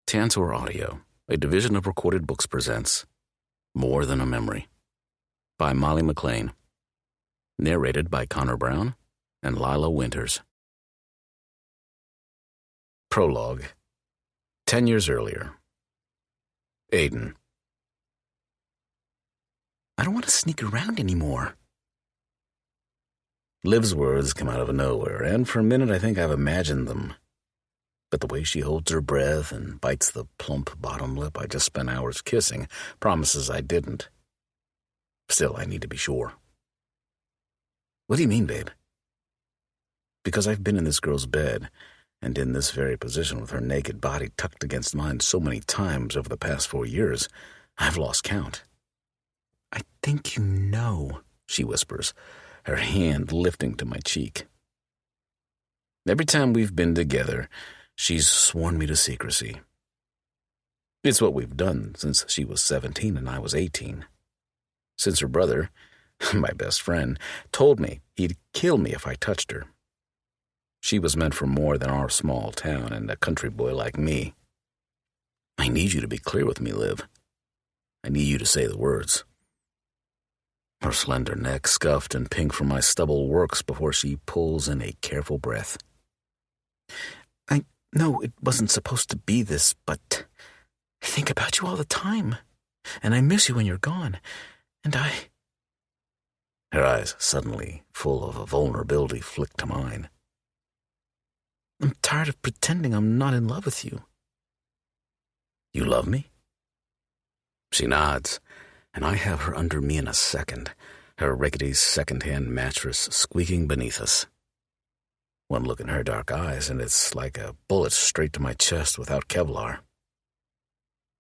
Tantor Audio, a division of Recorded Books, presents More Than a Memory by Molly McLain. Narrated by Connor Brown and Lila Winters. Prologue. 10 years earlier. Aiden. I don't want to sneak around anymore. Liv's words come out of nowhere, and for a minute I think I've imagined them. But the way she holds her breath and bites the plump bottom lip I just spent hours kissing promises I didn't. Still, I need to be sure. What do you mean, babe? Because I've been in this girl's bed, and in this very position with her naked body tucked against mine so many times over the past 4 years, I've lost count. I think you know, she whispers, her hand lifting to my cheek. Every time we've been together, she's sworn me to secrecy. It's what we've done since she was 17 and I was 18. Since her brother, my best friend, told me he'd kill me if I touched her. She was meant for more than our small town and a country boy like me. I need you to be clear with me, Liv. I need you to say the words. Her slender neck, scuffed and pink from my stubble, works before she pulls in a careful breath. I know it wasn't supposed to be this, but I think about you all the time, and I miss you when you're gone, and I... Her eyes, suddenly full of a vulnerability, flick to mine. I'm tired of pretending I'm not in love with you. You love me? She nods, and I have her under me in a second, her rickety second-hand mattress squeaking beneath us. One look in her dark eyes, and it's like a bullet straight to my chest without Kevlar.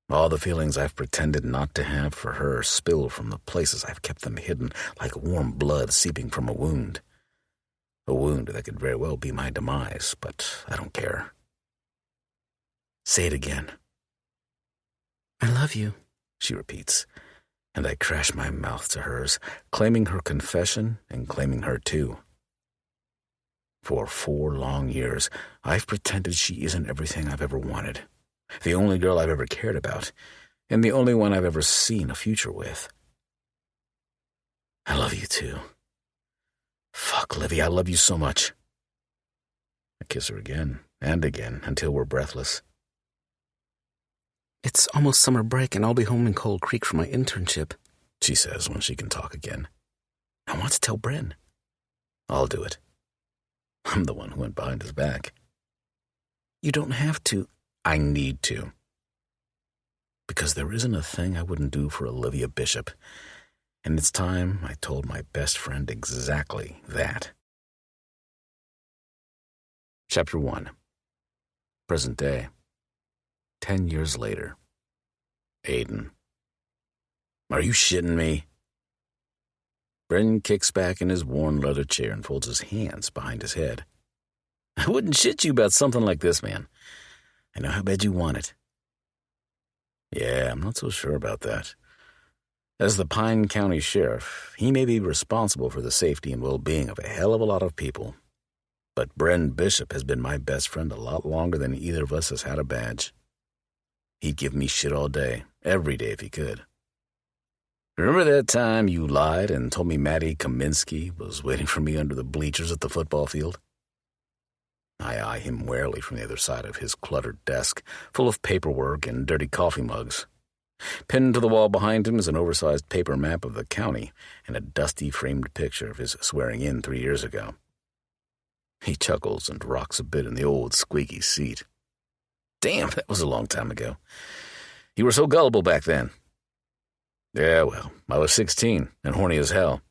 All the feelings I've pretended not to have for her spill from the places I've kept them hidden, like warm blood seeping from a wound. A wound that could very well be my demise, but I don't care. Say it again. I love you, she repeats, and I crash my mouth to hers, claiming her confession and claiming her too. For 4 long years, I've pretended she isn't everything I've ever wanted, the only girl I've ever cared about, and the only one I've ever seen a future with. I love you too. Fuck, Livy, I love you so much. I kiss her again and again until we're breathless. It's almost summer break and I'll be home in Cold Creek for my internship, she says when she can talk again. I want to tell Bren. I'll do it. I'm the one who went behind his back. You don't have to. I need to. Because there isn't a thing I wouldn't do for Olivia Bishop. And it's time I told my best friend exactly that. Chapter 1. Present day. 10 years later. Aiden. Are you shitting me? Bren kicks back in his worn leather chair and folds his hands behind his head. I wouldn't shit you about something like this, man. I know how bad you want it. Yeah, I'm not so sure about that. As the Pine County Sheriff, he may be responsible for the safety and well-being of a hell of a lot of people. But Bren Bishop has been my best friend a lot longer than either of us has had a badge. He'd give me shit all day, every day if he could. Remember that time you lied and told me Maddie Kaminsky was waiting for me under the bleachers at the football field? I eye him warily from the other side of his cluttered desk, full of paperwork and dirty coffee mugs. Pinned to the wall behind him is an oversized paper map of the county and a dusty framed picture of his swearing in 3 years ago. He chuckles and rocks a bit in the old squeaky seat. Damn, that was a long time ago. You were so gullible back then. Yeah, well, I was 16 and horny as hell.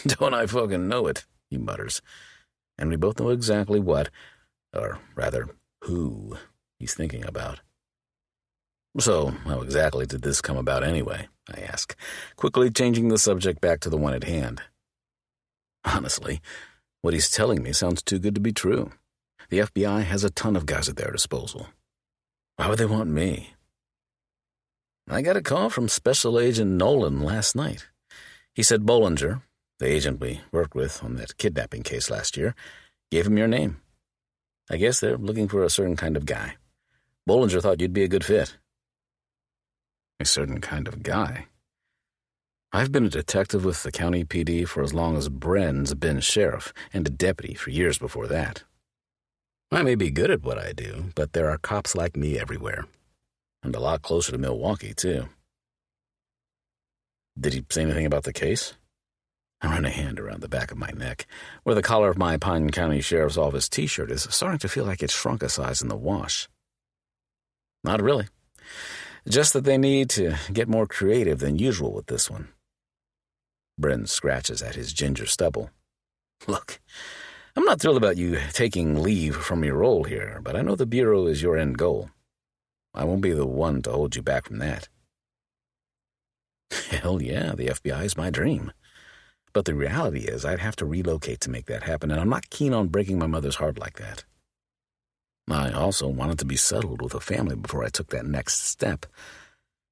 Don't I fucking know it, he mutters. And we both know exactly what, or rather, who he's thinking about. So, how exactly did this come about anyway, I ask, quickly changing the subject back to the one at hand. Honestly, what he's telling me sounds too good to be true. The FBI has a ton of guys at their disposal. Why would they want me? I got a call from Special Agent Nolan last night. He said Bollinger, the agent we worked with on that kidnapping case last year, gave him your name. I guess they're looking for a certain kind of guy. Bollinger thought you'd be a good fit. A certain kind of guy. I've been a detective with the county PD for as long as Bren's been sheriff, and a deputy for years before that. I may be good at what I do, but there are cops like me everywhere. And a lot closer to Milwaukee, too. Did he say anything about the case? I run a hand around the back of my neck, where the collar of my Pine County Sheriff's Office t-shirt is starting to feel like it's shrunk a size in the wash. Not really. Just that they need to get more creative than usual with this one. Bren scratches at his ginger stubble. Look, I'm not thrilled about you taking leave from your role here, but I know the Bureau is your end goal. I won't be the one to hold you back from that. Hell yeah, the FBI is my dream. But the reality is I'd have to relocate to make that happen, and I'm not keen on breaking my mother's heart like that. I also wanted to be settled with a family before I took that next step,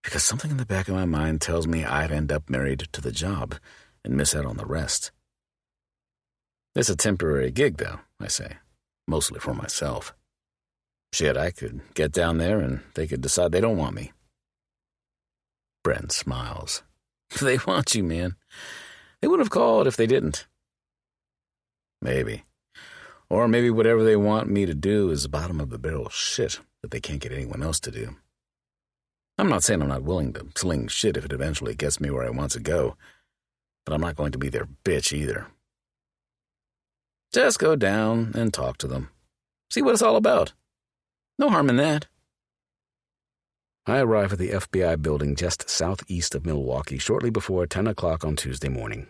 because something in the back of my mind tells me I'd end up married to the job and miss out on the rest. It's a temporary gig, though, I say, mostly for myself. Shit, I could get down there and they could decide they don't want me. Brent smiles. They want you, man. They wouldn't have called if they didn't. Maybe. Or maybe whatever they want me to do is bottom-of-the-barrel shit that they can't get anyone else to do. I'm not saying I'm not willing to sling shit if it eventually gets me where I want to go, but I'm not going to be their bitch either. Just go down and talk to them. See what it's all about. No harm in that. I arrive at the FBI building just southeast of Milwaukee shortly before 10 o'clock on Tuesday morning.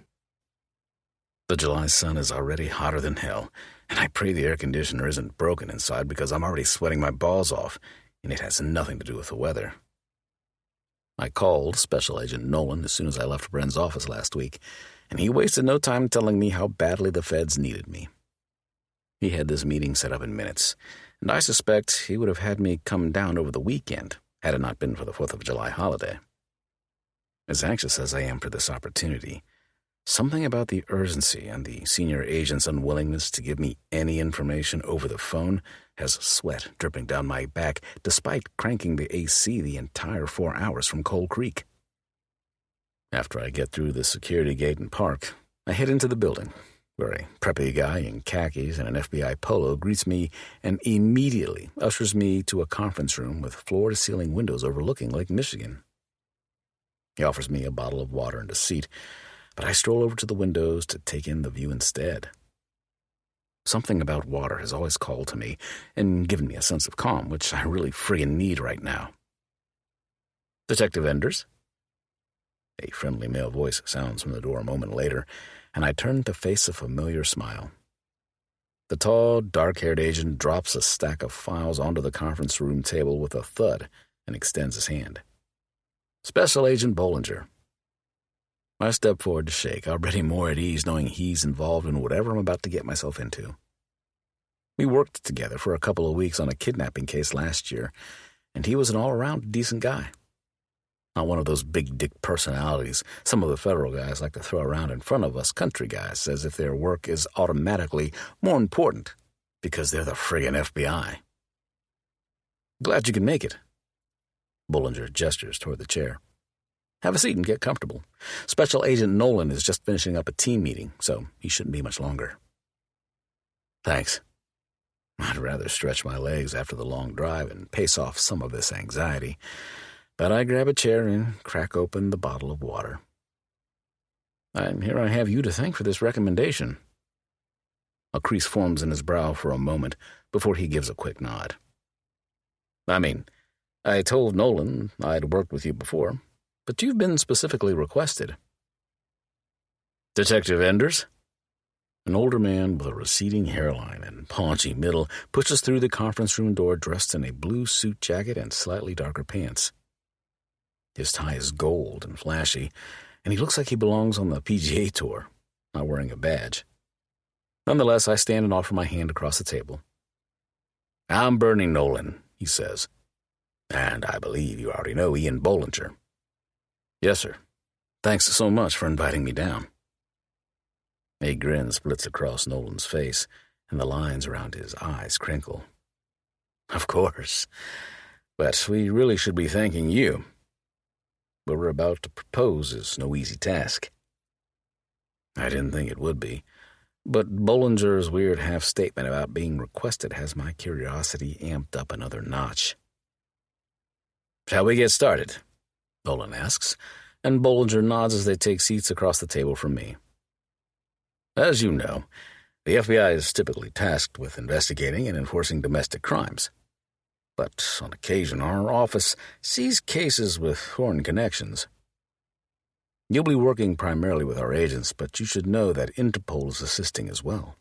The July sun is already hotter than hell, and I pray the air conditioner isn't broken inside because I'm already sweating my balls off, and it has nothing to do with the weather. I called Special Agent Nolan as soon as I left Bren's office last week, and he wasted no time telling me how badly the feds needed me. He had this meeting set up in minutes, and I suspect he would have had me come down over the weekend had it not been for the 4th of July holiday. As anxious as I am for this opportunity, something about the urgency and the senior agent's unwillingness to give me any information over the phone has sweat dripping down my back despite cranking the AC the entire 4 hours from Coal Creek. After I get through the security gate and park, I head into the building, where a preppy guy in khakis and an FBI polo greets me and immediately ushers me to a conference room with floor-to-ceiling windows overlooking Lake Michigan. He offers me a bottle of water and a seat, but I stroll over to the windows to take in the view instead. Something about water has always called to me and given me a sense of calm, which I really friggin' need right now. Detective Enders? A friendly male voice sounds from the door a moment later, and I turn to face a familiar smile. The tall, dark-haired agent drops a stack of files onto the conference room table with a thud and extends his hand. Special Agent Bollinger. I step forward to shake, already more at ease knowing he's involved in whatever I'm about to get myself into. We worked together for a couple of weeks on a kidnapping case last year, and he was an all-around decent guy. Not one of those big-dick personalities some of the federal guys like to throw around in front of us country guys as if their work is automatically more important because they're the friggin' FBI. Glad you can make it. Bollinger gestures toward the chair. Have a seat and get comfortable. Special Agent Nolan is just finishing up a team meeting, so he shouldn't be much longer. Thanks. I'd rather stretch my legs after the long drive and pace off some of this anxiety, but I grab a chair and crack open the bottle of water. Here I have you to thank for this recommendation. A crease forms in his brow for a moment before he gives a quick nod. I told Nolan I'd worked with you before, but you've been specifically requested. Detective Enders? An older man with a receding hairline and paunchy middle pushes through the conference room door dressed in a blue suit jacket and slightly darker pants. His tie is gold and flashy, and he looks like he belongs on the PGA Tour, not wearing a badge. Nonetheless, I stand and offer my hand across the table. I'm Bernie Nolan, he says. And I believe you already know Ian Bollinger. Yes, sir. Thanks so much for inviting me down. A grin splits across Nolan's face, and the lines around his eyes crinkle. Of course. But we really should be thanking you. What we're about to propose is no easy task. I didn't think it would be, but Bollinger's weird half-statement about being requested has my curiosity amped up another notch. Shall we get started? Nolan asks, and Bollinger nods as they take seats across the table from me. As you know, the FBI is typically tasked with investigating and enforcing domestic crimes. But on occasion, our office sees cases with foreign connections. You'll be working primarily with our agents, but you should know that Interpol is assisting as well.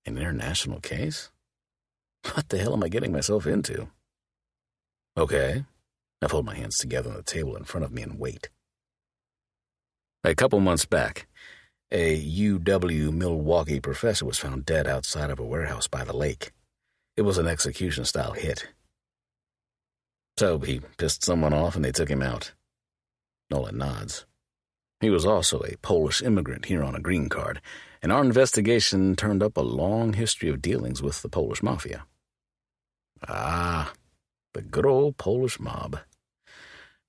An international case? What the hell am I getting myself into? Okay. I fold my hands together on the table in front of me and wait. A couple months back, a UW-Milwaukee professor was found dead outside of a warehouse by the lake. It was an execution-style hit. So he pissed someone off and they took him out. Nolan nods. He was also a Polish immigrant here on a green card, and our investigation turned up a long history of dealings with the Polish mafia. Ah, the good old Polish mob.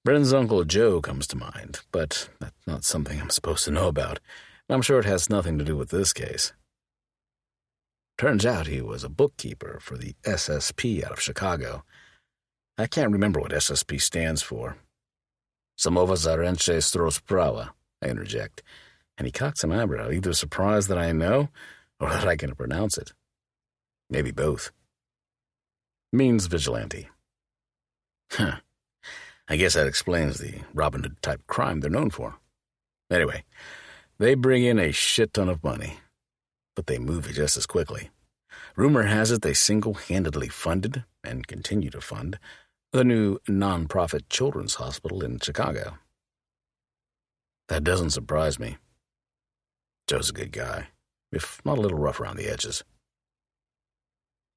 Bren's Uncle Joe comes to mind, but that's not something I'm supposed to know about, and I'm sure it has nothing to do with this case. Turns out he was a bookkeeper for the SSP out of Chicago. I can't remember what SSP stands for. Samowa Zaręcze Sprawa, I interject, and he cocks an eyebrow, either surprised that I know or that I can pronounce it. Maybe both. Means vigilante. Huh. I guess that explains the Robin Hood-type crime they're known for. Anyway, they bring in a shit ton of money, but they move it just as quickly. Rumor has it they single-handedly funded, and continue to fund, the new non-profit children's hospital in Chicago. That doesn't surprise me. Joe's a good guy, if not a little rough around the edges.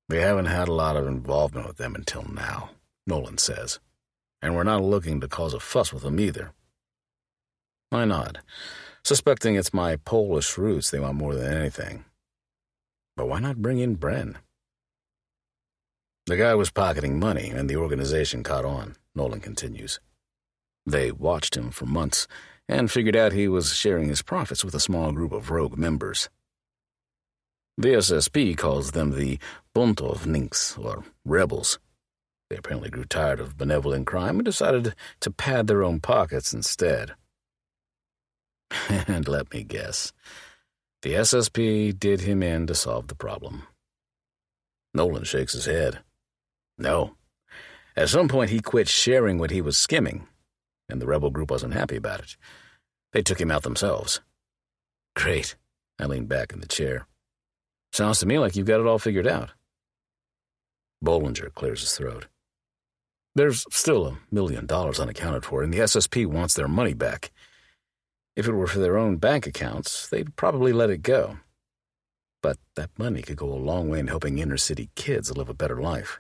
We haven't had a lot of involvement with them until now, Nolan says, and we're not looking to cause a fuss with them either. I nod, suspecting it's my Polish roots they want more than anything. But why not bring in Bren? The guy was pocketing money, and the organization caught on, Nolan continues. They watched him for months and figured out he was sharing his profits with a small group of rogue members. The SSP calls them the buntovniks, or rebels. They apparently grew tired of benevolent crime and decided to pad their own pockets instead. And let me guess, the SSP did him in to solve the problem. Nolan shakes his head. No. At some point, he quit sharing what he was skimming, and the rebel group wasn't happy about it. They took him out themselves. Great. I leaned back in the chair. Sounds to me like you've got it all figured out. Bollinger clears his throat. There's still $1 million unaccounted for, and the SSP wants their money back. If it were for their own bank accounts, they'd probably let it go. But that money could go a long way in helping inner-city kids live a better life.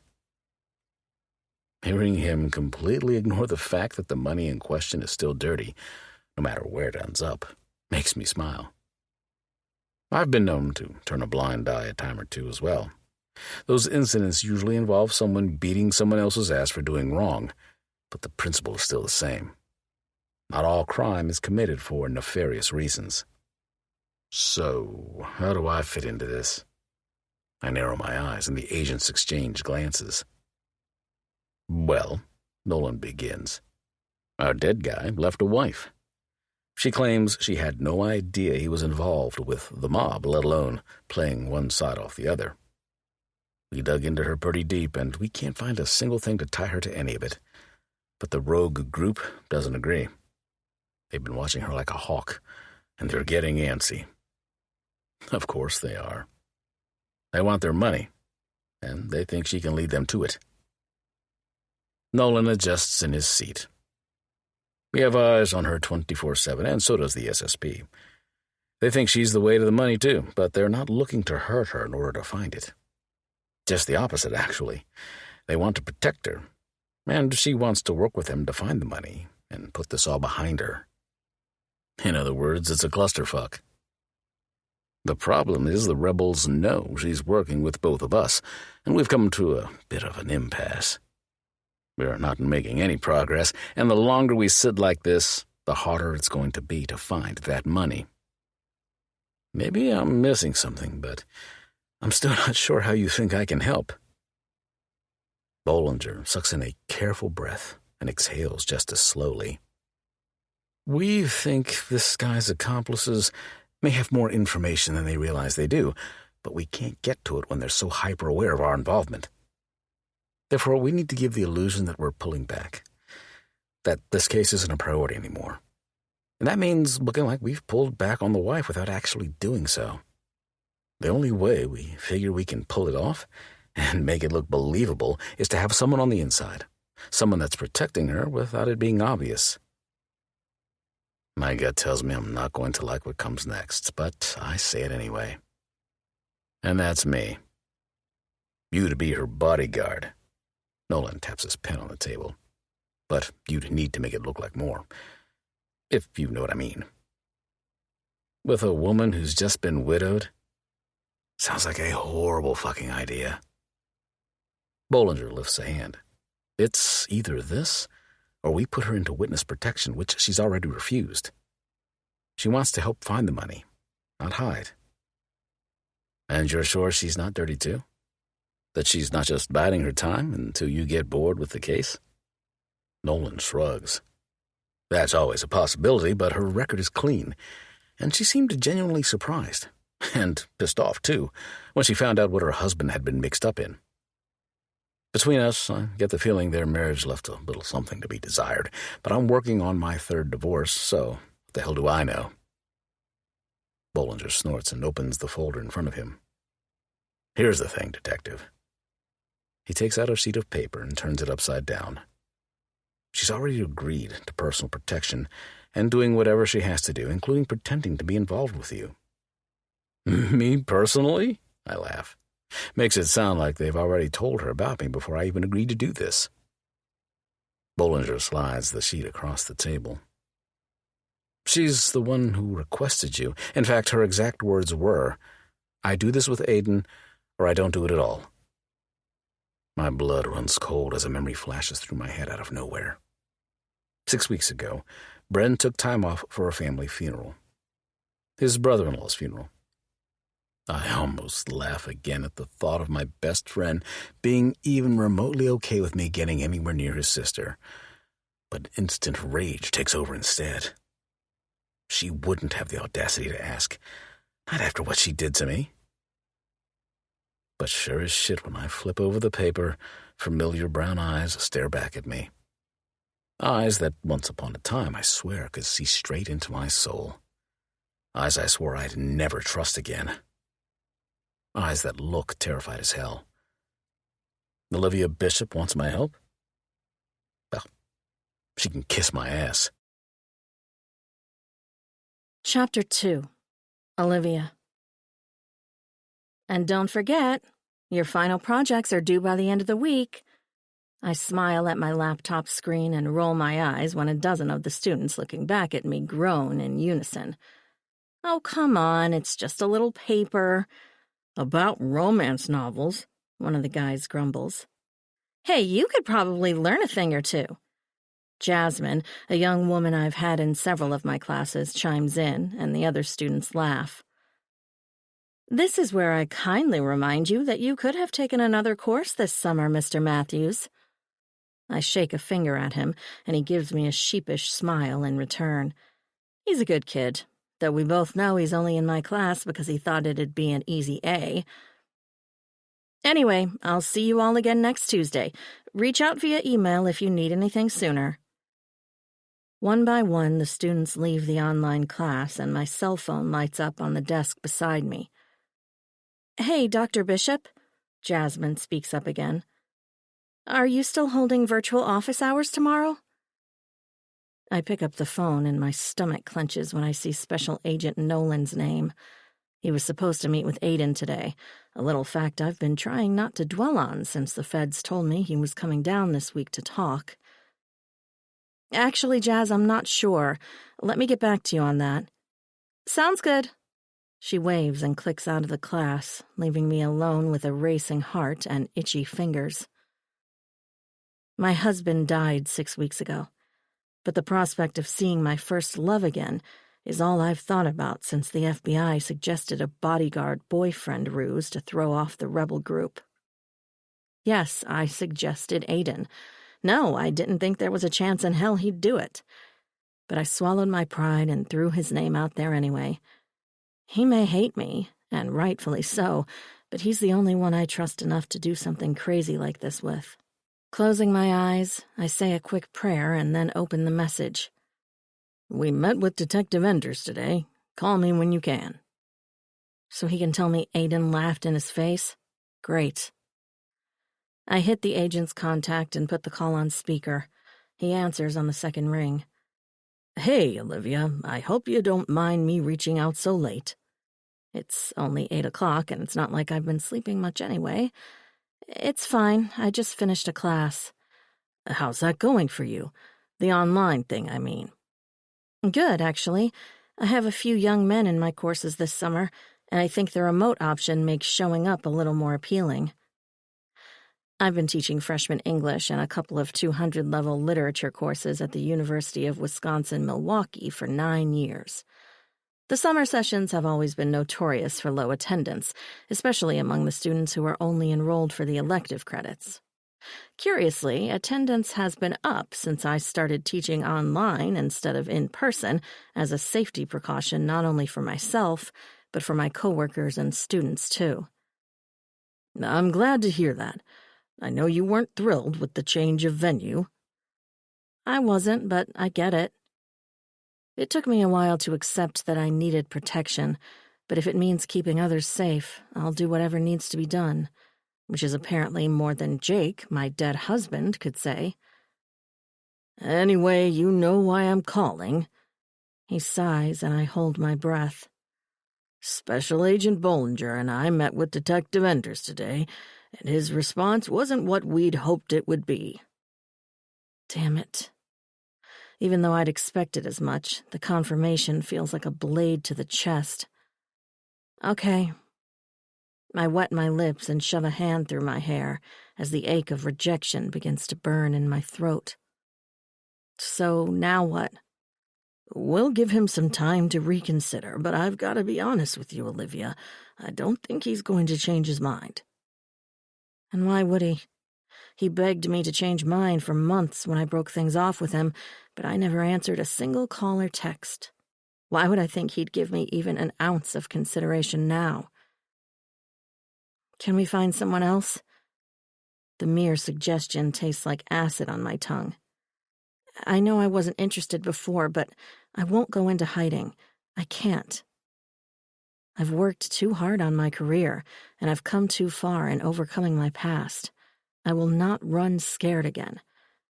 Hearing him completely ignore the fact that the money in question is still dirty, no matter where it ends up, makes me smile. I've been known to turn a blind eye a time or two as well. Those incidents usually involve someone beating someone else's ass for doing wrong, but the principle is still the same. Not all crime is committed for nefarious reasons. So, how do I fit into this? I narrow my eyes, and the agents exchange glances. Well, Nolan begins. Our dead guy left a wife. She claims she had no idea he was involved with the mob, let alone playing one side off the other. We dug into her pretty deep, and we can't find a single thing to tie her to any of it. But the rogue group doesn't agree. They've been watching her like a hawk, and they're getting antsy. Of course they are. They want their money, and they think she can lead them to it. Nolan adjusts in his seat. We have eyes on her 24/7, and so does the SSP. They think she's the way to the money, too, but they're not looking to hurt her in order to find it. Just the opposite, actually. They want to protect her, and she wants to work with them to find the money and put this all behind her. In other words, it's a clusterfuck. The problem is the rebels know she's working with both of us, and we've come to a bit of an impasse. We're not making any progress, and the longer we sit like this, the harder it's going to be to find that money. Maybe I'm missing something, but I'm still not sure how you think I can help. Bollinger sucks in a careful breath and exhales just as slowly. We think this guy's accomplices may have more information than they realize they do, but we can't get to it when they're so hyper-aware of our involvement. Therefore, we need to give the illusion that we're pulling back, that this case isn't a priority anymore. And that means looking like we've pulled back on the wife without actually doing so. The only way we figure we can pull it off and make it look believable is to have someone on the inside, someone that's protecting her without it being obvious. My gut tells me I'm not going to like what comes next, but I say it anyway. And that's me. You to be her bodyguard. Nolan taps his pen on the table. But you'd need to make it look like more, if you know what I mean. With a woman who's just been widowed? Sounds like a horrible fucking idea. Bollinger lifts a hand. It's either this, or we put her into witness protection, which she's already refused. She wants to help find the money, not hide. And you're sure she's not dirty too? That she's not just biding her time until you get bored with the case? Nolan shrugs. That's always a possibility, but her record is clean, and she seemed genuinely surprised, and pissed off too, when she found out what her husband had been mixed up in. Between us, I get the feeling their marriage left a little something to be desired, but I'm working on my third divorce, so what the hell do I know? Bollinger snorts and opens the folder in front of him. Here's the thing, Detective. He takes out a sheet of paper and turns it upside down. She's already agreed to personal protection and doing whatever she has to do, including pretending to be involved with you. Me personally? I laugh. Makes it sound like they've already told her about me before I even agreed to do this. Bollinger slides the sheet across the table. She's the one who requested you. In fact, her exact words were, I do this with Aiden, or I don't do it at all. My blood runs cold as a memory flashes through my head out of nowhere. 6 weeks ago, Bren took time off for a family funeral. His brother-in-law's funeral. I almost laugh again at the thought of my best friend being even remotely okay with me getting anywhere near his sister. But instant rage takes over instead. She wouldn't have the audacity to ask, not after what she did to me. But sure as shit, when I flip over the paper, familiar brown eyes stare back at me. Eyes that once upon a time, I swear, could see straight into my soul. Eyes I swore I'd never trust again. Eyes that look terrified as hell. Olivia Bishop wants my help? Well, she can kiss my ass. Chapter 2. Olivia. And don't forget, your final projects are due by the end of the week. I smile at my laptop screen and roll my eyes when a dozen of the students looking back at me groan in unison. Oh, come on, it's just a little paper. About romance novels, one of the guys grumbles. Hey, you could probably learn a thing or two. Jasmine, a young woman I've had in several of my classes, chimes in, and the other students laugh. This is where I kindly remind you that you could have taken another course this summer, Mr. Matthews. I shake a finger at him, and he gives me a sheepish smile in return. He's a good kid, though we both know he's only in my class because he thought it'd be an easy A. Anyway, I'll see you all again next Tuesday. Reach out via email if you need anything sooner. One by one, the students leave the online class, and my cell phone lights up on the desk beside me. Hey, Dr. Bishop, Jasmine speaks up again. Are you still holding virtual office hours tomorrow? I pick up the phone and my stomach clenches when I see Special Agent Nolan's name. He was supposed to meet with Aiden today, a little fact I've been trying not to dwell on since the feds told me he was coming down this week to talk. Actually, Jazz, I'm not sure. Let me get back to you on that. Sounds good. She waves and clicks out of the class, leaving me alone with a racing heart and itchy fingers. My husband died 6 weeks ago, but the prospect of seeing my first love again is all I've thought about since the FBI suggested a bodyguard boyfriend ruse to throw off the rebel group. Yes, I suggested Aiden. No, I didn't think there was a chance in hell he'd do it. But I swallowed my pride and threw his name out there anyway. He may hate me, and rightfully so, but he's the only one I trust enough to do something crazy like this with. Closing my eyes, I say a quick prayer and then open the message. "We met with Detective Enders today. Call me when you can." So he can tell me Aiden laughed in his face? Great. I hit the agent's contact and put the call on speaker. He answers on the second ring. "Hey, Olivia, I hope you don't mind me reaching out so late." It's only 8 o'clock, and it's not like I've been sleeping much anyway. It's fine, I just finished a class. "How's that going for you? The online thing, I mean." Good, actually. I have a few young men in my courses this summer, and I think the remote option makes showing up a little more appealing. I've been teaching freshman English and a couple of 200-level literature courses at the University of Wisconsin-Milwaukee for 9 years. The summer sessions have always been notorious for low attendance, especially among the students who are only enrolled for the elective credits. Curiously, attendance has been up since I started teaching online instead of in person as a safety precaution not only for myself, but for my coworkers and students too. "I'm glad to hear that. I know you weren't thrilled with the change of venue." I wasn't, but I get it. It took me a while to accept that I needed protection, but if it means keeping others safe, I'll do whatever needs to be done, which is apparently more than Jake, my dead husband, could say. "Anyway, you know why I'm calling." He sighs, and I hold my breath. "Special Agent Bollinger and I met with Detective Enders today, and his response wasn't what we'd hoped it would be." Damn it. Even though I'd expected as much, the confirmation feels like a blade to the chest. Okay. I wet my lips and shove a hand through my hair as the ache of rejection begins to burn in my throat. So now what? "We'll give him some time to reconsider, but I've got to be honest with you, Olivia. I don't think he's going to change his mind." And why would he? He begged me to change mine for months when I broke things off with him, but I never answered a single call or text. Why would I think he'd give me even an ounce of consideration now? Can we find someone else? The mere suggestion tastes like acid on my tongue. I know I wasn't interested before, but I won't go into hiding. I can't. I've worked too hard on my career, and I've come too far in overcoming my past. I will not run scared again,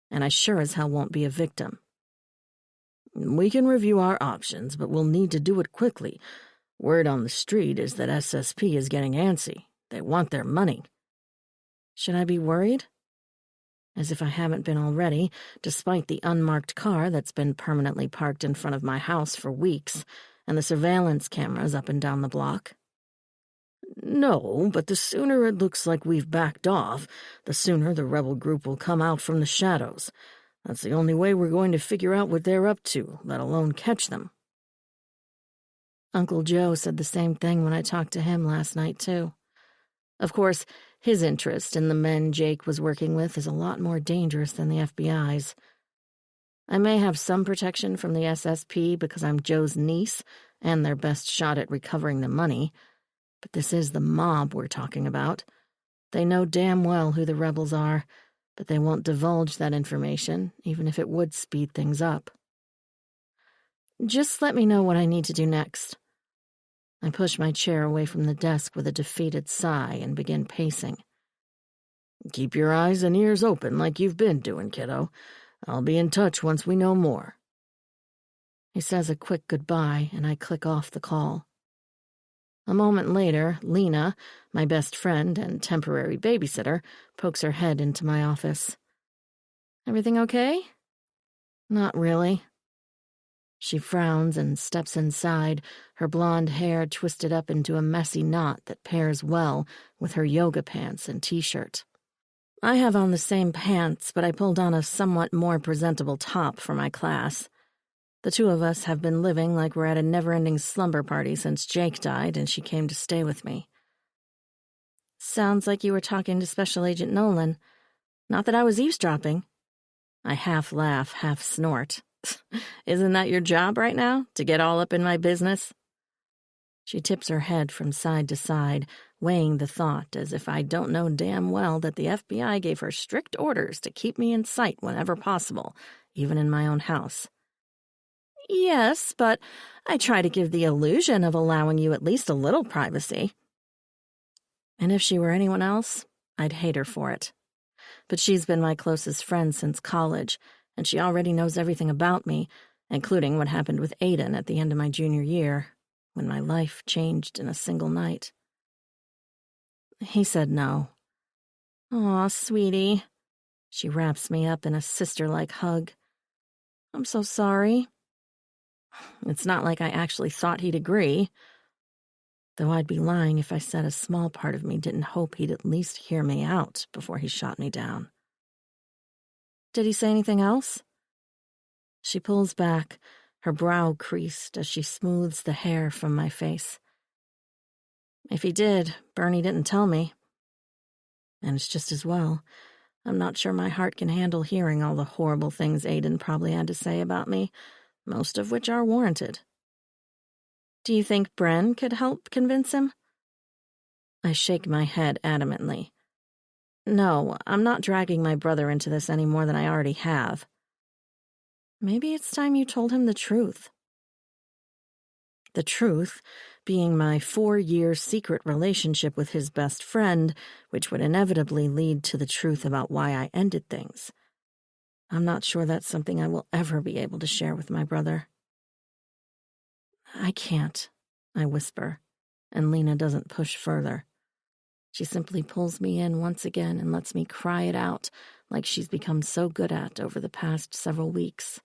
and I sure as hell won't be a victim. "We can review our options, but we'll need to do it quickly. Word on the street is that SSP is getting antsy. They want their money." Should I be worried? As if I haven't been already, despite the unmarked car that's been permanently parked in front of my house for weeks, and the surveillance cameras up and down the block. "No, but the sooner it looks like we've backed off, the sooner the rebel group will come out from the shadows. That's the only way we're going to figure out what they're up to, let alone catch them." Uncle Joe said the same thing when I talked to him last night, too. Of course, his interest in the men Jake was working with is a lot more dangerous than the FBI's. I may have some protection from the SSP because I'm Joe's niece and their best shot at recovering the money, but this is the mob we're talking about. They know damn well who the rebels are, but they won't divulge that information, even if it would speed things up. Just let me know what I need to do next. I push my chair away from the desk with a defeated sigh and begin pacing. "Keep your eyes and ears open like you've been doing, kiddo. I'll be in touch once we know more." He says a quick goodbye, and I click off the call. A moment later, Lena, my best friend and temporary babysitter, pokes her head into my office. "Everything okay?" "Not really." She frowns and steps inside, her blonde hair twisted up into a messy knot that pairs well with her yoga pants and t-shirt. I have on the same pants, but I pulled on a somewhat more presentable top for my class. The two of us have been living like we're at a never-ending slumber party since Jake died and she came to stay with me. Sounds like you were talking to Special Agent Nolan. Not that I was eavesdropping. I half laugh, half snort. Isn't that your job right now, to get all up in my business? She tips her head from side to side, weighing the thought as if I don't know damn well that the FBI gave her strict orders to keep me in sight whenever possible, even in my own house. Yes, but I try to give the illusion of allowing you at least a little privacy. And if she were anyone else, I'd hate her for it. But she's been my closest friend since college, and she already knows everything about me, including what happened with Aiden at the end of my junior year, when my life changed in a single night. He said no. Aw, sweetie. She wraps me up in a sister-like hug. I'm so sorry. It's not like I actually thought he'd agree, though I'd be lying if I said a small part of me didn't hope he'd at least hear me out before he shot me down. Did he say anything else? She pulls back, her brow creased as she smooths the hair from my face. If he did, Bernie didn't tell me. And it's just as well. I'm not sure my heart can handle hearing all the horrible things Aiden probably had to say about me, most of which are warranted. Do you think Bren could help convince him? I shake my head adamantly. No, I'm not dragging my brother into this any more than I already have. Maybe it's time you told him the truth. The truth being my 4-year secret relationship with his best friend, which would inevitably lead to the truth about why I ended things. I'm not sure that's something I will ever be able to share with my brother. I can't, I whisper, and Lena doesn't push further. She simply pulls me in once again and lets me cry it out like she's become so good at over the past several weeks.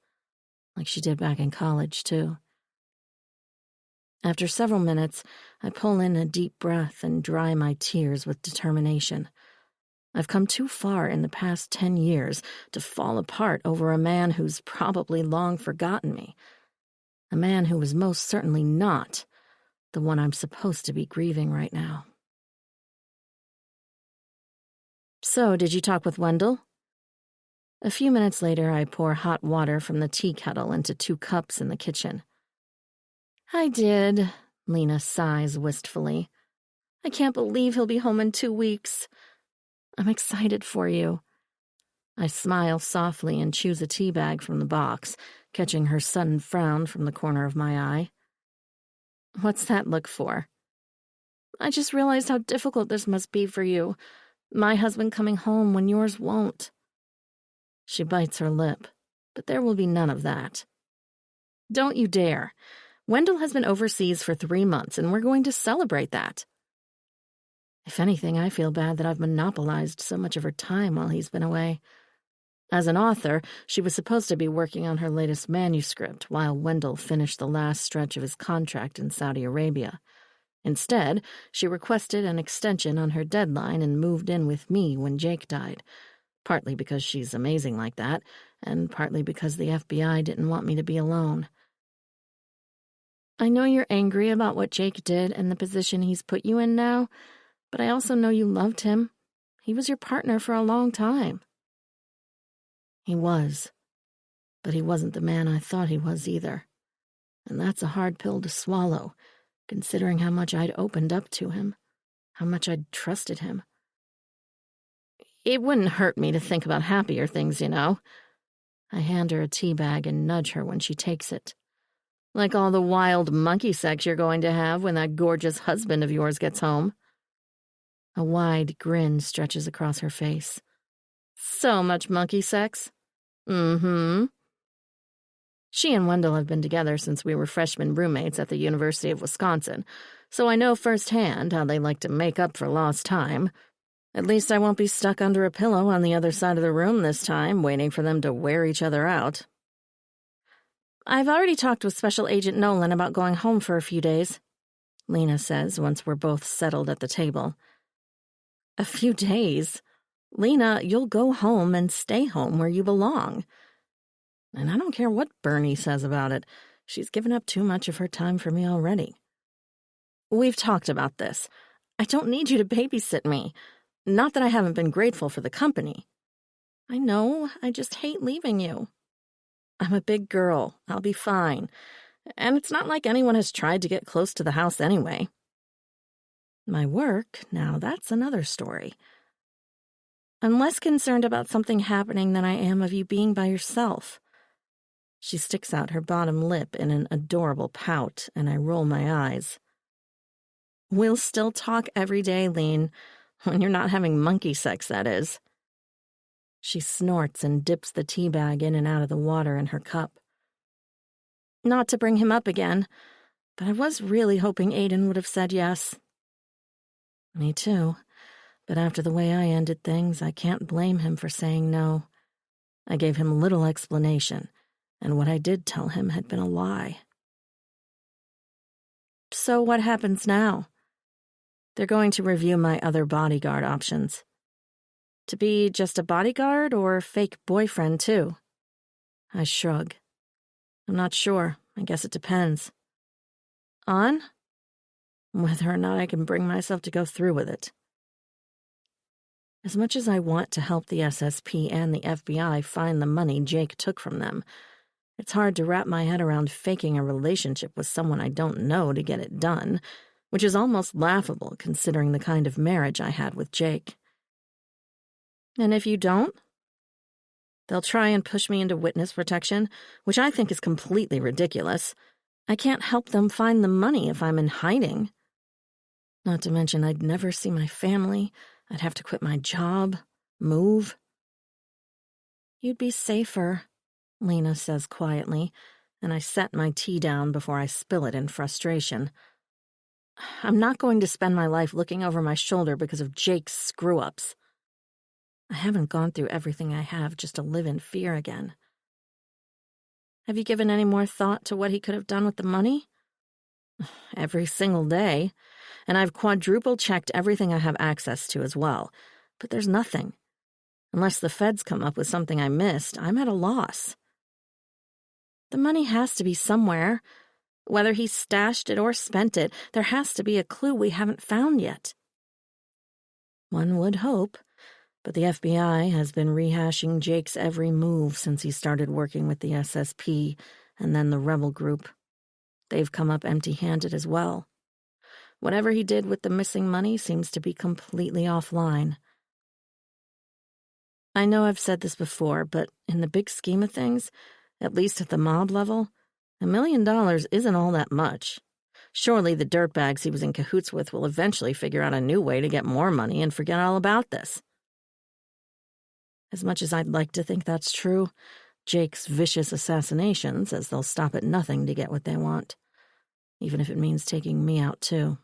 Like she did back in college, too. After several minutes, I pull in a deep breath and dry my tears with determination. I've come too far in the past 10 years to fall apart over a man who's probably long forgotten me. A man who was most certainly not the one I'm supposed to be grieving right now. So, did you talk with Wendell? A few minutes later, I pour hot water from the tea kettle into 2 cups in the kitchen. I did, Lena sighs wistfully. I can't believe he'll be home in 2 weeks. I'm excited for you. I smile softly and choose a tea bag from the box, catching her sudden frown from the corner of my eye. What's that look for? I just realized how difficult this must be for you. My husband coming home when yours won't. She bites her lip, but there will be none of that. Don't you dare. Wendell has been overseas for 3 months, and we're going to celebrate that. If anything, I feel bad that I've monopolized so much of her time while he's been away. As an author, she was supposed to be working on her latest manuscript while Wendell finished the last stretch of his contract in Saudi Arabia. Instead, she requested an extension on her deadline and moved in with me when Jake died, partly because she's amazing like that, and partly because the FBI didn't want me to be alone. I know you're angry about what Jake did and the position he's put you in now, but I also know you loved him. He was your partner for a long time. He was, but he wasn't the man I thought he was either. And that's a hard pill to swallow, considering how much I'd opened up to him, how much I'd trusted him. It wouldn't hurt me to think about happier things, you know. I hand her a tea bag and nudge her when she takes it. Like all the wild monkey sex you're going to have when that gorgeous husband of yours gets home. A wide grin stretches across her face. So much monkey sex. Mm-hmm. She and Wendell have been together since we were freshman roommates at the University of Wisconsin, so I know firsthand how they like to make up for lost time. At least I won't be stuck under a pillow on the other side of the room this time, waiting for them to wear each other out. I've already talked with Special Agent Nolan about going home for a few days, Lena says once we're both settled at the table. A few days? Lena, you'll go home and stay home where you belong. And I don't care what Bernie says about it. She's given up too much of her time for me already. We've talked about this. I don't need you to babysit me. Not that I haven't been grateful for the company. I know, I just hate leaving you. I'm a big girl. I'll be fine. And it's not like anyone has tried to get close to the house anyway. My work, now that's another story. I'm less concerned about something happening than I am of you being by yourself. She sticks out her bottom lip in an adorable pout, and I roll my eyes. We'll still talk every day, Lean, when you're not having monkey sex, that is. She snorts and dips the tea bag in and out of the water in her cup. Not to bring him up again, but I was really hoping Aiden would have said yes. Me too, but after the way I ended things, I can't blame him for saying no. I gave him little explanation, and what I did tell him had been a lie. So what happens now? They're going to review my other bodyguard options. To be just a bodyguard or fake boyfriend, too? I shrug. I'm not sure. I guess it depends. On? Whether or not I can bring myself to go through with it. As much as I want to help the SSP and the FBI find the money Jake took from them, it's hard to wrap my head around faking a relationship with someone I don't know to get it done, which is almost laughable considering the kind of marriage I had with Jake. And if you don't? They'll try and push me into witness protection, which I think is completely ridiculous. I can't help them find the money if I'm in hiding. Not to mention I'd never see my family. I'd have to quit my job, move. You'd be safer, Lena says quietly, and I set my tea down before I spill it in frustration. I'm not going to spend my life looking over my shoulder because of Jake's screw-ups. I haven't gone through everything I have just to live in fear again. Have you given any more thought to what he could have done with the money? Every single day, and I've quadruple-checked everything I have access to as well, but there's nothing. Unless the feds come up with something I missed, I'm at a loss. The money has to be somewhere. Whether he stashed it or spent it, there has to be a clue we haven't found yet. One would hope, but the FBI has been rehashing Jake's every move since he started working with the SSP and then the rebel group. They've come up empty-handed as well. Whatever he did with the missing money seems to be completely offline. I know I've said this before, but in the big scheme of things, at least at the mob level, $1 million isn't all that much. Surely the dirtbags he was in cahoots with will eventually figure out a new way to get more money and forget all about this. As much as I'd like to think that's true, Jake's vicious assassination says they'll stop at nothing to get what they want, even if it means taking me out too.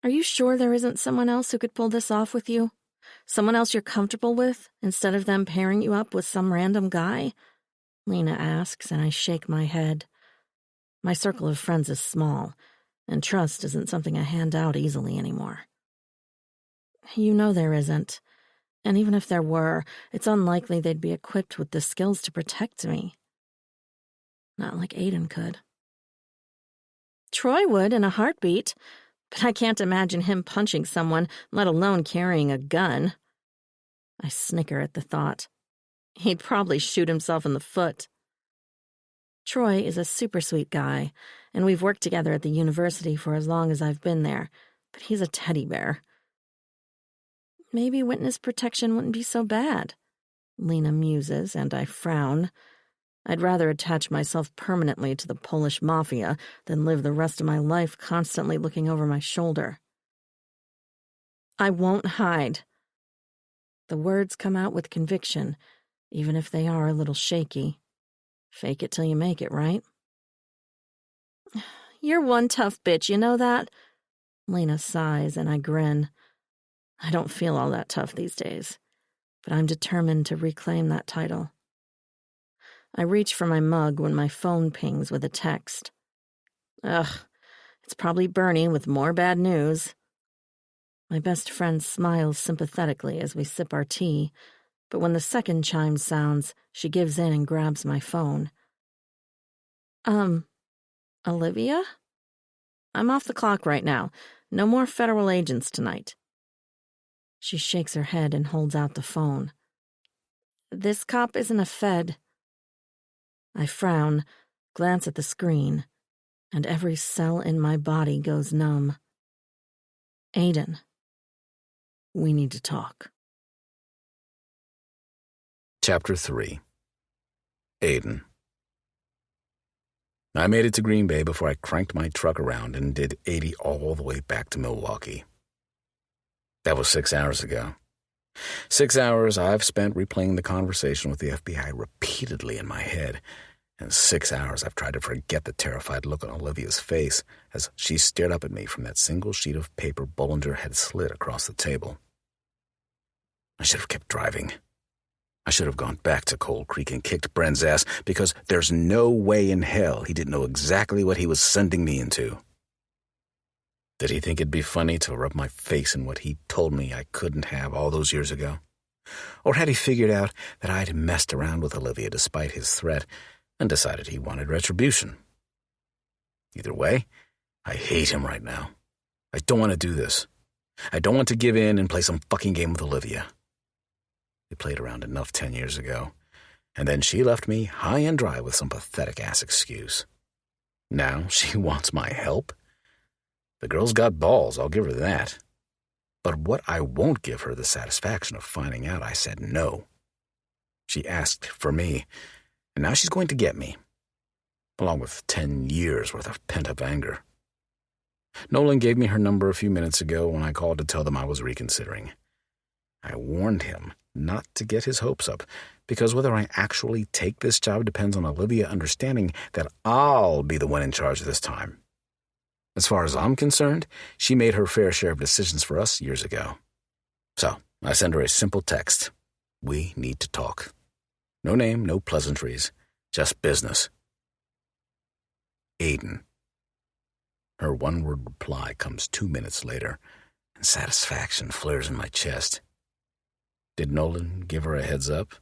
Are you sure there isn't someone else who could pull this off with you? Someone else you're comfortable with, instead of them pairing you up with some random guy? Lena asks, and I shake my head. My circle of friends is small, and trust isn't something I hand out easily anymore. You know there isn't. And even if there were, it's unlikely they'd be equipped with the skills to protect me. Not like Aiden could. Troy would in a heartbeat, but I can't imagine him punching someone, let alone carrying a gun. I snicker at the thought. He'd probably shoot himself in the foot. Troy is a super sweet guy, and we've worked together at the university for as long as I've been there, but he's a teddy bear. Maybe witness protection wouldn't be so bad, Lena muses, and I frown. I'd rather attach myself permanently to the Polish mafia than live the rest of my life constantly looking over my shoulder. I won't hide. The words come out with conviction, even if they are a little shaky. Fake it till you make it, right? You're one tough bitch, you know that? Lena sighs, and I grin. I don't feel all that tough these days, but I'm determined to reclaim that title. I reach for my mug when my phone pings with a text. Ugh, it's probably Bernie with more bad news. My best friend smiles sympathetically as we sip our tea, but when the second chime sounds, she gives in and grabs my phone. Olivia? I'm off the clock right now. No more federal agents tonight. She shakes her head and holds out the phone. This cop isn't a fed. I frown, glance at the screen, and every cell in my body goes numb. Aiden, we need to talk. Chapter 3. Aiden. I made it to Green Bay before I cranked my truck around and did 80 all the way back to Milwaukee. That was 6 hours ago. 6 hours I've spent replaying the conversation with the FBI repeatedly in my head, and 6 hours I've tried to forget the terrified look on Olivia's face as she stared up at me from that single sheet of paper Bollinger had slid across the table. I should have kept driving. I should have gone back to Cold Creek and kicked Bren's ass because there's no way in hell he didn't know exactly what he was sending me into. Did he think it'd be funny to rub my face in what he told me I couldn't have all those years ago? Or had he figured out that I'd messed around with Olivia despite his threat and decided he wanted retribution? Either way, I hate him right now. I don't want to do this. I don't want to give in and play some fucking game with Olivia. We played around enough 10 years ago, and then she left me high and dry with some pathetic-ass excuse. Now she wants my help? The girl's got balls, I'll give her that. But what I won't give her the satisfaction of finding out I said no. She asked for me, and now she's going to get me, along with 10 years' worth of pent-up anger. Nolan gave me her number a few minutes ago when I called to tell them I was reconsidering. I warned him not to get his hopes up, because whether I actually take this job depends on Olivia understanding that I'll be the one in charge this time. As far as I'm concerned, she made her fair share of decisions for us years ago. So I send her a simple text. We need to talk. No name, no pleasantries, just business. Aiden. Her one-word reply comes 2 minutes later, and satisfaction flares in my chest. Did Nolan give her a heads up,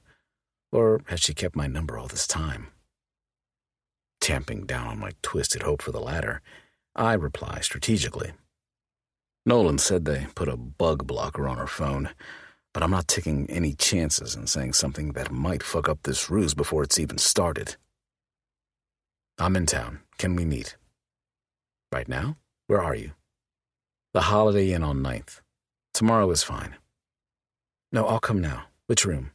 or had she kept my number all this time? Tamping down on my twisted hope for the latter, I reply strategically. Nolan said they put a bug blocker on her phone, but I'm not taking any chances in saying something that might fuck up this ruse before it's even started. I'm in town. Can we meet? Right now? Where are you? The Holiday Inn on 9th. Tomorrow is fine. No, I'll come now. Which room?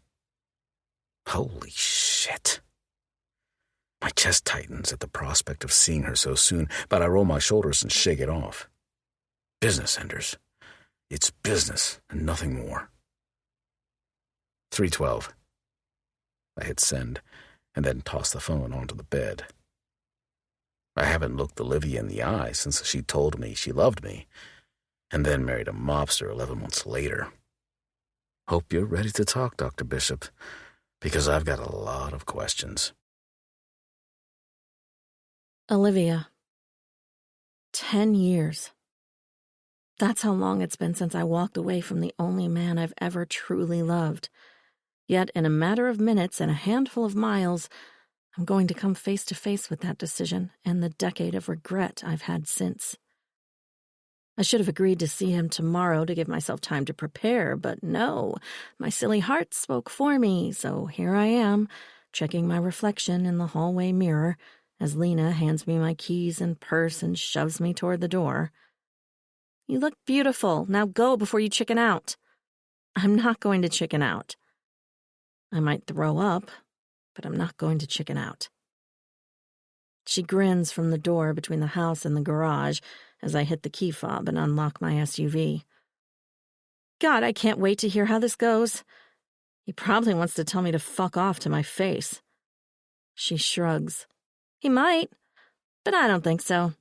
Holy shit. My chest tightens at the prospect of seeing her so soon, but I roll my shoulders and shake it off. Business, Enders. It's business and nothing more. 3:12. I hit send and then toss the phone onto the bed. I haven't looked Olivia in the eye since she told me she loved me, and then married a mobster 11 months later. Hope you're ready to talk, Dr. Bishop, because I've got a lot of questions. Olivia. 10 years. That's how long it's been since I walked away from the only man I've ever truly loved. Yet, in a matter of minutes and a handful of miles, I'm going to come face to face with that decision and the decade of regret I've had since. I should have agreed to see him tomorrow to give myself time to prepare, but no, my silly heart spoke for me, so here I am, checking my reflection in the hallway mirror as Lena hands me my keys and purse and shoves me toward the door. You look beautiful. Now go before you chicken out. I'm not going to chicken out. I might throw up, but I'm not going to chicken out. She grins from the door between the house and the garage as I hit the key fob and unlock my SUV. God, I can't wait to hear how this goes. He probably wants to tell me to fuck off to my face. She shrugs. He might, but I don't think so.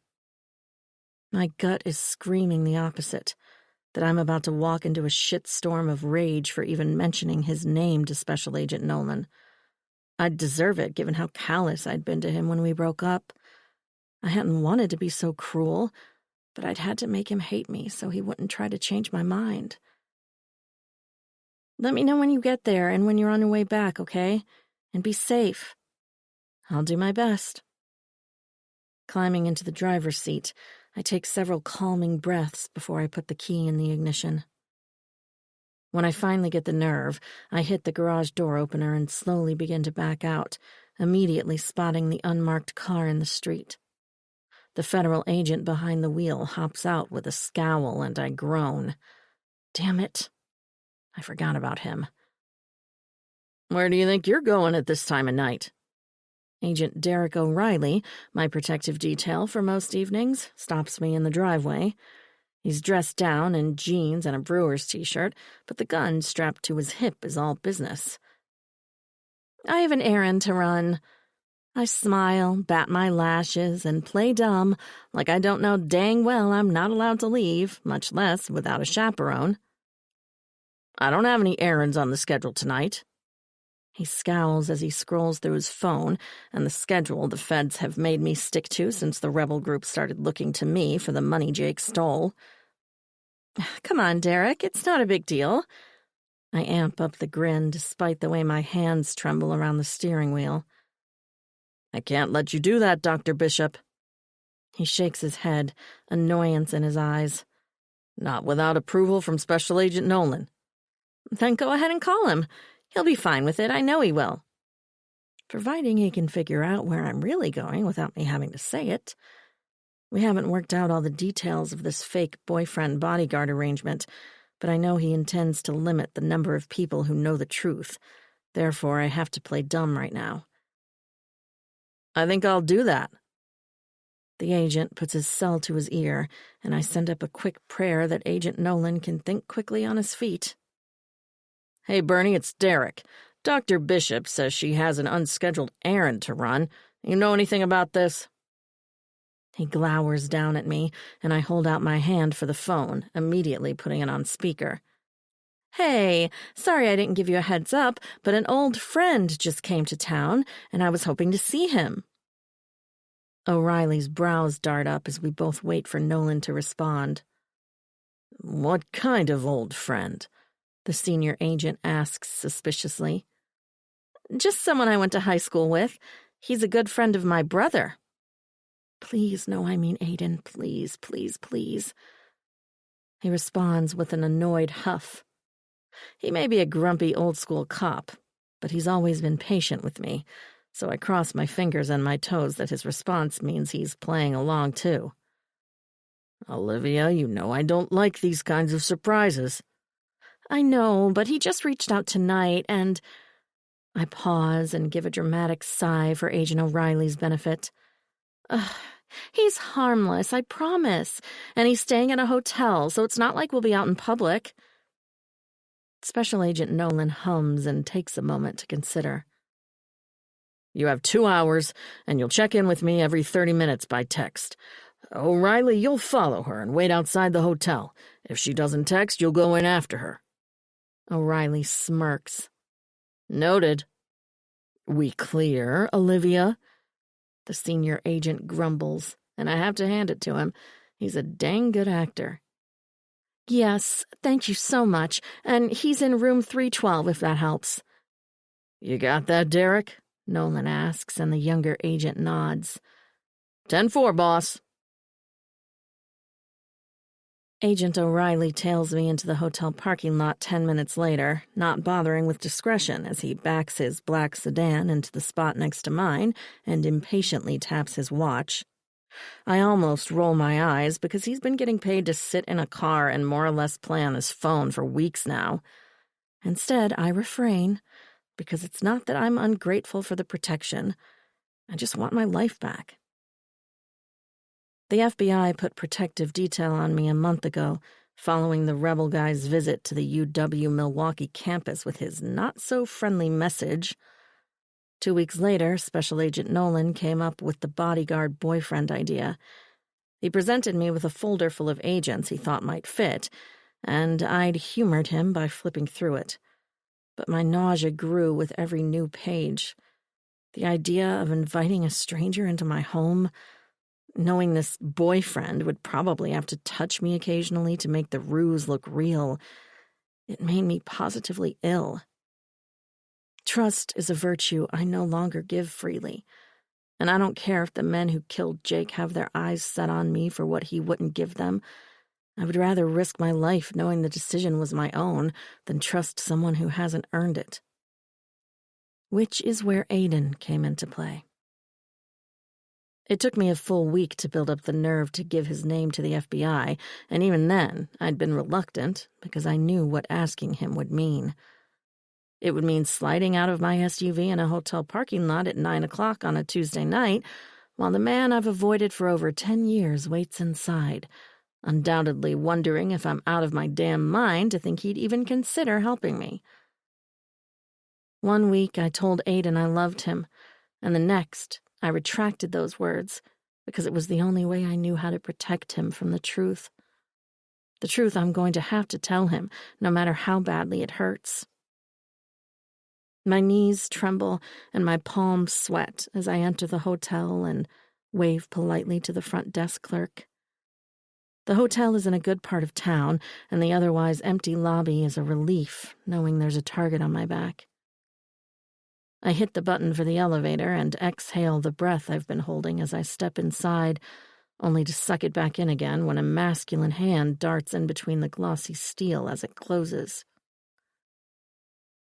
My gut is screaming the opposite, that I'm about to walk into a shitstorm of rage for even mentioning his name to Special Agent Nolan. I'd deserve it, given how callous I'd been to him when we broke up. I hadn't wanted to be so cruel, but I'd had to make him hate me so he wouldn't try to change my mind. Let me know when you get there and when you're on your way back, okay? And be safe. I'll do my best. Climbing into the driver's seat, I take several calming breaths before I put the key in the ignition. When I finally get the nerve, I hit the garage door opener and slowly begin to back out, immediately spotting the unmarked car in the street. The federal agent behind the wheel hops out with a scowl and I groan. Damn it. I forgot about him. Where do you think you're going at this time of night? Agent Derek O'Reilly, my protective detail for most evenings, stops me in the driveway. He's dressed down in jeans and a Brewers t-shirt, but the gun strapped to his hip is all business. I have an errand to run. I smile, bat my lashes, and play dumb, like I don't know dang well I'm not allowed to leave, much less without a chaperone. I don't have any errands on the schedule tonight. He scowls as he scrolls through his phone and the schedule the feds have made me stick to since the rebel group started looking to me for the money Jake stole. Come on, Derek, it's not a big deal. I amp up the grin despite the way my hands tremble around the steering wheel. I can't let you do that, Dr. Bishop. He shakes his head, annoyance in his eyes. Not without approval from Special Agent Nolan. Then go ahead and call him. He'll be fine with it, I know he will. Providing he can figure out where I'm really going without me having to say it. We haven't worked out all the details of this fake boyfriend-bodyguard arrangement, but I know he intends to limit the number of people who know the truth. Therefore, I have to play dumb right now. I think I'll do that. The agent puts his cell to his ear, and I send up a quick prayer that Agent Nolan can think quickly on his feet. Hey, Bernie, it's Derek. Dr. Bishop says she has an unscheduled errand to run. You know anything about this? He glowers down at me, and I hold out my hand for the phone, immediately putting it on speaker. Hey, sorry I didn't give you a heads up, but an old friend just came to town, and I was hoping to see him. O'Reilly's brows dart up as we both wait for Nolan to respond. What kind of old friend? The senior agent asks suspiciously. Just someone I went to high school with. He's a good friend of my brother. Please, no, I mean Aiden, please, please, please. He responds with an annoyed huff. He may be a grumpy old-school cop, but he's always been patient with me, so I cross my fingers and my toes that his response means he's playing along too. Olivia, you know I don't like these kinds of surprises. I know, but he just reached out tonight, and... I pause and give a dramatic sigh for Agent O'Reilly's benefit. He's harmless, I promise, and he's staying at a hotel, so it's not like we'll be out in public. Special Agent Nolan hums and takes a moment to consider. You have 2 hours, and you'll check in with me every 30 minutes by text. O'Reilly, you'll follow her and wait outside the hotel. If she doesn't text, you'll go in after her. O'Reilly smirks. Noted. We clear, Olivia? The senior agent grumbles, and I have to hand it to him. He's a dang good actor. Yes, thank you so much, and he's in room 312 if that helps. You got that, Derek? Nolan asks, and the younger agent nods. 10-4, boss. Agent O'Reilly tails me into the hotel parking lot 10 minutes later, not bothering with discretion as he backs his black sedan into the spot next to mine and impatiently taps his watch. I almost roll my eyes because he's been getting paid to sit in a car and more or less play on his phone for weeks now. Instead, I refrain because it's not that I'm ungrateful for the protection. I just want my life back. The FBI put protective detail on me a month ago, following the rebel guy's visit to the UW-Milwaukee campus with his not-so-friendly message. 2 weeks later, Special Agent Nolan came up with the bodyguard boyfriend idea. He presented me with a folder full of agents he thought might fit, and I'd humored him by flipping through it. But my nausea grew with every new page. The idea of inviting a stranger into my home... Knowing this boyfriend would probably have to touch me occasionally to make the ruse look real, it made me positively ill. Trust is a virtue I no longer give freely, and I don't care if the men who killed Jake have their eyes set on me for what he wouldn't give them. I would rather risk my life knowing the decision was my own than trust someone who hasn't earned it. Which is where Aiden came into play. It took me a full week to build up the nerve to give his name to the FBI, and even then, I'd been reluctant because I knew what asking him would mean. It would mean sliding out of my SUV in a hotel parking lot at 9 o'clock on a Tuesday night, while the man I've avoided for over 10 years waits inside, undoubtedly wondering if I'm out of my damn mind to think he'd even consider helping me. One week I told Aiden I loved him, and the next I retracted those words because it was the only way I knew how to protect him from the truth. The truth I'm going to have to tell him, no matter how badly it hurts. My knees tremble and my palms sweat as I enter the hotel and wave politely to the front desk clerk. The hotel is in a good part of town, and the otherwise empty lobby is a relief, knowing there's a target on my back. I hit the button for the elevator and exhale the breath I've been holding as I step inside, only to suck it back in again when a masculine hand darts in between the glossy steel as it closes.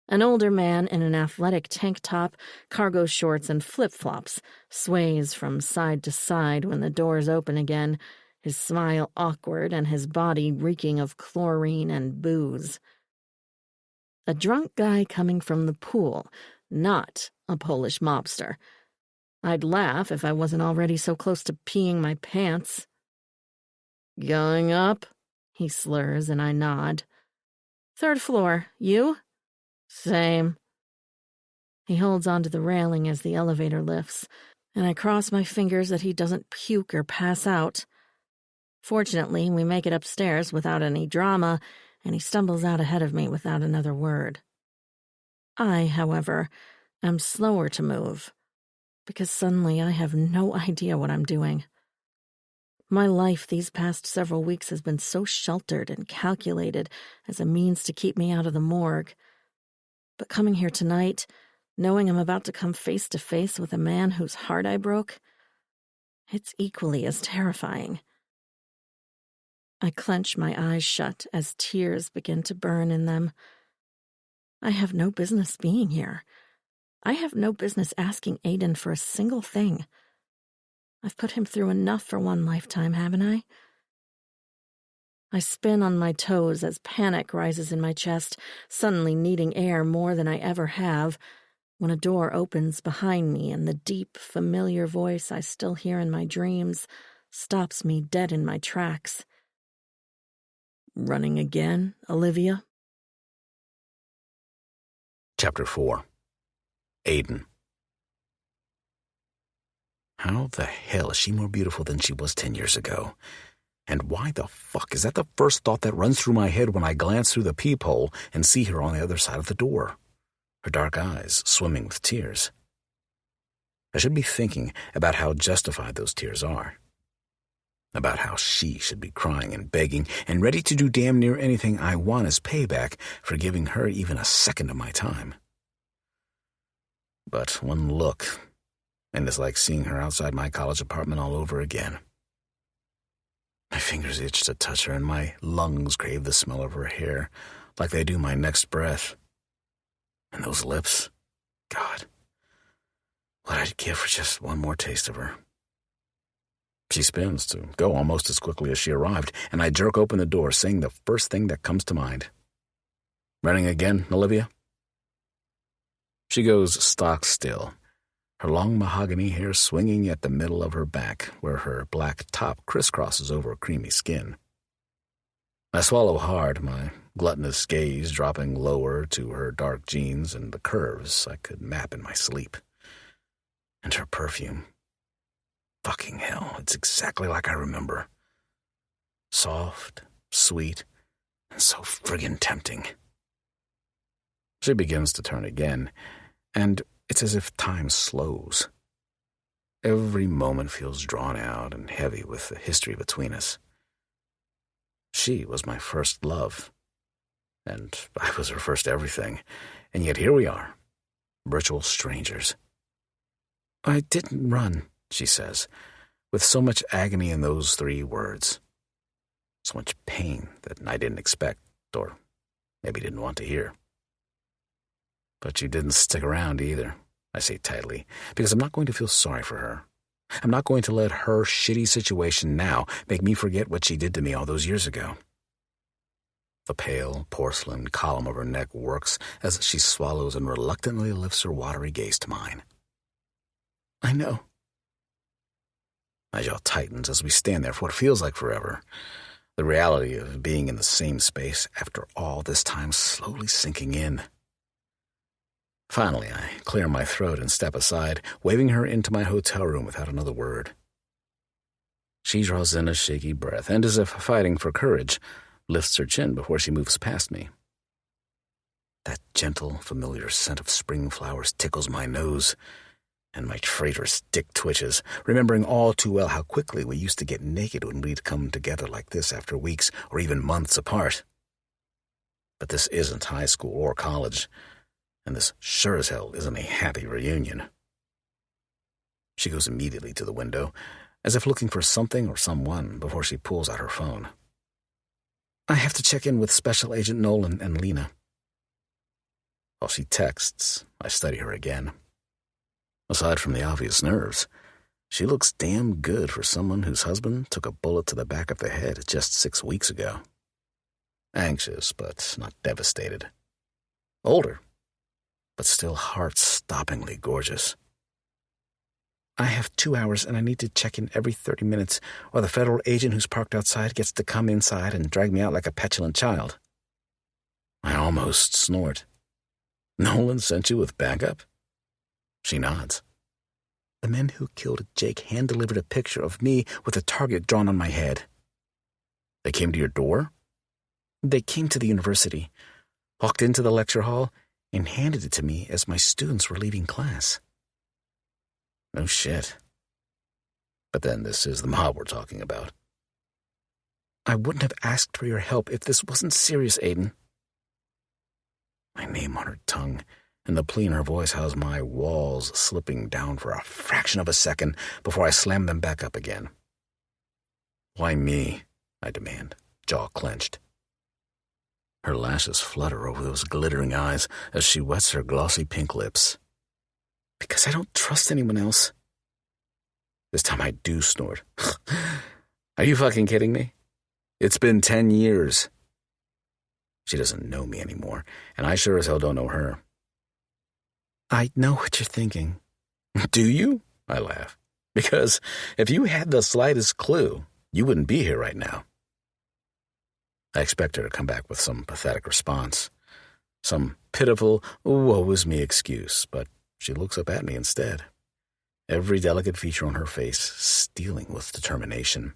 An older man in an athletic tank top, cargo shorts, and flip-flops sways from side to side when the doors open again, his smile awkward and his body reeking of chlorine and booze. A drunk guy coming from the pool, not a Polish mobster. I'd laugh if I wasn't already so close to peeing my pants. "Going up?" he slurs, and I nod. "Third floor. You?" "Same." He holds onto the railing as the elevator lifts, and I cross my fingers that he doesn't puke or pass out. Fortunately, we make it upstairs without any drama, and he stumbles out ahead of me without another word. I, however, am slower to move, because suddenly I have no idea what I'm doing. My life these past several weeks has been so sheltered and calculated as a means to keep me out of the morgue. But coming here tonight, knowing I'm about to come face to face with a man whose heart I broke, it's equally as terrifying. I clench my eyes shut as tears begin to burn in them. I have no business being here. I have no business asking Aiden for a single thing. I've put him through enough for one lifetime, haven't I? I spin on my toes as panic rises in my chest, suddenly needing air more than I ever have, when a door opens behind me and the deep, familiar voice I still hear in my dreams stops me dead in my tracks. "Running again, Olivia?" Chapter 4. Aiden. How the hell is she more beautiful than she was 10 years ago? And why the fuck is that the first thought that runs through my head when I glance through the peephole and see her on the other side of the door? Her dark eyes swimming with tears. I should be thinking about how justified those tears are. About how she should be crying and begging and ready to do damn near anything I want as payback for giving her even a second of my time. But one look, and it's like seeing her outside my college apartment all over again. My fingers itch to touch her, and my lungs crave the smell of her hair, like they do my next breath. And those lips, God, what I'd give for just one more taste of her. She spins to go almost as quickly as she arrived, and I jerk open the door, saying the first thing that comes to mind. "Running again, Olivia?" She goes stock still, her long mahogany hair swinging at the middle of her back, where her black top crisscrosses over creamy skin. I swallow hard, my gluttonous gaze dropping lower to her dark jeans and the curves I could map in my sleep. And her perfume. Fucking hell, it's exactly like I remember. Soft, sweet, and so friggin' tempting. She begins to turn again, and it's as if time slows. Every moment feels drawn out and heavy with the history between us. She was my first love, and I was her first everything, and yet here we are, virtual strangers. "I didn't run," she says, with so much agony in those 3 words. So much pain that I didn't expect, or maybe didn't want to hear. But she didn't stick around either, I say tightly, because I'm not going to feel sorry for her. I'm not going to let her shitty situation now make me forget what she did to me all those years ago. The pale porcelain column of her neck works as she swallows and reluctantly lifts her watery gaze to mine. "I know." My jaw tightens as we stand there for what feels like forever. The reality of being in the same space after all this time slowly sinking in. Finally, I clear my throat and step aside, waving her into my hotel room without another word. She draws in a shaky breath and, as if fighting for courage, lifts her chin before she moves past me. That gentle, familiar scent of spring flowers tickles my nose, and my traitorous dick twitches, remembering all too well how quickly we used to get naked when we'd come together like this after weeks or even months apart. But this isn't high school or college, and this sure as hell isn't a happy reunion. She goes immediately to the window, as if looking for something or someone before she pulls out her phone. "I have to check in with Special Agent Nolan and Lena." While she texts, I study her again. Aside from the obvious nerves, she looks damn good for someone whose husband took a bullet to the back of the head just 6 weeks ago. Anxious, but not devastated. Older, but still heart-stoppingly gorgeous. "I have 2 hours and I need to check in every 30 minutes or the federal agent who's parked outside gets to come inside and drag me out like a petulant child." I almost snort. "Nolan sent you with backup?" She nods. "The men who killed Jake hand-delivered a picture of me with a target drawn on my head." "They came to your door?" "They came to the university, walked into the lecture hall, and handed it to me as my students were leaving class." No shit. But then this is the mob we're talking about. "I wouldn't have asked for your help if this wasn't serious, Aiden." My name on her tongue, and the plea in her voice has my walls slipping down for a fraction of a second before I slam them back up again. "Why me?" I demand, jaw clenched. Her lashes flutter over those glittering eyes as she wets her glossy pink lips. "Because I don't trust anyone else." This time I do snort. "Are you fucking kidding me? It's been 10 years. She doesn't know me anymore, and I sure as hell don't know her. "I know what you're thinking." "Do you?" I laugh. "Because if you had the slightest clue, you wouldn't be here right now." I expect her to come back with some pathetic response, some pitiful, woe is me excuse, but she looks up at me instead, every delicate feature on her face stealing with determination.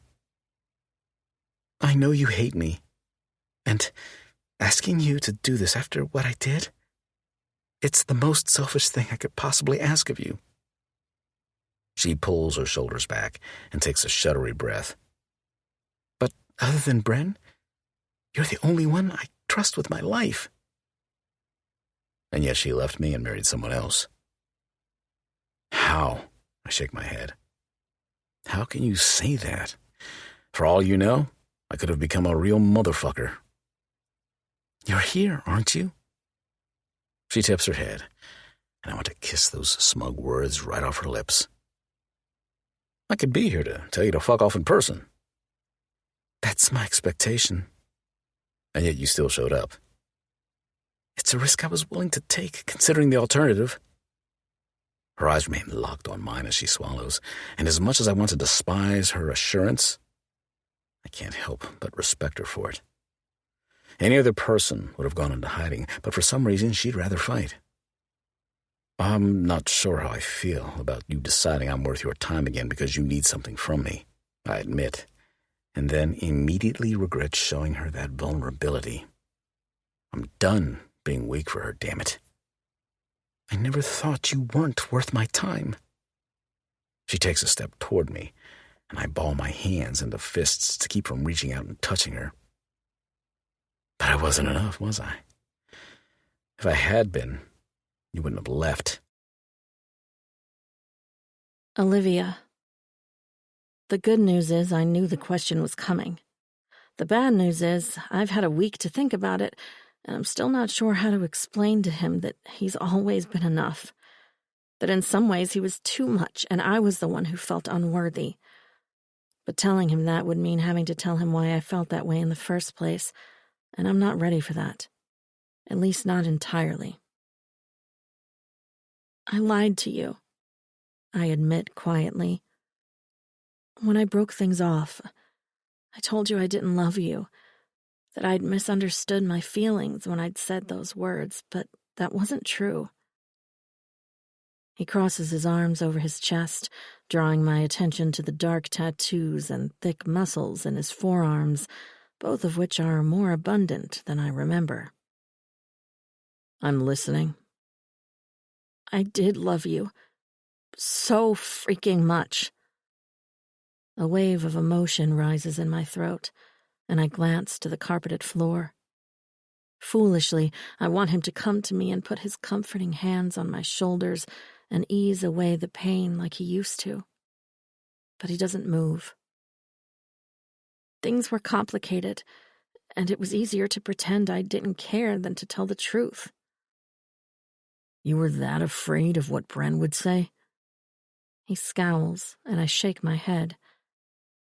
"I know you hate me, and asking you to do this after what I did, it's the most selfish thing I could possibly ask of you." She pulls her shoulders back and takes a shuddery breath. "But other than Bren, you're the only one I trust with my life." And yet she left me and married someone else. "How?" I shake my head. "How can you say that? For all you know, I could have become a real motherfucker." "You're here, aren't you?" She tips her head, and I want to kiss those smug words right off her lips. "I could be here to tell you to fuck off in person." "That's my expectation." "And yet you still showed up." "It's a risk I was willing to take, considering the alternative." Her eyes remain locked on mine as she swallows, and as much as I want to despise her assurance, I can't help but respect her for it. Any other person would have gone into hiding, but for some reason she'd rather fight. "I'm not sure how I feel about you deciding I'm worth your time again because you need something from me," I admit, and then immediately regret showing her that vulnerability. I'm done being weak for her, damn it. "I never thought you weren't worth my time." She takes a step toward me, and I ball my hands into fists to keep from reaching out and touching her. But I wasn't enough, was I? If I had been, you wouldn't have left. Olivia. The good news is I knew the question was coming. The bad news is I've had a week to think about it, and I'm still not sure how to explain to him that he's always been enough. That in some ways he was too much, and I was the one who felt unworthy. But telling him that would mean having to tell him why I felt that way in the first place, and I'm not ready for that. At least not entirely. I lied to you, I admit quietly. When I broke things off, I told you I didn't love you, that I'd misunderstood my feelings when I'd said those words, but that wasn't true. He crosses his arms over his chest, drawing my attention to the dark tattoos and thick muscles in his forearms, both of which are more abundant than I remember. I'm listening. I did love you. So freaking much. A wave of emotion rises in my throat, and I glance to the carpeted floor. Foolishly, I want him to come to me and put his comforting hands on my shoulders and ease away the pain like he used to. But he doesn't move. Things were complicated, and it was easier to pretend I didn't care than to tell the truth. You were that afraid of what Bren would say? He scowls, and I shake my head.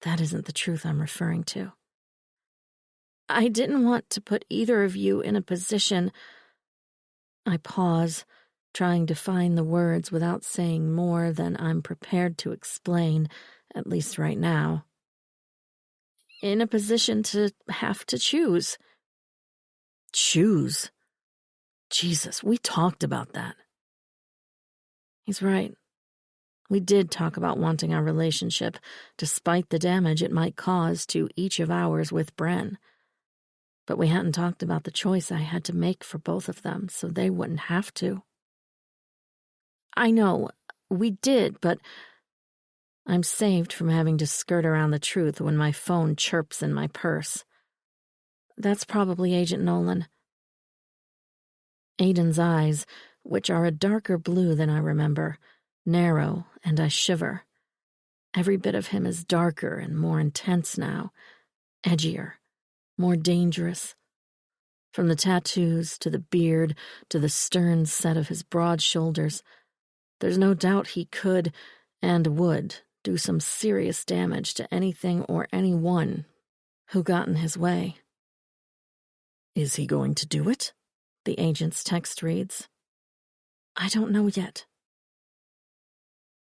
That isn't the truth I'm referring to. I didn't want to put either of you in a position. I pause, trying to find the words without saying more than I'm prepared to explain, at least right now. In a position to have to choose. Choose? Jesus, we talked about that. He's right. We did talk about wanting our relationship, despite the damage it might cause to each of ours with Bren. But we hadn't talked about the choice I had to make for both of them, so they wouldn't have to. I know, we did, but I'm saved from having to skirt around the truth when my phone chirps in my purse. That's probably Agent Nolan. Aiden's eyes, which are a darker blue than I remember, narrow, and I shiver. Every bit of him is darker and more intense now, edgier, more dangerous. From the tattoos to the beard to the stern set of his broad shoulders, there's no doubt he could and would do some serious damage to anything or anyone who got in his way. Is he going to do it? The agent's text reads. I don't know yet.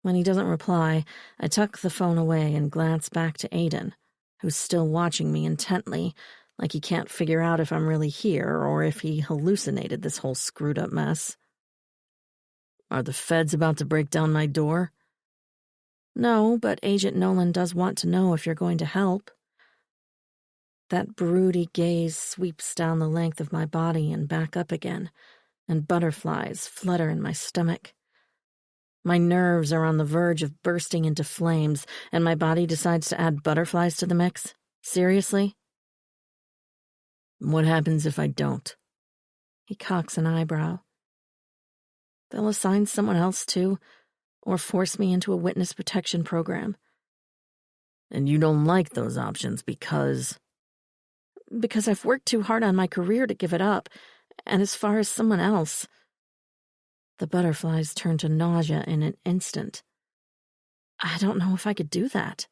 When he doesn't reply, I tuck the phone away and glance back to Aiden, who's still watching me intently, like he can't figure out if I'm really here or if he hallucinated this whole screwed-up mess. Are the feds about to break down my door? No, but Agent Nolan does want to know if you're going to help. That broody gaze sweeps down the length of my body and back up again, and butterflies flutter in my stomach. My nerves are on the verge of bursting into flames, and my body decides to add butterflies to the mix. Seriously? What happens if I don't? He cocks an eyebrow. They'll assign someone else to, or force me into a witness protection program. And you don't like those options because... Because I've worked too hard on my career to give it up, and as far as someone else... The butterflies turn to nausea in an instant. I don't know if I could do that.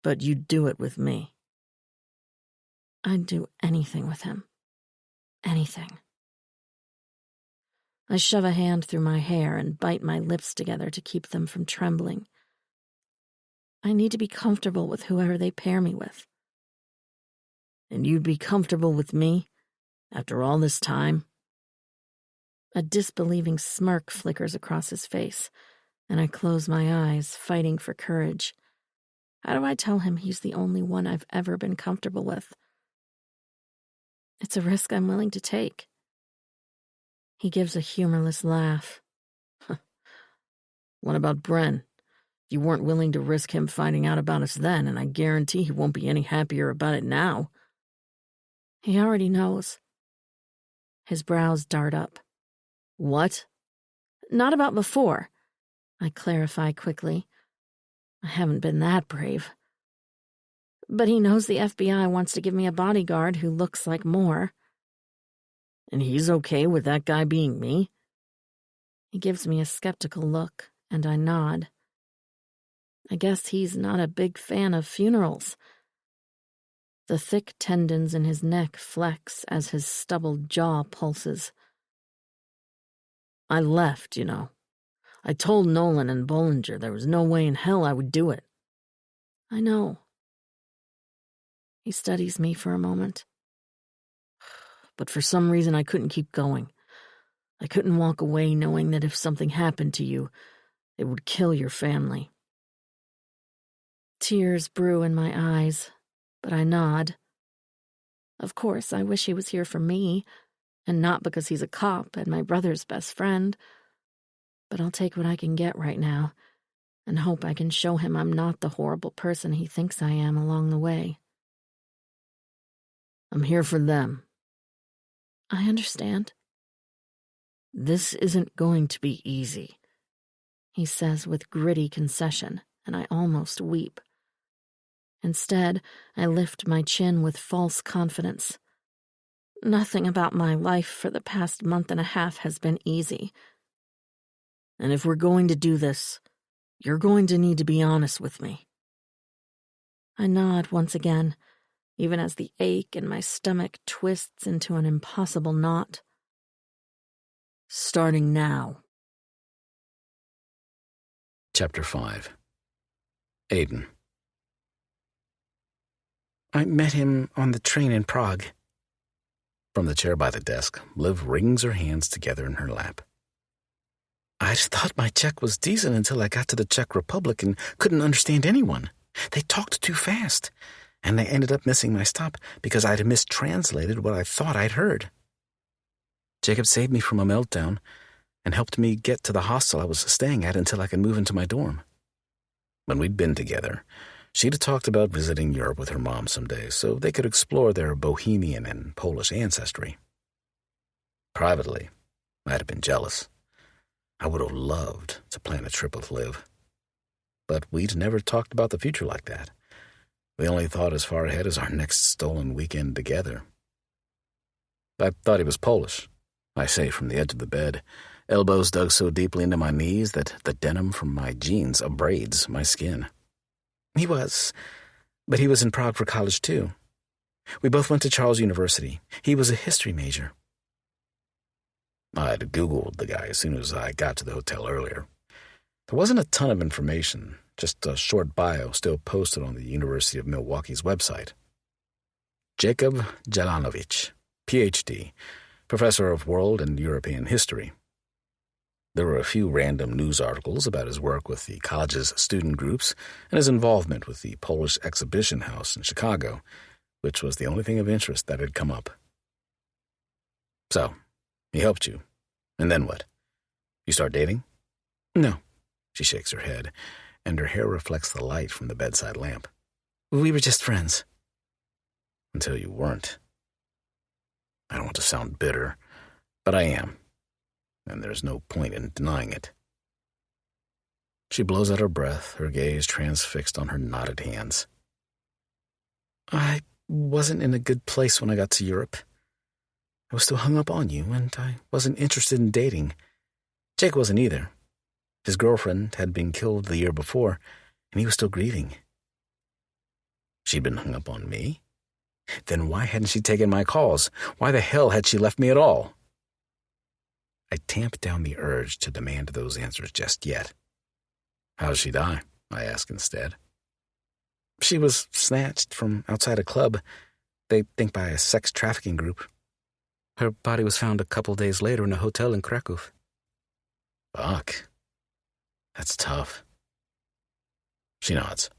But you'd do it with me. I'd do anything with him. Anything. I shove a hand through my hair and bite my lips together to keep them from trembling. I need to be comfortable with whoever they pair me with. And you'd be comfortable with me after all this time? A disbelieving smirk flickers across his face, and I close my eyes, fighting for courage. How do I tell him he's the only one I've ever been comfortable with? It's a risk I'm willing to take. He gives a humorless laugh. What about Bren? You weren't willing to risk him finding out about us then, and I guarantee he won't be any happier about it now. He already knows. His brows dart up. What? Not about before, I clarify quickly. I haven't been that brave. But he knows the FBI wants to give me a bodyguard who looks like Moore. And he's okay with that guy being me? He gives me a skeptical look, and I nod. I guess he's not a big fan of funerals. The thick tendons in his neck flex as his stubbled jaw pulses. I left, you know. I told Nolan and Bollinger there was no way in hell I would do it. I know. He studies me for a moment. But for some reason I couldn't keep going. I couldn't walk away knowing that if something happened to you, it would kill your family. Tears brew in my eyes, but I nod. Of course, I wish he was here for me, and not because he's a cop and my brother's best friend. But I'll take what I can get right now, and hope I can show him I'm not the horrible person he thinks I am along the way. I'm here for them. I understand. This isn't going to be easy, he says with gritty concession, and I almost weep. Instead, I lift my chin with false confidence. Nothing about my life for the past month and a half has been easy. And if we're going to do this, you're going to need to be honest with me. I nod once again, even as the ache in my stomach twists into an impossible knot. Starting now. Chapter 5. Aiden. I met him on the train in Prague. From the chair by the desk, Liv wrings her hands together in her lap. I thought my Czech was decent until I got to the Czech Republic and couldn't understand anyone. They talked too fast, and I ended up missing my stop because I'd mistranslated what I thought I'd heard. Jacob saved me from a meltdown and helped me get to the hostel I was staying at until I could move into my dorm. When we'd been together, she'd talked about visiting Europe with her mom someday so they could explore their Bohemian and Polish ancestry. Privately, I'd have been jealous. I would have loved to plan a trip with Liv. But we'd never talked about the future like that. We only thought as far ahead as our next stolen weekend together. I thought he was Polish, I say from the edge of the bed, elbows dug so deeply into my knees that the denim from my jeans abrades my skin. He was, but he was in Prague for college too. We both went to Charles University. He was a history major. I'd Googled the guy as soon as I got to the hotel earlier. There wasn't a ton of information, just a short bio still posted on the University of Milwaukee's website. Jacob Jelanovich, Ph.D., professor of world and European history. There were a few random news articles about his work with the college's student groups and his involvement with the Polish exhibition house in Chicago, which was the only thing of interest that had come up. So, he helped you. And then what? You start dating? No. She shakes her head, and her hair reflects the light from the bedside lamp. We were just friends. Until you weren't. I don't want to sound bitter, but I am. And there's no point in denying it. She blows out her breath, her gaze transfixed on her knotted hands. I wasn't in a good place when I got to Europe. I was still hung up on you, and I wasn't interested in dating. Jake wasn't either. His girlfriend had been killed the year before, and he was still grieving. She'd been hung up on me? Then why hadn't she taken my calls? Why the hell had she left me at all? I tamped down the urge to demand those answers just yet. How did she die? I asked instead. She was snatched from outside a club. They think by a sex trafficking group. Her body was found a couple days later in a hotel in Krakow. Fuck. That's tough. She nods.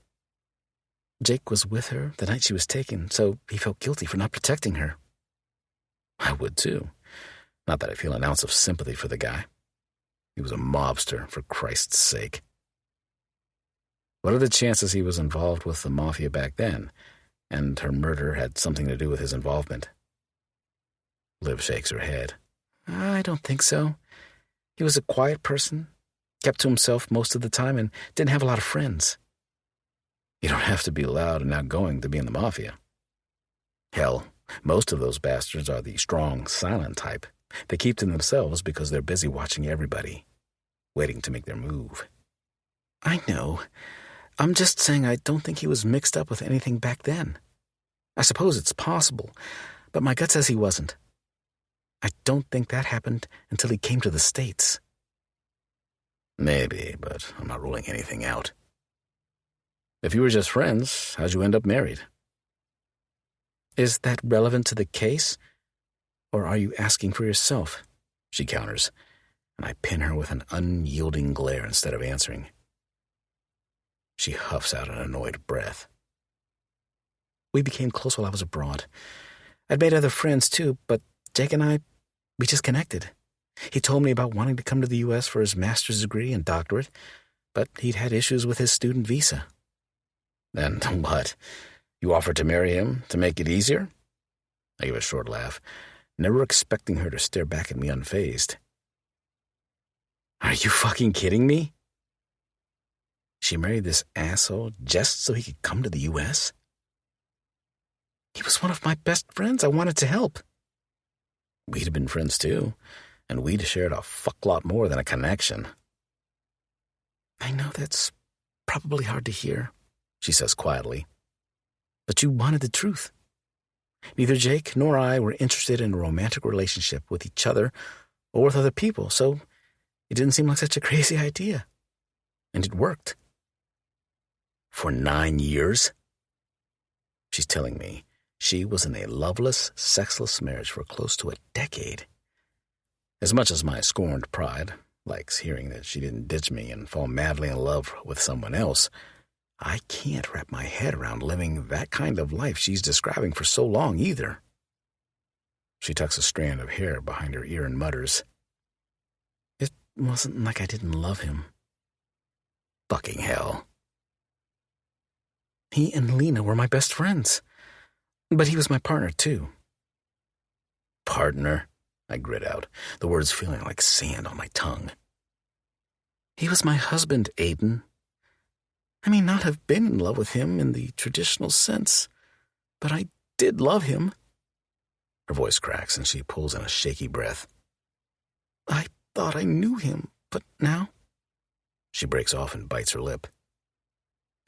Jake was with her the night she was taken, so he felt guilty for not protecting her. I would too. Not that I feel an ounce of sympathy for the guy. He was a mobster, for Christ's sake. What are the chances he was involved with the mafia back then, and her murder had something to do with his involvement? Liv shakes her head. I don't think so. He was a quiet person, kept to himself most of the time, and didn't have a lot of friends. You don't have to be loud and outgoing to be in the mafia. Hell, most of those bastards are the strong, silent type. They keep to themselves because they're busy watching everybody, waiting to make their move. I know. I'm just saying I don't think he was mixed up with anything back then. I suppose it's possible, but my gut says he wasn't. I don't think that happened until he came to the States. Maybe, but I'm not ruling anything out. If you were just friends, how'd you end up married? Is that relevant to the case? Or are you asking for yourself? She counters, and I pin her with an unyielding glare instead of answering. She huffs out an annoyed breath. We became close while I was abroad. I'd made other friends too, but Jake and I, we just connected. He told me about wanting to come to the U.S. for his master's degree and doctorate, but he'd had issues with his student visa. And what? You offered to marry him to make it easier? I gave a short laugh, never expecting her to stare back at me unfazed. Are you fucking kidding me? She married this asshole just so he could come to the U.S.? He was one of my best friends. I wanted to help. We'd have been friends too, and we'd shared a fuck lot more than a connection. I know that's probably hard to hear, she says quietly. But you wanted the truth. Neither Jake nor I were interested in a romantic relationship with each other or with other people, so it didn't seem like such a crazy idea. And it worked. For 9 years? She's telling me she was in a loveless, sexless marriage for close to a decade. As much as my scorned pride likes hearing that she didn't ditch me and fall madly in love with someone else, I can't wrap my head around living that kind of life she's describing for so long either. She tucks a strand of hair behind her ear and mutters, It wasn't like I didn't love him. Fucking hell. He and Lena were my best friends, but he was my partner too. Partner? I grit out, the words feeling like sand on my tongue. He was my husband, Aiden. I may not have been in love with him in the traditional sense, but I did love him. Her voice cracks and she pulls in a shaky breath. I thought I knew him, but now... She breaks off and bites her lip.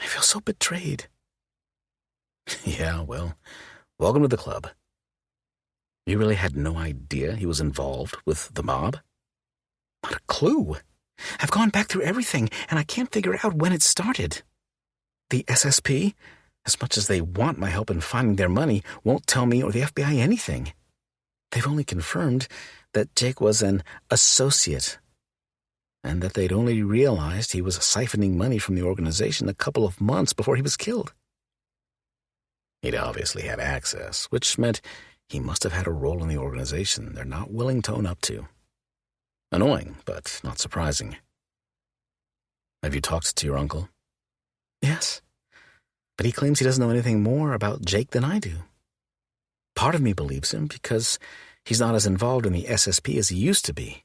I feel so betrayed. Yeah, well, welcome to the club. You really had no idea he was involved with the mob? Not a clue. I've gone back through everything, and I can't figure out when it started. The SSP, as much as they want my help in finding their money, won't tell me or the FBI anything. They've only confirmed that Jake was an associate, and that they'd only realized he was siphoning money from the organization a couple of months before he was killed. He'd obviously had access, which meant he must have had a role in the organization they're not willing to own up to. Annoying, but not surprising. Have you talked to your uncle? Yes, but he claims he doesn't know anything more about Jake than I do. Part of me believes him because he's not as involved in the SSP as he used to be.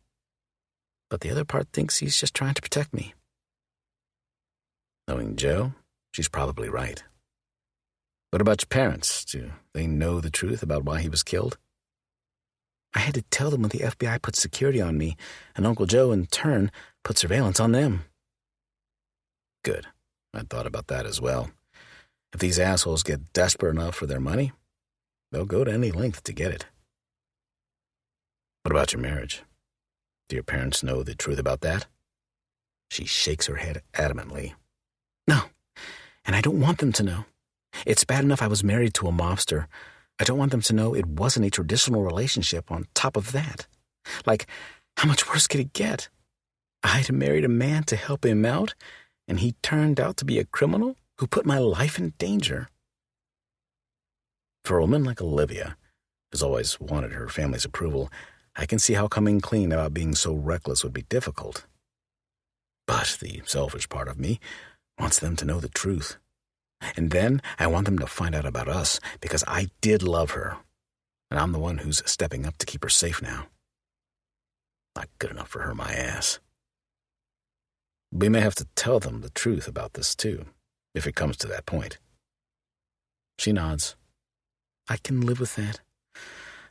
But the other part thinks he's just trying to protect me. Knowing Joe, she's probably right. What about your parents? Do they know the truth about why he was killed? I had to tell them when the FBI put security on me, and Uncle Joe, in turn, put surveillance on them. Good. I'd thought about that as well. If these assholes get desperate enough for their money, they'll go to any length to get it. What about your marriage? Do your parents know the truth about that? She shakes her head adamantly. No, and I don't want them to know. It's bad enough I was married to a mobster. I don't want them to know it wasn't a traditional relationship on top of that. Like, how much worse could it get? I'd married a man to help him out, and he turned out to be a criminal who put my life in danger. For a woman like Olivia, who's always wanted her family's approval, I can see how coming clean about being so reckless would be difficult. But the selfish part of me wants them to know the truth. And then I want them to find out about us, because I did love her, and I'm the one who's stepping up to keep her safe now. Not good enough for her, my ass. We may have to tell them the truth about this, too, if it comes to that point. She nods. I can live with that.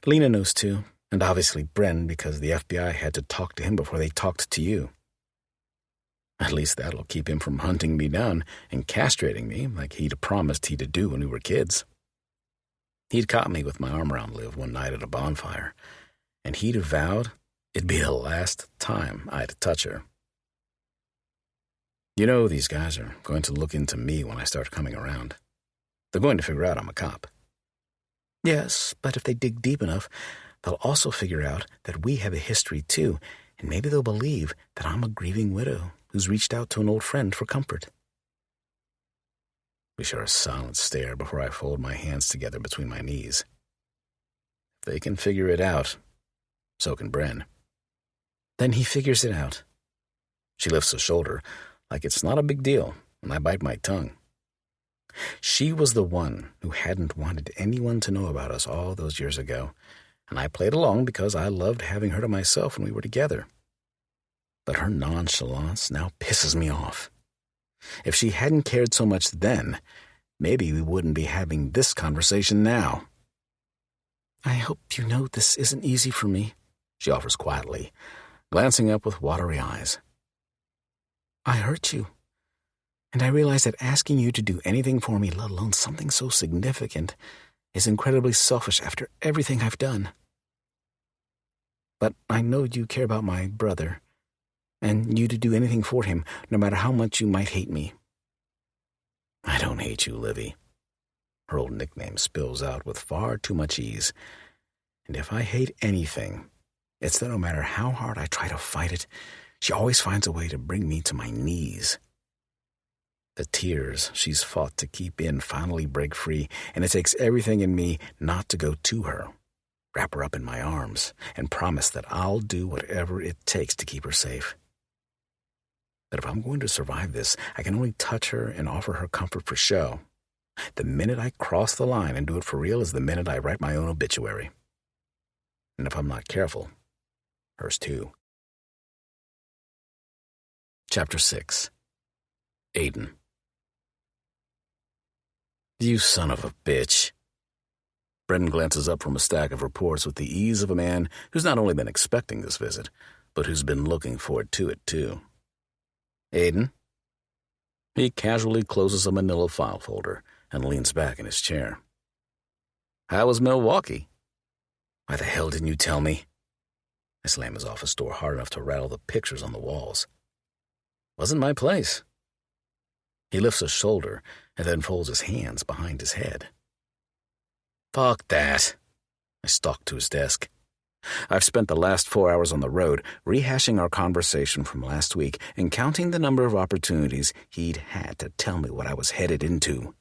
Lena knows, too, and obviously Bren, because the FBI had to talk to him before they talked to you. At least that'll keep him from hunting me down and castrating me like he'd promised he'd do when we were kids. He'd caught me with my arm around Liv one night at a bonfire, and he'd vowed it'd be the last time I'd touch her. You know, these guys are going to look into me when I start coming around. They're going to figure out I'm a cop. Yes, but if they dig deep enough, they'll also figure out that we have a history too, and maybe they'll believe that I'm a grieving widow who's reached out to an old friend for comfort. We share a silent stare before I fold my hands together between my knees. If they can figure it out, so can Bren. Then he figures it out. She lifts a shoulder like it's not a big deal, and I bite my tongue. She was the one who hadn't wanted anyone to know about us all those years ago, and I played along because I loved having her to myself when we were together. But her nonchalance now pisses me off. If she hadn't cared so much then, maybe we wouldn't be having this conversation now. I hope you know this isn't easy for me, she offers quietly, glancing up with watery eyes. I hurt you, and I realize that asking you to do anything for me, let alone something so significant, is incredibly selfish after everything I've done. But I know you care about my brother, and you to do anything for him, no matter how much you might hate me. I don't hate you, Livy. Her old nickname spills out with far too much ease. And if I hate anything, it's that no matter how hard I try to fight it, she always finds a way to bring me to my knees. The tears she's fought to keep in finally break free, and it takes everything in me not to go to her, wrap her up in my arms, and promise that I'll do whatever it takes to keep her safe. But if I'm going to survive this, I can only touch her and offer her comfort for show. The minute I cross the line and do it for real is the minute I write my own obituary. And if I'm not careful, hers too. Chapter 6. Aiden. You son of a bitch. Brendan glances up from a stack of reports with the ease of a man who's not only been expecting this visit, but who's been looking forward to it too. Aiden? He casually closes a manila file folder and leans back in his chair. How was Milwaukee? Why the hell didn't you tell me? I slam his office door hard enough to rattle the pictures on the walls. Wasn't my place. He lifts a shoulder and then folds his hands behind his head. Fuck that. I stalk to his desk. I've spent the last 4 hours on the road rehashing our conversation from last week and counting the number of opportunities he'd had to tell me what I was headed into.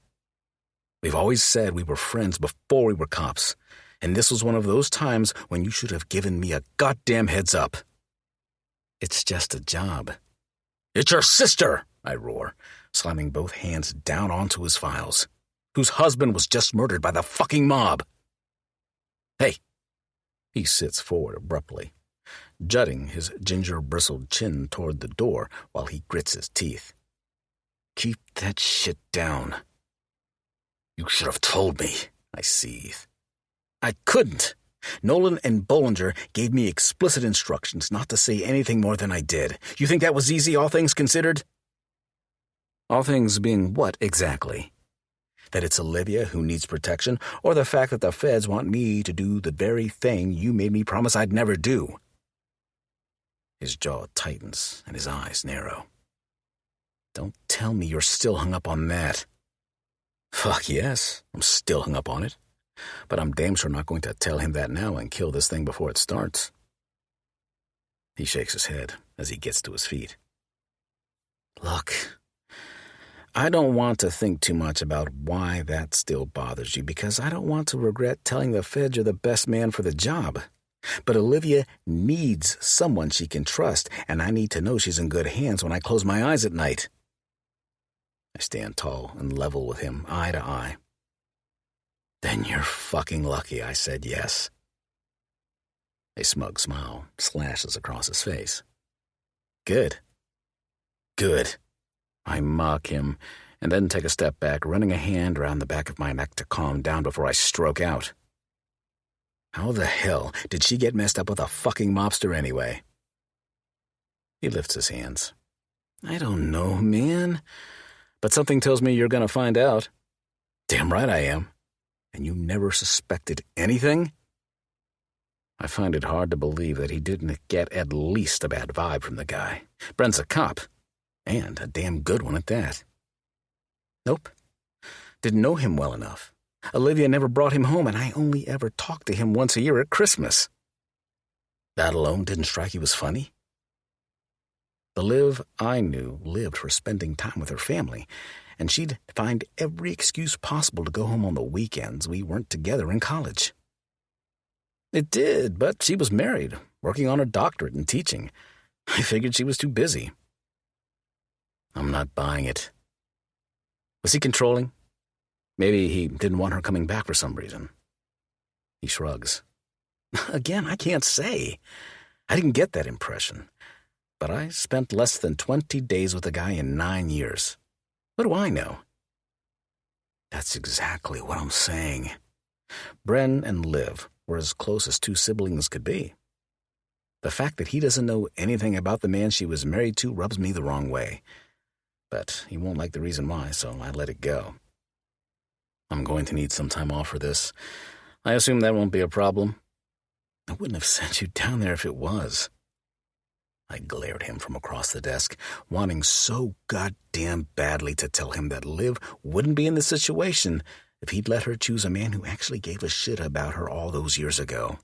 We've always said we were friends before we were cops, and this was one of those times when you should have given me a goddamn heads up. It's just a job. It's your sister, I roar, slamming both hands down onto his files, whose husband was just murdered by the fucking mob. Hey. He sits forward abruptly, jutting his ginger-bristled chin toward the door while he grits his teeth. Keep that shit down. You should have told me, I seethe. I couldn't. Nolan and Bollinger gave me explicit instructions not to say anything more than I did. You think that was easy, all things considered? All things being what exactly? That it's Olivia who needs protection, or the fact that the feds want me to do the very thing you made me promise I'd never do? His jaw tightens and his eyes narrow. Don't tell me you're still hung up on that. Fuck yes, I'm still hung up on it. But I'm damn sure not going to tell him that now and kill this thing before it starts. He shakes his head as he gets to his feet. Look, I don't want to think too much about why that still bothers you, because I don't want to regret telling the feds you're the best man for the job. But Olivia needs someone she can trust, and I need to know she's in good hands when I close my eyes at night. I stand tall and level with him, eye to eye. Then you're fucking lucky I said yes. A smug smile slashes across his face. Good. Good. I mock him, and then take a step back, running a hand around the back of my neck to calm down before I stroke out. How the hell did she get messed up with a fucking mobster anyway? He lifts his hands. I don't know, man. But something tells me you're gonna find out. Damn right I am. And you never suspected anything? I find it hard to believe that he didn't get at least a bad vibe from the guy. Brent's a cop, and a damn good one at that. Nope. Didn't know him well enough. Olivia never brought him home, and I only ever talked to him once a year at Christmas. That alone didn't strike you as funny? The Liv I knew lived for spending time with her family, and she'd find every excuse possible to go home on the weekends we weren't together in college. It did, but she was married, working on her doctorate and teaching. I figured she was too busy. I'm not buying it. Was he controlling? Maybe he didn't want her coming back for some reason. He shrugs. Again, I can't say. I didn't get that impression. But I spent less than 20 days with a guy in 9 years. What do I know? That's exactly what I'm saying. Bren and Liv were as close as two siblings could be. The fact that he doesn't know anything about the man she was married to rubs me the wrong way. But he won't like the reason why, so I let it go. I'm going to need some time off for this. I assume that won't be a problem. I wouldn't have sent you down there if it was. I glared at him from across the desk, wanting so goddamn badly to tell him that Liv wouldn't be in this situation if he'd let her choose a man who actually gave a shit about her all those years ago.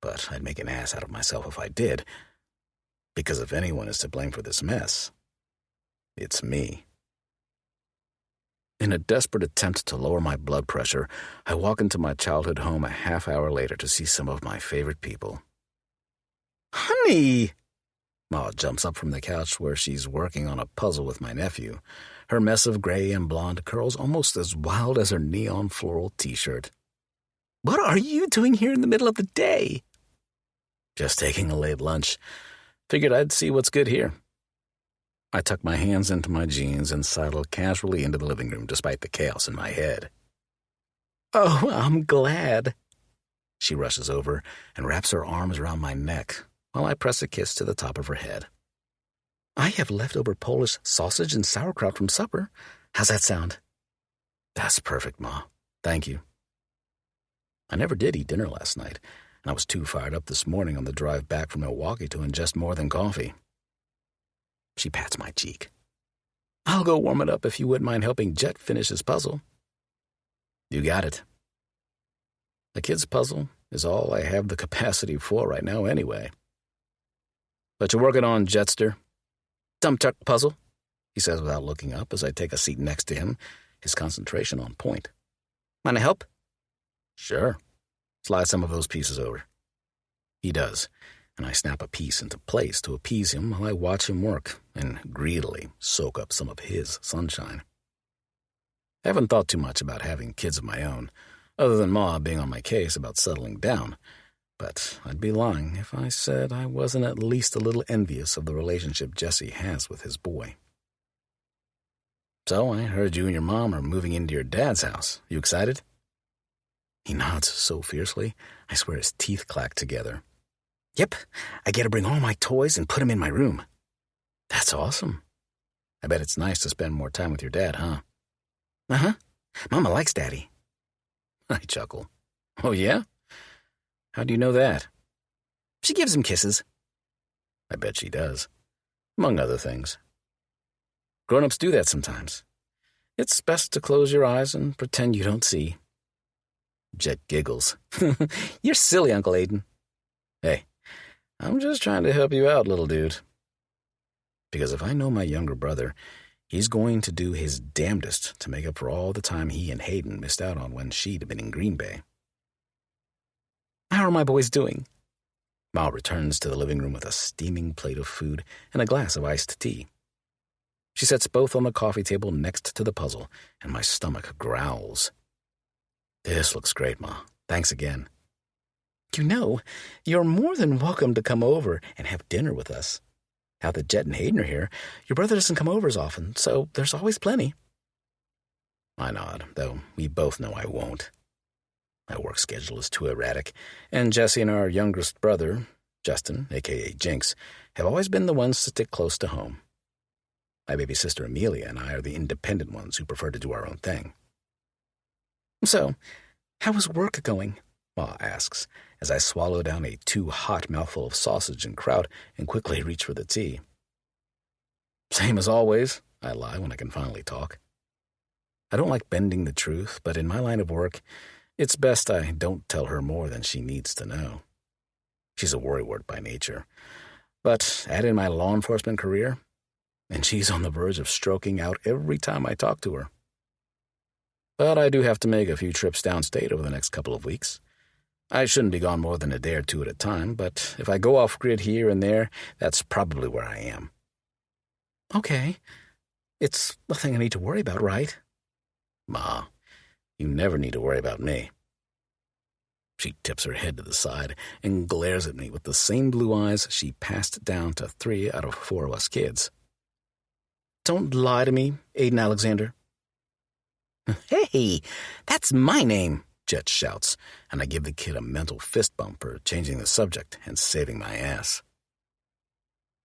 But I'd make an ass out of myself if I did, because if anyone is to blame for this mess, it's me. In a desperate attempt to lower my blood pressure, I walk into my childhood home a half hour later to see some of my favorite people. Honey! Ma jumps up from the couch where she's working on a puzzle with my nephew, her mess of gray and blonde curls almost as wild as her neon floral t-shirt. What are you doing here in the middle of the day? Just taking a late lunch. Figured I'd see what's good here. I tuck my hands into my jeans and sidle casually into the living room despite the chaos in my head. Oh, I'm glad. She rushes over and wraps her arms around my neck while I press a kiss to the top of her head. I have leftover Polish sausage and sauerkraut from supper. How's that sound? That's perfect, Ma. Thank you. I never did eat dinner last night, and I was too fired up this morning on the drive back from Milwaukee to ingest more than coffee. She pats my cheek. I'll go warm it up if you wouldn't mind helping Jet finish his puzzle. You got it. The kid's puzzle is all I have the capacity for right now anyway. But you're working on, Jetster. Dump truck puzzle, he says without looking up as I take a seat next to him, his concentration on point. Want to help? Sure. Slide some of those pieces over. He does, and I snap a piece into place to appease him while I watch him work and greedily soak up some of his sunshine. I haven't thought too much about having kids of my own, other than Ma being on my case about settling down, but I'd be lying if I said I wasn't at least a little envious of the relationship Jesse has with his boy. So I heard you and your mom are moving into your dad's house. You excited? He nods so fiercely, I swear his teeth clack together. Yep, I get to bring all my toys and put them in my room. That's awesome. I bet it's nice to spend more time with your dad, huh? Uh-huh. Mama likes Daddy. I chuckle. Oh, yeah? How do you know that? She gives him kisses. I bet she does. Among other things. Grown-ups do that sometimes. It's best to close your eyes and pretend you don't see. Jet giggles. You're silly, Uncle Aiden. Hey, I'm just trying to help you out, little dude. Because if I know my younger brother, he's going to do his damnedest to make up for all the time he and Hayden missed out on when she'd been in Green Bay. How are my boys doing? Ma returns to the living room with a steaming plate of food and a glass of iced tea. She sets both on the coffee table next to the puzzle, and my stomach growls. This looks great, Ma. Thanks again. You know, you're more than welcome to come over and have dinner with us. Now that Jet and Hayden are here, your brother doesn't come over as often, so there's always plenty. I nod, though we both know I won't. My work schedule is too erratic, and Jesse and our youngest brother, Justin, a.k.a. Jinx, have always been the ones to stick close to home. My baby sister Amelia and I are the independent ones who prefer to do our own thing. So, how is work going? Ma asks, as I swallow down a too-hot mouthful of sausage and kraut and quickly reach for the tea. Same as always, I lie when I can finally talk. I don't like bending the truth, but in my line of work, it's best I don't tell her more than she needs to know. She's a worrywart by nature, but add in my law enforcement career, and she's on the verge of stroking out every time I talk to her. But I do have to make a few trips downstate over the next couple of weeks. I shouldn't be gone more than a day or two at a time, but if I go off-grid here and there, that's probably where I am. Okay. It's nothing I need to worry about, right? Ma, you never need to worry about me. She tips her head to the side and glares at me with the same blue eyes she passed down to 3 out of 4 of us kids. Don't lie to me, Aiden Alexander. Hey, that's my name, Jet shouts, and I give the kid a mental fist bump for changing the subject and saving my ass.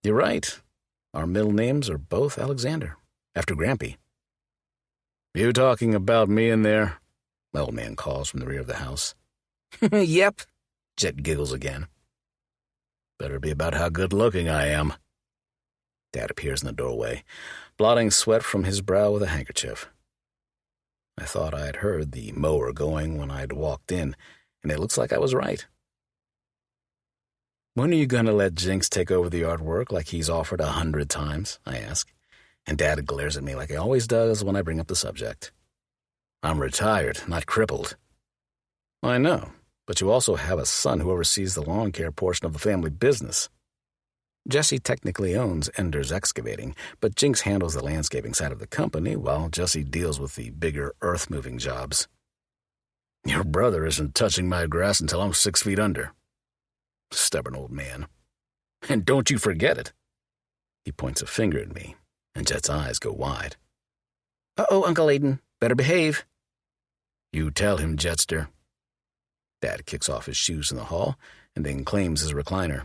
You're right. Our middle names are both Alexander, after Grampy. You talking about me in there? My old man calls from the rear of the house. Yep, Jet giggles again. Better be about how good-looking I am. Dad appears in the doorway, blotting sweat from his brow with a handkerchief. I thought I had heard the mower going when I'd walked in, and it looks like I was right. When are you going to let Jinx take over the artwork like he's offered 100 times? I ask, and Dad glares at me like he always does when I bring up the subject. I'm retired, not crippled. I know, but you also have a son who oversees the lawn care portion of the family business. Jesse technically owns Ender's Excavating, but Jinx handles the landscaping side of the company while Jesse deals with the bigger earth-moving jobs. Your brother isn't touching my grass until I'm 6 feet under. Stubborn old man. And don't you forget it. He points a finger at me, and Jet's eyes go wide. Uh-oh, Uncle Aiden. Better behave. You tell him, Jetster. Dad kicks off his shoes in the hall and then claims his recliner.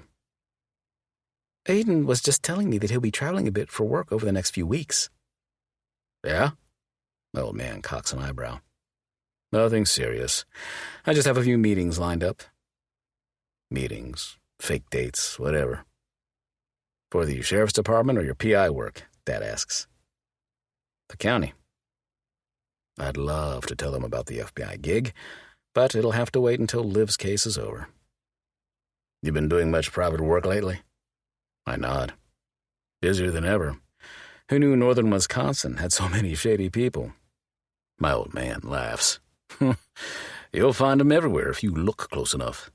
Aiden was just telling me that he'll be traveling a bit for work over the next few weeks. Yeah? My old man cocks an eyebrow. Nothing serious. I just have a few meetings lined up. Meetings, fake dates, whatever. For the sheriff's department or your PI work? Dad asks. The county. I'd love to tell them about the FBI gig, but it'll have to wait until Liv's case is over. You been doing much private work lately? I nod. Busier than ever. Who knew northern Wisconsin had so many shady people? My old man laughs. You'll find them everywhere if you look close enough.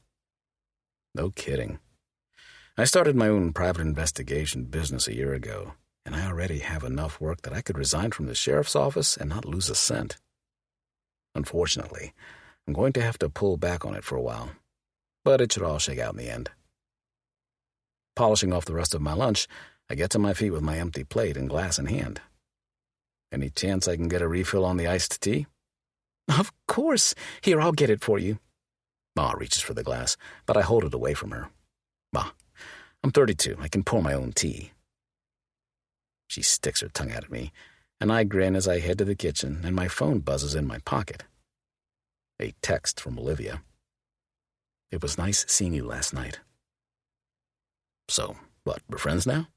No kidding. I started my own private investigation business a year ago, and I already have enough work that I could resign from the sheriff's office and not lose a cent. Unfortunately, I'm going to have to pull back on it for a while, but it should all shake out in the end. Polishing off the rest of my lunch, I get to my feet with my empty plate and glass in hand. Any chance I can get a refill on the iced tea? Of course. Here, I'll get it for you. Ma reaches for the glass, but I hold it away from her. Ma, I'm 32. I can pour my own tea. She sticks her tongue out at me, and I grin as I head to the kitchen, and my phone buzzes in my pocket. A text from Olivia. It was nice seeing you last night. So, what, we're friends now?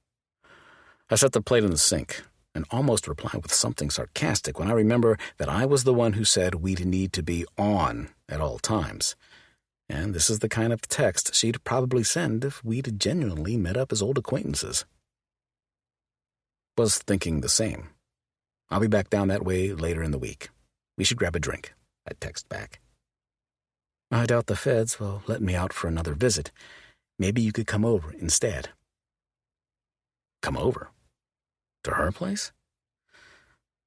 I set the plate in the sink and almost reply with something sarcastic when I remember that I was the one who said we'd need to be on at all times. And this is the kind of text she'd probably send if we'd genuinely met up as old acquaintances. Was thinking the same. I'll be back down that way later in the week. We should grab a drink, I text back. I doubt the feds will let me out for another visit. Maybe you could come over instead. Come over? To her place?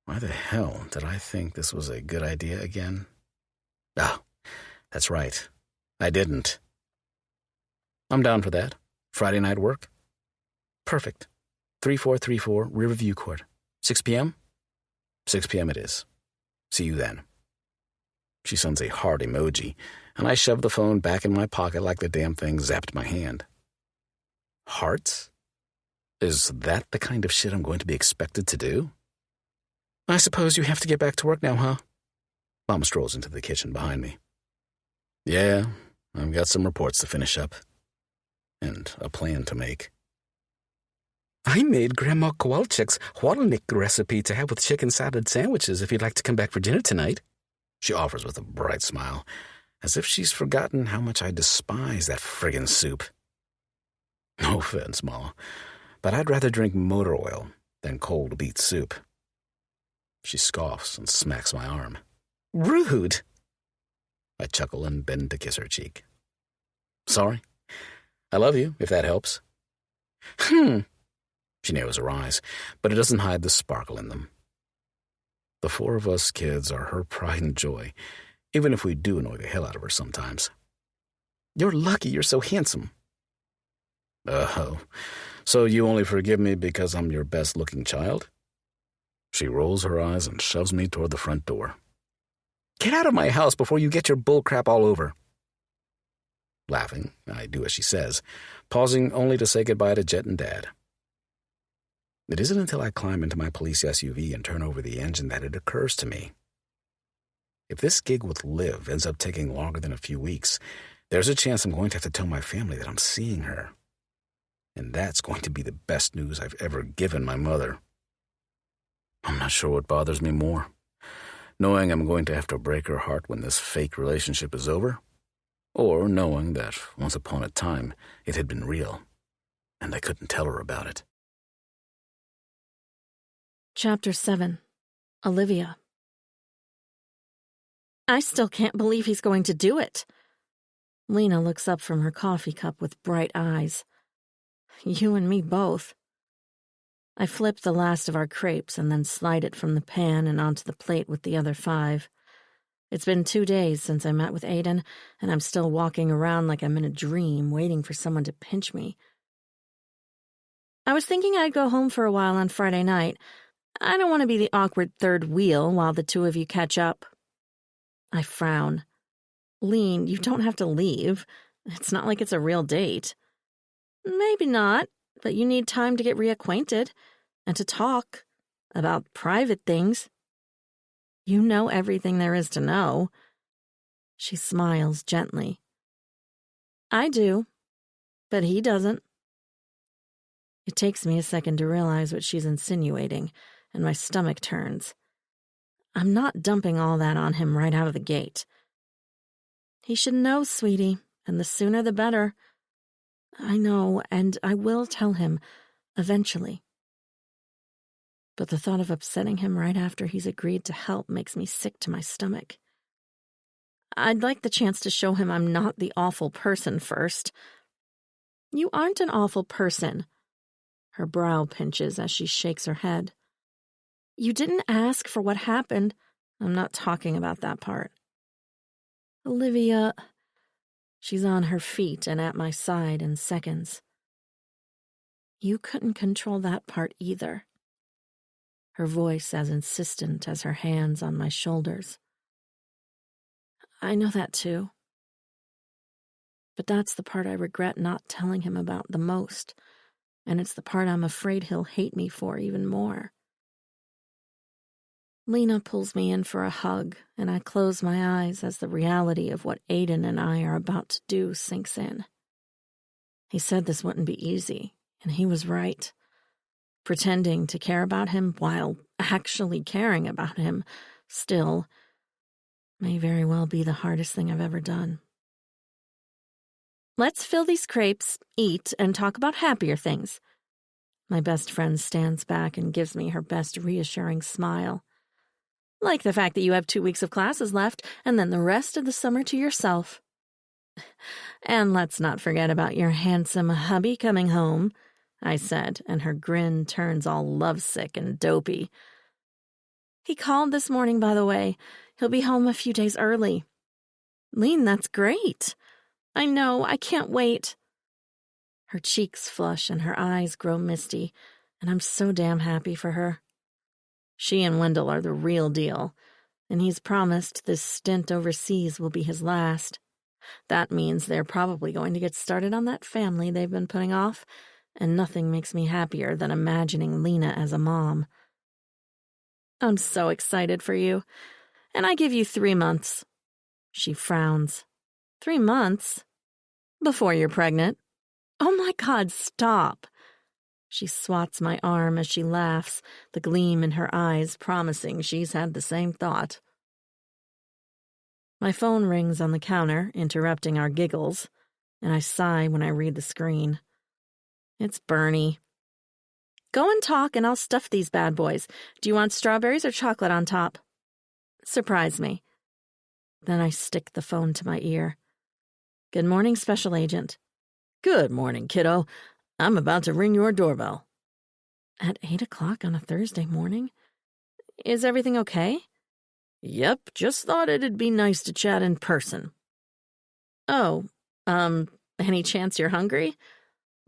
Why the hell did I think this was a good idea again? Ah, that's right. I didn't. I'm down for that. Friday night work? Perfect. 3434 Riverview Court. 6 p.m.? 6 p.m. it is. See you then. She sends a heart emoji, and I shove the phone back in my pocket like the damn thing zapped my hand. Hearts? Is that the kind of shit I'm going to be expected to do? I suppose you have to get back to work now, huh? Mom strolls into the kitchen behind me. Yeah, I've got some reports to finish up. And a plan to make. I made Grandma Kowalczyk's Waldnick recipe to have with chicken salad sandwiches if you'd like to come back for dinner tonight, she offers with a bright smile, as if she's forgotten how much I despise that friggin' soup. No offense, Ma, but I'd rather drink motor oil than cold beet soup. She scoffs and smacks my arm. Rude! I chuckle and bend to kiss her cheek. Sorry. I love you, if that helps. She narrows her eyes, but it doesn't hide the sparkle in them. The four of us kids are her pride and joy, even if we do annoy the hell out of her sometimes. You're lucky you're so handsome. Oh, so you only forgive me because I'm your best-looking child? She rolls her eyes and shoves me toward the front door. Get out of my house before you get your bullcrap all over. Laughing, I do as she says, pausing only to say goodbye to Jet and Dad. It isn't until I climb into my police SUV and turn over the engine that it occurs to me. If this gig with Liv ends up taking longer than a few weeks, there's a chance I'm going to have to tell my family that I'm seeing her. And that's going to be the best news I've ever given my mother. I'm not sure what bothers me more, knowing I'm going to have to break her heart when this fake relationship is over, or knowing that once upon a time it had been real, and I couldn't tell her about it. Chapter 7. Olivia. I still can't believe he's going to do it. Lena looks up from her coffee cup with bright eyes. You and me both. I flip the last of our crepes and then slide it from the pan and onto the plate with the other 5. It's been 2 days since I met with Aiden, and I'm still walking around like I'm in a dream, waiting for someone to pinch me. I was thinking I'd go home for a while on Friday night. I don't want to be the awkward third wheel while the two of you catch up. I frown. Lean, you don't have to leave. It's not like it's a real date. Maybe not, but you need time to get reacquainted and to talk about private things. You know everything there is to know. She smiles gently. I do, but he doesn't. It takes me a second to realize what she's insinuating, and my stomach turns. I'm not dumping all that on him right out of the gate. He should know, sweetie, and the sooner the better. I know, and I will tell him, eventually. But the thought of upsetting him right after he's agreed to help makes me sick to my stomach. I'd like the chance to show him I'm not the awful person first. You aren't an awful person. Her brow pinches as she shakes her head. You didn't ask for what happened. I'm not talking about that part. Olivia... She's on her feet and at my side in seconds. You couldn't control that part either. Her voice as insistent as her hands on my shoulders. I know that too. But that's the part I regret not telling him about the most, and it's the part I'm afraid he'll hate me for even more. Lena pulls me in for a hug, and I close my eyes as the reality of what Aiden and I are about to do sinks in. He said this wouldn't be easy, and he was right. Pretending to care about him while actually caring about him still may very well be the hardest thing I've ever done. Let's fill these crepes, eat, and talk about happier things. My best friend stands back and gives me her best reassuring smile. Like the fact that you have 2 weeks of classes left and then the rest of the summer to yourself. And let's not forget about your handsome hubby coming home, I said, and her grin turns all lovesick and dopey. He called this morning, by the way. He'll be home a few days early. Lean, that's great. I know, I can't wait. Her cheeks flush and her eyes grow misty, and I'm so damn happy for her. She and Wendell are the real deal, and he's promised this stint overseas will be his last. That means they're probably going to get started on that family they've been putting off, and nothing makes me happier than imagining Lena as a mom. I'm so excited for you, and I give you 3 months. She frowns. 3 months? Before you're pregnant. Oh my God, stop. She swats my arm as she laughs, the gleam in her eyes promising she's had the same thought. My phone rings on the counter, interrupting our giggles, and I sigh when I read the screen. It's Bernie. Go and talk and I'll stuff these bad boys. Do you want strawberries or chocolate on top? Surprise me. Then I stick the phone to my ear. Good morning, Special Agent. Good morning, kiddo. I'm about to ring your doorbell. At 8 o'clock on a Thursday morning? Is everything okay? Yep, just thought it'd be nice to chat in person. Oh, any chance you're hungry?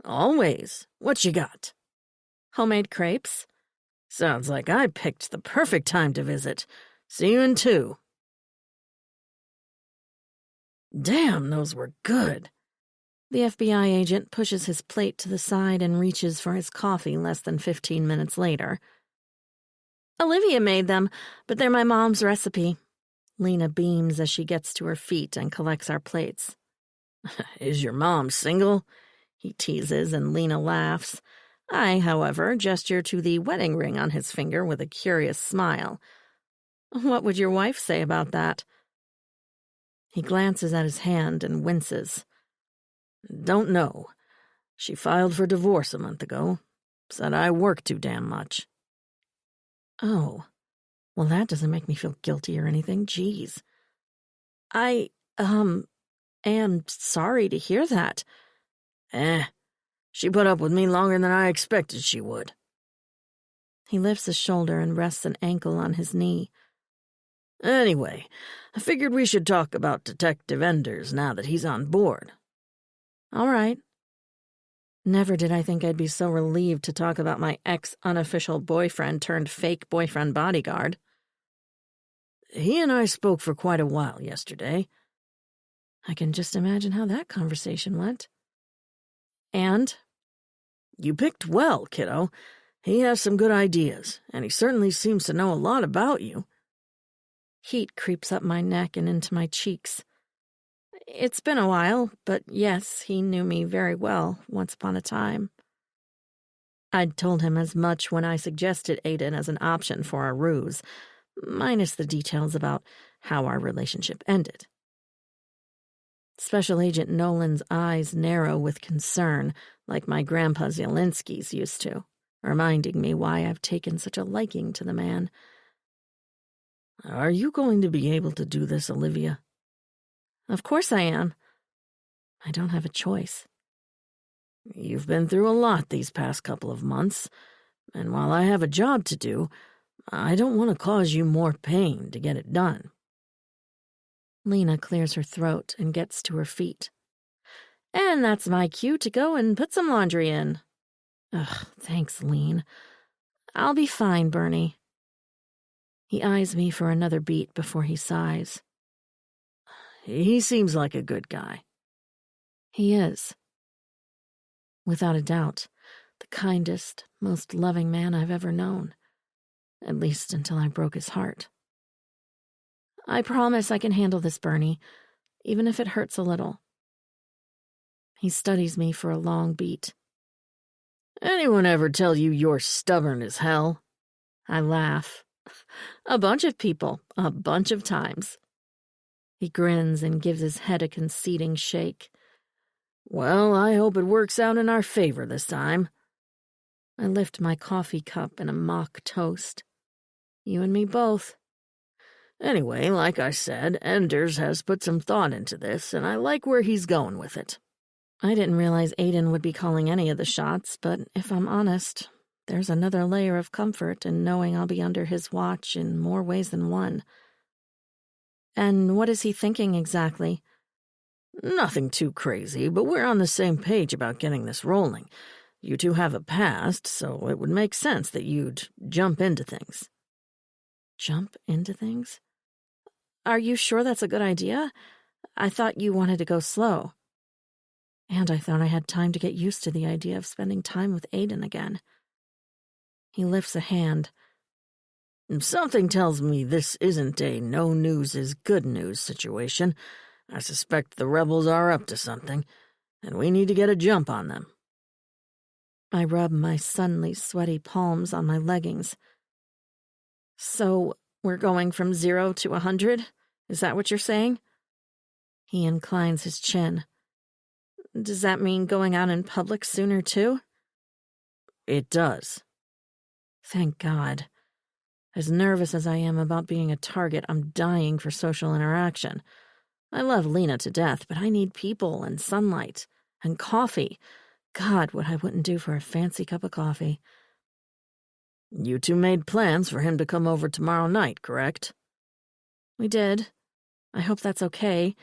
Always. What you got? Homemade crepes? Sounds like I picked the perfect time to visit. See you in 2. Damn, those were good. The FBI agent pushes his plate to the side and reaches for his coffee less than 15 minutes later. Olivia made them, but they're my mom's recipe. Lena beams as she gets to her feet and collects our plates. Is your mom single? He teases and Lena laughs. I, however, gesture to the wedding ring on his finger with a curious smile. What would your wife say about that? He glances at his hand and winces. Don't know. She filed for divorce a month ago. Said I work too damn much. Oh, well, that doesn't make me feel guilty or anything. Jeez. I, am sorry to hear that. She put up with me longer than I expected she would. He lifts a shoulder and rests an ankle on his knee. Anyway, I figured we should talk about Detective Enders now that he's on board. All right. Never did I think I'd be so relieved to talk about my ex-unofficial boyfriend turned fake boyfriend bodyguard. He and I spoke for quite a while yesterday. I can just imagine how that conversation went. And? You picked well, kiddo. He has some good ideas, and he certainly seems to know a lot about you. Heat creeps up my neck and into my cheeks. It's been a while, but yes, he knew me very well once upon a time. I'd told him as much when I suggested Aiden as an option for our ruse, minus the details about how our relationship ended. Special Agent Nolan's eyes narrow with concern, like my grandpa Zielinski's used to, reminding me why I've taken such a liking to the man. Are you going to be able to do this, Olivia? Of course I am. I don't have a choice. You've been through a lot these past couple of months, and while I have a job to do, I don't want to cause you more pain to get it done. Lena clears her throat and gets to her feet. And that's my cue to go and put some laundry in. Ugh, thanks, Lean. I'll be fine, Bernie. He eyes me for another beat before he sighs. He seems like a good guy. He is. Without a doubt, the kindest, most loving man I've ever known. At least until I broke his heart. I promise I can handle this, Bernie, even if it hurts a little. He studies me for a long beat. Anyone ever tell you you're stubborn as hell? I laugh. A bunch of people, a bunch of times. He grins and gives his head a conceding shake. Well, I hope it works out in our favor this time. I lift my coffee cup in a mock toast. You and me both. Anyway, like I said, Enders has put some thought into this, and I like where he's going with it. I didn't realize Aiden would be calling any of the shots, but if I'm honest, There's another layer of comfort in knowing I'll be under his watch in more ways than one. And what is he thinking exactly? Nothing too crazy, but we're on the same page about getting this rolling. You two have a past, so it would make sense that you'd jump into things. Jump into things? Are you sure that's a good idea? I thought you wanted to go slow. And I thought I had time to get used to the idea of spending time with Aiden again. He lifts a hand. Something tells me this isn't a no news is good news situation. I suspect the rebels are up to something, and we need to get a jump on them. I rub my suddenly sweaty palms on my leggings. So, we're going from 0 to 100? Is that what you're saying? He inclines his chin. Does that mean going out in public sooner, too? It does. Thank God. As nervous as I am about being a target, I'm dying for social interaction. I love Lena to death, but I need people and sunlight and coffee. God, what I wouldn't do for a fancy cup of coffee. You two made plans for him to come over tomorrow night, correct? We did. I hope that's okay.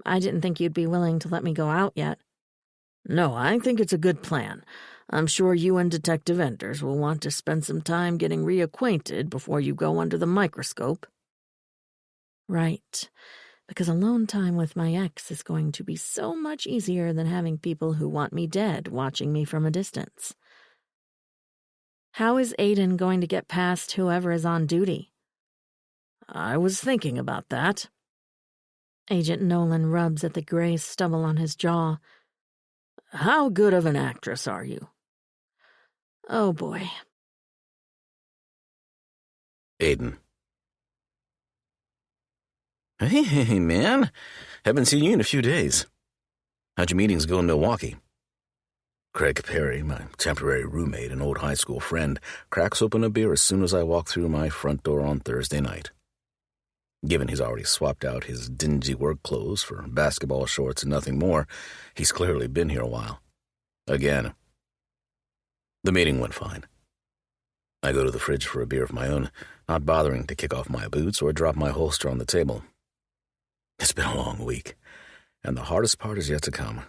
I didn't think you'd be willing to let me go out yet. No, I think it's a good plan. I'm sure you and Detective Enders will want to spend some time getting reacquainted before you go under the microscope. Right. Because alone time with my ex is going to be so much easier than having people who want me dead watching me from a distance. How is Aiden going to get past whoever is on duty? I was thinking about that. Agent Nolan rubs at the gray stubble on his jaw. How good of an actress are you? Oh, boy. Aiden. Hey, man. Haven't seen you in a few days. How'd your meetings go in Milwaukee? Craig Perry, my temporary roommate and old high school friend, cracks open a beer as soon as I walk through my front door on Thursday night. Given he's already swapped out his dingy work clothes for basketball shorts and nothing more, he's clearly been here a while. Again. The meeting went fine. I go to the fridge for a beer of my own, not bothering to kick off my boots or drop my holster on the table. It's been a long week, and the hardest part is yet to come.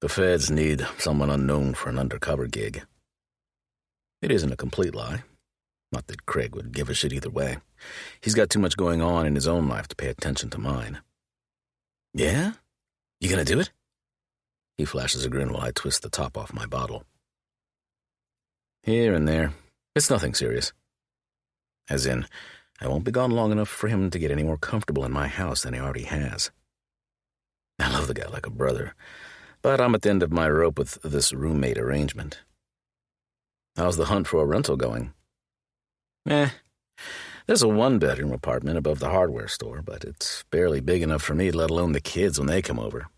The feds need someone unknown for an undercover gig. It isn't a complete lie. Not that Craig would give a shit either way. He's got too much going on in his own life to pay attention to mine. Yeah? You gonna do it? He flashes a grin while I twist the top off my bottle. Here and there. It's nothing serious. As in, I won't be gone long enough for him to get any more comfortable in my house than he already has. I love the guy like a brother, but I'm at the end of my rope with this roommate arrangement. How's the hunt for a rental going? There's a one-bedroom apartment above the hardware store, but it's barely big enough for me, let alone the kids when they come over.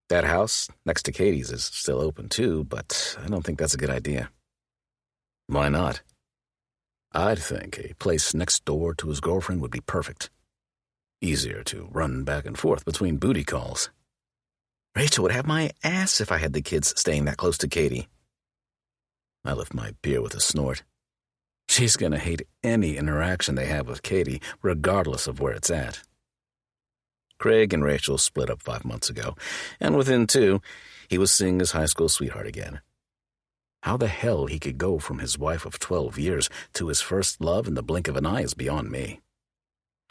That house next to Katie's is still open too, but I don't think that's a good idea. Why not? I'd think a place next door to his girlfriend would be perfect. Easier to run back and forth between booty calls. Rachel would have my ass if I had the kids staying that close to Katie. I lift my beer with a snort. She's gonna hate any interaction they have with Katie, regardless of where it's at. Craig and Rachel split up 5 months ago, and within 2, he was seeing his high school sweetheart again. How the hell he could go from his wife of 12 years to his first love in the blink of an eye is beyond me.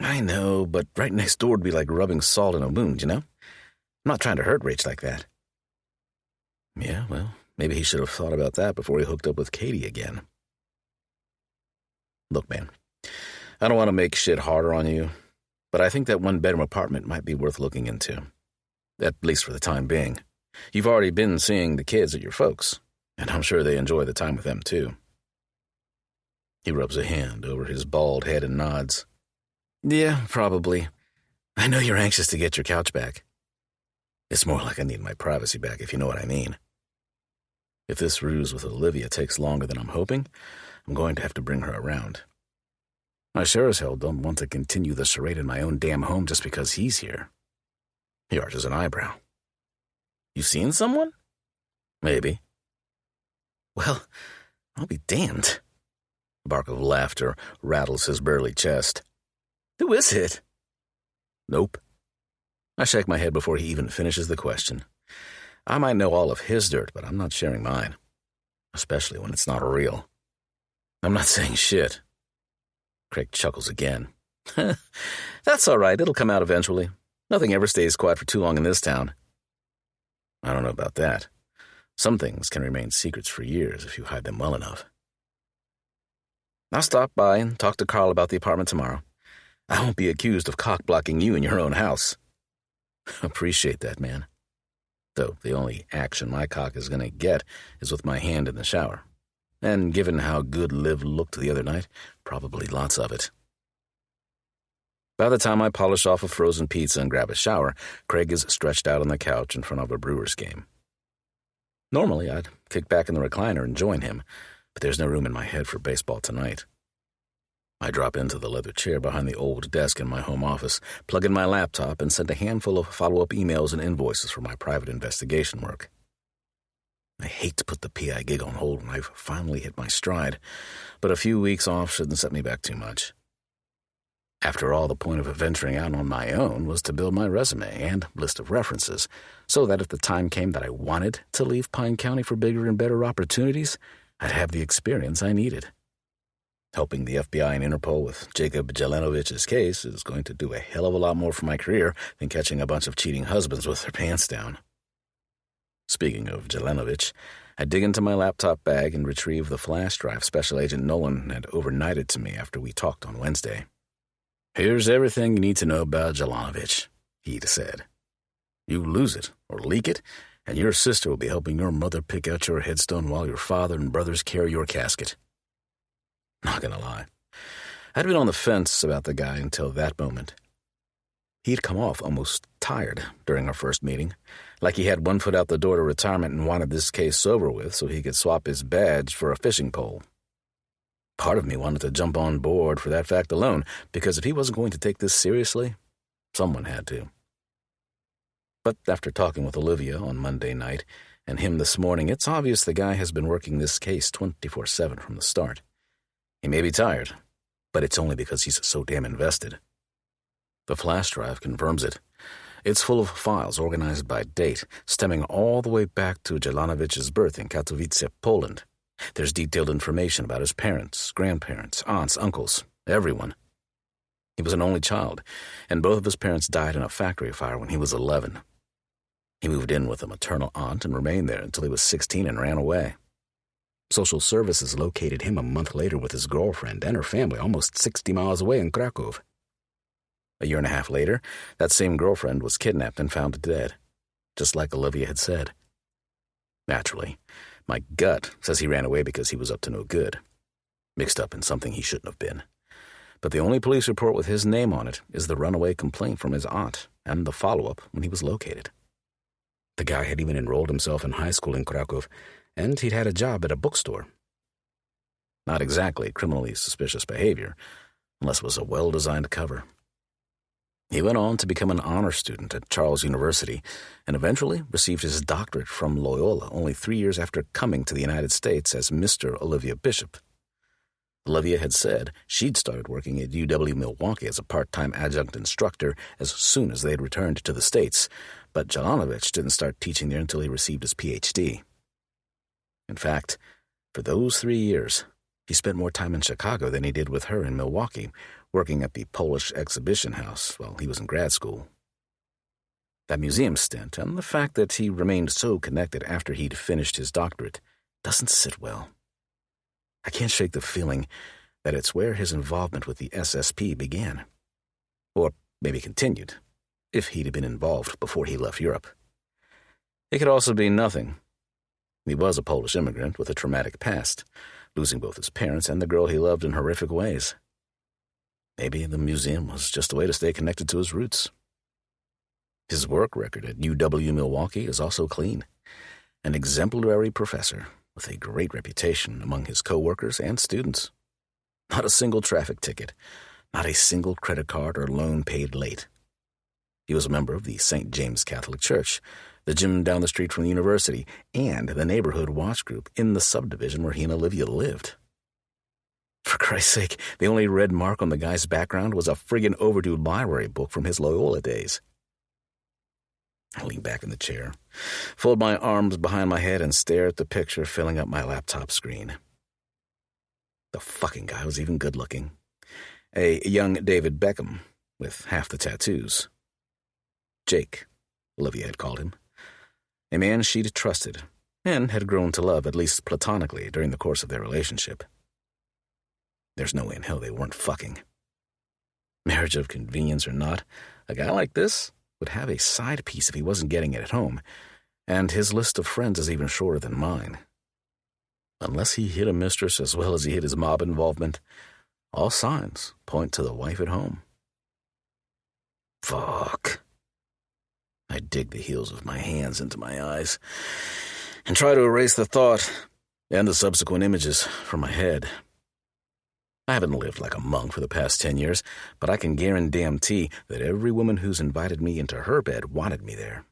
I know, but right next door would be like rubbing salt in a wound, you know? I'm not trying to hurt Rach like that. Yeah, well, maybe he should have thought about that before he hooked up with Katie again. Look, man, I don't want to make shit harder on you, but I think that one-bedroom apartment might be worth looking into. At least for the time being. You've already been seeing the kids at your folks', and I'm sure they enjoy the time with them, too. He rubs a hand over his bald head and nods. Yeah, probably. I know you're anxious to get your couch back. It's more like I need my privacy back, if you know what I mean. If this ruse with Olivia takes longer than I'm hoping, I'm going to have to bring her around. I sure as hell don't want to continue the charade in my own damn home just because he's here. He arches an eyebrow. You seen someone? Maybe. Well, I'll be damned. A bark of laughter rattles his burly chest. Who is it? Nope. I shake my head before he even finishes the question. I might know all of his dirt, but I'm not sharing mine. Especially when it's not real. I'm not saying shit. Craig chuckles again. That's all right. It'll come out eventually. Nothing ever stays quiet for too long in this town. I don't know about that. Some things can remain secrets for years if you hide them well enough. I'll stop by and talk to Carl about the apartment tomorrow. I won't be accused of cock-blocking you in your own house. Appreciate that, man. Though the only action my cock is going to get is with my hand in the shower. And given how good Liv looked the other night, probably lots of it. By the time I polish off a frozen pizza and grab a shower, Craig is stretched out on the couch in front of a Brewers game. Normally, I'd kick back in the recliner and join him, but there's no room in my head for baseball tonight. I drop into the leather chair behind the old desk in my home office, plug in my laptop, and send a handful of follow-up emails and invoices for my private investigation work. I hate to put the PI gig on hold when I've finally hit my stride, but a few weeks off shouldn't set me back too much. After all, the point of venturing out on my own was to build my resume and list of references, so that if the time came that I wanted to leave Pine County for bigger and better opportunities, I'd have the experience I needed. Helping the FBI and Interpol with Jacob Jelenovich's case is going to do a hell of a lot more for my career than catching a bunch of cheating husbands with their pants down. Speaking of Jelenovich, I dig into my laptop bag and retrieve the flash drive Special Agent Nolan had overnighted to me after we talked on Wednesday. Here's everything you need to know about Jelenovich, he'd said. You lose it or leak it, and your sister will be helping your mother pick out your headstone while your father and brothers carry your casket. Not gonna lie, I'd been on the fence about the guy until that moment. He'd come off almost tired during our first meeting, like he had one foot out the door to retirement and wanted this case over with so he could swap his badge for a fishing pole. Part of me wanted to jump on board for that fact alone, because if he wasn't going to take this seriously, someone had to. But after talking with Olivia on Monday night and him this morning, it's obvious the guy has been working this case 24/7 from the start. He may be tired, but it's only because he's so damn invested. The flash drive confirms it. It's full of files organized by date, stemming all the way back to Jelanovich's birth in Katowice, Poland. There's detailed information about his parents, grandparents, aunts, uncles, everyone. He was an only child, and both of his parents died in a factory fire when he was 11. He moved in with a maternal aunt and remained there until he was 16 and ran away. Social services located him a month later with his girlfriend and her family almost 60 miles away in Krakow. A year and a half later, that same girlfriend was kidnapped and found dead, just like Olivia had said. Naturally, my gut says he ran away because he was up to no good, mixed up in something he shouldn't have been. But the only police report with his name on it is the runaway complaint from his aunt and the follow-up when he was located. The guy had even enrolled himself in high school in Krakow, and he'd had a job at a bookstore. Not exactly criminally suspicious behavior, unless it was a well-designed cover. He went on to become an honor student at Charles University and eventually received his doctorate from Loyola only 3 years after coming to the United States as Mr. Olivia Bishop. Olivia had said she'd started working at UW Milwaukee as a part-time adjunct instructor as soon as they'd returned to the States, but Jelanovich didn't start teaching there until he received his Ph.D. In fact, for those 3 years, he spent more time in Chicago than he did with her in Milwaukee, working at the Polish Exhibition House while he was in grad school. That museum stint and the fact that he remained so connected after he'd finished his doctorate doesn't sit well. I can't shake the feeling that it's where his involvement with the SSP began. Or maybe continued, if he'd been involved before he left Europe. It could also be nothing. He was a Polish immigrant with a traumatic past, losing both his parents and the girl he loved in horrific ways. Maybe the museum was just a way to stay connected to his roots. His work record at UW Milwaukee is also clean. An exemplary professor with a great reputation among his co-workers and students. Not a single traffic ticket, not a single credit card or loan paid late. He was a member of the St. James Catholic Church, the gym down the street from the university, and the neighborhood watch group in the subdivision where he and Olivia lived. For Christ's sake, the only red mark on the guy's background was a friggin' overdue library book from his Loyola days. I lean back in the chair, fold my arms behind my head, and stare at the picture filling up my laptop screen. The fucking guy was even good-looking. A young David Beckham, with half the tattoos. Jake, Olivia had called him. A man she'd trusted, and had grown to love, at least platonically, during the course of their relationship. There's no way in hell they weren't fucking. Marriage of convenience or not, a guy like this would have a side piece if he wasn't getting it at home, and his list of friends is even shorter than mine. Unless he hit a mistress as well as he hit his mob involvement, all signs point to the wife at home. Fuck. I dig the heels of my hands into my eyes and try to erase the thought and the subsequent images from my head. I haven't lived like a monk for the past 10 years, but I can guarantee that every woman who's invited me into her bed wanted me there.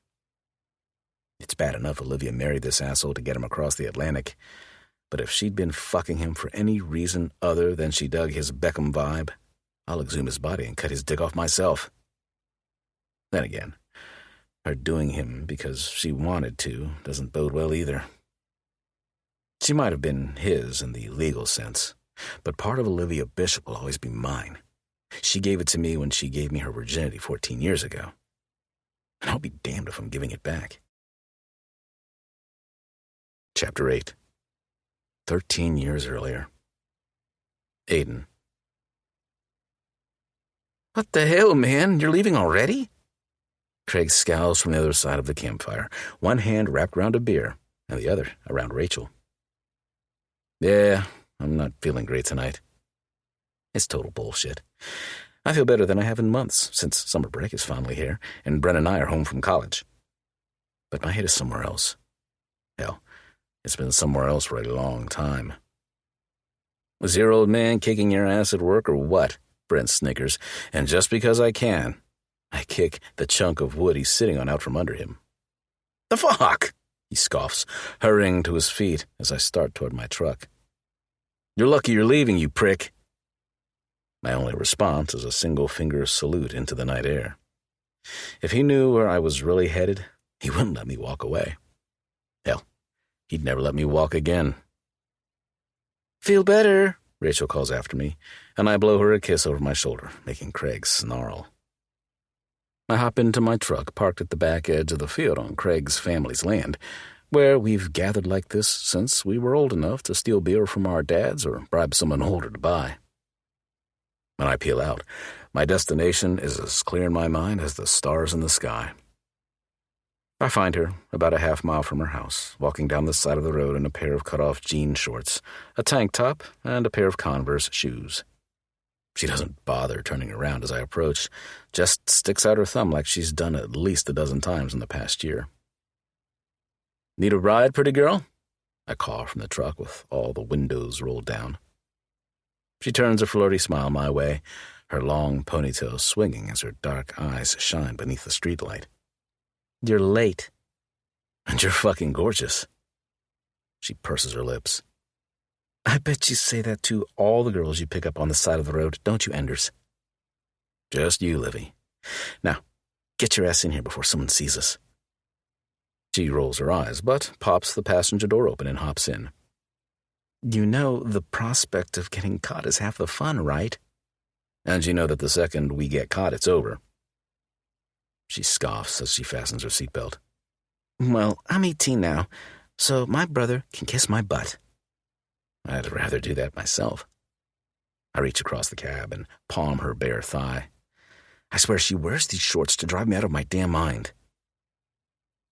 It's bad enough Olivia married this asshole to get him across the Atlantic, but if she'd been fucking him for any reason other than she dug his Beckham vibe, I'll exhume his body and cut his dick off myself. Then again, her doing him because she wanted to doesn't bode well either. She might have been his in the legal sense, but part of Olivia Bishop will always be mine. She gave it to me when she gave me her virginity 14 years ago. And I'll be damned if I'm giving it back. Chapter 8. 13 years earlier. Aiden. What the hell, man? You're leaving already? Craig scowls from the other side of the campfire, one hand wrapped around a beer and the other around Rachel. Yeah, I'm not feeling great tonight. It's total bullshit. I feel better than I have in months, since summer break is finally here, and Bren and I are home from college. But my head is somewhere else. Hell, it's been somewhere else for a long time. Was your old man kicking your ass at work or what? Brent snickers, and just because I can, I kick the chunk of wood he's sitting on out from under him. The fuck? He scoffs, hurrying to his feet as I start toward my truck. You're lucky you're leaving, you prick. My only response is a single-finger salute into the night air. If he knew where I was really headed, he wouldn't let me walk away. Hell, he'd never let me walk again. Feel better, Rachel calls after me, and I blow her a kiss over my shoulder, making Craig snarl. I hop into my truck parked at the back edge of the field on Craig's family's land, where we've gathered like this since we were old enough to steal beer from our dads or bribe someone older to buy. When I peel out, my destination is as clear in my mind as the stars in the sky. I find her about a half mile from her house, walking down the side of the road in a pair of cut-off jean shorts, a tank top, and a pair of Converse shoes. She doesn't bother turning around as I approach, just sticks out her thumb like she's done at least a dozen times in the past year. Need a ride, pretty girl? I call from the truck with all the windows rolled down. She turns a flirty smile my way, her long ponytail swinging as her dark eyes shine beneath the streetlight. You're late. And you're fucking gorgeous. She purses her lips. I bet you say that to all the girls you pick up on the side of the road, don't you, Enders? Just you, Livy. Now, get your ass in here before someone sees us. She rolls her eyes, but pops the passenger door open and hops in. You know the prospect of getting caught is half the fun, right? And you know that the second we get caught, it's over. She scoffs as she fastens her seatbelt. Well, I'm 18 now, so my brother can kiss my butt. I'd rather do that myself. I reach across the cab and palm her bare thigh. I swear she wears these shorts to drive me out of my damn mind.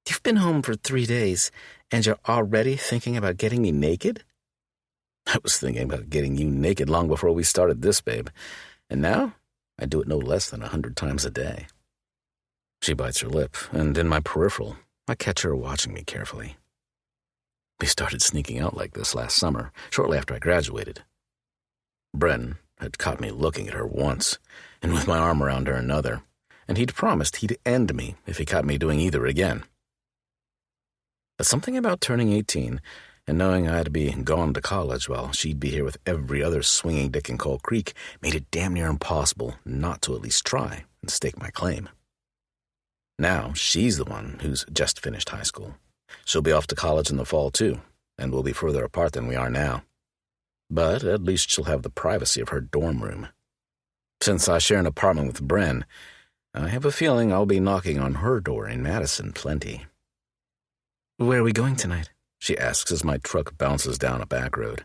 You've been home for 3 days, and you're already thinking about getting me naked? I was thinking about getting you naked long before we started this, babe. And now, I do it no less than 100 times a day. She bites her lip, and in my peripheral, I catch her watching me carefully. We started sneaking out like this last summer, shortly after I graduated. Bren had caught me looking at her once, and with my arm around her another, and he'd promised he'd end me if he caught me doing either again. But something about turning 18 and knowing I'd be gone to college while she'd be here with every other swinging dick in Coal Creek made it damn near impossible not to at least try and stake my claim. Now she's the one who's just finished high school. She'll be off to college in the fall, too, and we'll be further apart than we are now. But at least she'll have the privacy of her dorm room. Since I share an apartment with Bren, I have a feeling I'll be knocking on her door in Madison plenty. "Where are we going tonight?" she asks as my truck bounces down a back road.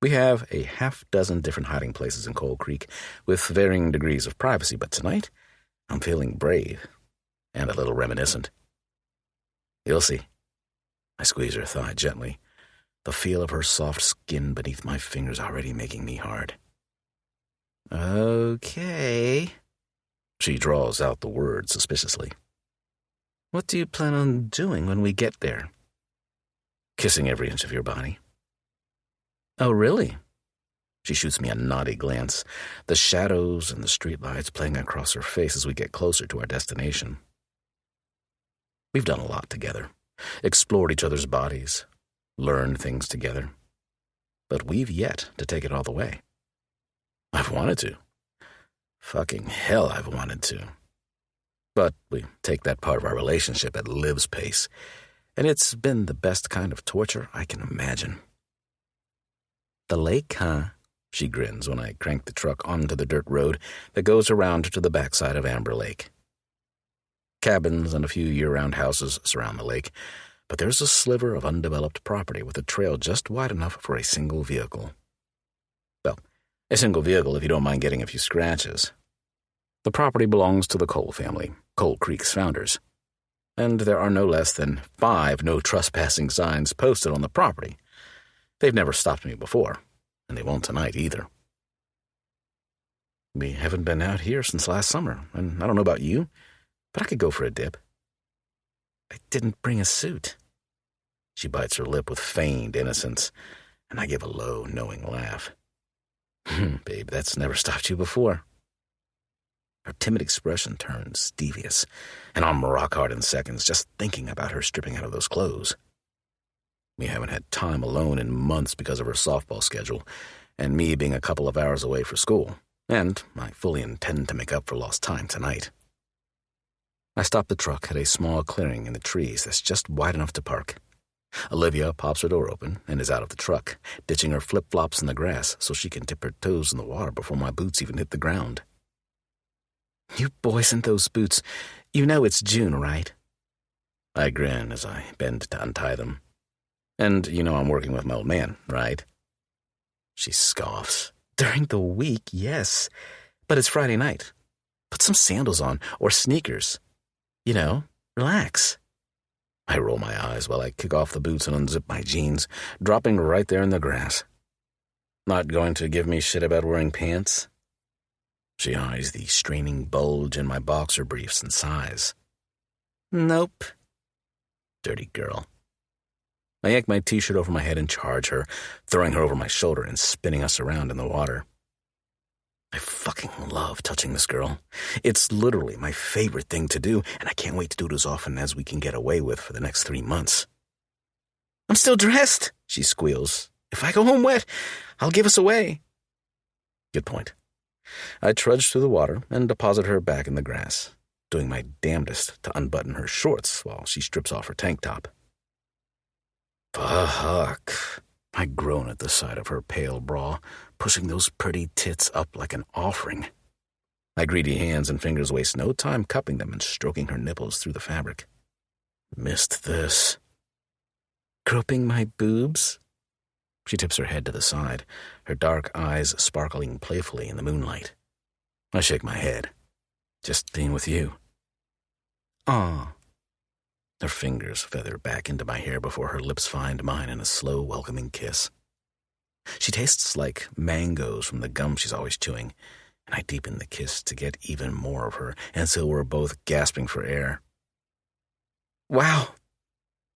We have a half-dozen different hiding places in Coal Creek with varying degrees of privacy, but tonight I'm feeling brave and a little reminiscent. "You'll see." I squeeze her thigh gently, the feel of her soft skin beneath my fingers already making me hard. "Okay." She draws out the word suspiciously. "What do you plan on doing when we get there?" "Kissing every inch of your body." "Oh, really?" She shoots me a naughty glance, the shadows and the streetlights playing across her face as we get closer to our destination. We've done a lot together, explored each other's bodies, learned things together, but we've yet to take it all the way. I've wanted to. Fucking hell, I've wanted to. But we take that part of our relationship at Liv's pace, and it's been the best kind of torture I can imagine. "The lake, huh?" She grins when I crank the truck onto the dirt road that goes around to the backside of Amber Lake. Cabins and a few year-round houses surround the lake, but there's a sliver of undeveloped property with a trail just wide enough for a single vehicle. Well, a single vehicle if you don't mind getting a few scratches. The property belongs to the Cole family, Coal Creek's founders, and there are no less than 5 no trespassing signs posted on the property. They've never stopped me before, and they won't tonight either. We haven't been out here since last summer, and I don't know about you, but I could go for a dip. I didn't bring a suit. She bites her lip with feigned innocence, and I give a low, knowing laugh. Babe, that's never stopped you before. Her timid expression turns devious, and I'm rock hard in seconds just thinking about her stripping out of those clothes. We haven't had time alone in months because of her softball schedule, and me being a couple of hours away for school, and I fully intend to make up for lost time tonight. I stop the truck at a small clearing in the trees that's just wide enough to park. Olivia pops her door open and is out of the truck, ditching her flip-flops in the grass so she can dip her toes in the water before my boots even hit the ground. "You boys in those boots, you know it's June, right?" I grin as I bend to untie them. "And you know I'm working with my old man, right?" She scoffs. "During the week, yes, but it's Friday night. Put some sandals on, or sneakers. You know, relax." I roll my eyes while I kick off the boots and unzip my jeans, dropping right there in the grass. "Not going to give me shit about wearing pants?" She eyes the straining bulge in my boxer briefs and sighs. "Nope." Dirty girl. I yank my t-shirt over my head and charge her, throwing her over my shoulder and spinning us around in the water. I fucking love touching this girl. It's literally my favorite thing to do, and I can't wait to do it as often as we can get away with for the next 3 months. "I'm still dressed," she squeals. "If I go home wet, I'll give us away." Good point. I trudge through the water and deposit her back in the grass, doing my damnedest to unbutton her shorts while she strips off her tank top. Fuck. I groan at the sight of her pale bra, pushing those pretty tits up like an offering. My greedy hands and fingers waste no time cupping them and stroking her nipples through the fabric. Missed this. "Groping my boobs?" She tips her head to the side, her dark eyes sparkling playfully in the moonlight. I shake my head. "Just being with you." "Aw." Her fingers feather back into my hair before her lips find mine in a slow, welcoming kiss. She tastes like mangoes from the gum she's always chewing, and I deepen the kiss to get even more of her, and so we're both gasping for air. "Wow."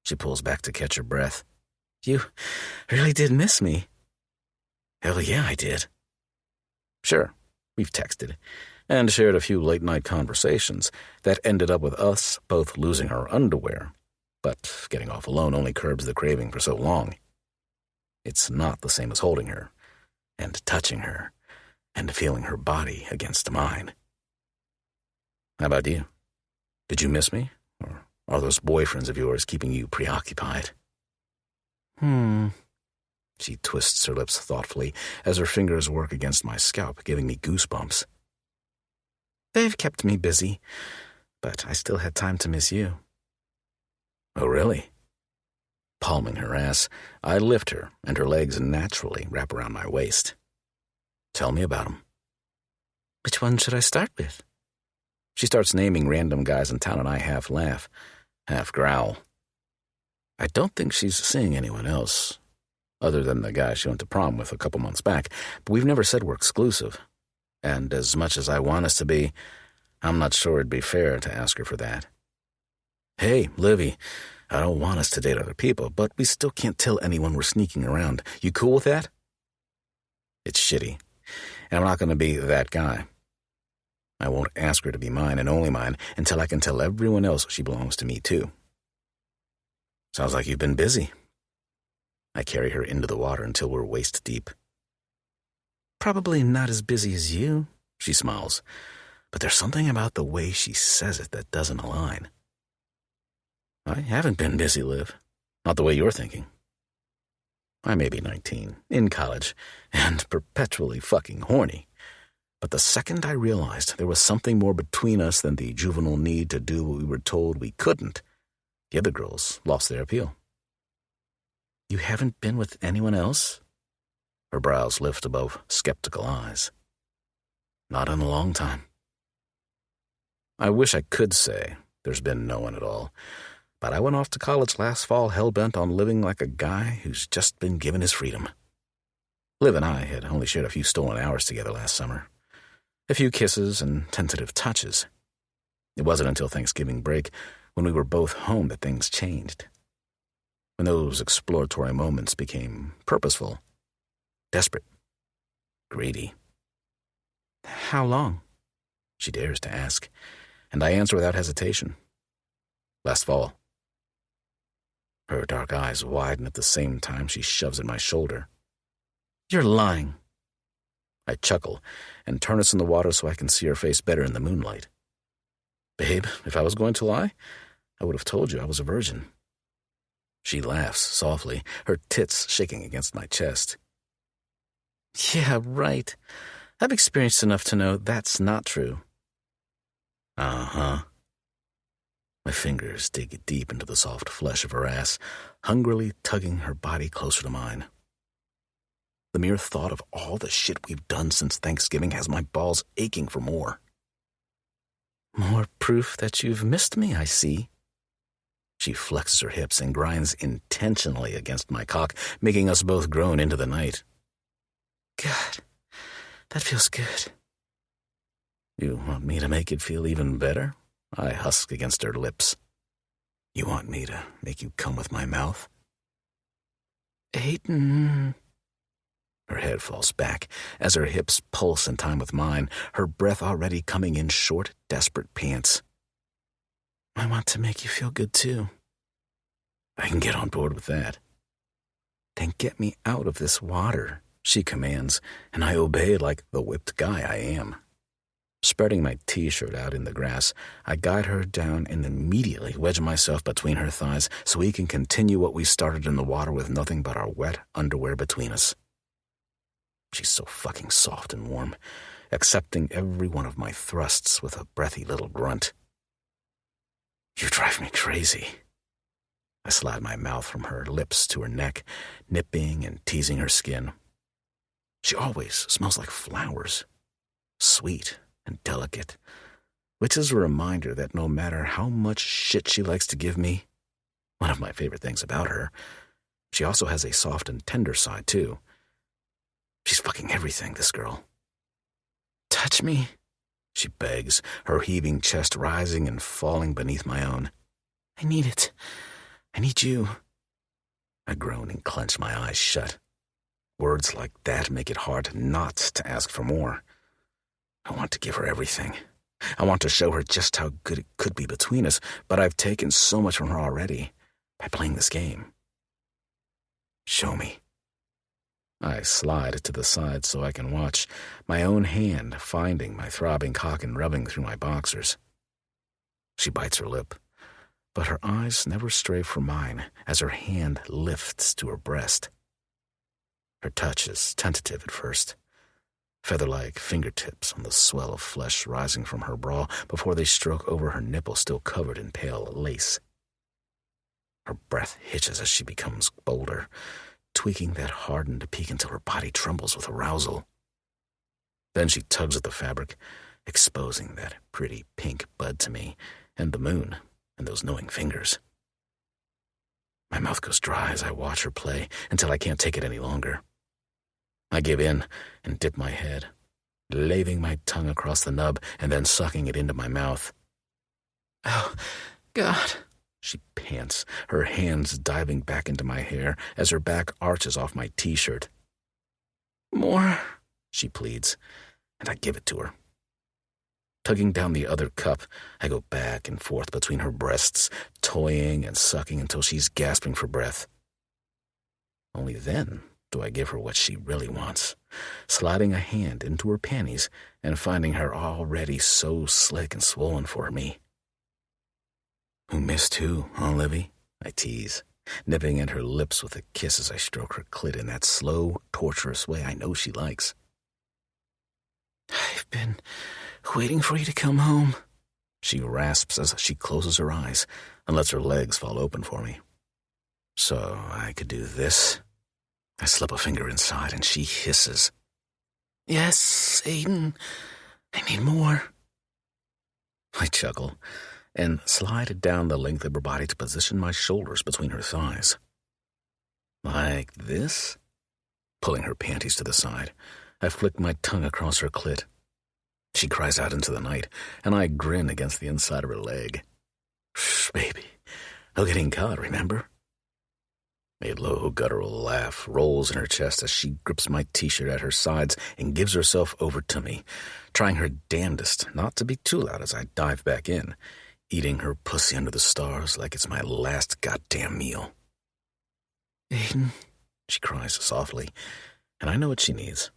She pulls back to catch her breath. "You really did miss me." "Hell yeah, I did." Sure, we've texted and shared a few late-night conversations that ended up with us both losing our underwear But getting off alone only curbs the craving for so long. It's not the same as holding her, and touching her, and feeling her body against mine. How about you? Did you miss me? Or are those boyfriends of yours keeping you preoccupied? She twists her lips thoughtfully as her fingers work against my scalp, giving me goosebumps. They've kept me busy, but I still had time to miss you. Oh, really? Palming her ass, I lift her, and her legs naturally wrap around my waist. Tell me about them. Which one should I start with? She starts naming random guys in town, and I half laugh, half growl. I don't think she's seeing anyone else, other than the guy she went to prom with a couple months back, but we've never said we're exclusive. And as much as I want us to be, I'm not sure it'd be fair to ask her for that. Hey, Livy, I don't want us to date other people, but we still can't tell anyone we're sneaking around. You cool with that? It's shitty, and I'm not going to be that guy. I won't ask her to be mine and only mine until I can tell everyone else she belongs to me too. Sounds like you've been busy. I carry her into the water until we're waist deep. Probably not as busy as you, she smiles, but there's something about the way she says it that doesn't align. I haven't been busy, Liv. Not the way you're thinking. I may be 19, in college, and perpetually fucking horny. But the second I realized there was something more between us than the juvenile need to do what we were told we couldn't, the other girls lost their appeal. You haven't been with anyone else? Her brows lift above skeptical eyes. Not in a long time. I wish I could say there's been no one at all, but I went off to college last fall hell-bent on living like a guy who's just been given his freedom. Liv and I had only shared a few stolen hours together last summer. A few kisses and tentative touches. It wasn't until Thanksgiving break, when we were both home, that things changed. When those exploratory moments became purposeful, desperate, greedy. How long? She dares to ask, and I answer without hesitation. Last fall. Her dark eyes widen at the same time she shoves at my shoulder. You're lying. I chuckle and turn us in the water so I can see her face better in the moonlight. Babe, if I was going to lie, I would have told you I was a virgin. She laughs softly, her tits shaking against my chest. Yeah, right. I've experienced enough to know that's not true. Uh-huh. My fingers dig deep into the soft flesh of her ass, hungrily tugging her body closer to mine. The mere thought of all the shit we've done since Thanksgiving has my balls aching for more. More proof that you've missed me, I see. She flexes her hips and grinds intentionally against my cock, making us both groan into the night. God, that feels good. You want me to make it feel even better? I husk against her lips. You want me to make you come with my mouth? Aiden. Her head falls back as her hips pulse in time with mine, her breath already coming in short, desperate pants. I want to make you feel good too. I can get on board with that. Then get me out of this water, she commands, and I obey like the whipped guy I am. Spreading my t-shirt out in the grass, I guide her down and immediately wedge myself between her thighs so we can continue what we started in the water with nothing but our wet underwear between us. She's so fucking soft and warm, accepting every one of my thrusts with a breathy little grunt. You drive me crazy. I slide my mouth from her lips to her neck, nipping and teasing her skin. She always smells like flowers, sweet and delicate, which is a reminder that no matter how much shit she likes to give me, one of my favorite things about her, she also has a soft and tender side too. She's fucking everything, this girl. Touch me, she begs, her heaving chest rising and falling beneath my own. I need it. I need you. I groan and clench my eyes shut. Words like that make it hard not to ask for more. I want to give her everything. I want to show her just how good it could be between us, but I've taken so much from her already. by playing this game. Show me. I slide to the side so I can watch, my own hand finding my throbbing cock and rubbing through my boxers. She bites her lip, but her eyes never stray from mine as her hand lifts to her breast. Her touch is tentative at first, feather-like fingertips on the swell of flesh rising from her bra before they stroke over her nipple still covered in pale lace. Her breath hitches as she becomes bolder, tweaking that hardened peak until her body trembles with arousal. Then she tugs at the fabric, exposing that pretty pink bud to me, and the moon, and those knowing fingers. My mouth goes dry as I watch her play until I can't take it any longer. I give in and dip my head, laving my tongue across the nub and then sucking it into my mouth. Oh, God, she pants, her hands diving back into my hair as her back arches off my t-shirt. More, she pleads, and I give it to her. Tugging down the other cup, I go back and forth between her breasts, toying and sucking until she's gasping for breath. Only then do I give her what she really wants, sliding a hand into her panties and finding her already so slick and swollen for me. Who missed who, huh, Livy? I tease, nipping at her lips with a kiss as I stroke her clit in that slow, torturous way I know she likes. I've been waiting for you to come home, she rasps as she closes her eyes and lets her legs fall open for me. So I could do this? I slip a finger inside and she hisses. Yes, Aiden, I need more. I chuckle and slide down the length of her body to position my shoulders between her thighs. Like this? Pulling her panties to the side, I flick my tongue across her clit. She cries out into the night, and I grin against the inside of her leg. Shh, baby. No getting caught, remember? A low, guttural laugh rolls in her chest as she grips my t-shirt at her sides and gives herself over to me, trying her damnedest not to be too loud as I dive back in, eating her pussy under the stars like it's my last goddamn meal. Aiden, she cries softly, and I know what she needs.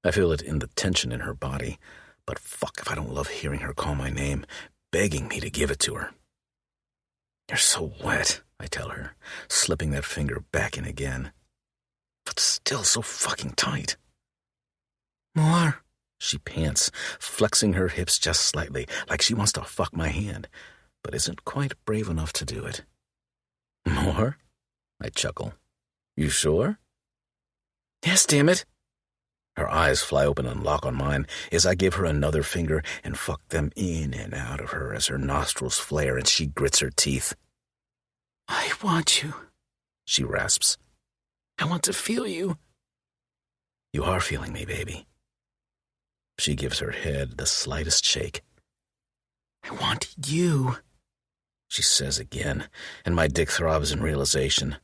I feel it in the tension in her body, but fuck if I don't love hearing her call my name, begging me to give it to her. You're so wet, I tell her, slipping that finger back in again. But still so fucking tight. More, she pants, flexing her hips just slightly, like she wants to fuck my hand, but isn't quite brave enough to do it. More? I chuckle. You sure? Yes, damn it. Her eyes fly open and lock on mine as I give her another finger and fuck them in and out of her as her nostrils flare and she grits her teeth. I want you, she rasps. I want to feel you. You are feeling me, baby. She gives her head the slightest shake. I want you, she says again, and my dick throbs in realization.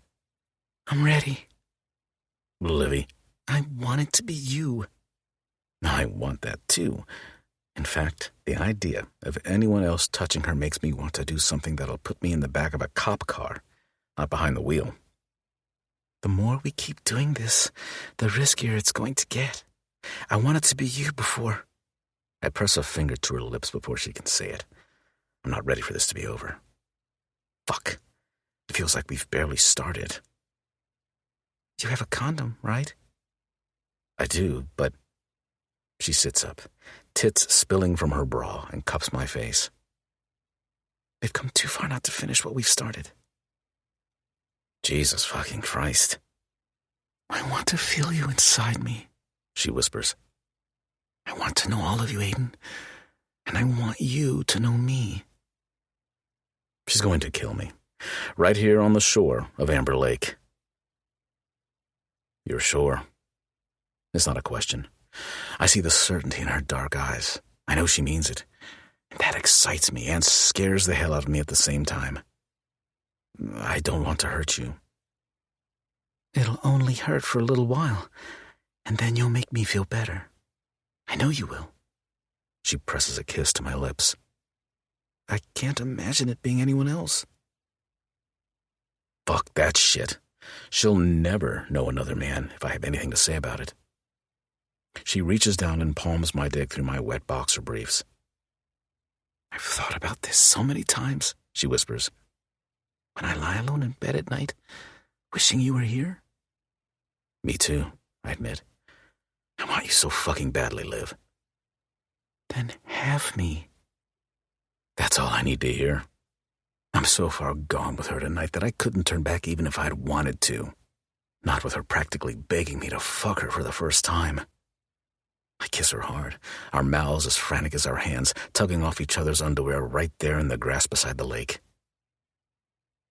I'm ready. Livy, I want it to be you. I want that too. In fact, the idea of anyone else touching her makes me want to do something that'll put me in the back of a cop car, not behind the wheel. The more we keep doing this, the riskier it's going to get. I want it to be you before. I press a finger to her lips before she can say it. I'm not ready for this to be over. Fuck. It feels like we've barely started. You have a condom, right? I do, but... She sits up, tits spilling from her bra, and cups my face. We've come too far not to finish what we've started. Jesus fucking Christ. I want to feel you inside me, she whispers. I want to know all of you, Aiden, and I want you to know me. She's going to kill me, right here on the shore of Amber Lake. You're sure? It's not a question. I see the certainty in her dark eyes. I know she means it. And that excites me and scares the hell out of me at the same time. I don't want to hurt you. It'll only hurt for a little while, and then you'll make me feel better. I know you will. She presses a kiss to my lips. I can't imagine it being anyone else. Fuck that shit. She'll never know another man if I have anything to say about it. She reaches down and palms my dick through my wet boxer briefs. I've thought about this so many times, she whispers. When I lie alone in bed at night, wishing you were here. Me too, I admit. I want you so fucking badly, Liv. Then have me. That's all I need to hear. I'm so far gone with her tonight that I couldn't turn back even if I'd wanted to. Not with her practically begging me to fuck her for the first time. I kiss her hard, our mouths as frantic as our hands, tugging off each other's underwear right there in the grass beside the lake.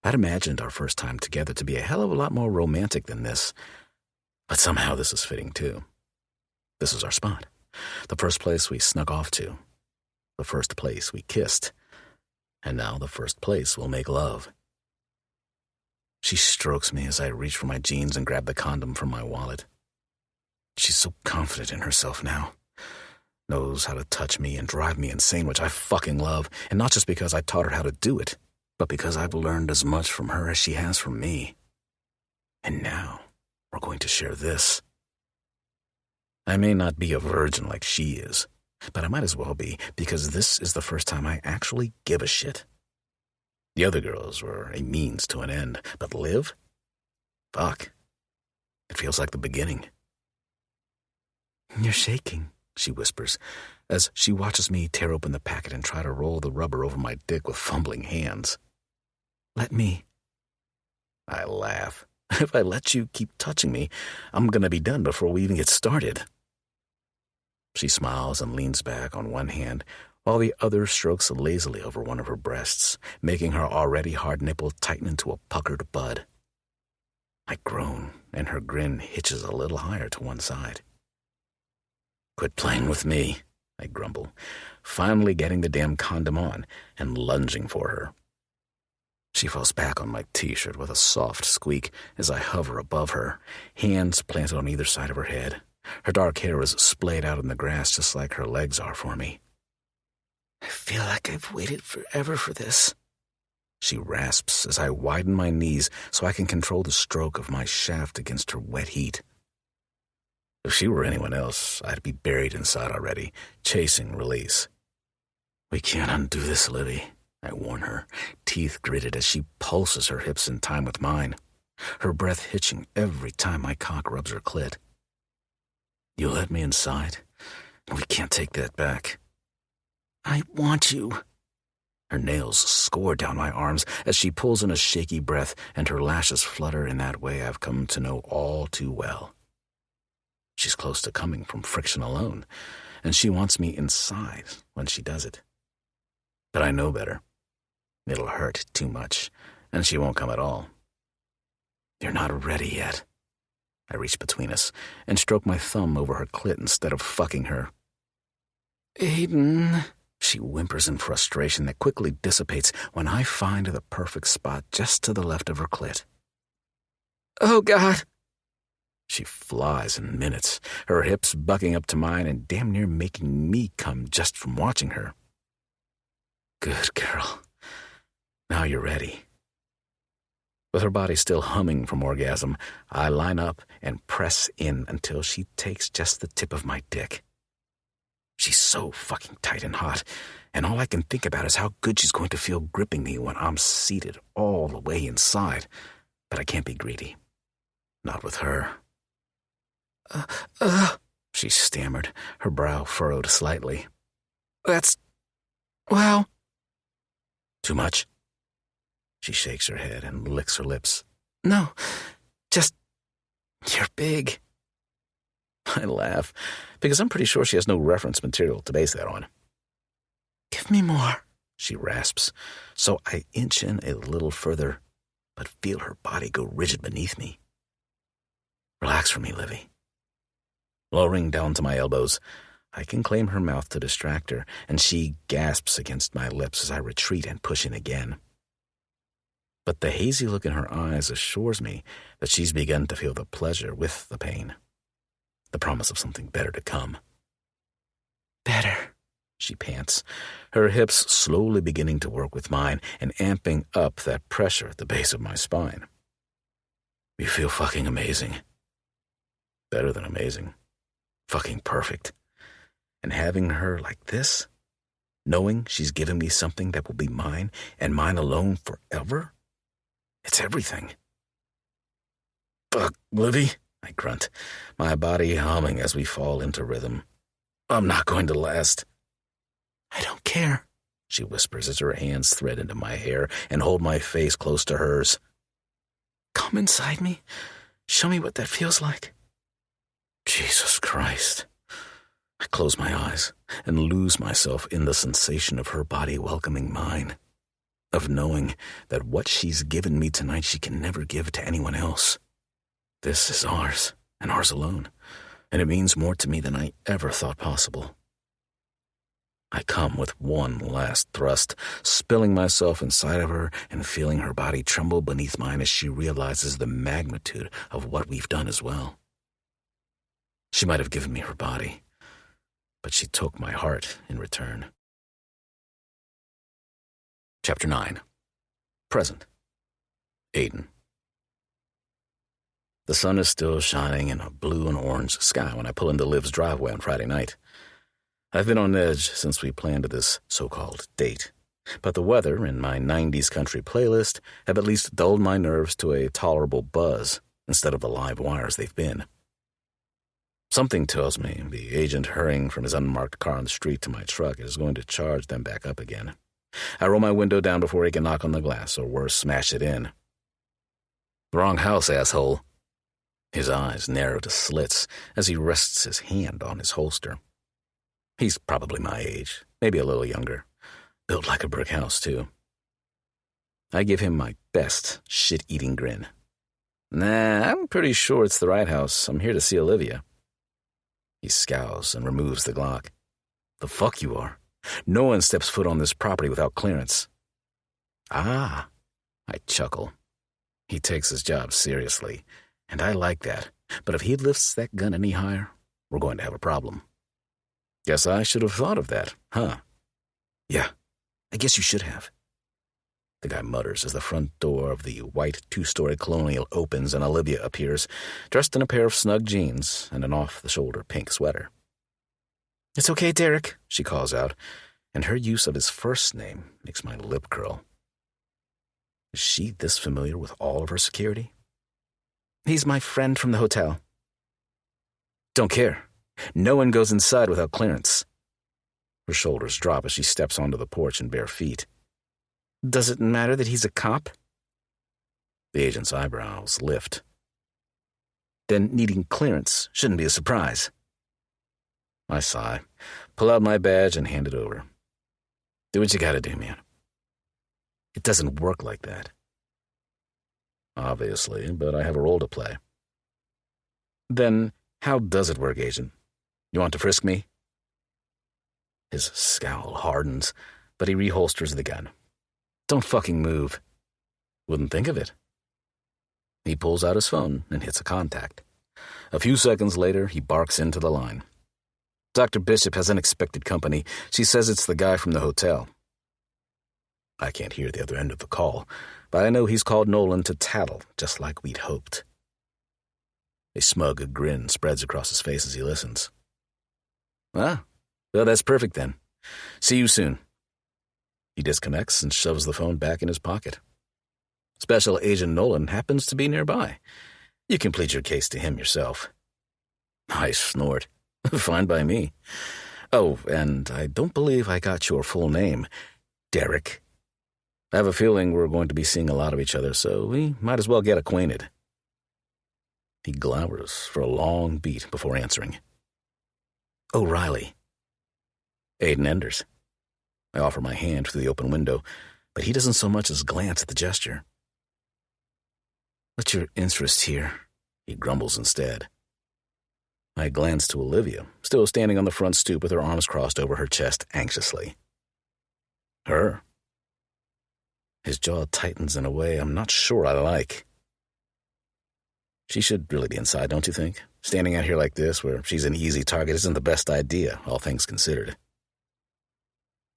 I'd imagined our first time together to be a hell of a lot more romantic than this, but somehow this is fitting too. This is our spot, the first place we snuck off to, the first place we kissed, and now the first place we'll make love. She strokes me as I reach for my jeans and grab the condom from my wallet. She's so confident in herself now. Knows how to touch me and drive me insane, which I fucking love, and not just because I taught her how to do it, but because I've learned as much from her as she has from me. And now we're going to share this. I may not be a virgin like she is, but I might as well be, because this is the first time I actually give a shit. The other girls were a means to an end, but Liv? Fuck. It feels like the beginning. You're shaking, she whispers, as she watches me tear open the packet and try to roll the rubber over my dick with fumbling hands. Let me. I laugh. If I let you keep touching me, I'm gonna be done before we even get started. She smiles and leans back on one hand, while the other strokes lazily over one of her breasts, making her already hard nipple tighten into a puckered bud. I groan, and her grin hitches a little higher to one side. Quit playing with me, I grumble, finally getting the damn condom on and lunging for her. She falls back on my t-shirt with a soft squeak as I hover above her, hands planted on either side of her head. Her dark hair is splayed out in the grass just like her legs are for me. I feel like I've waited forever for this, she rasps as I widen my knees so I can control the stroke of my shaft against her wet heat. If she were anyone else, I'd be buried inside already, chasing release. We can't undo this, Livy, I warn her, teeth gritted as she pulses her hips in time with mine, her breath hitching every time my cock rubs her clit. You let me inside, and we can't take that back. I want you. Her nails score down my arms as she pulls in a shaky breath, and her lashes flutter in that way I've come to know all too well. She's close to coming from friction alone, and she wants me inside when she does it. But I know better. It'll hurt too much, and she won't come at all. You're not ready yet. I reach between us and stroke my thumb over her clit instead of fucking her. Aiden, she whimpers in frustration that quickly dissipates when I find the perfect spot just to the left of her clit. Oh, God. She flies in minutes, her hips bucking up to mine and damn near making me come just from watching her. Good girl. Now you're ready. With her body still humming from orgasm, I line up and press in until she takes just the tip of my dick. She's so fucking tight and hot, and all I can think about is how good she's going to feel gripping me when I'm seated all the way inside. But I can't be greedy. Not with her. She stammered, her brow furrowed slightly. Well... Too much? She shakes her head and licks her lips. No, just... You're big. I laugh, because I'm pretty sure she has no reference material to base that on. Give me more, she rasps, so I inch in a little further, but feel her body go rigid beneath me. Relax for me, Livy. Lowering down to my elbows, I can claim her mouth to distract her, and she gasps against my lips as I retreat and push in again. But the hazy look in her eyes assures me that she's begun to feel the pleasure with the pain, the promise of something better to come. Better, she pants, her hips slowly beginning to work with mine and amping up that pressure at the base of my spine. You feel fucking amazing. Better than amazing. Fucking perfect. And having her like this, knowing she's given me something that will be mine and mine alone forever, it's everything. Fuck, Livy, I grunt, my body humming as we fall into rhythm. I'm not going to last. I don't care, she whispers as her hands thread into my hair and hold my face close to hers. Come inside me. Show me what that feels like. Jesus Christ. I close my eyes and lose myself in the sensation of her body welcoming mine, of knowing that what she's given me tonight she can never give to anyone else. This is ours, and ours alone, and it means more to me than I ever thought possible. I come with one last thrust, spilling myself inside of her and feeling her body tremble beneath mine as she realizes the magnitude of what we've done as well. She might have given me her body, but she took my heart in return. Chapter 9. Present. Aiden. The sun is still shining in a blue and orange sky when I pull into Liv's driveway on Friday night. I've been on edge since we planned this so-called date, but the weather and my 90s country playlist have at least dulled my nerves to a tolerable buzz instead of the live wires they've been. Something tells me the agent hurrying from his unmarked car on the street to my truck is going to charge them back up again. I roll my window down before he can knock on the glass, or worse, smash it in. Wrong house, asshole. His eyes narrow to slits as he rests his hand on his holster. He's probably my age, maybe a little younger. Built like a brick house, too. I give him my best shit-eating grin. Nah, I'm pretty sure it's the right house. I'm here to see Olivia. He scowls and removes the Glock. The fuck you are. No one steps foot on this property without clearance. Ah, I chuckle. He takes his job seriously, and I like that. But if he lifts that gun any higher, we're going to have a problem. Guess I should have thought of that, huh? Yeah, I guess you should have. The guy mutters as the front door of the white two-story colonial opens and Olivia appears, dressed in a pair of snug jeans and an off-the-shoulder pink sweater. It's okay, Derek, she calls out, and her use of his first name makes my lip curl. Is she this familiar with all of her security? He's my friend from the hotel. Don't care. No one goes inside without clearance. Her shoulders drop as she steps onto the porch in bare feet. Does it matter that he's a cop? The agent's eyebrows lift. Then needing clearance shouldn't be a surprise. I sigh, pull out my badge and hand it over. Do what you gotta do, man. It doesn't work like that. Obviously, but I have a role to play. Then how does it work, Agent? You want to frisk me? His scowl hardens, but he reholsters the gun. Don't fucking move. Wouldn't think of it. He pulls out his phone and hits a contact. A few seconds later, he barks into the line. Dr. Bishop has unexpected company. She says it's the guy from the hotel. I can't hear the other end of the call, but I know he's called Nolan to tattle, just like we'd hoped. A smug grin spreads across his face as he listens. Ah, well, that's perfect then. See you soon. He disconnects and shoves the phone back in his pocket. Special Agent Nolan happens to be nearby. You can plead your case to him yourself. I snort. Fine by me. Oh, and I don't believe I got your full name. Derek. I have a feeling we're going to be seeing a lot of each other, so we might as well get acquainted. He glowers for a long beat before answering. Oh, Riley. Aiden enters. I offer my hand through the open window, but he doesn't so much as glance at the gesture. What's your interest here? He grumbles instead. I glance to Olivia, still standing on the front stoop with her arms crossed over her chest anxiously. Her. His jaw tightens in a way I'm not sure I like. She should really be inside, don't you think? Standing out here like this, where she's an easy target, isn't the best idea, all things considered.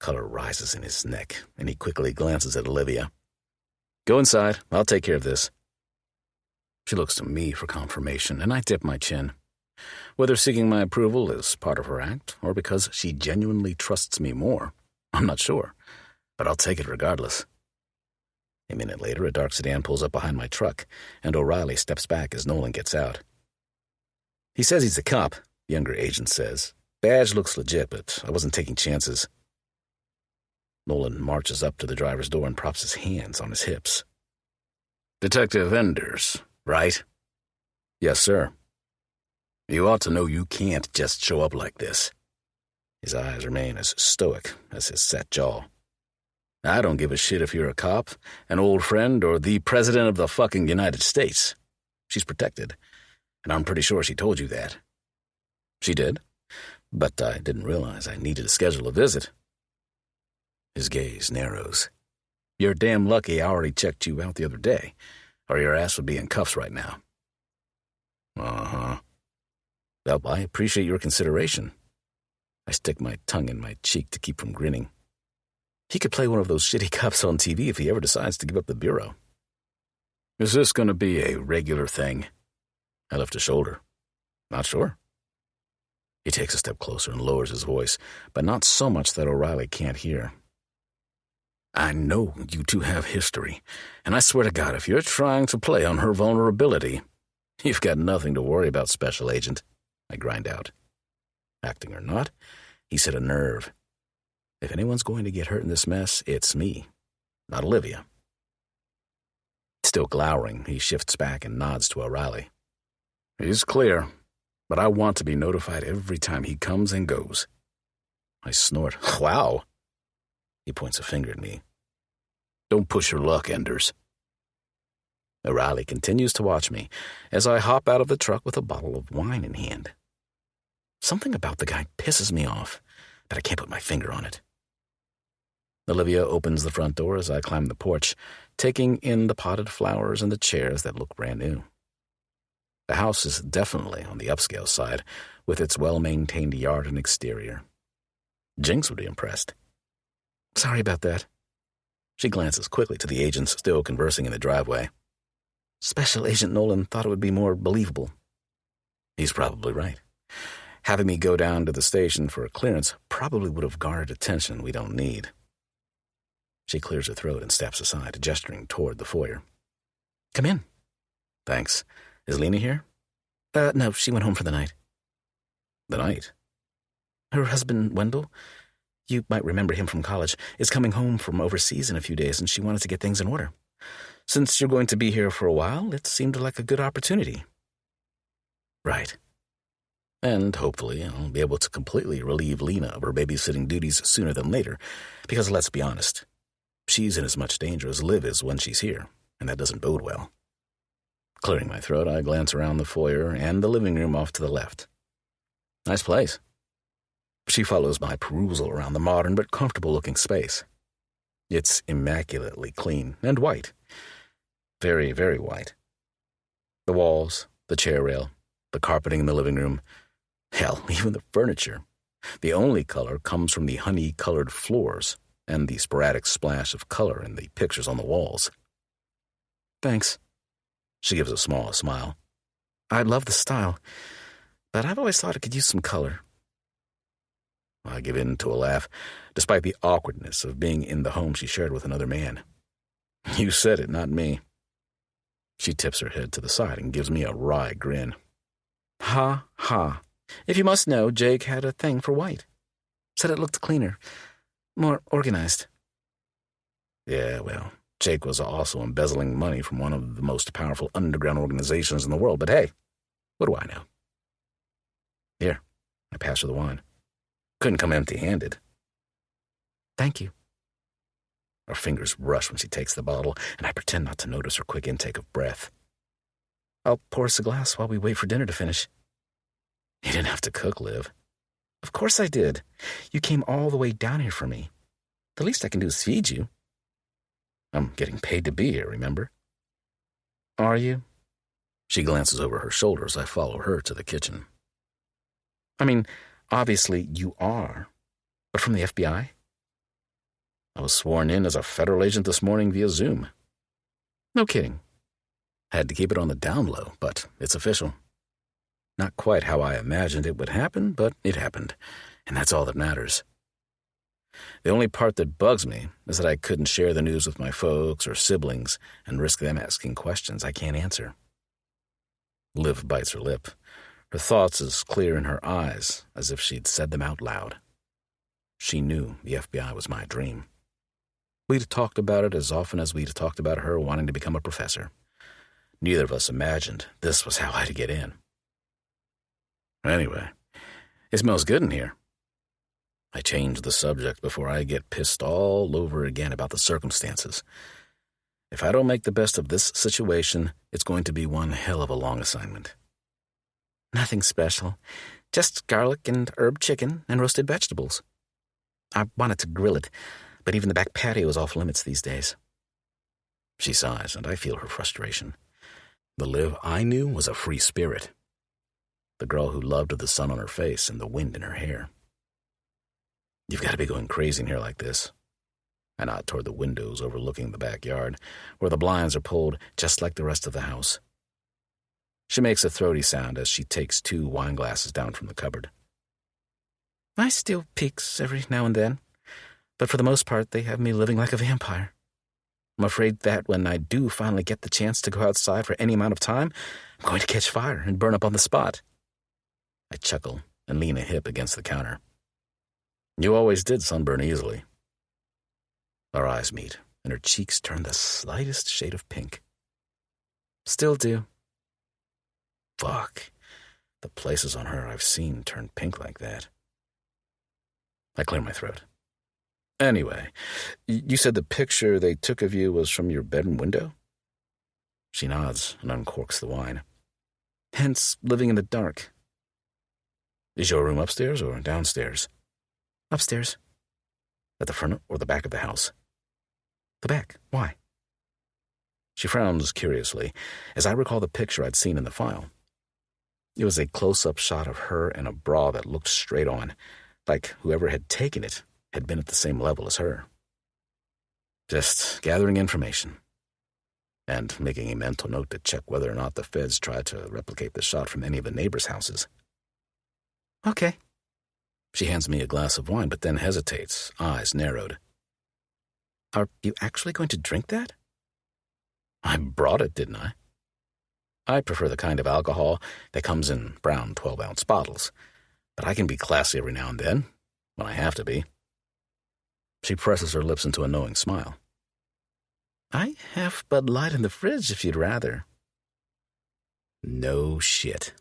Color rises in his neck, and he quickly glances at Olivia. Go inside. I'll take care of this. She looks to me for confirmation, and I dip my chin. Whether seeking my approval is part of her act, or because she genuinely trusts me more, I'm not sure, but I'll take it regardless. A minute later, a dark sedan pulls up behind my truck, and O'Reilly steps back as Nolan gets out. He says he's a cop, the younger agent says. Badge looks legit, but I wasn't taking chances. Nolan marches up to the driver's door and props his hands on his hips. Detective Enders, right? Yes, sir. You ought to know you can't just show up like this. His eyes remain as stoic as his set jaw. I don't give a shit if you're a cop, an old friend, or the president of the fucking United States. She's protected, and I'm pretty sure she told you that. She did, but I didn't realize I needed to schedule a visit. His gaze narrows. You're damn lucky I already checked you out the other day, or your ass would be in cuffs right now. Uh-huh. Well, I appreciate your consideration. I stick my tongue in my cheek to keep from grinning. He could play one of those shitty cops on TV if he ever decides to give up the bureau. Is this going to be a regular thing? I lift a shoulder. Not sure. He takes a step closer and lowers his voice, but not so much that O'Reilly can't hear. I know you two have history, and I swear to God, if you're trying to play on her vulnerability, you've got nothing to worry about, Special Agent, I grind out. Acting or not, he's hit a nerve. If anyone's going to get hurt in this mess, it's me, not Olivia. Still glowering, he shifts back and nods to O'Reilly. He's clear, but I want to be notified every time he comes and goes. I snort. Wow. He points a finger at me. Don't push your luck, Enders. O'Reilly continues to watch me as I hop out of the truck with a bottle of wine in hand. Something about the guy pisses me off, but I can't put my finger on it. Olivia opens the front door as I climb the porch, taking in the potted flowers and the chairs that look brand new. The house is definitely on the upscale side, with its well-maintained yard and exterior. Jinx would be impressed. Sorry about that. She glances quickly to the agents still conversing in the driveway. Special Agent Nolan thought it would be more believable. He's probably right. Having me go down to the station for a clearance probably would have garnered attention we don't need. She clears her throat and steps aside, gesturing toward the foyer. Come in. Thanks. Is Lena here? No, she went home for the night. The night? Her husband, Wendell, you might remember him from college, is coming home from overseas in a few days, and she wanted to get things in order. Since you're going to be here for a while, it seemed like a good opportunity. Right. And hopefully I'll be able to completely relieve Lena of her babysitting duties sooner than later, because let's be honest, she's in as much danger as Liv is when she's here, and that doesn't bode well. Clearing my throat, I glance around the foyer and the living room off to the left. Nice place. She follows my perusal around the modern but comfortable-looking space. It's immaculately clean and white. Very, very white. The walls, the chair rail, the carpeting in the living room, hell, even the furniture. The only color comes from the honey-colored floors and the sporadic splash of color in the pictures on the walls. Thanks. She gives a small smile. I love the style, but I've always thought it could use some color. I give in to a laugh, despite the awkwardness of being in the home she shared with another man. You said it, not me. She tips her head to the side and gives me a wry grin. Ha, ha. If you must know, Jake had a thing for white. Said it looked cleaner, more organized. Yeah, well, Jake was also embezzling money from one of the most powerful underground organizations in the world, but hey, what do I know? Here, I pass her the wine. Couldn't come empty-handed. Thank you. Her fingers rush when she takes the bottle, and I pretend not to notice her quick intake of breath. I'll pour us a glass while we wait for dinner to finish. You didn't have to cook, Liv. Of course I did. You came all the way down here for me. The least I can do is feed you. I'm getting paid to be here, remember? Are you? She glances over her shoulder as I follow her to the kitchen. I mean, obviously you are, but from the FBI? I was sworn in as a federal agent this morning via Zoom. No kidding. Had to keep it on the down low, but it's official. Not quite how I imagined it would happen, but it happened, and that's all that matters. The only part that bugs me is that I couldn't share the news with my folks or siblings and risk them asking questions I can't answer. Liv bites her lip, her thoughts as clear in her eyes as if she'd said them out loud. She knew the FBI was my dream. We'd talked about it as often as we'd talked about her wanting to become a professor. Neither of us imagined this was how I'd get in. Anyway, it smells good in here. I change the subject before I get pissed all over again about the circumstances. If I don't make the best of this situation, it's going to be one hell of a long assignment. Nothing special. Just garlic and herb chicken and roasted vegetables. I wanted to grill it, but even the back patio is off limits these days. She sighs, and I feel her frustration. The Liv I knew was a free spirit. The girl who loved the sun on her face and the wind in her hair. You've got to be going crazy in here like this. I nod toward the windows overlooking the backyard, where the blinds are pulled just like the rest of the house. She makes a throaty sound as she takes 2 wine glasses down from the cupboard. I steal peeks every now and then, but for the most part they have me living like a vampire. I'm afraid that when I do finally get the chance to go outside for any amount of time, I'm going to catch fire and burn up on the spot. I chuckle and lean a hip against the counter. You always did sunburn easily. Our eyes meet, and her cheeks turn the slightest shade of pink. Still do. Fuck. The places on her I've seen turn pink like that. I clear my throat. Anyway, you said the picture they took of you was from your bedroom window? She nods and uncorks the wine. Hence, living in the dark. Is your room upstairs or downstairs? Upstairs. At the front or the back of the house? The back. Why? She frowns curiously, as I recall the picture I'd seen in the file. It was a close-up shot of her in a bra that looked straight on, like whoever had taken it had been at the same level as her. Just gathering information, and making a mental note to check whether or not the feds tried to replicate the shot from any of the neighbors' houses. Okay. She hands me a glass of wine, but then hesitates, eyes narrowed. Are you actually going to drink that? I brought it, didn't I? I prefer the kind of alcohol that comes in brown 12-ounce bottles, but I can be classy every now and then, when I have to be. She presses her lips into a knowing smile. I have Bud Light in the fridge if you'd rather. No shit.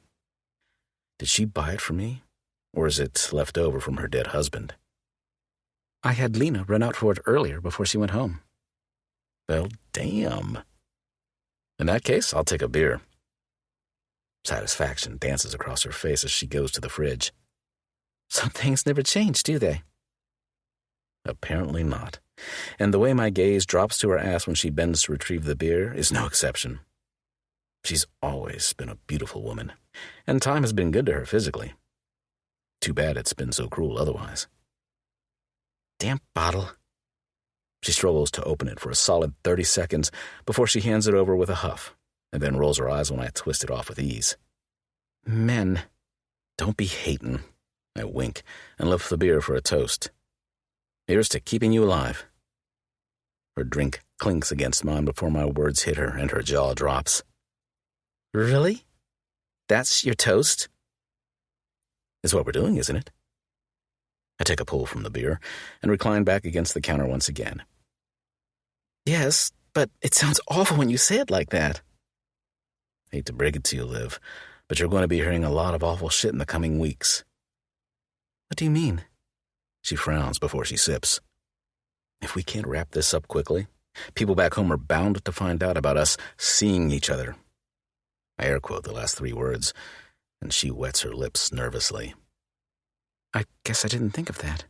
Did she buy it for me, or is it left over from her dead husband? I had Lena run out for it earlier before she went home. Well, damn. In that case, I'll take a beer. Satisfaction dances across her face as she goes to the fridge. Some things never change, do they? Apparently not. And the way my gaze drops to her ass when she bends to retrieve the beer is no exception. She's always been a beautiful woman, and time has been good to her physically. Too bad it's been so cruel otherwise. Damn bottle. She struggles to open it for a solid 30 seconds before she hands it over with a huff, and then rolls her eyes when I twist it off with ease. Men. Don't be hatin'. I wink and lift the beer for a toast. Here's to keeping you alive. Her drink clinks against mine before my words hit her and her jaw drops. Really? That's your toast? It's what we're doing, isn't it? I take a pull from the beer and recline back against the counter once again. Yes, but it sounds awful when you say it like that. Hate to break it to you, Liv, but you're going to be hearing a lot of awful shit in the coming weeks. What do you mean? She frowns before she sips. If we can't wrap this up quickly, people back home are bound to find out about us seeing each other. I air quote the last 3 words, and she wets her lips nervously. I guess I didn't think of that.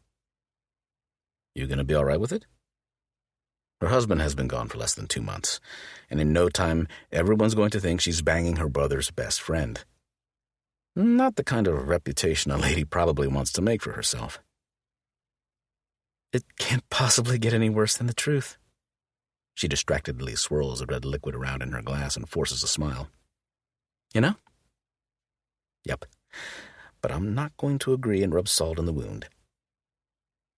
You gonna be all right with it? Her husband has been gone for less than 2 months, and in no time, everyone's going to think she's banging her brother's best friend. Not the kind of reputation a lady probably wants to make for herself. It can't possibly get any worse than the truth. She distractedly swirls the red liquid around in her glass and forces a smile. You know? Yep. But I'm not going to agree and rub salt in the wound.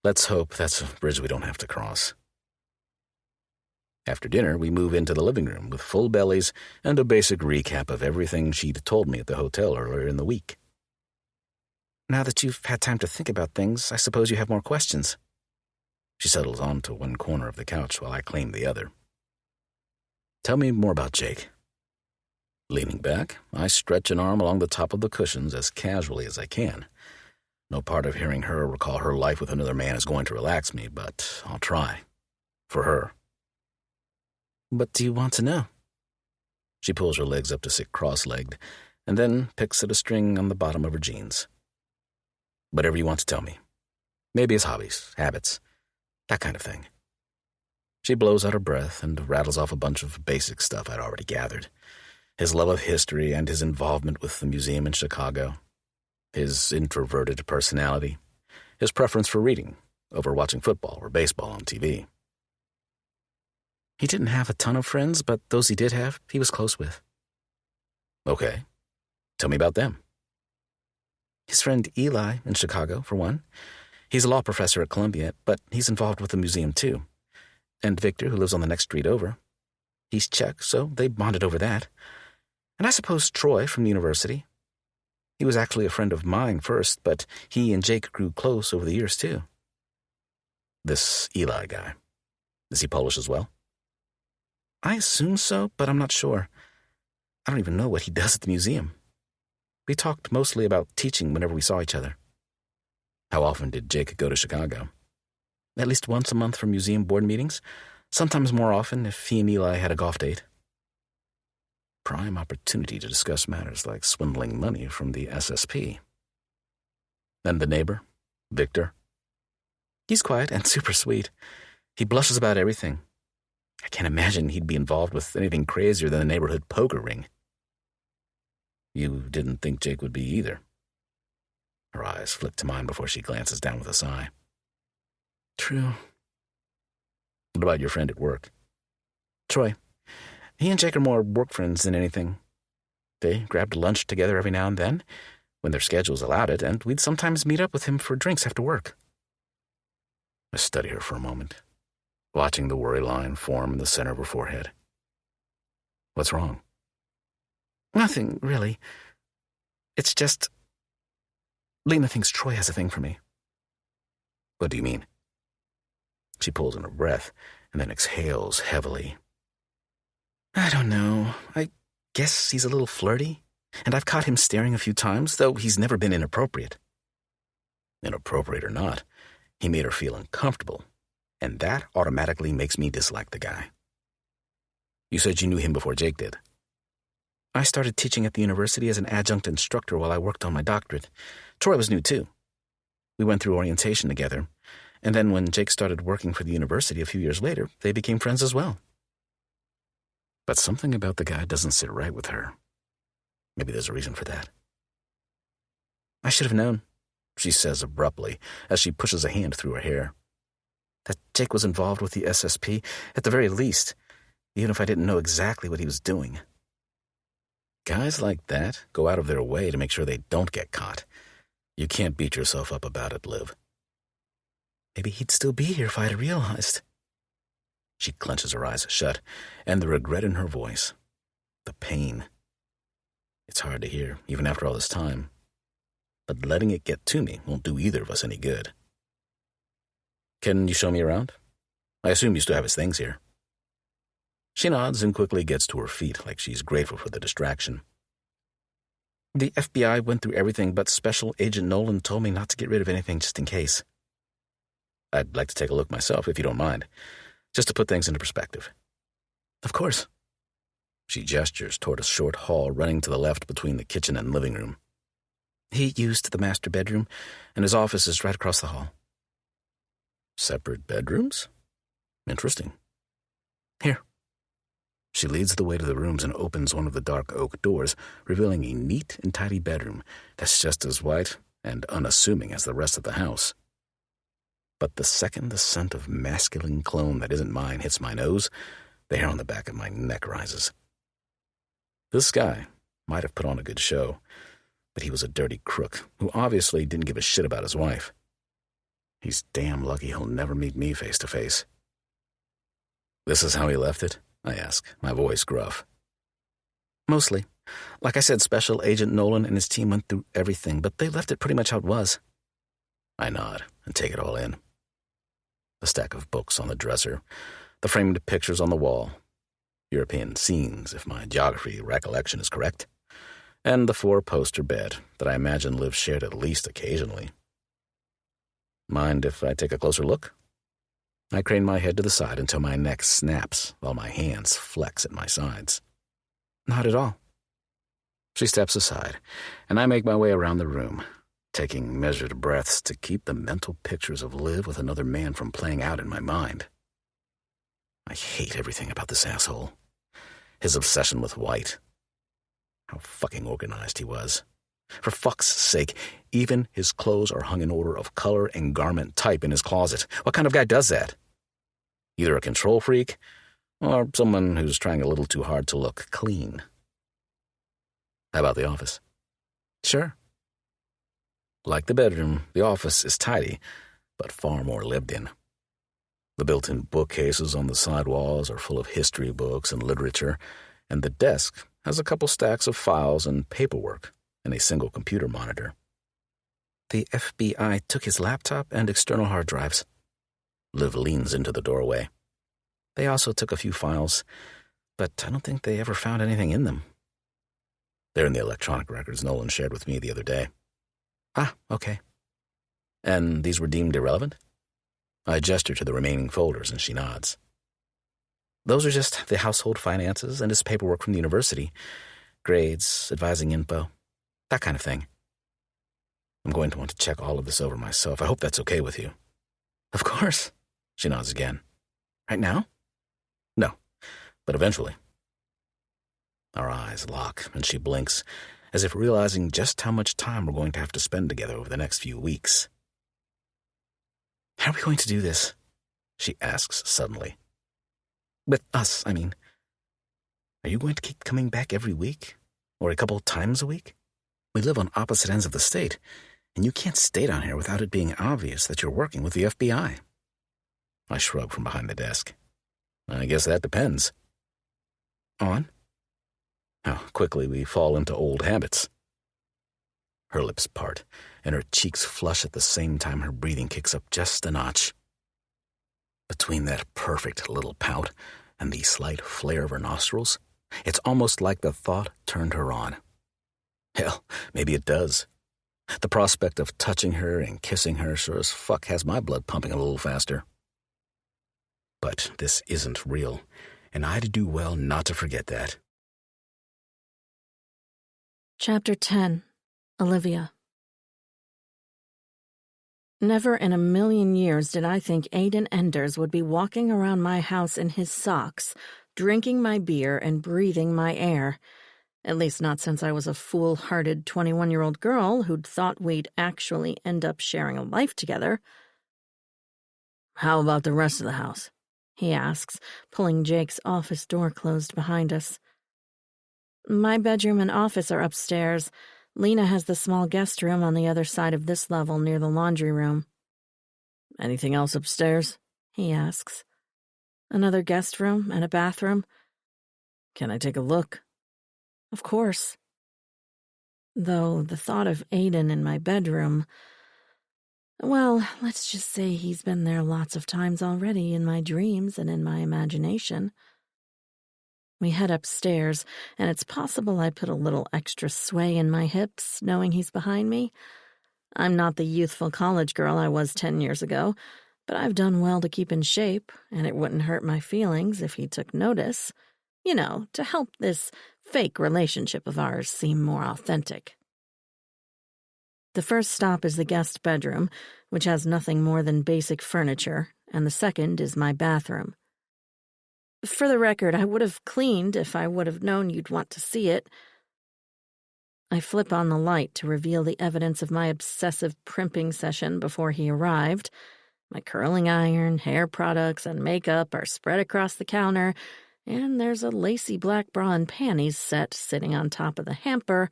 Let's hope that's a bridge we don't have to cross. After dinner, we move into the living room with full bellies and a basic recap of everything she'd told me at the hotel earlier in the week. Now that you've had time to think about things, I suppose you have more questions. She settles onto one corner of the couch while I claim the other. Tell me more about Jake. Leaning back, I stretch an arm along the top of the cushions as casually as I can. No part of hearing her recall her life with another man is going to relax me, but I'll try. For her. What do you want to know? She pulls her legs up to sit cross-legged, and then picks at a string on the bottom of her jeans. Whatever you want to tell me. Maybe his hobbies, habits, that kind of thing. She blows out her breath and rattles off a bunch of basic stuff I'd already gathered. His love of history and his involvement with the museum in Chicago. His introverted personality. His preference for reading over watching football or baseball on TV. He didn't have a ton of friends, but those he did have, he was close with. Okay. Tell me about them. His friend Eli in Chicago, for one. He's a law professor at Columbia, but he's involved with the museum, too. And Victor, who lives on the next street over. He's Czech, so they bonded over that. And I suppose Troy from the university. He was actually a friend of mine first, but he and Jake grew close over the years, too. This Eli guy, is he Polish as well? I assume so, but I'm not sure. I don't even know what he does at the museum. We talked mostly about teaching whenever we saw each other. How often did Jake go to Chicago? At least once a month for museum board meetings, sometimes more often if he and Eli had a golf date. Prime opportunity to discuss matters like swindling money from the SSP. And the neighbor, Victor? He's quiet and super sweet. He blushes about everything. I can't imagine he'd be involved with anything crazier than a neighborhood poker ring. You didn't think Jake would be either. Her eyes flick to mine before she glances down with a sigh. True. What about your friend at work? Troy. He and Jake are more work friends than anything. They grabbed lunch together every now and then, when their schedules allowed it, and we'd sometimes meet up with him for drinks after work. I study her for a moment, watching the worry line form in the center of her forehead. What's wrong? Nothing, really. It's just... Lena thinks Troy has a thing for me. What do you mean? She pulls in her breath and then exhales heavily. I don't know. I guess he's a little flirty, and I've caught him staring a few times, though he's never been inappropriate. Inappropriate or not, he made her feel uncomfortable, and that automatically makes me dislike the guy. You said you knew him before Jake did. I started teaching at the university as an adjunct instructor while I worked on my doctorate. Troy was new, too. We went through orientation together, and then when Jake started working for the university a few years later, they became friends as well. But something about the guy doesn't sit right with her. Maybe there's a reason for that. I should have known, she says abruptly as she pushes a hand through her hair. That Jake was involved with the SSP, at the very least, even if I didn't know exactly what he was doing. Guys like that go out of their way to make sure they don't get caught. You can't beat yourself up about it, Liv. Maybe he'd still be here if I had realized. She clenches her eyes shut, and the regret in her voice. The pain. It's hard to hear, even after all this time. But letting it get to me won't do either of us any good. Can you show me around? I assume you still have his things here. She nods and quickly gets to her feet like she's grateful for the distraction. The FBI went through everything, but Special Agent Nolan told me not to get rid of anything just in case. I'd like to take a look myself, if you don't mind, just to put things into perspective. Of course. She gestures toward a short hall running to the left between the kitchen and living room. He used the master bedroom, and his office is right across the hall. Separate bedrooms? Interesting. Here. She leads the way to the rooms and opens one of the dark oak doors, revealing a neat and tidy bedroom that's just as white and unassuming as the rest of the house. But the second the scent of masculine cologne that isn't mine hits my nose, The hair on the back of my neck rises. This guy might have put on a good show, but he was a dirty crook who obviously didn't give a shit about his wife. He's damn lucky he'll never meet me face to face. "This is how he left it?" I ask, my voice gruff. Mostly. Like I said, Special Agent Nolan and his team went through everything, but they left it pretty much how it was. I nod and take it all in. The stack of books on the dresser, the framed pictures on the wall, European scenes, if my geography recollection is correct, and the 4-poster bed that I imagine lives shared at least occasionally. Mind if I take a closer look? I crane my head to the side until my neck snaps while my hands flex at my sides. Not at all. She steps aside, and I make my way around the room, taking measured breaths to keep the mental pictures of Liv with another man from playing out in my mind. I hate everything about this asshole. His obsession with White. How fucking organized he was. For fuck's sake, even his clothes are hung in order of color and garment type in his closet. What kind of guy does that? Either a control freak, or someone who's trying a little too hard to look clean. How about the office? Sure. Like the bedroom, the office is tidy, but far more lived in. The built-in bookcases on the side walls are full of history books and literature, and the desk has a couple stacks of files and paperwork and a single computer monitor. The FBI took his laptop and external hard drives. Liv leans into the doorway. They also took a few files, but I don't think they ever found anything in them. They're in the electronic records Nolan shared with me the other day. Ah, okay. And these were deemed irrelevant? I gesture to the remaining folders, and she nods. Those are just the household finances and his paperwork from the university. Grades, advising info, that kind of thing. I'm going to want to check all of this over myself. I hope that's okay with you. Of course. She nods again. Right now? No, but eventually. Our eyes lock, and she blinks, as if realizing just how much time we're going to have to spend together over the next few weeks. How are we going to do this? She asks suddenly. With us, I mean. Are you going to keep coming back every week? Or a couple times a week? We live on opposite ends of the state, and you can't stay down here without it being obvious that you're working with the FBI. I shrug from behind the desk. I guess that depends. On? How quickly we fall into old habits. Her lips part, and her cheeks flush at the same time her breathing kicks up just a notch. Between that perfect little pout and the slight flare of her nostrils, it's almost like the thought turned her on. Hell, maybe it does. The prospect of touching her and kissing her sure as fuck has my blood pumping a little faster. But this isn't real, and I'd do well not to forget that. Chapter 10. Olivia. Never in a million years did I think Aiden Enders would be walking around my house in his socks, drinking my beer and breathing my air. At least not since I was a foolhardy 21-year-old girl who'd thought we'd actually end up sharing a life together. "How about the rest of the house?" he asks, pulling Jake's office door closed behind us. "My bedroom and office are upstairs. Lena has the small guest room on the other side of this level near the laundry room." "Anything else upstairs?" he asks. "Another guest room and a bathroom." "Can I take a look?" "Of course." Though the thought of Aiden in my bedroom, well, let's just say he's been there lots of times already in my dreams and in my imagination. We head upstairs, and it's possible I put a little extra sway in my hips, knowing he's behind me. I'm not the youthful college girl I was 10 years ago, but I've done well to keep in shape, and it wouldn't hurt my feelings if he took notice. You know, to help this fake relationship of ours seem more authentic. The first stop is the guest bedroom, which has nothing more than basic furniture, and the second is my bathroom. For the record, I would have cleaned if I would have known you'd want to see it. I flip on the light to reveal the evidence of my obsessive primping session before he arrived. My curling iron, hair products, and makeup are spread across the counter, and there's a lacy black bra and panties set sitting on top of the hamper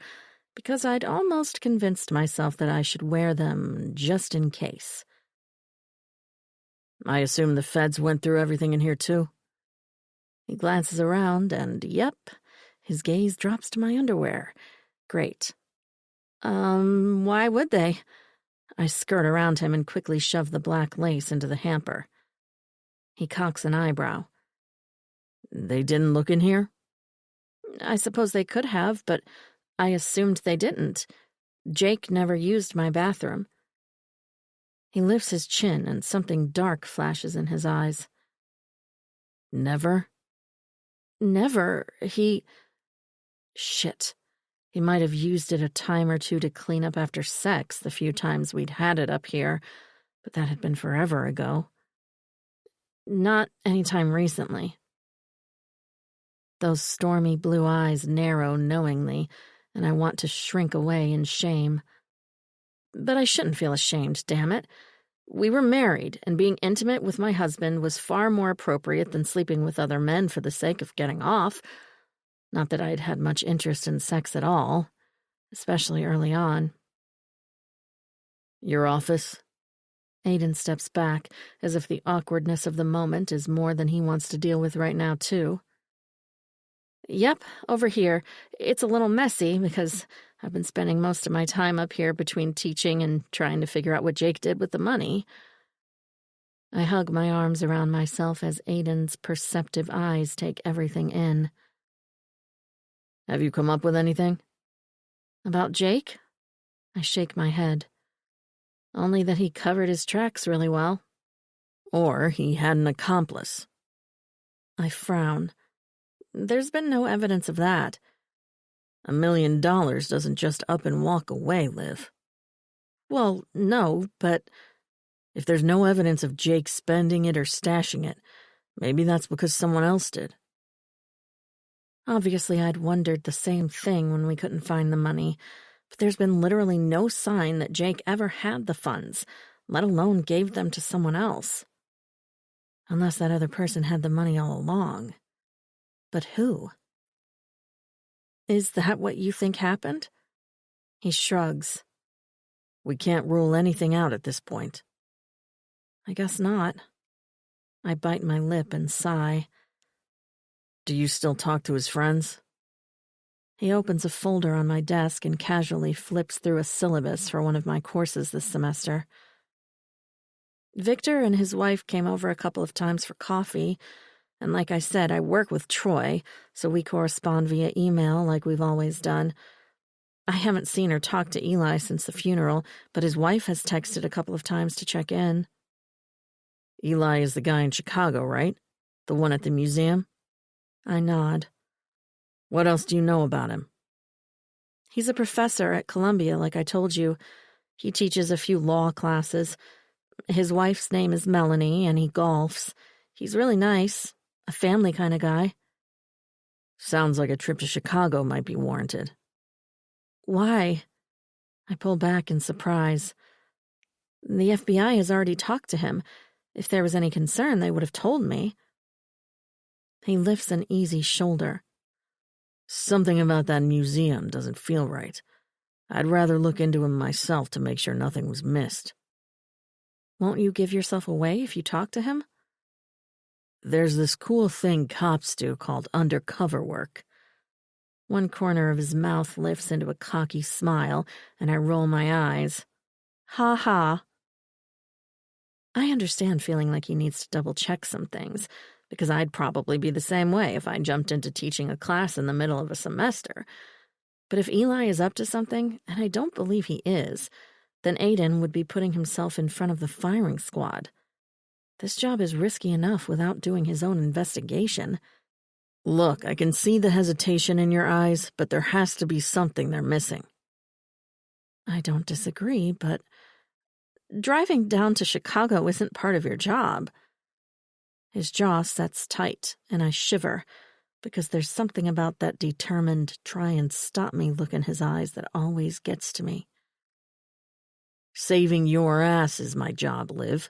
because I'd almost convinced myself that I should wear them just in case. I assume the feds went through everything in here, too? He glances around, and yep, his gaze drops to my underwear. Great. Why would they? I skirt around him and quickly shove the black lace into the hamper. He cocks an eyebrow. They didn't look in here? I suppose they could have, but I assumed they didn't. Jake never used my bathroom. He lifts his chin, and something dark flashes in his eyes. Never? Never. Shit. He might have used it a time or two to clean up after sex the few times we'd had it up here, but that had been forever ago. Not any time recently. Those stormy blue eyes narrow knowingly, and I want to shrink away in shame. But I shouldn't feel ashamed, damn it. We were married, and being intimate with my husband was far more appropriate than sleeping with other men for the sake of getting off. Not that I'd had much interest in sex at all, especially early on. Your office? Aiden steps back, as if the awkwardness of the moment is more than he wants to deal with right now, too. Yep, over here. It's a little messy because I've been spending most of my time up here between teaching and trying to figure out what Jake did with the money. I hug my arms around myself as Aiden's perceptive eyes take everything in. Have you come up with anything? About Jake? I shake my head. Only that he covered his tracks really well. Or he had an accomplice. I frown. There's been no evidence of that. $1 million doesn't just up and walk away, Liv. Well, no, but if there's no evidence of Jake spending it or stashing it, maybe that's because someone else did. Obviously, I'd wondered the same thing when we couldn't find the money, but there's been literally no sign that Jake ever had the funds, let alone gave them to someone else. Unless that other person had the money all along. But who? Is that what you think happened? He shrugs. We can't rule anything out at this point. I guess not. I bite my lip and sigh. Do you still talk to his friends? He opens a folder on my desk and casually flips through a syllabus for one of my courses this semester. Victor and his wife came over a couple of times for coffee, and like I said, I work with Troy, so we correspond via email like we've always done. I haven't seen or talked to Eli since the funeral, but his wife has texted a couple of times to check in. Eli is the guy in Chicago, right? The one at the museum? I nod. What else do you know about him? He's a professor at Columbia, like I told you. He teaches a few law classes. His wife's name is Melanie, and he golfs. He's really nice, a family kind of guy. Sounds like a trip to Chicago might be warranted. Why? I pull back in surprise. The FBI has already talked to him. If there was any concern, they would have told me. He lifts an easy shoulder. Something about that museum doesn't feel right. I'd rather look into him myself to make sure nothing was missed. Won't you give yourself away if you talk to him? There's this cool thing cops do called undercover work. One corner of his mouth lifts into a cocky smile, and I roll my eyes. Ha ha. I understand feeling like he needs to double-check some things, because I'd probably be the same way if I jumped into teaching a class in the middle of a semester. But if Eli is up to something, and I don't believe he is, then Aiden would be putting himself in front of the firing squad. This job is risky enough without doing his own investigation. Look, I can see the hesitation in your eyes, but there has to be something they're missing. I don't disagree, but driving down to Chicago isn't part of your job. His jaw sets tight, and I shiver, because there's something about that determined, try-and-stop-me look in his eyes that always gets to me. Saving your ass is my job, Liv,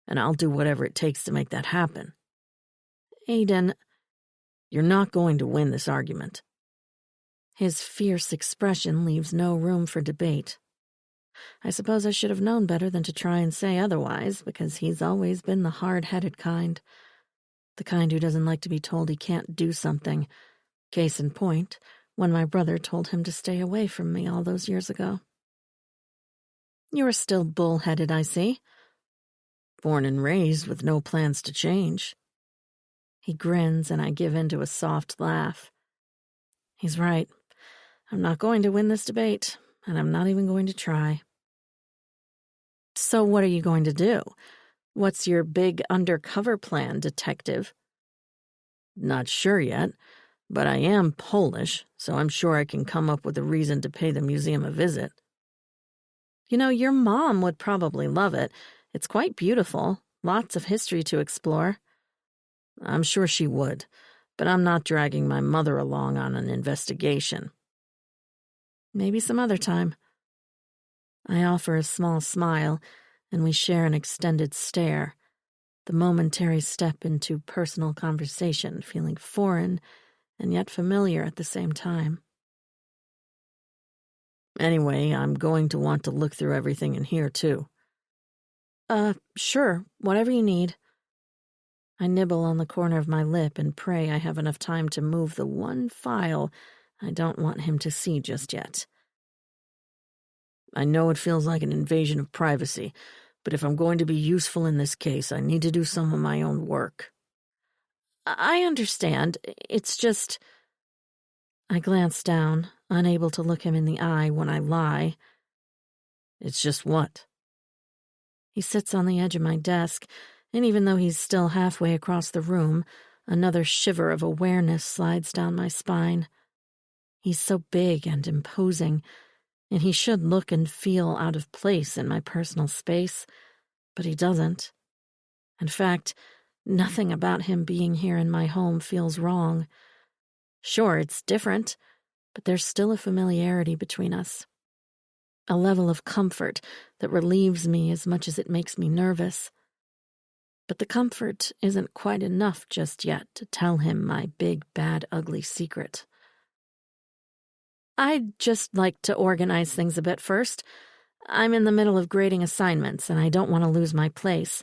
and I'll do whatever it takes to make that happen. Aiden, You're not going to win this argument." His fierce expression leaves no room for debate. I suppose I should have known better than to try and say otherwise, because he's always been the hard-headed kind. The kind who doesn't like to be told he can't do something. Case in point, when my brother told him to stay away from me all those years ago. "You are still bull-headed, I see." "Born and raised with no plans to change." He grins, and I give in to a soft laugh. He's right. I'm not going to win this debate, and I'm not even going to try. "So what are you going to do? What's your big undercover plan, detective?" "Not sure yet, but I am Polish, so I'm sure I can come up with a reason to pay the museum a visit." "You know, your mom would probably love it. It's quite beautiful, lots of history to explore." "I'm sure she would, but I'm not dragging my mother along on an investigation." "Maybe some other time." I offer a small smile, and we share an extended stare, the momentary step into personal conversation feeling foreign and yet familiar at the same time. "Anyway, I'm going to want to look through everything in here, too." Sure, whatever you need." I nibble on the corner of my lip and pray I have enough time to move the one file I don't want him to see just yet. "I know it feels like an invasion of privacy, but if I'm going to be useful in this case, I need to do some of my own work." "I understand. It's just—" I glance down, unable to look him in the eye when I lie. "It's just what?" He sits on the edge of my desk, and even though he's still halfway across the room, another shiver of awareness slides down my spine. He's so big and imposing, and he should look and feel out of place in my personal space, but he doesn't. In fact, nothing about him being here in my home feels wrong. Sure, it's different, but there's still a familiarity between us. A level of comfort that relieves me as much as it makes me nervous. But the comfort isn't quite enough just yet to tell him my big, bad, ugly secret. "I'd just like to organize things a bit first. I'm in the middle of grading assignments, and I don't want to lose my place.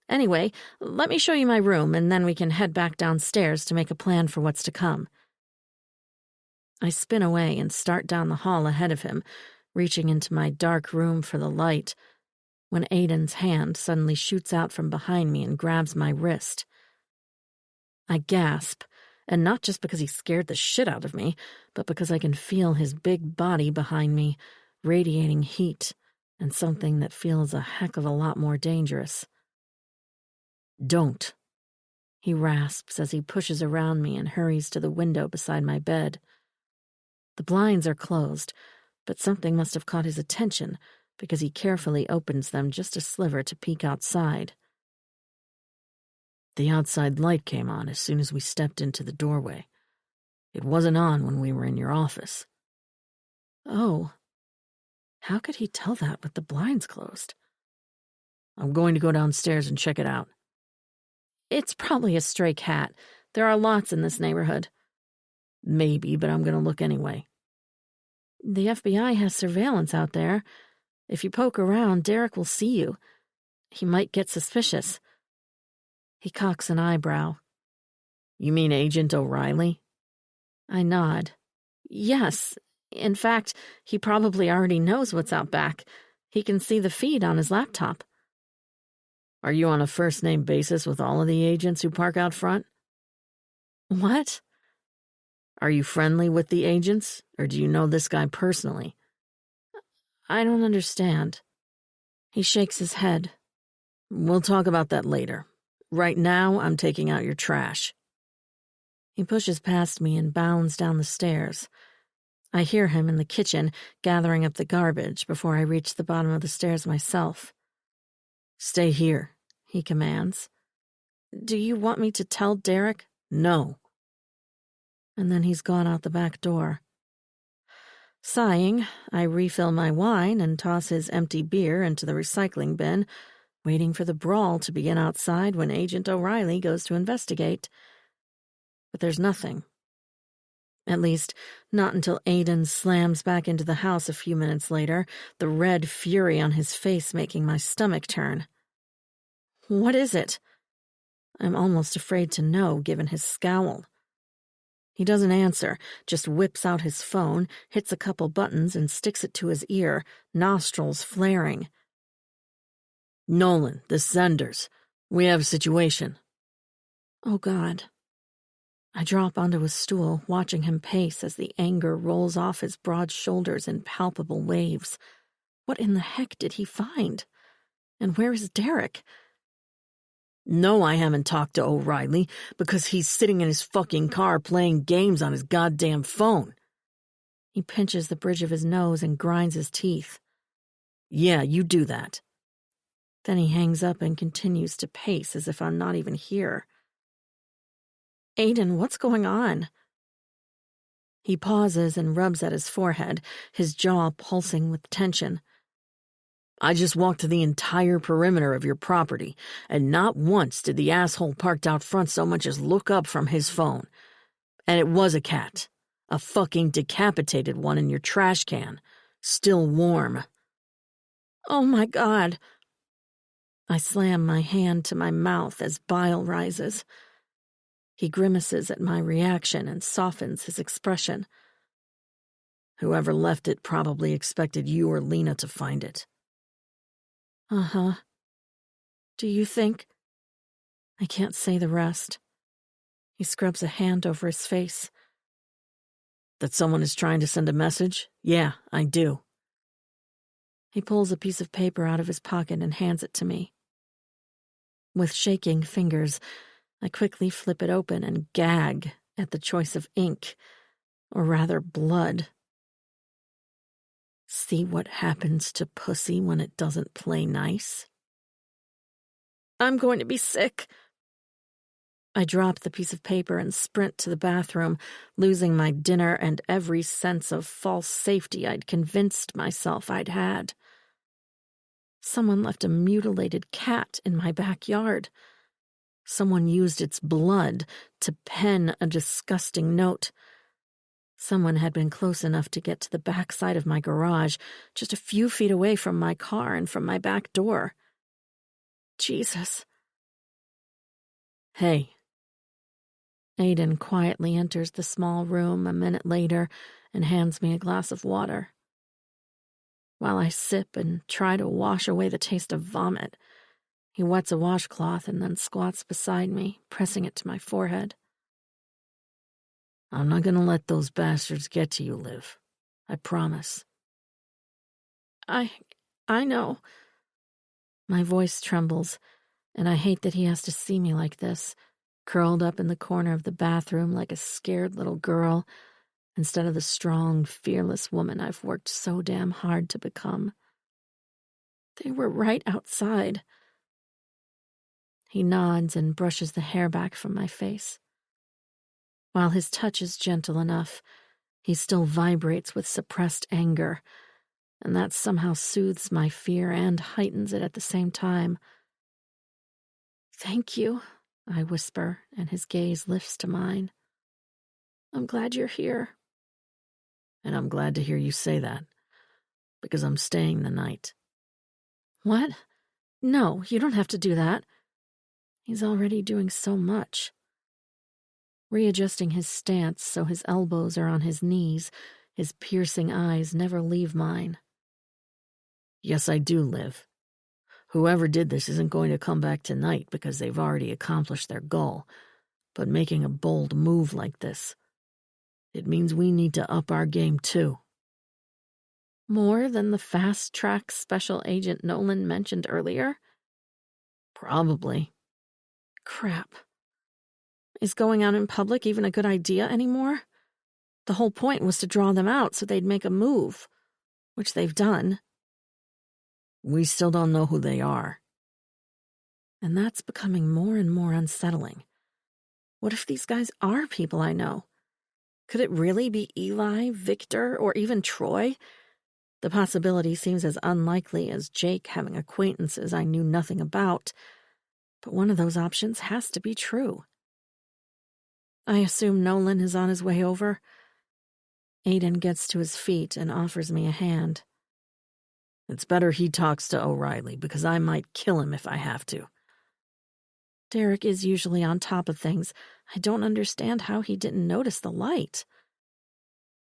Anyway, let me show you my room, and then we can head back downstairs to make a plan for what's to come." I spin away and start down the hall ahead of him, reaching into my dark room for the light, when Aiden's hand suddenly shoots out from behind me and grabs my wrist. I gasp, and not just because he scared the shit out of me, but because I can feel his big body behind me, radiating heat, and something that feels a heck of a lot more dangerous. "Don't," he rasps as he pushes around me and hurries to the window beside my bed. The blinds are closed, but something must have caught his attention, because he carefully opens them just a sliver to peek outside. "The outside light came on as soon as we stepped into the doorway. It wasn't on when we were in your office." "Oh. How could he tell that with the blinds closed?" "I'm going to go downstairs and check it out." "It's probably a stray cat. There are lots in this neighborhood." "Maybe, but I'm going to look anyway." "The FBI has surveillance out there. If you poke around, Derek will see you. He might get suspicious." He cocks an eyebrow. "You mean Agent O'Reilly?" I nod. "Yes. In fact, he probably already knows what's out back. He can see the feed on his laptop." "Are you on a first-name basis with all of the agents who park out front?" "What?" "Are you friendly with the agents, or do you know this guy personally?" "I don't understand." He shakes his head. "We'll talk about that later. Right now, I'm taking out your trash." He pushes past me and bounds down the stairs. I hear him in the kitchen gathering up the garbage before I reach the bottom of the stairs myself. "Stay here," he commands. "Do you want me to tell Derek?" "No." And then he's gone out the back door. Sighing, I refill my wine and toss his empty beer into the recycling bin, waiting for the brawl to begin outside when Agent O'Reilly goes to investigate. but there's nothing. At least, not until Aiden slams back into the house a few minutes later, the red fury on his face making my stomach turn. What is it? I'm almost afraid to know, given his scowl. He doesn't answer, just whips out his phone, hits a couple buttons, and sticks it to his ear, nostrils flaring. Nolan, this Sanders. We have a situation. Oh, God. I drop onto a stool, watching him pace as the anger rolls off his broad shoulders in palpable waves. What in the heck did he find? And where is Derek? No, I haven't talked to O'Reilly because he's sitting in his fucking car playing games on his goddamn phone. He pinches the bridge of his nose and grinds his teeth. Yeah, you do that. Then he hangs up and continues to pace as if I'm not even here. Aiden, what's going on? He pauses and rubs at his forehead, his jaw pulsing with tension. I just walked the entire perimeter of your property, and not once did the asshole parked out front so much as look up from his phone. And it was a cat. A fucking decapitated one in your trash can. Still warm. Oh my God. I slam my hand to my mouth as bile rises. He grimaces at my reaction and softens his expression. Whoever left it probably expected you or Lena to find it. Uh-huh. Do you think? I can't say the rest. He scrubs a hand over his face. That someone is trying to send a message? Yeah, I do. He pulls a piece of paper out of his pocket and hands it to me. With shaking fingers, I quickly flip it open and gag at the choice of ink, or rather blood. See what happens to pussy when it doesn't play nice? I'm going to be sick. I drop the piece of paper and sprint to the bathroom, losing my dinner and every sense of false safety I'd convinced myself I'd had. Someone left a mutilated cat in my backyard. Someone used its blood to pen a disgusting note. Someone had been close enough to get to the back side of my garage, just a few feet away from my car and from my back door. Jesus. Hey. Aiden quietly enters the small room a minute later and hands me a glass of water. While I sip and try to wash away the taste of vomit, he wets a washcloth and then squats beside me, pressing it to my forehead. I'm not going to let those bastards get to you, Liv. I promise. I know. My voice trembles, and I hate that he has to see me like this, curled up in the corner of the bathroom like a scared little girl, instead of the strong, fearless woman I've worked so damn hard to become. They were right outside. He nods and brushes the hair back from my face. While his touch is gentle enough, he still vibrates with suppressed anger, and that somehow soothes my fear and heightens it at the same time. Thank you, I whisper, and his gaze lifts to mine. I'm glad you're here. And I'm glad to hear you say that, because I'm staying the night. What? No, you don't have to do that. He's already doing so much. Readjusting his stance so his elbows are on his knees, his piercing eyes never leave mine. Yes, I do, Liv. Whoever did this isn't going to come back tonight because they've already accomplished their goal, but making a bold move like this, it means we need to up our game too. More than the fast-track special agent Nolan mentioned earlier? Probably. Crap. Is going out in public even a good idea anymore? The whole point was to draw them out so they'd make a move, which they've done. We still don't know who they are. And that's becoming more and more unsettling. What if these guys are people I know? Could it really be Eli, Victor, or even Troy? The possibility seems as unlikely as Jake having acquaintances I knew nothing about, but one of those options has to be true. I assume Nolan is on his way over. Aiden gets to his feet and offers me a hand. It's better he talks to O'Reilly, because I might kill him if I have to. Derek is usually on top of things. I don't understand how he didn't notice the light.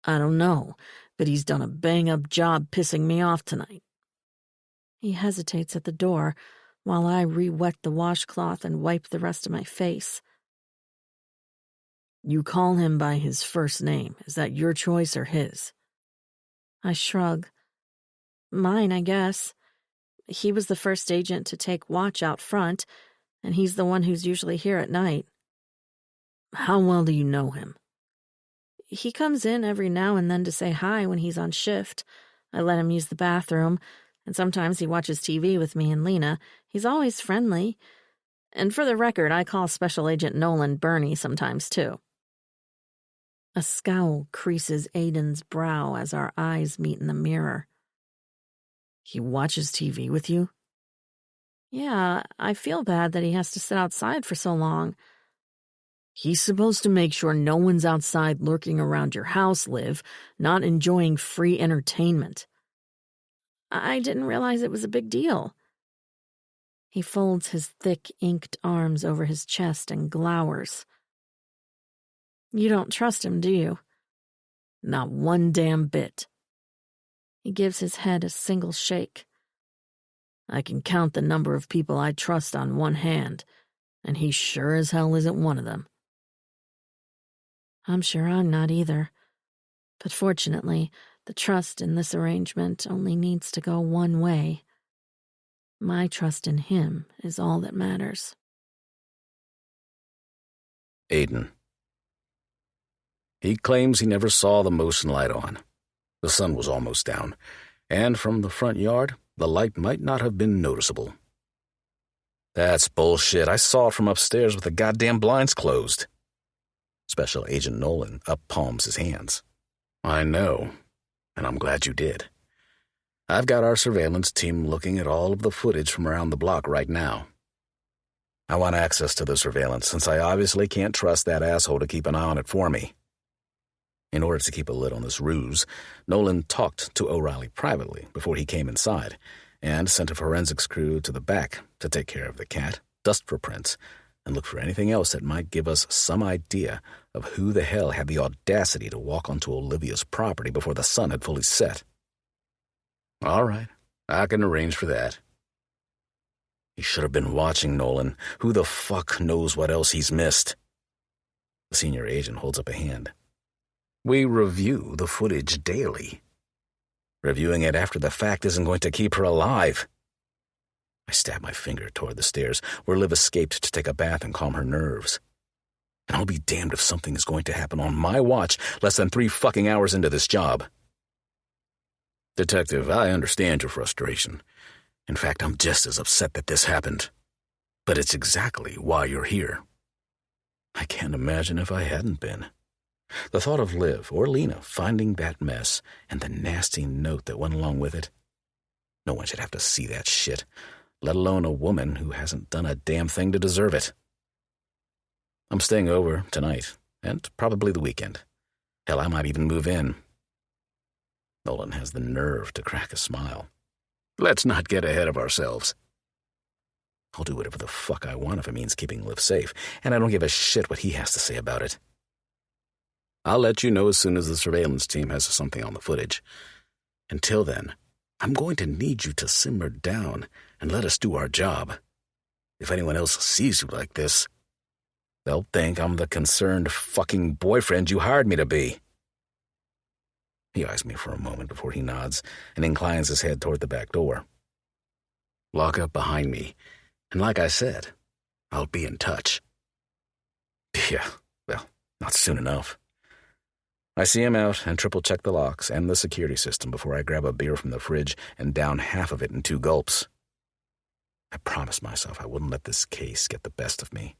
I don't know, but he's done a bang-up job pissing me off tonight. He hesitates at the door while I re-wet the washcloth and wipe the rest of my face. You call him by his first name. Is that your choice or his? I shrug. Mine, I guess. He was the first agent to take watch out front, and he's the one who's usually here at night. How well do you know him? He comes in every now and then to say hi when he's on shift. I let him use the bathroom, and sometimes he watches TV with me and Lena. He's always friendly. And for the record, I call Special Agent Nolan Bernie sometimes, too. A scowl creases Aiden's brow as our eyes meet in the mirror. He watches TV with you? Yeah, I feel bad that he has to sit outside for so long. He's supposed to make sure no one's outside lurking around your house, Liv, not enjoying free entertainment. I didn't realize it was a big deal. He folds his thick, inked arms over his chest and glowers. You don't trust him, do you? Not one damn bit. He gives his head a single shake. I can count the number of people I trust on one hand, and he sure as hell isn't one of them. I'm sure I'm not either. But fortunately, the trust in this arrangement only needs to go one way. My trust in him is all that matters. Aiden. He claims he never saw the motion light on. The sun was almost down, and from the front yard, the light might not have been noticeable. That's bullshit. I saw it from upstairs with the goddamn blinds closed. Special Agent Nolan up-palms his hands. I know, and I'm glad you did. I've got our surveillance team looking at all of the footage from around the block right now. I want access to the surveillance, since I obviously can't trust that asshole to keep an eye on it for me. In order to keep a lid on this ruse, Nolan talked to O'Reilly privately before he came inside, and sent a forensics crew to the back to take care of the cat, dust for prints, and look for anything else that might give us some idea of who the hell had the audacity to walk onto Olivia's property before the sun had fully set. All right, I can arrange for that. He should have been watching Nolan. Who the fuck knows what else he's missed? The senior agent holds up a hand. We review the footage daily. Reviewing it after the fact isn't going to keep her alive. I stab my finger toward the stairs, where Liv escaped to take a bath and calm her nerves. And I'll be damned if something is going to happen on my watch less than 3 fucking hours into this job. Detective, I understand your frustration. In fact, I'm just as upset that this happened. But it's exactly why you're here. I can't imagine if I hadn't been. The thought of Liv or Lena finding that mess and the nasty note that went along with it. No one should have to see that shit, let alone a woman who hasn't done a damn thing to deserve it. I'm staying over tonight, and probably the weekend. Hell, I might even move in. Nolan has the nerve to crack a smile. Let's not get ahead of ourselves. I'll do whatever the fuck I want if it means keeping Liv safe, and I don't give a shit what he has to say about it. I'll let you know as soon as the surveillance team has something on the footage. Until then, I'm going to need you to simmer down and let us do our job. If anyone else sees you like this, they'll think I'm the concerned fucking boyfriend you hired me to be. He eyes me for a moment before he nods and inclines his head toward the back door. Lock up behind me, and like I said, I'll be in touch. Yeah, well, not soon enough. I see him out and triple-check the locks and the security system before I grab a beer from the fridge and down half of it in 2 gulps. I promised myself I wouldn't let this case get the best of me.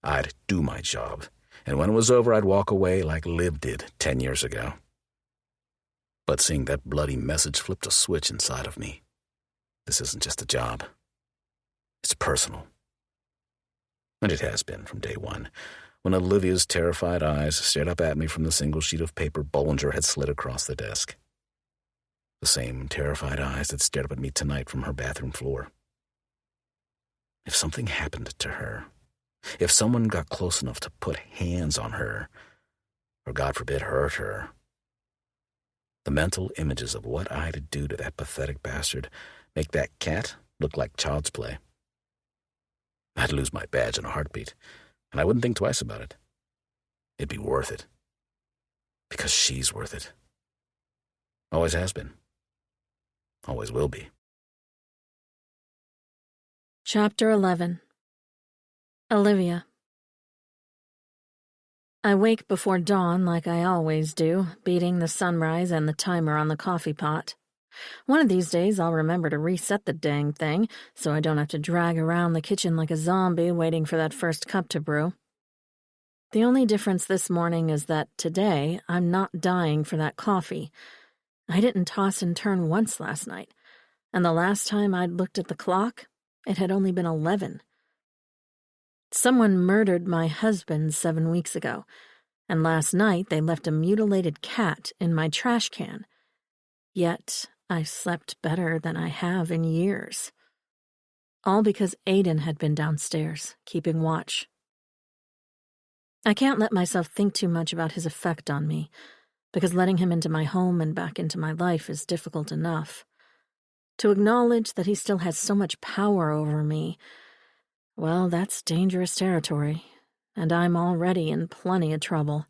I'd do my job, and when it was over, I'd walk away like Liv did 10 years ago. But seeing that bloody message flipped a switch inside of me. This isn't just a job. It's personal. And it has been from day one. when Olivia's terrified eyes stared up at me from the single sheet of paper Bollinger had slid across the desk. The same terrified eyes that stared up at me tonight from her bathroom floor. If something happened to her, if someone got close enough to put hands on her, or God forbid hurt her, the mental images of what I'd do to that pathetic bastard make that cat look like child's play. I'd lose my badge in a heartbeat, and I wouldn't think twice about it. It'd be worth it. Because she's worth it. Always has been. Always will be. Chapter 11. Olivia. I wake before dawn like I always do, beating the sunrise and the timer on the coffee pot. One of these days I'll remember to reset the dang thing so I don't have to drag around the kitchen like a zombie waiting for that first cup to brew. The only difference this morning is that today I'm not dying for that coffee. I didn't toss and turn once last night, and the last time I'd looked at the clock, it had only been 11. Someone murdered my husband 7 weeks ago, and last night they left a mutilated cat in my trash can. Yet I slept better than I have in years. All because Aiden had been downstairs, keeping watch. I can't let myself think too much about his effect on me, because letting him into my home and back into my life is difficult enough. To acknowledge that he still has so much power over me, well, that's dangerous territory, and I'm already in plenty of trouble.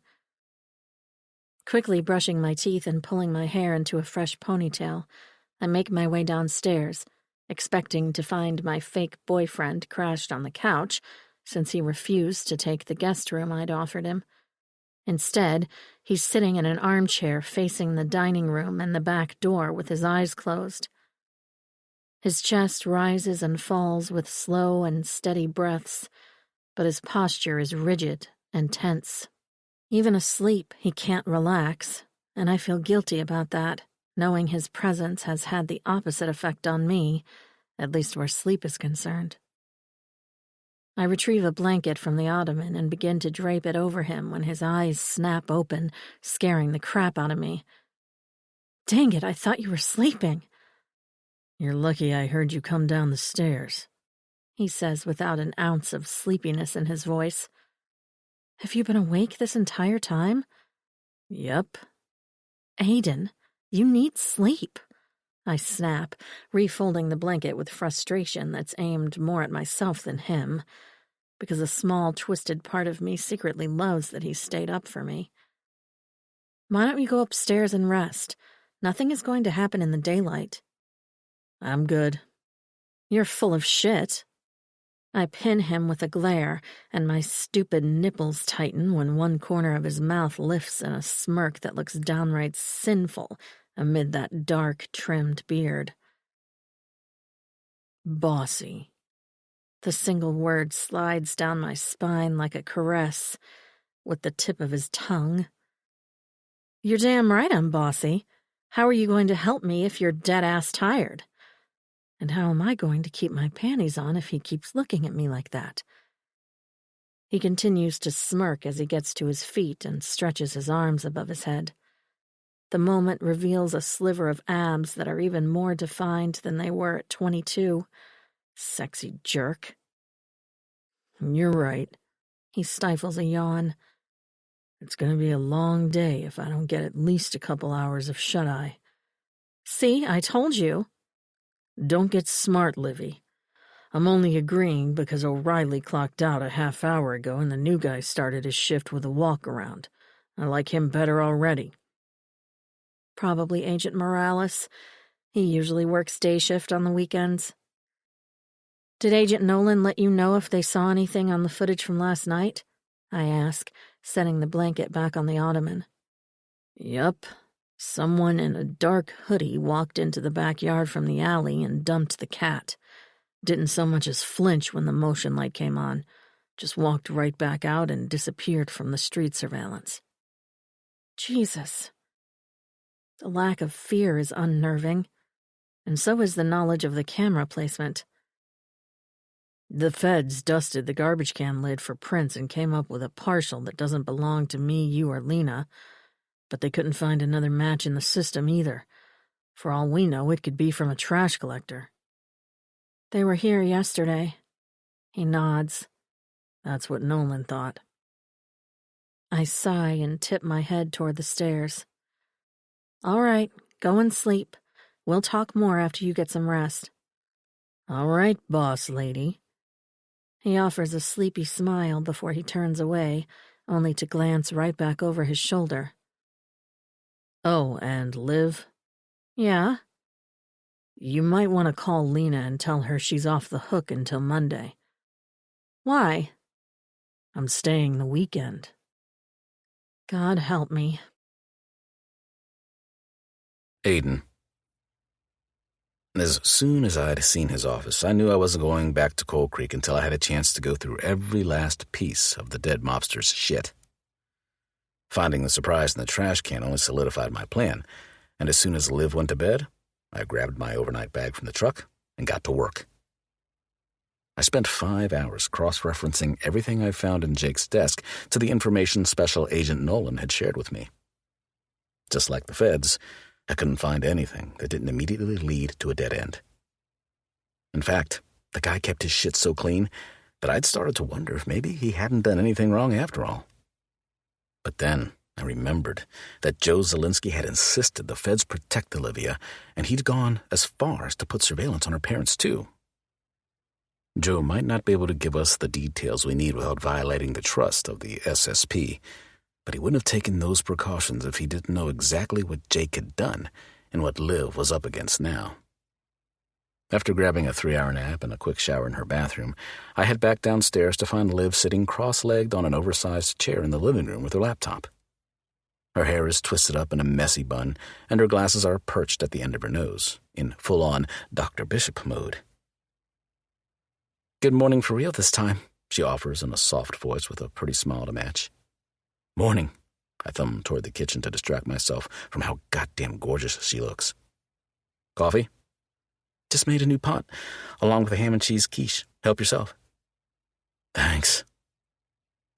Quickly brushing my teeth and pulling my hair into a fresh ponytail, I make my way downstairs, expecting to find my fake boyfriend crashed on the couch, since he refused to take the guest room I'd offered him. Instead, he's sitting in an armchair facing the dining room and the back door with his eyes closed. His chest rises and falls with slow and steady breaths, but his posture is rigid and tense. Even asleep, he can't relax, and I feel guilty about that, knowing his presence has had the opposite effect on me, at least where sleep is concerned. I retrieve a blanket from the ottoman and begin to drape it over him when his eyes snap open, scaring the crap out of me. Dang it, I thought you were sleeping. You're lucky I heard you come down the stairs, he says without an ounce of sleepiness in his voice. Have you been awake this entire time? Yep. Aiden, you need sleep. I snap, refolding the blanket with frustration that's aimed more at myself than him, because a small, twisted part of me secretly loves that he stayed up for me. Why don't you go upstairs and rest? Nothing is going to happen in the daylight. I'm good. You're full of shit. I pin him with a glare, and my stupid nipples tighten when one corner of his mouth lifts in a smirk that looks downright sinful amid that dark, trimmed beard. Bossy. The single word slides down my spine like a caress, with the tip of his tongue. You're damn right I'm bossy. How are you going to help me if you're dead-ass tired? And how am I going to keep my panties on if he keeps looking at me like that? He continues to smirk as he gets to his feet and stretches his arms above his head. The moment reveals a sliver of abs that are even more defined than they were at 22. Sexy jerk. You're right. He stifles a yawn. It's going to be a long day if I don't get at least a couple hours of shut-eye. See, I told you. Don't get smart, Livy. I'm only agreeing because O'Reilly clocked out a half hour ago and the new guy started his shift with a walk-around. I like him better already. Probably Agent Morales. He usually works day shift on the weekends. Did Agent Nolan let you know if they saw anything on the footage from last night? I ask, setting the blanket back on the ottoman. Yup. Someone in a dark hoodie walked into the backyard from the alley and dumped the cat. Didn't so much as flinch when the motion light came on. Just walked right back out and disappeared from the street surveillance. Jesus. The lack of fear is unnerving, and so is the knowledge of the camera placement. The feds dusted the garbage can lid for prints and came up with a partial that doesn't belong to me, you, or Lena, but they couldn't find another match in the system either. For all we know, it could be from a trash collector. They were here yesterday. He nods. That's what Nolan thought. I sigh and tip my head toward the stairs. All right, go and sleep. We'll talk more after you get some rest. All right, boss lady. He offers a sleepy smile before he turns away, only to glance right back over his shoulder. Oh, and Liv? Yeah? You might want to call Lena and tell her she's off the hook until Monday. Why? I'm staying the weekend. God help me. Aiden. As soon as I'd seen his office, I knew I wasn't going back to Coal Creek until I had a chance to go through every last piece of the dead mobster's shit. Finding the surprise in the trash can only solidified my plan, and as soon as Liv went to bed, I grabbed my overnight bag from the truck and got to work. I spent 5 hours cross-referencing everything I found in Jake's desk to the information Special Agent Nolan had shared with me. Just like the feds, I couldn't find anything that didn't immediately lead to a dead end. In fact, the guy kept his shit so clean that I'd started to wonder if maybe he hadn't done anything wrong after all. But then I remembered that Joe Zielinski had insisted the feds protect Olivia, and he'd gone as far as to put surveillance on her parents, too. Joe might not be able to give us the details we need without violating the trust of the SSP, but he wouldn't have taken those precautions if he didn't know exactly what Jake had done and what Liv was up against now. After grabbing a 3-hour nap and a quick shower in her bathroom, I head back downstairs to find Liv sitting cross-legged on an oversized chair in the living room with her laptop. Her hair is twisted up in a messy bun, and her glasses are perched at the end of her nose, in full-on Dr. Bishop mode. "Good morning for real this time," she offers in a soft voice with a pretty smile to match. "Morning." I thumb toward the kitchen to distract myself from how goddamn gorgeous she looks. "Coffee?" "Just made a new pot, along with a ham and cheese quiche. Help yourself." "Thanks."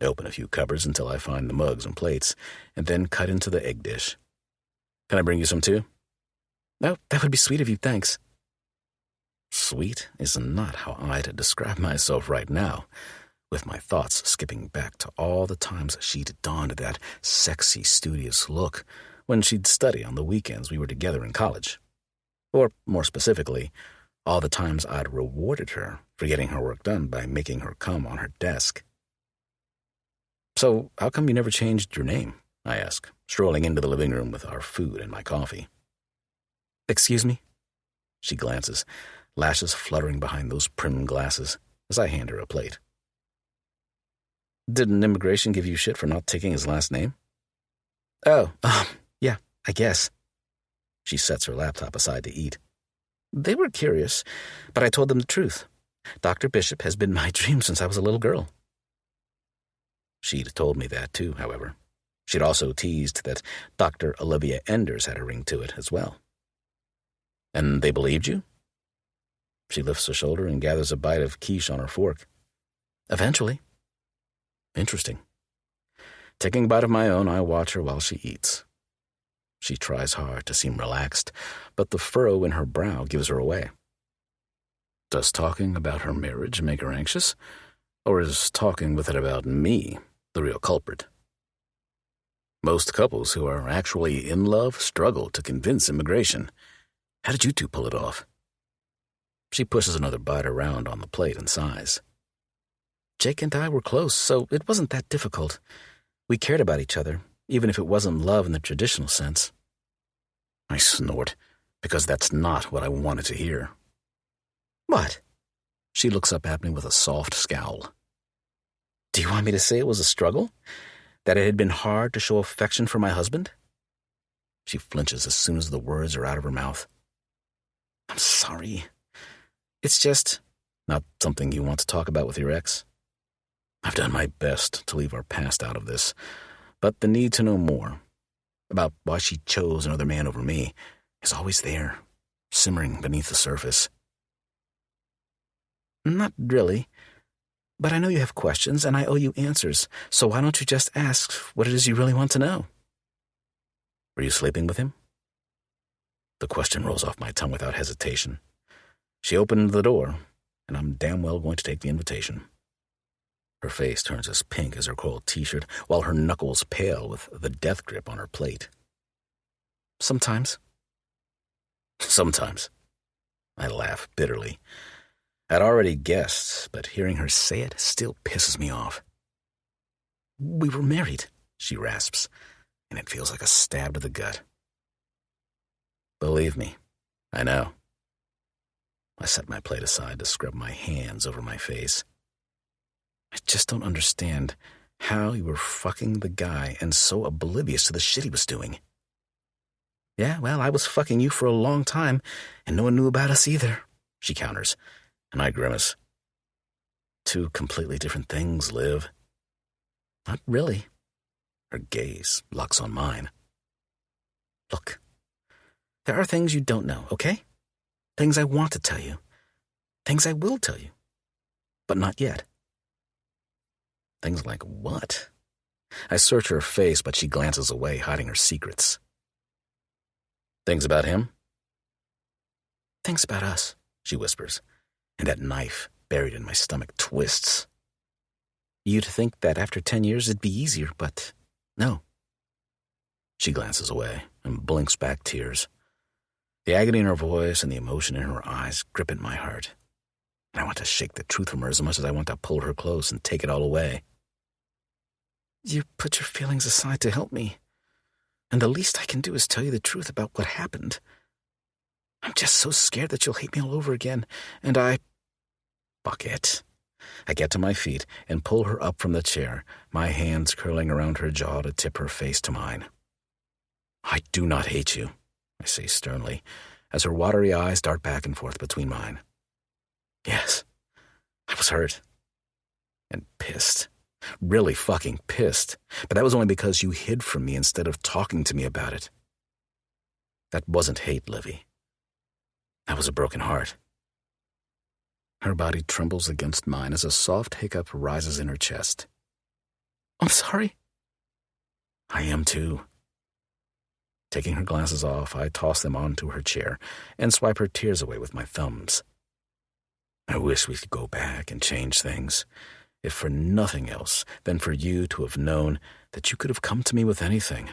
I open a few cupboards until I find the mugs and plates, and then cut into the egg dish. "Can I bring you some too?" "No, that would be sweet of you, thanks." Sweet is not how I'd describe myself right now, with my thoughts skipping back to all the times she'd donned that sexy, studious look when she'd study on the weekends we were together in college. Or, more specifically, all the times I'd rewarded her for getting her work done by making her come on her desk. "So, how come you never changed your name?" I ask, strolling into the living room with our food and my coffee. "Excuse me?" She glances, lashes fluttering behind those prim glasses, as I hand her a plate. "Didn't immigration give you shit for not taking his last name?" "Oh, yeah, I guess." She sets her laptop aside to eat. "They were curious, but I told them the truth. Dr. Bishop has been my dream since I was a little girl." She'd told me that too, however. She'd also teased that Dr. Olivia Enders had a ring to it as well. "And they believed you?" She lifts her shoulder and gathers a bite of quiche on her fork. "Eventually." Interesting. Taking a bite of my own, I watch her while she eats. She tries hard to seem relaxed, but the furrow in her brow gives her away. Does talking about her marriage make her anxious? Or is talking with it about me the real culprit? Most couples who are actually in love struggle to convince immigration. How did you two pull it off? She pushes another bite around on the plate and sighs. Jake and I were close, so it wasn't that difficult. We cared about each other, even if it wasn't love in the traditional sense. I snort, because that's not what I wanted to hear. "What?" She looks up at me with a soft scowl. "Do you want me to say it was a struggle? That it had been hard to show affection for my husband?" She flinches as soon as the words are out of her mouth. "I'm sorry. It's just not something you want to talk about with your ex. I've done my best to leave our past out of this, but the need to know more about why she chose another man over me is always there, simmering beneath the surface." Not really. But I know you have questions, and I owe you answers, so why don't you just ask what it is you really want to know? Were you sleeping with him? The question rolls off my tongue without hesitation. She opened the door, and I'm damn well going to take the invitation. Her face turns as pink as her coiled t-shirt, while her knuckles pale with the death grip on her plate. Sometimes. Sometimes. I laugh bitterly. I'd already guessed, but hearing her say it still pisses me off. We were married, she rasps, and it feels like a stab to the gut. Believe me, I know. I set my plate aside to scrub my hands over my face. I just don't understand how you were fucking the guy and so oblivious to the shit he was doing. Yeah, well, I was fucking you for a long time, and no one knew about us either, she counters, and I grimace. Two completely different things, Liv. Not really. Her gaze locks on mine. Look, there are things you don't know, okay? Things I want to tell you. Things I will tell you. But not yet. Things like what? I search her face, but she glances away, hiding her secrets. Things about him? Things about us, she whispers, and that knife buried in my stomach twists. You'd think that after 10 years it'd be easier, but no. She glances away and blinks back tears. The agony in her voice and the emotion in her eyes grip at my heart. And I want to shake the truth from her as much as I want to pull her close and take it all away. You put your feelings aside to help me, and the least I can do is tell you the truth about what happened. I'm just so scared that you'll hate me all over again, and Fuck it. I get to my feet and pull her up from the chair, my hands curling around her jaw to tip her face to mine. I do not hate you, I say sternly, as her watery eyes dart back and forth between mine. Yes, I was hurt. And pissed. Really fucking pissed. But that was only because you hid from me instead of talking to me about it. That wasn't hate, Livy. That was a broken heart. Her body trembles against mine as a soft hiccup rises in her chest. I'm sorry. I am too. Taking her glasses off, I toss them onto her chair and swipe her tears away with my thumbs. I wish we could go back and change things, if for nothing else than for you to have known that you could have come to me with anything.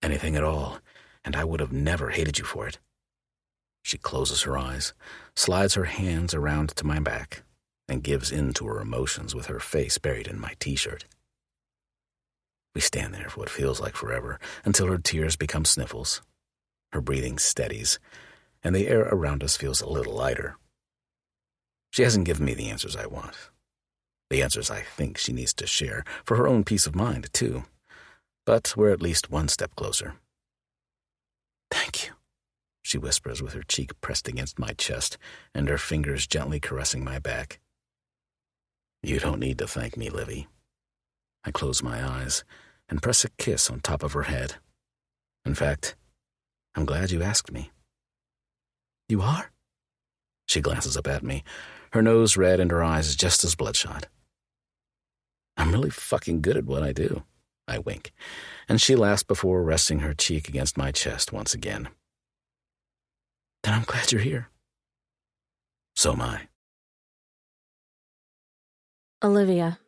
Anything at all, and I would have never hated you for it. She closes her eyes, slides her hands around to my back, and gives in to her emotions with her face buried in my t-shirt. We stand there for what feels like forever, until her tears become sniffles. Her breathing steadies, and the air around us feels a little lighter. She hasn't given me the answers I want. The answers I think she needs to share, for her own peace of mind, too. But we're at least one step closer. Thank you, she whispers with her cheek pressed against my chest and her fingers gently caressing my back. You don't need to thank me, Livy. I close my eyes and press a kiss on top of her head. In fact, I'm glad you asked me. You are? She glances up at me, her nose red and her eyes just as bloodshot. I'm really fucking good at what I do, I wink, and she laughs before resting her cheek against my chest once again. Then I'm glad you're here. So am I. Olivia.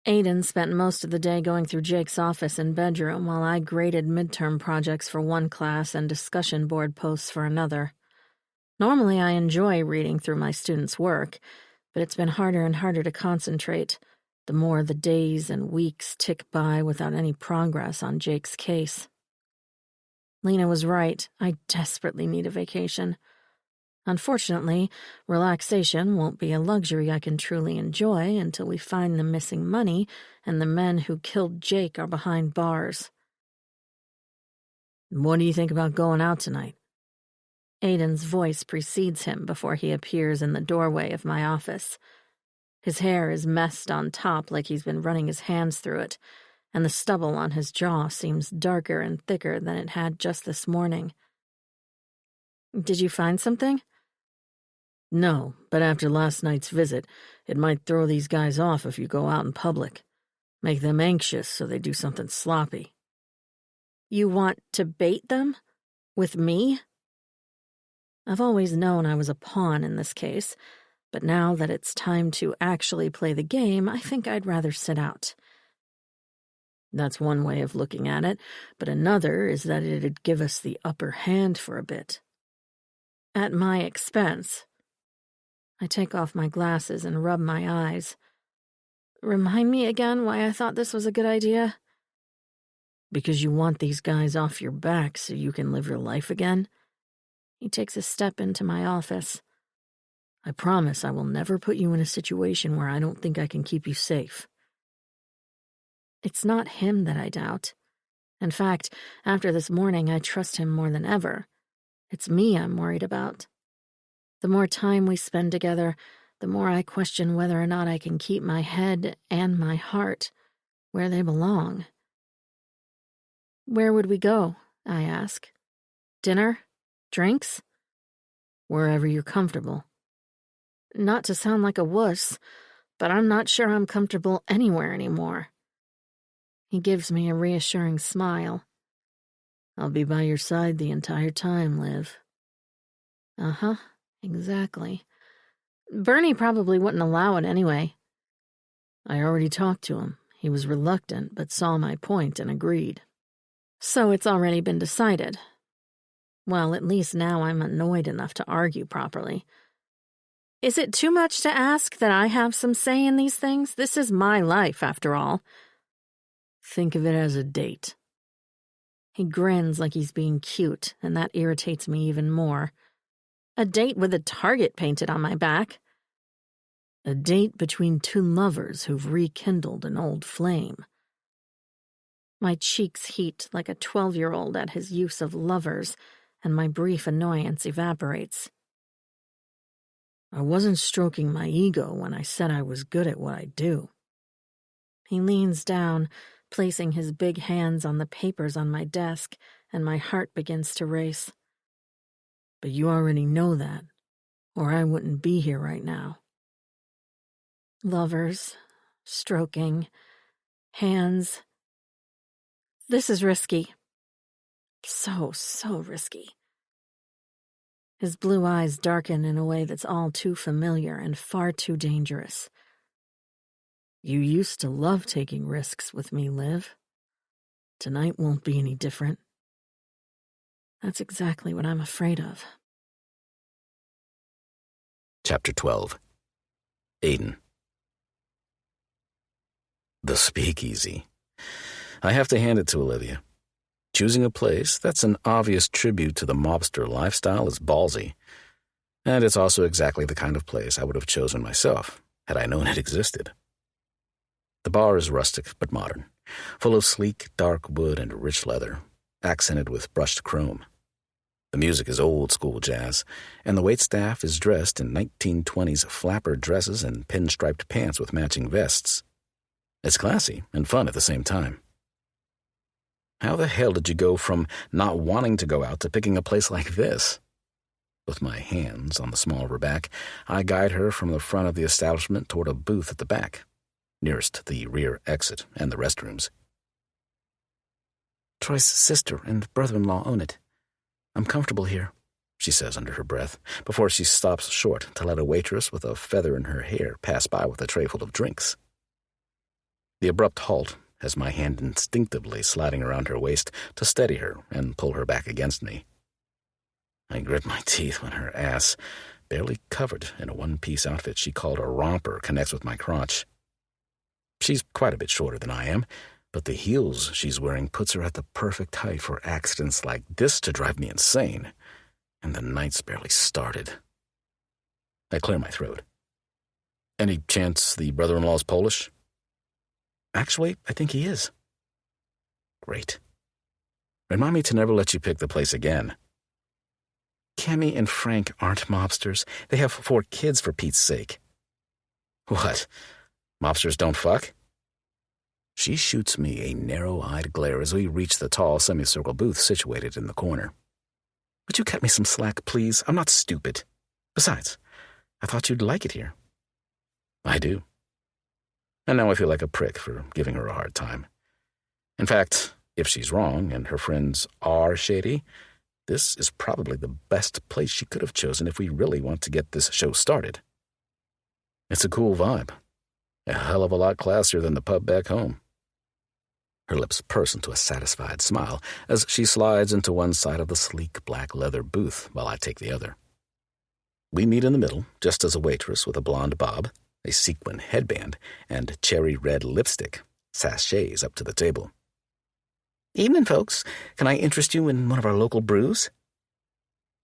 Aiden spent most of the day going through Jake's office and bedroom while I graded midterm projects for one class and discussion board posts for another. Normally, I enjoy reading through my students' work, but it's been harder and harder to concentrate, the more the days and weeks tick by without any progress on Jake's case. Lena was right. I desperately need a vacation. Unfortunately, relaxation won't be a luxury I can truly enjoy until we find the missing money and the men who killed Jake are behind bars. What do you think about going out tonight? Aiden's voice precedes him before he appears in the doorway of my office. His hair is messed on top like he's been running his hands through it, and the stubble on his jaw seems darker and thicker than it had just this morning. Did you find something? No, but after last night's visit, it might throw these guys off if you go out in public. Make them anxious so they do something sloppy. You want to bait them? With me? I've always known I was a pawn in this case, but now that it's time to actually play the game, I think I'd rather sit out. That's one way of looking at it, but another is that it'd give us the upper hand for a bit. At my expense. I take off my glasses and rub my eyes. Remind me again why I thought this was a good idea? Because you want these guys off your back so you can live your life again? He takes a step into my office. I promise I will never put you in a situation where I don't think I can keep you safe. It's not him that I doubt. In fact, after this morning, I trust him more than ever. It's me I'm worried about. The more time we spend together, the more I question whether or not I can keep my head and my heart where they belong. Where would we go? I ask. Dinner? Drinks? Wherever you're comfortable. Not to sound like a wuss, but I'm not sure I'm comfortable anywhere anymore. He gives me a reassuring smile. I'll be by your side the entire time, Liv. Uh-huh, exactly. Bernie probably wouldn't allow it anyway. I already talked to him. He was reluctant, but saw my point and agreed. So it's already been decided. Well, at least now I'm annoyed enough to argue properly. Is it too much to ask that I have some say in these things? This is my life, after all. Think of it as a date. He grins like he's being cute, and that irritates me even more. A date with a target painted on my back. A date between two lovers who've rekindled an old flame. My cheeks heat like a 12-year-old at his use of lovers, and my brief annoyance evaporates. I wasn't stroking my ego when I said I was good at what I do. He leans down, placing his big hands on the papers on my desk, and my heart begins to race. But you already know that, or I wouldn't be here right now. Lovers, stroking, hands. This is risky. So risky. His blue eyes darken in a way that's all too familiar and far too dangerous. You used to love taking risks with me, Liv. Tonight won't be any different. That's exactly what I'm afraid of. Chapter 12. Aiden. The Speakeasy. I have to hand it to Olivia. Choosing a place that's an obvious tribute to the mobster lifestyle is ballsy. And it's also exactly the kind of place I would have chosen myself, had I known it existed. The bar is rustic but modern, full of sleek, dark wood and rich leather, accented with brushed chrome. The music is old-school jazz, and the waitstaff is dressed in 1920s flapper dresses and pinstriped pants with matching vests. It's classy and fun at the same time. How the hell did you go from not wanting to go out to picking a place like this? With my hands on the small of her back, I guide her from the front of the establishment toward a booth at the back, nearest the rear exit and the restrooms. Troy's sister and brother-in-law own it. I'm comfortable here, she says under her breath, before she stops short to let a waitress with a feather in her hair pass by with a tray full of drinks. The abrupt halt has my hand instinctively sliding around her waist to steady her and pull her back against me. I grit my teeth when her ass, barely covered in a one-piece outfit she called a romper, connects with my crotch. She's quite a bit shorter than I am, but the heels she's wearing puts her at the perfect height for accidents like this to drive me insane, and the night's barely started. I clear my throat. Any chance the brother-in-law's Polish? Actually, I think he is. Great. Remind me to never let you pick the place again. Cammy and Frank aren't mobsters. They have 4 kids, for Pete's sake. What? Mobsters don't fuck? She shoots me a narrow-eyed glare as we reach the tall semicircle booth situated in the corner. Would you cut me some slack, please? I'm not stupid. Besides, I thought you'd like it here. I do. And now I feel like a prick for giving her a hard time. In fact, if she's wrong and her friends are shady, this is probably the best place she could have chosen if we really want to get this show started. It's a cool vibe. A hell of a lot classier than the pub back home. Her lips purse into a satisfied smile as she slides into one side of the sleek black leather booth while I take the other. We meet in the middle, just as a waitress with a blonde bob, a sequin headband, and cherry red lipstick sachets up to the table. Evening, folks. Can I interest you in one of our local brews?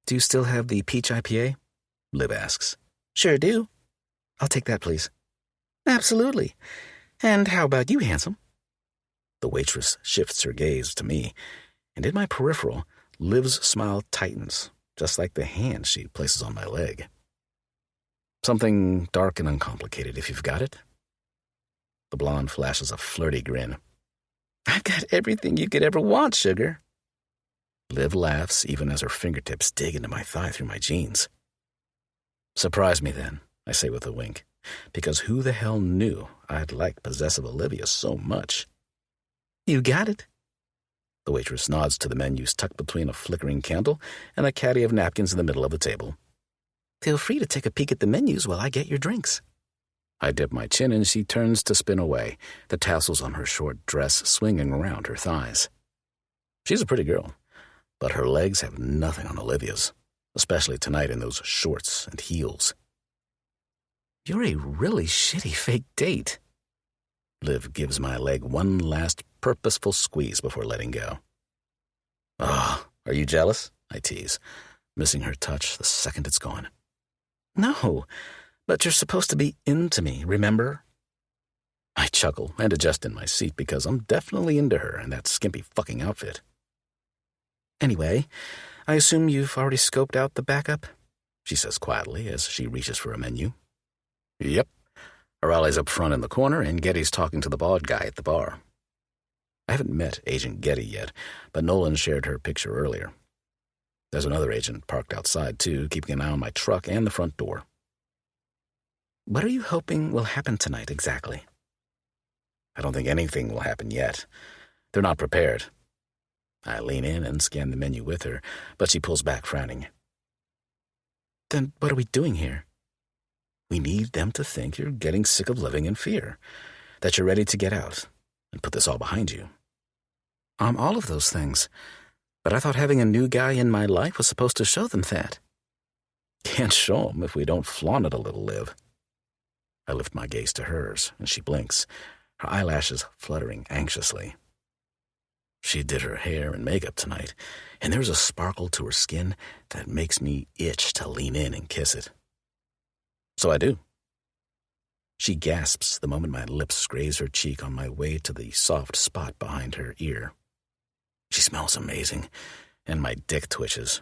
Do you still have the peach IPA? Liv asks. Sure do. I'll take that, please. Absolutely. And how about you, handsome? The waitress shifts her gaze to me, and in my peripheral, Liv's smile tightens, just like the hand she places on my leg. Something dark and uncomplicated, if you've got it. The blonde flashes a flirty grin. I've got everything you could ever want, sugar. Liv laughs even as her fingertips dig into my thigh through my jeans. Surprise me then, I say with a wink, because who the hell knew I'd like possessive Olivia so much? You got it. The waitress nods to the menus tucked between a flickering candle and a caddy of napkins in the middle of the table. Feel free to take a peek at the menus while I get your drinks. I dip my chin and she turns to spin away, the tassels on her short dress swinging around her thighs. She's a pretty girl, but her legs have nothing on Olivia's, especially tonight in those shorts and heels. You're a really shitty fake date. Liv gives my leg one last purposeful squeeze before letting go. Ah, are you jealous? I tease, missing her touch the second it's gone. No, but you're supposed to be into me, remember? I chuckle and adjust in my seat because I'm definitely into her in that skimpy fucking outfit. Anyway, I assume you've already scoped out the backup? She says quietly as she reaches for a menu. Yep. Arale's up front in the corner, and Getty's talking to the bald guy at the bar. I haven't met Agent Getty yet, but Nolan shared her picture earlier. There's another agent parked outside, too, keeping an eye on my truck and the front door. What are you hoping will happen tonight, exactly? I don't think anything will happen yet. They're not prepared. I lean in and scan the menu with her, but she pulls back, frowning. Then what are we doing here? We need them to think you're getting sick of living in fear, that you're ready to get out and put this all behind you. I'm all of those things, but I thought having a new guy in my life was supposed to show them that. Can't show them if we don't flaunt it a little, Liv. I lift my gaze to hers, and she blinks, her eyelashes fluttering anxiously. She did her hair and makeup tonight, and there's a sparkle to her skin that makes me itch to lean in and kiss it. So I do. She gasps the moment my lips graze her cheek on my way to the soft spot behind her ear. She smells amazing, and my dick twitches.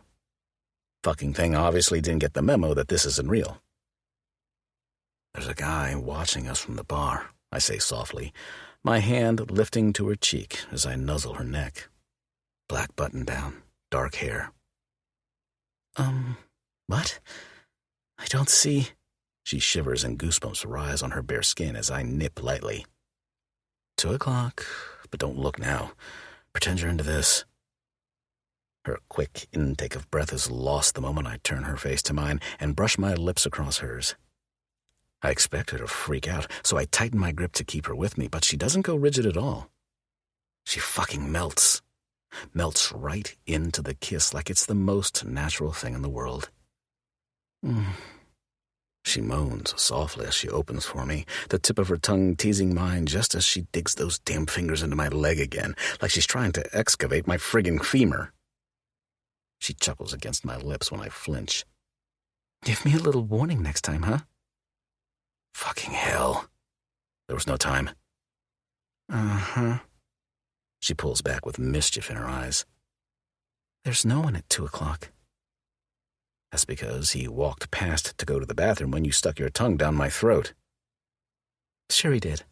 Fucking thing obviously didn't get the memo that this isn't real. There's a guy watching us from the bar, I say softly, my hand lifting to her cheek as I nuzzle her neck. Black button-down, dark hair. What? I don't see... She shivers and goosebumps rise on her bare skin as I nip lightly. 2:00, but don't look now. Pretend you're into this. Her quick intake of breath is lost the moment I turn her face to mine and brush my lips across hers. I expect her to freak out, so I tighten my grip to keep her with me, but she doesn't go rigid at all. She fucking melts. Melts right into the kiss like it's the most natural thing in the world. She moans softly as she opens for me, the tip of her tongue teasing mine just as she digs those damn fingers into my leg again, like she's trying to excavate my friggin' femur. She chuckles against my lips when I flinch. Give me a little warning next time, huh? Fucking hell. There was no time. Uh-huh. She pulls back with mischief in her eyes. There's no one at 2:00. That's because he walked past to go to the bathroom when you stuck your tongue down my throat. Sure he did.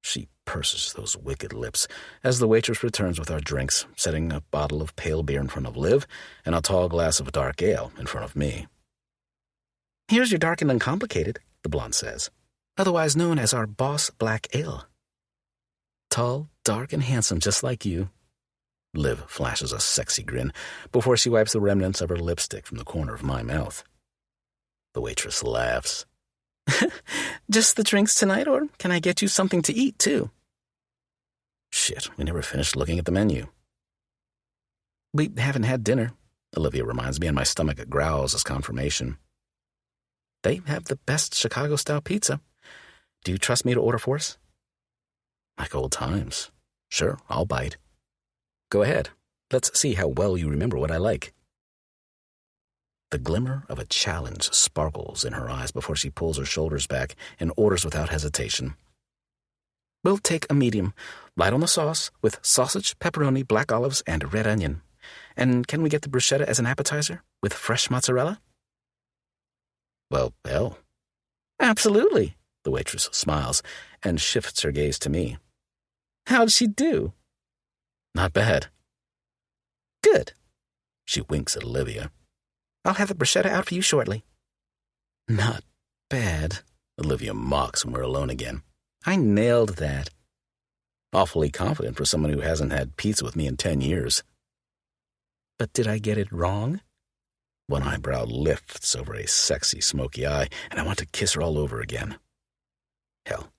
She purses those wicked lips as the waitress returns with our drinks, setting a bottle of pale beer in front of Liv and a tall glass of dark ale in front of me. Here's your dark and uncomplicated, the blonde says, otherwise known as our boss black ale. Tall, dark, and handsome, just like you. Liv flashes a sexy grin before she wipes the remnants of her lipstick from the corner of my mouth. The waitress laughs. Just the drinks tonight, or can I get you something to eat, too? Shit, we never finished looking at the menu. We haven't had dinner, Olivia reminds me, and my stomach growls as confirmation. They have the best Chicago-style pizza. Do you trust me to order for us? Like old times. Sure, I'll bite. Go ahead. Let's see how well you remember what I like. The glimmer of a challenge sparkles in her eyes before she pulls her shoulders back and orders without hesitation. We'll take a medium, light on the sauce, with sausage, pepperoni, black olives, and a red onion. And can we get the bruschetta as an appetizer, with fresh mozzarella? Well, hell. Absolutely, the waitress smiles and shifts her gaze to me. How'd she do? Not bad. Good. She winks at Olivia. I'll have the bruschetta out for you shortly. Not bad, Olivia mocks when we're alone again. I nailed that. Awfully confident for someone who hasn't had pizza with me in 10 years. But did I get it wrong? One eyebrow lifts over a sexy, smoky eye, and I want to kiss her all over again. Hell,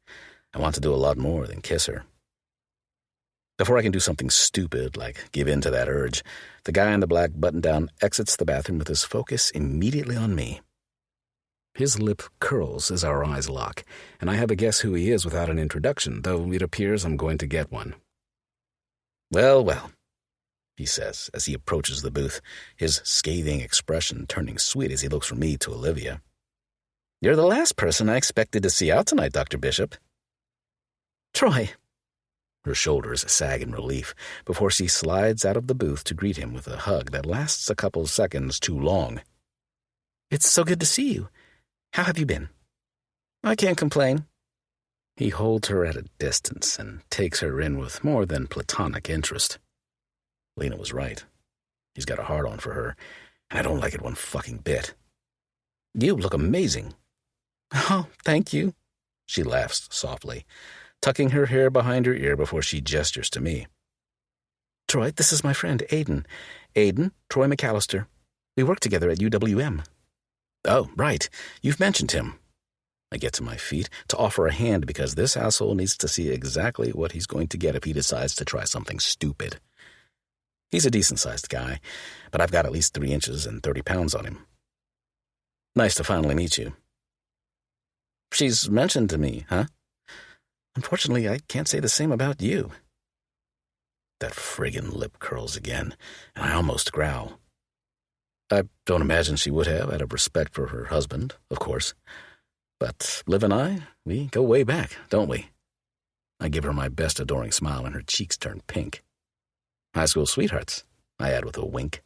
I want to do a lot more than kiss her. Before I can do something stupid like give in to that urge, the guy in the black button-down exits the bathroom with his focus immediately on me. His lip curls as our eyes lock, and I have a guess who he is without an introduction, though it appears I'm going to get one. Well, well, he says as he approaches the booth, his scathing expression turning sweet as he looks from me to Olivia. You're the last person I expected to see out tonight, Dr. Bishop. Troy. Her shoulders sag in relief before she slides out of the booth to greet him with a hug that lasts a couple seconds too long. It's so good to see you. How have you been? I can't complain. He holds her at a distance and takes her in with more than platonic interest. Lena was right. He's got a hard-on for her, and I don't like it one fucking bit. You look amazing. Oh, thank you. She laughs softly, tucking her hair behind her ear before she gestures to me. Troy, this is my friend, Aiden. Aiden, Troy McAllister. We work together at UWM. Oh, right. You've mentioned him. I get to my feet to offer a hand because this asshole needs to see exactly what he's going to get if he decides to try something stupid. He's a decent-sized guy, but I've got at least 3 inches and 30 pounds on him. Nice to finally meet you. She's mentioned to me, huh? Unfortunately, I can't say the same about you. That friggin' lip curls again, and I almost growl. I don't imagine she would have, out of respect for her husband, of course. But Liv and I, we go way back, don't we? I give her my best adoring smile, and her cheeks turn pink. High school sweethearts, I add with a wink.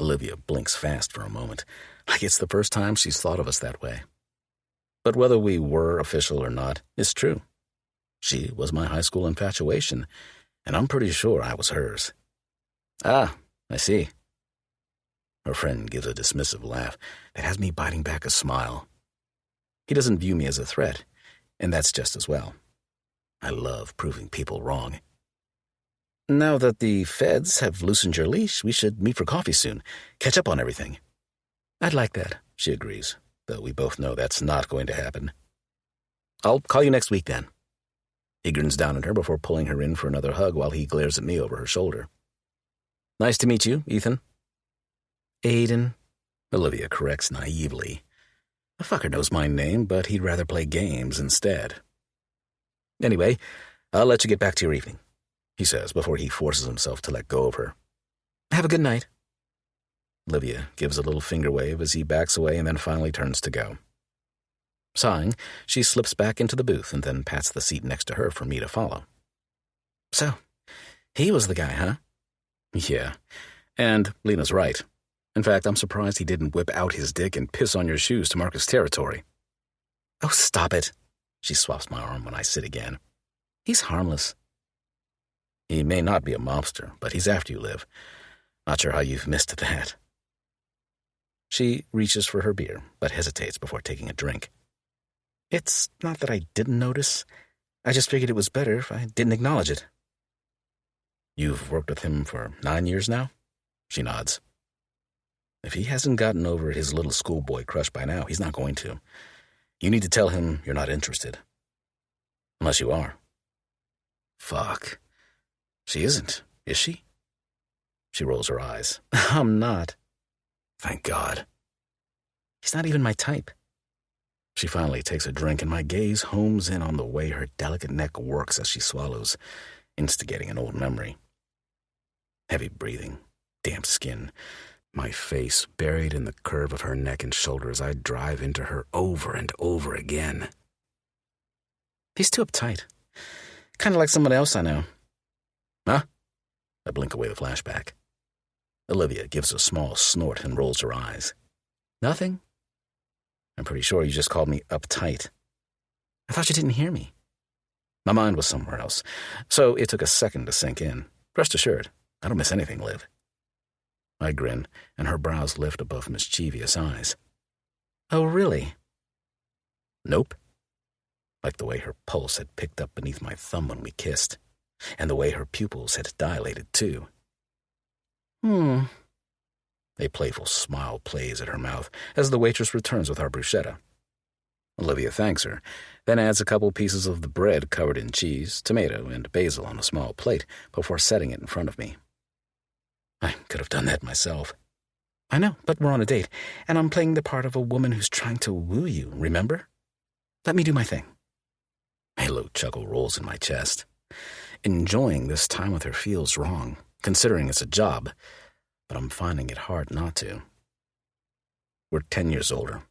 Olivia blinks fast for a moment, like it's the first time she's thought of us that way. But whether we were official or not is true. She was my high school infatuation, and I'm pretty sure I was hers. Ah, I see. Her friend gives a dismissive laugh that has me biting back a smile. He doesn't view me as a threat, and that's just as well. I love proving people wrong. Now that the feds have loosened your leash, we should meet for coffee soon, catch up on everything. I'd like that, she agrees, though we both know that's not going to happen. I'll call you next week, then. He grins down at her before pulling her in for another hug while he glares at me over her shoulder. Nice to meet you, Ethan. Aiden, Olivia corrects naively. The fucker knows my name, but he'd rather play games instead. Anyway, I'll let you get back to your evening, he says before he forces himself to let go of her. Have a good night. Olivia gives a little finger wave as he backs away and then finally turns to go. Sighing, she slips back into the booth and then pats the seat next to her for me to follow. So, he was the guy, huh? Yeah, and Lena's right. In fact, I'm surprised he didn't whip out his dick and piss on your shoes to mark his territory. Oh, stop it. She swaps my arm when I sit again. He's harmless. He may not be a mobster, but he's after you, Liv. Not sure how you've missed that. She reaches for her beer, but hesitates before taking a drink. It's not that I didn't notice. I just figured it was better if I didn't acknowledge it. You've worked with him for 9 years now? She nods. If he hasn't gotten over his little schoolboy crush by now, he's not going to. You need to tell him you're not interested. Unless you are. Fuck. She isn't, is she? She rolls her eyes. I'm not. Thank God. He's not even my type. She finally takes a drink, and my gaze homes in on the way her delicate neck works as she swallows, instigating an old memory. Heavy breathing, damp skin, my face buried in the curve of her neck and shoulder as I drive into her over and over again. He's too uptight. Kind of like someone else I know. Huh? I blink away the flashback. Olivia gives a small snort and rolls her eyes. Nothing? I'm pretty sure you just called me uptight. I thought you didn't hear me. My mind was somewhere else, so it took a second to sink in. Rest assured, I don't miss anything, Liv. I grin, and her brows lift above mischievous eyes. Oh, really? Nope. Like the way her pulse had picked up beneath my thumb when we kissed, and the way her pupils had dilated, too. A playful smile plays at her mouth as the waitress returns with our bruschetta. Olivia thanks her, then adds a couple pieces of the bread covered in cheese, tomato, and basil on a small plate before setting it in front of me. I could have done that myself. I know, but we're on a date, and I'm playing the part of a woman who's trying to woo you, remember? Let me do my thing. A low chuckle rolls in my chest. Enjoying this time with her feels wrong, considering it's a job, but I'm finding it hard not to. We're 10 years older.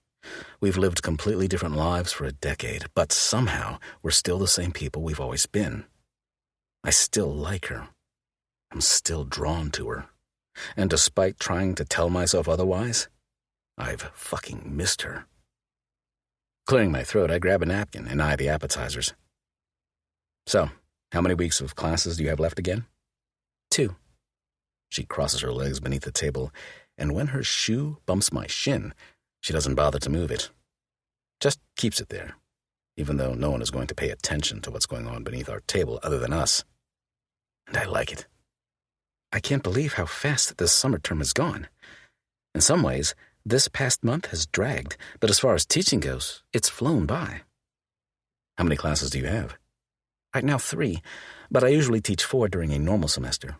We've lived completely different lives for a decade, but somehow we're still the same people we've always been. I still like her. I'm still drawn to her. And despite trying to tell myself otherwise, I've fucking missed her. Clearing my throat, I grab a napkin and eye the appetizers. So, how many weeks of classes do you have left again? 2. She crosses her legs beneath the table, and when her shoe bumps my shin, she doesn't bother to move it. Just keeps it there, even though no one is going to pay attention to what's going on beneath our table other than us. And I like it. I can't believe how fast this summer term has gone. In some ways, this past month has dragged, but as far as teaching goes, it's flown by. How many classes do you have? Right now 3, but I usually teach 4 during a normal semester.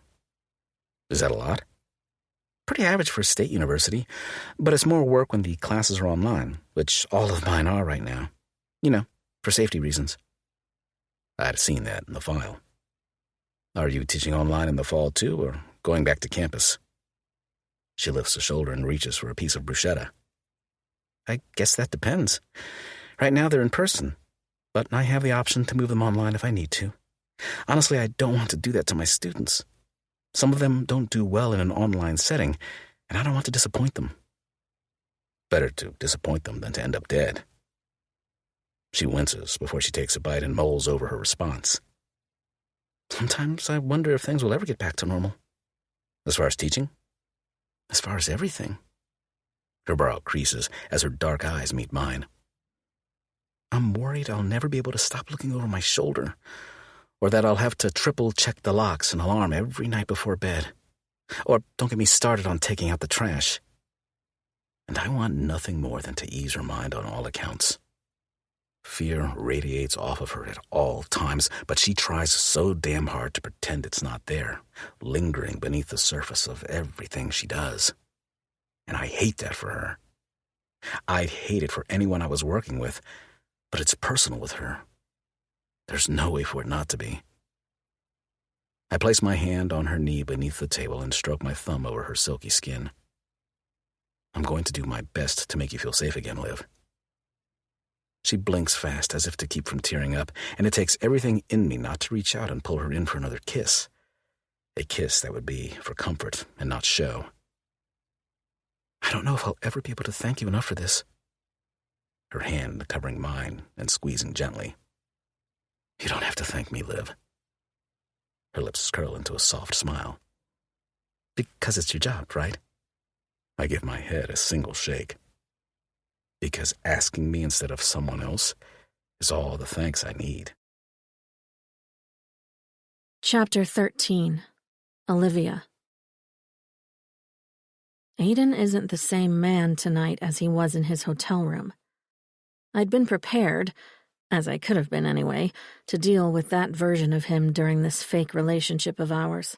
Is that a lot? Pretty average for a state university, but it's more work when the classes are online, which all of mine are right now. You know, for safety reasons. I'd seen that in the file. Are you teaching online in the fall too, or going back to campus? She lifts a shoulder and reaches for a piece of bruschetta. I guess that depends. Right now they're in person, but I have the option to move them online if I need to. Honestly, I don't want to do that to my students. Some of them don't do well in an online setting, and I don't want to disappoint them. Better to disappoint them than to end up dead. She winces before she takes a bite and mulls over her response. Sometimes I wonder if things will ever get back to normal. As far as teaching? As far as everything. Her brow creases as her dark eyes meet mine. I'm worried I'll never be able to stop looking over my shoulder, or that I'll have to triple-check the locks and alarm every night before bed. Or don't get me started on taking out the trash. And I want nothing more than to ease her mind on all accounts. Fear radiates off of her at all times, but she tries so damn hard to pretend it's not there, lingering beneath the surface of everything she does. And I hate that for her. I'd hate it for anyone I was working with, but it's personal with her. There's no way for it not to be. I place my hand on her knee beneath the table and stroke my thumb over her silky skin. I'm going to do my best to make you feel safe again, Liv. She blinks fast as if to keep from tearing up, and it takes everything in me not to reach out and pull her in for another kiss. A kiss that would be for comfort and not show. I don't know if I'll ever be able to thank you enough for this. Her hand covering mine and squeezing gently. You don't have to thank me, Liv. Her lips curl into a soft smile. Because it's your job, right? I give my head a single shake. Because asking me instead of someone else is all the thanks I need. Chapter 13. Olivia. Aiden isn't the same man tonight as he was in his hotel room. I'd been prepared, as I could have been anyway, to deal with that version of him during this fake relationship of ours.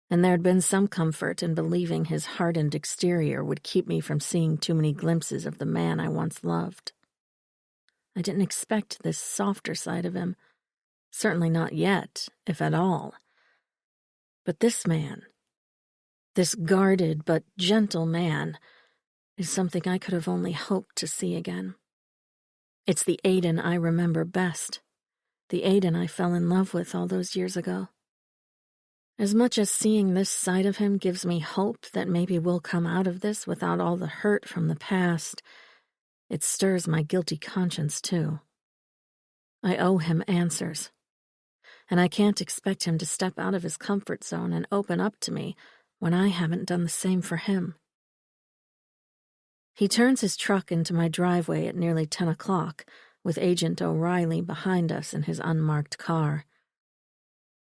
And there'd been some comfort in believing his hardened exterior would keep me from seeing too many glimpses of the man I once loved. I didn't expect this softer side of him. Certainly not yet, if at all. But this man, this guarded but gentle man, is something I could have only hoped to see again. It's the Aiden I remember best, the Aiden I fell in love with all those years ago. As much as seeing this side of him gives me hope that maybe we'll come out of this without all the hurt from the past, it stirs my guilty conscience too. I owe him answers, and I can't expect him to step out of his comfort zone and open up to me when I haven't done the same for him. He turns his truck into my driveway at nearly 10 o'clock, with Agent O'Reilly behind us in his unmarked car.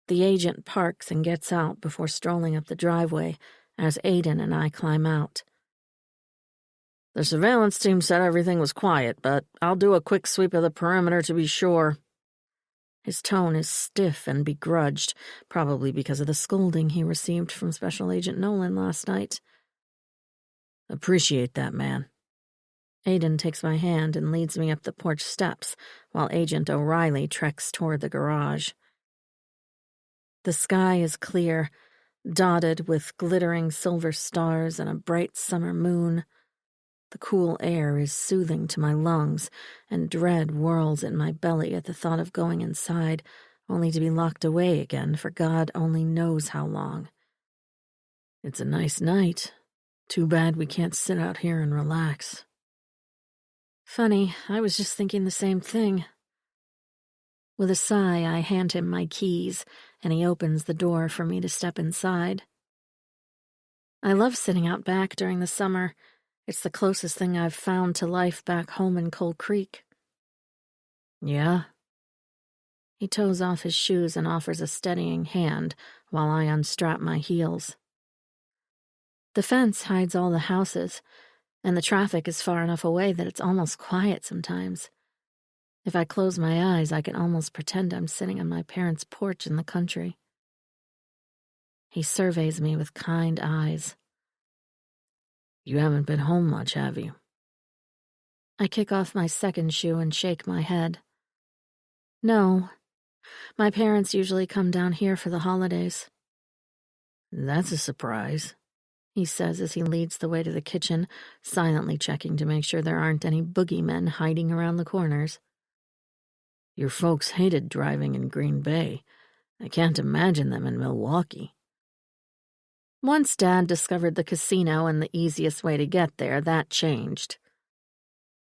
The agent parks and gets out before strolling up the driveway as Aiden and I climb out. The surveillance team said everything was quiet, but I'll do a quick sweep of the perimeter to be sure. His tone is stiff and begrudged, probably because of the scolding he received from Special Agent Nolan last night. Appreciate that, man. Aiden takes my hand and leads me up the porch steps, while Agent O'Reilly treks toward the garage. The sky is clear, dotted with glittering silver stars and a bright summer moon. The cool air is soothing to my lungs, and dread whirls in my belly at the thought of going inside, only to be locked away again for God only knows how long. It's a nice night. Too bad we can't sit out here and relax. Funny, I was just thinking the same thing. With a sigh, I hand him my keys, and he opens the door for me to step inside. I love sitting out back during the summer. It's the closest thing I've found to life back home in Coal Creek. Yeah? He toes off his shoes and offers a steadying hand while I unstrap my heels. The fence hides all the houses, and the traffic is far enough away that it's almost quiet sometimes. If I close my eyes, I can almost pretend I'm sitting on my parents' porch in the country. He surveys me with kind eyes. You haven't been home much, have you? I kick off my second shoe and shake my head. No. My parents usually come down here for the holidays. That's a surprise, he says as he leads the way to the kitchen, silently checking to make sure there aren't any boogeymen hiding around the corners. Your folks hated driving in Green Bay. I can't imagine them in Milwaukee. Once Dad discovered the casino and the easiest way to get there, that changed.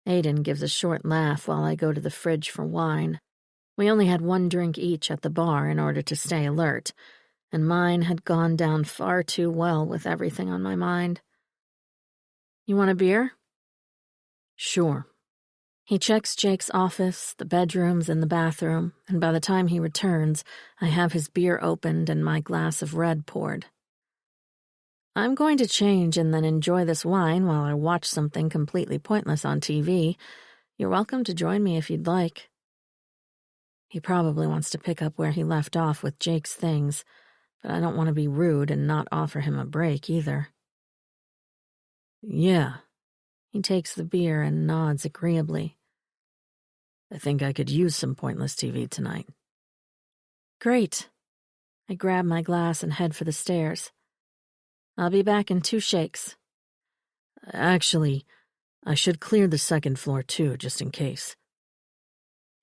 Aiden gives a short laugh while I go to the fridge for wine. We only had one drink each at the bar in order to stay alert, and mine had gone down far too well with everything on my mind. You want a beer? Sure. He checks Jake's office, the bedrooms, and the bathroom, and by the time he returns, I have his beer opened and my glass of red poured. I'm going to change and then enjoy this wine while I watch something completely pointless on TV. You're welcome to join me if you'd like. He probably wants to pick up where he left off with Jake's things, but I don't want to be rude and not offer him a break either. Yeah. He takes the beer and nods agreeably. I think I could use some pointless TV tonight. Great. I grab my glass and head for the stairs. I'll be back in 2 shakes. Actually, I should clear the second floor too, just in case.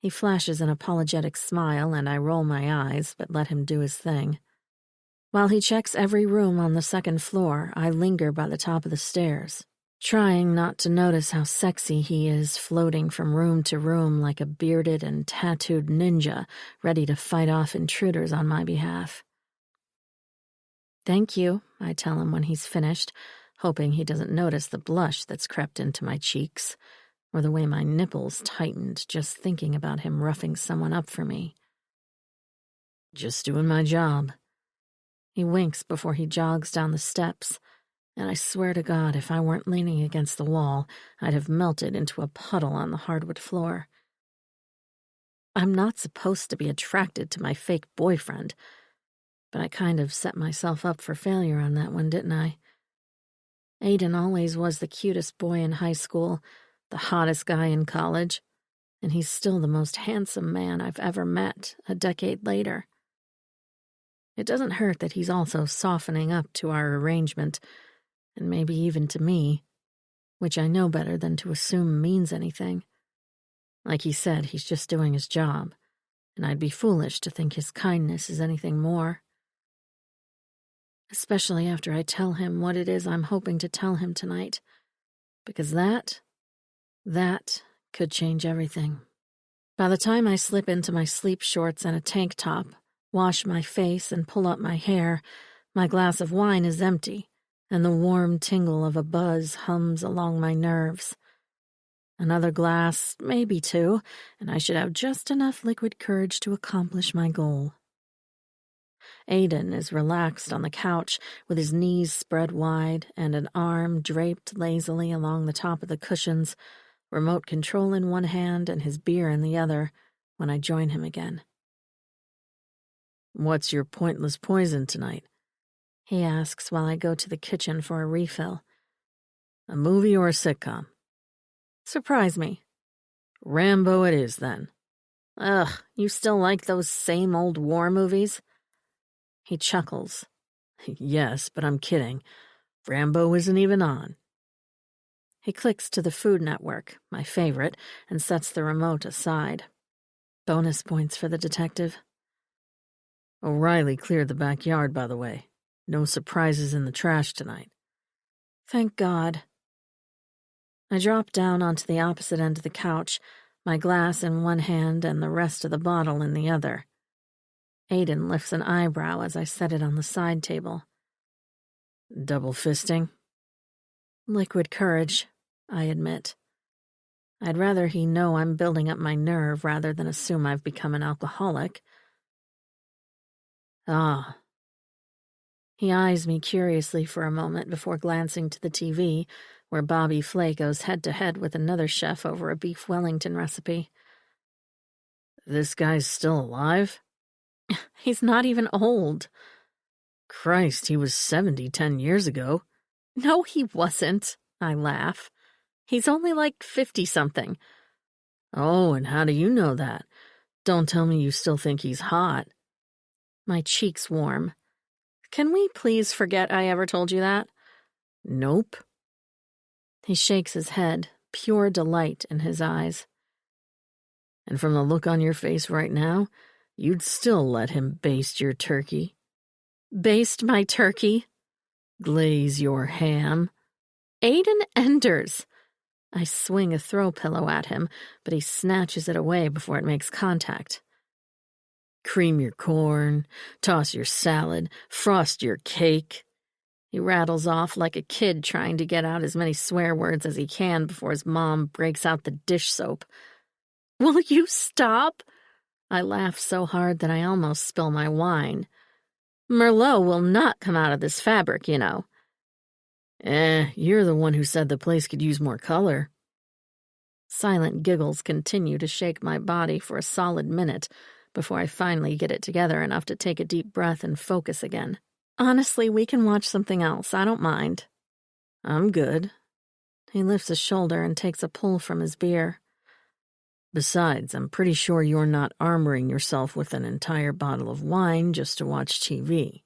He flashes an apologetic smile and I roll my eyes, but let him do his thing. While he checks every room on the second floor, I linger by the top of the stairs, trying not to notice how sexy he is, floating from room to room like a bearded and tattooed ninja ready to fight off intruders on my behalf. Thank you, I tell him when he's finished, hoping he doesn't notice the blush that's crept into my cheeks, or the way my nipples tightened just thinking about him roughing someone up for me. Just doing my job. He winks before he jogs down the steps, and I swear to God, if I weren't leaning against the wall, I'd have melted into a puddle on the hardwood floor. I'm not supposed to be attracted to my fake boyfriend, but I kind of set myself up for failure on that one, didn't I? Aiden always was the cutest boy in high school, the hottest guy in college, and he's still the most handsome man I've ever met a decade later. It doesn't hurt that he's also softening up to our arrangement, and maybe even to me, which I know better than to assume means anything. Like he said, he's just doing his job, and I'd be foolish to think his kindness is anything more. Especially after I tell him what it is I'm hoping to tell him tonight, because that could change everything. By the time I slip into my sleep shorts and a tank top, wash my face and pull up my hair, my glass of wine is empty, and the warm tingle of a buzz hums along my nerves. Another glass, maybe two, and I should have just enough liquid courage to accomplish my goal. Aiden is relaxed on the couch with his knees spread wide and an arm draped lazily along the top of the cushions, remote control in one hand and his beer in the other, when I join him again. "What's your pointless poison tonight?" he asks while I go to the kitchen for a refill. "A movie or a sitcom?" Surprise me. "Rambo it is, then." Ugh, you still like those same old war movies? He chuckles. "Yes, but I'm kidding. Rambo isn't even on." He clicks to the Food Network, my favorite, and sets the remote aside. Bonus points for the detective. "O'Reilly cleared the backyard, by the way. No surprises in the trash tonight." Thank God. I drop down onto the opposite end of the couch, my glass in one hand and the rest of the bottle in the other. Aiden lifts an eyebrow as I set it on the side table. "Double fisting?" Liquid courage, I admit. I'd rather he know I'm building up my nerve rather than assume I've become an alcoholic. "Ah." He eyes me curiously for a moment before glancing to the TV, where Bobby Flay goes head-to-head with another chef over a beef Wellington recipe. "This guy's still alive?" He's not even old. "Christ, he was 70 10 years ago." No, he wasn't, I laugh. He's only like 50-something. "Oh, and how do you know that? Don't tell me you still think he's hot." My cheeks warm. Can we please forget I ever told you that? "Nope." He shakes his head, pure delight in his eyes. "And from the look on your face right now, you'd still let him baste your turkey." Baste my turkey? "Glaze your ham." Aiden Enders. I swing a throw pillow at him, but he snatches it away before it makes contact. "Cream your corn, toss your salad, frost your cake." He rattles off like a kid trying to get out as many swear words as he can before his mom breaks out the dish soap. Will you stop? I laugh so hard that I almost spill my wine. Merlot will not come out of this fabric, you know. You're the one who said the place could use more color. Silent giggles continue to shake my body for a solid minute before I finally get it together enough to take a deep breath and focus again. Honestly, we can watch something else. I don't mind. I'm good. He lifts a shoulder and takes a pull from his beer. Besides, I'm pretty sure you're not armoring yourself with an entire bottle of wine just to watch TV.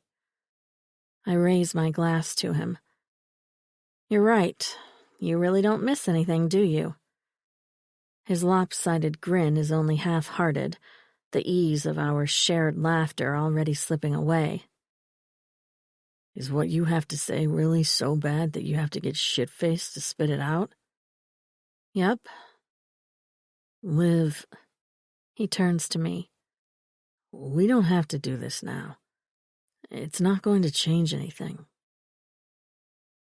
I raise my glass to him. You're right. You really don't miss anything, do you? His lopsided grin is only half-hearted, the ease of our shared laughter already slipping away. Is what you have to say really so bad that you have to get shit-faced to spit it out? Yep. Liv. He turns to me. We don't have to do this now. It's not going to change anything.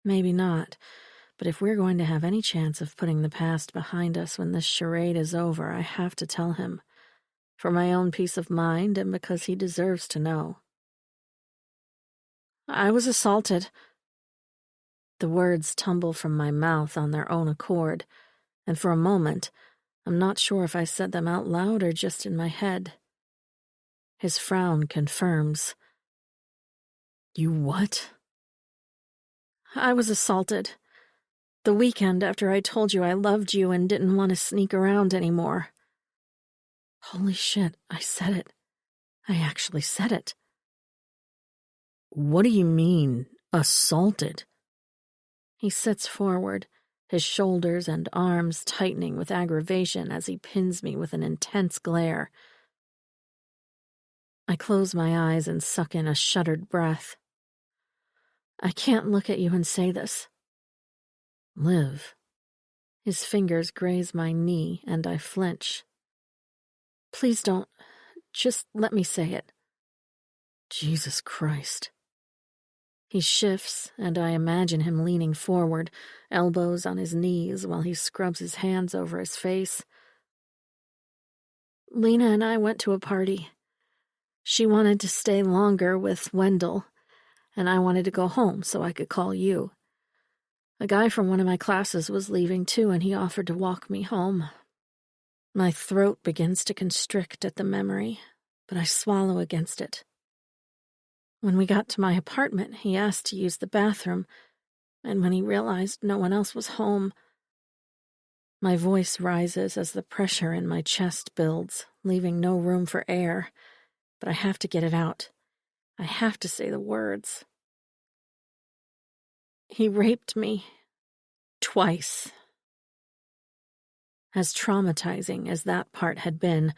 Maybe not, but if we're going to have any chance of putting the past behind us when this charade is over, I have to tell him. For my own peace of mind and because he deserves to know. I was assaulted. The words tumble from my mouth on their own accord, and for a moment, I'm not sure if I said them out loud or just in my head. His frown confirms. You what? I was assaulted. The weekend after I told you I loved you and didn't want to sneak around anymore. Holy shit, I said it. I actually said it. What do you mean, assaulted? He sits forward, his shoulders and arms tightening with aggravation as he pins me with an intense glare. I close my eyes and suck in a shuddered breath. I can't look at you and say this. Liv. His fingers graze my knee and I flinch. Please don't. Just let me say it. Jesus Christ. He shifts, and I imagine him leaning forward, elbows on his knees while he scrubs his hands over his face. Lena and I went to a party. She wanted to stay longer with Wendell, and I wanted to go home so I could call you. A guy from one of my classes was leaving too, and he offered to walk me home. My throat begins to constrict at the memory, but I swallow against it. When we got to my apartment, he asked to use the bathroom, and when he realized no one else was home, my voice rises as the pressure in my chest builds, leaving no room for air, but I have to get it out. I have to say the words. He raped me. Twice. As traumatizing as that part had been,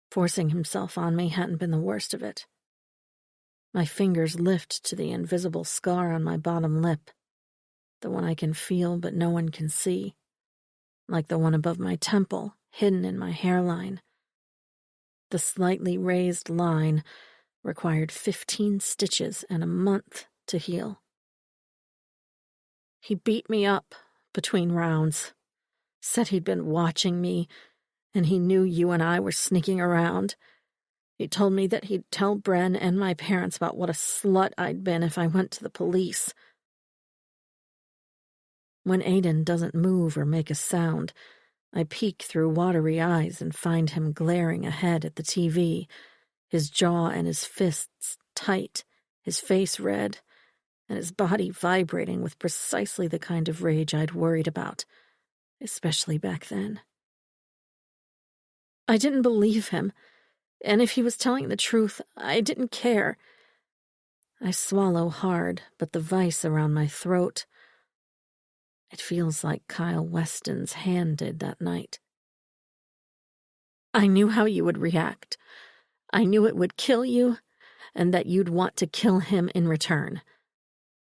forcing himself on me hadn't been the worst of it. My fingers lift to the invisible scar on my bottom lip, the one I can feel but no one can see, like the one above my temple, hidden in my hairline. The slightly raised line required 15 stitches and a month to heal. He beat me up between rounds, said he'd been watching me, and he knew you and I were sneaking around. He told me that he'd tell Bren and my parents about what a slut I'd been if I went to the police. When Aiden doesn't move or make a sound, I peek through watery eyes and find him glaring ahead at the TV, his jaw and his fists tight, his face red, and his body vibrating with precisely the kind of rage I'd worried about, especially back then. I didn't believe him, and if he was telling the truth, I didn't care. I swallow hard, but the vice around my throat, it feels like Kyle Weston's hand did that night. I knew how you would react. I knew it would kill you, and that you'd want to kill him in return.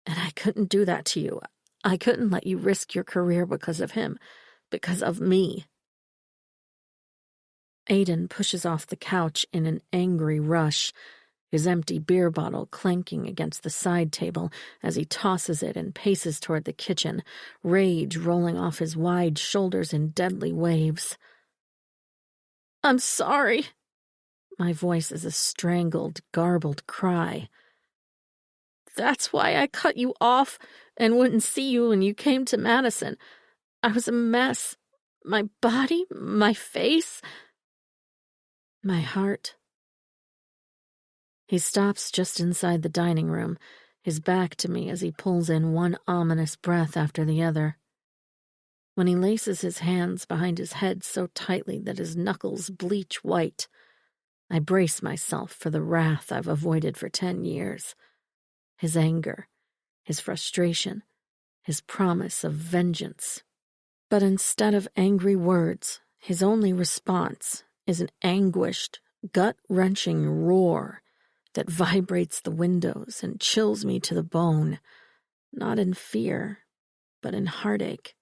And I couldn't do that to you. I couldn't let you risk your career because of him, because of me. Aiden pushes off the couch in an angry rush, his empty beer bottle clanking against the side table as he tosses it and paces toward the kitchen, rage rolling off his wide shoulders in deadly waves. I'm sorry. My voice is a strangled, garbled cry. That's why I cut you off and wouldn't see you when you came to Madison. I was a mess. My body, my face, my heart. He stops just inside the dining room, his back to me as he pulls in one ominous breath after the other. When he laces his hands behind his head so tightly that his knuckles bleach white, I brace myself for the wrath I've avoided for 10 years. His anger, his frustration, his promise of vengeance. But instead of angry words, his only response is an anguished, gut-wrenching roar that vibrates the windows and chills me to the bone, not in fear, but in heartache.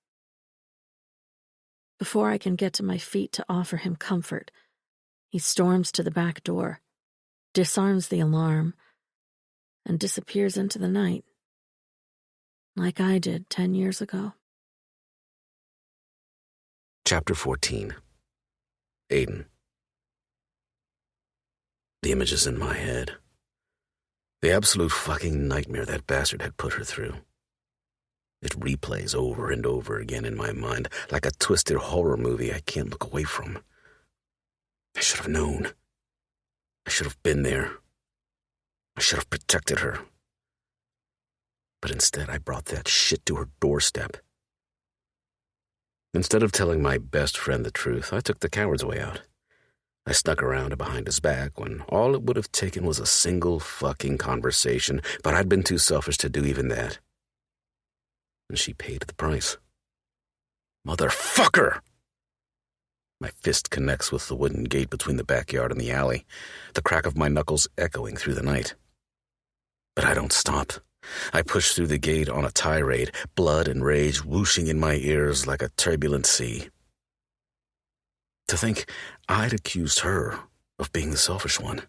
Before I can get to my feet to offer him comfort, he storms to the back door, disarms the alarm, and disappears into the night. like I did 10 years ago. Chapter 14. Aiden. The image is in my head. The absolute fucking nightmare that bastard had put her through. It replays over and over again in my mind like a twisted horror movie I can't look away from. I should have known. I should have been there. I should have protected her. But instead, I brought that shit to her doorstep. Instead of telling my best friend the truth, I took the coward's way out. I snuck around behind his back when all it would have taken was a single fucking conversation, but I'd been too selfish to do even that. And she paid the price. Motherfucker! My fist connects with the wooden gate between the backyard and the alley, the crack of my knuckles echoing through the night. But I don't stop. I push through the gate on a tirade, blood and rage whooshing in my ears like a turbulent sea. To think I'd accused her of being the selfish one,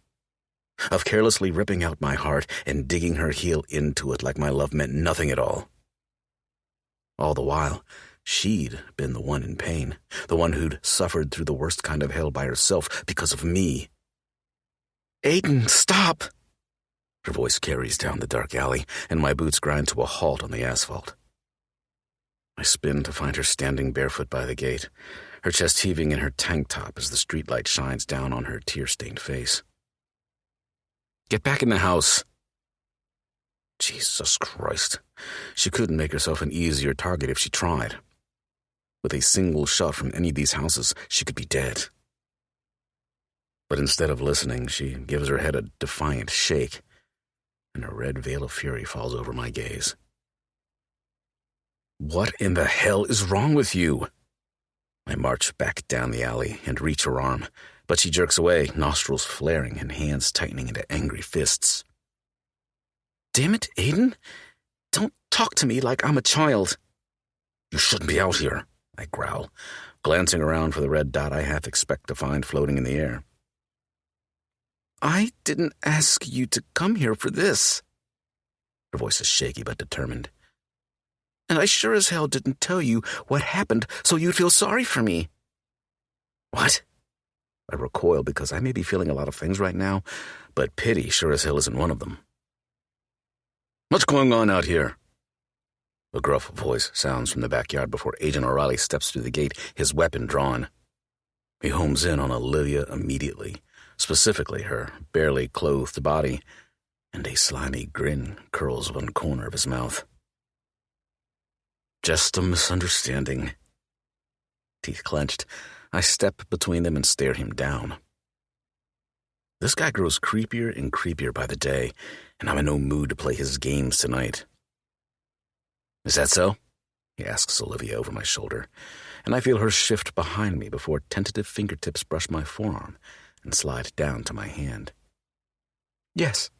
of carelessly ripping out my heart and digging her heel into it like my love meant nothing at all. All the while, she'd been the one in pain, the one who'd suffered through the worst kind of hell by herself because of me. Aiden, stop! Her voice carries down the dark alley, and my boots grind to a halt on the asphalt. I spin to find her standing barefoot by the gate, her chest heaving in her tank top as the streetlight shines down on her tear-stained face. Get back in the house! Jesus Christ. She couldn't make herself an easier target if she tried. With a single shot from any of these houses, she could be dead. But instead of listening, she gives her head a defiant shake, and a red veil of fury falls over my gaze. What in the hell is wrong with you? I march back down the alley and reach her arm, but she jerks away, nostrils flaring and hands tightening into angry fists. Damn it, Aiden! Don't talk to me like I'm a child. You shouldn't be out here, I growl, glancing around for the red dot I half expect to find floating in the air. I didn't ask you to come here for this. Her voice is shaky but determined. And I sure as hell didn't tell you what happened so you'd feel sorry for me. What? I recoil because I may be feeling a lot of things right now, but pity sure as hell isn't one of them. What's going on out here? A gruff voice sounds from the backyard before Agent O'Reilly steps through the gate, his weapon drawn. He homes in on Olivia immediately, specifically her barely clothed body, and a slimy grin curls one corner of his mouth. Just a misunderstanding. Teeth clenched, I step between them and stare him down. This guy grows creepier and creepier by the day, and I'm in no mood to play his games tonight. Is that so? He asks Olivia over my shoulder, and I feel her shift behind me before tentative fingertips brush my forearm and slide down to my hand. Yes.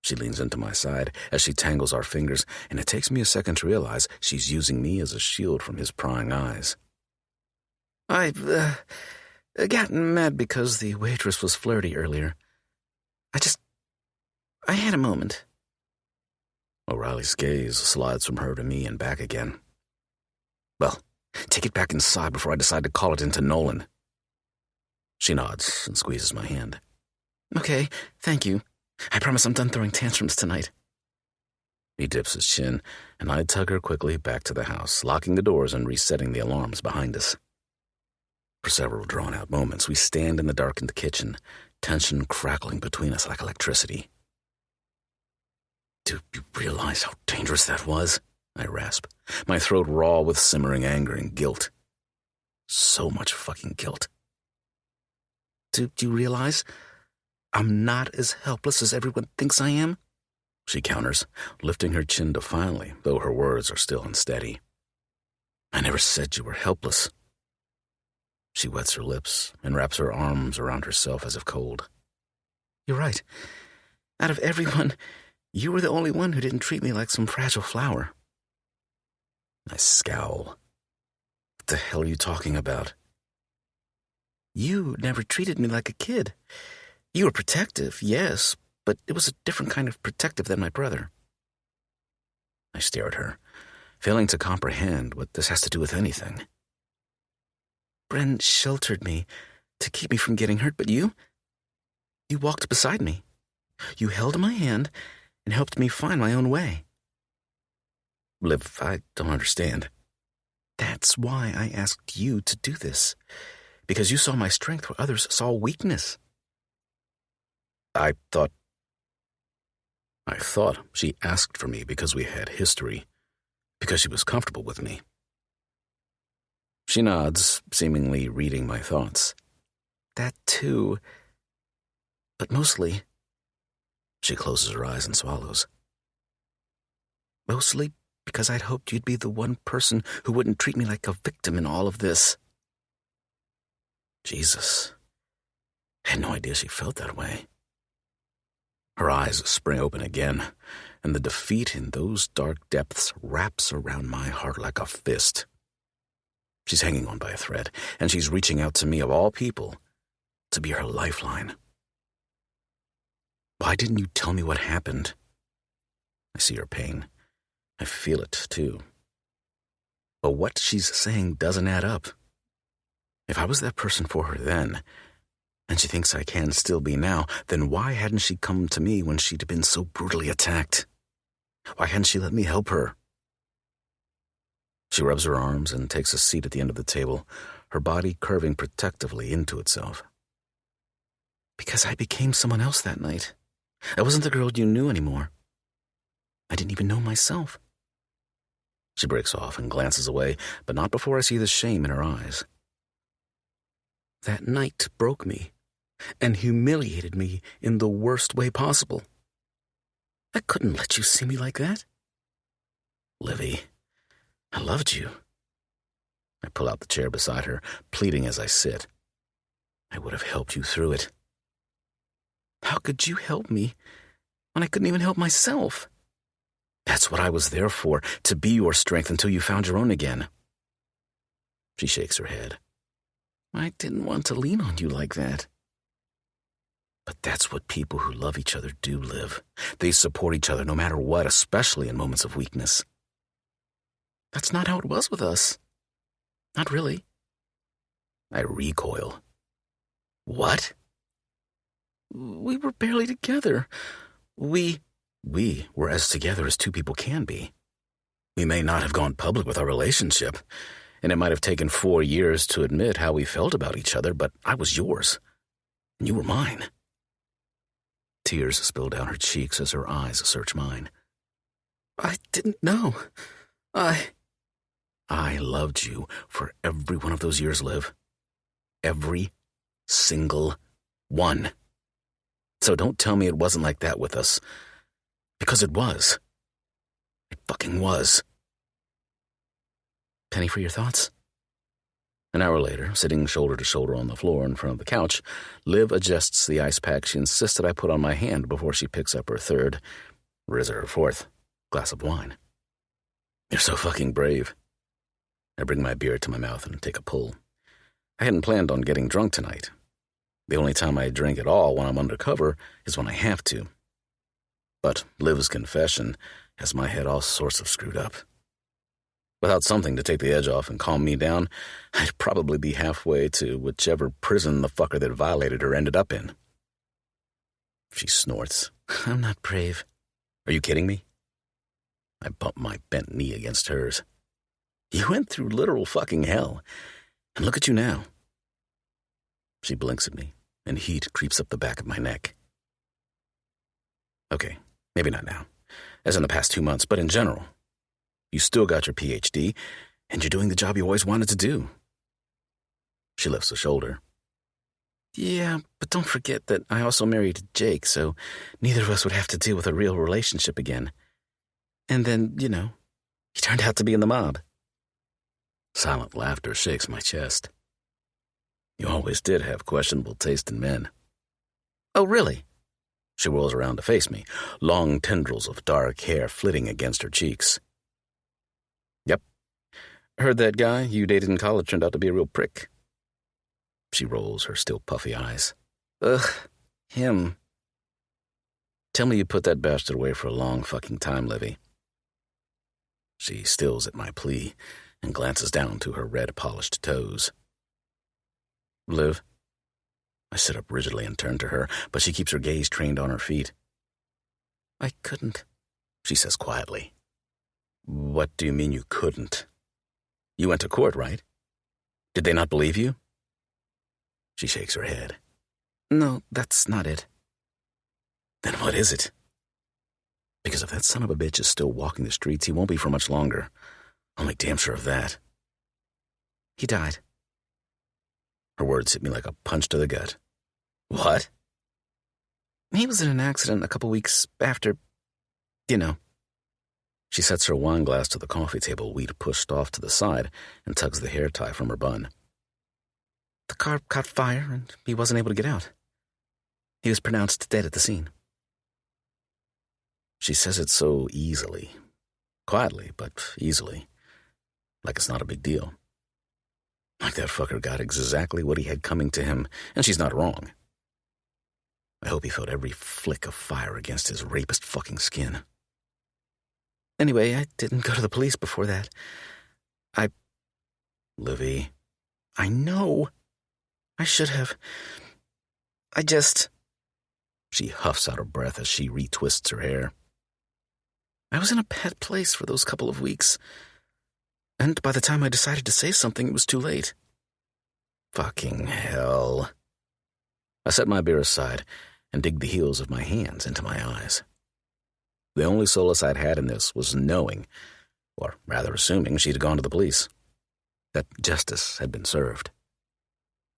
She leans into my side as she tangles our fingers, and it takes me a second to realize she's using me as a shield from his prying eyes. I got mad because the waitress was flirty earlier. I had a moment. O'Reilly's gaze slides from her to me and back again. Well, take it back inside before I decide to call it into Nolan. She nods and squeezes my hand. Okay, thank you. I promise I'm done throwing tantrums tonight. He dips his chin, and I tug her quickly back to the house, locking the doors and resetting the alarms behind us. For several drawn-out moments, we stand in the darkened kitchen, tension crackling between us like electricity. Do you realize how dangerous that was? I rasp, my throat raw with simmering anger and guilt. So much fucking guilt. Do you realize I'm not as helpless as everyone thinks I am? She counters, lifting her chin defiantly, though her words are still unsteady. I never said you were helpless. She wets her lips and wraps her arms around herself as if cold. You're right. Out of everyone, you were the only one who didn't treat me like some fragile flower. I scowl. What the hell are you talking about? You never treated me like a kid. You were protective, yes, but it was a different kind of protective than my brother. I stare at her, failing to comprehend what this has to do with anything. Bren sheltered me to keep me from getting hurt, but you walked beside me. You held my hand and helped me find my own way. Liv, I don't understand. That's why I asked you to do this, because you saw my strength where others saw weakness. I thought she asked for me because we had history, because she was comfortable with me. She nods, seemingly reading my thoughts. That too. But mostly, she closes her eyes and swallows. Mostly because I'd hoped you'd be the one person who wouldn't treat me like a victim in all of this. Jesus. I had no idea she felt that way. Her eyes spring open again, and the defeat in those dark depths wraps around my heart like a fist. She's hanging on by a thread, and she's reaching out to me, of all people, to be her lifeline. Why didn't you tell me what happened? I see her pain. I feel it, too. But what she's saying doesn't add up. If I was that person for her then, and she thinks I can still be now, then why hadn't she come to me when she'd been so brutally attacked? Why hadn't she let me help her? She rubs her arms and takes a seat at the end of the table, her body curving protectively into itself. Because I became someone else that night. I wasn't the girl you knew anymore. I didn't even know myself. She breaks off and glances away, but not before I see the shame in her eyes. That night broke me and humiliated me in the worst way possible. I couldn't let you see me like that. Livy, I loved you. I pull out the chair beside her, pleading as I sit. I would have helped you through it. How could you help me when I couldn't even help myself? That's what I was there for, to be your strength until you found your own again. She shakes her head. I didn't want to lean on you like that. But that's what people who love each other do, Liv. They support each other no matter what, especially in moments of weakness. That's not how it was with us. Not really. I recoil. What? We were barely together. We were as together as two people can be. We may not have gone public with our relationship, and it might have taken 4 years to admit how we felt about each other, but I was yours, and you were mine. Tears spill down her cheeks as her eyes search mine. I didn't know. I loved you for every one of those years, Liv. Every single one. So don't tell me it wasn't like that with us. Because it was. It fucking was. Penny for your thoughts? An hour later, sitting shoulder to shoulder on the floor in front of the couch, Liv adjusts the ice pack she insisted I put on my hand before she picks up her third, or is it her fourth, glass of wine. You're so fucking brave. I bring my beer to my mouth and take a pull. I hadn't planned on getting drunk tonight. The only time I drink at all when I'm undercover is when I have to. But Liv's confession has my head all sorts of screwed up. Without something to take the edge off and calm me down, I'd probably be halfway to whichever prison the fucker that violated her ended up in. She snorts. I'm not brave. Are you kidding me? I bump my bent knee against hers. You went through literal fucking hell, and look at you now. She blinks at me, and heat creeps up the back of my neck. Okay, maybe not now, as in the past 2 months, but in general. You still got your PhD, and you're doing the job you always wanted to do. She lifts a shoulder. Yeah, but don't forget that I also married Jake, so neither of us would have to deal with a real relationship again. And then, he turned out to be in the mob. Silent laughter shakes my chest. You always did have questionable taste in men. Oh, really? She whirls around to face me, long tendrils of dark hair flitting against her cheeks. Yep. Heard that guy you dated in college turned out to be a real prick. She rolls her still puffy eyes. Ugh, him. Tell me you put that bastard away for a long fucking time, Livy. She stills at my plea and glances down to her red-polished toes. Liv? I sit up rigidly and turn to her, but she keeps her gaze trained on her feet. I couldn't, she says quietly. What do you mean you couldn't? You went to court, right? Did they not believe you? She shakes her head. No, that's not it. Then what is it? Because if that son of a bitch is still walking the streets, he won't be for much longer. I'll make damn sure of that. He died. Her words hit me like a punch to the gut. What? He was in an accident a couple weeks after, you know. She sets her wine glass to the coffee table we'd pushed off to the side and tugs the hair tie from her bun. The car caught fire and he wasn't able to get out. He was pronounced dead at the scene. She says it so easily. Quietly, but easily. Like it's not a big deal. Like that fucker got exactly what he had coming to him, and she's not wrong. I hope he felt every flick of fire against his rapist fucking skin. Anyway, I didn't go to the police before that. Livy, I know. I should have. She huffs out her breath as she retwists her hair. I was in a bad place for those couple of weeks. And by the time I decided to say something, it was too late. Fucking hell. I set my beer aside and dig the heels of my hands into my eyes. The only solace I'd had in this was knowing, or rather assuming, she'd gone to the police. That justice had been served.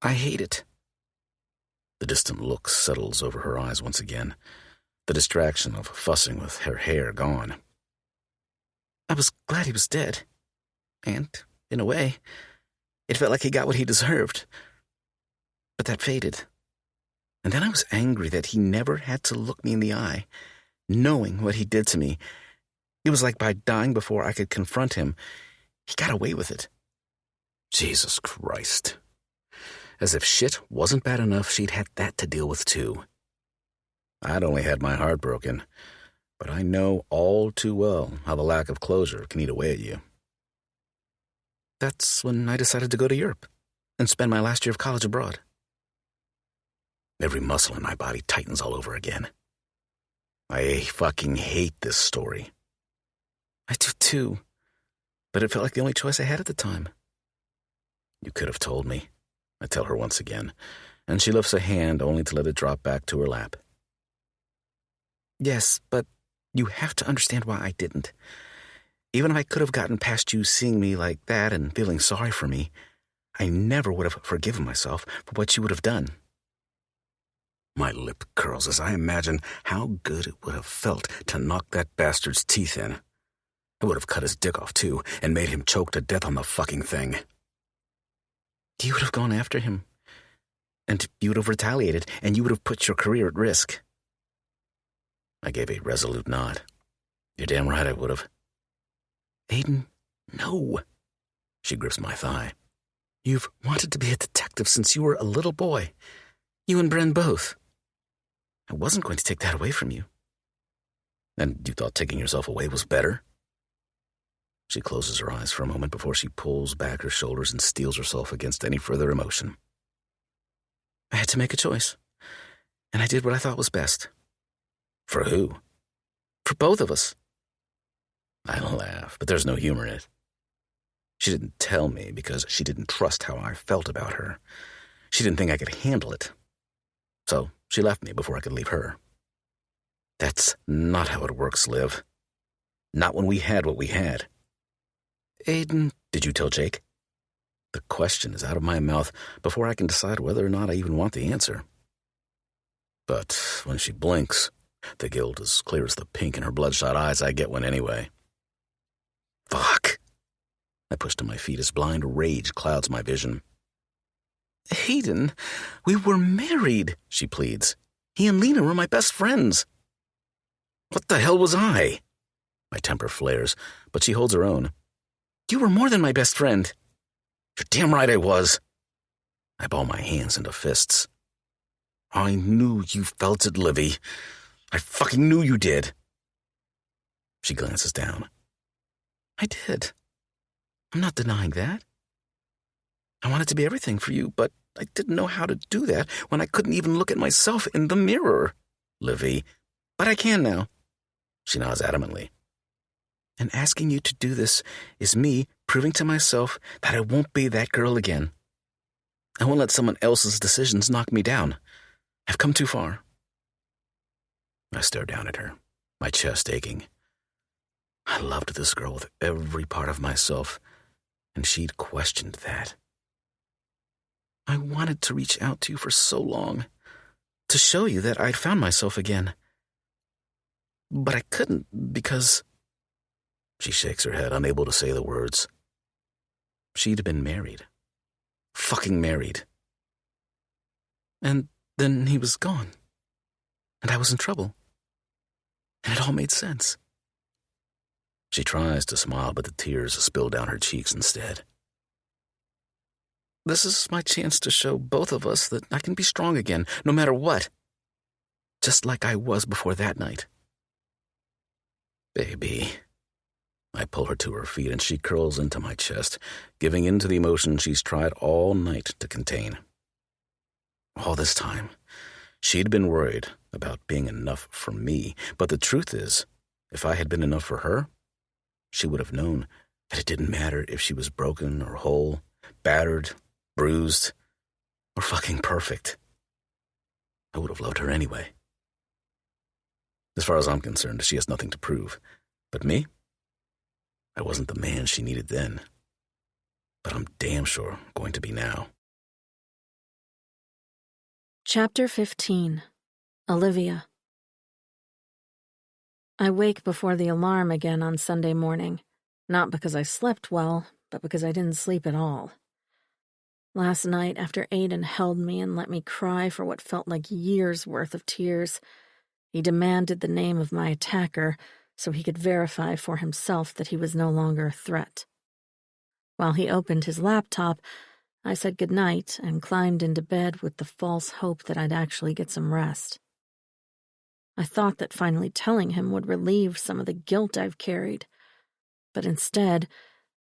I hate it. The distant look settles over her eyes once again, the distraction of fussing with her hair gone. I was glad he was dead. And, in a way, it felt like he got what he deserved. But that faded. And then I was angry that he never had to look me in the eye, knowing what he did to me. It was like by dying before I could confront him, he got away with it. Jesus Christ. As if shit wasn't bad enough, she'd had that to deal with too. I'd only had my heart broken, but I know all too well how the lack of closure can eat away at you. That's when I decided to go to Europe and spend my last year of college abroad. Every muscle in my body tightens all over again. I fucking hate this story. I do too, but it felt like the only choice I had at the time. You could have told me, I tell her once again, and she lifts a hand only to let it drop back to her lap. Yes, but you have to understand why I didn't. Even if I could have gotten past you seeing me like that and feeling sorry for me, I never would have forgiven myself for what you would have done. My lip curls as I imagine how good it would have felt to knock that bastard's teeth in. I would have cut his dick off, too, and made him choke to death on the fucking thing. You would have gone after him, and you would have retaliated, and you would have put your career at risk. I gave a resolute nod. You're damn right I would have. Aiden, no. She grips my thigh. You've wanted to be a detective since you were a little boy. You and Bren both. I wasn't going to take that away from you. And you thought taking yourself away was better? She closes her eyes for a moment before she pulls back her shoulders and steels herself against any further emotion. I had to make a choice, and I did what I thought was best. For who? For both of us. I laugh, but there's no humor in it. She didn't tell me because she didn't trust how I felt about her. She didn't think I could handle it. So she left me before I could leave her. That's not how it works, Liv. Not when we had what we had. Aiden, did you tell Jake? The question is out of my mouth before I can decide whether or not I even want the answer. But when she blinks, the guilt as clear as the pink in her bloodshot eyes I get one anyway. Fuck. I push to my feet as blind rage clouds my vision. Hayden, we were married, she pleads. He and Lena were my best friends. What the hell was I? My temper flares, but she holds her own. You were more than my best friend. You're damn right I was. I ball my hands into fists. I knew you felt it, Livy. I fucking knew you did. She glances down. I did. I'm not denying that. I wanted to be everything for you, but I didn't know how to do that when I couldn't even look at myself in the mirror. Livy. But I can now. She nods adamantly. And asking you to do this is me proving to myself that I won't be that girl again. I won't let someone else's decisions knock me down. I've come too far. I stare down at her, my chest aching. I loved this girl with every part of myself, and she'd questioned that. I wanted to reach out to you for so long, to show you that I'd found myself again. But I couldn't because... She shakes her head, unable to say the words. She'd been married. Fucking married. And then he was gone. And I was in trouble. And it all made sense. She tries to smile, but the tears spill down her cheeks instead. This is my chance to show both of us that I can be strong again, no matter what. Just like I was before that night. Baby. I pull her to her feet and she curls into my chest, giving in to the emotion she's tried all night to contain. All this time, she'd been worried about being enough for me, but the truth is, if I had been enough for her, she would have known that it didn't matter if she was broken or whole, battered, bruised, or fucking perfect. I would have loved her anyway. As far as I'm concerned, she has nothing to prove. But me? I wasn't the man she needed then. But I'm damn sure going to be now. Chapter 15. Olivia. I wake before the alarm again on Sunday morning, not because I slept well, but because I didn't sleep at all. Last night, after Aiden held me and let me cry for what felt like years' worth of tears, he demanded the name of my attacker so he could verify for himself that he was no longer a threat. While he opened his laptop, I said goodnight and climbed into bed with the false hope that I'd actually get some rest. I thought that finally telling him would relieve some of the guilt I've carried, but instead,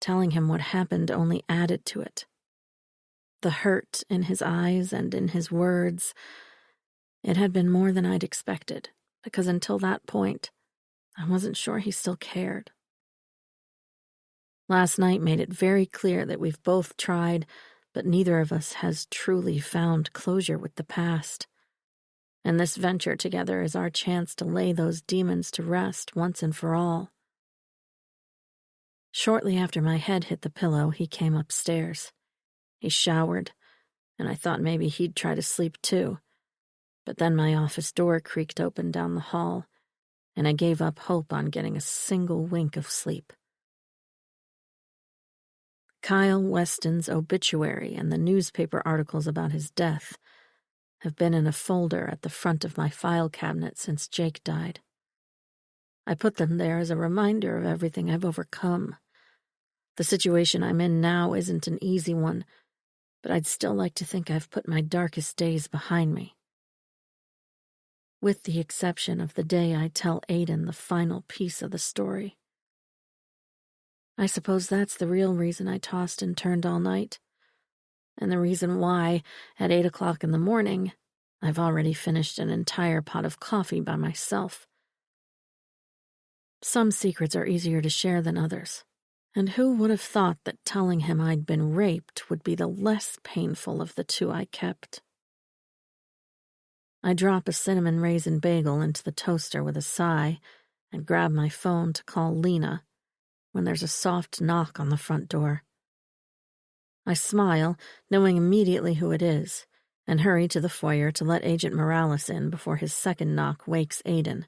telling him what happened only added to it. The hurt in his eyes and in his words, it had been more than I'd expected, because until that point, I wasn't sure he still cared. Last night made it very clear that we've both tried, but neither of us has truly found closure with the past. And this venture together is our chance to lay those demons to rest once and for all. Shortly after my head hit the pillow, he came upstairs. He showered, and I thought maybe he'd try to sleep too. But then my office door creaked open down the hall, and I gave up hope on getting a single wink of sleep. Kyle Weston's obituary and the newspaper articles about his death have been in a folder at the front of my file cabinet since Jake died. I put them there as a reminder of everything I've overcome. The situation I'm in now isn't an easy one, but I'd still like to think I've put my darkest days behind me. With the exception of the day I tell Aiden the final piece of the story. I suppose that's the real reason I tossed and turned all night, and the reason why, at 8 o'clock in the morning, I've already finished an entire pot of coffee by myself. Some secrets are easier to share than others, and who would have thought that telling him I'd been raped would be the less painful of the two I kept? I drop a cinnamon raisin bagel into the toaster with a sigh and grab my phone to call Lena when there's a soft knock on the front door. I smile, knowing immediately who it is, and hurry to the foyer to let Agent Morales in before his second knock wakes Aiden.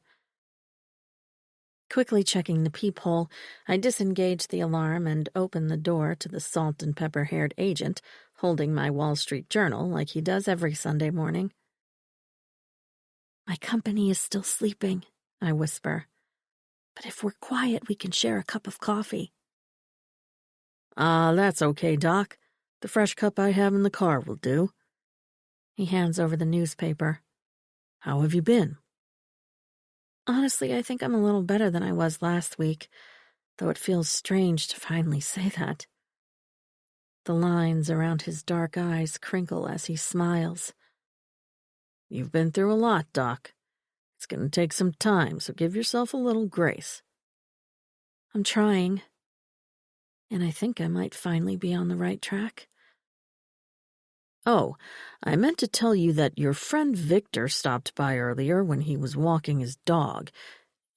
Quickly checking the peephole, I disengage the alarm and open the door to the salt and pepper-haired agent, holding my Wall Street Journal like he does every Sunday morning. "My company is still sleeping," I whisper. "But if we're quiet, we can share a cup of coffee." That's okay, Doc. The fresh cup I have in the car will do." He hands over the newspaper. "How have you been?" "Honestly, I think I'm a little better than I was last week. though it feels strange to finally say that. The lines around his dark eyes crinkle as he smiles. You've been through a lot, Doc. It's going to take some time, so give yourself a little grace. I'm trying. And I think I might finally be on the right track. Oh, I meant to tell you that your friend Victor stopped by earlier when he was walking his dog.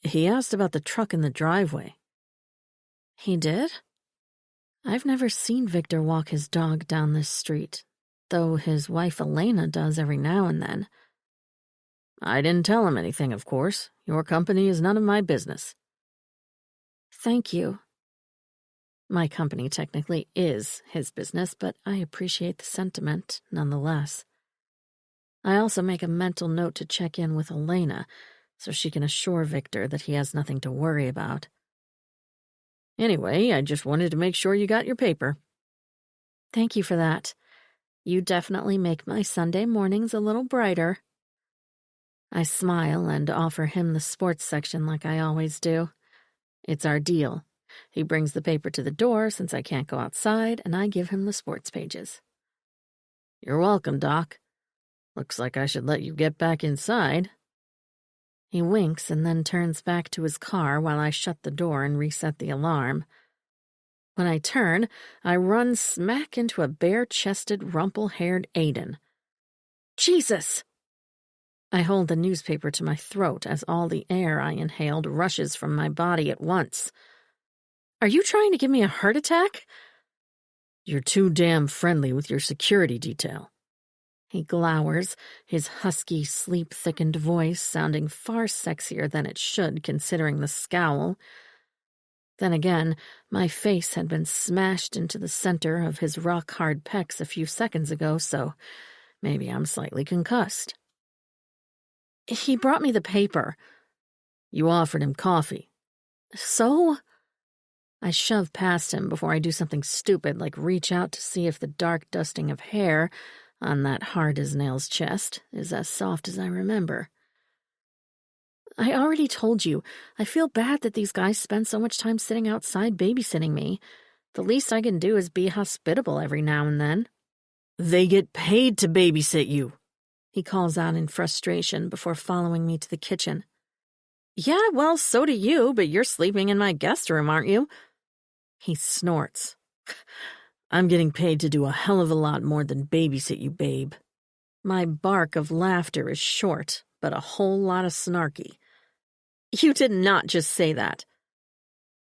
He asked about the truck in the driveway. He did? I've never seen Victor walk his dog down this street, though his wife Elena does every now and then. I didn't tell him anything, of course. Your company is none of my business. Thank you. My company technically is his business, but I appreciate the sentiment nonetheless. I also make a mental note to check in with Elena so she can assure Victor that he has nothing to worry about. Anyway, I just wanted to make sure you got your paper. Thank you for that. You definitely make my Sunday mornings a little brighter. I smile and offer him the sports section like I always do. It's our deal. He brings the paper to the door since I can't go outside, and I give him the sports pages. You're welcome, Doc. Looks like I should let you get back inside. He winks and then turns back to his car while I shut the door and reset the alarm. When I turn, I run smack into a bare-chested, rumple-haired Aiden. Jesus! I hold the newspaper to my throat as all the air I inhaled rushes from my body at once. Are you trying to give me a heart attack? You're too damn friendly with your security detail. He glowers, his husky, sleep-thickened voice sounding far sexier than it should considering the scowl. Then again, my face had been smashed into the center of his rock-hard pecs a few seconds ago, so maybe I'm slightly concussed. He brought me the paper. You offered him coffee. So? I shove past him before I do something stupid like reach out to see if the dark dusting of hair on that hard-as-nails chest is as soft as I remember. I already told you, I feel bad that these guys spend so much time sitting outside babysitting me. The least I can do is be hospitable every now and then. They get paid to babysit you, he calls out in frustration before following me to the kitchen. Yeah, well, so do you, but you're sleeping in my guest room, aren't you? He snorts. I'm getting paid to do a hell of a lot more than babysit you, babe. My bark of laughter is short, but a whole lot of snarky. You did not just say that.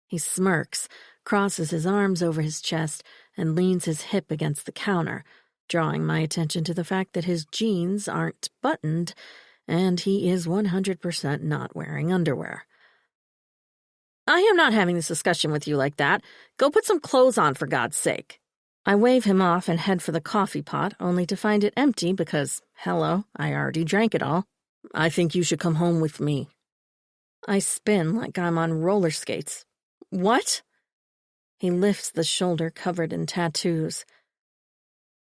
He smirks, crosses his arms over his chest, and leans his hip against the counter, drawing my attention to the fact that his jeans aren't buttoned, and he is 100% not wearing underwear. I am not having this discussion with you like that. Go put some clothes on, for God's sake. I wave him off and head for the coffee pot, only to find it empty because, hello, I already drank it all. I think you should come home with me. I spin like I'm on roller skates. What? He lifts the shoulder covered in tattoos.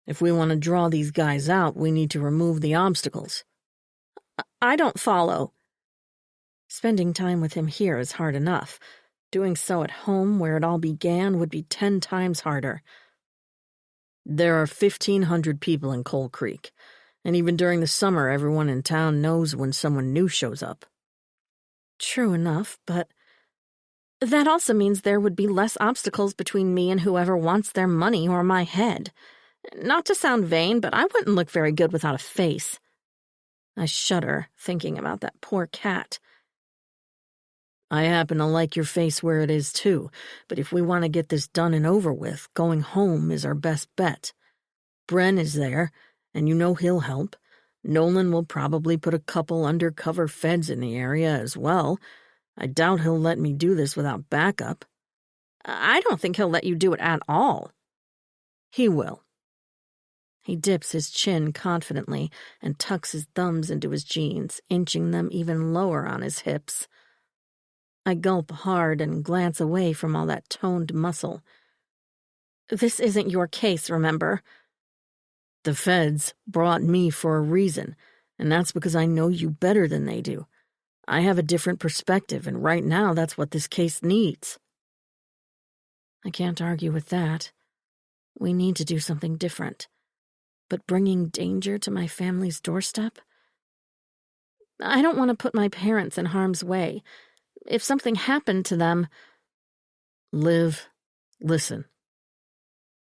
If we want to draw these guys out, we need to remove the obstacles. I don't follow. Spending time with him here is hard enough. Doing so at home, where it all began, would be 10 times harder. There are 1,500 people in Coal Creek, and even during the summer, everyone in town knows when someone new shows up. True enough, but that also means there would be less obstacles between me and whoever wants their money or my head. Not to sound vain, but I wouldn't look very good without a face. I shudder, thinking about that poor cat. I happen to like your face where it is, too, but if we want to get this done and over with, going home is our best bet. Bren is there, and you know he'll help. Nolan will probably put a couple undercover feds in the area as well. I doubt he'll let me do this without backup. I don't think he'll let you do it at all. He will. He dips his chin confidently and tucks his thumbs into his jeans, inching them even lower on his hips. I gulp hard and glance away from all that toned muscle. This isn't your case, remember? The feds brought me for a reason, and that's because I know you better than they do. I have a different perspective, and right now that's what this case needs. I can't argue with that. We need to do something different. But bringing danger to my family's doorstep? I don't want to put my parents in harm's way. If something happened to them... Liv, listen.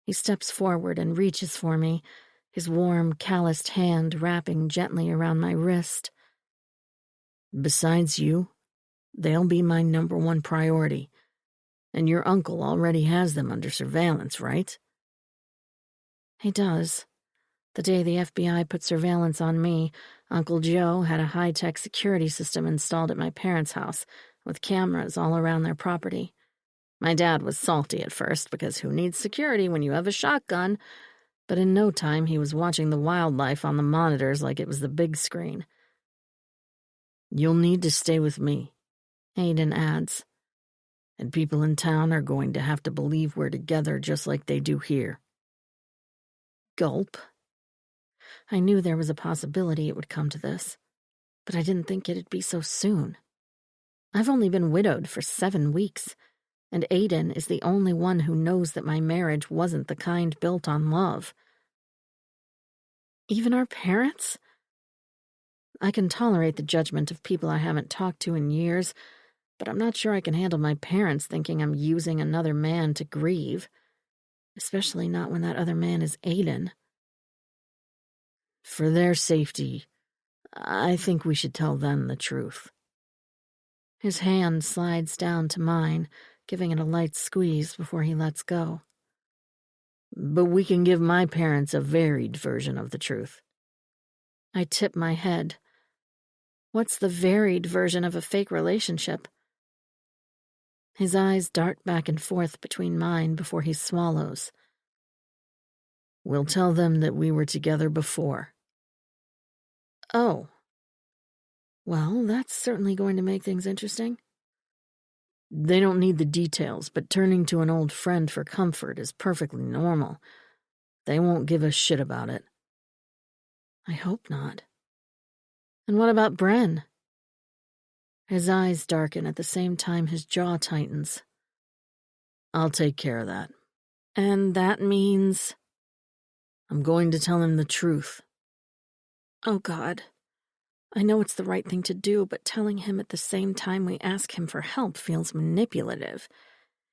He steps forward and reaches for me, his warm, calloused hand wrapping gently around my wrist. Besides you, they'll be my number one priority, and your uncle already has them under surveillance, right? He does. The day the FBI put surveillance on me, Uncle Joe had a high-tech security system installed at my parents' house, with cameras all around their property. My dad was salty at first, because who needs security when you have a shotgun? But in no time he was watching the wildlife on the monitors like it was the big screen. You'll need to stay with me, Aiden adds. And people in town are going to have to believe we're together just like they do here. Gulp. I knew there was a possibility it would come to this, but I didn't think it'd be so soon. I've only been widowed for 7 weeks, and Aiden is the only one who knows that my marriage wasn't the kind built on love. Even our parents? I can tolerate the judgment of people I haven't talked to in years, but I'm not sure I can handle my parents thinking I'm using another man to grieve, especially not when that other man is Aiden. For their safety, I think we should tell them the truth. His hand slides down to mine, giving it a light squeeze before he lets go. But we can give my parents a varied version of the truth. I tip my head. What's the varied version of a fake relationship? His eyes dart back and forth between mine before he swallows. We'll tell them that we were together before. Oh. Well, that's certainly going to make things interesting. They don't need the details, but turning to an old friend for comfort is perfectly normal. They won't give a shit about it. I hope not. And what about Bren? His eyes darken at the same time his jaw tightens. I'll take care of that. And that means... I'm going to tell him the truth. Oh, God. I know it's the right thing to do, but telling him at the same time we ask him for help feels manipulative.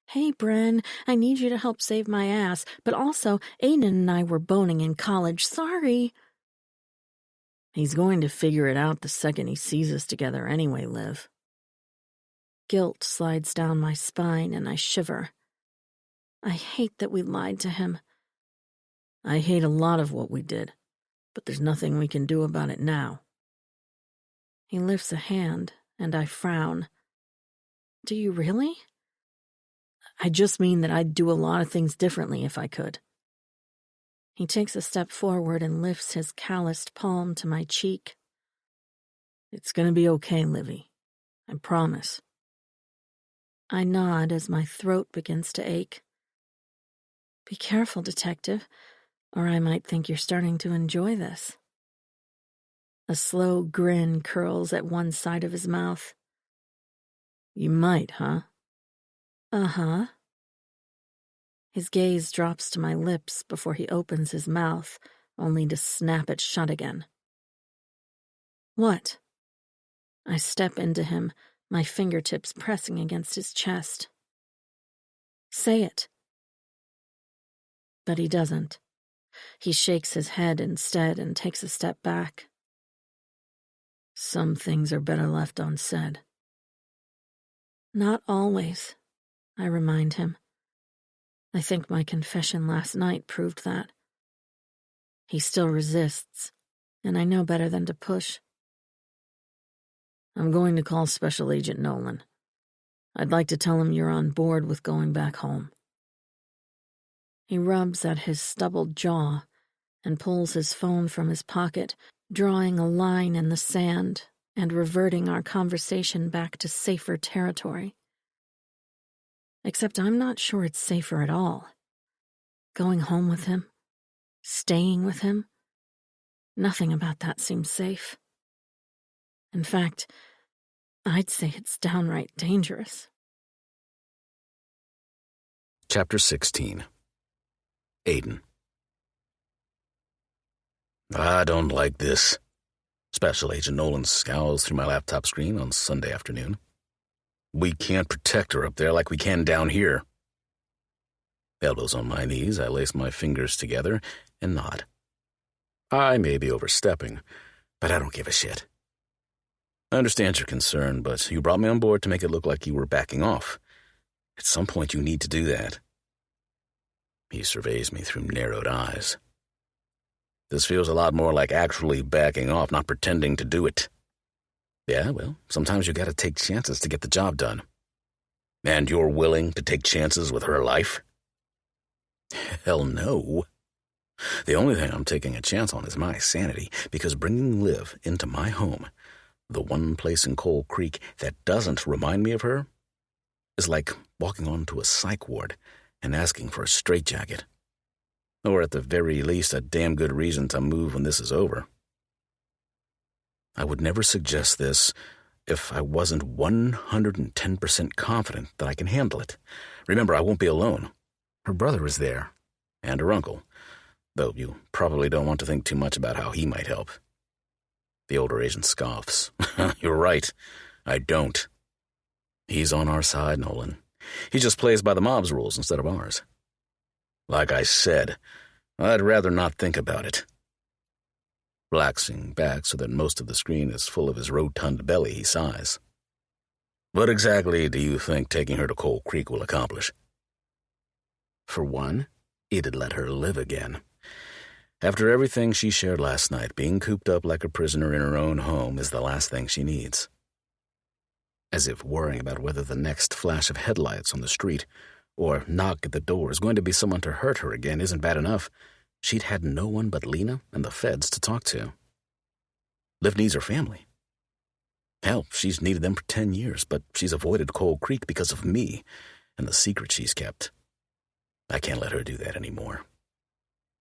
Hey, Bren, I need you to help save my ass, but also, Aiden and I were boning in college. Sorry. He's going to figure it out the second he sees us together anyway, Liv. Guilt slides down my spine and I shiver. I hate that we lied to him. I hate a lot of what we did, but there's nothing we can do about it now. He lifts a hand, and I frown. Do you really? I just mean that I'd do a lot of things differently if I could. He takes a step forward and lifts his calloused palm to my cheek. It's gonna be okay, Livy. I promise. I nod as my throat begins to ache. Be careful, Detective, or I might think you're starting to enjoy this. A slow grin curls at one side of his mouth. You might, huh? Uh-huh. His gaze drops to my lips before he opens his mouth, only to snap it shut again. What? I step into him, my fingertips pressing against his chest. Say it. But he doesn't. He shakes his head instead and takes a step back. Some things are better left unsaid. Not always, I remind him. I think my confession last night proved that. He still resists, and I know better than to push. I'm going to call Special Agent Nolan. I'd like to tell him you're on board with going back home. He rubs at his stubbled jaw and pulls his phone from his pocket, drawing a line in the sand and reverting our conversation back to safer territory. Except I'm not sure it's safer at all. Going home with him, staying with him, nothing about that seems safe. In fact, I'd say it's downright dangerous. Chapter 16. Aiden. I don't like this. Special Agent Nolan scowls through my laptop screen on Sunday afternoon. We can't protect her up there like we can down here. Elbows on my knees, I lace my fingers together and nod. I may be overstepping, but I don't give a shit. I understand your concern, but you brought me on board to make it look like you were backing off. At some point, you need to do that. He surveys me through narrowed eyes. This feels a lot more like actually backing off, not pretending to do it. Yeah, well, sometimes you gotta take chances to get the job done. And you're willing to take chances with her life? Hell no. The only thing I'm taking a chance on is my sanity, because bringing Liv into my home, the one place in Coal Creek that doesn't remind me of her, is like walking onto a psych ward and asking for a straitjacket. Or at the very least, a damn good reason to move when this is over. I would never suggest this if I wasn't 110% confident that I can handle it. Remember, I won't be alone. Her brother is there, and her uncle, though you probably don't want to think too much about how he might help. The older agent scoffs. You're right, I don't. He's on our side, Nolan. He just plays by the mob's rules instead of ours. Like I said, I'd rather not think about it. Relaxing back so that most of the screen is full of his rotund belly, he sighs. What exactly do you think taking her to Coal Creek will accomplish? For one, it'd let her live again. After everything she shared last night, being cooped up like a prisoner in her own home is the last thing she needs. As if worrying about whether the next flash of headlights on the street or knock at the door is going to be someone to hurt her again isn't bad enough, she'd had no one but Lena and the feds to talk to. Liv needs her family. Hell, she's needed them for 10 years, but she's avoided Coal Creek because of me and the secret she's kept. I can't let her do that anymore.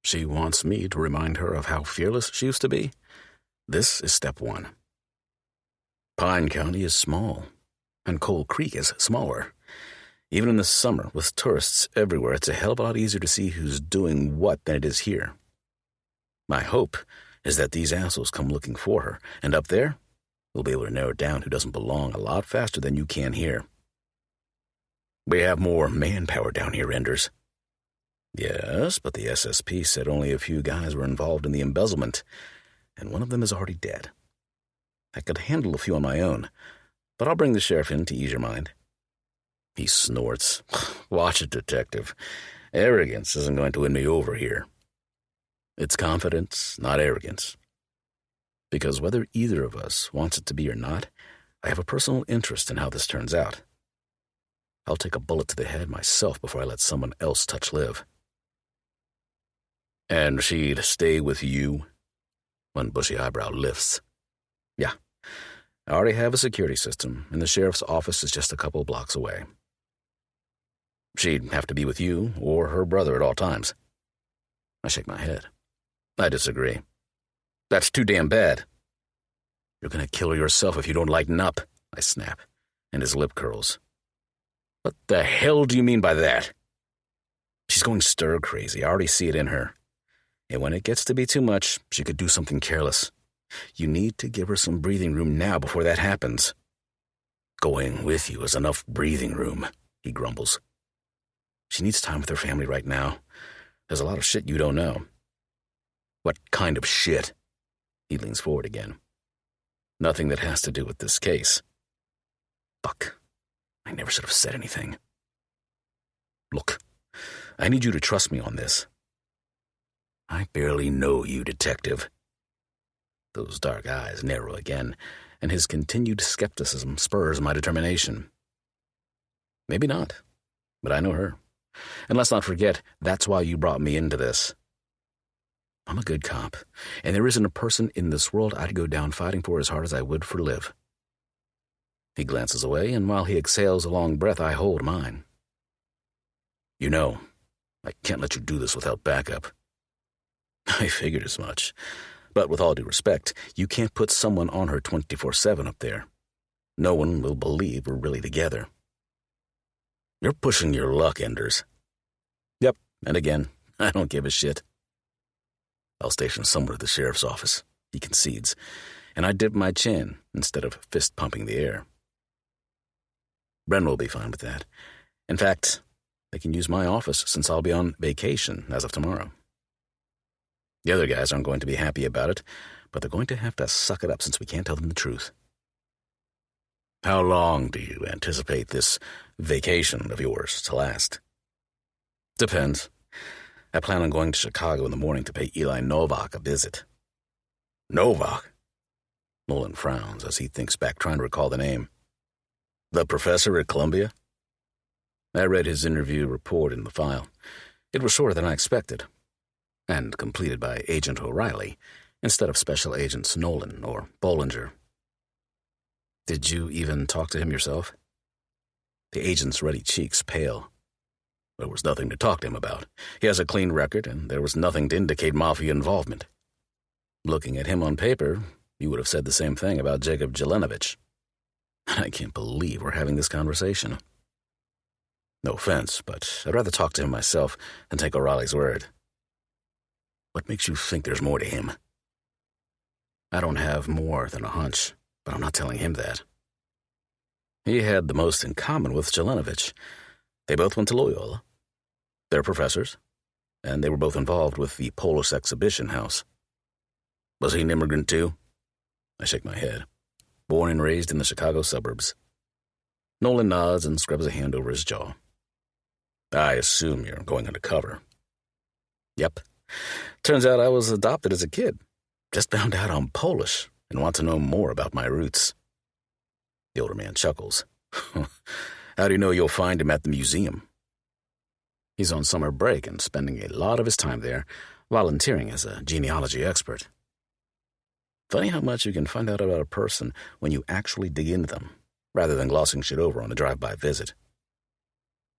She wants me to remind her of how fearless she used to be. This is step one. Pine County is small, and Coal Creek is smaller. Even in the summer, with tourists everywhere, it's a hell of a lot easier to see who's doing what than it is here. My hope is that these assholes come looking for her, and up there, we'll be able to narrow down who doesn't belong a lot faster than you can here. We have more manpower down here, Enders. Yes, but the SSP said only a few guys were involved in the embezzlement, and one of them is already dead. I could handle a few on my own, but I'll bring the sheriff in to ease your mind. He snorts. Watch it, detective. Arrogance isn't going to win me over here. It's confidence, not arrogance. Because whether either of us wants it to be or not, I have a personal interest in how this turns out. I'll take a bullet to the head myself before I let someone else touch Liv. And she'd stay with you? One bushy eyebrow lifts. Yeah. I already have a security system, and the sheriff's office is just a couple blocks away. She'd have to be with you or her brother at all times. I shake my head. I disagree. That's too damn bad. You're gonna kill her yourself if you don't lighten up, I snap, and his lip curls. What the hell do you mean by that? She's going stir-crazy. I already see it in her. And when it gets to be too much, she could do something careless. You need to give her some breathing room now before that happens. Going with you is enough breathing room, he grumbles. She needs time with her family right now. There's a lot of shit you don't know. What kind of shit? He leans forward again. Nothing that has to do with this case. Fuck. I never should have said anything. Look, I need you to trust me on this. I barely know you, detective. Those dark eyes narrow again, and his continued skepticism spurs my determination. Maybe not, but I know her. And let's not forget, that's why you brought me into this. I'm a good cop, and there isn't a person in this world I'd go down fighting for as hard as I would for Liv. He glances away, and while he exhales a long breath, I hold mine. You know, I can't let you do this without backup. I figured as much. But with all due respect, you can't put someone on her 24/7 up there. No one will believe we're really together. You're pushing your luck, Enders. And again, I don't give a shit. I'll station somewhere at the sheriff's office, he concedes, and I dip my chin instead of fist-pumping the air. Bren will be fine with that. In fact, they can use my office since I'll be on vacation as of tomorrow. The other guys aren't going to be happy about it, but they're going to have to suck it up since we can't tell them the truth. How long do you anticipate this vacation of yours to last? Depends. I plan on going to Chicago in the morning to pay Eli Novak a visit. Novak? Nolan frowns as he thinks back, trying to recall the name. The professor at Columbia? I read his interview report in the file. It was shorter than I expected, and completed by Agent O'Reilly instead of Special Agents Nolan or Bollinger. Did you even talk to him yourself? The agent's ruddy cheeks pale. There was nothing to talk to him about. He has a clean record, and there was nothing to indicate mafia involvement. Looking at him on paper, you would have said the same thing about Jacob Jelenovich. I can't believe we're having this conversation. No offense, but I'd rather talk to him myself than take O'Reilly's word. What makes you think there's more to him? I don't have more than a hunch, but I'm not telling him that. He had the most in common with Jelenovich. They both went to Loyola. They're professors, and they were both involved with the Polish exhibition house. Was he an immigrant too? I shake my head. Born and raised in the Chicago suburbs. Nolan nods and scrubs a hand over his jaw. I assume you're going undercover. Yep. Turns out I was adopted as a kid. Just found out I'm Polish and want to know more about my roots. The older man chuckles. How do you know you'll find him at the museum? He's on summer break and spending a lot of his time there, volunteering as a genealogy expert. Funny how much you can find out about a person when you actually dig into them, rather than glossing shit over on a drive-by visit.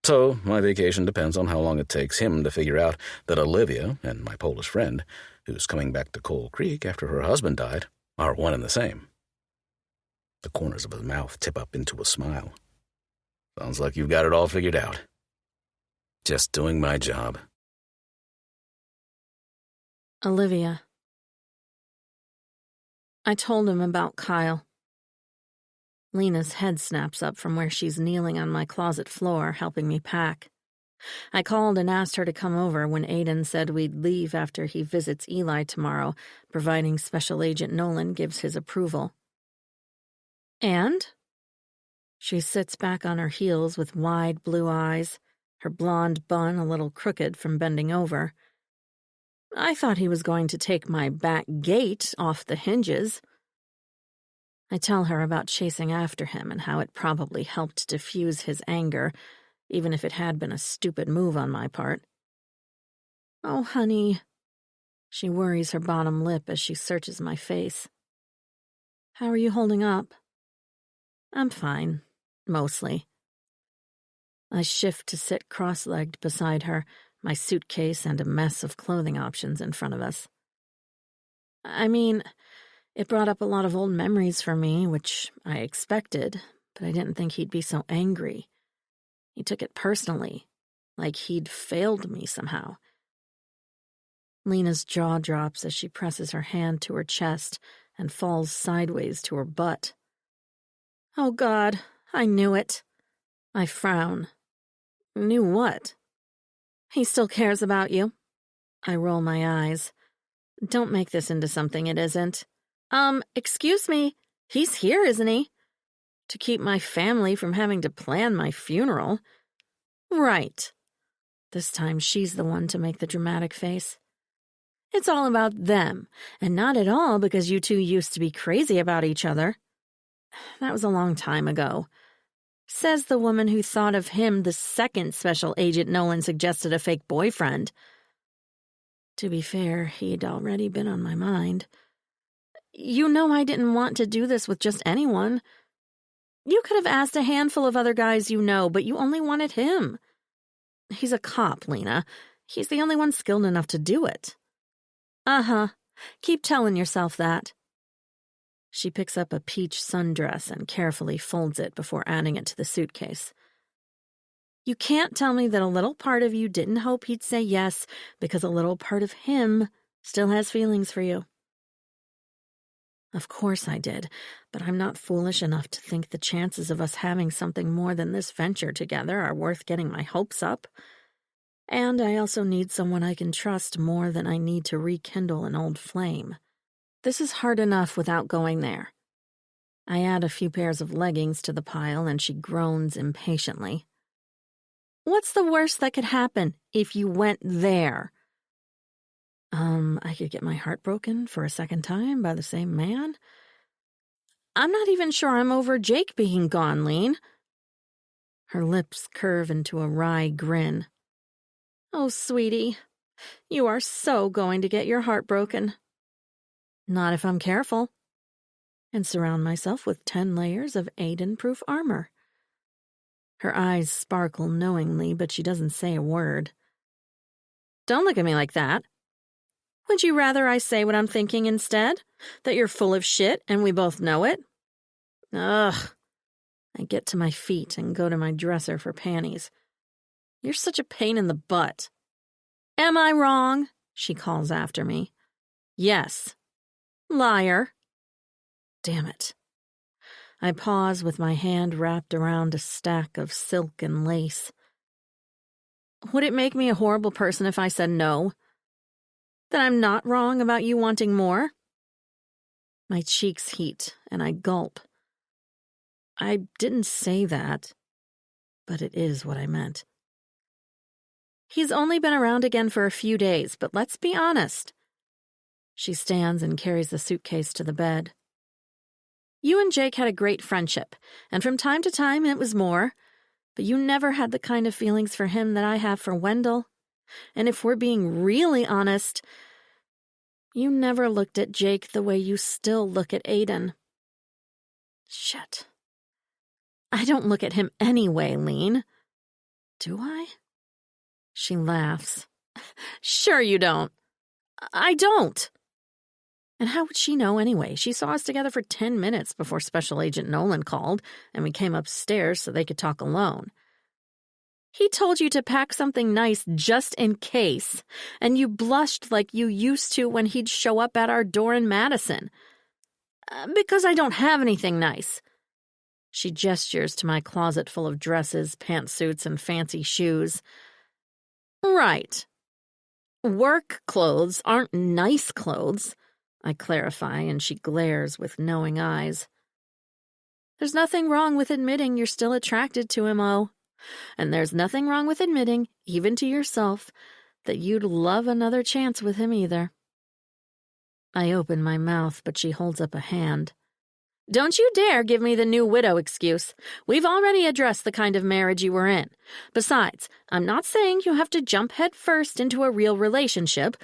So, my vacation depends on how long it takes him to figure out that Olivia and my Polish friend, who's coming back to Coal Creek after her husband died, are one and the same. The corners of his mouth tip up into a smile. Sounds like you've got it all figured out. Just doing my job. Olivia. I told him about Kyle. Lena's head snaps up from where she's kneeling on my closet floor, helping me pack. I called and asked her to come over when Aiden said we'd leave after he visits Eli tomorrow, providing Special Agent Nolan gives his approval. And? She sits back on her heels with wide blue eyes, her blonde bun a little crooked from bending over. I thought he was going to take my back gate off the hinges. I tell her about chasing after him and how it probably helped diffuse his anger, even if it had been a stupid move on my part. Oh, honey. She worries her bottom lip as she searches my face. How are you holding up? I'm fine, mostly. I shift to sit cross-legged beside her, my suitcase and a mess of clothing options in front of us. I mean, it brought up a lot of old memories for me, which I expected, but I didn't think he'd be so angry. He took it personally, like he'd failed me somehow. Lena's jaw drops as she presses her hand to her chest and falls sideways to her butt. Oh, God, I knew it. I frown. Knew what? He still cares about you. I roll my eyes. Don't make this into something it isn't. Excuse me. He's here, isn't he? To keep my family from having to plan my funeral. Right. This time she's the one to make the dramatic face. It's all about them, and not at all because you two used to be crazy about each other. That was a long time ago. Says the woman who thought of him the second Special Agent Nolan suggested a fake boyfriend. To be fair, he'd already been on my mind. You know I didn't want to do this with just anyone. You could have asked a handful of other guys you know, but you only wanted him. He's a cop, Lena. He's the only one skilled enough to do it. Uh-huh. Keep telling yourself that. She picks up a peach sundress and carefully folds it before adding it to the suitcase. You can't tell me that a little part of you didn't hope he'd say yes because a little part of him still has feelings for you. Of course I did, but I'm not foolish enough to think the chances of us having something more than this venture together are worth getting my hopes up. And I also need someone I can trust more than I need to rekindle an old flame. This is hard enough without going there. I add a few pairs of leggings to the pile and she groans impatiently. What's the worst that could happen if you went there? I could get my heart broken for a second time by the same man. I'm not even sure I'm over Jake being gone, Lean. Her lips curve into a wry grin. Oh, sweetie, you are so going to get your heart broken. Not if I'm careful. And surround myself with 10 layers of Aiden-proof armor. Her eyes sparkle knowingly, but she doesn't say a word. Don't look at me like that. Would you rather I say what I'm thinking instead? That you're full of shit and we both know it? Ugh. I get to my feet and go to my dresser for panties. You're such a pain in the butt. Am I wrong? She calls after me. Yes. Liar. Damn it. I pause with my hand wrapped around a stack of silk and lace. Would it make me a horrible person if I said no? That I'm not wrong about you wanting more? My cheeks heat, and I gulp. I didn't say that, but it is what I meant. He's only been around again for a few days, but let's be honest. She stands and carries the suitcase to the bed. You and Jake had a great friendship, and from time to time it was more, but you never had the kind of feelings for him that I have for Wendell. And if we're being really honest, you never looked at Jake the way you still look at Aiden. Shit. I don't look at him anyway, Lean. Do I? She laughs. Sure you don't. I don't. And how would she know anyway? She saw us together for 10 minutes before Special Agent Nolan called, and we came upstairs so they could talk alone. He told you to pack something nice just in case, and you blushed like you used to when he'd show up at our door in Madison. Because I don't have anything nice. She gestures to my closet full of dresses, pantsuits, and fancy shoes. Right. Work clothes aren't nice clothes, I clarify, and she glares with knowing eyes. There's nothing wrong with admitting you're still attracted to him, O. And there's nothing wrong with admitting, even to yourself, that you'd love another chance with him either. I open my mouth, but she holds up a hand. Don't you dare give me the new widow excuse. We've already addressed the kind of marriage you were in. Besides, I'm not saying you have to jump head first into a real relationship.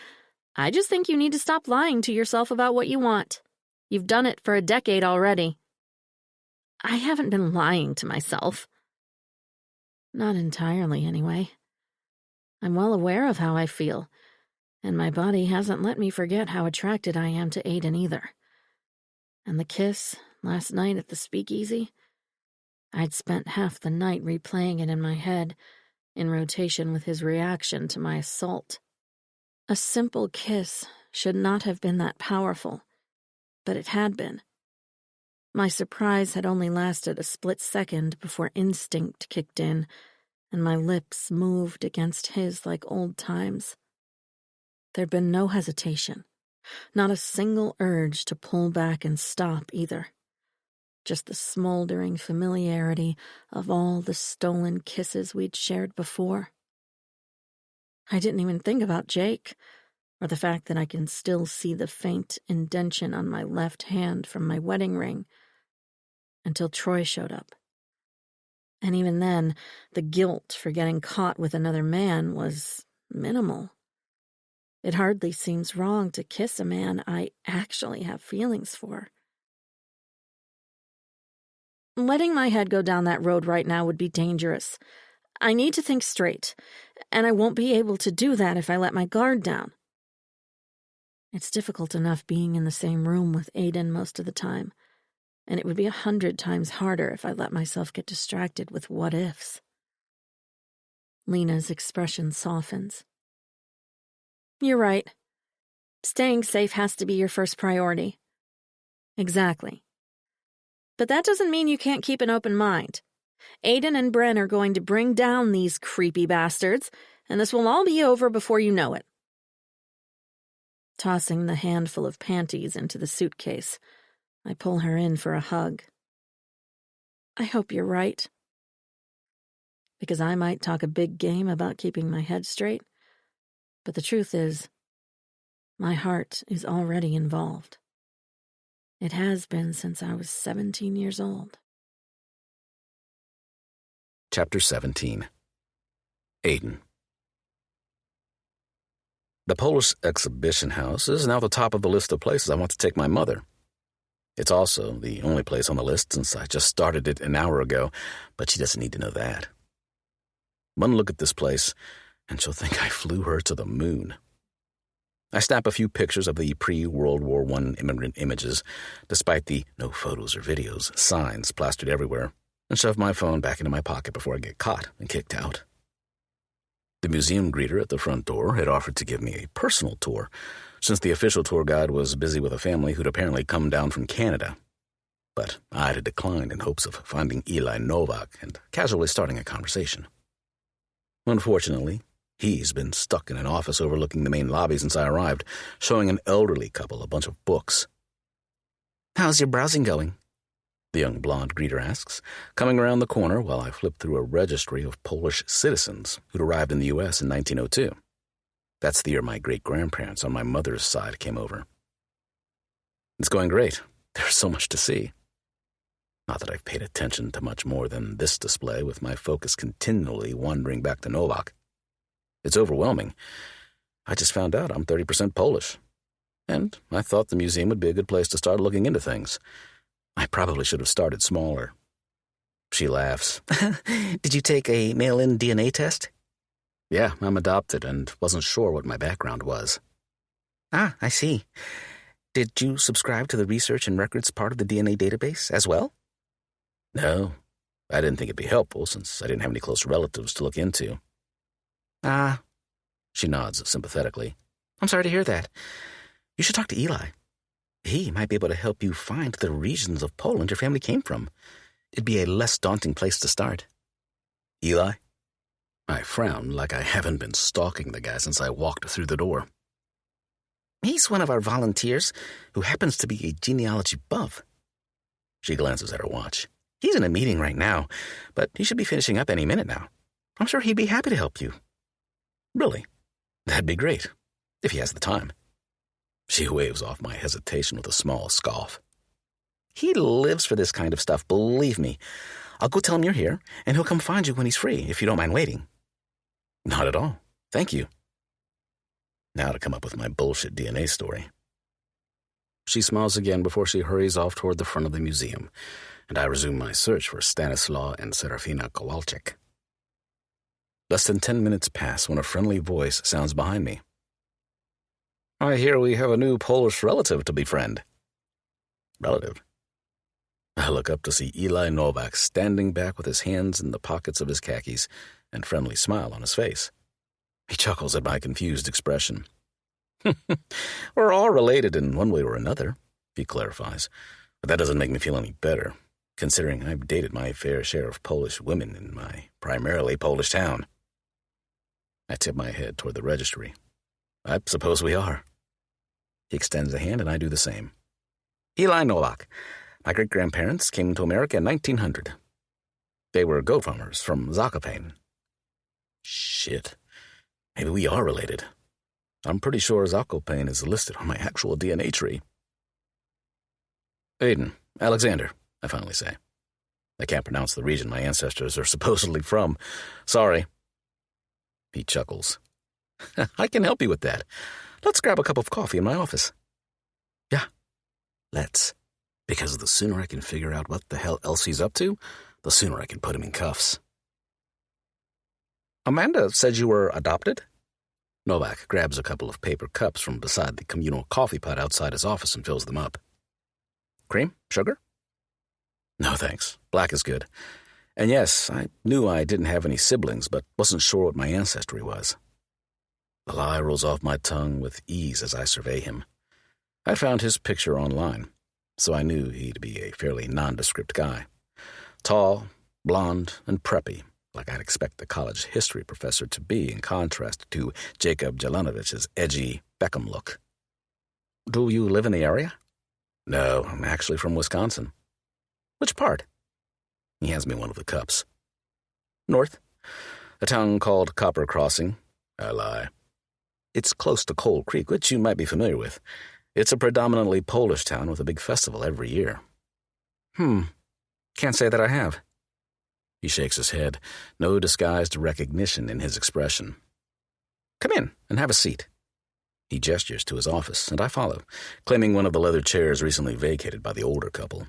I just think you need to stop lying to yourself about what you want. You've done it for a decade already. I haven't been lying to myself. Not entirely, anyway. I'm well aware of how I feel, and my body hasn't let me forget how attracted I am to Aiden either. And the kiss last night at the speakeasy, I'd spent half the night replaying it in my head, in rotation with his reaction to my assault. A simple kiss should not have been that powerful, but it had been. My surprise had only lasted a split second before instinct kicked in, and my lips moved against his like old times. There'd been no hesitation, not a single urge to pull back and stop either. Just the smoldering familiarity of all the stolen kisses we'd shared before. I didn't even think about Jake, or the fact that I can still see the faint indention on my left hand from my wedding ring, until Troy showed up. And even then, the guilt for getting caught with another man was minimal. It hardly seems wrong to kiss a man I actually have feelings for. Letting my head go down that road right now would be dangerous. I need to think straight, and I won't be able to do that if I let my guard down. It's difficult enough being in the same room with Aiden most of the time, and it would be 100 times harder if I let myself get distracted with what-ifs. Lena's expression softens. You're right. Staying safe has to be your first priority. Exactly. But that doesn't mean you can't keep an open mind. Aiden and Bren are going to bring down these creepy bastards, and this will all be over before you know it. Tossing the handful of panties into the suitcase, I pull her in for a hug. I hope you're right. Because I might talk a big game about keeping my head straight, but the truth is, my heart is already involved. It has been since I was 17 years old. Chapter 17. Aiden. The Polish exhibition house is now the top of the list of places I want to take my mother. It's also the only place on the list since I just started it an hour ago, but she doesn't need to know that. One look at this place, and she'll think I flew her to the moon. I snap a few pictures of the pre-World War I immigrant images, despite the no photos or videos signs plastered everywhere, and shove my phone back into my pocket before I get caught and kicked out. The museum greeter at the front door had offered to give me a personal tour, since the official tour guide was busy with a family who'd apparently come down from Canada. But I had declined in hopes of finding Eli Novak and casually starting a conversation. Unfortunately, he's been stuck in an office overlooking the main lobby since I arrived, showing an elderly couple a bunch of books. "How's your browsing going?" the young blonde greeter asks, coming around the corner while I flip through a registry of Polish citizens who'd arrived in the U.S. in 1902. That's the year my great-grandparents on my mother's side came over. "It's going great. There's so much to see." Not that I've paid attention to much more than this display, with my focus continually wandering back to Novak. It's overwhelming. I just found out I'm 30% Polish. And I thought the museum would be a good place to start looking into things. I probably should have started smaller. She laughs. "Did you take a mail-in DNA test?" "Yeah, I'm adopted and wasn't sure what my background was." "Ah, I see. Did you subscribe to the research and records part of the DNA database as well?" "No, I didn't think it'd be helpful since I didn't have any close relatives to look into." "Ah," she nods sympathetically. "I'm sorry to hear that. You should talk to Eli. He might be able to help you find the regions of Poland your family came from. It'd be a less daunting place to start." "Eli?" I frown like I haven't been stalking the guy since I walked through the door. "He's one of our volunteers who happens to be a genealogy buff." She glances at her watch. "He's in a meeting right now, but he should be finishing up any minute now. I'm sure he'd be happy to help you." "Really? That'd be great, if he has the time." She waves off my hesitation with a small scoff. "He lives for this kind of stuff, believe me. I'll go tell him you're here, and he'll come find you when he's free, if you don't mind waiting." "Not at all. Thank you." Now to come up with my bullshit DNA story. She smiles again before she hurries off toward the front of the museum, and I resume my search for Stanislaw and Serafina Kowalczyk. Less than 10 minutes pass when a friendly voice sounds behind me. "I hear we have a new Polish relative to befriend." Relative? I look up to see Eli Novak standing back with his hands in the pockets of his khakis and friendly smile on his face. He chuckles at my confused expression. "We're all related in one way or another," he clarifies, "but that doesn't make me feel any better, considering I've dated my fair share of Polish women in my primarily Polish town." I tip my head toward the registry. "I suppose we are." He extends a hand, and I do the same. "Eli Novak. My great-grandparents came to America in 1900. They were goat farmers from Zakopane." Shit. Maybe we are related. I'm pretty sure Zakopane is listed on my actual DNA tree. "Aiden, Alexander," I finally say. I can't pronounce the region my ancestors are supposedly from. Sorry. He chuckles. "I can help you with that. Let's grab a cup of coffee in my office." "Yeah, let's. Because the sooner I can figure out what the hell else he's up to, the sooner I can put him in cuffs." "Amanda said you were adopted?" Novak grabs a couple of paper cups from beside the communal coffee pot outside his office and fills them up. "Cream? Sugar?" "No, thanks. Black is good. And yes, I knew I didn't have any siblings, but wasn't sure what my ancestry was. The lie rolls off my tongue with ease as I survey him. I found his picture online, so I knew he'd be a fairly nondescript guy. Tall, blonde, and preppy, like I'd expect a college history professor to be in contrast to Jacob Jelanovich's edgy Beckham look. Do you live in the area? No, I'm actually from Wisconsin. Which part? He hands me one of the cups. North. A town called Copper Crossing. I lie. It's close to Coal Creek, which you might be familiar with. It's a predominantly Polish town with a big festival every year. Can't say that I have. He shakes his head, no disguised recognition in his expression. Come in and have a seat. He gestures to his office, and I follow, claiming one of the leather chairs recently vacated by the older couple.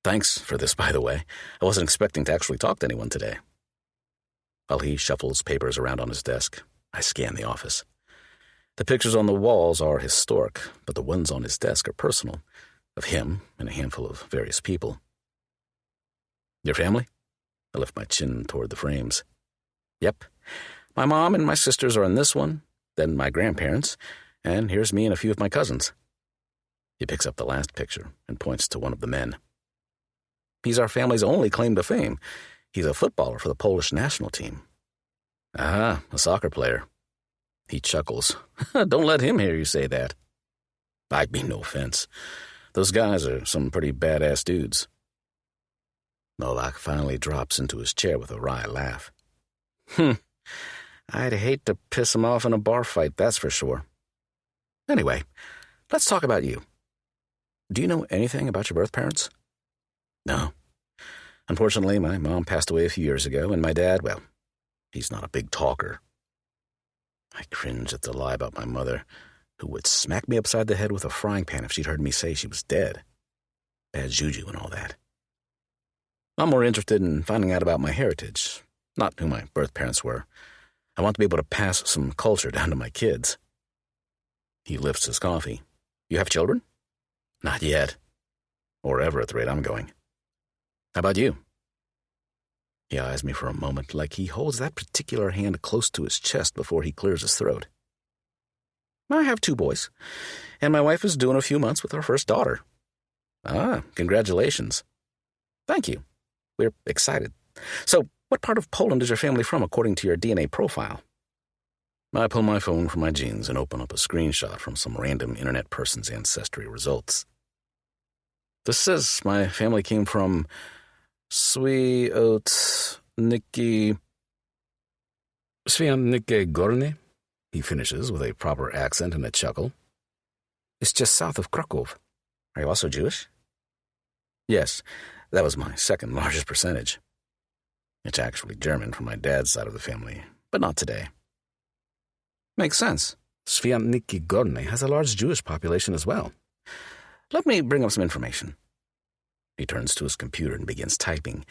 Thanks for this, by the way. I wasn't expecting to actually talk to anyone today. While he shuffles papers around on his desk, I scan the office. The pictures on the walls are historic, but the ones on his desk are personal, of him and a handful of various people. Your family? I lift my chin toward the frames. Yep. My mom and my sisters are in this one, then my grandparents, and here's me and a few of my cousins. He picks up the last picture and points to one of the men. He's our family's only claim to fame. He's a footballer for the Polish national team. Ah, a soccer player. He chuckles. Don't let him hear you say that. I mean no offense. Those guys are some pretty badass dudes. Novak finally drops into his chair with a wry laugh. I'd hate to piss him off in a bar fight, that's for sure. Anyway, let's talk about you. Do you know anything about your birth parents? No. Unfortunately, my mom passed away a few years ago, and my dad, well, he's not a big talker. I cringe at the lie about my mother, who would smack me upside the head with a frying pan if she'd heard me say she was dead. Bad juju and all that. I'm more interested in finding out about my heritage, not who my birth parents were. I want to be able to pass some culture down to my kids. He lifts his coffee. You have children? Not yet. Or ever at the rate I'm going. How about you? He eyes me for a moment like he holds that particular hand close to his chest before he clears his throat. I have 2 boys, and my wife is due in a few months with our first daughter. Ah, congratulations. Thank you. We're excited. So, what part of Poland is your family from according to your DNA profile? I pull my phone from my jeans and open up a screenshot from some random internet person's ancestry results. This says my family came from Swiatniki Gorny, he finishes with a proper accent and a chuckle. It's just south of Krakow. Are you also Jewish? Yes, that was my second largest percentage. It's actually German from my dad's side of the family, but not today. Makes sense. Swiatniki Gorny has a large Jewish population as well. Let me bring up some information. He turns to his computer and begins typing,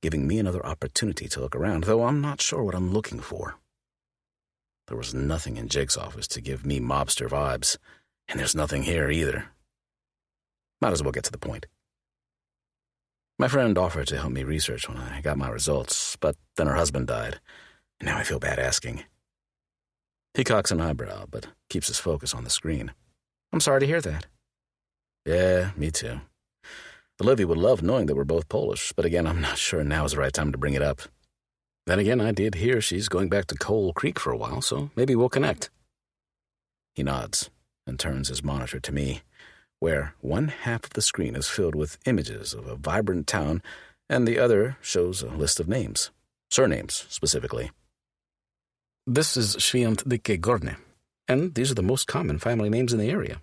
giving me another opportunity to look around, though I'm not sure what I'm looking for. There was nothing in Jake's office to give me mobster vibes, and there's nothing here either. Might as well get to the point. My friend offered to help me research when I got my results, but then her husband died, and now I feel bad asking. He cocks an eyebrow, but keeps his focus on the screen. I'm sorry to hear that. Yeah, me too. Olivia would love knowing that we're both Polish, but again, I'm not sure now is the right time to bring it up. Then again, I did hear she's going back to Coal Creek for a while, so maybe we'll connect. He nods and turns his monitor to me, where one half of the screen is filled with images of a vibrant town and the other shows a list of names, surnames specifically. This is Swiatniki Gorny, and these are the most common family names in the area.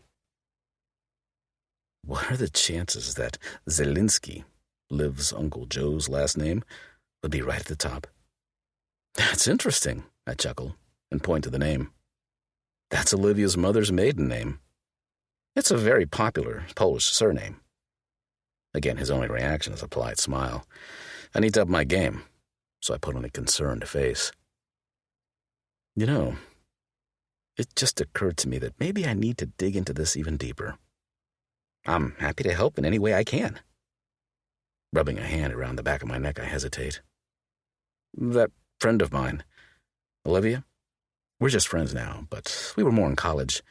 What are the chances that Zelinsky, Liv's Uncle Joe's last name, would be right at the top? That's interesting, I chuckle and point to the name. That's Olivia's mother's maiden name. It's a very popular Polish surname. Again, his only reaction is a polite smile. I need to up my game, so I put on a concerned face. You know, it just occurred to me that maybe I need to dig into this even deeper. I'm happy to help in any way I can. Rubbing a hand around the back of my neck, I hesitate. That friend of mine, Olivia, we're just friends now, but we were more in college,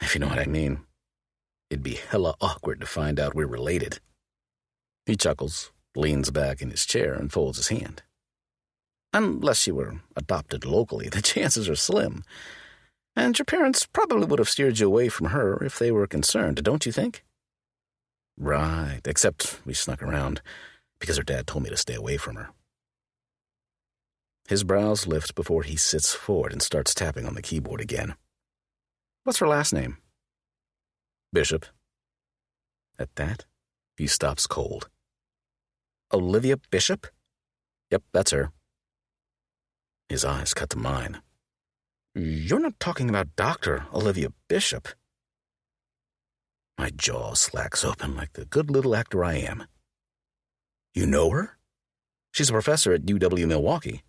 if you know what I mean. It'd be hella awkward to find out we're related. He chuckles, leans back in his chair, and folds his hand. Unless you were adopted locally, the chances are slim. And your parents probably would have steered you away from her if they were concerned, don't you think? Right, except we snuck around because her dad told me to stay away from her. His brows lift before he sits forward and starts tapping on the keyboard again. What's her last name? Bishop. At that, he stops cold. Olivia Bishop? Yep, that's her. His eyes cut to mine. You're not talking about Dr. Olivia Bishop. My jaw slacks open like the good little actor I am. You know her? She's a professor at UW-Milwaukee.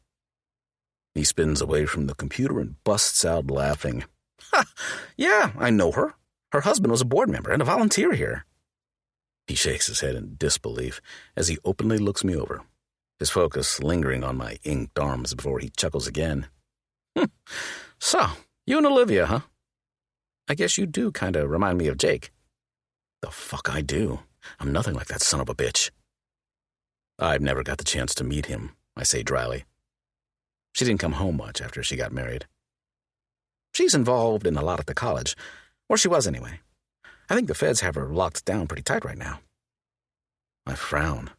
He spins away from the computer and busts out laughing. Ha! Yeah, I know her. Her husband was a board member and a volunteer here. He shakes his head in disbelief as he openly looks me over, his focus lingering on my inked arms before he chuckles again. So, you and Olivia, huh? I guess you do kind of remind me of Jake. The fuck I do. I'm nothing like that son of a bitch. I've never got the chance to meet him, I say dryly. She didn't come home much after she got married. She's involved in a lot at the college, or she was anyway. I think the feds have her locked down pretty tight right now. I frown.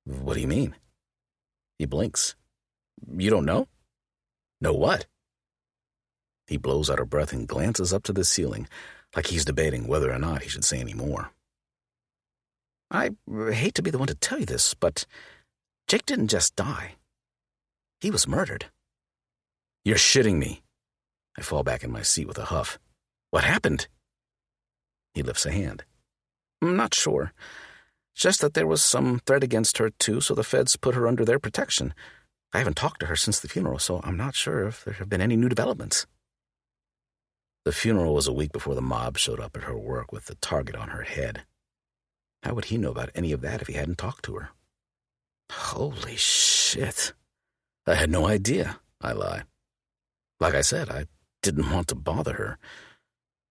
What do you mean? He blinks. You don't know? Know what? He blows out a breath and glances up to the ceiling, like he's debating whether or not he should say any more. I hate to be the one to tell you this, but Jake didn't just die. He was murdered. You're shitting me. I fall back in my seat with a huff. What happened? He lifts a hand. I'm not sure. Just that there was some threat against her, too, so the feds put her under their protection. I haven't talked to her since the funeral, so I'm not sure if there have been any new developments. The funeral was a week before the mob showed up at her work with the target on her head. How would he know about any of that if he hadn't talked to her? Holy shit. I had no idea, I lie. Like I said, I didn't want to bother her.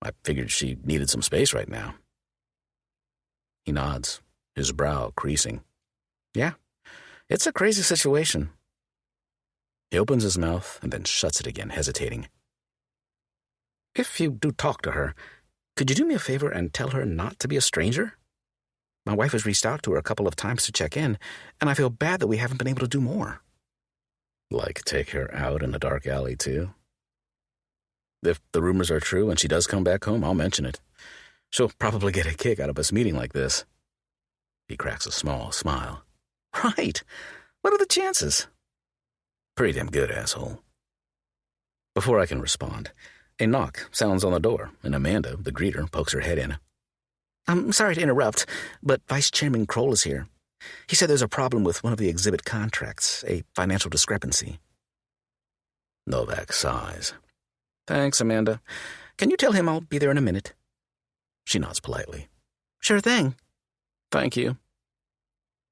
I figured she needed some space right now. He nods, his brow creasing. Yeah, it's a crazy situation. He opens his mouth and then shuts it again, hesitating. If you do talk to her, could you do me a favor and tell her not to be a stranger? My wife has reached out to her a couple of times to check in, and I feel bad that we haven't been able to do more. Like take her out in a dark alley, too? If the rumors are true and she does come back home, I'll mention it. She'll probably get a kick out of us meeting like this. He cracks a small smile. Right. What are the chances? Pretty damn good, asshole. Before I can respond, a knock sounds on the door, and Amanda, the greeter, pokes her head in. I'm sorry to interrupt, but Vice Chairman Kroll is here. He said there's a problem with one of the exhibit contracts, a financial discrepancy. Novak sighs. Thanks, Amanda. Can you tell him I'll be there in a minute? She nods politely. Sure thing. Thank you.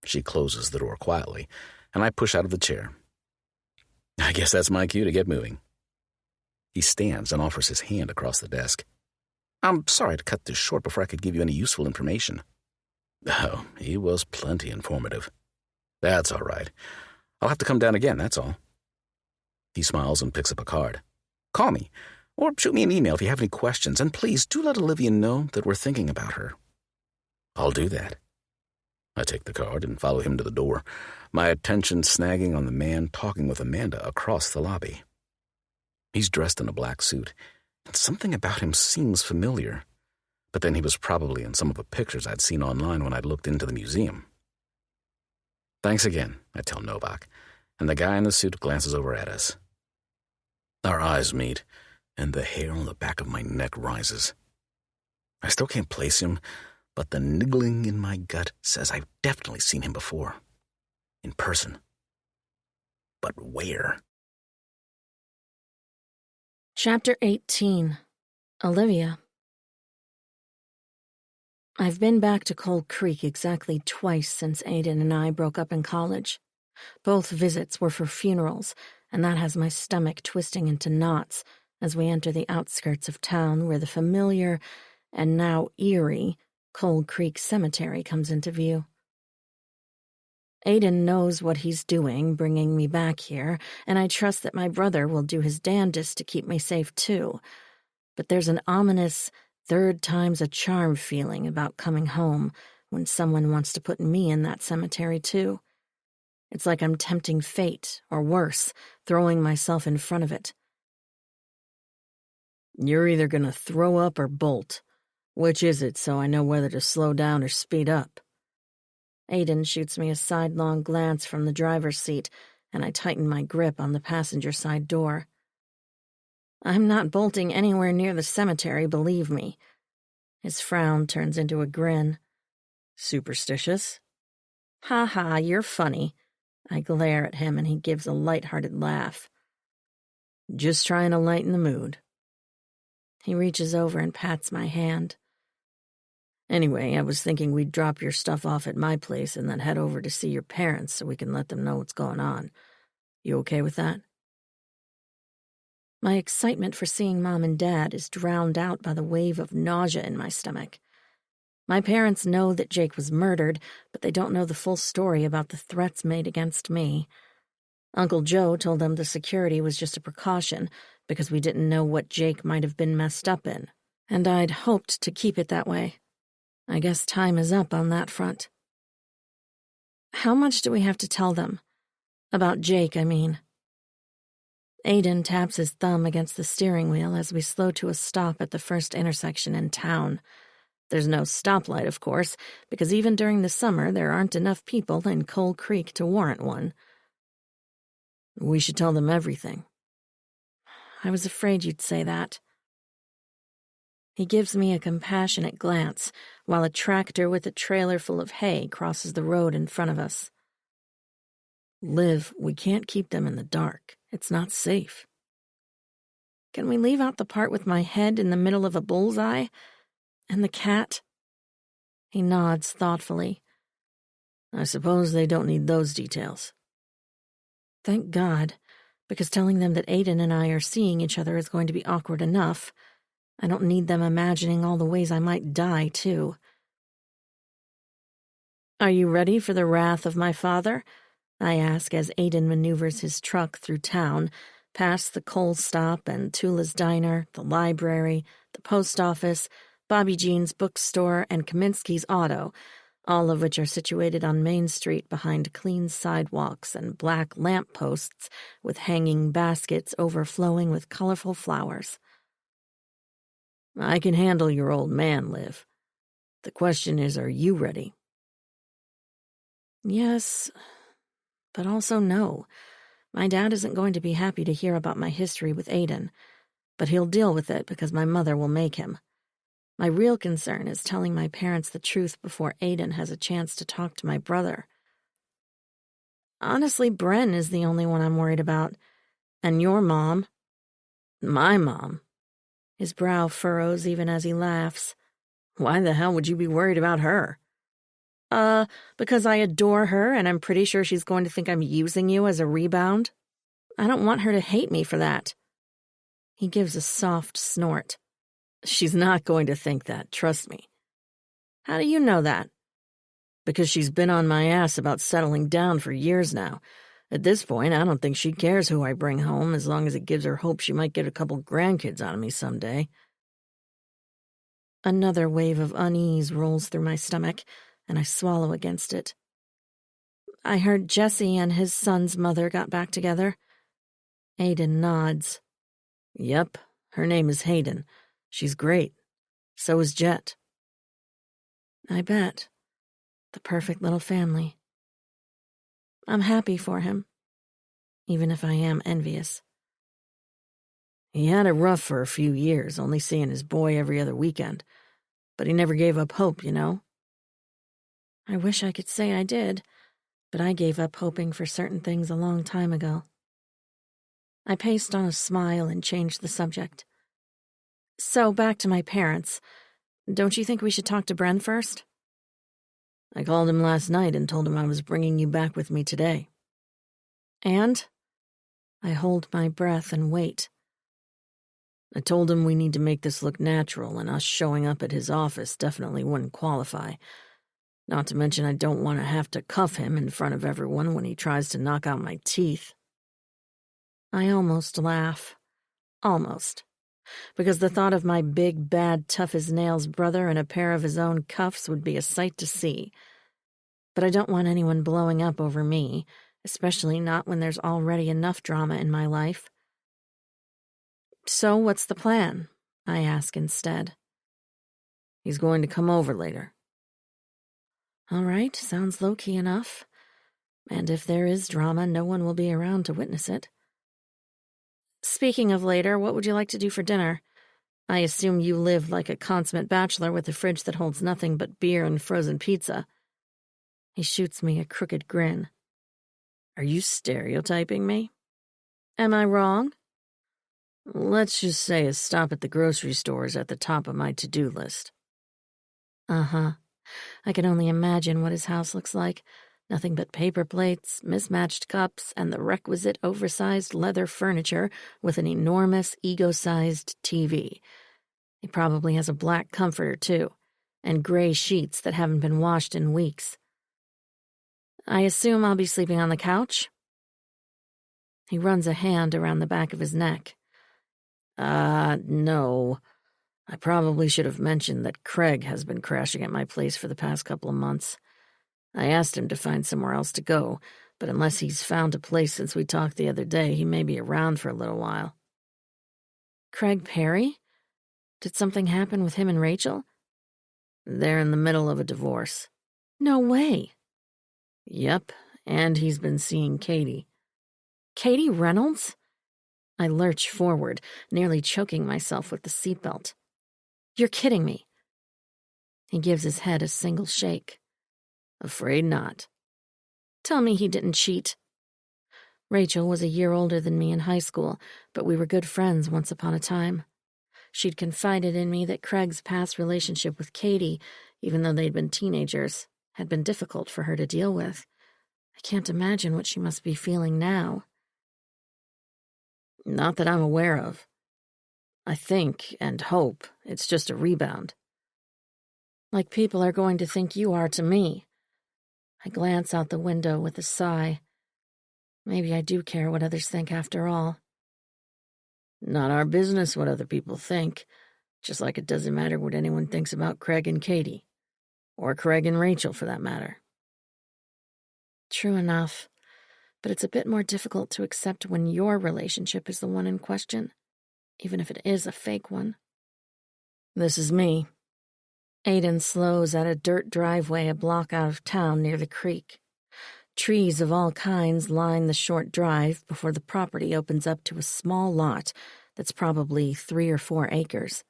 She closes the door quietly, and I push out of the chair. I guess that's my cue to get moving. He stands and offers his hand across the desk. I'm sorry to cut this short before I could give you any useful information. Oh, he was plenty informative. That's all right. I'll have to come down again, that's all. He smiles and picks up a card. Call me, or shoot me an email if you have any questions, and please do let Olivia know that we're thinking about her. I'll do that. I take the card and follow him to the door, my attention snagging on the man talking with Amanda across the lobby. He's dressed in a black suit, and something about him seems familiar, but then he was probably in some of the pictures I'd seen online when I'd looked into the museum. Thanks again, I tell Novak, and the guy in the suit glances over at us. Our eyes meet, and the hair on the back of my neck rises. I still can't place him, but the niggling in my gut says I've definitely seen him before. In person. But where? Chapter 18. Olivia. I've been back to Cold Creek exactly twice since Aiden and I broke up in college. Both visits were for funerals, and that has my stomach twisting into knots as we enter the outskirts of town where the familiar, and now eerie, Cold Creek Cemetery comes into view. Aiden knows what he's doing, bringing me back here, and I trust that my brother will do his damnedest to keep me safe too. But there's an ominous, third time's a charm feeling about coming home when someone wants to put me in that cemetery too. It's like I'm tempting fate, or worse, throwing myself in front of it. You're either gonna throw up or bolt. Which is it, so I know whether to slow down or speed up? Aiden shoots me a sidelong glance from the driver's seat, and I tighten my grip on the passenger side door. I'm not bolting anywhere near the cemetery, believe me. His frown turns into a grin. Superstitious? Ha ha, you're funny. I glare at him and he gives a light-hearted laugh. Just trying to lighten the mood. He reaches over and pats my hand. Anyway, I was thinking we'd drop your stuff off at my place and then head over to see your parents so we can let them know what's going on. You okay with that? My excitement for seeing Mom and Dad is drowned out by the wave of nausea in my stomach. My parents know that Jake was murdered, but they don't know the full story about the threats made against me. Uncle Joe told them the security was just a precaution because we didn't know what Jake might have been messed up in, and I'd hoped to keep it that way. I guess time is up on that front. How much do we have to tell them? About Jake, I mean. Aiden taps his thumb against the steering wheel as we slow to a stop at the first intersection in town. There's no stoplight, of course, because even during the summer there aren't enough people in Cold Creek to warrant one. We should tell them everything. I was afraid you'd say that. He gives me a compassionate glance while a tractor with a trailer full of hay crosses the road in front of us. Liv, we can't keep them in the dark. It's not safe. Can we leave out the part with my head in the middle of a bullseye? And the cat? He nods thoughtfully. I suppose they don't need those details. Thank God, because telling them that Aiden and I are seeing each other is going to be awkward enough. I don't need them imagining all the ways I might die, too. Are you ready for the wrath of my father? I ask as Aiden maneuvers his truck through town, past the coal stop and Tula's diner, the library, the post office, Bobby Jean's bookstore, and Kaminsky's auto, all of which are situated on Main Street behind clean sidewalks and black lamp posts with hanging baskets overflowing with colorful flowers. I can handle your old man, Liv. The question is, are you ready? Yes, but also no. My dad isn't going to be happy to hear about my history with Aiden, but he'll deal with it because my mother will make him. My real concern is telling my parents the truth before Aiden has a chance to talk to my brother. Honestly, Bren is the only one I'm worried about. And your mom. My mom. His brow furrows even as he laughs. Why the hell would you be worried about her? Because I adore her and I'm pretty sure she's going to think I'm using you as a rebound. I don't want her to hate me for that. He gives a soft snort. She's not going to think that, trust me. How do you know that? Because she's been on my ass about settling down for years now. At this point, I don't think she cares who I bring home as long as it gives her hope she might get a couple grandkids out of me someday. Another wave of unease rolls through my stomach, and I swallow against it. I heard Jesse and his son's mother got back together. Aiden nods. Yep, her name is Hayden. She's great. So is Jet. I bet. The perfect little family. I'm happy for him, even if I am envious. He had it rough for a few years, only seeing his boy every other weekend. But he never gave up hope, you know? I wish I could say I did, but I gave up hoping for certain things a long time ago. I paced on a smile and changed the subject. So back to my parents. Don't you think we should talk to Bren first? I called him last night and told him I was bringing you back with me today. And? I hold my breath and wait. I told him we need to make this look natural, and us showing up at his office definitely wouldn't qualify. Not to mention I don't want to have to cuff him in front of everyone when he tries to knock out my teeth. I almost laugh. Almost. Because the thought of my big, bad, tough-as-nails brother in a pair of his own cuffs would be a sight to see. But I don't want anyone blowing up over me, especially not when there's already enough drama in my life. So what's the plan? I ask instead. He's going to come over later. All right, sounds low-key enough. And if there is drama, no one will be around to witness it. Speaking of later, what would you like to do for dinner? I assume you live like a consummate bachelor with a fridge that holds nothing but beer and frozen pizza. He shoots me a crooked grin. Are you stereotyping me? Am I wrong? Let's just say a stop at the grocery store is at the top of my to-do list. Uh-huh. I can only imagine what his house looks like. Nothing but paper plates, mismatched cups, and the requisite oversized leather furniture with an enormous ego-sized TV. He probably has a black comforter, too, and gray sheets that haven't been washed in weeks. I assume I'll be sleeping on the couch? He runs a hand around the back of his neck. No. I probably should have mentioned that Craig has been crashing at my place for the past couple of months. I asked him to find somewhere else to go, but unless he's found a place since we talked the other day, he may be around for a little while. Craig Perry? Did something happen with him and Rachel? They're in the middle of a divorce. No way. Yep, and he's been seeing Katie. Katie Reynolds? I lurch forward, nearly choking myself with the seatbelt. You're kidding me. He gives his head a single shake. Afraid not. Tell me he didn't cheat. Rachel was a year older than me in high school, but we were good friends once upon a time. She'd confided in me that Craig's past relationship with Katie, even though they'd been teenagers, had been difficult for her to deal with. I can't imagine what she must be feeling now. Not that I'm aware of. I think and hope it's just a rebound. Like people are going to think you are to me. I glance out the window with a sigh. Maybe I do care what others think after all. Not our business what other people think, just like it doesn't matter what anyone thinks about Craig and Katie. Or Craig and Rachel, for that matter. True enough, but it's a bit more difficult to accept when your relationship is the one in question, even if it is a fake one. This is me. Aiden slows at a dirt driveway a block out of town near the creek. Trees of all kinds line the short drive before the property opens up to a small lot that's probably 3 or 4 acres.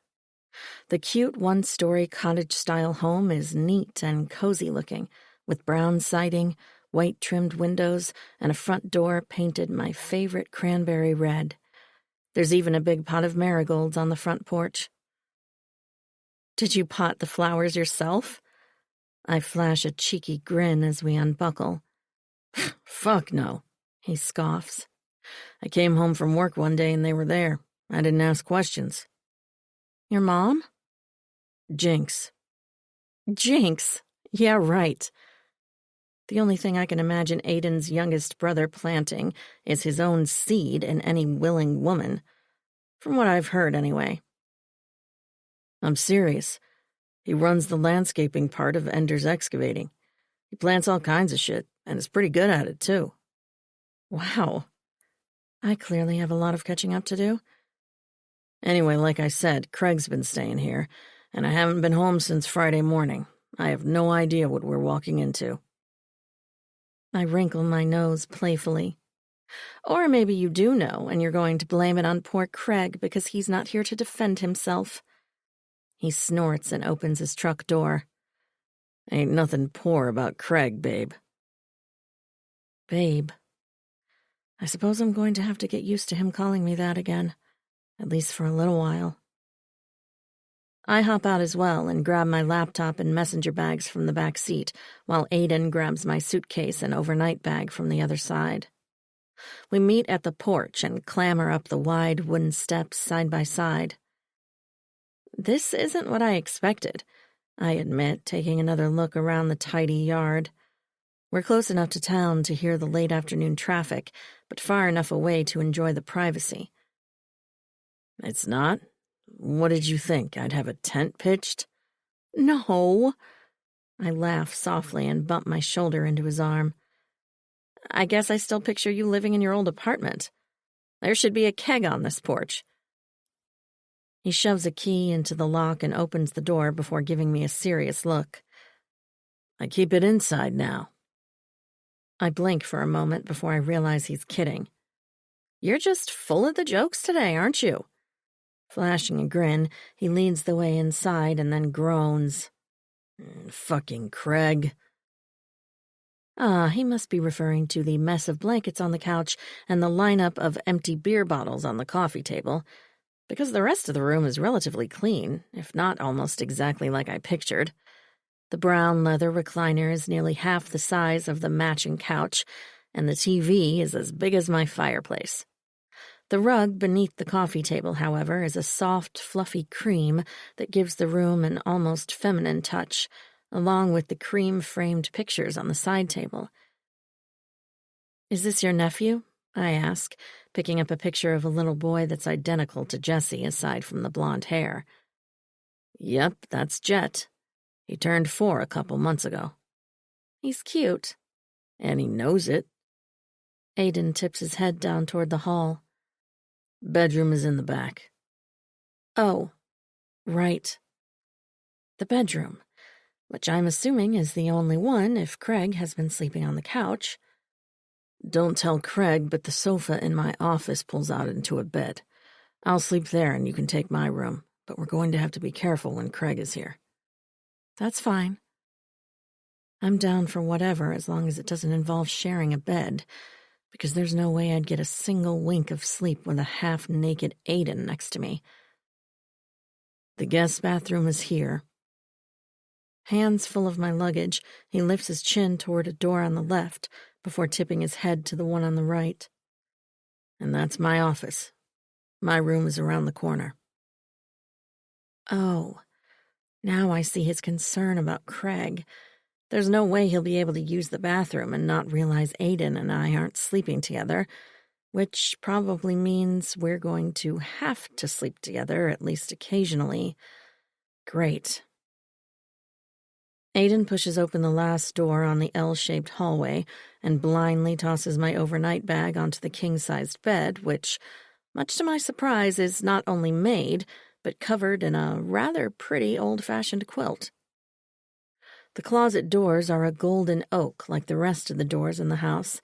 The cute one-story cottage-style home is neat and cozy-looking, with brown siding, white-trimmed windows, and a front door painted my favorite cranberry red. There's even a big pot of marigolds on the front porch. Did you pot the flowers yourself? I flash a cheeky grin as we unbuckle. Fuck no, he scoffs. I came home from work one day and they were there. I didn't ask questions. Your mom? Jinx. Jinx? Yeah, right. The only thing I can imagine Aiden's youngest brother planting is his own seed in any willing woman. From what I've heard, anyway. I'm serious. He runs the landscaping part of Ender's Excavating. He plants all kinds of shit, and is pretty good at it, too. Wow. I clearly have a lot of catching up to do. Anyway, like I said, Craig's been staying here, and I haven't been home since Friday morning. I have no idea what we're walking into. I wrinkle my nose playfully. Or maybe you do know, and you're going to blame it on poor Craig because he's not here to defend himself. He snorts and opens his truck door. Ain't nothing poor about Craig, babe. Babe. I suppose I'm going to have to get used to him calling me that again, at least for a little while. I hop out as well and grab my laptop and messenger bags from the back seat, while Aiden grabs my suitcase and overnight bag from the other side. We meet at the porch and clamber up the wide wooden steps side by side. This isn't what I expected, I admit, taking another look around the tidy yard. We're close enough to town to hear the late afternoon traffic, but far enough away to enjoy the privacy. It's not? What did you think? I'd have a tent pitched? No. I laugh softly and bump my shoulder into his arm. I guess I still picture you living in your old apartment. There should be a keg on this porch. He shoves a key into the lock and opens the door before giving me a serious look. I keep it inside now. I blink for a moment before I realize he's kidding. You're just full of the jokes today, aren't you? Flashing a grin, he leads the way inside and then groans. Fucking Craig. He must be referring to the mess of blankets on the couch and the lineup of empty beer bottles on the coffee table, because the rest of the room is relatively clean, if not almost exactly like I pictured. The brown leather recliner is nearly half the size of the matching couch, and the TV is as big as my fireplace. The rug beneath the coffee table, however, is a soft, fluffy cream that gives the room an almost feminine touch, along with the cream-framed pictures on the side table. Is this your nephew? I ask, picking up a picture of a little boy that's identical to Jesse aside from the blonde hair. Yep, that's Jet. He turned 4 a couple months ago. He's cute. And he knows it. Aiden tips his head down toward the hall. Bedroom is in the back. Oh, right. The bedroom, which I'm assuming is the only one if Craig has been sleeping on the couch. Don't tell Craig, but the sofa in my office pulls out into a bed. I'll sleep there and you can take my room, but we're going to have to be careful when Craig is here. That's fine. I'm down for whatever as long as it doesn't involve sharing a bed, because there's no way I'd get a single wink of sleep with a half-naked Aiden next to me. The guest bathroom is here. Hands full of my luggage, he lifts his chin toward a door on the left before tipping his head to the one on the right. And that's my office. My room is around the corner. Oh, now I see his concern about Craig. There's no way he'll be able to use the bathroom and not realize Aiden and I aren't sleeping together, which probably means we're going to have to sleep together, at least occasionally. Great. Aiden pushes open the last door on the L-shaped hallway and blindly tosses my overnight bag onto the king-sized bed, which, much to my surprise, is not only made, but covered in a rather pretty old-fashioned quilt. The closet doors are a golden oak like the rest of the doors in the house,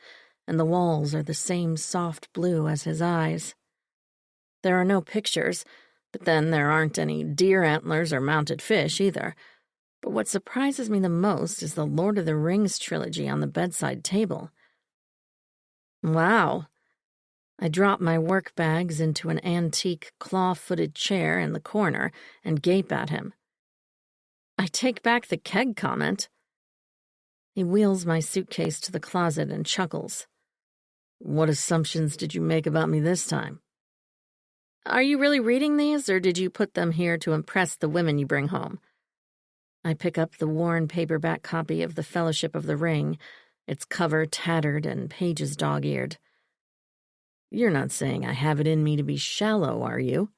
and the walls are the same soft blue as his eyes. There are no pictures, but then there aren't any deer antlers or mounted fish either. But what surprises me the most is the Lord of the Rings trilogy on the bedside table. Wow. I drop my work bags into an antique claw-footed chair in the corner and gape at him. I take back the keg comment. He wheels my suitcase to the closet and chuckles. What assumptions did you make about me this time? Are you really reading these, or did you put them here to impress the women you bring home? I pick up the worn paperback copy of The Fellowship of the Ring, its cover tattered and pages dog-eared. You're not saying I have it in me to be shallow, are you?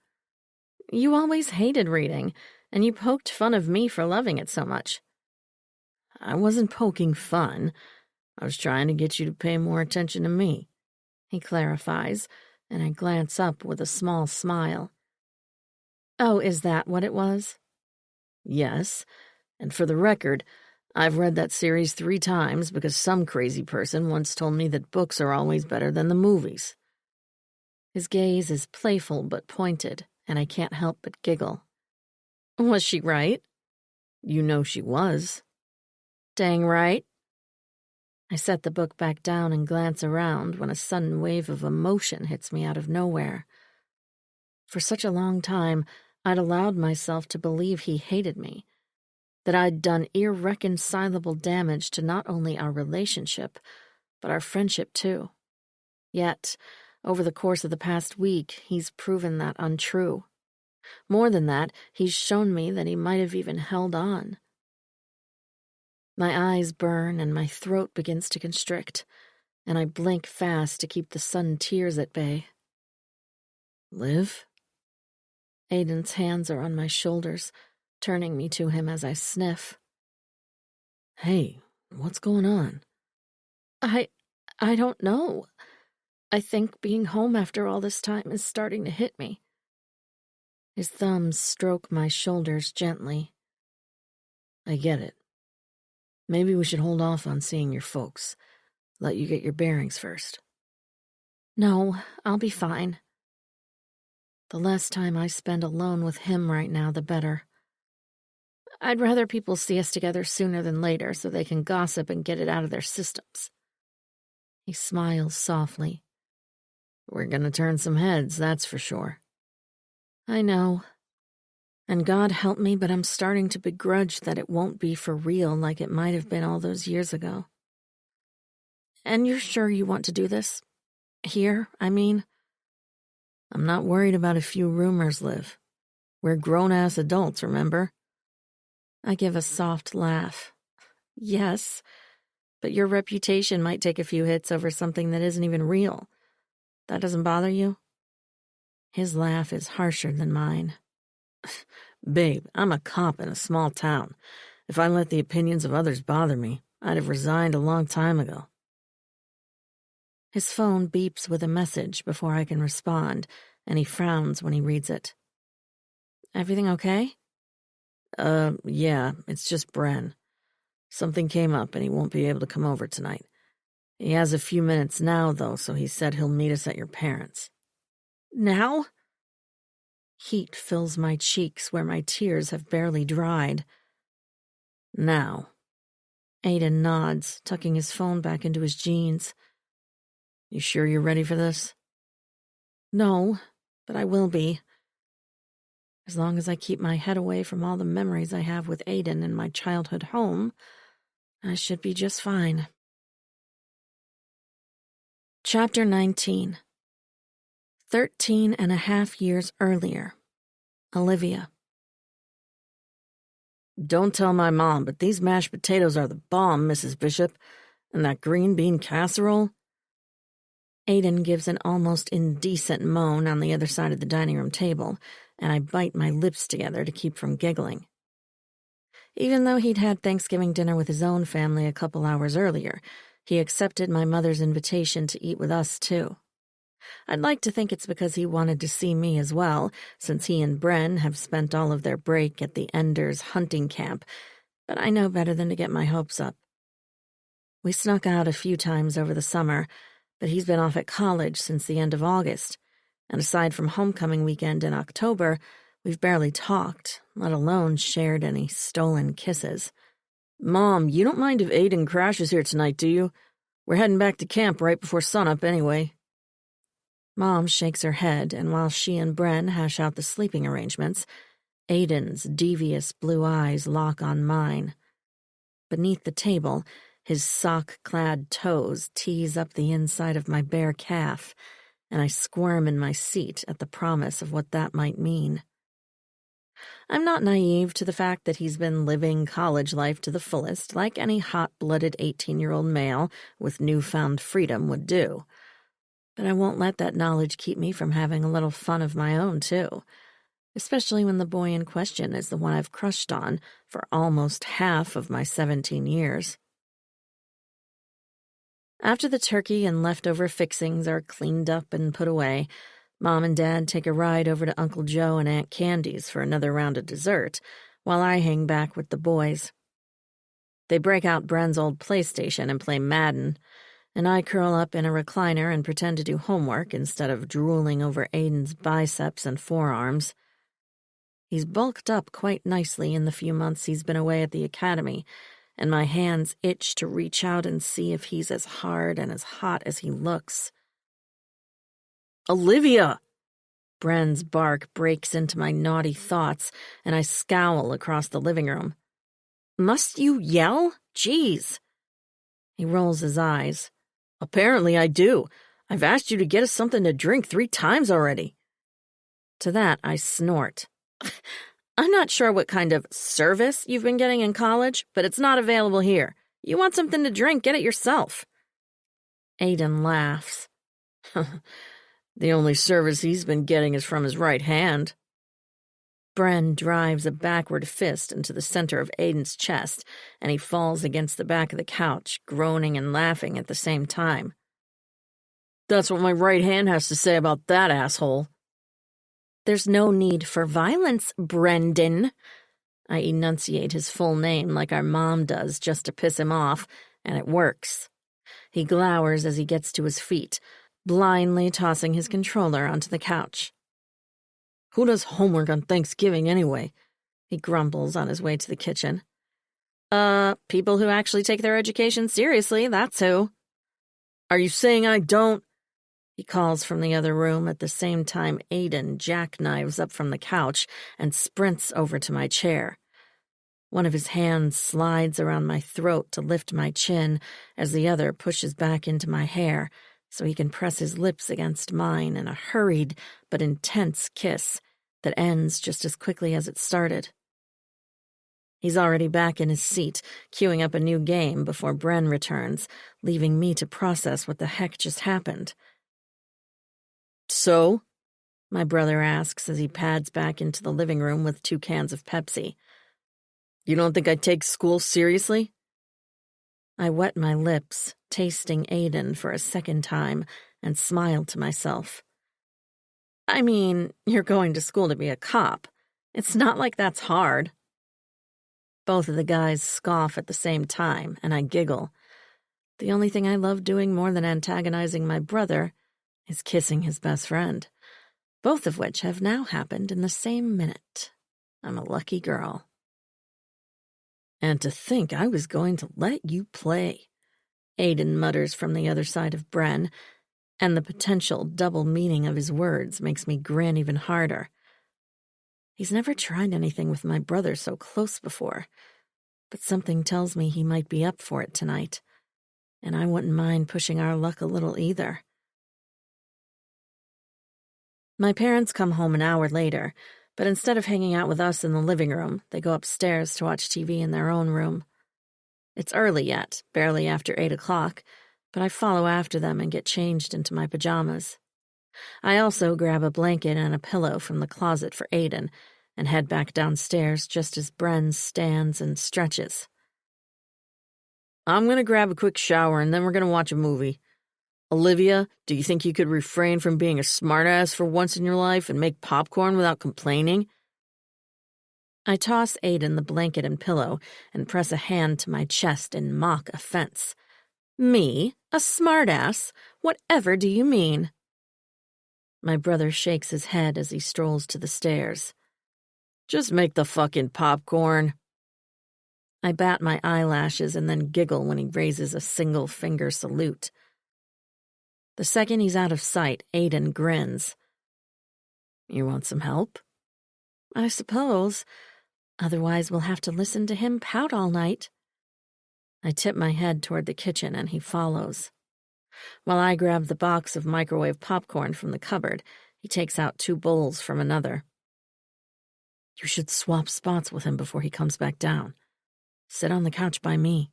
You always hated reading, and you poked fun of me for loving it so much. I wasn't poking fun. I was trying to get you to pay more attention to me, he clarifies, and I glance up with a small smile. Oh, is that what it was? Yes. And for the record, I've read that series 3 times because some crazy person once told me that books are always better than the movies. His gaze is playful but pointed, and I can't help but giggle. Was she right? You know she was. Dang right. I set the book back down and glance around when a sudden wave of emotion hits me out of nowhere. For such a long time, I'd allowed myself to believe he hated me, that I'd done irreconcilable damage to not only our relationship, but our friendship too. Yet, over the course of the past week, he's proven that untrue. More than that, he's shown me that he might have even held on. My eyes burn and my throat begins to constrict, and I blink fast to keep the sudden tears at bay. Liv? Aiden's hands are on my shoulders, turning me to him as I sniff. Hey, what's going on? I don't know. I think being home after all this time is starting to hit me. His thumbs stroke my shoulders gently. I get it. Maybe we should hold off on seeing your folks. Let you get your bearings first. No, I'll be fine. The less time I spend alone with him right now, the better. I'd rather people see us together sooner than later so they can gossip and get it out of their systems. He smiles softly. We're gonna turn some heads, that's for sure. I know. And God help me, but I'm starting to begrudge that it won't be for real like it might have been all those years ago. And you're sure you want to do this? Here, I mean? I'm not worried about a few rumors, Liv. We're grown-ass adults, remember? I give a soft laugh. Yes, but your reputation might take a few hits over something that isn't even real. That doesn't bother you? His laugh is harsher than mine. Babe, I'm a cop in a small town. If I let the opinions of others bother me, I'd have resigned a long time ago. His phone beeps with a message before I can respond, and he frowns when he reads it. Everything okay? Yeah, it's just Bren. Something came up and he won't be able to come over tonight. He has a few minutes now, though, so he said he'll meet us at your parents'. Now? Heat fills my cheeks where my tears have barely dried. Now. Aiden nods, tucking his phone back into his jeans. You sure you're ready for this? No, but I will be. As long as I keep my head away from all the memories I have with Aiden in my childhood home, I should be just fine. Chapter 19. 13.5 years earlier. Olivia. Don't tell my mom, but these mashed potatoes are the bomb, Mrs. Bishop. And that green bean casserole? Aiden gives an almost indecent moan on the other side of the dining room table, and I bite my lips together to keep from giggling. Even though he'd had Thanksgiving dinner with his own family a couple hours earlier, he accepted my mother's invitation to eat with us, too. I'd like to think it's because he wanted to see me as well, since he and Bren have spent all of their break at the Enders hunting camp, but I know better than to get my hopes up. We snuck out a few times over the summer, but he's been off at college since the end of August, and aside from homecoming weekend in October, we've barely talked, let alone shared any stolen kisses. Mom, you don't mind if Aiden crashes here tonight, do you? We're heading back to camp right before sunup anyway. Mom shakes her head, and while she and Bren hash out the sleeping arrangements, Aiden's devious blue eyes lock on mine. Beneath the table, his sock-clad toes tease up the inside of my bare calf, and I squirm in my seat at the promise of what that might mean. I'm not naive to the fact that he's been living college life to the fullest, like any hot-blooded 18-year-old male with newfound freedom would do. But I won't let that knowledge keep me from having a little fun of my own, too, especially when the boy in question is the one I've crushed on for almost half of my 17 years. After the turkey and leftover fixings are cleaned up and put away, Mom and Dad take a ride over to Uncle Joe and Aunt Candy's for another round of dessert, while I hang back with the boys. They break out Bren's old PlayStation and play Madden, and I curl up in a recliner and pretend to do homework instead of drooling over Aiden's biceps and forearms. He's bulked up quite nicely in the few months he's been away at the academy, and my hands itch to reach out and see if he's as hard and as hot as he looks. Olivia! Bren's bark breaks into my naughty thoughts, and I scowl across the living room. Must you yell? Jeez. He rolls his eyes. Apparently I do. I've asked you to get us something to drink 3 times already. To that, I snort. I'm not sure what kind of service you've been getting in college, but it's not available here. You want something to drink, get it yourself. Aiden laughs. The only service he's been getting is from his right hand. Bren drives a backward fist into the center of Aiden's chest, and he falls against the back of the couch, groaning and laughing at the same time. That's what my right hand has to say about that asshole. There's no need for violence, Brendan. I enunciate his full name like our mom does just to piss him off, and it works. He glowers as he gets to his feet, blindly tossing his controller onto the couch. Who does homework on Thanksgiving anyway? He grumbles on his way to the kitchen. People who actually take their education seriously, that's who. Are you saying I don't? He calls from the other room at the same time Aiden jackknives up from the couch and sprints over to my chair. One of his hands slides around my throat to lift my chin as the other pushes back into my hair so he can press his lips against mine in a hurried but intense kiss that ends just as quickly as it started. He's already back in his seat, queuing up a new game before Bren returns, leaving me to process what the heck just happened. So? My brother asks as he pads back into the living room with 2 cans of Pepsi. You don't think I take school seriously? I wet my lips, tasting Aiden for a second time, and smile to myself. I mean, you're going to school to be a cop. It's not like that's hard. Both of the guys scoff at the same time, and I giggle. The only thing I love doing more than antagonizing my brother is kissing his best friend, both of which have now happened in the same minute. I'm a lucky girl. And to think I was going to let you play, Aiden mutters from the other side of Bren, and the potential double meaning of his words makes me grin even harder. He's never tried anything with my brother so close before, but something tells me he might be up for it tonight, and I wouldn't mind pushing our luck a little either. My parents come home an hour later, but instead of hanging out with us in the living room, they go upstairs to watch TV in their own room. It's early yet, barely after 8 o'clock, but I follow after them and get changed into my pajamas. I also grab a blanket and a pillow from the closet for Aiden and head back downstairs just as Bren stands and stretches. I'm going to grab a quick shower and then we're going to watch a movie. Olivia, do you think you could refrain from being a smartass for once in your life and make popcorn without complaining? I toss Aiden the blanket and pillow and press a hand to my chest in mock offense. Me? A smartass? Whatever do you mean? My brother shakes his head as he strolls to the stairs. Just make the fucking popcorn. I bat my eyelashes and then giggle when he raises a single finger salute. The second he's out of sight, Aiden grins. You want some help? I suppose. Otherwise, we'll have to listen to him pout all night. I tip my head toward the kitchen and he follows. While I grab the box of microwave popcorn from the cupboard, he takes out 2 bowls from another. You should swap spots with him before he comes back down. Sit on the couch by me.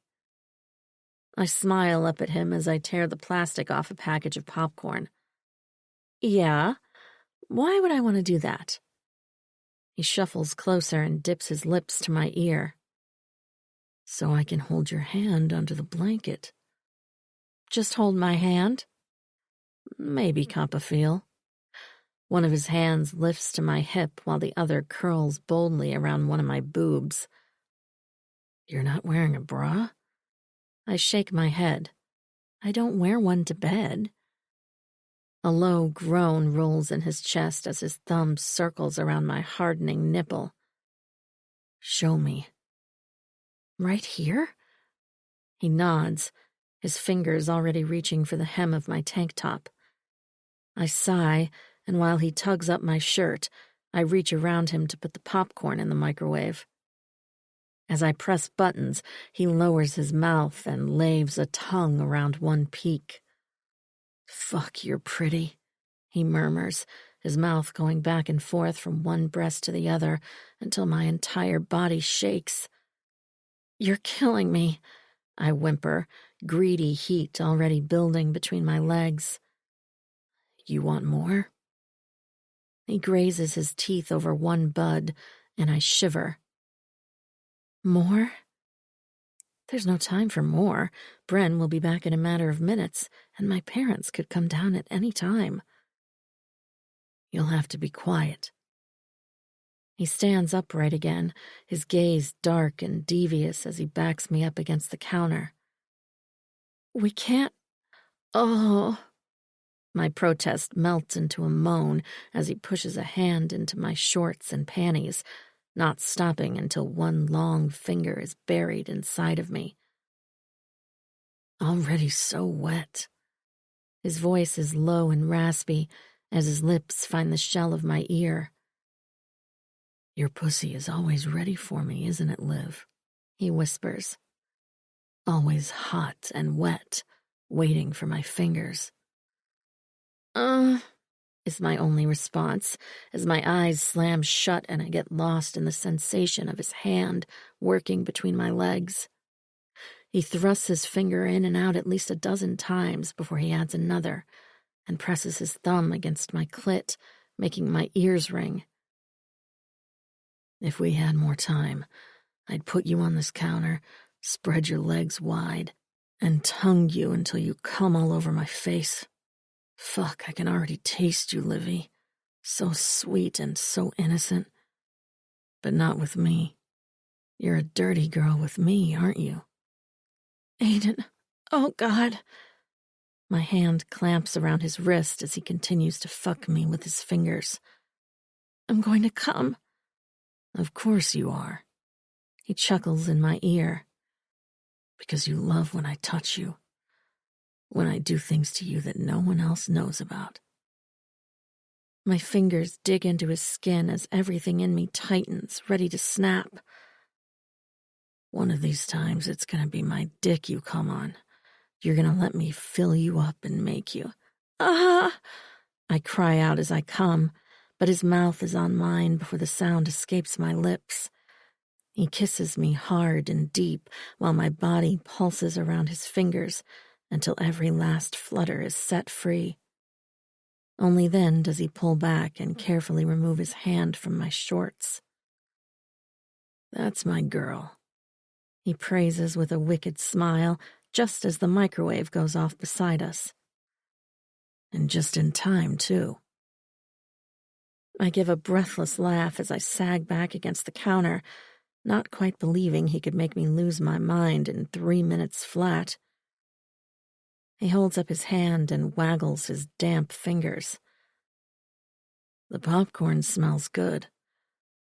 I smile up at him as I tear the plastic off a package of popcorn. Yeah? Why would I want to do that? He shuffles closer and dips his lips to my ear. So I can hold your hand under the blanket. Just hold my hand? Maybe cop a feel. One of his hands lifts to my hip while the other curls boldly around one of my boobs. You're not wearing a bra? I shake my head. I don't wear one to bed. A low groan rolls in his chest as his thumb circles around my hardening nipple. Show me. Right here? He nods, his fingers already reaching for the hem of my tank top. I sigh and while he tugs up my shirt, I reach around him to put the popcorn in the microwave. As I press buttons, he lowers his mouth and laves a tongue around one peak. "Fuck, you're pretty," he murmurs, his mouth going back and forth from one breast to the other until my entire body shakes. "You're killing me," I whimper, greedy heat already building between my legs. "You want more?" He grazes his teeth over one bud, and I shiver. "More?" There's no time for more. Bren will be back in a matter of minutes, and my parents could come down at any time. "You'll have to be quiet." He stands upright again, his gaze dark and devious as he backs me up against the counter. "We can't... Oh..." My protest melts into a moan as he pushes a hand into my shorts and panties, not stopping until one long finger is buried inside of me. Already so wet. His voice is low and raspy as his lips find the shell of my ear. "Your pussy is always ready for me, isn't it, Liv?" he whispers. "Always hot and wet, waiting for my fingers." Is my only response, as my eyes slam shut and I get lost in the sensation of his hand working between my legs. He thrusts his finger in and out at least a dozen times before he adds another and presses his thumb against my clit, making my ears ring. "If we had more time, I'd put you on this counter, spread your legs wide, and tongue you until you come all over my face. Fuck, I can already taste you, Livy. So sweet and so innocent. But not with me. You're a dirty girl with me, aren't you?" "Aiden, oh God." My hand clamps around his wrist as he continues to fuck me with his fingers. "I'm going to come." "Of course you are." He chuckles in my ear. "Because you love when I touch you. When I do things to you that no one else knows about." My fingers dig into his skin as everything in me tightens, ready to snap. "One of these times it's gonna be my dick you come on. You're gonna let me fill you up and make you." "Ah!" I cry out as I come, but his mouth is on mine before the sound escapes my lips. He kisses me hard and deep while my body pulses around his fingers until every last flutter is set free. Only then does he pull back and carefully remove his hand from my shorts. "That's my girl," he praises with a wicked smile just as the microwave goes off beside us. "And just in time, too." I give a breathless laugh as I sag back against the counter, not quite believing he could make me lose my mind in 3 minutes flat. He holds up his hand and waggles his damp fingers. "The popcorn smells good,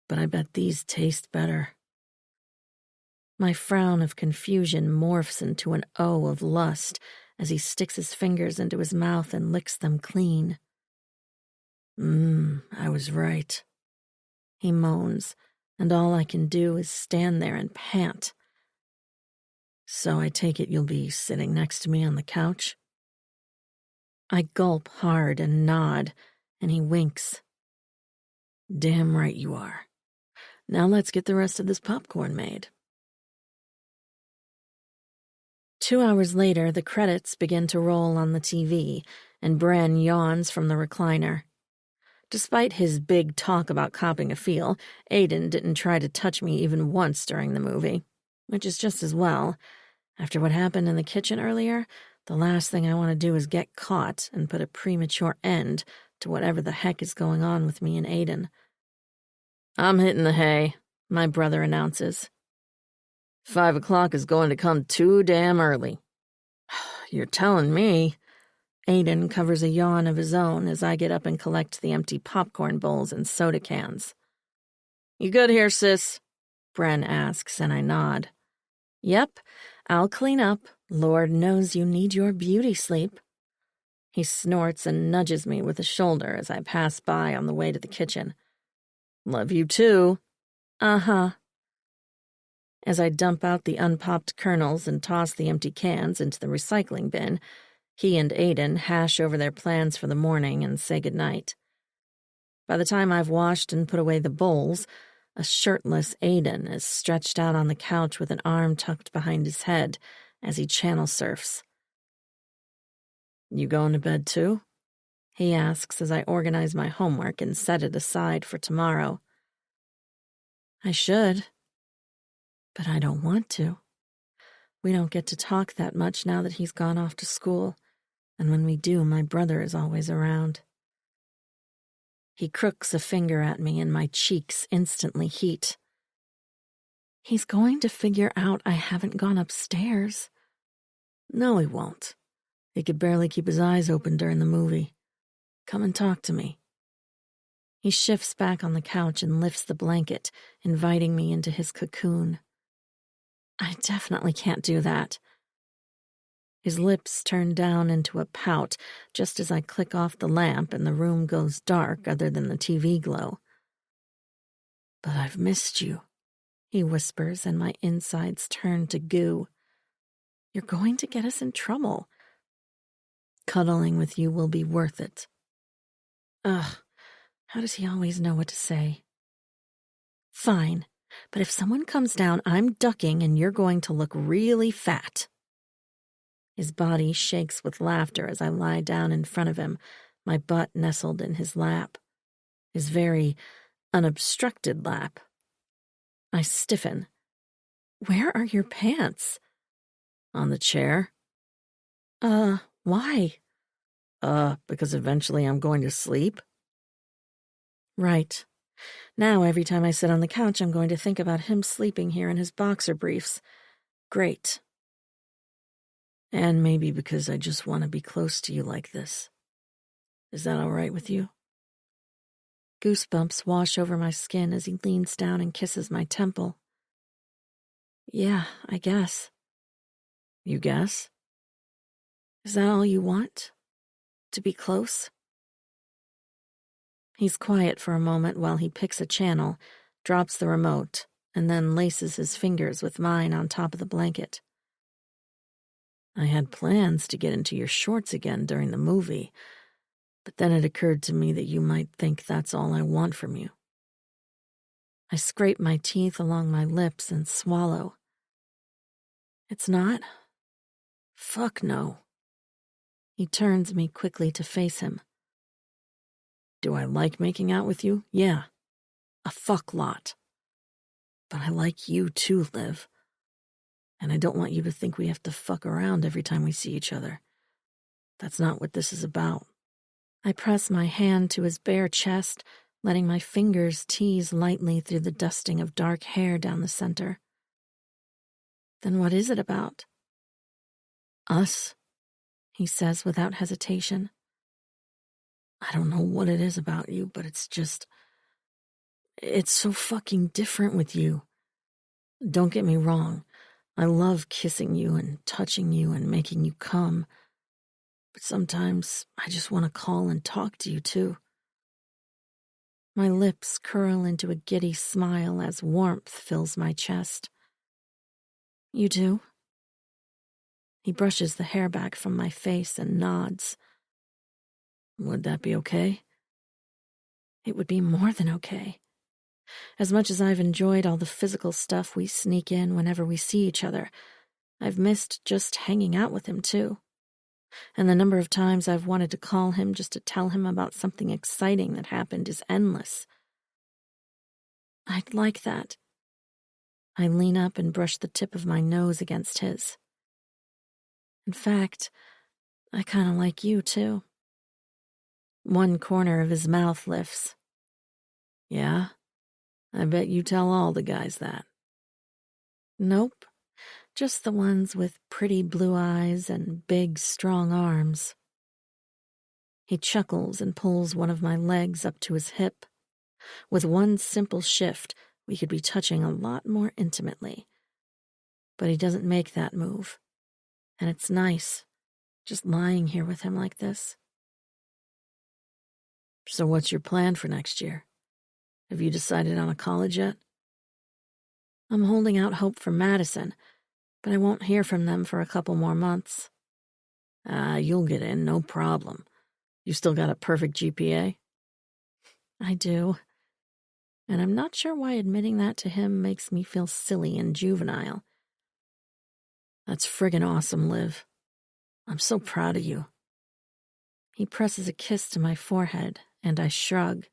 but I bet these taste better." My frown of confusion morphs into an O of lust as he sticks his fingers into his mouth and licks them clean. I was right," he moans, and all I can do is stand there and pant. "So I take it you'll be sitting next to me on the couch?" I gulp hard and nod, and he winks. "Damn right you are. Now let's get the rest of this popcorn made." 2 hours later, the credits begin to roll on the TV, and Bren yawns from the recliner. Despite his big talk about copping a feel, Aiden didn't try to touch me even once during the movie, which is just as well. After what happened in the kitchen earlier, the last thing I want to do is get caught and put a premature end to whatever the heck is going on with me and Aiden. "I'm hitting the hay," my brother announces. 5 o'clock is going to come too damn early." "You're telling me." Aiden covers a yawn of his own as I get up and collect the empty popcorn bowls and soda cans. "You good here, sis?" Bren asks, and I nod. "Yep, I'll clean up. Lord knows you need your beauty sleep." He snorts and nudges me with a shoulder as I pass by on the way to the kitchen. Love you too. Uh-huh. As I dump out the unpopped kernels and toss the empty cans into the recycling bin, he and Aiden hash over their plans for the morning and say goodnight. By the time I've washed and put away the bowls, a shirtless Aiden is stretched out on the couch with an arm tucked behind his head as he channel surfs. You going to bed too? He asks as I organize my homework and set it aside for tomorrow. I should, but I don't want to. We don't get to talk that much now that he's gone off to school, and when we do, my brother is always around. He crooks a finger at me and my cheeks instantly heat. He's going to figure out I haven't gone upstairs. No, he won't. He could barely keep his eyes open during the movie. Come and talk to me. He shifts back on the couch and lifts the blanket, inviting me into his cocoon. I definitely can't do that. His lips turn down into a pout just as I click off the lamp and the room goes dark other than the TV glow. But I've missed you, he whispers, and my insides turn to goo. You're going to get us in trouble. Cuddling with you will be worth it. Ugh, how does he always know what to say? Fine, but if someone comes down, I'm ducking and you're going to look really fat. His body shakes with laughter as I lie down in front of him, my butt nestled in his lap. His very unobstructed lap. I stiffen. Where are your pants? On the chair. Why? Because eventually I'm going to sleep. Right. Now every time I sit on the couch, I'm going to think about him sleeping here in his boxer briefs. Great. And maybe because I just want to be close to you like this. Is that all right with you? Goosebumps wash over my skin as he leans down and kisses my temple. Yeah, I guess. You guess? Is that all you want? To be close? He's quiet for a moment while he picks a channel, drops the remote, and then laces his fingers with mine on top of the blanket. I had plans to get into your shorts again during the movie, but then it occurred to me that you might think that's all I want from you. I scrape my teeth along my lips and swallow. It's not? Fuck no. He turns me quickly to face him. Do I like making out with you? Yeah. A fuck lot. But I like you too, Liv. And I don't want you to think we have to fuck around every time we see each other. That's not what this is about. I press my hand to his bare chest, letting my fingers tease lightly through the dusting of dark hair down the center. Then what is it about? Us, he says without hesitation. I don't know what it is about you, but it's so fucking different with you. Don't get me wrong. I love kissing you and touching you and making you come. But sometimes I just want to call and talk to you too. My lips curl into a giddy smile as warmth fills my chest. You do? He brushes the hair back from my face and nods. Would that be okay? It would be more than okay. As much as I've enjoyed all the physical stuff we sneak in whenever we see each other, I've missed just hanging out with him, too. And the number of times I've wanted to call him just to tell him about something exciting that happened is endless. I'd like that. I lean up and brush the tip of my nose against his. In fact, I kind of like you, too. One corner of his mouth lifts. Yeah? I bet you tell all the guys that. Nope, just the ones with pretty blue eyes and big, strong arms. He chuckles and pulls one of my legs up to his hip. With one simple shift, we could be touching a lot more intimately. But he doesn't make that move. And it's nice, just lying here with him like this, So what's your plan for next year? Have you decided on a college yet? I'm holding out hope for Madison, but I won't hear from them for a couple more months. You'll get in, no problem. You still got a perfect GPA? I do. And I'm not sure why admitting that to him makes me feel silly and juvenile. That's friggin' awesome, Liv. I'm so proud of you. He presses a kiss to my forehead, and I shrug.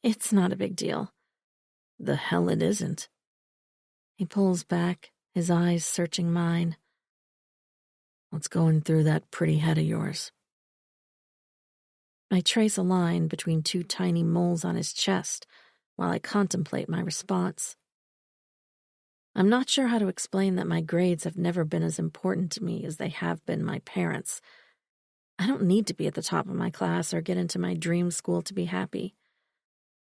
It's not a big deal. The hell it isn't. He pulls back, his eyes searching mine. What's going through that pretty head of yours? I trace a line between two tiny moles on his chest while I contemplate my response. I'm not sure how to explain that my grades have never been as important to me as they have been my parents'. I don't need to be at the top of my class or get into my dream school to be happy.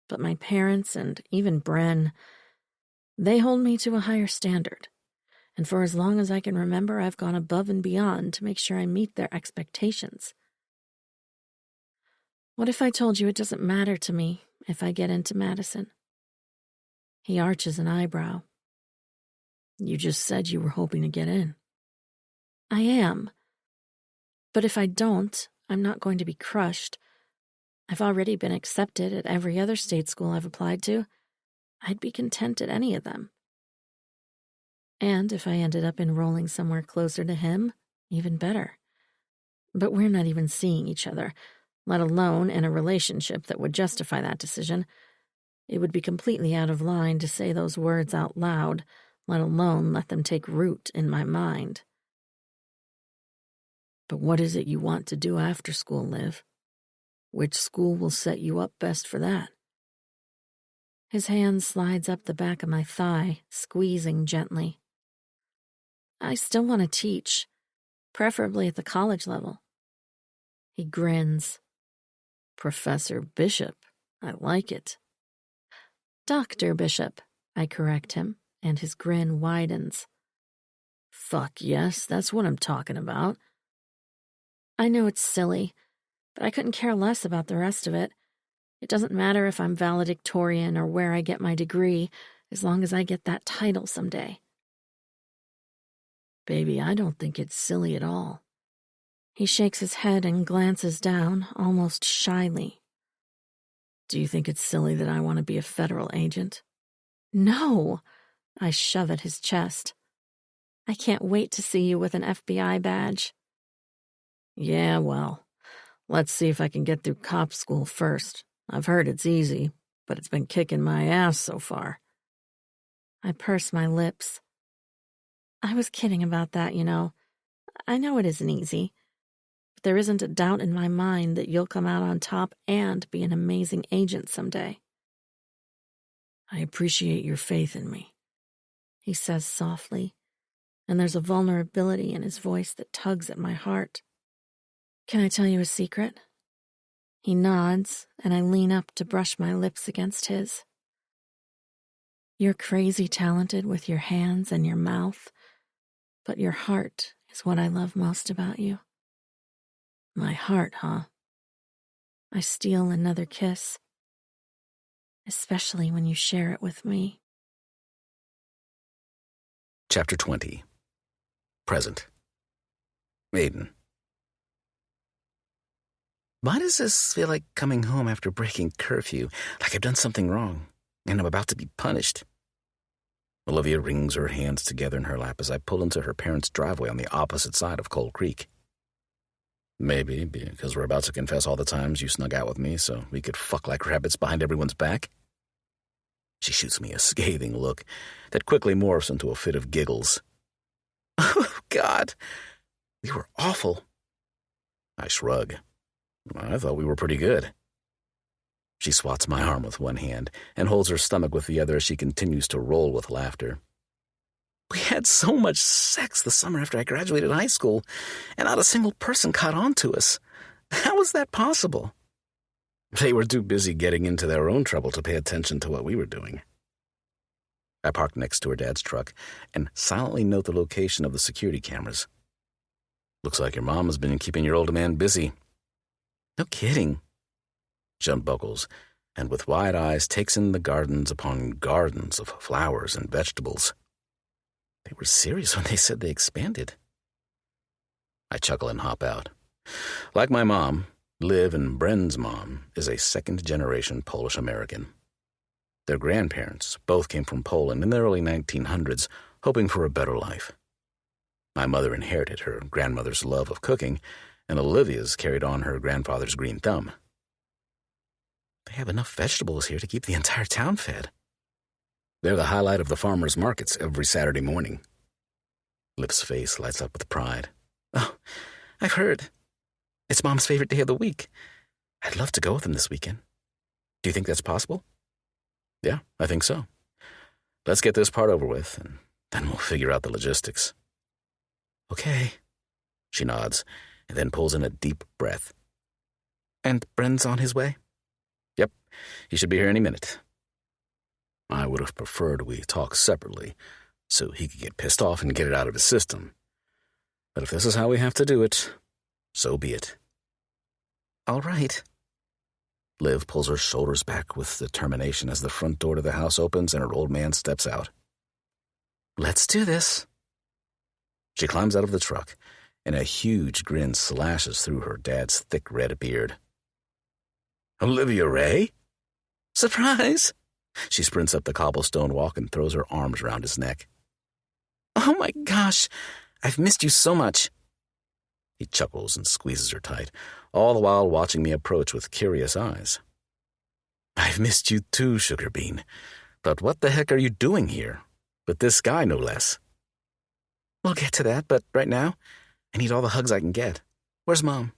But my parents and even Bren, they hold me to a higher standard. And for as long as I can remember, I've gone above and beyond to make sure I meet their expectations. What if I told you it doesn't matter to me if I get into Madison? He arches an eyebrow. You just said you were hoping to get in. I am. But if I don't, I'm not going to be crushed. I've already been accepted at every other state school I've applied to. I'd be content at any of them. And if I ended up enrolling somewhere closer to him, even better. But we're not even seeing each other, let alone in a relationship that would justify that decision. It would be completely out of line to say those words out loud, let alone let them take root in my mind. But what is it you want to do after school, Liv? Which school will set you up best for that? His hand slides up the back of my thigh, squeezing gently. I still want to teach, preferably at the college level. He grins. Professor Bishop, I like it. Dr. Bishop, I correct him, and his grin widens. Fuck yes, that's what I'm talking about. I know it's silly, but I couldn't care less about the rest of it. It doesn't matter if I'm valedictorian or where I get my degree, as long as I get that title someday. Baby, I don't think it's silly at all. He shakes his head and glances down, almost shyly. Do you think it's silly that I want to be a federal agent? No! I shove at his chest. I can't wait to see you with an FBI badge. Yeah, well, let's see if I can get through cop school first. I've heard it's easy, but it's been kicking my ass so far. I purse my lips. I was kidding about that, you know. I know it isn't easy, but there isn't a doubt in my mind that you'll come out on top and be an amazing agent someday. I appreciate your faith in me, he says softly, and there's a vulnerability in his voice that tugs at my heart. Can I tell you a secret? He nods, and I lean up to brush my lips against his. You're crazy talented with your hands and your mouth, but your heart is what I love most about you. My heart, huh? I steal another kiss, especially when you share it with me. Chapter 20. Present. Aiden. Why does this feel like coming home after breaking curfew, like I've done something wrong, and I'm about to be punished? Olivia wrings her hands together in her lap as I pull into her parents' driveway on the opposite side of Coal Creek. Maybe because we're about to confess all the times you snuck out with me so we could fuck like rabbits behind everyone's back. She shoots me a scathing look that quickly morphs into a fit of giggles. Oh, God, we were awful. I shrug. I thought we were pretty good. She swats my arm with one hand and holds her stomach with the other as she continues to roll with laughter. We had so much sex the summer after I graduated high school, and not a single person caught on to us. How was that possible? They were too busy getting into their own trouble to pay attention to what we were doing. I parked next to her dad's truck and silently note the location of the security cameras. Looks like your mom has been keeping your older man busy. No kidding. she unbuckles, and with wide eyes takes in the gardens upon gardens of flowers and vegetables. They were serious when they said they expanded. I chuckle and hop out. Like my mom, Liv and Bren's mom is a second-generation Polish-American. Their grandparents both came from Poland in the early 1900s, hoping for a better life. My mother inherited her grandmother's love of cooking, and Olivia's carried on her grandfather's green thumb. They have enough vegetables here to keep the entire town fed. They're the highlight of the farmers' markets every Saturday morning. Liv's face lights up with pride. Oh, I've heard. It's Mom's favorite day of the week. I'd love to go with them this weekend. Do you think that's possible? Yeah, I think so. Let's get this part over with, and then we'll figure out the logistics. Okay. She nods, and then pulls in a deep breath. And Bren's on his way? Yep, he should be here any minute. I would have preferred we talk separately, so he could get pissed off and get it out of his system. But if this is how we have to do it, so be it. All right. Liv pulls her shoulders back with determination as the front door to the house opens and her old man steps out. Let's do this. She climbs out of the truck, and a huge grin slashes through her dad's thick red beard. Olivia Ray? Surprise! She sprints up the cobblestone walk and throws her arms around his neck. Oh my gosh, I've missed you so much. He chuckles and squeezes her tight, all the while watching me approach with curious eyes. I've missed you too, Sugar Bean. But what the heck are you doing here? With this guy, no less. We'll get to that, but right now, I need all the hugs I can get. Where's Mom?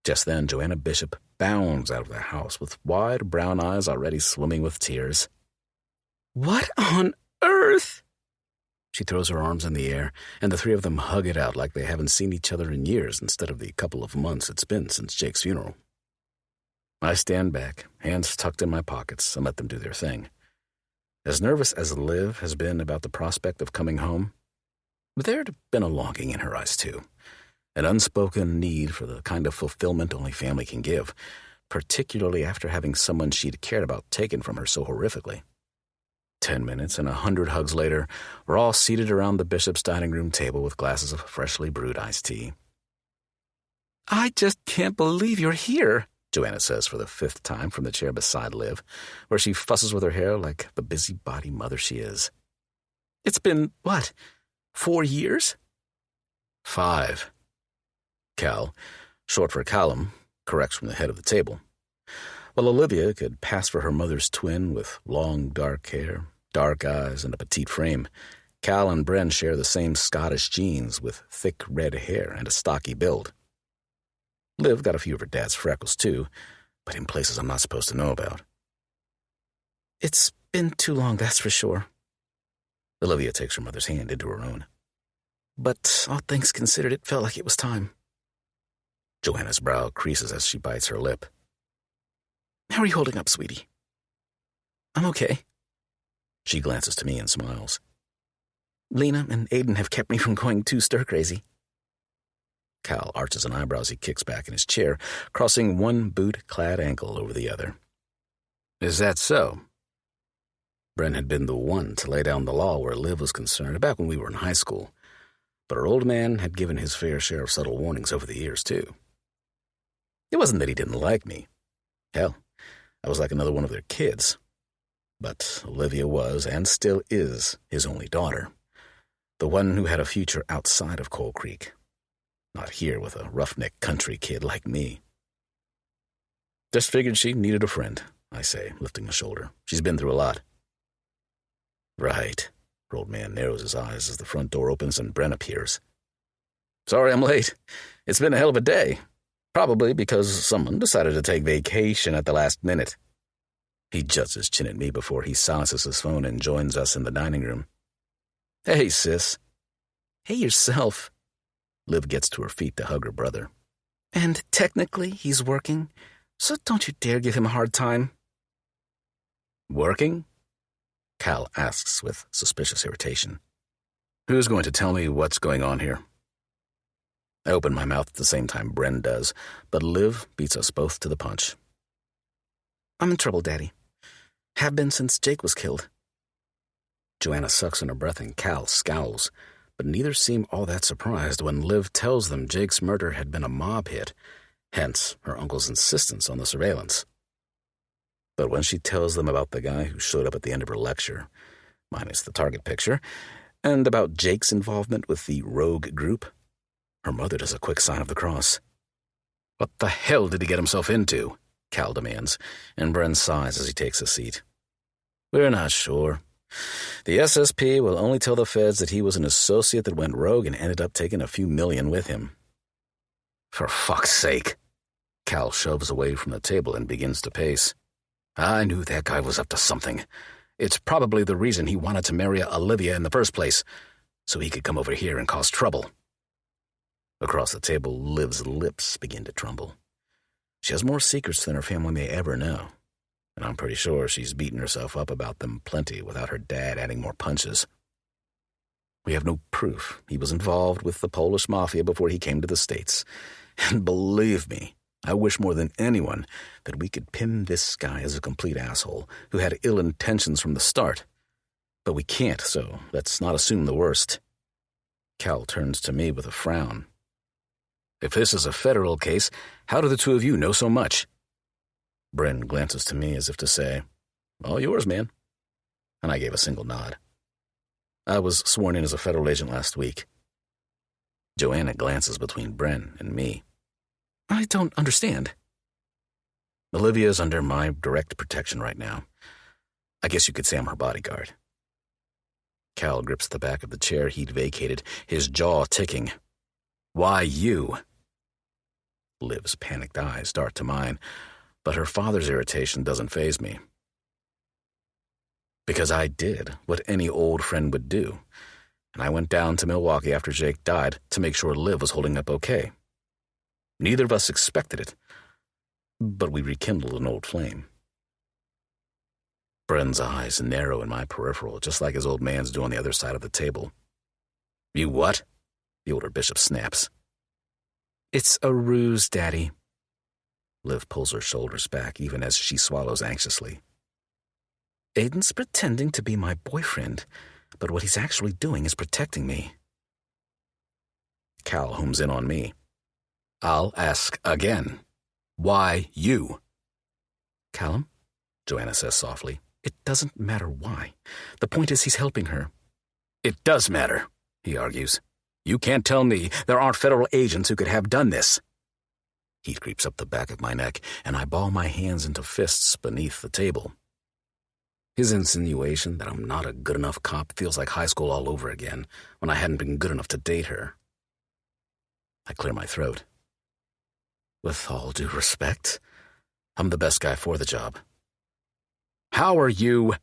Just then, Joanna Bishop bounds out of the house with wide brown eyes already swimming with tears. What on earth? She throws her arms in the air, and the three of them hug it out like they haven't seen each other in years instead of the couple of months it's been since Jake's funeral. I stand back, hands tucked in my pockets, and let them do their thing. As nervous as Liv has been about the prospect of coming home, there had been a longing in her eyes, too. An unspoken need for the kind of fulfillment only family can give, particularly after having someone she'd cared about taken from her so horrifically. 10 minutes and 100 hugs later, we're all seated around the Bishop's dining room table with glasses of freshly brewed iced tea. I just can't believe you're here, Joanna says for the 5th time from the chair beside Liv, where she fusses with her hair like the busybody mother she is. It's been, 4 years? 5. Cal, short for Callum, corrects from the head of the table. While Olivia could pass for her mother's twin with long dark hair, dark eyes, and a petite frame, Cal and Bren share the same Scottish genes with thick red hair and a stocky build. Liv got a few of her dad's freckles, too, but in places I'm not supposed to know about. It's been too long, that's for sure. Olivia takes her mother's hand into her own. But all things considered, it felt like it was time. Joanna's brow creases as she bites her lip. How are you holding up, sweetie? I'm okay. She glances to me and smiles. Lena and Aiden have kept me from going too stir-crazy. Cal arches an eyebrow as he kicks back in his chair, crossing one boot-clad ankle over the other. Is that so? Bren had been the one to lay down the law where Liv was concerned back when we were in high school, but her old man had given his fair share of subtle warnings over the years, too. It wasn't that he didn't like me. Hell, I was like another one of their kids. But Olivia was, and still is, his only daughter. The one who had a future outside of Coal Creek. Not here with a roughneck country kid like me. Just figured she needed a friend, I say, lifting a shoulder. She's been through a lot. Right. Her old man narrows his eyes as the front door opens and Bren appears. Sorry I'm late. It's been a hell of a day. Probably because someone decided to take vacation at the last minute. He juts his chin at me before he silences his phone and joins us in the dining room. Hey, sis. Hey, yourself. Liv gets to her feet to hug her brother. And technically, he's working, so don't you dare give him a hard time. Working? Cal asks with suspicious irritation. Who's going to tell me what's going on here? I open my mouth at the same time Bren does, but Liv beats us both to the punch. I'm in trouble, Daddy. Have been since Jake was killed. Joanna sucks in her breath and Cal scowls, but neither seem all that surprised when Liv tells them Jake's murder had been a mob hit, hence her uncle's insistence on the surveillance. But when she tells them about the guy who showed up at the end of her lecture, minus the target picture, and about Jake's involvement with the rogue group, her mother does a quick sign of the cross. "What the hell did he get himself into?" Cal demands, and Bren sighs as he takes a seat. "We're not sure. The SSP will only tell the feds that he was an associate that went rogue and ended up taking a few million with him." "For fuck's sake." Cal shoves away from the table and begins to pace. "I knew that guy was up to something. It's probably the reason he wanted to marry Olivia in the first place, so he could come over here and cause trouble." Across the table, Liv's lips begin to tremble. She has more secrets than her family may ever know, and I'm pretty sure she's beaten herself up about them plenty without her dad adding more punches. We have no proof he was involved with the Polish mafia before he came to the States, and believe me, I wish more than anyone that we could pin this guy as a complete asshole who had ill intentions from the start. But we can't, so let's not assume the worst. Cal turns to me with a frown. "If this is a federal case, how do the two of you know so much?" Bren glances to me as if to say, "All yours, man." And I gave a single nod. I was sworn in as a federal agent last week. Joanna glances between Bren and me. "I don't understand." "Olivia's under my direct protection right now. I guess you could say I'm her bodyguard." Cal grips the back of the chair he'd vacated, his jaw ticking. "Why you?" Liv's panicked eyes dart to mine, but her father's irritation doesn't faze me. "Because I did what any old friend would do, and I went down to Milwaukee after Jake died to make sure Liv was holding up okay. Neither of us expected it, but we rekindled an old flame." Bren's eyes narrow in my peripheral, just like his old man's do on the other side of the table. "You what?" the older bishop snaps. "It's a ruse, Daddy." Liv pulls her shoulders back, even as she swallows anxiously. "Aiden's pretending to be my boyfriend, but what he's actually doing is protecting me." Cal homes in on me. "I'll ask again. Why you?" "Callum," Joanna says softly, "it doesn't matter why. The point is he's helping her." "It does matter," he argues. "You can't tell me there aren't federal agents who could have done this." Heat creeps up the back of my neck, and I ball my hands into fists beneath the table. His insinuation that I'm not a good enough cop feels like high school all over again, when I hadn't been good enough to date her. I clear my throat. "With all due respect, I'm the best guy for the job." "How are you?"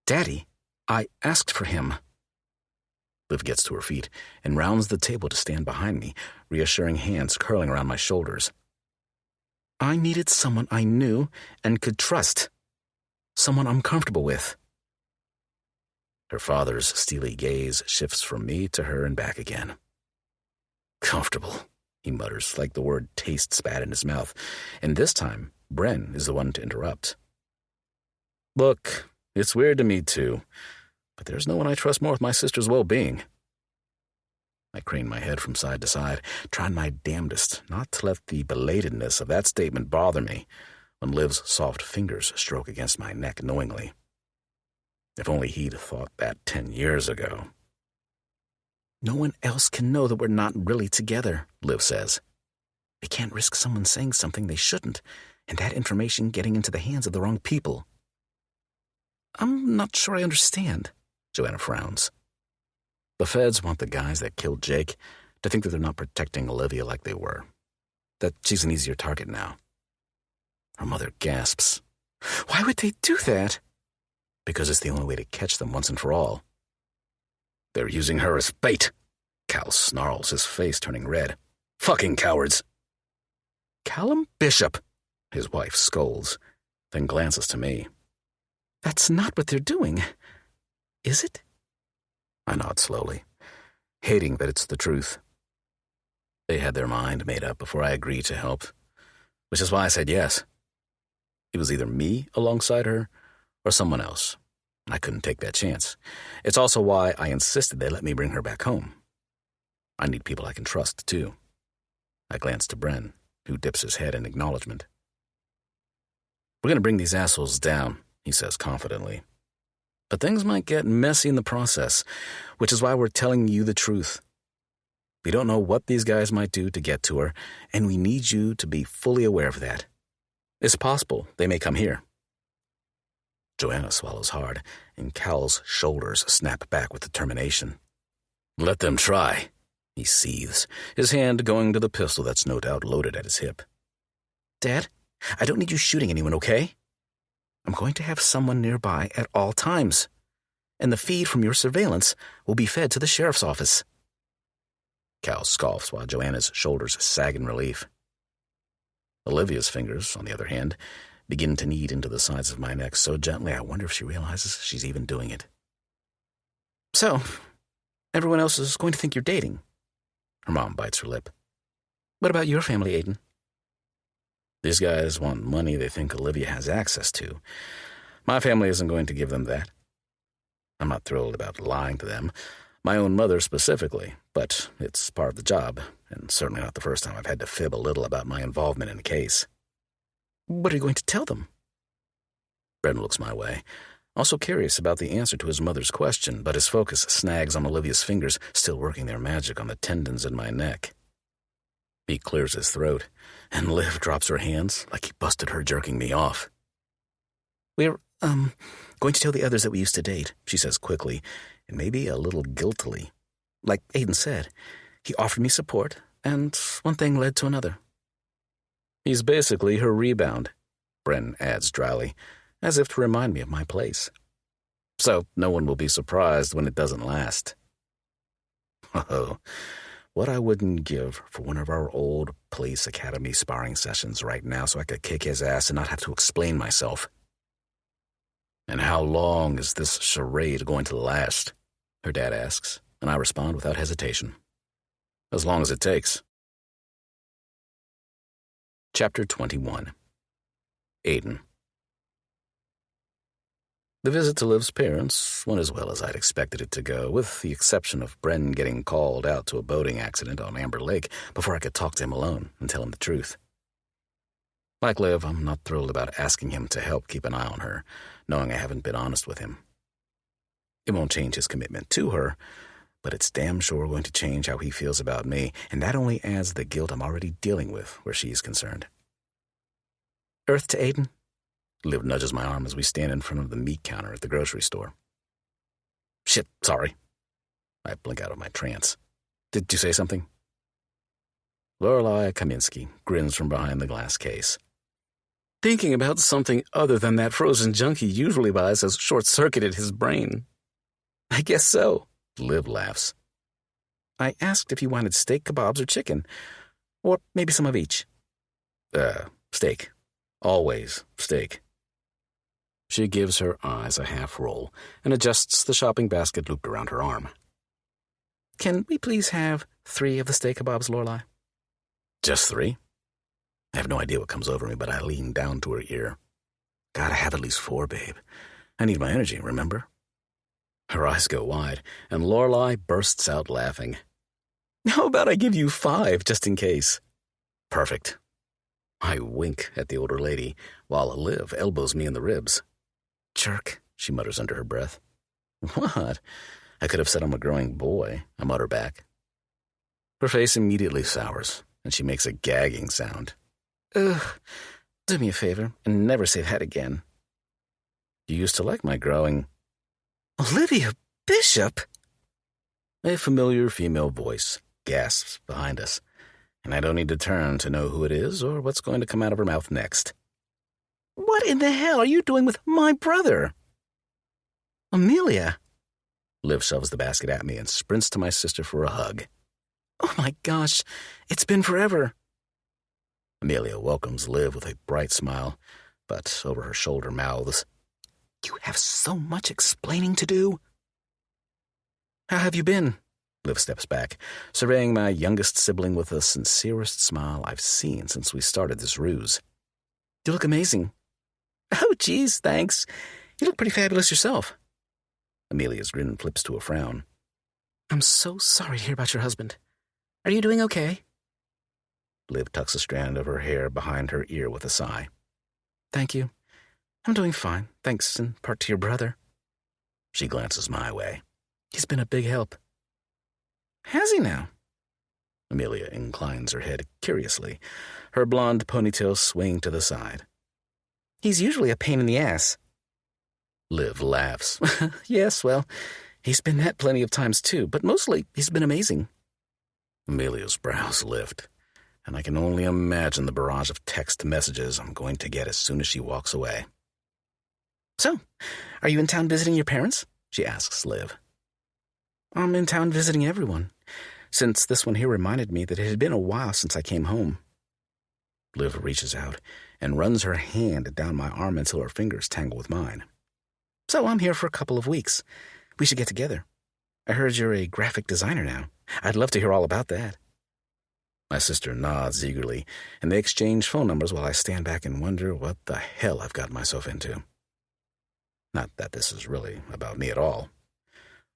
"Daddy, I asked for him." Liv gets to her feet and rounds the table to stand behind me, reassuring hands curling around my shoulders. "I needed someone I knew and could trust. Someone I'm comfortable with." Her father's steely gaze shifts from me to her and back again. "Comfortable," he mutters, like the word tastes bad in his mouth, and this time, Bren is the one to interrupt. "Look, it's weird to me too, but there's no one I trust more with my sister's well-being." I crane my head from side to side, trying my damnedest not to let the belatedness of that statement bother me when Liv's soft fingers stroke against my neck knowingly. If only he'd thought that 10 years ago. "No one else can know that we're not really together," Liv says. "We can't risk someone saying something they shouldn't, and that information getting into the hands of the wrong people." "I'm not sure I understand," Joanna frowns. "The feds want the guys that killed Jake to think that they're not protecting Olivia like they were, that she's an easier target now." Her mother gasps. "Why would they do that?" "Because it's the only way to catch them once and for all." "They're using her as bait," Cal snarls, his face turning red. "Fucking cowards." "Callum Bishop," his wife scolds, then glances to me. "That's not what they're doing, is it?" I nod slowly, hating that it's the truth. They had their mind made up before I agreed to help, which is why I said yes. It was either me alongside her or someone else. I couldn't take that chance. It's also why I insisted they let me bring her back home. I need people I can trust, too. I glanced to Bren, who dips his head in acknowledgement. We're going to bring these assholes down, he says confidently. But things might get messy in the process, which is why we're telling you the truth. We don't know what these guys might do to get to her, and we need you to be fully aware of that. It's possible they may come here. Joanna swallows hard, and Cal's shoulders snap back with determination. Let them try, he seethes, his hand going to the pistol that's no doubt loaded at his hip. Dad, I don't need you shooting anyone, okay? I'm going to have someone nearby at all times, and the feed from your surveillance will be fed to the sheriff's office. Cal scoffs while Joanna's shoulders sag in relief. Olivia's fingers, on the other hand, begin to knead into the sides of my neck so gently I wonder if she realizes she's even doing it. So, everyone else is going to think you're dating. Her mom bites her lip. What about your family, Aiden? These guys want money they think Olivia has access to. My family isn't going to give them that. I'm not thrilled about lying to them, my own mother specifically, but it's part of the job, and certainly not the first time I've had to fib a little about my involvement in a case. What are you going to tell them? Bren looks my way, also curious about the answer to his mother's question, but his focus snags on Olivia's fingers, still working their magic on the tendons in my neck. He clears his throat, and Liv drops her hands like he busted her jerking me off. We're, going to tell the others that we used to date, she says quickly, and maybe a little guiltily. Like Aiden said, he offered me support, and one thing led to another. He's basically her rebound, Bren adds dryly, as if to remind me of my place. So no one will be surprised when it doesn't last. Oh, what I wouldn't give for one of our old police academy sparring sessions right now so I could kick his ass and not have to explain myself. And how long is this charade going to last? Her dad asks, and I respond without hesitation. As long as it takes. Chapter 21. Aiden. The visit to Liv's parents went as well as I'd expected it to go, with the exception of Bren getting called out to a boating accident on Amber Lake before I could talk to him alone and tell him the truth. Like Liv, I'm not thrilled about asking him to help keep an eye on her, knowing I haven't been honest with him. It won't change his commitment to her, but it's damn sure going to change how he feels about me, and that only adds the guilt I'm already dealing with where she's concerned. Earth to Aiden? Liv nudges my arm as we stand in front of the meat counter at the grocery store. Shit, sorry. I blink out of my trance. Did you say something? Lorelei Kaminsky grins from behind the glass case. Thinking about something other than that frozen junk he usually buys has short-circuited his brain. I guess so, Liv laughs. I asked if you wanted steak, kebabs, or chicken, or maybe some of each. Steak. Always steak. She gives her eyes a half roll and adjusts the shopping basket looped around her arm. Can we please have 3 of the steak kebabs, Lorelei? Just 3? I have no idea what comes over me, but I lean down to her ear. Gotta have at least 4, babe. I need my energy, remember? Her eyes go wide, and Lorelei bursts out laughing. How about I give you 5, just in case? Perfect. I wink at the older lady, while Liv elbows me in the ribs. Jerk, she mutters under her breath. What? I could have said I'm a growing boy, I mutter back. Her face immediately sours, and she makes a gagging sound. Ugh, do me a favor and never say that again. You used to like my growing... Olivia Bishop? A familiar female voice gasps behind us, and I don't need to turn to know who it is or what's going to come out of her mouth next. What in the hell are you doing with my brother? Amelia. Liv shoves the basket at me and sprints to my sister for a hug. Oh my gosh, it's been forever. Amelia welcomes Liv with a bright smile, but over her shoulder mouths, You have so much explaining to do. How have you been? Liv steps back, surveying my youngest sibling with the sincerest smile I've seen since we started this ruse. You look amazing. Oh, geez, thanks. You look pretty fabulous yourself. Amelia's grin flips to a frown. I'm so sorry to hear about your husband. Are you doing okay? Liv tucks a strand of her hair behind her ear with a sigh. Thank you. I'm doing fine, thanks in part to your brother. She glances my way. He's been a big help. Has he now? Amelia inclines her head curiously, her blonde ponytail swaying to the side. He's usually a pain in the ass. Liv laughs. Yes, well, he's been that plenty of times too, but mostly he's been amazing. Amelia's brows lift, and I can only imagine the barrage of text messages I'm going to get as soon as she walks away. So, are you in town visiting your parents? She asks Liv. I'm in town visiting everyone, since this one here reminded me that it had been a while since I came home. Liv reaches out and runs her hand down my arm until her fingers tangle with mine. So I'm here for a couple of weeks. We should get together. I heard you're a graphic designer now. I'd love to hear all about that. My sister nods eagerly, and they exchange phone numbers while I stand back and wonder what the hell I've got myself into. Not that this is really about me at all.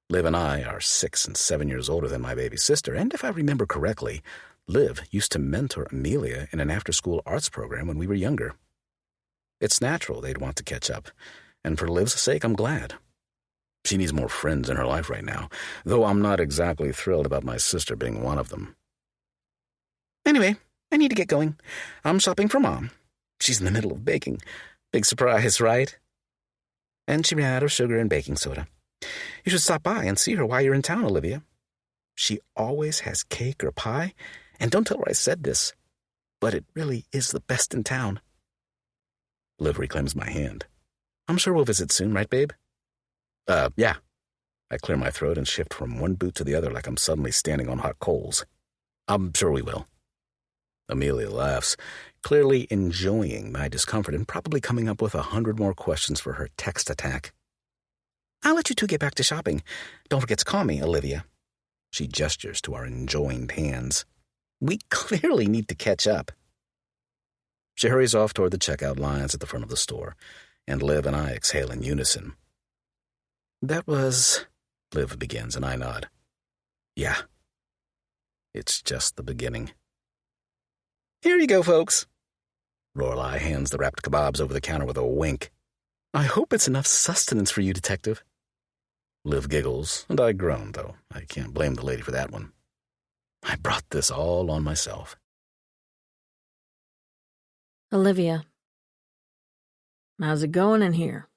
Liv and I are 6 and 7 years older than my baby sister, and if I remember correctly, Liv used to mentor Amelia in an after-school arts program when we were younger. It's natural they'd want to catch up, and for Liv's sake, I'm glad. She needs more friends in her life right now, though I'm not exactly thrilled about my sister being one of them. Anyway, I need to get going. I'm shopping for Mom. She's in the middle of baking. Big surprise, right? And she ran out of sugar and baking soda. You should stop by and see her while you're in town, Olivia. She always has cake or pie, and don't tell her I said this, but it really is the best in town. Liv reclaims my hand. I'm sure we'll visit soon, right, babe? Yeah. I clear my throat and shift from one boot to the other like I'm suddenly standing on hot coals. I'm sure we will. Amelia laughs, clearly enjoying my discomfort and probably coming up with 100 more questions for her text attack. I'll let you two get back to shopping. Don't forget to call me, Olivia. She gestures to our enjoined hands. We clearly need to catch up. She hurries off toward the checkout lines at the front of the store, and Liv and I exhale in unison. That was... Liv begins, and I nod. Yeah. It's just the beginning. Here you go, folks. Lorelei hands the wrapped kebabs over the counter with a wink. I hope it's enough sustenance for you, Detective. Liv giggles, and I groan, though I can't blame the lady for that one. I brought this all on myself. Olivia. How's it going in here?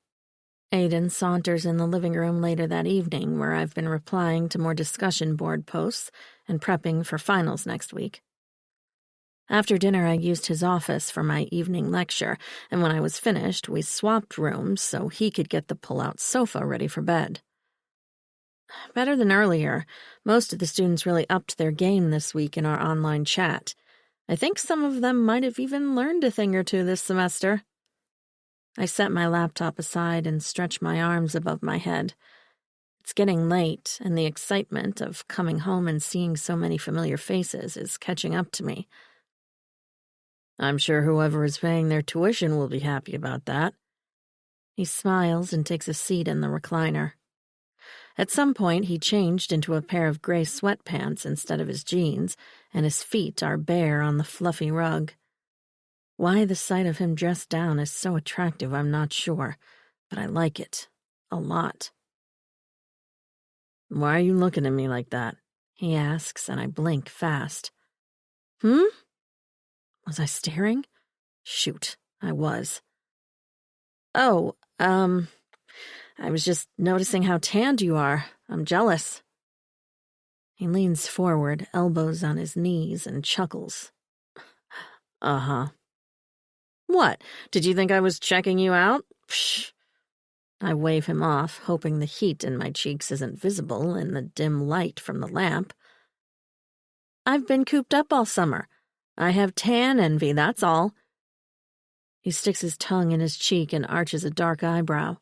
Aiden saunters in the living room later that evening, where I've been replying to more discussion board posts and prepping for finals next week. After dinner, I used his office for my evening lecture, and when I was finished, we swapped rooms so he could get the pull-out sofa ready for bed. Better than earlier, most of the students really upped their game this week in our online chat. I think some of them might have even learned a thing or two this semester. I set my laptop aside and stretch my arms above my head. It's getting late, and the excitement of coming home and seeing so many familiar faces is catching up to me. I'm sure whoever is paying their tuition will be happy about that. He smiles and takes a seat in the recliner. At some point, he changed into a pair of gray sweatpants instead of his jeans, and his feet are bare on the fluffy rug. Why the sight of him dressed down is so attractive, I'm not sure, but I like it. A lot. Why are you looking at me like that? He asks, and I blink fast. Was I staring? Shoot, I was. Oh, I was just noticing how tanned you are. I'm jealous. He leans forward, elbows on his knees, and chuckles. Uh-huh. What? Did you think I was checking you out? Psh. I wave him off, hoping the heat in my cheeks isn't visible in the dim light from the lamp. I've been cooped up all summer. I have tan envy, that's all. He sticks his tongue in his cheek and arches a dark eyebrow.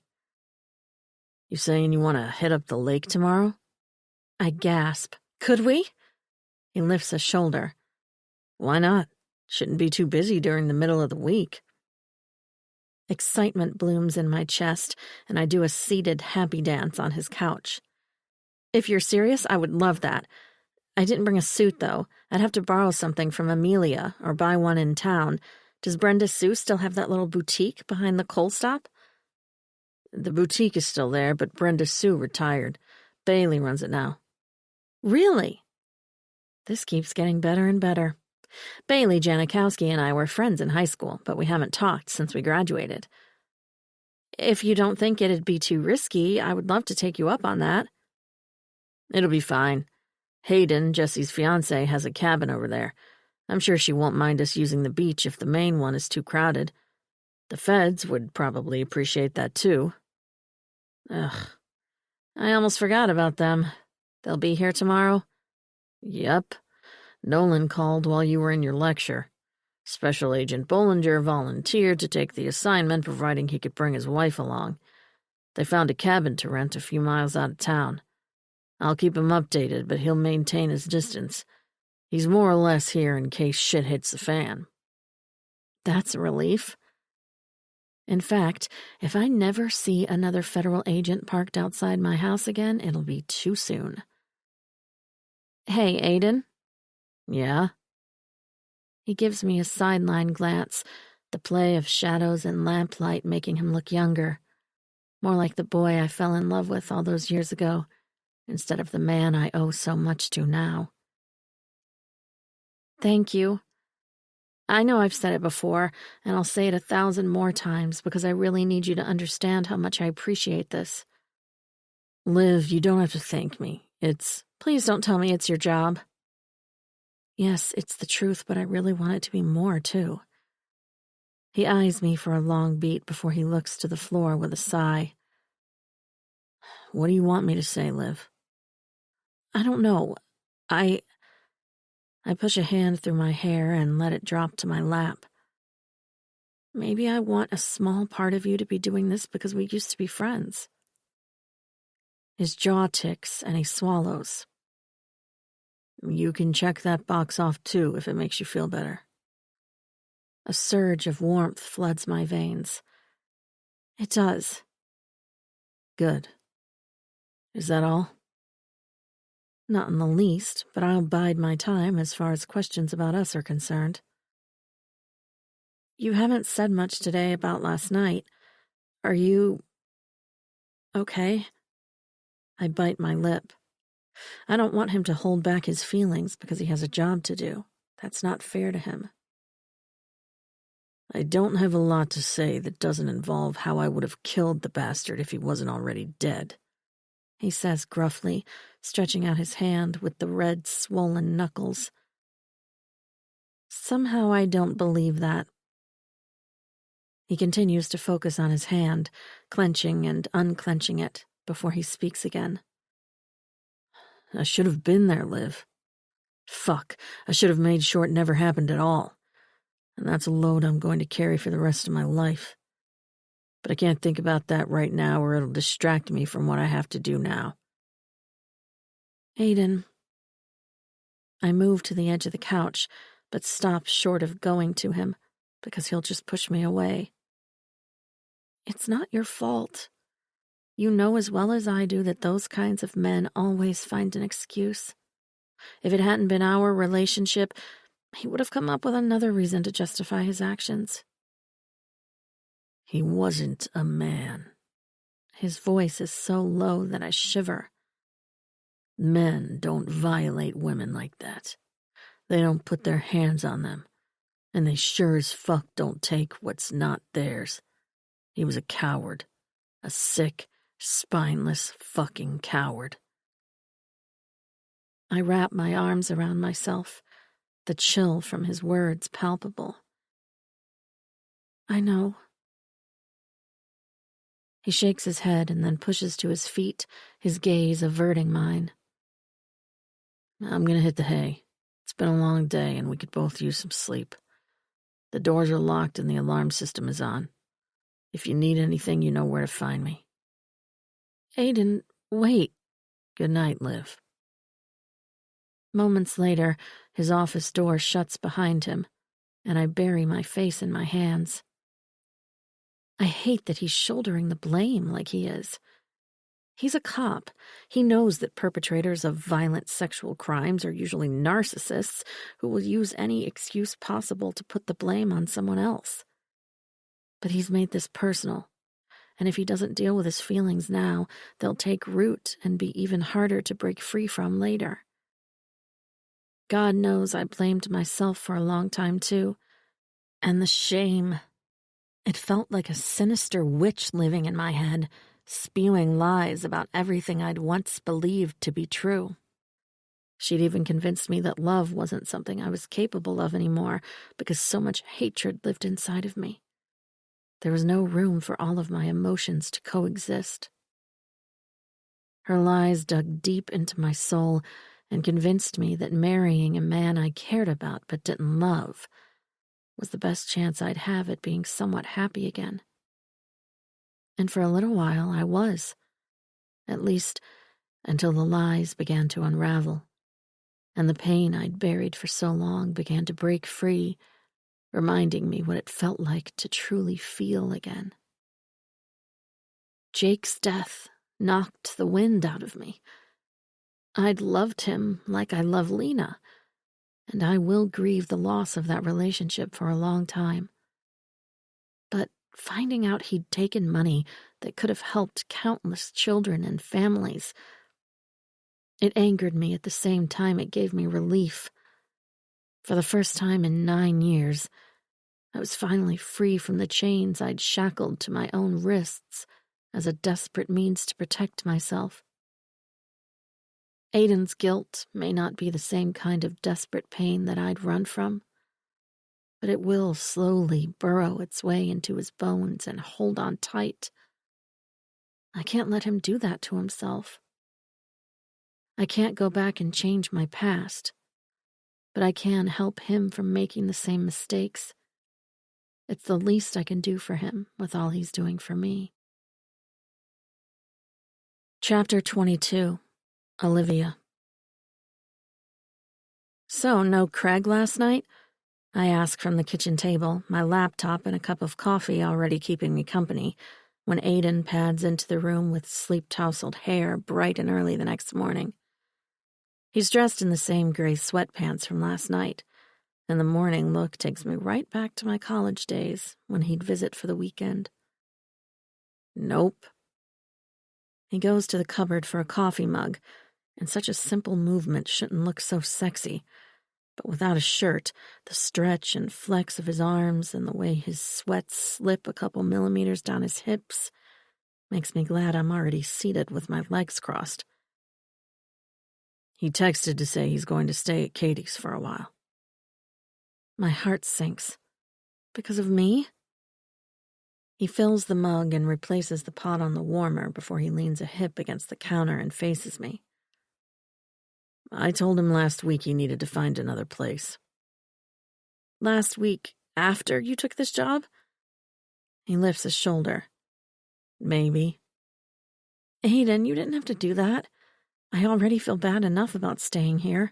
You saying you want to hit up the lake tomorrow? I gasp. Could we? He lifts a shoulder. Why not? Shouldn't be too busy during the middle of the week. Excitement blooms in my chest, and I do a seated happy dance on his couch. If you're serious, I would love that. I didn't bring a suit, though. I'd have to borrow something from Amelia or buy one in town. Does Brenda Sue still have that little boutique behind the coal stop? The boutique is still there, but Brenda Sue retired. Bailey runs it now. Really? This keeps getting better and better. Bailey Janikowski and I were friends in high school, but we haven't talked since we graduated. If you don't think it'd be too risky, I would love to take you up on that. It'll be fine. Hayden, Jesse's fiancé, has a cabin over there. I'm sure she won't mind us using the beach if the main one is too crowded. The feds would probably appreciate that too. Ugh. I almost forgot about them. They'll be here tomorrow? Yep. Nolan called while you were in your lecture. Special Agent Bollinger volunteered to take the assignment, providing he could bring his wife along. They found a cabin to rent a few miles out of town. I'll keep him updated, but he'll maintain his distance. He's more or less here in case shit hits the fan. That's a relief. In fact, if I never see another federal agent parked outside my house again, it'll be too soon. Hey, Aiden? Yeah? He gives me a sideline glance, the play of shadows and lamplight making him look younger. More like the boy I fell in love with all those years ago, instead of the man I owe so much to now. Thank you. I know I've said it before, and I'll say it 1,000 more times because I really need you to understand how much I appreciate this. Liv, you don't have to thank me. Please don't tell me it's your job. Yes, it's the truth, but I really want it to be more, too. He eyes me for a long beat before he looks to the floor with a sigh. What do you want me to say, Liv? I don't know. I push a hand through my hair and let it drop to my lap. Maybe I want a small part of you to be doing this because we used to be friends. His jaw ticks and he swallows. You can check that box off too if it makes you feel better. A surge of warmth floods my veins. It does. Good. Is that all? Not in the least, but I'll bide my time as far as questions about us are concerned. You haven't said much today about last night. Are you okay? I bite my lip. I don't want him to hold back his feelings because he has a job to do. That's not fair to him. I don't have a lot to say that doesn't involve how I would have killed the bastard if he wasn't already dead, he says gruffly, stretching out his hand with the red, swollen knuckles. Somehow I don't believe that. He continues to focus on his hand, clenching and unclenching it before he speaks again. I should have been there, Liv. Fuck, I should have made sure it never happened at all. And that's a load I'm going to carry for the rest of my life. But I can't think about that right now or it'll distract me from what I have to do now. Aiden. I move to the edge of the couch, but stop short of going to him because he'll just push me away. It's not your fault. You know as well as I do that those kinds of men always find an excuse. If it hadn't been our relationship, he would have come up with another reason to justify his actions. He wasn't a man. His voice is so low that I shiver. Men don't violate women like that. They don't put their hands on them. And they sure as fuck don't take what's not theirs. He was a coward. A sick, spineless fucking coward. I wrap my arms around myself, the chill from his words palpable. I know. He shakes his head and then pushes to his feet, his gaze averting mine. I'm gonna hit the hay. It's been a long day and we could both use some sleep. The doors are locked and the alarm system is on. If you need anything, you know where to find me. Aiden, wait. Good night, Liv. Moments later, his office door shuts behind him, and I bury my face in my hands. I hate that he's shouldering the blame like he is. He's a cop. He knows that perpetrators of violent sexual crimes are usually narcissists who will use any excuse possible to put the blame on someone else. But he's made this personal, and if he doesn't deal with his feelings now, they'll take root and be even harder to break free from later. God knows I blamed myself for a long time, too. And the shame. It felt like a sinister witch living in my head, spewing lies about everything I'd once believed to be true. She'd even convinced me that love wasn't something I was capable of anymore because so much hatred lived inside of me. There was no room for all of my emotions to coexist. Her lies dug deep into my soul and convinced me that marrying a man I cared about but didn't love was the best chance I'd have at being somewhat happy again. And for a little while I was, at least until the lies began to unravel, and the pain I'd buried for so long began to break free, reminding me what it felt like to truly feel again. Jake's death knocked the wind out of me. I'd loved him like I love Lena, and I will grieve the loss of that relationship for a long time. But finding out he'd taken money that could have helped countless children and families, it angered me at the same time it gave me relief. For the first time in 9 years, I was finally free from the chains I'd shackled to my own wrists as a desperate means to protect myself. Aiden's guilt may not be the same kind of desperate pain that I'd run from, but it will slowly burrow its way into his bones and hold on tight. I can't let him do that to himself. I can't go back and change my past, but I can help him from making the same mistakes. It's the least I can do for him with all he's doing for me. Chapter 22. Olivia. So, no Craig last night? I ask from the kitchen table, my laptop and a cup of coffee already keeping me company, when Aiden pads into the room with sleep-tousled hair bright and early the next morning. He's dressed in the same gray sweatpants from last night, and the morning look takes me right back to my college days when he'd visit for the weekend. Nope. He goes to the cupboard for a coffee mug, and such a simple movement shouldn't look so sexy. But without a shirt, the stretch and flex of his arms and the way his sweats slip a couple millimeters down his hips makes me glad I'm already seated with my legs crossed. He texted to say he's going to stay at Katie's for a while. My heart sinks. Because of me? He fills the mug and replaces the pot on the warmer before he leans a hip against the counter and faces me. I told him last week he needed to find another place. Last week, after you took this job? He lifts his shoulder. Maybe. Aiden, you didn't have to do that. I already feel bad enough about staying here.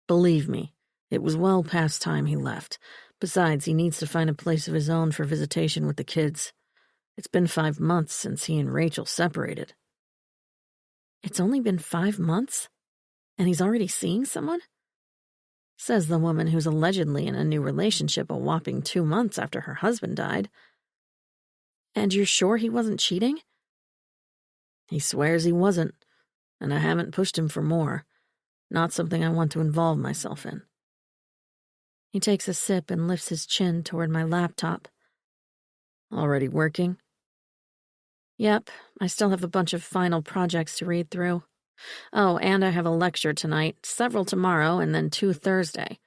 Believe me, it was well past time he left. Besides, he needs to find a place of his own for visitation with the kids. It's been 5 months since he and Rachel separated. It's only been 5 months? And he's already seeing someone? Says the woman who's allegedly in a new relationship a whopping 2 months after her husband died. And you're sure he wasn't cheating? He swears he wasn't, and I haven't pushed him for more. Not something I want to involve myself in. He takes a sip and lifts his chin toward my laptop. Already working? Yep, I still have a bunch of final projects to read through. Oh, and I have a lecture tonight, several tomorrow, and then 2 Thursday.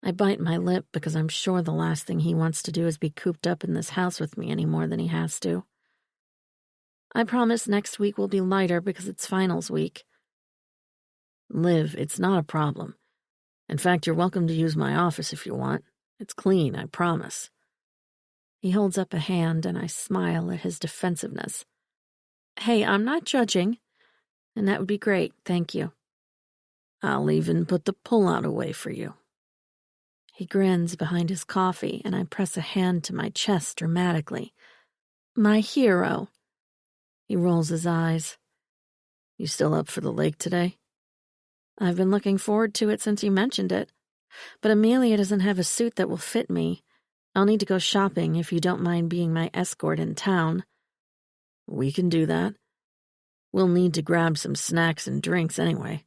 I bite my lip because I'm sure the last thing he wants to do is be cooped up in this house with me any more than he has to. I promise next week will be lighter because it's finals week. Liv, it's not a problem. In fact, you're welcome to use my office if you want. It's clean, I promise. He holds up a hand and I smile at his defensiveness. Hey, I'm not judging. And that would be great, thank you. I'll even put the pull-out away for you. He grins behind his coffee, and I press a hand to my chest dramatically. My hero. He rolls his eyes. You still up for the lake today? I've been looking forward to it since you mentioned it. But Amelia doesn't have a suit that will fit me. I'll need to go shopping if you don't mind being my escort in town. We can do that. We'll need to grab some snacks and drinks anyway.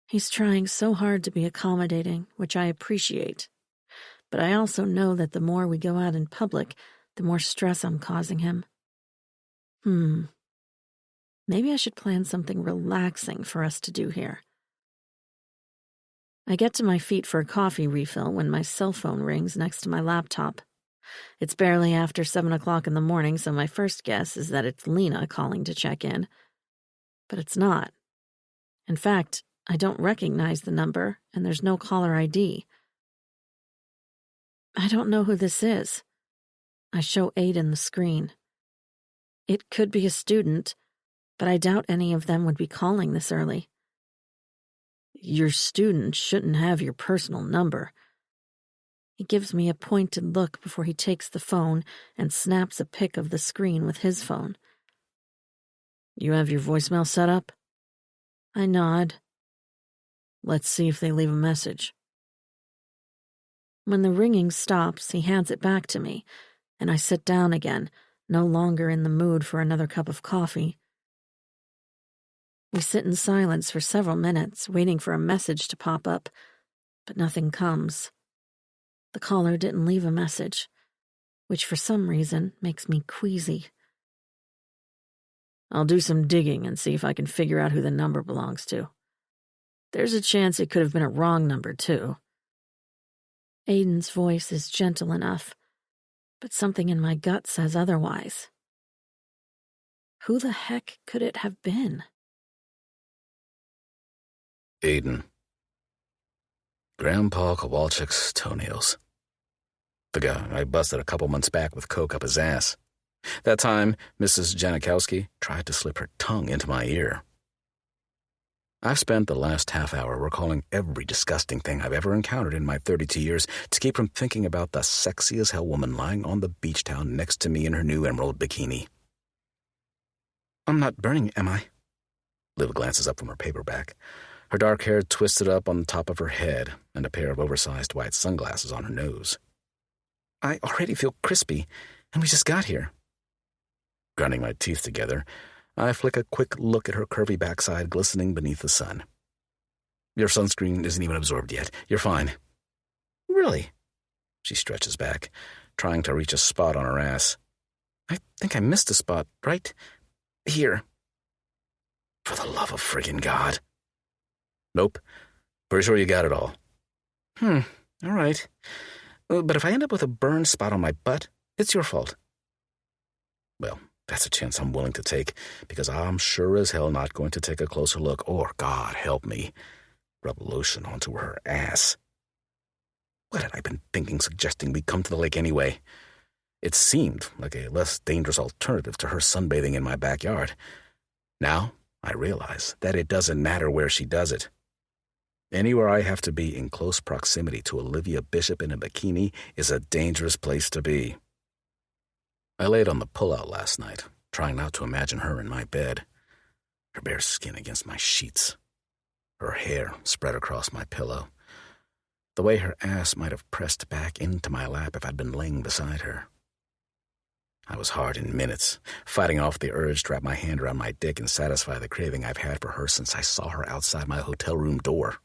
He's trying so hard to be accommodating, which I appreciate. But I also know that the more we go out in public, the more stress I'm causing him. Maybe I should plan something relaxing for us to do here. I get to my feet for a coffee refill when my cell phone rings next to my laptop. It's barely after 7 o'clock in the morning, so my first guess is that it's Lena calling to check in. But it's not. In fact, I don't recognize the number, and there's no caller ID. I don't know who this is. I show Aiden the screen. It could be a student, but I doubt any of them would be calling this early. Your student shouldn't have your personal number. He gives me a pointed look before he takes the phone and snaps a pic of the screen with his phone. You have your voicemail set up? I nod. Let's see if they leave a message. When the ringing stops, he hands it back to me, and I sit down again, no longer in the mood for another cup of coffee. We sit in silence for several minutes, waiting for a message to pop up, but nothing comes. The caller didn't leave a message, which for some reason makes me queasy. I'll do some digging and see if I can figure out who the number belongs to. There's a chance it could have been a wrong number, too. Aiden's voice is gentle enough, but something in my gut says otherwise. Who the heck could it have been? Aiden. Grandpa Kowalczyk's toenails. The guy I busted a couple months back with coke up his ass. That time, Mrs. Janikowski tried to slip her tongue into my ear. I've spent the last half hour recalling every disgusting thing I've ever encountered in my 32 years to keep from thinking about the sexy-as-hell woman lying on the beach towel next to me in her new emerald bikini. I'm not burning, am I? Liv glances up from her paperback, her dark hair twisted up on the top of her head and a pair of oversized white sunglasses on her nose. I already feel crispy, and we just got here. Grinding my teeth together, I flick a quick look at her curvy backside glistening beneath the sun. Your sunscreen isn't even absorbed yet. You're fine. Really? She stretches back, trying to reach a spot on her ass. I think I missed a spot, right? Here. For the love of friggin' God. Nope. Pretty sure you got it all. All right. But if I end up with a burn spot on my butt, it's your fault. Well, that's a chance I'm willing to take, because I'm sure as hell not going to take a closer look, or, God help me, rub lotion onto her ass. What had I been thinking suggesting we come to the lake anyway? It seemed like a less dangerous alternative to her sunbathing in my backyard. Now I realize that it doesn't matter where she does it. Anywhere I have to be in close proximity to Olivia Bishop in a bikini is a dangerous place to be. I laid on the pullout last night, trying not to imagine her in my bed, her bare skin against my sheets, her hair spread across my pillow, the way her ass might have pressed back into my lap if I'd been laying beside her. I was hard in minutes, fighting off the urge to wrap my hand around my dick and satisfy the craving I've had for her since I saw her outside my hotel room door.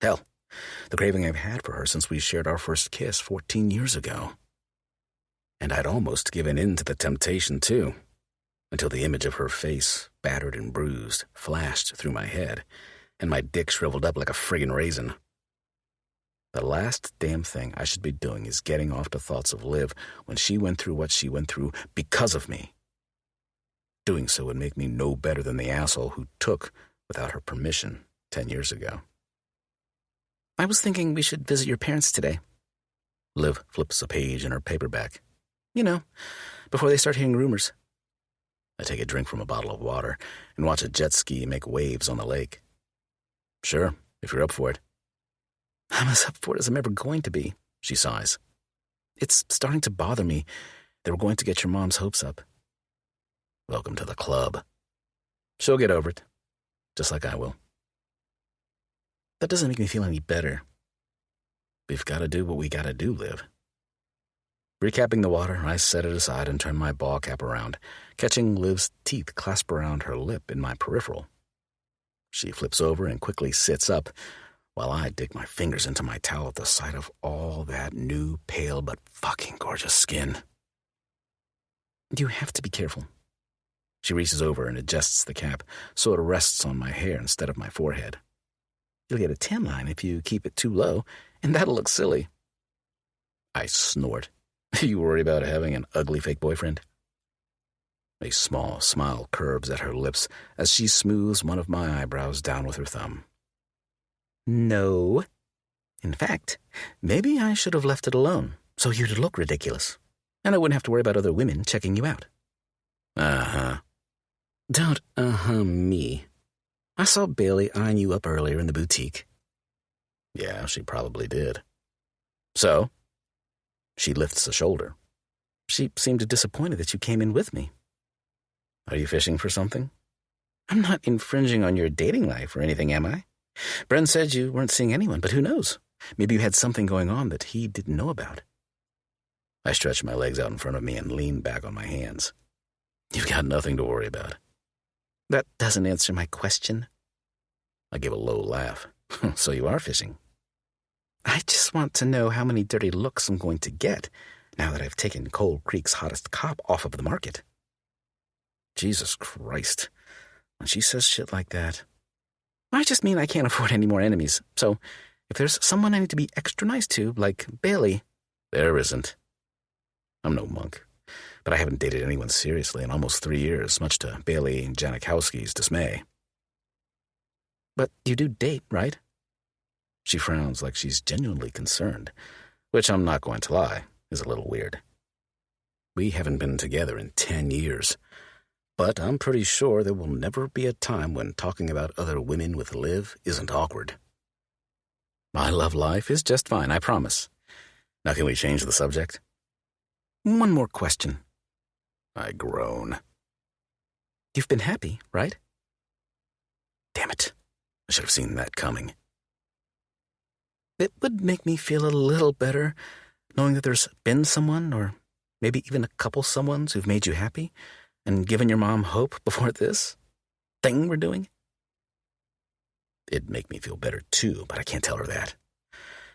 Hell, the craving I've had for her since we shared our first kiss 14 years ago. And I'd almost given in to the temptation, too, until the image of her face, battered and bruised, flashed through my head, and my dick shriveled up like a friggin' raisin. The last damn thing I should be doing is getting off to thoughts of Liv when she went through what she went through because of me. Doing so would make me no better than the asshole who took, without her permission, 10 years ago. I was thinking we should visit your parents today. Liv flips a page in her paperback. You know, before they start hearing rumors. I take a drink from a bottle of water and watch a jet ski make waves on the lake. Sure, if you're up for it. I'm as up for it as I'm ever going to be, she sighs. It's starting to bother me that we're going to get your mom's hopes up. Welcome to the club. She'll get over it, just like I will. That doesn't make me feel any better. We've got to do what we got to do, Liv. Recapping the water, I set it aside and turn my ball cap around, catching Liv's teeth clasp around her lip in my peripheral. She flips over and quickly sits up, while I dig my fingers into my towel at the sight of all that new, pale, but fucking gorgeous skin. You have to be careful. She reaches over and adjusts the cap so it rests on my hair instead of my forehead. You'll get a tan line if you keep it too low, and that'll look silly. I snort. You worry about having an ugly fake boyfriend? A small smile curves at her lips as she smooths one of my eyebrows down with her thumb. No. In fact, maybe I should have left it alone so you'd look ridiculous, and I wouldn't have to worry about other women checking you out. Uh-huh. Don't me. I saw Bailey eyeing you up earlier in the boutique. Yeah, she probably did. So? She lifts a shoulder. She seemed disappointed that you came in with me. Are you fishing for something? I'm not infringing on your dating life or anything, am I? Bren said you weren't seeing anyone, but who knows? Maybe you had something going on that he didn't know about. I stretch my legs out in front of me and lean back on my hands. You've got nothing to worry about. That doesn't answer my question. I give a low laugh. So you are fishing? I just want to know how many dirty looks I'm going to get now that I've taken Cold Creek's hottest cop off of the market. Jesus Christ. When she says shit like that... I just mean I can't afford any more enemies. So if there's someone I need to be extra nice to, like Bailey... There isn't. I'm no monk. But I haven't dated anyone seriously in almost 3 years, much to Bailey Janikowski's dismay. But you do date, right? She frowns like she's genuinely concerned, which I'm not going to lie, is a little weird. We haven't been together in 10 years, but I'm pretty sure there will never be a time when talking about other women with Liv isn't awkward. My love life is just fine, I promise. Now can we change the subject? One more question. I groan. You've been happy, right? Damn it. I should have seen that coming. It would make me feel a little better knowing that there's been someone, or maybe even a couple someones who've made you happy and given your mom hope before this thing we're doing. It'd make me feel better too, but I can't tell her that.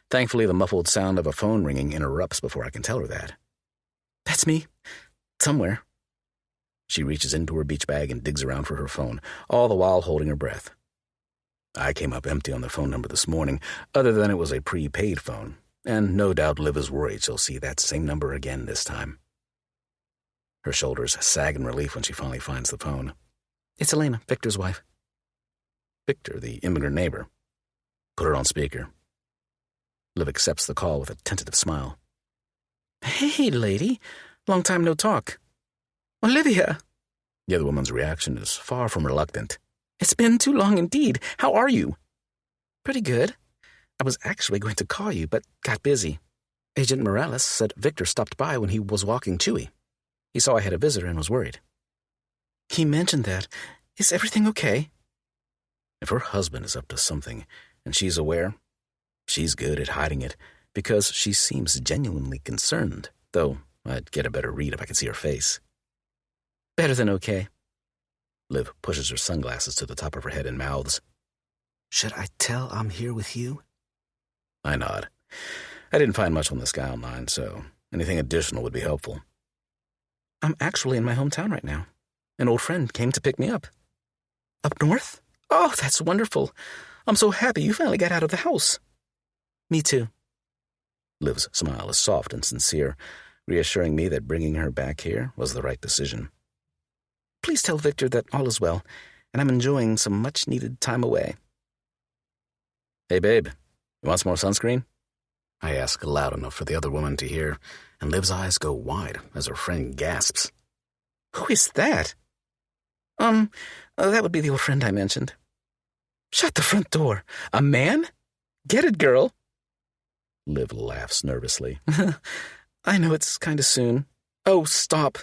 Thankfully, the muffled sound of a phone ringing interrupts before I can tell her that. That's me. Somewhere. She reaches into her beach bag and digs around for her phone, all the while holding her breath. I came up empty on the phone number this morning, other than it was a prepaid phone, and no doubt Liv is worried she'll see that same number again this time. Her shoulders sag in relief when she finally finds the phone. It's Elena, Victor's wife. Victor, the immigrant neighbor. Put her on speaker. Liv accepts the call with a tentative smile. Hey, lady. Long time no talk. Olivia. The other woman's reaction is far from reluctant. It's been too long indeed. How are you? Pretty good. I was actually going to call you, but got busy. Agent Morales said Victor stopped by when he was walking Chewy. He saw I had a visitor and was worried. He mentioned that. Is everything okay? If her husband is up to something, and she's aware, she's good at hiding it, because she seems genuinely concerned, though I'd get a better read if I could see her face. Better than okay. Liv pushes her sunglasses to the top of her head and mouths. Should I tell I'm here with you? I nod. I didn't find much on this guy online, so anything additional would be helpful. I'm actually in my hometown right now. An old friend came to pick me up. Up north? Oh, that's wonderful. I'm so happy you finally got out of the house. Me too. Liv's smile is soft and sincere, reassuring me that bringing her back here was the right decision. Please tell Victor that all is well, and I'm enjoying some much-needed time away. Hey, babe, you want some more sunscreen? I ask loud enough for the other woman to hear, and Liv's eyes go wide as her friend gasps. Who is that? That would be the old friend I mentioned. Shut the front door. A man? Get it, girl. Liv laughs nervously. I know it's kind of soon. Oh, stop.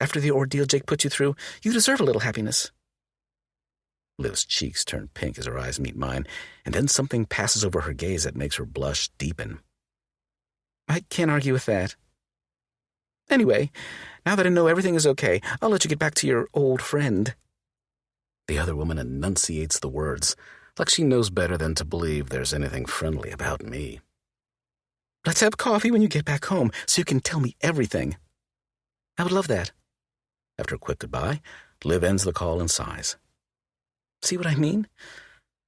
After the ordeal Jake put you through, you deserve a little happiness. Liv's cheeks turn pink as her eyes meet mine, and then something passes over her gaze that makes her blush deepen. I can't argue with that. Anyway, now that I know everything is okay, I'll let you get back to your old friend. The other woman enunciates the words, like she knows better than to believe there's anything friendly about me. Let's have coffee when you get back home so you can tell me everything. I would love that. After a quick goodbye, Liv ends the call and sighs. See what I mean?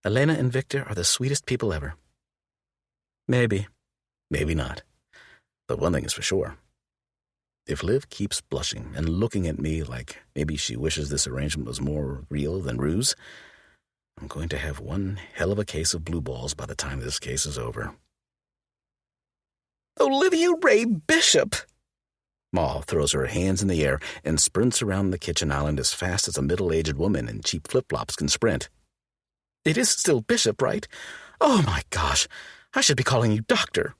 Elena and Victor are the sweetest people ever. Maybe. Maybe not. But one thing is for sure. If Liv keeps blushing and looking at me like maybe she wishes this arrangement was more real than ruse, I'm going to have one hell of a case of blue balls by the time this case is over. Olivia Ray Bishop! Ma throws her hands in the air and sprints around the kitchen island as fast as a middle-aged woman in cheap flip-flops can sprint. It is still Bishop, right? Oh my gosh, I should be calling you Doctor.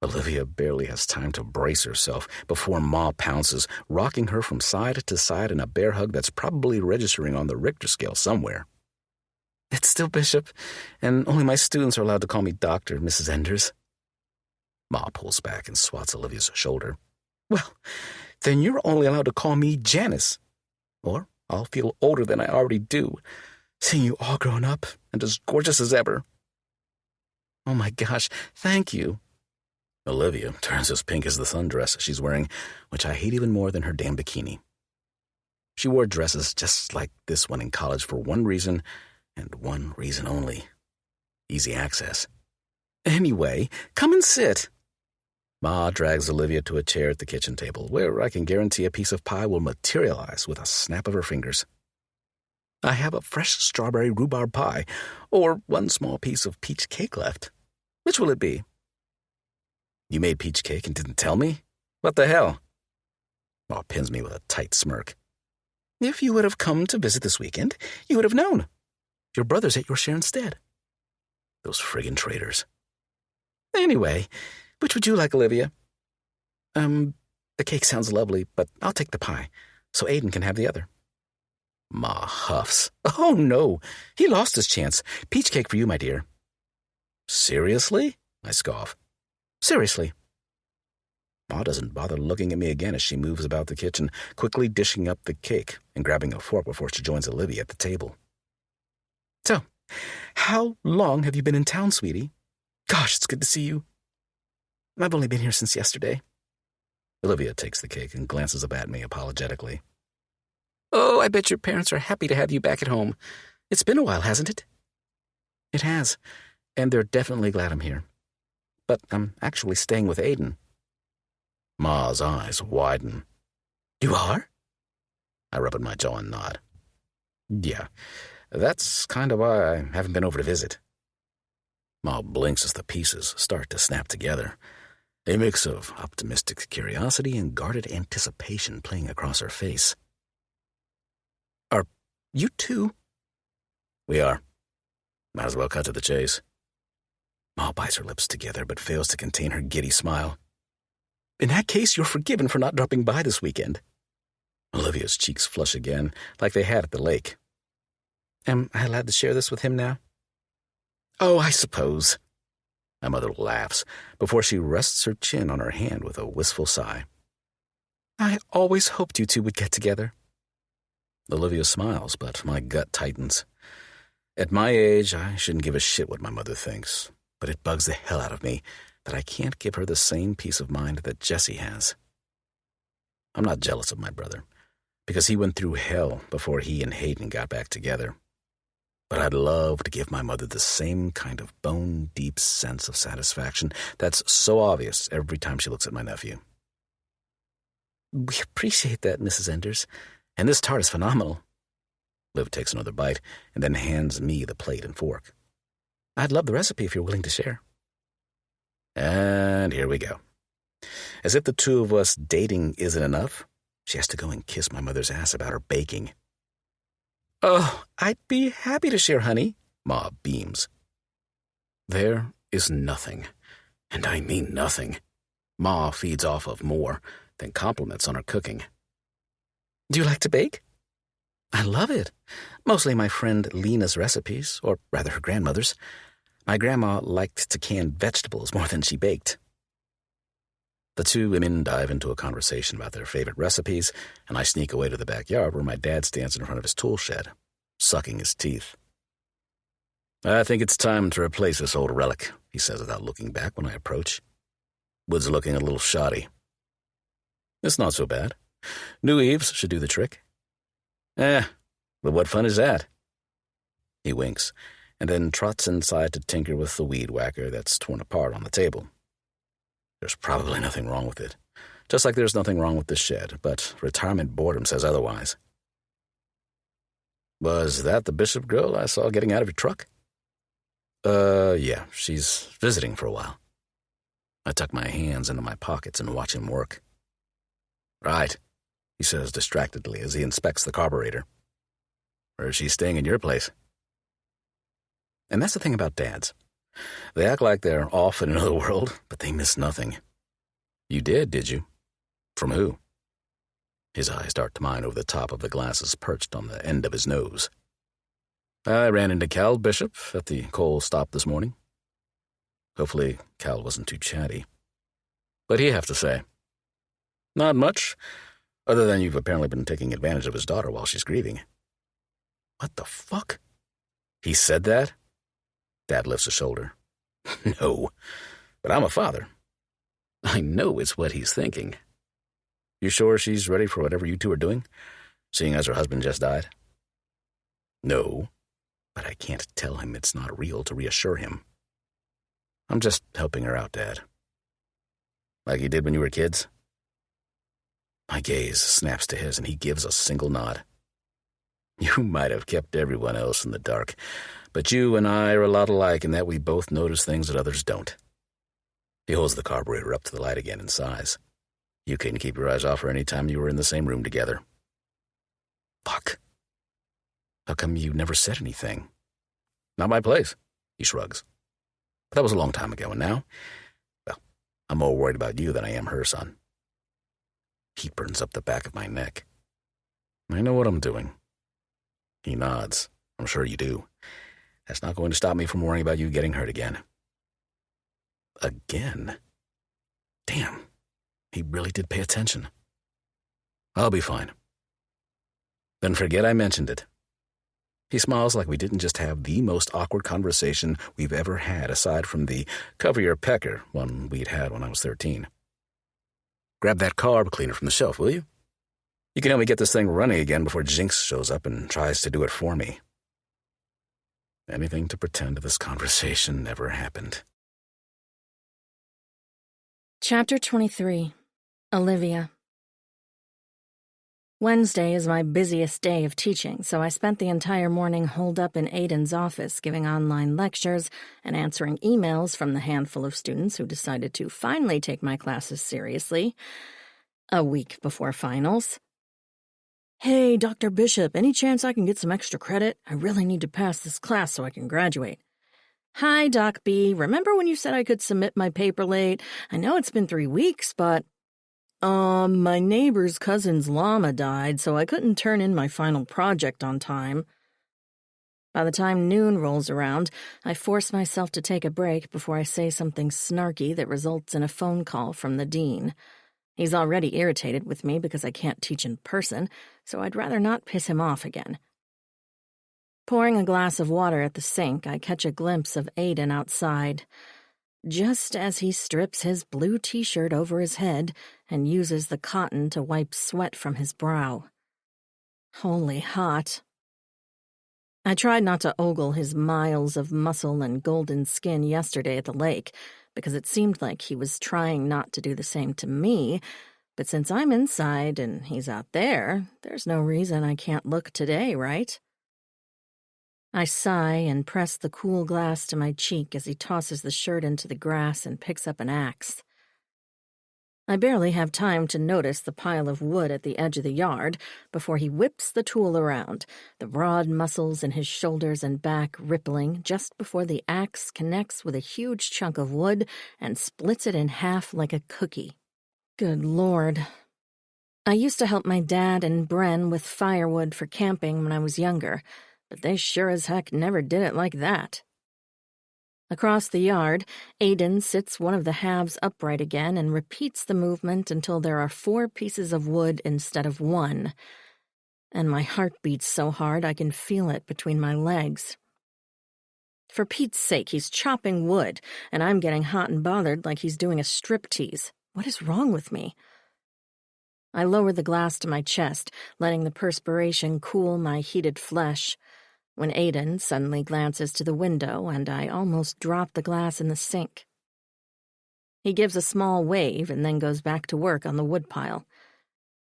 Olivia barely has time to brace herself before Ma pounces, rocking her from side to side in a bear hug that's probably registering on the Richter scale somewhere. It's still Bishop, and only my students are allowed to call me Doctor, Mrs. Enders. Ma pulls back and swats Olivia's shoulder. Well, then you're only allowed to call me Janice. Or I'll feel older than I already do, seeing you all grown up and as gorgeous as ever. Oh my gosh, thank you. Olivia turns as pink as the sundress she's wearing, which I hate even more than her damn bikini. She wore dresses just like this one in college for one reason, and one reason only. Easy access. Anyway, come and sit. Ma drags Olivia to a chair at the kitchen table, where I can guarantee a piece of pie will materialize with a snap of her fingers. I have a fresh strawberry rhubarb pie, or one small piece of peach cake left. Which will it be? You made peach cake and didn't tell me? What the hell? Ma pins me with a tight smirk. If you would have come to visit this weekend, you would have known. Your brother's at your share instead. Those friggin' traitors. Anyway, which would you like, Olivia? The cake sounds lovely, but I'll take the pie, so Aiden can have the other. Ma huffs. Oh, no. He lost his chance. Peach cake for you, my dear. Seriously? I scoff. Seriously. Ma doesn't bother looking at me again as she moves about the kitchen, quickly dishing up the cake and grabbing a fork before she joins Olivia at the table. So, how long have you been in town, sweetie? Gosh, it's good to see you. I've only been here since yesterday. Olivia takes the cake and glances up at me apologetically. Oh, I bet your parents are happy to have you back at home. It's been a while, hasn't it? It has, and they're definitely glad I'm here. But I'm actually staying with Aiden. Ma's eyes widen. You are? I rub at my jaw and nod. Yeah, that's kind of why I haven't been over to visit. Ma blinks as the pieces start to snap together, a mix of optimistic curiosity and guarded anticipation playing across her face. Are you two? We are. Might as well cut to the chase. Ma bites her lips together but fails to contain her giddy smile. In that case, you're forgiven for not dropping by this weekend. Olivia's cheeks flush again, like they had at the lake. Am I allowed to share this with him now? Oh, I suppose. My mother laughs before she rests her chin on her hand with a wistful sigh. I always hoped you two would get together. Olivia smiles, but my gut tightens. At my age, I shouldn't give a shit what my mother thinks, but it bugs the hell out of me that I can't give her the same peace of mind that Jesse has. I'm not jealous of my brother, because he went through hell before he and Hayden got back together. But I'd love to give my mother the same kind of bone-deep sense of satisfaction that's so obvious every time she looks at my nephew. We appreciate that, Mrs. Enders, and this tart is phenomenal. Liv takes another bite and then hands me the plate and fork. I'd love the recipe if you're willing to share. And here we go. As if the two of us dating isn't enough, she has to go and kiss my mother's ass about her baking. Oh, I'd be happy to share, honey, Ma beams. There is nothing, And I mean nothing. Ma feeds off of more than compliments on her cooking. Do you like to bake? I love it. Mostly my friend Lena's recipes, or rather her grandmother's. My grandma liked to can vegetables more than she baked. The two women dive into a conversation about their favorite recipes, and I sneak away to the backyard where my dad stands in front of his tool shed, sucking his teeth. I think it's time to replace this old relic, he says without looking back when I approach. Wood's looking a little shoddy. It's not so bad. New eaves should do the trick. But what fun is that? He winks, and then trots inside to tinker with the weed whacker that's torn apart on the table. There's probably nothing wrong with it, just like there's nothing wrong with the shed, but retirement boredom says otherwise. Was that the Bishop girl I saw getting out of your truck? Yeah, she's visiting for a while. I tuck my hands into my pockets and watch him work. Right, he says distractedly as he inspects the carburetor. Or is she staying in your place? And that's the thing about dads. They act like they're off in another world, but they miss nothing. You did you? From who? His eyes dart to mine over the top of the glasses perched on the end of his nose. I ran into Cal Bishop at the coal stop this morning. Hopefully Cal wasn't too chatty. What'd he have to say? Not much, other than you've apparently been taking advantage of his daughter while she's grieving. What the fuck? He said that? Dad lifts a shoulder. No, but I'm a father. I know it's what he's thinking. You sure she's ready for whatever you two are doing, seeing as her husband just died? No, but I can't tell him it's not real to reassure him. I'm just helping her out, Dad. Like you did when you were kids? My gaze snaps to his, and he gives a single nod. You might have kept everyone else in the dark, but you and I are a lot alike in that we both notice things that others don't. He holds the carburetor up to the light again and sighs. You couldn't keep your eyes off her any time you were in the same room together. Fuck. How come you never said anything? Not my place, he shrugs. But that was a long time ago, and now, well, I'm more worried about you than I am her, son. Heat burns up the back of my neck. I know what I'm doing. He nods. I'm sure you do. That's not going to stop me from worrying about you getting hurt again. Again? Damn, he really did pay attention. I'll be fine. Then forget I mentioned it. He smiles like we didn't just have the most awkward conversation we've ever had aside from the cover your pecker one we'd had when I was 13. Grab that carb cleaner from the shelf, will you? You can help me get this thing running again before Jinx shows up and tries to do it for me. Anything to pretend this conversation never happened. Chapter 23. Olivia. Wednesday is my busiest day of teaching, so I spent the entire morning holed up in Aiden's office giving online lectures and answering emails from the handful of students who decided to finally take my classes seriously a week before finals. Hey, Dr. Bishop, any chance I can get some extra credit? I really need to pass this class so I can graduate. Hi, Doc B. Remember when you said I could submit my paper late? I know it's been 3 weeks, but... my neighbor's cousin's llama died, so I couldn't turn in my final project on time. By the time noon rolls around, I force myself to take a break before I say something snarky that results in a phone call from the dean. He's already irritated with me because I can't teach in person, so I'd rather not piss him off again. Pouring a glass of water at the sink, I catch a glimpse of Aiden outside, just as he strips his blue t-shirt over his head and uses the cotton to wipe sweat from his brow. Holy hot. I tried not to ogle his miles of muscle and golden skin yesterday at the lake, because it seemed like he was trying not to do the same to me, but since I'm inside and he's out there, there's no reason I can't look today, right? I sigh and press the cool glass to my cheek as he tosses the shirt into the grass and picks up an axe. I barely have time to notice the pile of wood at the edge of the yard before he whips the tool around, the broad muscles in his shoulders and back rippling just before the axe connects with a huge chunk of wood and splits it in half like a cookie. Good Lord. I used to help my dad and Bren with firewood for camping when I was younger, but they sure as heck never did it like that. Across the yard, Aiden sits one of the halves upright again and repeats the movement until there are 4 pieces of wood instead of 1. And my heart beats so hard I can feel it between my legs. For Pete's sake, he's chopping wood, and I'm getting hot and bothered like he's doing a striptease. What is wrong with me? I lower the glass to my chest, letting the perspiration cool my heated flesh, when Aiden suddenly glances to the window and I almost drop the glass in the sink. He gives a small wave and then goes back to work on the woodpile.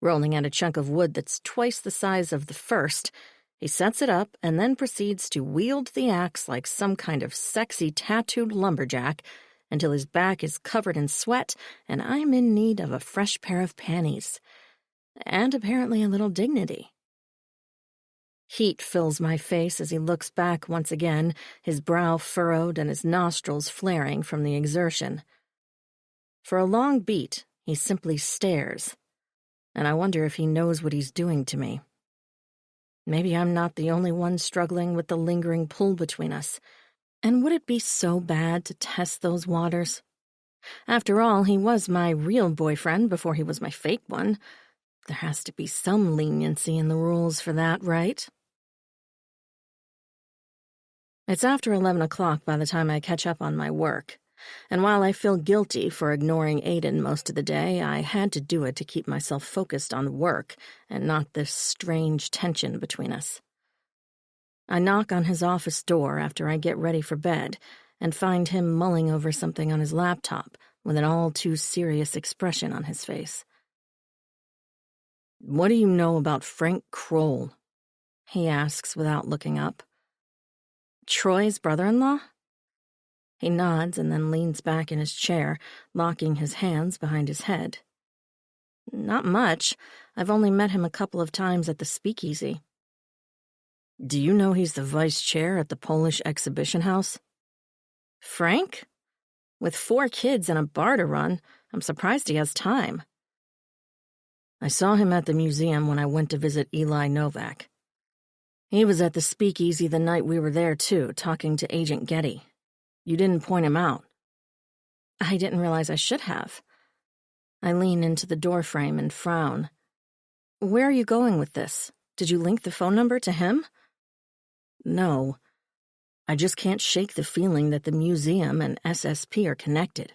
Rolling out a chunk of wood that's twice the size of the first, he sets it up and then proceeds to wield the axe like some kind of sexy tattooed lumberjack until his back is covered in sweat and I'm in need of a fresh pair of panties. And apparently a little dignity. Heat fills my face as he looks back once again, his brow furrowed and his nostrils flaring from the exertion. For a long beat, he simply stares, and I wonder if he knows what he's doing to me. Maybe I'm not the only one struggling with the lingering pull between us, and would it be so bad to test those waters? After all, he was my real boyfriend before he was my fake one. There has to be some leniency in the rules for that, right? It's after 11 o'clock by the time I catch up on my work, and while I feel guilty for ignoring Aiden most of the day, I had to do it to keep myself focused on the work and not this strange tension between us. I knock on his office door after I get ready for bed and find him mulling over something on his laptop with an all too serious expression on his face. "What do you know about Frank Kroll?" he asks without looking up. "Troy's brother-in-law?" He nods and then leans back in his chair, locking his hands behind his head. "Not much. I've only met him a couple of times at the speakeasy." "Do you know he's the vice chair at the Polish exhibition house?" "Frank? With 4 kids and a bar to run, I'm surprised he has time." "I saw him at the museum when I went to visit Eli Novak. He was at the speakeasy the night we were there, too, talking to Agent Getty. You didn't point him out." "I didn't realize I should have." I lean into the doorframe and frown. "Where are you going with this? Did you link the phone number to him?" "No. I just can't shake the feeling that the museum and SSP are connected.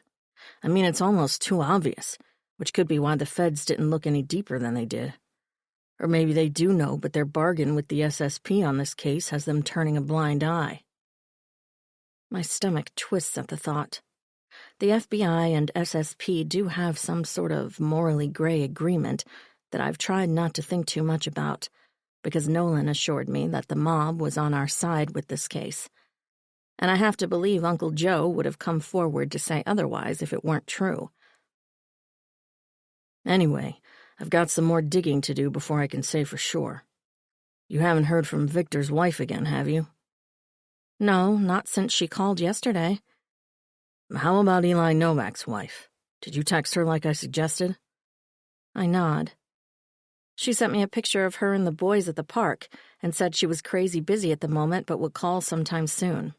I mean, it's almost too obvious, which could be why the feds didn't look any deeper than they did. Or maybe they do know, but their bargain with the SSP on this case has them turning a blind eye." My stomach twists at the thought. The FBI and SSP do have some sort of morally gray agreement that I've tried not to think too much about, because Nolan assured me that the mob was on our side with this case. And I have to believe Uncle Joe would have come forward to say otherwise if it weren't true. Anyway, I've got some more digging to do before I can say for sure. You haven't heard from Victor's wife again, have you? "No, not since she called yesterday." "How about Eli Novak's wife? Did you text her like I suggested?" I nod. "She sent me a picture of her and the boys at the park and said she was crazy busy at the moment but would call sometime soon."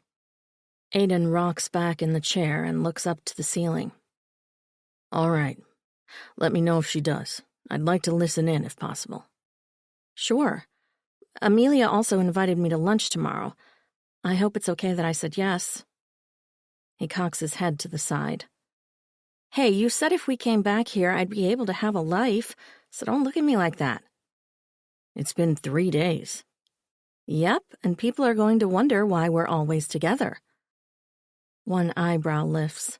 Aiden rocks back in the chair and looks up to the ceiling. "All right. Let me know if she does. I'd like to listen in if possible." "Sure. Amelia also invited me to lunch tomorrow. I hope it's okay that I said yes." He cocks his head to the side. "Hey, you said if we came back here I'd be able to have a life, so don't look at me like that." "It's been 3 days." "Yep, and people are going to wonder why we're always together." One eyebrow lifts.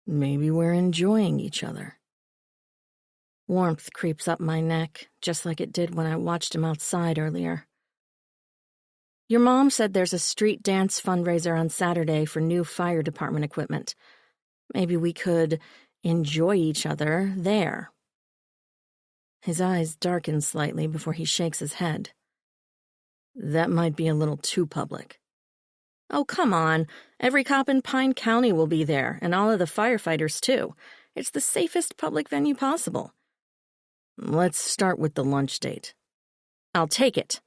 "Maybe we're enjoying each other." Warmth creeps up my neck, just like it did when I watched him outside earlier. "Your mom said there's a street dance fundraiser on Saturday for new fire department equipment. Maybe we could enjoy each other there. His eyes darken slightly before he shakes his head. That might be a little too public. Oh, come on. Every cop in Pine County will be there, and all of the firefighters, too. It's the safest public venue possible. Let's start with the lunch date. I'll take it.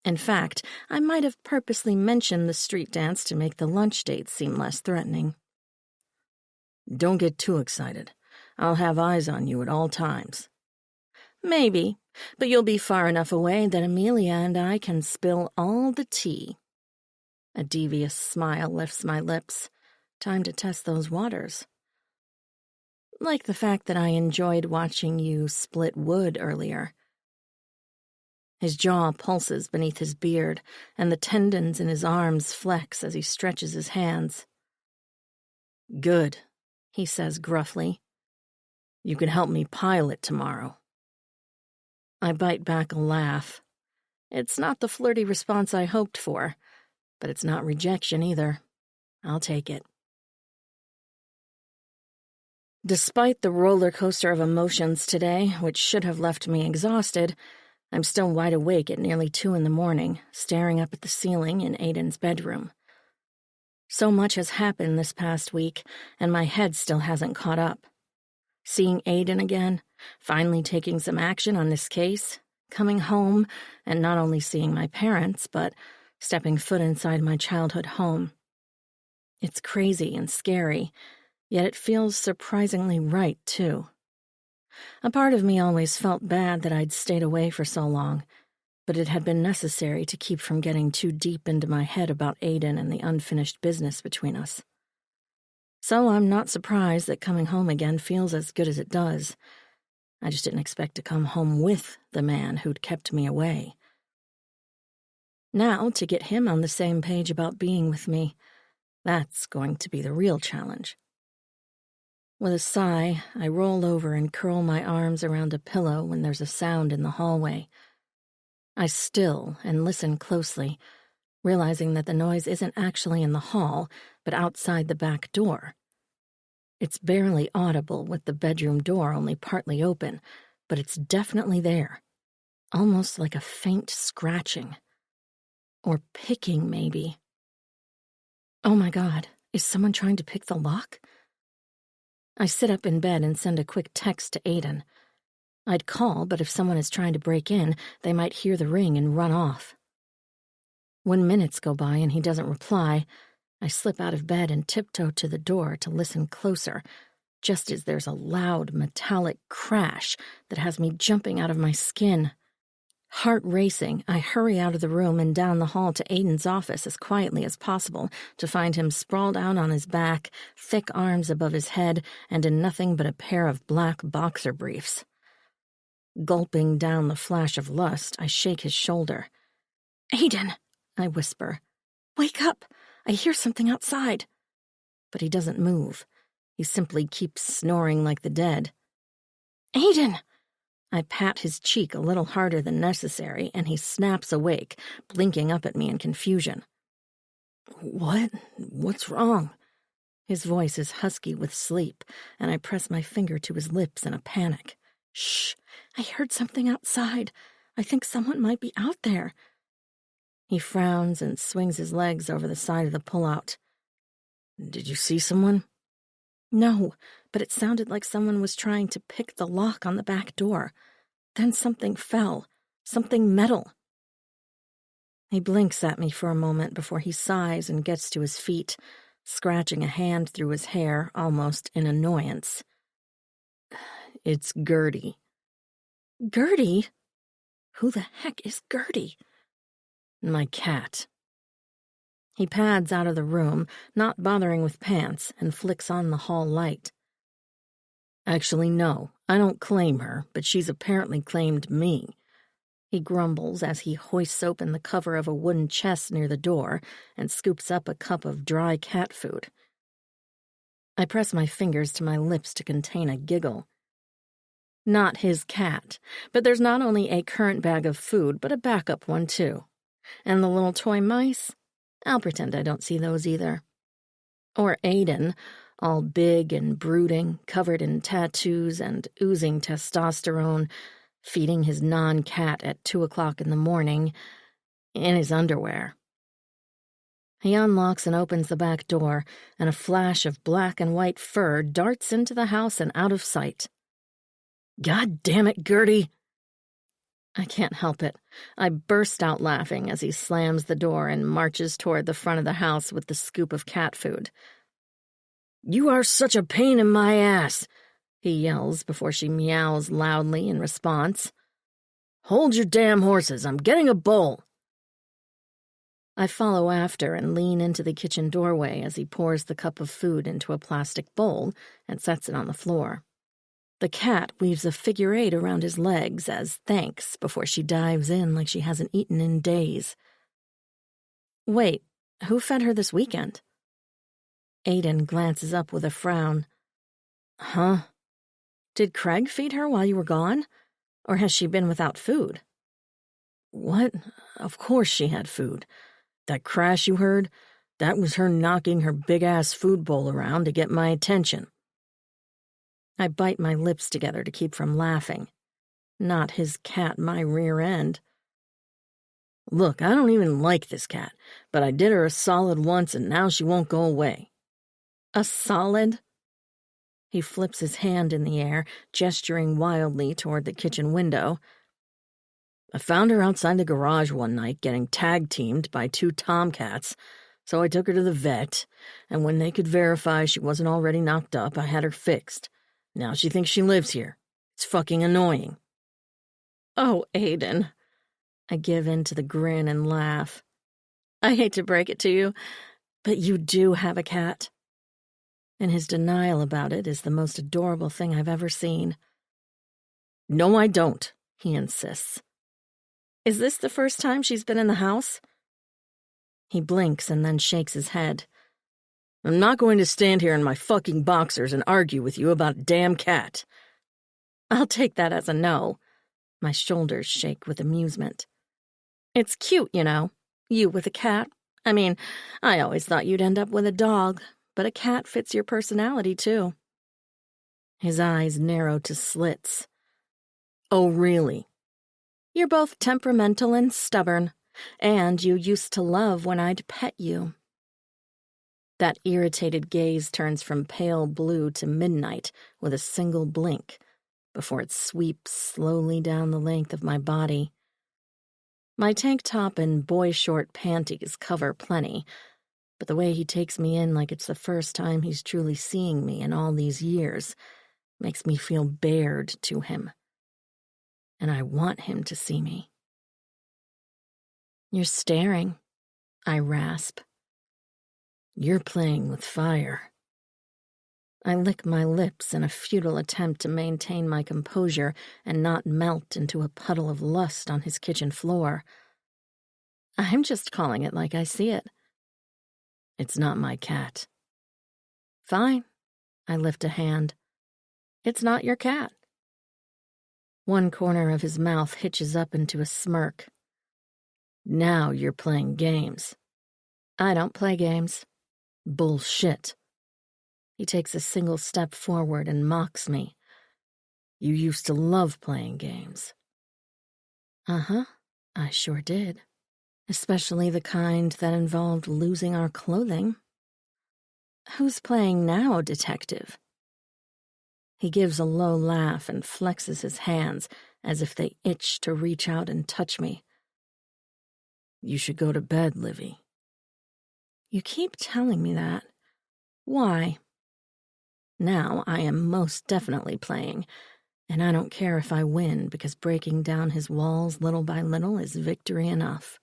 In fact, I might have purposely mentioned the street dance to make the lunch date seem less threatening. Don't get too excited. I'll have eyes on you at all times. Maybe, but you'll be far enough away that Amelia and I can spill all the tea. A devious smile lifts my lips. Time to test those waters. Like the fact that I enjoyed watching you split wood earlier. His jaw pulses beneath his beard, and the tendons in his arms flex as he stretches his hands. Good, he says gruffly. You can help me pile it tomorrow. I bite back a laugh. It's not the flirty response I hoped for, but it's not rejection either. I'll take it. Despite the roller coaster of emotions today, which should have left me exhausted, I'm still wide awake at nearly 2 a.m, staring up at the ceiling in Aiden's bedroom. So much has happened this past week, and my head still hasn't caught up. Seeing Aiden again, finally taking some action on this case, coming home, and not only seeing my parents, but stepping foot inside my childhood home. It's crazy and scary, yet it feels surprisingly right, too. A part of me always felt bad that I'd stayed away for so long, but it had been necessary to keep from getting too deep into my head about Aiden and the unfinished business between us. So I'm not surprised that coming home again feels as good as it does. I just didn't expect to come home with the man who'd kept me away. Now, to get him on the same page about being with me, that's going to be the real challenge. With a sigh, I roll over and curl my arms around a pillow when there's a sound in the hallway. I still and listen closely, realizing that the noise isn't actually in the hall, but outside the back door. It's barely audible with the bedroom door only partly open, but it's definitely there, almost like a faint scratching. Or picking, maybe. Oh my God, is someone trying to pick the lock? I sit up in bed and send a quick text to Aiden. I'd call, but if someone is trying to break in, they might hear the ring and run off. When minutes go by and he doesn't reply, I slip out of bed and tiptoe to the door to listen closer, just as there's a loud metallic crash that has me jumping out of my skin. Heart racing, I hurry out of the room and down the hall to Aiden's office as quietly as possible to find him sprawled out on his back, thick arms above his head, and in nothing but a pair of black boxer briefs. Gulping down the flash of lust, I shake his shoulder. "Aiden," I whisper. "Wake up! I hear something outside." But he doesn't move. He simply keeps snoring like the dead. "Aiden!" I pat his cheek a little harder than necessary, and he snaps awake, blinking up at me in confusion. What's wrong?" His voice is husky with sleep, and I press my finger to his lips in a panic. "Shh! I heard something outside. I think someone might be out there." He frowns and swings his legs over the side of the pullout. "Did you see someone?" "No, but it sounded like someone was trying to pick the lock on the back door. Then something fell, something metal." He blinks at me for a moment before he sighs and gets to his feet, scratching a hand through his hair almost in annoyance. "It's Gertie." "Gertie? Who the heck is Gertie?" "My cat." He pads out of the room, not bothering with pants, and flicks on the hall light. "Actually, no, I don't claim her, but she's apparently claimed me," he grumbles as he hoists open the cover of a wooden chest near the door and scoops up a cup of dry cat food. I press my fingers to my lips to contain a giggle. Not his cat, but there's not only a current bag of food, but a backup one, too. And the little toy mice? I'll pretend I don't see those either. Or Aiden, all big and brooding, covered in tattoos and oozing testosterone, feeding his non-cat at 2:00 in the morning, in his underwear. He unlocks and opens the back door, and a flash of black and white fur darts into the house and out of sight. God damn it, Gertie! I can't help it. I burst out laughing as he slams the door and marches toward the front of the house with the scoop of cat food. You are such a pain in my ass, he yells before she meows loudly in response. Hold your damn horses, I'm getting a bowl. I follow after and lean into the kitchen doorway as he pours the cup of food into a plastic bowl and sets it on the floor. The cat weaves a figure 8 around his legs as thanks before she dives in like she hasn't eaten in days. Wait, who fed her this weekend? Aiden glances up with a frown. Huh? Did Craig feed her while you were gone? Or has she been without food? What? Of course she had food. That crash you heard? That was her knocking her big-ass food bowl around to get my attention. I bite my lips together to keep from laughing. Not his cat my rear end. Look, I don't even like this cat, but I did her a solid once and now she won't go away. A solid? He flips his hand in the air, gesturing wildly toward the kitchen window. I found her outside the garage one night getting tag-teamed by 2 tomcats, so I took her to the vet, and when they could verify she wasn't already knocked up, I had her fixed. Now she thinks she lives here. It's fucking annoying. Oh, Aiden. I give in to the grin and laugh. I hate to break it to you, but you do have a cat. And his denial about it is the most adorable thing I've ever seen. No, I don't, he insists. Is this the first time she's been in the house? He blinks and then shakes his head. I'm not going to stand here in my fucking boxers and argue with you about a damn cat. I'll take that as a no. My shoulders shake with amusement. It's cute, you know. You with a cat. I mean, I always thought you'd end up with a dog, but a cat fits your personality, too. His eyes narrow to slits. Oh, really? You're both temperamental and stubborn, and you used to love when I'd pet you. That irritated gaze turns from pale blue to midnight with a single blink before it sweeps slowly down the length of my body. My tank top and boy-short panties cover plenty, but the way he takes me in like it's the first time he's truly seeing me in all these years makes me feel bared to him. And I want him to see me. You're staring, I rasp. You're playing with fire. I lick my lips in a futile attempt to maintain my composure and not melt into a puddle of lust on his kitchen floor. I'm just calling it like I see it. It's not my cat. Fine. I lift a hand. It's not your cat. One corner of his mouth hitches up into a smirk. Now you're playing games. I don't play games. Bullshit. He takes a single step forward and mocks me. You used to love playing games. Uh-huh, I sure did. Especially the kind that involved losing our clothing. Who's playing now, detective? He gives a low laugh and flexes his hands as if they itch to reach out and touch me. You should go to bed, Livy. You keep telling me that. Why? Now I am most definitely playing, and I don't care if I win because breaking down his walls little by little is victory enough.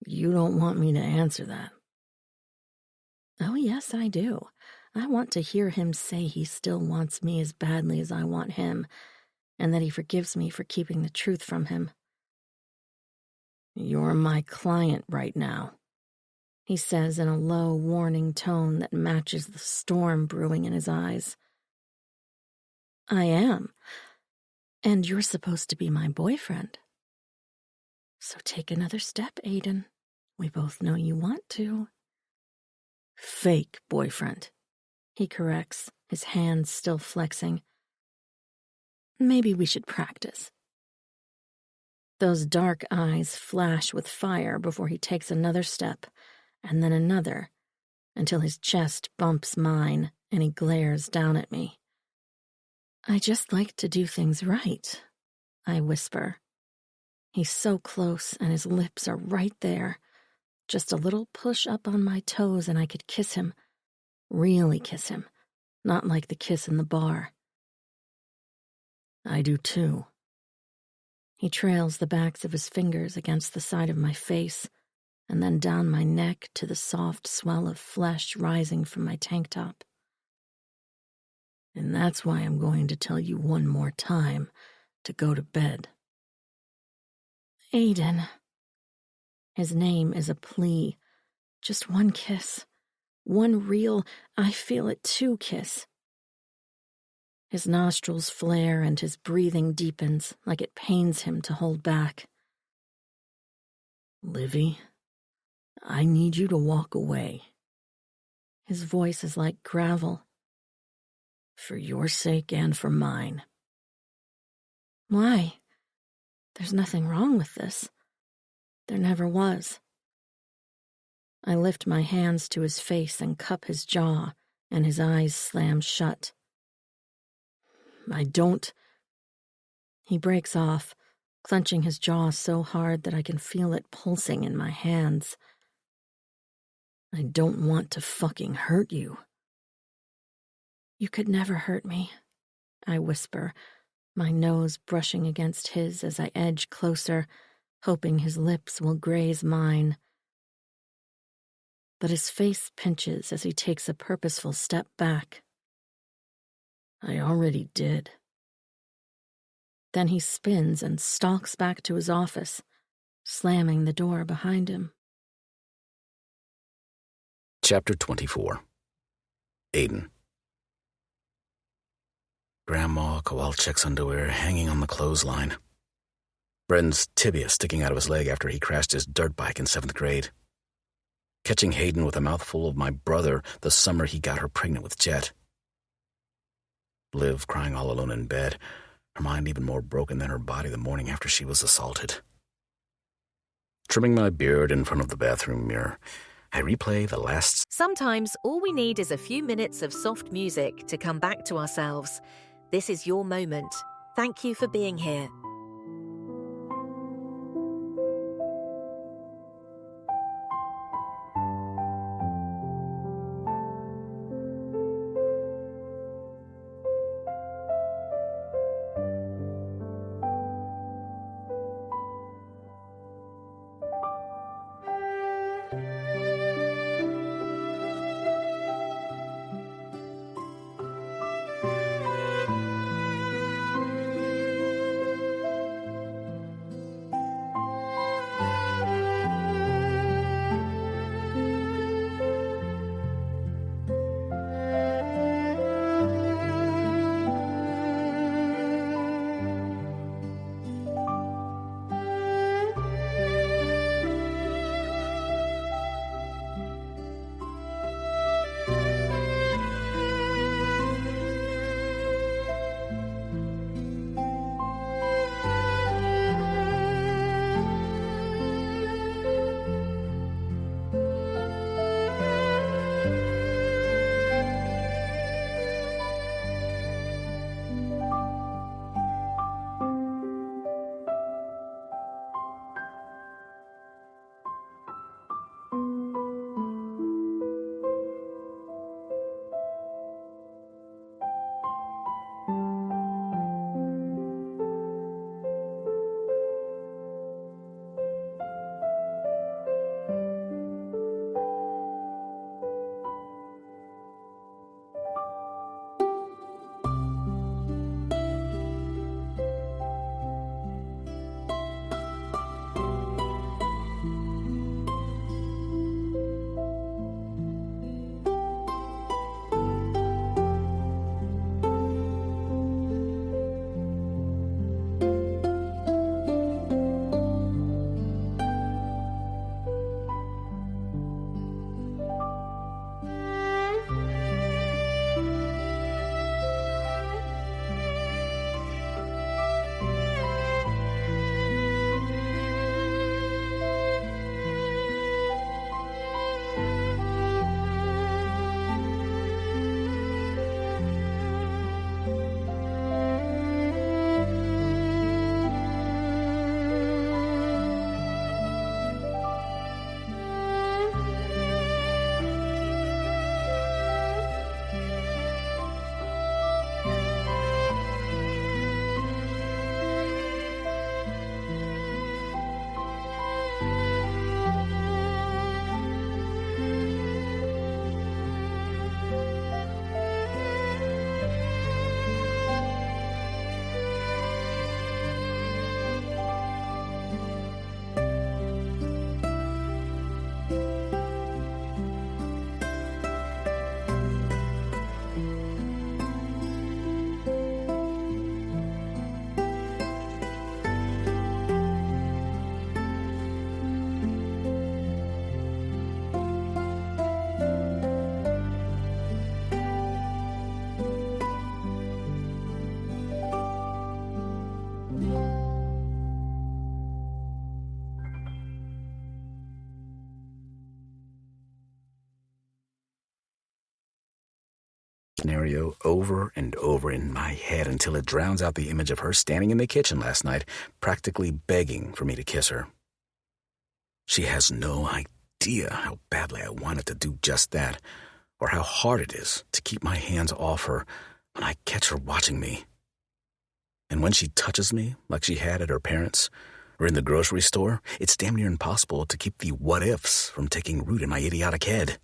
You don't want me to answer that. Oh, yes, I do. I want to hear him say he still wants me as badly as I want him, and that he forgives me for keeping the truth from him. You're my client right now, he says in a low, warning tone that matches the storm brewing in his eyes. I am, and you're supposed to be my boyfriend. So take another step, Aiden. We both know you want to. Fake boyfriend, he corrects, his hands still flexing. Maybe we should practice. Those dark eyes flash with fire before he takes another step, and then another, until his chest bumps mine and he glares down at me. I just like to do things right, I whisper. He's so close and his lips are right there. Just a little push up on my toes and I could kiss him. Really kiss him. Not like the kiss in the bar. I do too. He trails the backs of his fingers against the side of my face, and then down my neck to the soft swell of flesh rising from my tank top. And that's why I'm going to tell you one more time to go to bed. Aiden. His name is a plea. Just one kiss. One real, I feel it too kiss. His nostrils flare and his breathing deepens like it pains him to hold back. Livy, I need you to walk away. His voice is like gravel. For your sake and for mine. Why? There's nothing wrong with this. There never was. I lift my hands to his face and cup his jaw, and his eyes slam shut. I don't... He breaks off, clenching his jaw so hard that I can feel it pulsing in my hands. I don't want to fucking hurt you. You could never hurt me, I whisper, my nose brushing against his as I edge closer, hoping his lips will graze mine. But his face pinches as he takes a purposeful step back. I already did. Then he spins and stalks back to his office, slamming the door behind him. Chapter 24. Aiden. Grandma Kowalczyk's underwear hanging on the clothesline. Bren's tibia sticking out of his leg after he crashed his dirt bike in 7th grade. Catching Hayden with a mouthful of my brother the summer he got her pregnant with Jet. Liv crying all alone in bed, her mind even more broken than her body the morning after she was assaulted. Trimming my beard in front of the bathroom mirror, I replay the last... Sometimes all we need is a few minutes of soft music to come back to ourselves. This is your moment. Thank you for being here. scenario over and over in my head until it drowns out the image of her standing in the kitchen last night, practically begging for me to kiss her. She has no idea how badly I wanted to do just that, or how hard it is to keep my hands off her when I catch her watching me. And when she touches me, like she had at her parents' or in the grocery store, it's damn near impossible to keep the what-ifs from taking root in my idiotic head.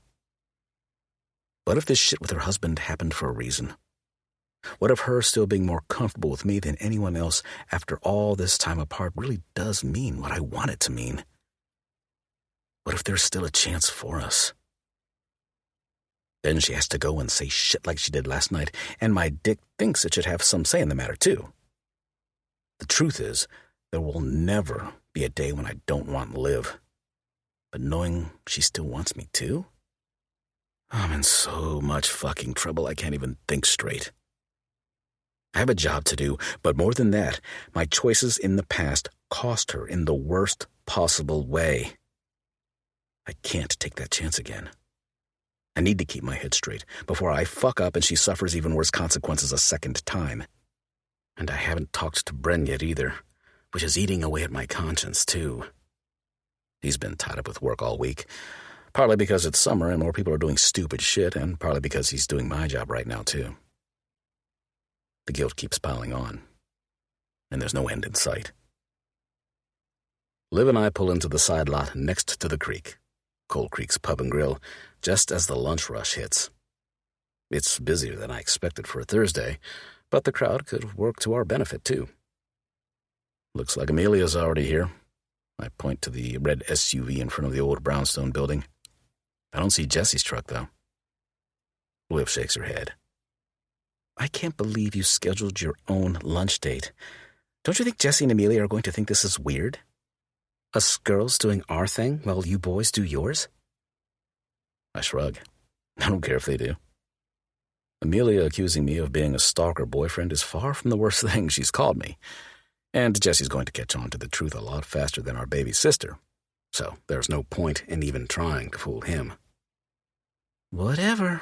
What if this shit with her husband happened for a reason? What if her still being more comfortable with me than anyone else after all this time apart really does mean what I want it to mean? What if there's still a chance for us? Then she has to go and say shit like she did last night, and my dick thinks it should have some say in the matter, too. The truth is, there will never be a day when I don't want Liv. But knowing she still wants me too? I'm in so much fucking trouble I can't even think straight. I have a job to do, but more than that, my choices in the past cost her in the worst possible way. I can't take that chance again. I need to keep my head straight before I fuck up and she suffers even worse consequences a second time. And I haven't talked to Bren yet either, which is eating away at my conscience, too. He's been tied up with work all week, partly because it's summer and more people are doing stupid shit, and partly because he's doing my job right now, too. The guilt keeps piling on, and there's no end in sight. Liv and I pull into the side lot next to the creek, Coal Creek's Pub and Grill, just as the lunch rush hits. It's busier than I expected for a Thursday, but the crowd could work to our benefit, too. Looks like Amelia's already here. I point to the red SUV in front of the old brownstone building. I don't see Jesse's truck, though. Liv shakes her head. I can't believe you scheduled your own lunch date. Don't you think Jesse and Amelia are going to think this is weird? Us girls doing our thing while you boys do yours? I shrug. I don't care if they do. Amelia accusing me of being a stalker boyfriend is far from the worst thing she's called me. And Jesse's going to catch on to the truth a lot faster than our baby sister, so there's no point in even trying to fool him. Whatever.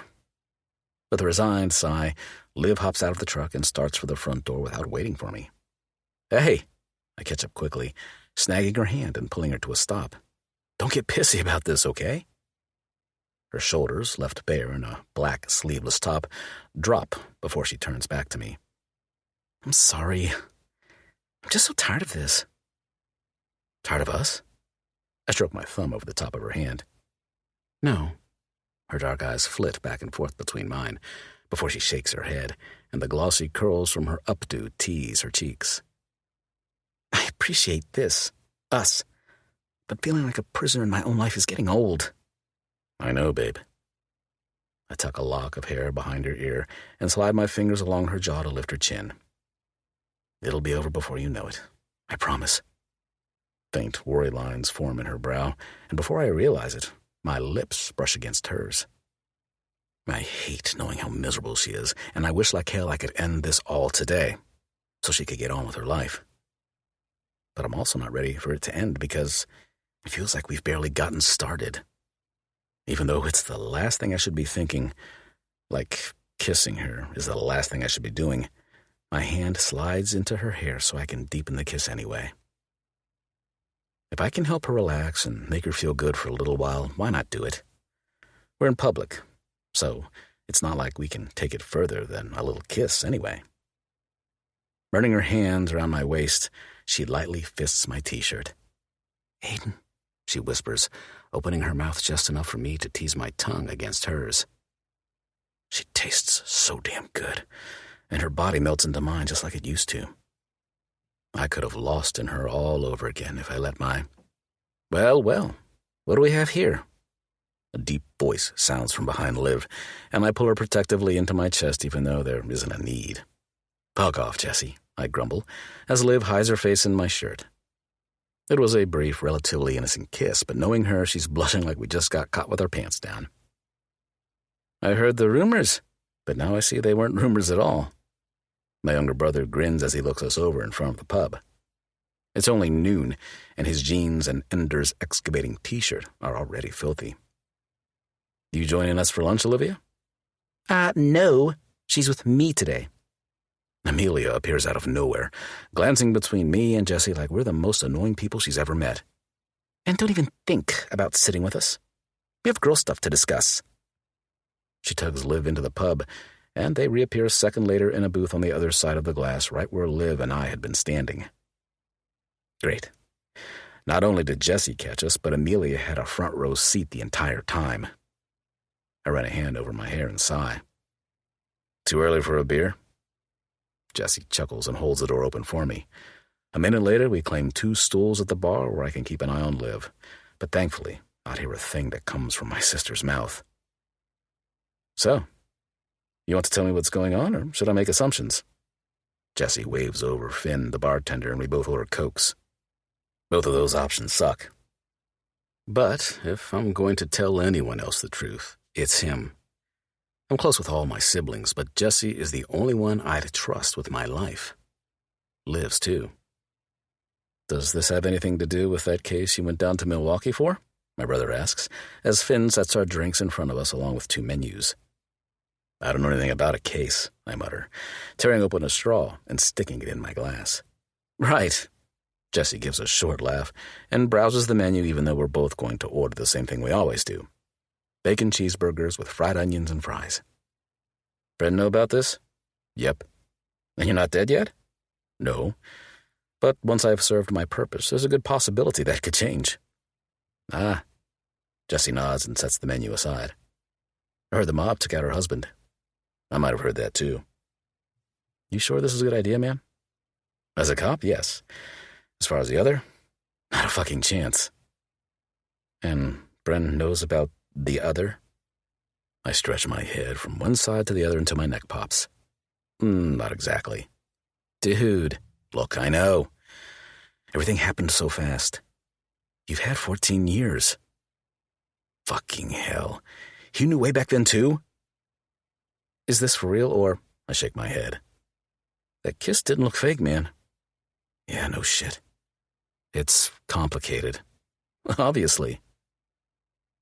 With a resigned sigh, Liv hops out of the truck and starts for the front door without waiting for me. Hey, I catch up quickly, snagging her hand and pulling her to a stop. Don't get pissy about this, okay? Her shoulders, left bare in a black sleeveless top, drop before she turns back to me. I'm sorry. I'm just so tired of this. Tired of us? I stroke my thumb over the top of her hand. No. Her dark eyes flit back and forth between mine before she shakes her head, and the glossy curls from her updo tease her cheeks. I appreciate this, us, but feeling like a prisoner in my own life is getting old. I know, babe. I tuck a lock of hair behind her ear and slide my fingers along her jaw to lift her chin. It'll be over before you know it. I promise. Faint worry lines form in her brow, and before I realize it, my lips brush against hers. I hate knowing how miserable she is, and I wish like hell I could end this all today, so she could get on with her life. But I'm also not ready for it to end because it feels like we've barely gotten started. Even though it's the last thing I should be thinking, like kissing her is the last thing I should be doing, my hand slides into her hair so I can deepen the kiss anyway. If I can help her relax and make her feel good for a little while, why not do it? We're in public, so it's not like we can take it further than a little kiss anyway. Running her hands around my waist, she lightly fists my t-shirt. Aiden, she whispers, opening her mouth just enough for me to tease my tongue against hers. She tastes so damn good, and her body melts into mine just like it used to. I could have lost in her all over again if I let my... Well, what do we have here? A deep voice sounds from behind Liv, and I pull her protectively into my chest even though there isn't a need. Fuck off, Jessie, I grumble, as Liv hides her face in my shirt. It was a brief, relatively innocent kiss, but knowing her, she's blushing like we just got caught with our pants down. I heard the rumors, but now I see they weren't rumors at all. My younger brother grins as he looks us over in front of the pub. It's only noon, and his jeans and Ender's excavating t-shirt are already filthy. You joining us for lunch, Olivia? No, she's with me today. Amelia appears out of nowhere, glancing between me and Jessie like we're the most annoying people she's ever met. And don't even think about sitting with us. We have girl stuff to discuss. She tugs Liv into the pub, and they reappear a second later in a booth on the other side of the glass, right where Liv and I had been standing. Great. Not only did Jessie catch us, but Amelia had a front row seat the entire time. I ran a hand over my hair and sigh. Too early for a beer? Jessie chuckles and holds the door open for me. A minute later, we claim 2 stools at the bar where I can keep an eye on Liv, but thankfully, not hear a thing that comes from my sister's mouth. So, you want to tell me what's going on, or should I make assumptions? Jessie waves over Finn, the bartender, and we both order Cokes. Both of those options suck. But if I'm going to tell anyone else the truth, it's him. I'm close with all my siblings, but Jessie is the only one I'd trust with my life. Liv's too. Does this have anything to do with that case you went down to Milwaukee for? My brother asks, as Finn sets our drinks in front of us along with 2 menus. I don't know anything about a case, I mutter, tearing open a straw and sticking it in my glass. Right. Jessie gives a short laugh and browses the menu even though we're both going to order the same thing we always do. Bacon cheeseburgers with fried onions and fries. Fred know about this? Yep. And you're not dead yet? No. But once I've served my purpose, there's a good possibility that could change. Ah. Jessie nods and sets the menu aside. I heard the mob took out her husband. I might have heard that too. You sure this is a good idea, man? As a cop, yes. As far as the other, not a fucking chance. And Bren knows about the other? I stretch my head from one side to the other until my neck pops. Not exactly. Dude, look, I know. Everything happened so fast. You've had 14 years. Fucking hell. You knew way back then, too? Is this for real, or... I shake my head. That kiss didn't look fake, man. Yeah, no shit. It's complicated. Obviously.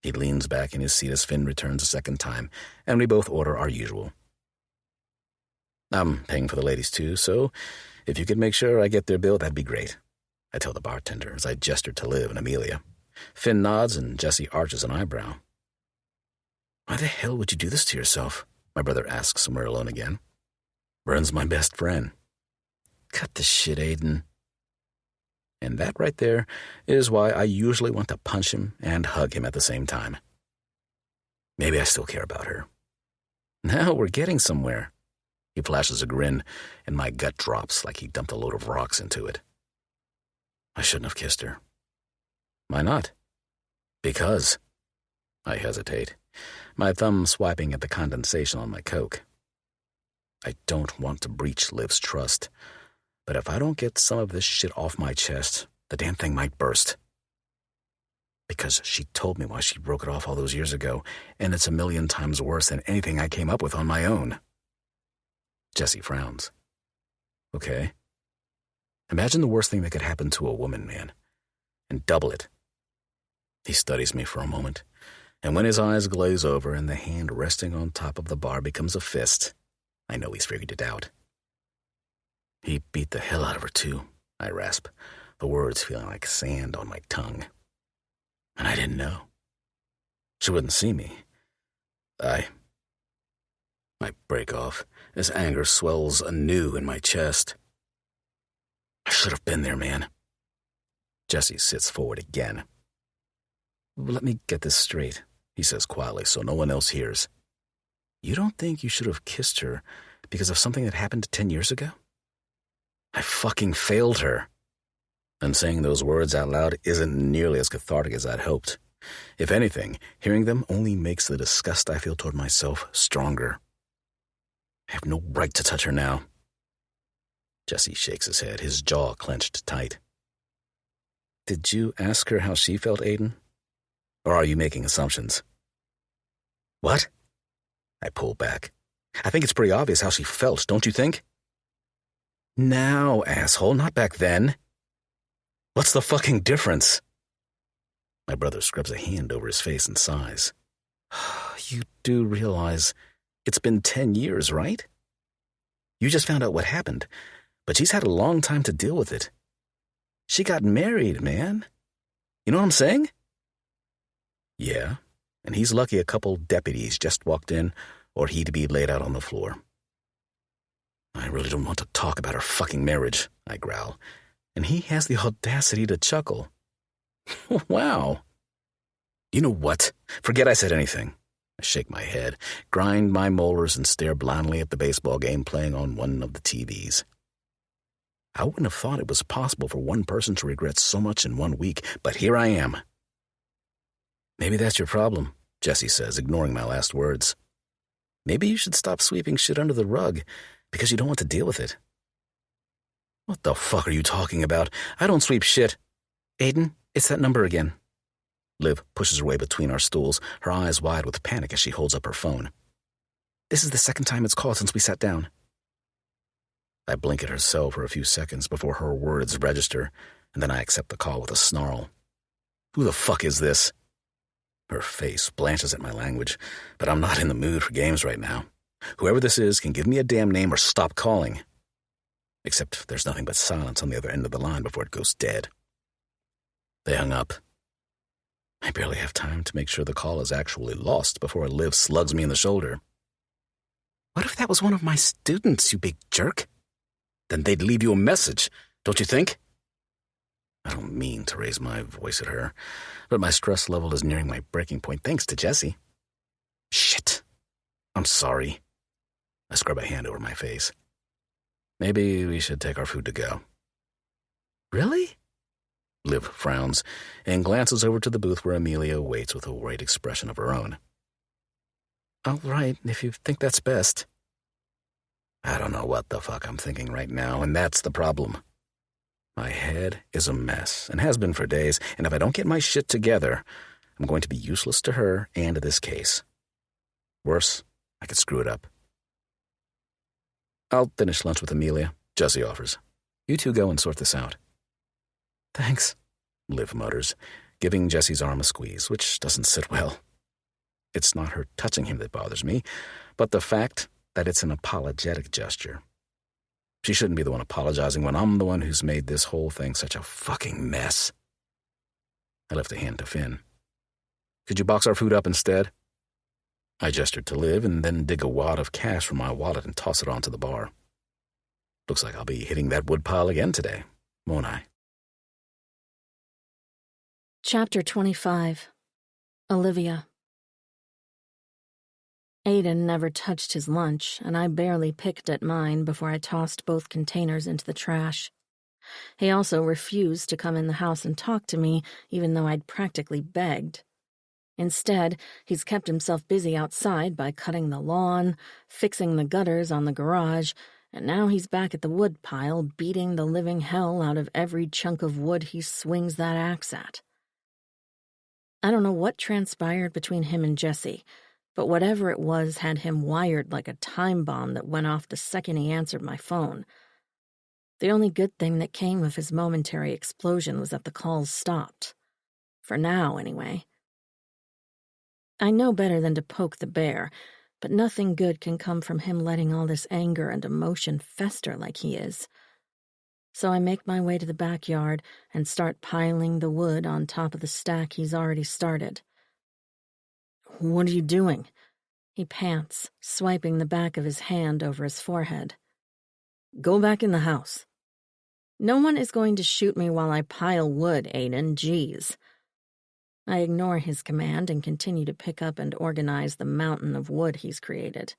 He leans back in his seat as Finn returns a second time, and we both order our usual. I'm paying for the ladies, too, so if you could make sure I get their bill, that'd be great. I tell the bartender as I gesture to Liv and Amelia. Finn nods and Jessie arches an eyebrow. Why the hell would you do this to yourself? My brother asks when we're alone again. Bren's my best friend. Cut the shit, Aiden. And that right there is why I usually want to punch him and hug him at the same time. Maybe I still care about her. Now we're getting somewhere. He flashes a grin, and my gut drops like he dumped a load of rocks into it. I shouldn't have kissed her. Why not? Because. I hesitate, my thumb swiping at the condensation on my Coke. I don't want to breach Liv's trust, but if I don't get some of this shit off my chest, the damn thing might burst. Because she told me why she broke it off all those years ago, and it's 1,000,000 times worse than anything I came up with on my own. Jessie frowns. Okay. Imagine the worst thing that could happen to a woman, man, and double it. He studies me for a moment, and when his eyes glaze over and the hand resting on top of the bar becomes a fist, I know he's figured it out. He beat the hell out of her, too, I rasp, the words feeling like sand on my tongue. And I didn't know. She wouldn't see me. I break off as anger swells anew in my chest. I should have been there, man. Jessie sits forward again. Let me get this straight, he says quietly so no one else hears. You don't think you should have kissed her because of something that happened 10 years ago? I fucking failed her. And saying those words out loud isn't nearly as cathartic as I'd hoped. If anything, hearing them only makes the disgust I feel toward myself stronger. I have no right to touch her now. Jessie shakes his head, his jaw clenched tight. Did you ask her how she felt, Aiden? Or are you making assumptions? What? I pull back. I think it's pretty obvious how she felt, don't you think? Now, asshole, not back then. What's the fucking difference? My brother scrubs a hand over his face and sighs. You do realize It's been 10 years, right? You just found out what happened, but she's had a long time to deal with it. She got married, man. You know what I'm saying? Yeah, and he's lucky a couple deputies just walked in, or he'd be laid out on the floor. I really don't want to talk about her fucking marriage, I growl, and he has the audacity to chuckle. Wow. You know what? Forget I said anything. I shake my head, grind my molars, and stare blindly at the baseball game playing on one of the TVs. I wouldn't have thought it was possible for one person to regret so much in 1 week, but here I am. Maybe that's your problem, Jessie says, ignoring my last words. Maybe you should stop sweeping shit under the rug because you don't want to deal with it. What the fuck are you talking about? I don't sweep shit. Aiden, it's that number again. Liv pushes her way between our stools, her eyes wide with panic as she holds up her phone. This is the second time it's called since we sat down. I blink at her so for a few seconds before her words register, and then I accept the call with a snarl. Who the fuck is this? Her face blanches at my language, but I'm not in the mood for games right now. Whoever this is can give me a damn name or stop calling. Except there's nothing but silence on the other end of the line before it goes dead. They hung up. I barely have time to make sure the call is actually lost before Liv slugs me in the shoulder. What if that was one of my students, you big jerk? Then they'd leave you a message, don't you think? I don't mean to raise my voice at her, but my stress level is nearing my breaking point thanks to Jessie. Shit. I'm sorry. I scrub a hand over my face. Maybe we should take our food to go. Really? Liv frowns and glances over to the booth where Amelia waits with a worried expression of her own. All right, if you think that's best. I don't know what the fuck I'm thinking right now, and that's the problem. My head is a mess, and has been for days, and if I don't get my shit together, I'm going to be useless to her and to this case. Worse, I could screw it up. I'll finish lunch with Amelia, Jessie offers. You two go and sort this out. Thanks, Liv mutters, giving Jessie's arm a squeeze, which doesn't sit well. It's not her touching him that bothers me, but the fact that it's an apologetic gesture. She shouldn't be the one apologizing when I'm the one who's made this whole thing such a fucking mess. I lift a hand to Finn. Could you box our food up instead? I gestured to Liv and then dig a wad of cash from my wallet and toss it onto the bar. Looks like I'll be hitting that woodpile again today, won't I? Chapter 25. Olivia. Aiden never touched his lunch, and I barely picked at mine before I tossed both containers into the trash. He also refused to come in the house and talk to me, even though I'd practically begged. Instead, he's kept himself busy outside by cutting the lawn, fixing the gutters on the garage, and now he's back at the woodpile beating the living hell out of every chunk of wood he swings that axe at. I don't know what transpired between him and Jessie, but whatever it was had him wired like a time bomb that went off the second he answered my phone. The only good thing that came of his momentary explosion was that the calls stopped. For now, anyway. I know better than to poke the bear, but nothing good can come from him letting all this anger and emotion fester like he is. So I make my way to the backyard and start piling the wood on top of the stack he's already started. What are you doing? He pants, swiping the back of his hand over his forehead. Go back in the house. No one is going to shoot me while I pile wood, Aiden, jeez. I ignore his command and continue to pick up and organize the mountain of wood he's created.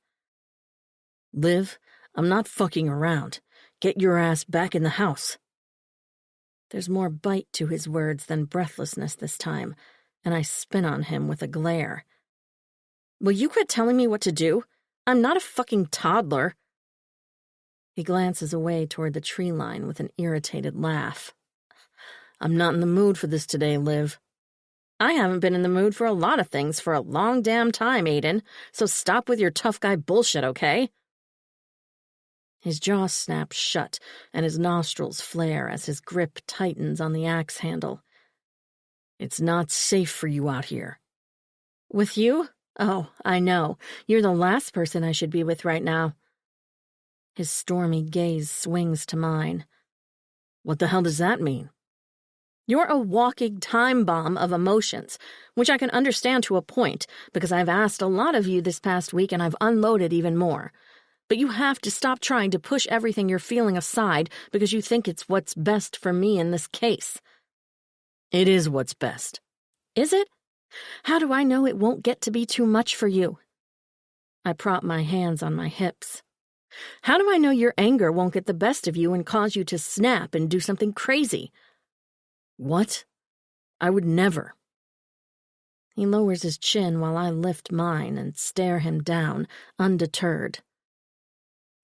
Liv, I'm not fucking around. Get your ass back in the house. There's more bite to his words than breathlessness this time, and I spin on him with a glare. Will you quit telling me what to do? I'm not a fucking toddler. He glances away toward the tree line with an irritated laugh. I'm not in the mood for this today, Liv. I haven't been in the mood for a lot of things for a long damn time, Aiden, so stop with your tough guy bullshit, okay? His jaw snaps shut, and his nostrils flare as his grip tightens on the axe handle. It's not safe for you out here. With you? Oh, I know. You're the last person I should be with right now. His stormy gaze swings to mine. What the hell does that mean? You're a walking time bomb of emotions, which I can understand to a point, because I've asked a lot of you this past week and I've unloaded even more. But you have to stop trying to push everything you're feeling aside because you think it's what's best for me in this case. It is what's best. Is it? How do I know it won't get to be too much for you? I prop my hands on my hips. How do I know your anger won't get the best of you and cause you to snap and do something crazy? What? I would never. He lowers his chin while I lift mine and stare him down, undeterred.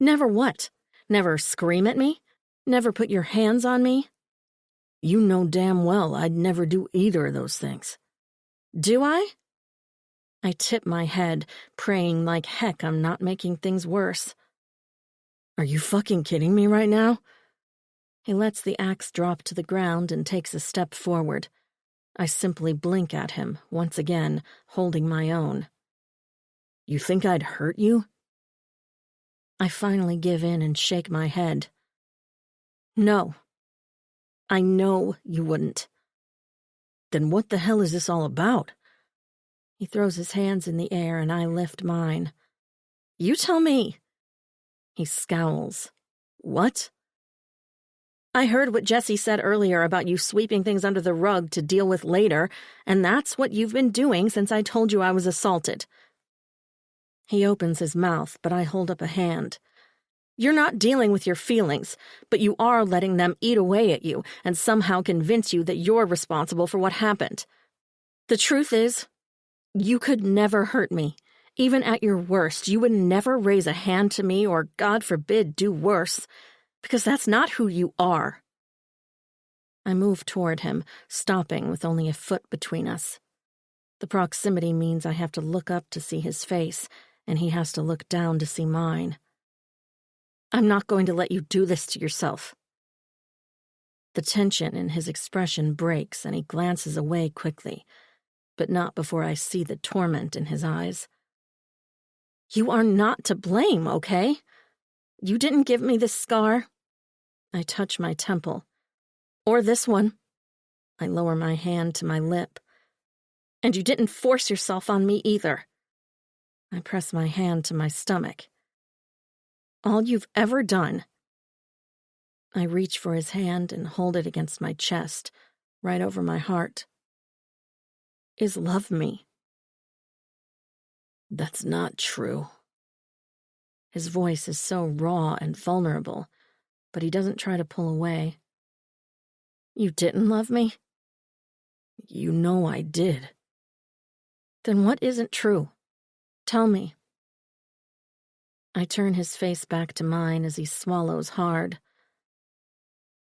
Never what? Never scream at me? Never put your hands on me? You know damn well I'd never do either of those things. Do I? I tip my head, praying like heck I'm not making things worse. Are you fucking kidding me right now? He lets the axe drop to the ground and takes a step forward. I simply blink at him, once again, holding my own. You think I'd hurt you? I finally give in and shake my head. No. I know you wouldn't. Then what the hell is this all about? He throws his hands in the air and I lift mine. You tell me. He scowls. What? I heard what Jesse said earlier about you sweeping things under the rug to deal with later, and that's what you've been doing since I told you I was assaulted. He opens his mouth, but I hold up a hand. You're not dealing with your feelings, but you are letting them eat away at you and somehow convince you that you're responsible for what happened. The truth is, you could never hurt me. Even at your worst, you would never raise a hand to me or, God forbid, do worse, because that's not who you are. I move toward him, stopping with only a foot between us. The proximity means I have to look up to see his face, and he has to look down to see mine. I'm not going to let you do this to yourself. The tension in his expression breaks, and he glances away quickly, but not before I see the torment in his eyes. You are not to blame, okay? You didn't give me this scar. I touch my temple. Or this one. I lower my hand to my lip. And you didn't force yourself on me either. I press my hand to my stomach. All you've ever done. I reach for his hand and hold it against my chest, right over my heart. Is love me. That's not true. His voice is so raw and vulnerable, but he doesn't try to pull away. You didn't love me? You know I did. Then what isn't true? Tell me. I turn his face back to mine as he swallows hard.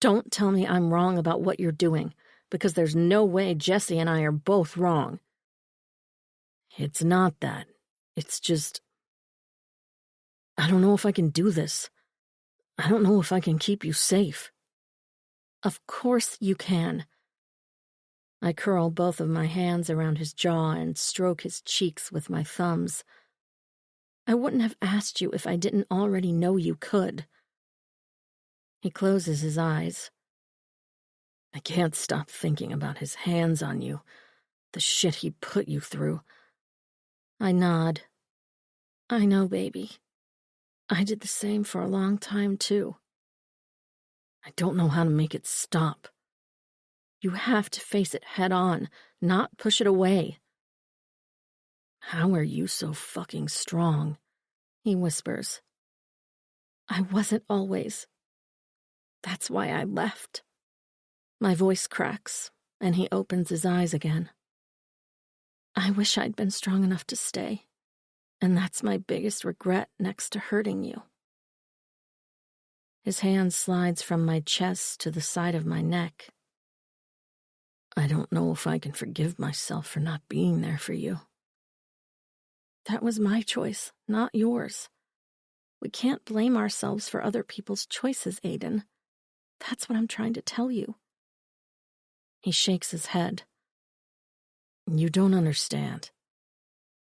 Don't tell me I'm wrong about what you're doing, because there's no way Jesse and I are both wrong. It's not that. It's just... I don't know if I can do this. I don't know if I can keep you safe. Of course you can. I curl both of my hands around his jaw and stroke his cheeks with my thumbs. I wouldn't have asked you if I didn't already know you could. He closes his eyes. I can't stop thinking about his hands on you, the shit he put you through. I nod. I know, baby. I did the same for a long time, too. I don't know how to make it stop. You have to face it head on, not push it away. How are you so fucking strong? He whispers. I wasn't always. That's why I left. My voice cracks, and he opens his eyes again. I wish I'd been strong enough to stay, and that's my biggest regret next to hurting you. His hand slides from my chest to the side of my neck. I don't know if I can forgive myself for not being there for you. That was my choice, not yours. We can't blame ourselves for other people's choices, Aiden. That's what I'm trying to tell you. He shakes his head. You don't understand.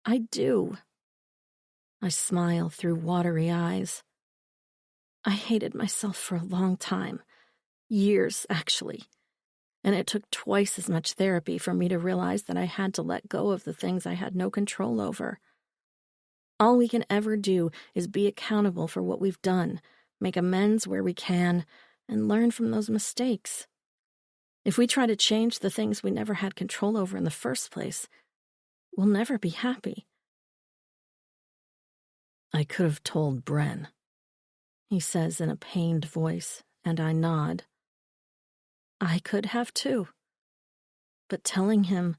I do. I smile through watery eyes. I hated myself for a long time. Years, actually. And it took twice as much therapy for me to realize that I had to let go of the things I had no control over. All we can ever do is be accountable for what we've done, make amends where we can, and learn from those mistakes. If we try to change the things we never had control over in the first place, we'll never be happy. I could have told Bren, he says in a pained voice, and I nod. I could have too. But telling him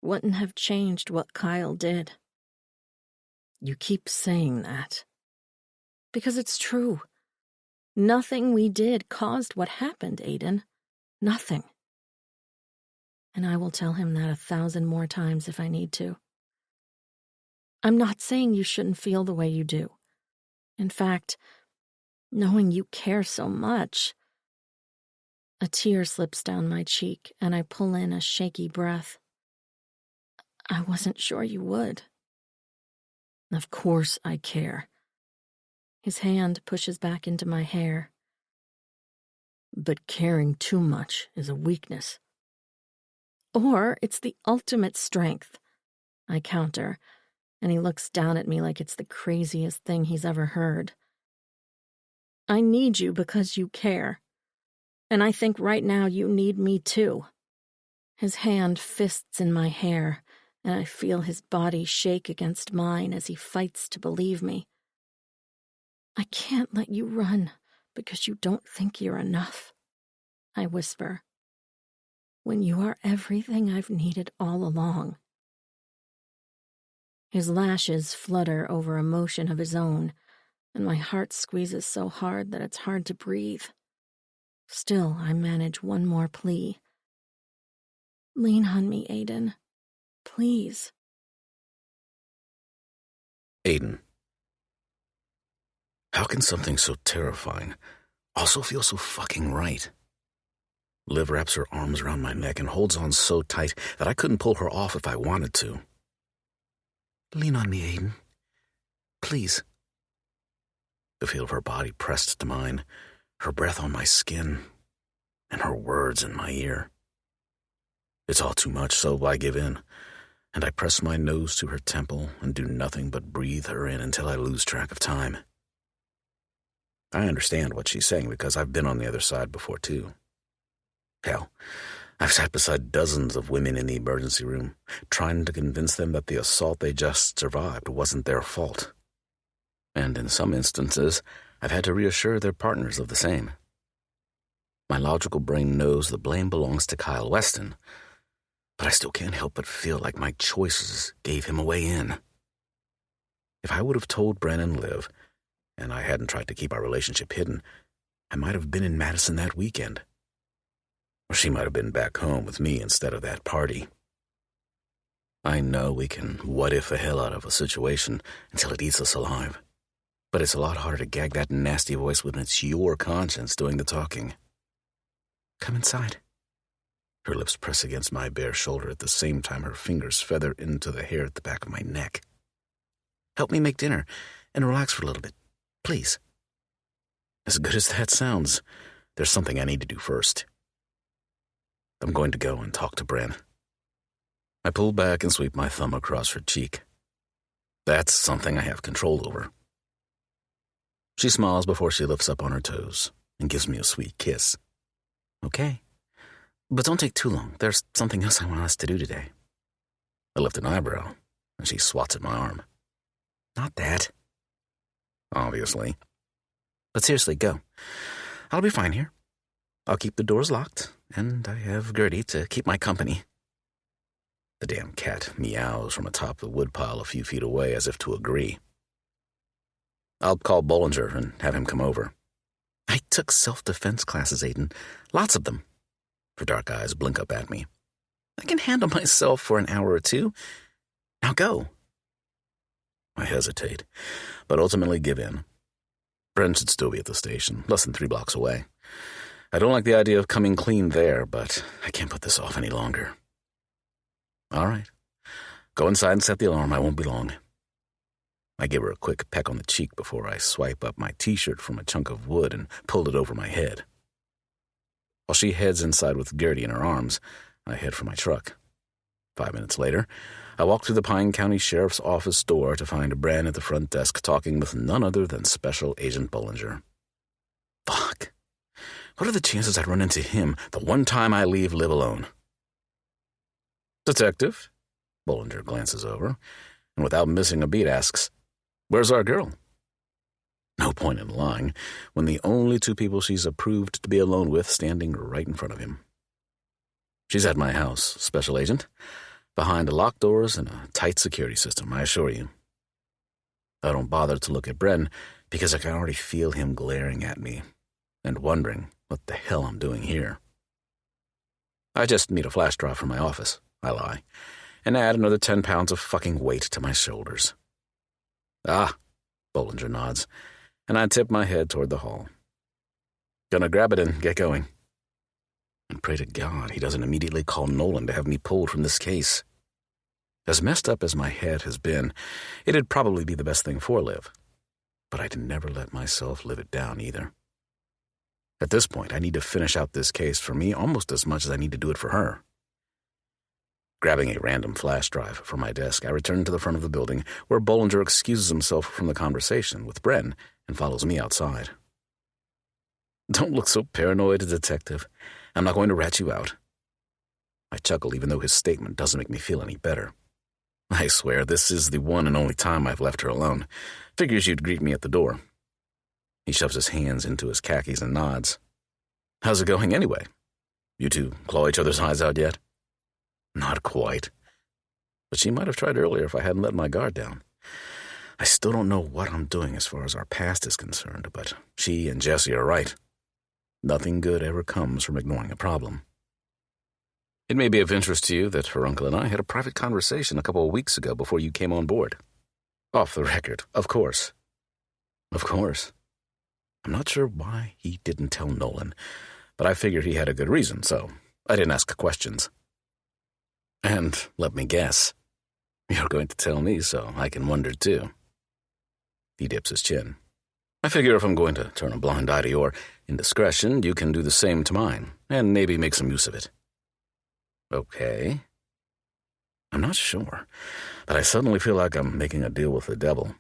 wouldn't have changed what Kyle did. You keep saying that. Because it's true. Nothing we did caused what happened, Aiden. Nothing. And I will tell him that 1,000 more times if I need to. I'm not saying you shouldn't feel the way you do. In fact, knowing you care so much... A tear slips down my cheek, and I pull in a shaky breath. I wasn't sure you would. Of course I care. His hand pushes back into my hair. But caring too much is a weakness. Or it's the ultimate strength, I counter, and he looks down at me like it's the craziest thing he's ever heard. I need you because you care. And I think right now you need me too. His hand fists in my hair, and I feel his body shake against mine as he fights to believe me. I can't let you run because you don't think you're enough, I whisper, when you are everything I've needed all along. His lashes flutter over a motion of his own, and my heart squeezes so hard that it's hard to breathe. Still, I manage one more plea. Lean on me, Aiden. Please. Aiden. How can something so terrifying also feel so fucking right? Liv wraps her arms around my neck and holds on so tight that I couldn't pull her off if I wanted to. Lean on me, Aiden. Please. The feel of her body pressed to mine, her breath on my skin, and her words in my ear. It's all too much, so I give in, and I press my nose to her temple and do nothing but breathe her in until I lose track of time. I understand what she's saying because I've been on the other side before, too. Hell, I've sat beside dozens of women in the emergency room, trying to convince them that the assault they just survived wasn't their fault. And in some instances, I've had to reassure their partners of the same. My logical brain knows the blame belongs to Kyle Weston, but I still can't help but feel like my choices gave him a way in. If I would have told Bren and Liv, and I hadn't tried to keep our relationship hidden, I might have been in Madison that weekend. Or she might have been back home with me instead of that party. I know we can what-if the hell out of a situation until it eats us alive. But it's a lot harder to gag that nasty voice when it's your conscience doing the talking. Come inside. Her lips press against my bare shoulder at the same time her fingers feather into the hair at the back of my neck. Help me make dinner and relax for a little bit, please. As good as that sounds, there's something I need to do first. I'm going to go and talk to Bren. I pull back and sweep my thumb across her cheek. That's something I have control over. She smiles before she lifts up on her toes and gives me a sweet kiss. Okay, but don't take too long. There's something else I want us to do today. I lift an eyebrow, and she swats at my arm. Not that. Obviously. But seriously, go. I'll be fine here. I'll keep the doors locked, and I have Gertie to keep my company. The damn cat meows from atop the woodpile a few feet away as if to agree. I'll call Bollinger and have him come over. I took self-defense classes, Aiden. Lots of them. Her dark eyes blink up at me. I can handle myself for an hour or two. Now go. I hesitate, but ultimately give in. Bren should still be at the station, less than 3 blocks away. I don't like the idea of coming clean there, but I can't put this off any longer. All right. Go inside and set the alarm. I won't be long. I give her a quick peck on the cheek before I swipe up my T-shirt from a chunk of wood and pull it over my head. While she heads inside with Gertie in her arms, I head for my truck. 5 minutes later, I walk through the Pine County Sheriff's Office door to find Bren at the front desk talking with none other than Special Agent Bollinger. Fuck. What are the chances I'd run into him the one time I live alone? Detective? Bollinger glances over, and without missing a beat asks, "Where's our girl?" No point in lying when the only two people she's approved to be alone with standing right in front of him. She's at my house, Special Agent, behind locked doors and a tight security system, I assure you. I don't bother to look at Bren because I can already feel him glaring at me and wondering what the hell I'm doing here. I just need a flash drive from my office, I lie, and add another 10 pounds of fucking weight to my shoulders. Ah, Bollinger nods, and I tip my head toward the hall. Gonna grab it and get going. And pray to God he doesn't immediately call Nolan to have me pulled from this case. As messed up as my head has been, it'd probably be the best thing for Liv. But I'd never let myself live it down either. At this point, I need to finish out this case for me almost as much as I need to do it for her. Grabbing a random flash drive from my desk, I return to the front of the building, where Bollinger excuses himself from the conversation with Bren and follows me outside. Don't look so paranoid, Detective. I'm not going to rat you out. I chuckle even though his statement doesn't make me feel any better. I swear this is the one and only time I've left her alone. Figures you'd greet me at the door. He shoves his hands into his khakis and nods. How's it going anyway? You two claw each other's eyes out yet? Not quite. But she might have tried earlier if I hadn't let my guard down. I still don't know what I'm doing as far as our past is concerned, but she and Jesse are right. Nothing good ever comes from ignoring a problem. It may be of interest to you that her uncle and I had a private conversation a couple of weeks ago before you came on board. Off the record, of course. Of course. I'm not sure why he didn't tell Nolan, but I figured he had a good reason, so I didn't ask questions. And let me guess, you're going to tell me so I can wonder too. He dips his chin. I figure if I'm going to turn a blind eye to your indiscretion, you can do the same to mine, and maybe make some use of it. Okay. I'm not sure, but I suddenly feel like I'm making a deal with the devil.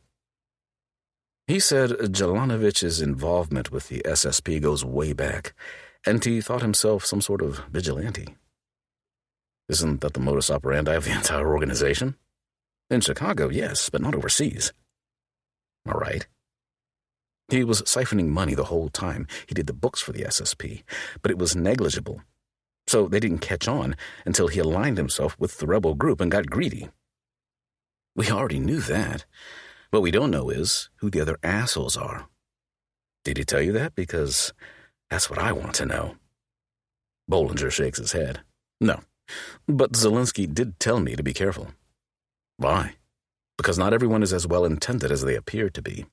He said Jelanovich's involvement with the SSP goes way back, and he thought himself some sort of vigilante. Isn't that the modus operandi of the entire organization? In Chicago, yes, but not overseas. All right. He was siphoning money the whole time he did the books for the SSP, but it was negligible. So they didn't catch on until he aligned himself with the rebel group and got greedy. We already knew that. What we don't know is who the other assholes are. Did he tell you that? Because that's what I want to know. Bollinger shakes his head. No, but Zelensky did tell me to be careful. Why? Because not everyone is as well-intended as they appear to be.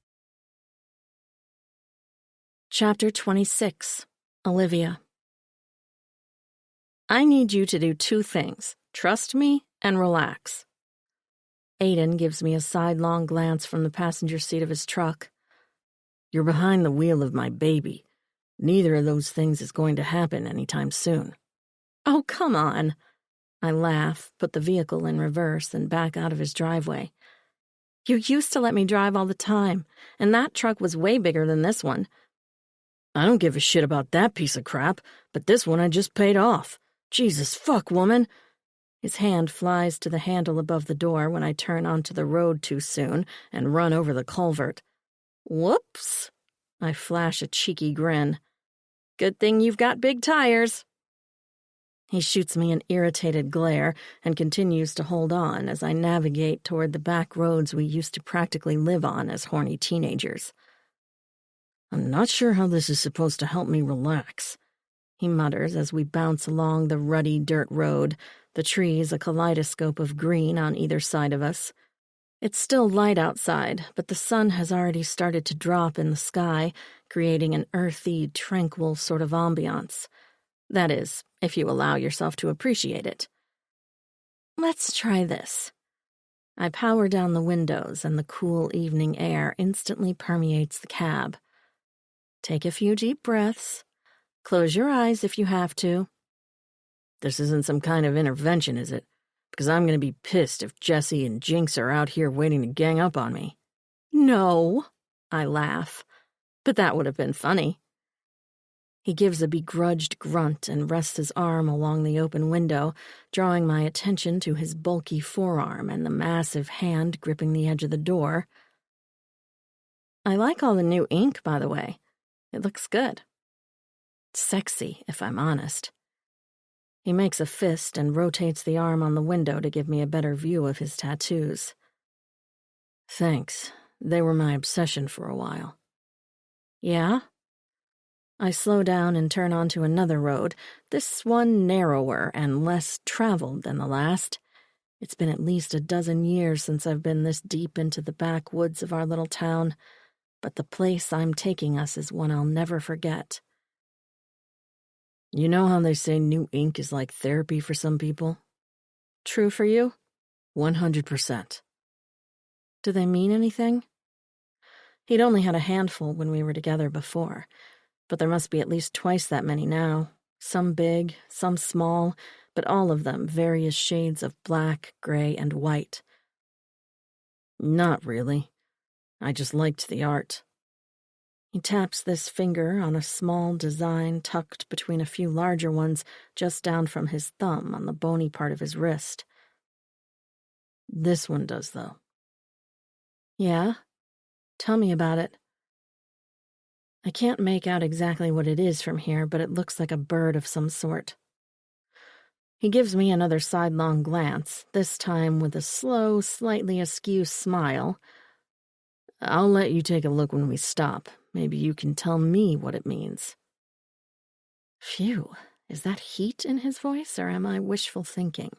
Chapter 26. Olivia. I need you to do two things. Trust me and relax. Aiden gives me a sidelong glance from the passenger seat of his truck. You're behind the wheel of my baby. Neither of those things is going to happen anytime soon. Oh, come on. I laugh, put the vehicle in reverse, and back out of his driveway. You used to let me drive all the time, and that truck was way bigger than this one. I don't give a shit about that piece of crap, but this one I just paid off. Jesus fuck, woman. His hand flies to the handle above the door when I turn onto the road too soon and run over the culvert. Whoops. I flash a cheeky grin. Good thing you've got big tires. He shoots me an irritated glare and continues to hold on as I navigate toward the back roads we used to practically live on as horny teenagers. I'm not sure how this is supposed to help me relax, he mutters as we bounce along the ruddy dirt road, the trees a kaleidoscope of green on either side of us. It's still light outside, but the sun has already started to drop in the sky, creating an earthy, tranquil sort of ambiance. That is, if you allow yourself to appreciate it. Let's try this. I power down the windows and the cool evening air instantly permeates the cab. Take a few deep breaths. Close your eyes if you have to. This isn't some kind of intervention, is it? Because I'm going to be pissed if Jesse and Jinx are out here waiting to gang up on me. No, I laugh. But that would have been funny. He gives a begrudged grunt and rests his arm along the open window, drawing my attention to his bulky forearm and the massive hand gripping the edge of the door. I like all the new ink, by the way. It looks good. Sexy, if I'm honest. He makes a fist and rotates the arm on the window to give me a better view of his tattoos. Thanks. They were my obsession for a while. Yeah? I slow down and turn onto another road, this one narrower and less traveled than the last. It's been at least a dozen years since I've been this deep into the backwoods of our little town, but the place I'm taking us is one I'll never forget. You know how they say new ink is like therapy for some people? True for you? 100%. Do they mean anything? He'd only had a handful when we were together before, but there must be at least twice that many now. Some big, some small, but all of them various shades of black, gray, and white. Not really. I just liked the art. He taps this finger on a small design tucked between a few larger ones just down from his thumb on the bony part of his wrist. This one does, though. Yeah? Tell me about it. I can't make out exactly what it is from here, but it looks like a bird of some sort. He gives me another sidelong glance, this time with a slow, slightly askew smile. I'll let you take a look when we stop. Maybe you can tell me what it means. Phew, is that heat in his voice, or am I wishful thinking?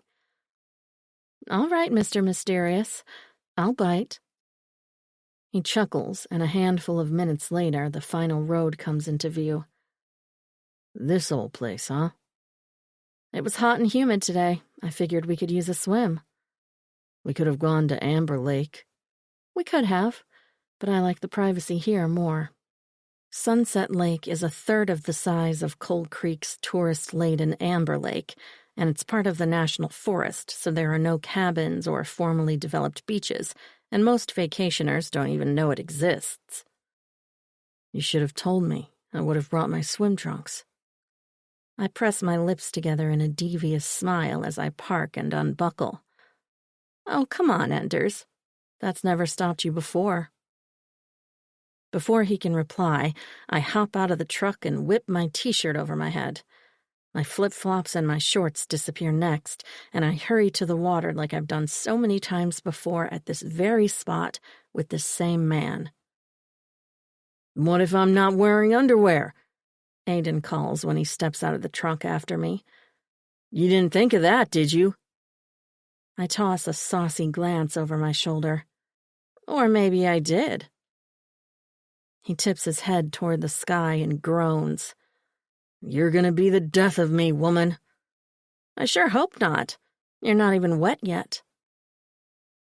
All right, Mr. Mysterious. I'll bite. He chuckles, and a handful of minutes later, the final road comes into view. This old place, huh? It was hot and humid today. I figured we could use a swim. We could have gone to Amber Lake. We could have, but I like the privacy here more. Sunset Lake is a third of the size of Cold Creek's tourist-laden Amber Lake, and it's part of the National Forest, so there are no cabins or formally developed beaches, and most vacationers don't even know it exists. You should have told me. I would have brought my swim trunks. I press my lips together in a devious smile as I park and unbuckle. Oh, come on, Enders. That's never stopped you before. Before he can reply, I hop out of the truck and whip my t-shirt over my head. My flip-flops and my shorts disappear next, and I hurry to the water like I've done so many times before at this very spot with this same man. What if I'm not wearing underwear? Aiden calls when he steps out of the truck after me. You didn't think of that, did you? I toss a saucy glance over my shoulder. Or maybe I did. He tips his head toward the sky and groans. You're gonna be the death of me, woman. I sure hope not. You're not even wet yet.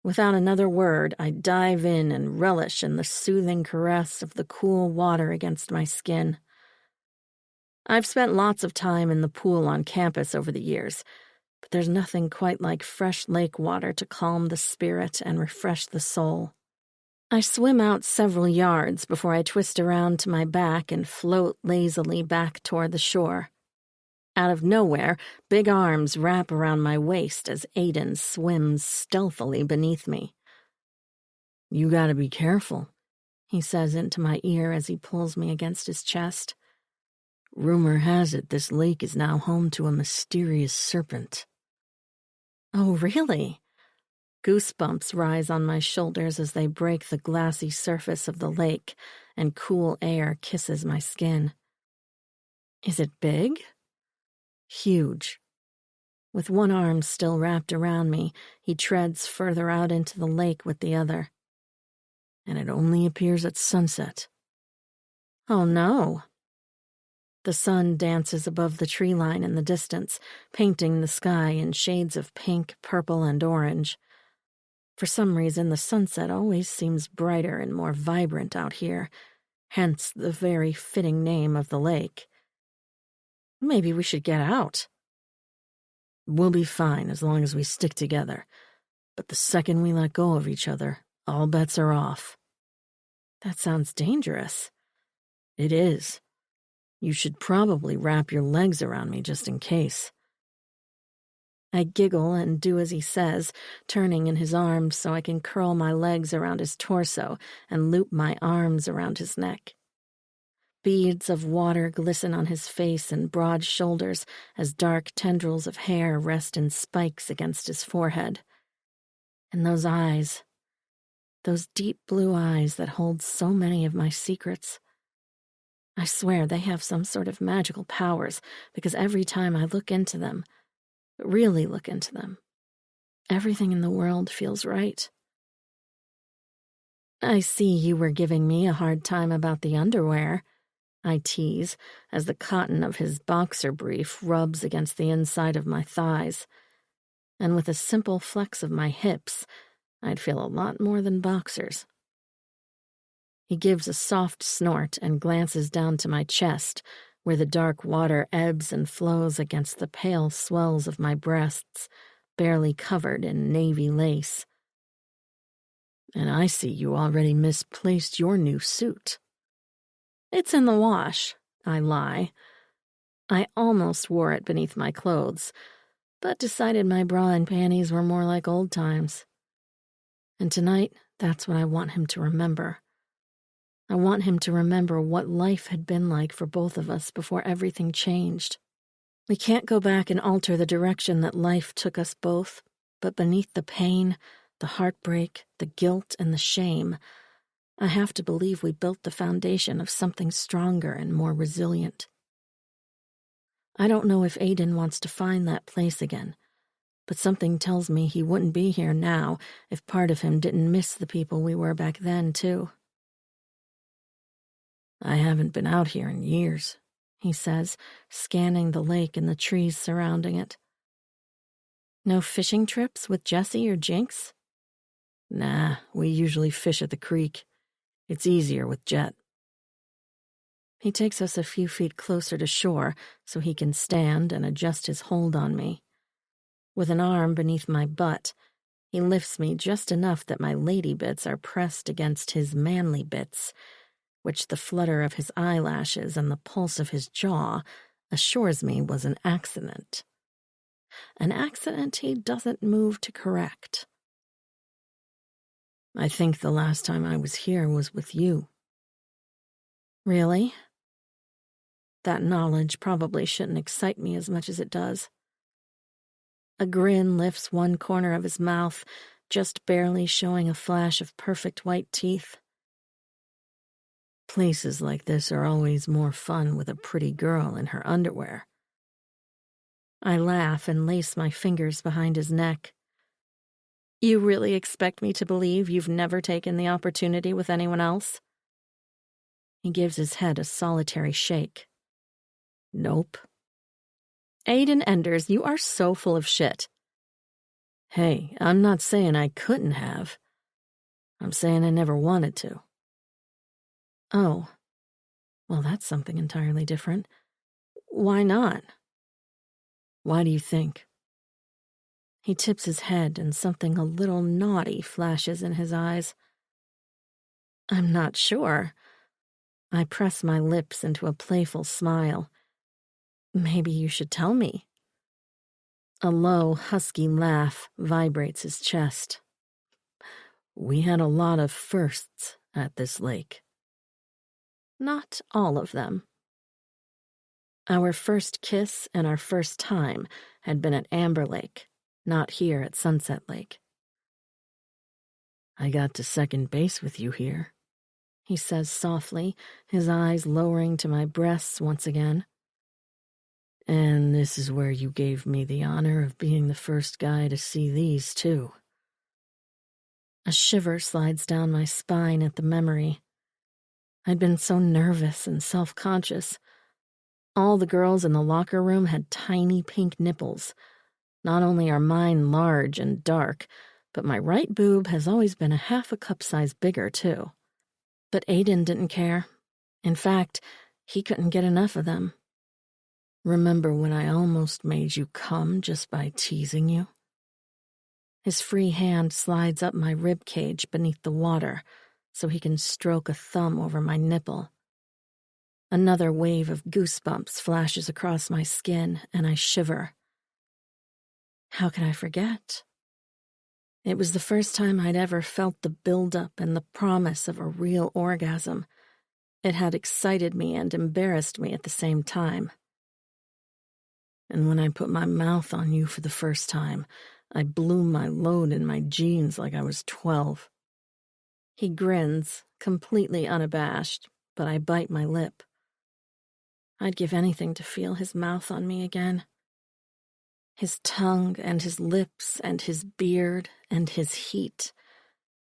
Without another word, I dive in and relish in the soothing caress of the cool water against my skin. I've spent lots of time in the pool on campus over the years, but there's nothing quite like fresh lake water to calm the spirit and refresh the soul. I swim out several yards before I twist around to my back and float lazily back toward the shore. Out of nowhere, big arms wrap around my waist as Aiden swims stealthily beneath me. You gotta be careful, he says into my ear as he pulls me against his chest. Rumor has it this lake is now home to a mysterious serpent. Oh, really? Goosebumps rise on my shoulders as they break the glassy surface of the lake, and cool air kisses my skin. Is it big? Huge. With one arm still wrapped around me, he treads further out into the lake with the other. And it only appears at sunset. Oh no. The sun dances above the tree line in the distance, painting the sky in shades of pink, purple, and orange. For some reason, the sunset always seems brighter and more vibrant out here, hence the very fitting name of the lake. Maybe we should get out. We'll be fine as long as we stick together. But the second we let go of each other, all bets are off. That sounds dangerous. It is. You should probably wrap your legs around me just in case. I giggle and do as he says, turning in his arms so I can curl my legs around his torso and loop my arms around his neck. Beads of water glisten on his face and broad shoulders as dark tendrils of hair rest in spikes against his forehead. And those eyes, those deep blue eyes that hold so many of my secrets. I swear they have some sort of magical powers because every time I look into them, really look into them, everything in the world feels right. I see you were giving me a hard time about the underwear, I tease as the cotton of his boxer brief rubs against the inside of my thighs. And with a simple flex of my hips, I'd feel a lot more than boxers. He gives a soft snort and glances down to my chest, where the dark water ebbs and flows against the pale swells of my breasts, barely covered in navy lace. And I see you already misplaced your new suit. It's in the wash, I lie. I almost wore it beneath my clothes, but decided my bra and panties were more like old times. And tonight, that's what I want him to remember. I want him to remember what life had been like for both of us before everything changed. We can't go back and alter the direction that life took us both, but beneath the pain, the heartbreak, the guilt, and the shame, I have to believe we built the foundation of something stronger and more resilient. I don't know if Aiden wants to find that place again, but something tells me he wouldn't be here now if part of him didn't miss the people we were back then, too. I haven't been out here in years, he says, scanning the lake and the trees surrounding it. No fishing trips with Jesse or Jinx? Nah, we usually fish at the creek. It's easier with Jet. He takes us a few feet closer to shore so he can stand and adjust his hold on me. With an arm beneath my butt, he lifts me just enough that my lady bits are pressed against his manly bits, which the flutter of his eyelashes and the pulse of his jaw assures me was an accident. An accident he doesn't move to correct. I think the last time I was here was with you. Really? That knowledge probably shouldn't excite me as much as it does. A grin lifts one corner of his mouth, just barely showing a flash of perfect white teeth. Places like this are always more fun with a pretty girl in her underwear. I laugh and lace my fingers behind his neck. You really expect me to believe you've never taken the opportunity with anyone else? He gives his head a solitary shake. Nope. Aiden Enders, you are so full of shit. Hey, I'm not saying I couldn't have. I'm saying I never wanted to. Oh. Well, that's something entirely different. Why not? Why do you think? He tips his head and something a little naughty flashes in his eyes. I'm not sure. I press my lips into a playful smile. Maybe you should tell me. A low, husky laugh vibrates his chest. We had a lot of firsts at this lake. Not all of them. Our first kiss and our first time had been at Amber Lake, not here at Sunset Lake. I got to second base with you here, he says softly, his eyes lowering to my breasts once again. And this is where you gave me the honor of being the first guy to see these, too. A shiver slides down my spine at the memory. I'd been so nervous and self-conscious. All the girls in the locker room had tiny pink nipples. Not only are mine large and dark, But my right boob has always been a half a cup size bigger, too. But Aiden didn't care. In fact, he couldn't get enough of them. Remember when I almost made you come just by teasing you? His free hand slides up my rib cage beneath the water so he can stroke a thumb over my nipple. Another wave of goosebumps flashes across my skin, and I shiver. How could I forget? It was the first time I'd ever felt the buildup and the promise of a real orgasm. It had excited me and embarrassed me at the same time. And when I put my mouth on you for the first time, I blew my load in my jeans like I was 12. He grins, completely unabashed, but I bite my lip. I'd give anything to feel his mouth on me again. His tongue and his lips and his beard and his heat.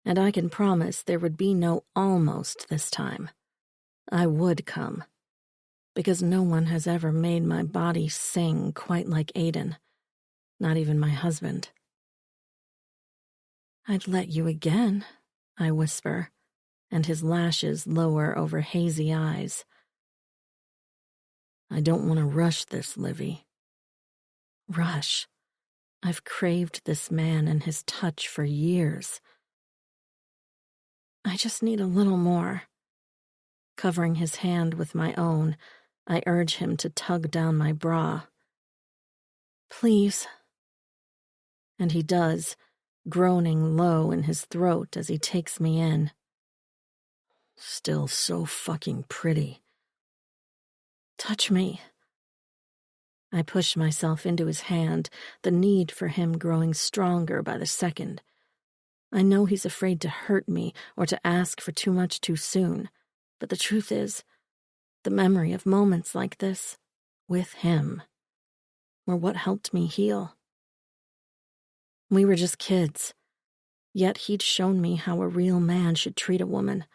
And I can promise there would be no almost this time. I would come. Because no one has ever made my body sing quite like Aiden. Not even my husband. I'd let you again, I whisper, and his lashes lower over hazy eyes. I don't want to rush this, Livy. Rush? I've craved this man and his touch for years. I just need a little more. Covering his hand with my own, I urge him to tug down my bra. Please. And he does, groaning low in his throat as he takes me in. Still so fucking pretty. Touch me. I push myself into his hand, the need for him growing stronger by the second. I know he's afraid to hurt me or to ask for too much too soon, but the truth is, the memory of moments like this, with him, were what helped me heal. We were just kids, yet he'd shown me how a real man should treat a woman.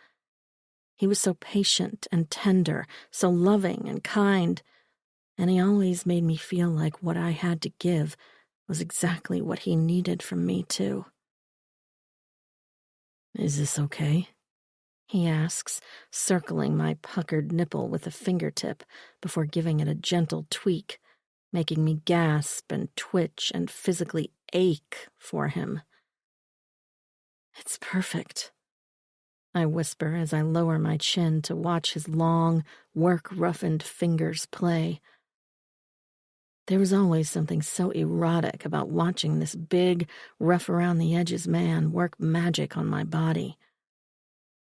He was so patient and tender, so loving and kind, and he always made me feel like what I had to give was exactly what he needed from me, too. Is this okay? He asks, circling my puckered nipple with a fingertip before giving it a gentle tweak, making me gasp and twitch and physically ache for him. It's perfect, I whisper as I lower my chin to watch his long, work-roughened fingers play. There was always something so erotic about watching this big, rough-around-the-edges man work magic on my body.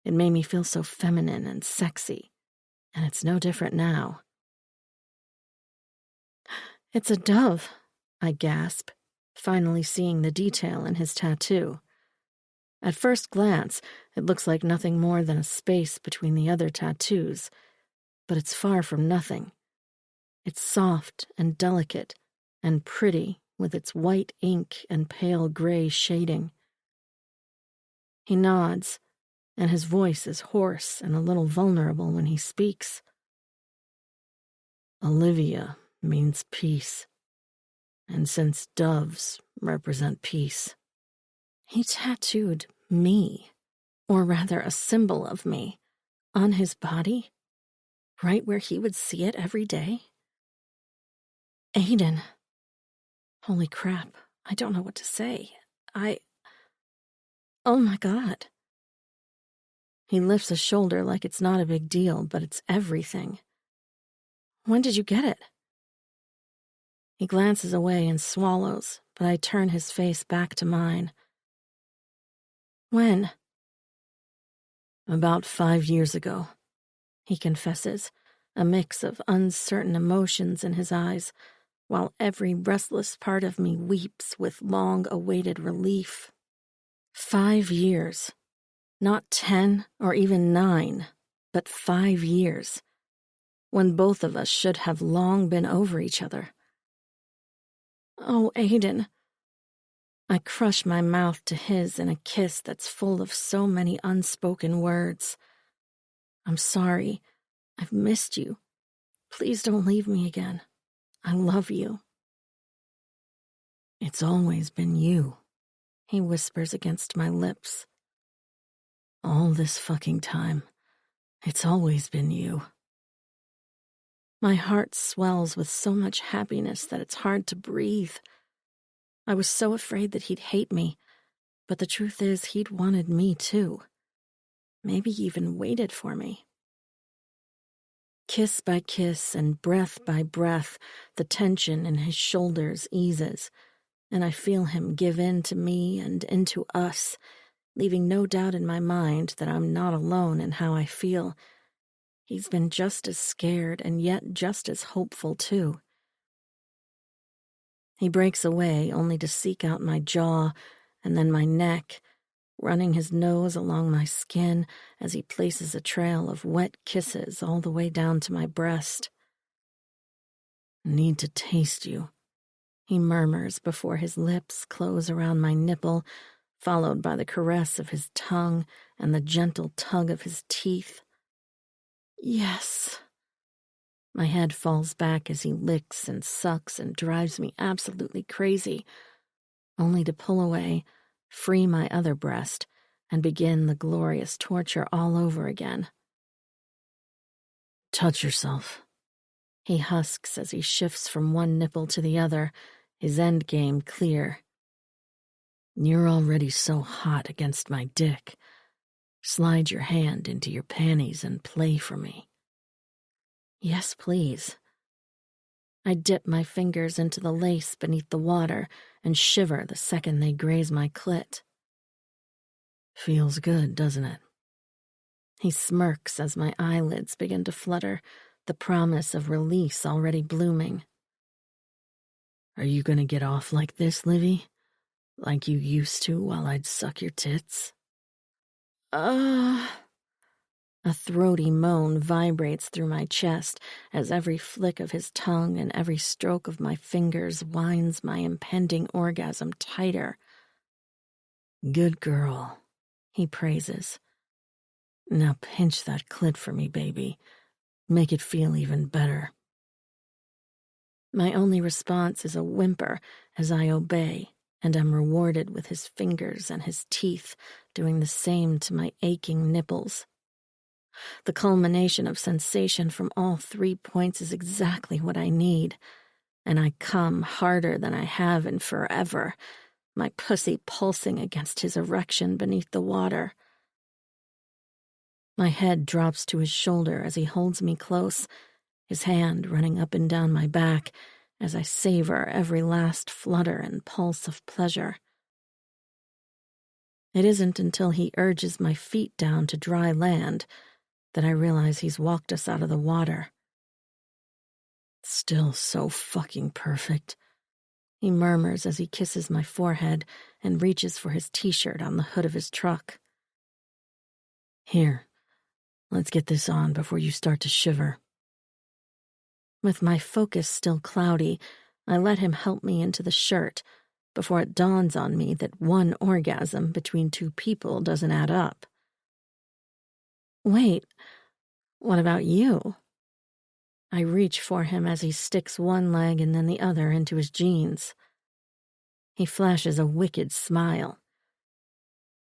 It made me feel so feminine and sexy, and it's no different now. It's a dove, I gasp, finally seeing the detail in his tattoo. At first glance, it looks like nothing more than a space between the other tattoos, but it's far from nothing. It's soft and delicate and pretty with its white ink and pale gray shading. He nods, and his voice is hoarse and a little vulnerable when he speaks. Olivia means peace, and since doves represent peace, he tattooed me, or rather a symbol of me, on his body, right where he would see it every day. Aiden. Holy crap, I don't know what to say. Oh my God. He lifts a shoulder like it's not a big deal, but it's everything. When did you get it? He glances away and swallows, but I turn his face back to mine. When? About 5 years ago, he confesses, a mix of uncertain emotions in his eyes, while every restless part of me weeps with long-awaited relief. 5 years. Not 10 or even 9, but 5 years, when both of us should have long been over each other. Oh, Aiden. I crush my mouth to his in a kiss that's full of so many unspoken words. I'm sorry. I've missed you. Please don't leave me again. I love you. It's always been you, he whispers against my lips. "All this fucking time, it's always been you." My heart swells with so much happiness that it's hard to breathe. I was so afraid that he'd hate me, but the truth is he'd wanted me too. Maybe even waited for me. Kiss by kiss and breath by breath, the tension in his shoulders eases, and I feel him give in to me and into us, leaving no doubt in my mind that I'm not alone in how I feel. He's been just as scared and yet just as hopeful, too. He breaks away only to seek out my jaw and then my neck, running his nose along my skin as he places a trail of wet kisses all the way down to my breast. "Need to taste you," he murmurs before his lips close around my nipple, followed by the caress of his tongue and the gentle tug of his teeth. Yes. My head falls back as he licks and sucks and drives me absolutely crazy, only to pull away, free my other breast, and begin the glorious torture all over again. "Touch yourself," he husks as he shifts from one nipple to the other, his end game clear. "You're already so hot against my dick. Slide your hand into your panties and play for me." "Yes, please." I dip my fingers into the lace beneath the water and shiver the second they graze my clit. "Feels good, doesn't it?" He smirks as my eyelids begin to flutter, the promise of release already blooming. "Are you gonna get off like this, Livy? Like you used to while I'd suck your tits?" A throaty moan vibrates through my chest as every flick of his tongue and every stroke of my fingers winds my impending orgasm tighter. "Good girl," he praises. "Now pinch that clit for me, baby. Make it feel even better." My only response is a whimper as I obey, and am rewarded with his fingers and his teeth doing the same to my aching nipples. The culmination of sensation from all 3 points is exactly what I need, and I come harder than I have in forever, my pussy pulsing against his erection beneath the water. My head drops to his shoulder as he holds me close, his hand running up and down my back as I savor every last flutter and pulse of pleasure. It isn't until he urges my feet down to dry land that I realize he's walked us out of the water. "Still so fucking perfect," he murmurs as he kisses my forehead and reaches for his t-shirt on the hood of his truck. "Here, let's get this on before you start to shiver." With my focus still cloudy, I let him help me into the shirt before it dawns on me that one orgasm between 2 people doesn't add up. "Wait, what about you?" I reach for him as he sticks one leg and then the other into his jeans. He flashes a wicked smile.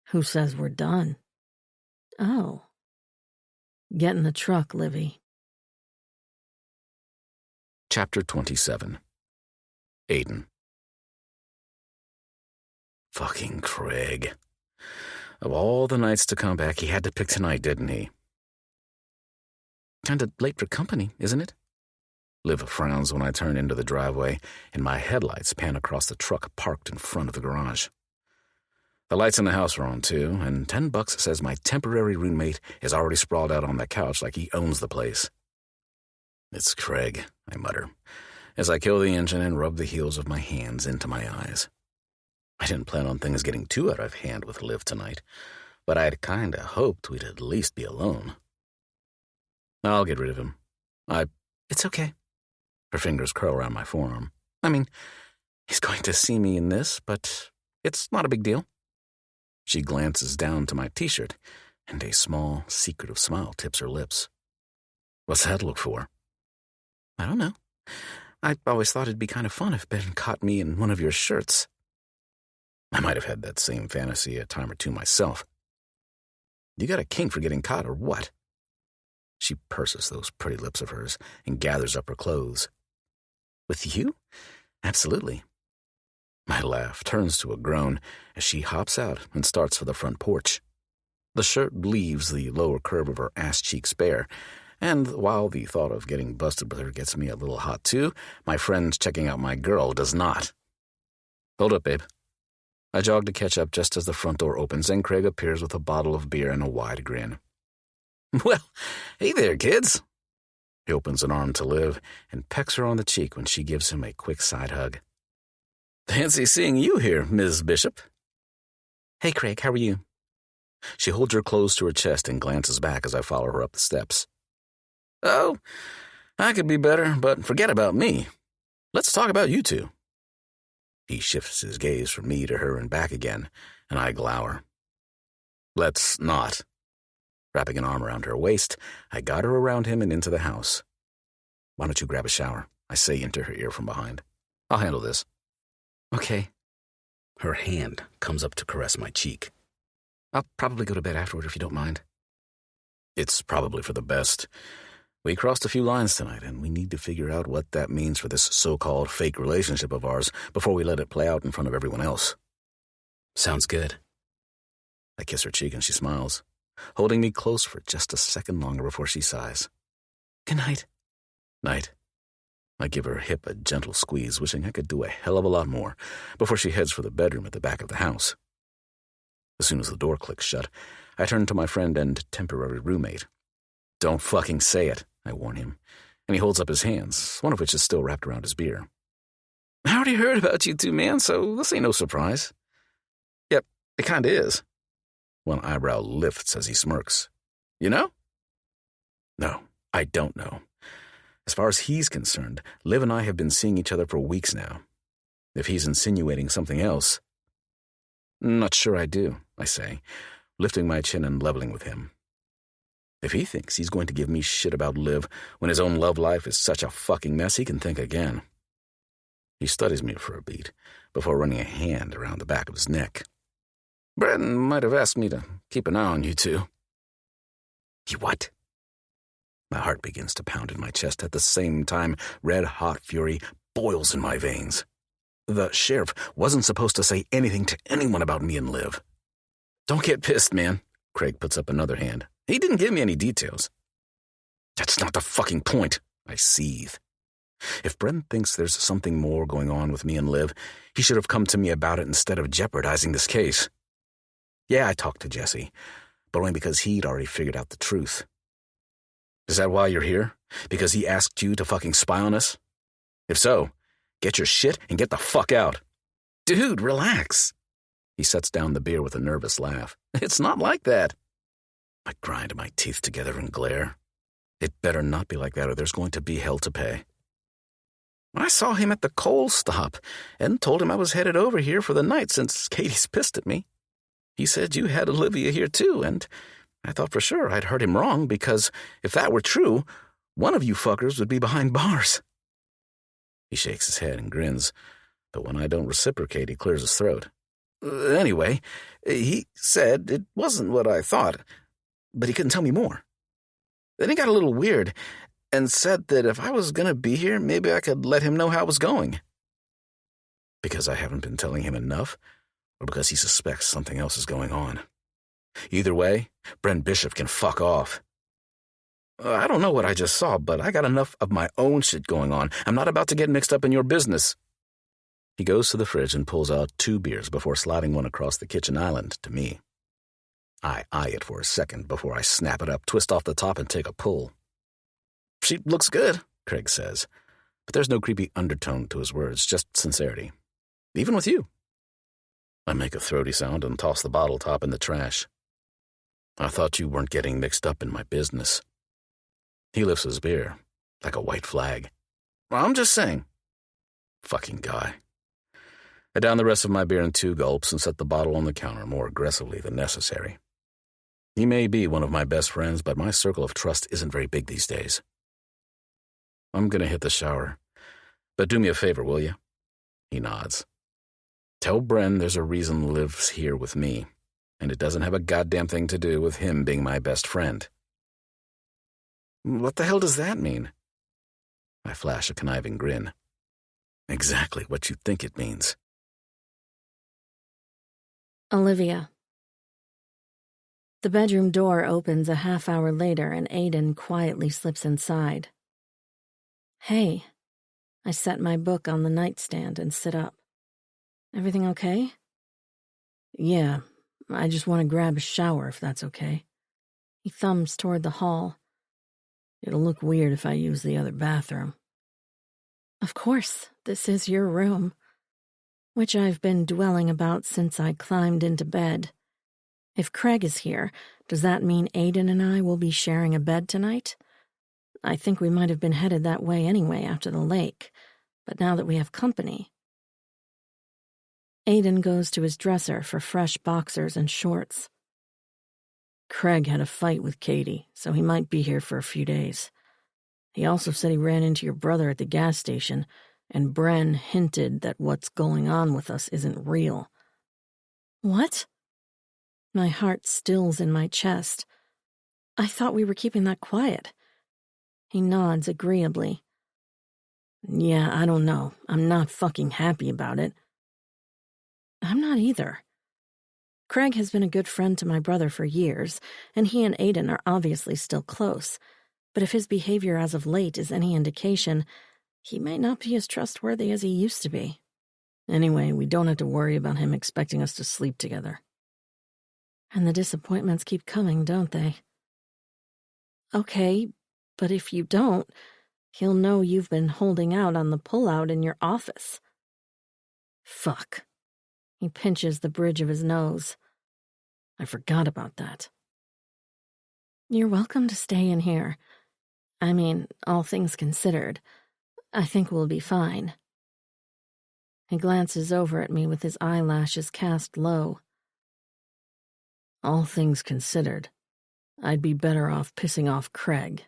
"Who says we're done?" "Oh." "Get in the truck, Livy." Chapter 27. Aiden. Fucking Craig. Of all the nights to come back, he had to pick tonight, didn't he? Kinda late for company, isn't it? Liv frowns when I turn into the driveway, and my headlights pan across the truck parked in front of the garage. The lights in the house are on, too, and $10 says my temporary roommate is already sprawled out on the couch like he owns the place. "It's Craig," I mutter, as I kill the engine and rub the heels of my hands into my eyes. I didn't plan on things getting too out of hand with Liv tonight, but I'd kinda hoped we'd at least be alone. "I'll get rid of him. It's okay." Her fingers curl around my forearm. "I mean, he's going to see me in this, but it's not a big deal." She glances down to my t-shirt, and a small, secretive smile tips her lips. "What's that look for?" "I don't know. I always thought it'd be kind of fun if Ben caught me in one of your shirts." I might have had that same fantasy a time or two myself. You got a kink for getting caught or what? She purses those pretty lips of hers and gathers up her clothes. With you? Absolutely. My laugh turns to a groan as she hops out and starts for the front porch. The shirt leaves the lower curve of her ass cheeks bare, and while the thought of getting busted with her gets me a little hot too, my friend checking out my girl does not. Hold up, babe. I jog to catch up just as the front door opens and Craig appears with a bottle of beer and a wide grin. Well, hey there, kids. He opens an arm to Liv and pecks her on the cheek when she gives him a quick side hug. Fancy seeing you here, Ms. Bishop. Hey, Craig, how are you? She holds her close to her chest and glances back as I follow her up the steps. Oh, I could be better, but forget about me. Let's talk about you two. He shifts his gaze from me to her and back again, and I glower. Let's not. Wrapping an arm around her waist, I got her around him and into the house. Why don't you grab a shower? I say into her ear from behind. I'll handle this. Okay. Her hand comes up to caress my cheek. I'll probably go to bed afterward if you don't mind. It's probably for the best. We crossed a few lines tonight, and we need to figure out what that means for this so-called fake relationship of ours before we let it play out in front of everyone else. Sounds good. I kiss her cheek and she smiles, holding me close for just a second longer before she sighs. Good night. Night. I give her hip a gentle squeeze, wishing I could do a hell of a lot more before she heads for the bedroom at the back of the house. As soon as the door clicks shut, I turn to my friend and temporary roommate. Don't fucking say it, I warn him, and he holds up his hands, one of which is still wrapped around his beer. I already heard about you two, man, so this ain't no surprise. Yep, it kinda is. One eyebrow lifts as he smirks. You know? No, I don't know. As far as he's concerned, Liv and I have been seeing each other for weeks now. If he's insinuating something else... Not sure I do, I say, lifting my chin and leveling with him. If he thinks he's going to give me shit about Liv when his own love life is such a fucking mess, he can think again. He studies me for a beat before running a hand around the back of his neck. Bretton might have asked me to keep an eye on you two. You what? My heart begins to pound in my chest at the same time red-hot fury boils in my veins. The sheriff wasn't supposed to say anything to anyone about me and Liv. Don't get pissed, man. Craig puts up another hand. He didn't give me any details. That's not the fucking point, I seethe. If Brent thinks there's something more going on with me and Liv, he should have come to me about it instead of jeopardizing this case. Yeah, I talked to Jesse, but only because he'd already figured out the truth. Is that why you're here? Because he asked you to fucking spy on us? If so, get your shit and get the fuck out. Dude, relax. He sets down the beer with a nervous laugh. It's not like that. I grind my teeth together and glare. It better not be like that or there's going to be hell to pay. I saw him at the coal stop and told him I was headed over here for the night since Katie's pissed at me. He said you had Olivia here too, and I thought for sure I'd heard him wrong because if that were true, one of you fuckers would be behind bars. He shakes his head and grins, but when I don't reciprocate, he clears his throat. Anyway, he said it wasn't what I thought, but he couldn't tell me more. Then he got a little weird and said that if I was going to be here, maybe I could let him know how it was going. Because I haven't been telling him enough, or because he suspects something else is going on. Either way, Brent Bishop can fuck off. I don't know what I just saw, but I got enough of my own shit going on. I'm not about to get mixed up in your business. He goes to the fridge and pulls out 2 beers before sliding one across the kitchen island to me. I eye it for a second before I snap it up, twist off the top, and take a pull. She looks good, Craig says, but there's no creepy undertone to his words, just sincerity. Even with you. I make a throaty sound and toss the bottle top in the trash. I thought you weren't getting mixed up in my business. He lifts his beer, like a white flag. Well, I'm just saying. Fucking guy. I down the rest of my beer in 2 gulps and set the bottle on the counter more aggressively than necessary. He may be one of my best friends, but my circle of trust isn't very big these days. I'm gonna hit the shower, but do me a favor, will you? He nods. Tell Bren there's a reason Liv's here with me, and it doesn't have a goddamn thing to do with him being my best friend. What the hell does that mean? I flash a conniving grin. Exactly what you think it means. Olivia. The bedroom door opens a half hour later and Aiden quietly slips inside. Hey. I set my book on the nightstand and sit up. Everything okay? Yeah, I just want to grab a shower if that's okay. He thumbs toward the hall. It'll look weird if I use the other bathroom. Of course, this is your room, which I've been dwelling about since I climbed into bed. If Craig is here, does that mean Aiden and I will be sharing a bed tonight? I think we might have been headed that way anyway after the lake, but now that we have company. Aiden goes to his dresser for fresh boxers and shorts. Craig had a fight with Katie, so he might be here for a few days. He also said he ran into your brother at the gas station, and Bren hinted that what's going on with us isn't real. What? My heart stills in my chest. I thought we were keeping that quiet. He nods agreeably. Yeah, I don't know. I'm not fucking happy about it. I'm not either. Craig has been a good friend to my brother for years, and he and Aiden are obviously still close. But if his behavior as of late is any indication, he may not be as trustworthy as he used to be. Anyway, we don't have to worry about him expecting us to sleep together. And the disappointments keep coming, don't they? Okay, but if you don't, he'll know you've been holding out on the pullout in your office. Fuck. He pinches the bridge of his nose. I forgot about that. You're welcome to stay in here. I mean, all things considered, I think we'll be fine. He glances over at me with his eyelashes cast low. All things considered, I'd be better off pissing off Craig.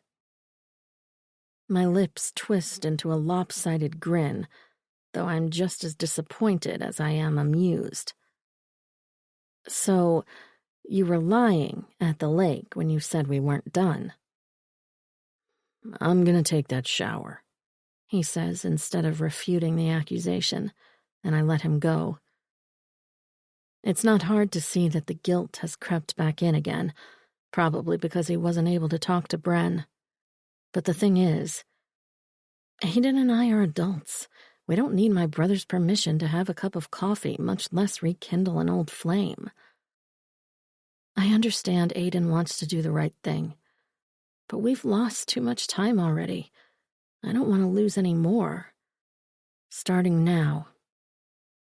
My lips twist into a lopsided grin, though I'm just as disappointed as I am amused. So, you were lying at the lake when you said we weren't done. I'm gonna take that shower, he says instead of refuting the accusation, and I let him go. It's not hard to see that the guilt has crept back in again, probably because he wasn't able to talk to Bren. But the thing is, Aiden and I are adults. We don't need my brother's permission to have a cup of coffee, much less rekindle an old flame. I understand Aiden wants to do the right thing, but we've lost too much time already. I don't want to lose any more. Starting now.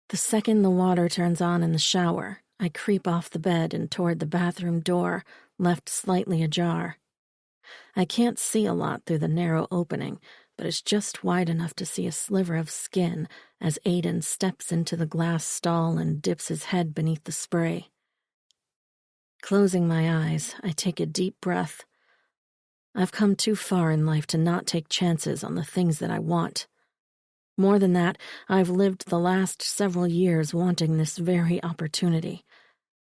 The second the water turns on in the shower, I creep off the bed and toward the bathroom door, left slightly ajar. I can't see a lot through the narrow opening, but it's just wide enough to see a sliver of skin as Aiden steps into the glass stall and dips his head beneath the spray. Closing my eyes, I take a deep breath. I've come too far in life to not take chances on the things that I want. More than that, I've lived the last several years wanting this very opportunity.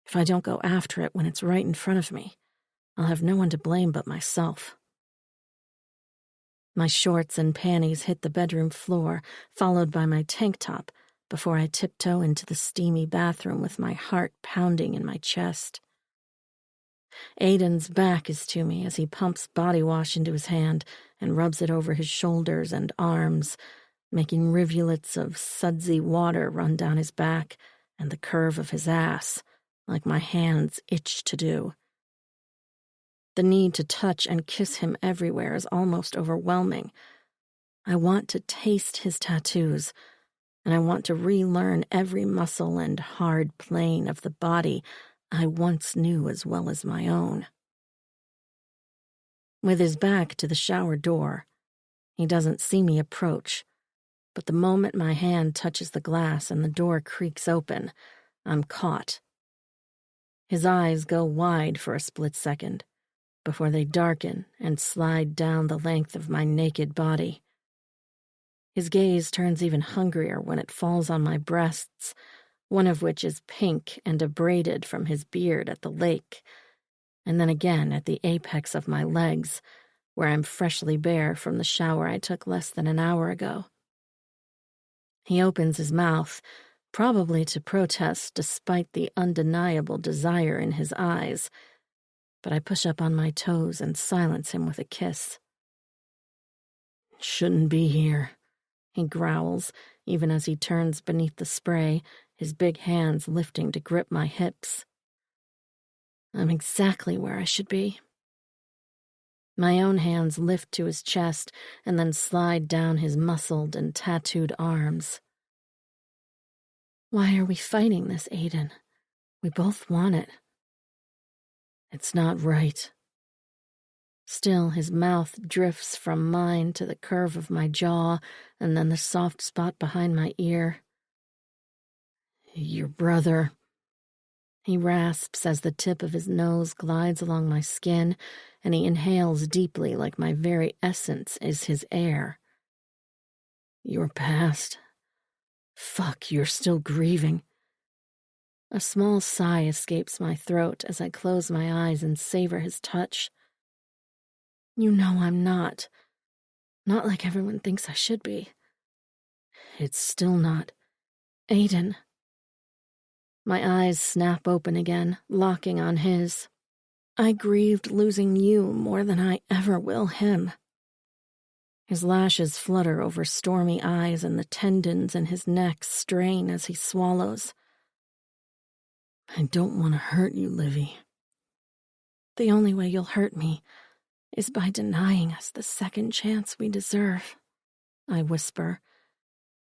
If I don't go after it when it's right in front of me, I'll have no one to blame but myself. My shorts and panties hit the bedroom floor, followed by my tank top, before I tiptoe into the steamy bathroom with my heart pounding in my chest. Aiden's back is to me as he pumps body wash into his hand and rubs it over his shoulders and arms, making rivulets of sudsy water run down his back and the curve of his ass, like my hands itch to do. The need to touch and kiss him everywhere is almost overwhelming. I want to taste his tattoos, and I want to relearn every muscle and hard plane of the body I once knew as well as my own. With his back to the shower door, he doesn't see me approach, but the moment my hand touches the glass and the door creaks open, I'm caught. His eyes go wide for a split second, before they darken and slide down the length of my naked body. His gaze turns even hungrier when it falls on my breasts, one of which is pink and abraded from his beard at the lake, and then again at the apex of my legs, where I'm freshly bare from the shower I took less than an hour ago. He opens his mouth, probably to protest despite the undeniable desire in his eyes, but I push up on my toes and silence him with a kiss. "Shouldn't be here," he growls, even as he turns beneath the spray, his big hands lifting to grip my hips. I'm exactly where I should be. My own hands lift to his chest and then slide down his muscled and tattooed arms. Why are we fighting this, Aiden? We both want it. "It's not right." Still, his mouth drifts from mine to the curve of my jaw and then the soft spot behind my ear. "Your brother," he rasps as the tip of his nose glides along my skin, and he inhales deeply like my very essence is his air. "Your past. Fuck, you're still grieving." A small sigh escapes my throat as I close my eyes and savor his touch. You know I'm not. Not like everyone thinks I should be. "It's still not." Aiden. My eyes snap open again, locking on his. I grieved losing you more than I ever will him. His lashes flutter over stormy eyes and the tendons in his neck strain as he swallows. "I don't want to hurt you, Livy." The only way you'll hurt me is by denying us the second chance we deserve, I whisper,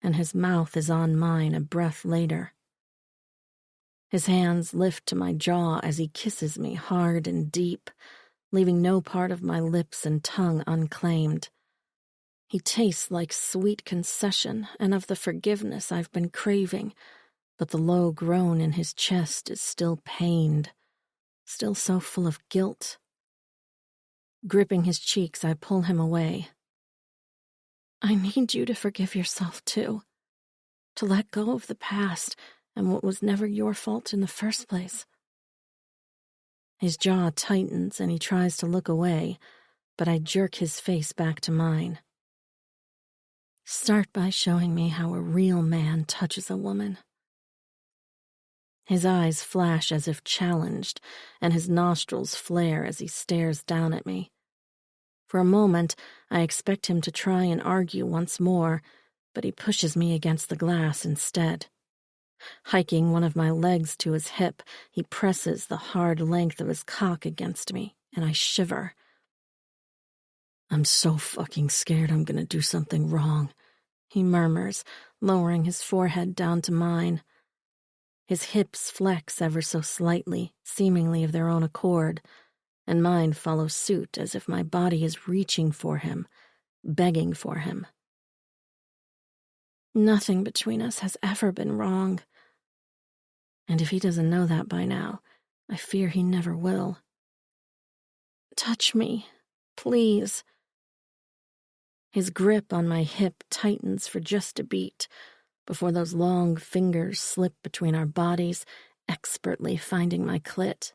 and his mouth is on mine a breath later. His hands lift to my jaw as he kisses me hard and deep, leaving no part of my lips and tongue unclaimed. He tastes like sweet concession and of the forgiveness I've been craving, but the low groan in his chest is still pained, still so full of guilt. Gripping his cheeks, I pull him away. I need you to forgive yourself, too. To let go of the past and what was never your fault in the first place. His jaw tightens and he tries to look away, but I jerk his face back to mine. Start by showing me how a real man touches a woman. His eyes flash as if challenged, and his nostrils flare as he stares down at me. For a moment, I expect him to try and argue once more, but he pushes me against the glass instead. Hiking one of my legs to his hip, he presses the hard length of his cock against me, and I shiver. "I'm so fucking scared I'm gonna do something wrong," he murmurs, lowering his forehead down to mine. His hips flex ever so slightly, seemingly of their own accord, and mine follow suit as if my body is reaching for him, begging for him. Nothing between us has ever been wrong. And if he doesn't know that by now, I fear he never will. Touch me, please. His grip on my hip tightens for just a beat, before those long fingers slip between our bodies, expertly finding my clit.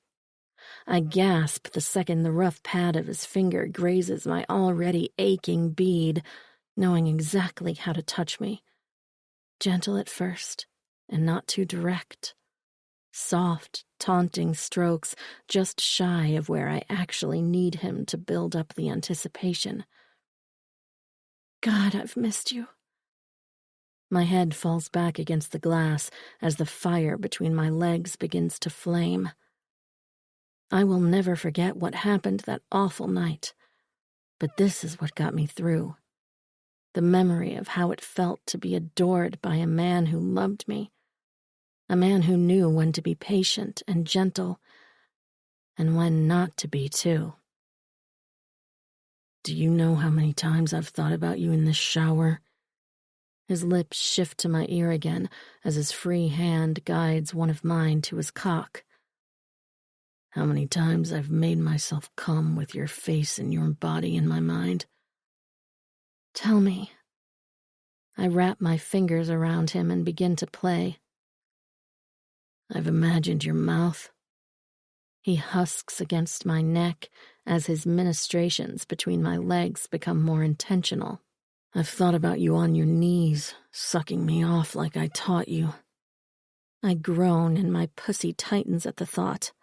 I gasp the second the rough pad of his finger grazes my already aching bead, knowing exactly how to touch me. Gentle at first, and not too direct. Soft, taunting strokes, just shy of where I actually need him to build up the anticipation. God, I've missed you. My head falls back against the glass as the fire between my legs begins to flame. I will never forget what happened that awful night, but this is what got me through. The memory of how it felt to be adored by a man who loved me, a man who knew when to be patient and gentle, and when not to be, too. "Do you know how many times I've thought about you in this shower?" His lips shift to my ear again as his free hand guides one of mine to his cock. "How many times I've made myself come with your face and your body in my mind?" Tell me. I wrap my fingers around him and begin to play. I've imagined your mouth. He husks against my neck as his ministrations between my legs become more intentional. I've thought about you on your knees, sucking me off like I taught you. I groan and my pussy tightens at the thought.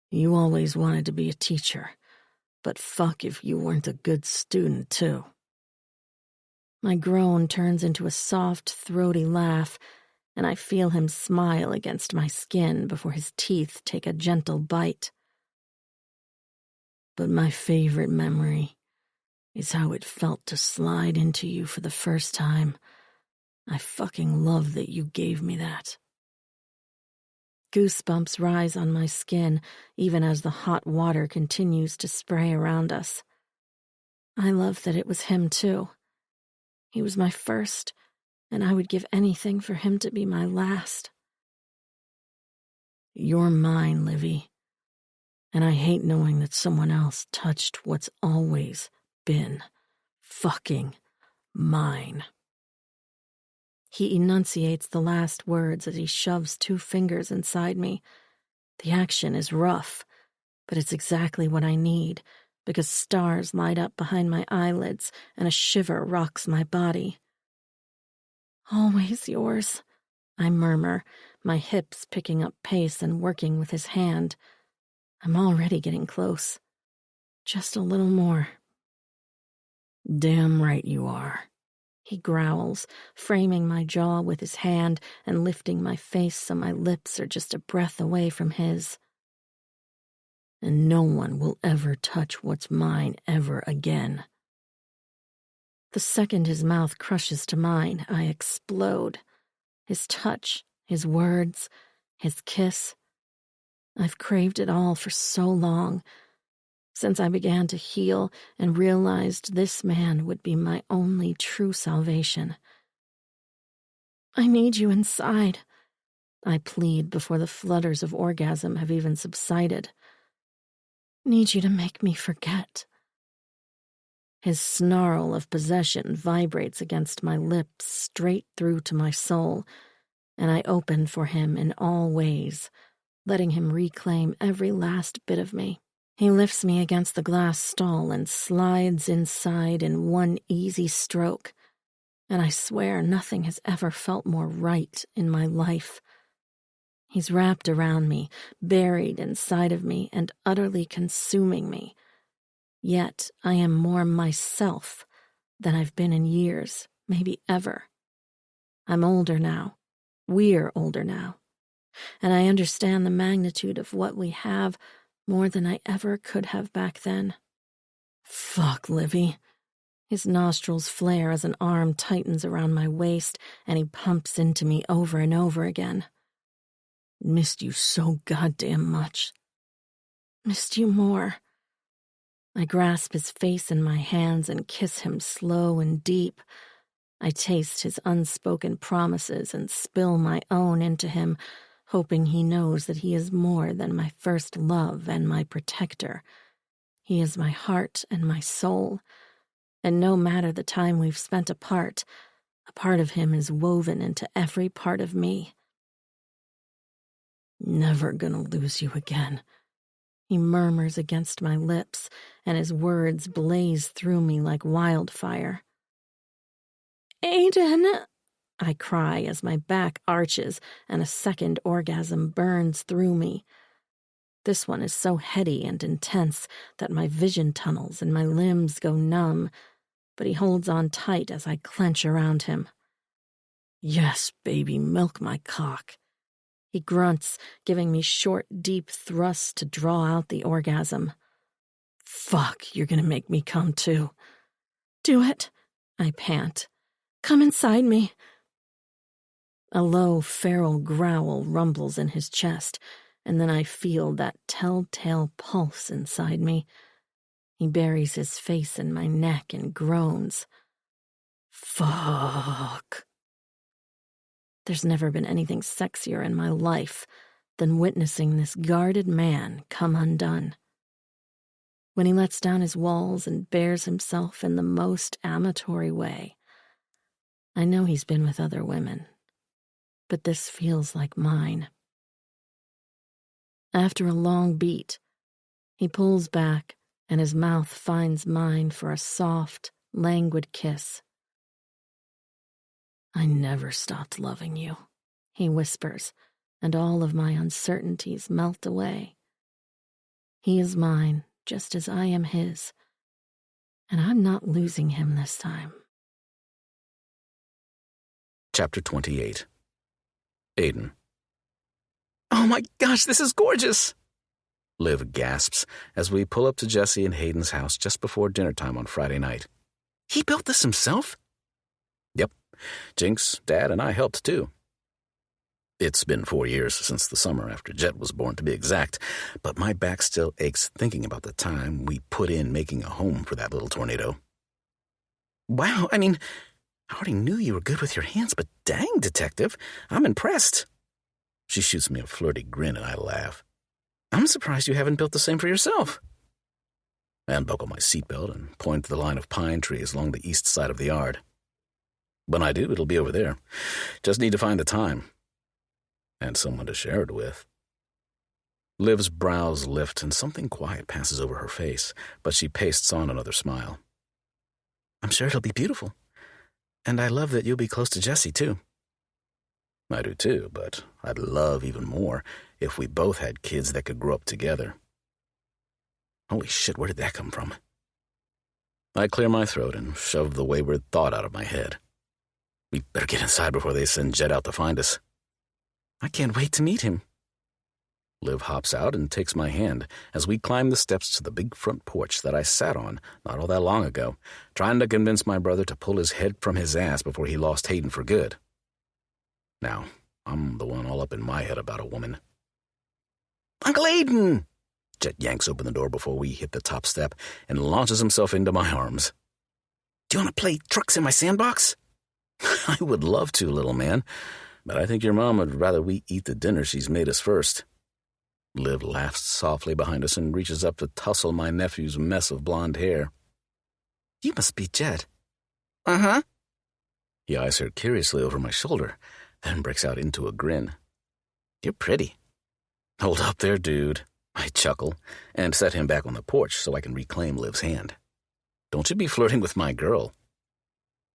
You always wanted to be a teacher, but fuck if you weren't a good student, too. My groan turns into a soft, throaty laugh, and I feel him smile against my skin before his teeth take a gentle bite. But my favorite memory is how it felt to slide into you for the first time. I fucking love that you gave me that. Goosebumps rise on my skin even as the hot water continues to spray around us. I love that it was him, too. He was my first, and I would give anything for him to be my last. You're mine, Livy, and I hate knowing that someone else touched what's always been fucking mine. He enunciates the last words as he shoves 2 fingers inside me. The action is rough, but it's exactly what I need, because stars light up behind my eyelids and a shiver rocks my body. Always yours, I murmur, my hips picking up pace and working with his hand. I'm already getting close. Just a little more. Damn right you are, he growls, framing my jaw with his hand and lifting my face so my lips are just a breath away from his. And no one will ever touch what's mine ever again. The second his mouth crushes to mine, I explode. His touch, his words, his kiss. I've craved it all for so long, since I began to heal and realized this man would be my only true salvation. I need you inside, I plead before the flutters of orgasm have even subsided. Need you to make me forget. His snarl of possession vibrates against my lips straight through to my soul, and I open for him in all ways, letting him reclaim every last bit of me. He lifts me against the glass stall and slides inside in one easy stroke, and I swear nothing has ever felt more right in my life. He's wrapped around me, buried inside of me, and utterly consuming me. Yet I am more myself than I've been in years, maybe ever. I'm older now. We're older now. And I understand the magnitude of what we have more than I ever could have back then. Fuck, Livy. His nostrils flare as an arm tightens around my waist, and he pumps into me over and over again. Missed you so goddamn much. Missed you more. I grasp his face in my hands and kiss him slow and deep. I taste his unspoken promises and spill my own into him, hoping he knows that he is more than my first love and my protector. He is my heart and my soul, and no matter the time we've spent apart, a part of him is woven into every part of me. Never gonna lose you again, he murmurs against my lips, and his words blaze through me like wildfire. Aiden, I cry as my back arches and a second orgasm burns through me. This one is so heady and intense that my vision tunnels and my limbs go numb, but he holds on tight as I clench around him. Yes, baby, milk my cock. He grunts, giving me short, deep thrusts to draw out the orgasm. Fuck, you're gonna make me come too. Do it, I pant. Come inside me. A low, feral growl rumbles in his chest, and then I feel that telltale pulse inside me. He buries his face in my neck and groans. Fuck. There's never been anything sexier in my life than witnessing this guarded man come undone. When he lets down his walls and bears himself in the most amatory way, I know he's been with other women, but this feels like mine. After a long beat, he pulls back and his mouth finds mine for a soft, languid kiss. I never stopped loving you, he whispers, and all of my uncertainties melt away. He is mine, just as I am his, and I'm not losing him this time. Chapter 28. Aiden. Oh my gosh, this is gorgeous! Liv gasps as we pull up to Jesse and Hayden's house just before dinner time on Friday night. He built this himself? Yep. Jinx, Dad, and I helped too. It's been 4 years since the summer after Jet was born, to be exact, but my back still aches thinking about the time we put in making a home for that little tornado. Wow, I mean, I already knew you were good with your hands, but dang, Detective, I'm impressed. She shoots me a flirty grin and I laugh. I'm surprised you haven't built the same for yourself. I unbuckle my seatbelt and point to the line of pine trees along the east side of the yard. When I do, it'll be over there. Just need to find the time. And someone to share it with. Liv's brows lift and something quiet passes over her face, but she pastes on another smile. I'm sure it'll be beautiful. And I love that you'll be close to Jesse, too. I do too, but I'd love even more if we both had kids that could grow up together. Holy shit, where did that come from? I clear my throat and shove the wayward thought out of my head. We better get inside before they send Jet out to find us. I can't wait to meet him. Liv hops out and takes my hand as we climb the steps to the big front porch that I sat on not all that long ago, trying to convince my brother to pull his head from his ass before he lost Hayden for good. Now, I'm the one all up in my head about a woman. Uncle Aiden! Jet yanks open the door before we hit the top step and launches himself into my arms. Do you want to play trucks in my sandbox? I would love to, little man, but I think your mom would rather we eat the dinner she's made us first. Liv laughs softly behind us and reaches up to tussle my nephew's mess of blonde hair. You must be Jet. Uh-huh. He eyes her curiously over my shoulder, then breaks out into a grin. You're pretty. Hold up there, dude. I chuckle and set him back on the porch so I can reclaim Liv's hand. Don't you be flirting with my girl.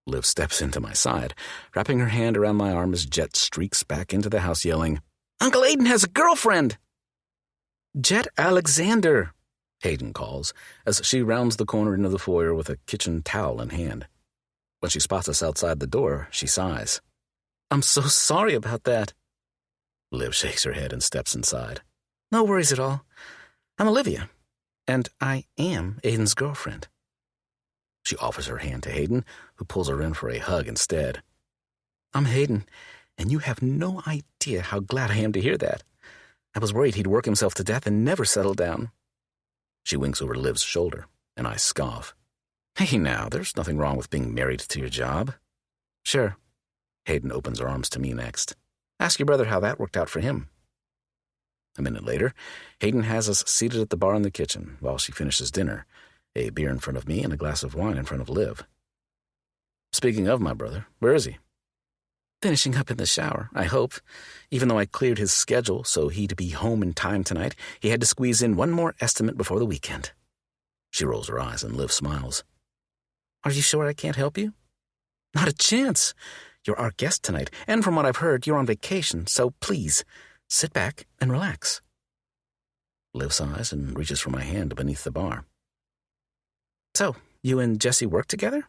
Liv steps into my side, wrapping her hand around my arm as Jet streaks back into the house yelling, Uncle Aiden has a girlfriend! Jet Alexander, Hayden calls, as she rounds the corner into the foyer with a kitchen towel in hand. When she spots us outside the door, she sighs. I'm so sorry about that. Liv shakes her head and steps inside. No worries at all. I'm Olivia, and I am Aiden's girlfriend. She offers her hand to Hayden, who pulls her in for a hug instead. I'm Hayden, and you have no idea how glad I am to hear that. I was worried he'd work himself to death and never settle down. She winks over Liv's shoulder, and I scoff. Hey now, there's nothing wrong with being married to your job. Sure. Hayden opens her arms to me next. Ask your brother how that worked out for him. A minute later, Hayden has us seated at the bar in the kitchen while she finishes dinner, a beer in front of me and a glass of wine in front of Liv. Speaking of my brother, where is he? Finishing up in the shower, I hope. Even though I cleared his schedule so he'd be home in time tonight, he had to squeeze in one more estimate before the weekend. She rolls her eyes and Liv smiles. Are you sure I can't help you? Not a chance. You're our guest tonight, and from what I've heard, you're on vacation, so please, sit back and relax. Liv sighs and reaches for my hand beneath the bar. So, you and Jesse work together?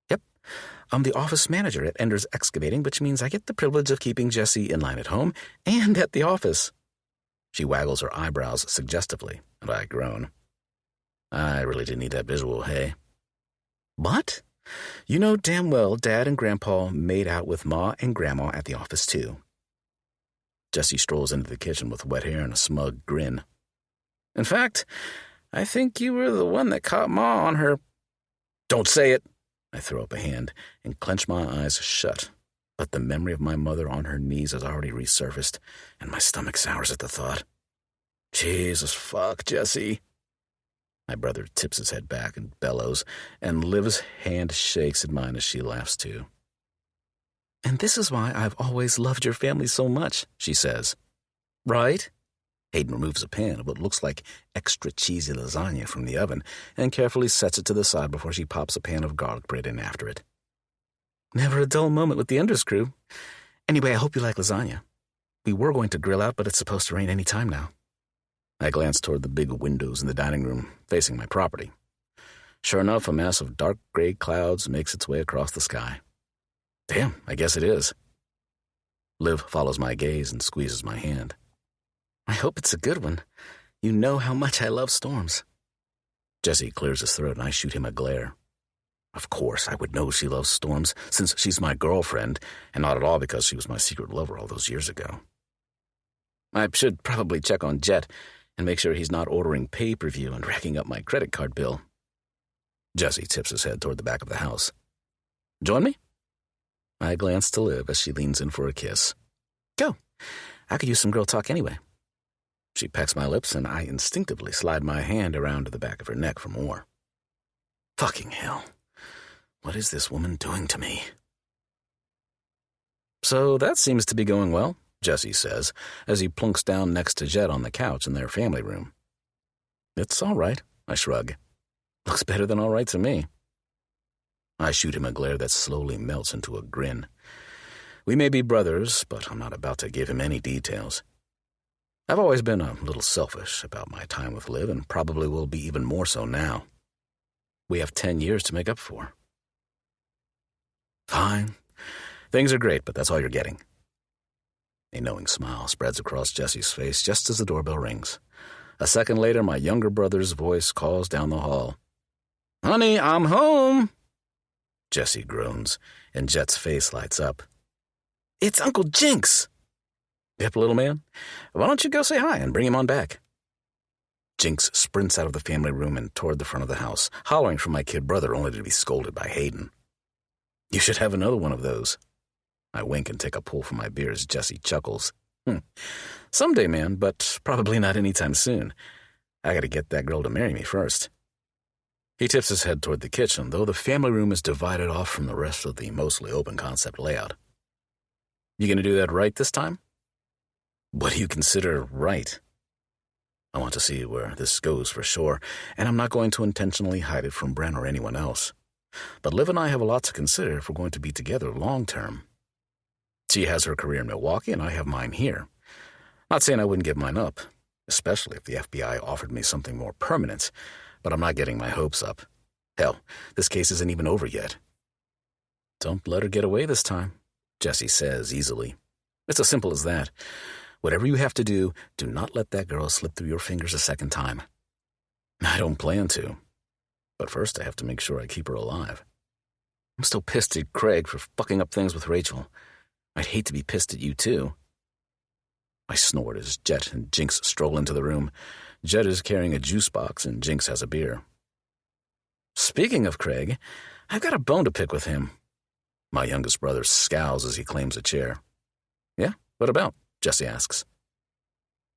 Yep. I'm the office manager at Ender's Excavating, which means I get the privilege of keeping Jesse in line at home and at the office. She waggles her eyebrows suggestively, and I groan. I really didn't need that visual, hey? What? You know damn well Dad and Grandpa made out with Ma and Grandma at the office, too. Jesse strolls into the kitchen with wet hair and a smug grin. In fact, I think you were the one that caught Ma on her... Don't say it! I throw up a hand and clench my eyes shut, but the memory of my mother on her knees has already resurfaced, and my stomach sours at the thought. Jesus fuck, Jesse. My brother tips his head back and bellows, and Liv's hand shakes in mine as she laughs too. And this is why I've always loved your family so much, she says. Right? Hayden removes a pan of what looks like extra cheesy lasagna from the oven and carefully sets it to the side before she pops a pan of garlic bread in after it. Never a dull moment with the Enders crew. Anyway, I hope you like lasagna. We were going to grill out, but it's supposed to rain any time now. I glance toward the big windows in the dining room, facing my property. Sure enough, a mass of dark gray clouds makes its way across the sky. Damn, I guess it is. Liv follows my gaze and squeezes my hand. I hope it's a good one. You know how much I love storms. Jesse clears his throat and I shoot him a glare. Of course, I would know she loves storms since she's my girlfriend, and not at all because she was my secret lover all those years ago. I should probably check on Jet and make sure he's not ordering pay-per-view and racking up my credit card bill. Jesse tips his head toward the back of the house. Join me? I glance to Liv as she leans in for a kiss. Go. I could use some girl talk anyway. She pecks my lips, and I instinctively slide my hand around to the back of her neck for more. Fucking hell. What is this woman doing to me? So that seems to be going well, Jesse says, as he plunks down next to Jet on the couch in their family room. It's all right, I shrug. Looks better than all right to me. I shoot him a glare that slowly melts into a grin. We may be brothers, but I'm not about to give him any details. I've always been a little selfish about my time with Liv, and probably will be even more so now. We have 10 years to make up for. Fine. Things are great, but that's all you're getting. A knowing smile spreads across Jesse's face just as the doorbell rings. A second later, my younger brother's voice calls down the hall. Honey, I'm home. Jesse groans, and Jet's face lights up. It's Uncle Jinx. Yep, little man. Why don't you go say hi and bring him on back? Jinx sprints out of the family room and toward the front of the house, hollering for my kid brother only to be scolded by Hayden. You should have another one of those. I wink and take a pull from my beer as Jesse chuckles. Someday, man, but probably not anytime soon. I gotta get that girl to marry me first. He tips his head toward the kitchen, though the family room is divided off from the rest of the mostly open-concept layout. You gonna do that right this time? What do you consider right? I want to see where this goes for sure, and I'm not going to intentionally hide it from Bren or anyone else. But Liv and I have a lot to consider if we're going to be together long-term. She has her career in Milwaukee, and I have mine here. Not saying I wouldn't give mine up, especially if the FBI offered me something more permanent, but I'm not getting my hopes up. Hell, this case isn't even over yet. Don't let her get away this time, Jesse says easily. It's as simple as that. Whatever you have to do, do not let that girl slip through your fingers a second time. I don't plan to. But first I have to make sure I keep her alive. I'm still pissed at Craig for fucking up things with Rachel. I'd hate to be pissed at you, too. I snort as Jet and Jinx stroll into the room. Jet is carrying a juice box and Jinx has a beer. Speaking of Craig, I've got a bone to pick with him. My youngest brother scowls as he claims a chair. Yeah, what about? Jesse asks.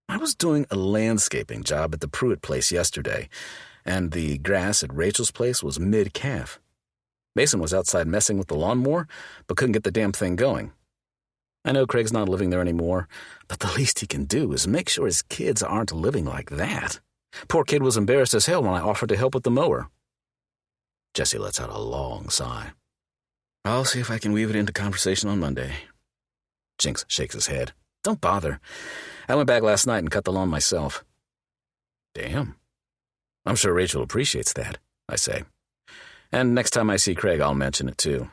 I was doing a landscaping job at the Pruitt place yesterday, and the grass at Rachel's place was mid-calf. Mason was outside messing with the lawnmower, but couldn't get the damn thing going. I know Craig's not living there anymore, but the least he can do is make sure his kids aren't living like that. Poor kid was embarrassed as hell when I offered to help with the mower. Jesse lets out a long sigh. I'll see if I can weave it into conversation on Monday. Jinx shakes his head. Don't bother. I went back last night and cut the lawn myself. Damn. I'm sure Rachel appreciates that, I say. And next time I see Craig, I'll mention it too.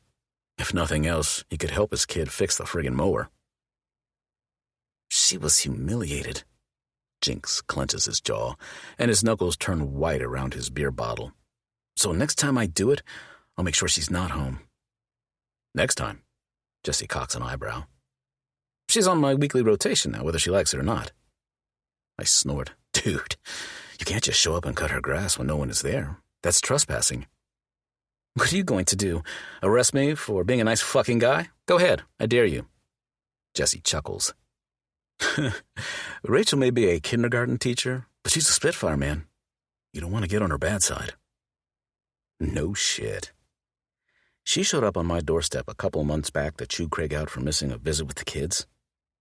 If nothing else, he could help his kid fix the friggin' mower. She was humiliated. Jinx clenches his jaw, and his knuckles turn white around his beer bottle. So next time I do it, I'll make sure she's not home. Next time? Jesse cocks an eyebrow. She's on my weekly rotation now, whether she likes it or not. I snort. Dude, you can't just show up and cut her grass when no one is there. That's trespassing. What are you going to do? Arrest me for being a nice fucking guy? Go ahead, I dare you. Jesse chuckles. Rachel may be a kindergarten teacher, but she's a spitfire, man. You don't want to get on her bad side. No shit. She showed up on my doorstep a couple months back to chew Craig out for missing a visit with the kids.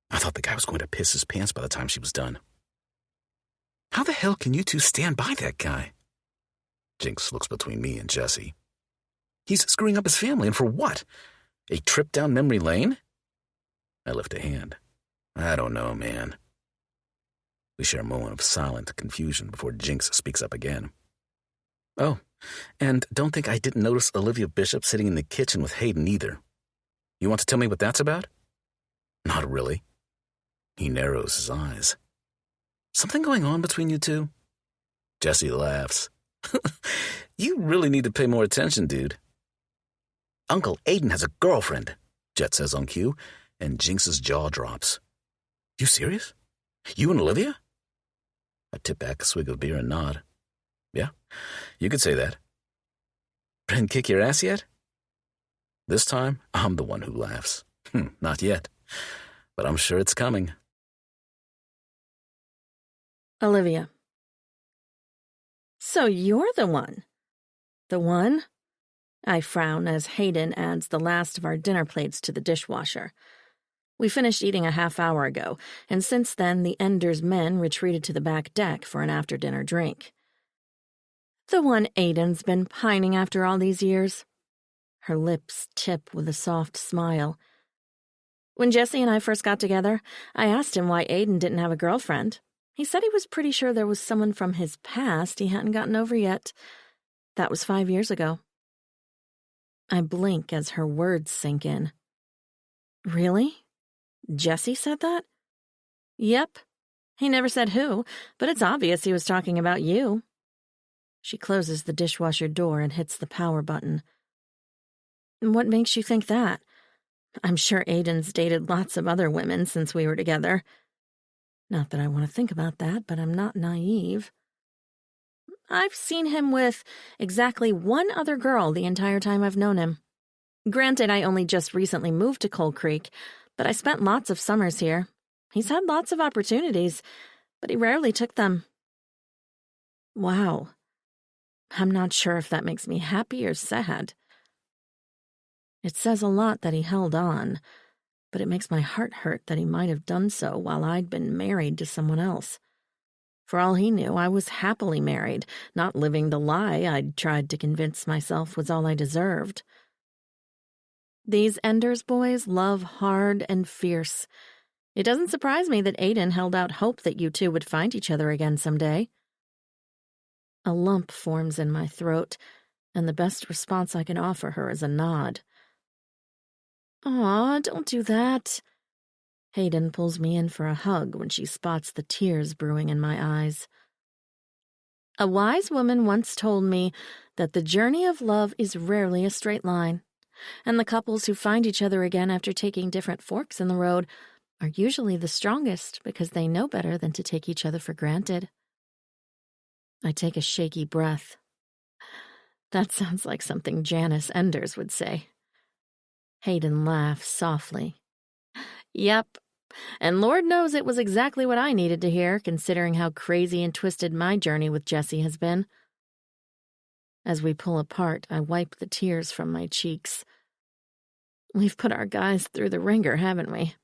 I thought the guy was going to piss his pants by the time she was done. How the hell can you two stand by that guy? Jinx looks between me and Jesse. He's screwing up his family, and for what? A trip down memory lane? I lift a hand. I don't know, man. We share a moment of silent confusion before Jinx speaks up again. Oh, and don't think I didn't notice Olivia Bishop sitting in the kitchen with Hayden either. You want to tell me what that's about? Not really. He narrows his eyes. Something going on between you two? Jesse laughs. You really need to pay more attention, dude. Uncle Aiden has a girlfriend, Jet says on cue, and Jinx's jaw drops. You serious? You and Olivia? I tip back a swig of beer and nod. Yeah, you could say that. Brent kick your ass yet? This time, I'm the one who laughs. Not yet, but I'm sure it's coming. Olivia. So you're the one. The one? I frown as Hayden adds the last of our dinner plates to the dishwasher. We finished eating a half hour ago, and since then the Ender's men retreated to the back deck for an after-dinner drink. The one Aiden's been pining after all these years. Her lips tip with a soft smile. When Jesse and I first got together, I asked him why Aiden didn't have a girlfriend. He said he was pretty sure there was someone from his past he hadn't gotten over yet. That was 5 years ago. I blink as her words sink in. Really? Jesse said that? Yep. He never said who, but it's obvious he was talking about you. She closes the dishwasher door and hits the power button. What makes you think that? I'm sure Aiden's dated lots of other women since we were together. Not that I want to think about that, but I'm not naive. I've seen him with exactly one other girl the entire time I've known him. Granted, I only just recently moved to Coal Creek, but I spent lots of summers here. He's had lots of opportunities, but he rarely took them. Wow. I'm not sure if that makes me happy or sad. It says a lot that he held on, but it makes my heart hurt that he might have done so while I'd been married to someone else. For all he knew, I was happily married, not living the lie I'd tried to convince myself was all I deserved. These Enders boys love hard and fierce. It doesn't surprise me that Aiden held out hope that you two would find each other again someday. A lump forms in my throat, and the best response I can offer her is a nod. Aw, don't do that. Hayden pulls me in for a hug when she spots the tears brewing in my eyes. A wise woman once told me that the journey of love is rarely a straight line, and the couples who find each other again after taking different forks in the road are usually the strongest because they know better than to take each other for granted. I take a shaky breath. That sounds like something Janice Enders would say. Hayden laughs softly. Yep, and Lord knows it was exactly what I needed to hear, considering how crazy and twisted my journey with Jesse has been. As we pull apart, I wipe the tears from my cheeks. We've put our guys through the ringer, haven't we?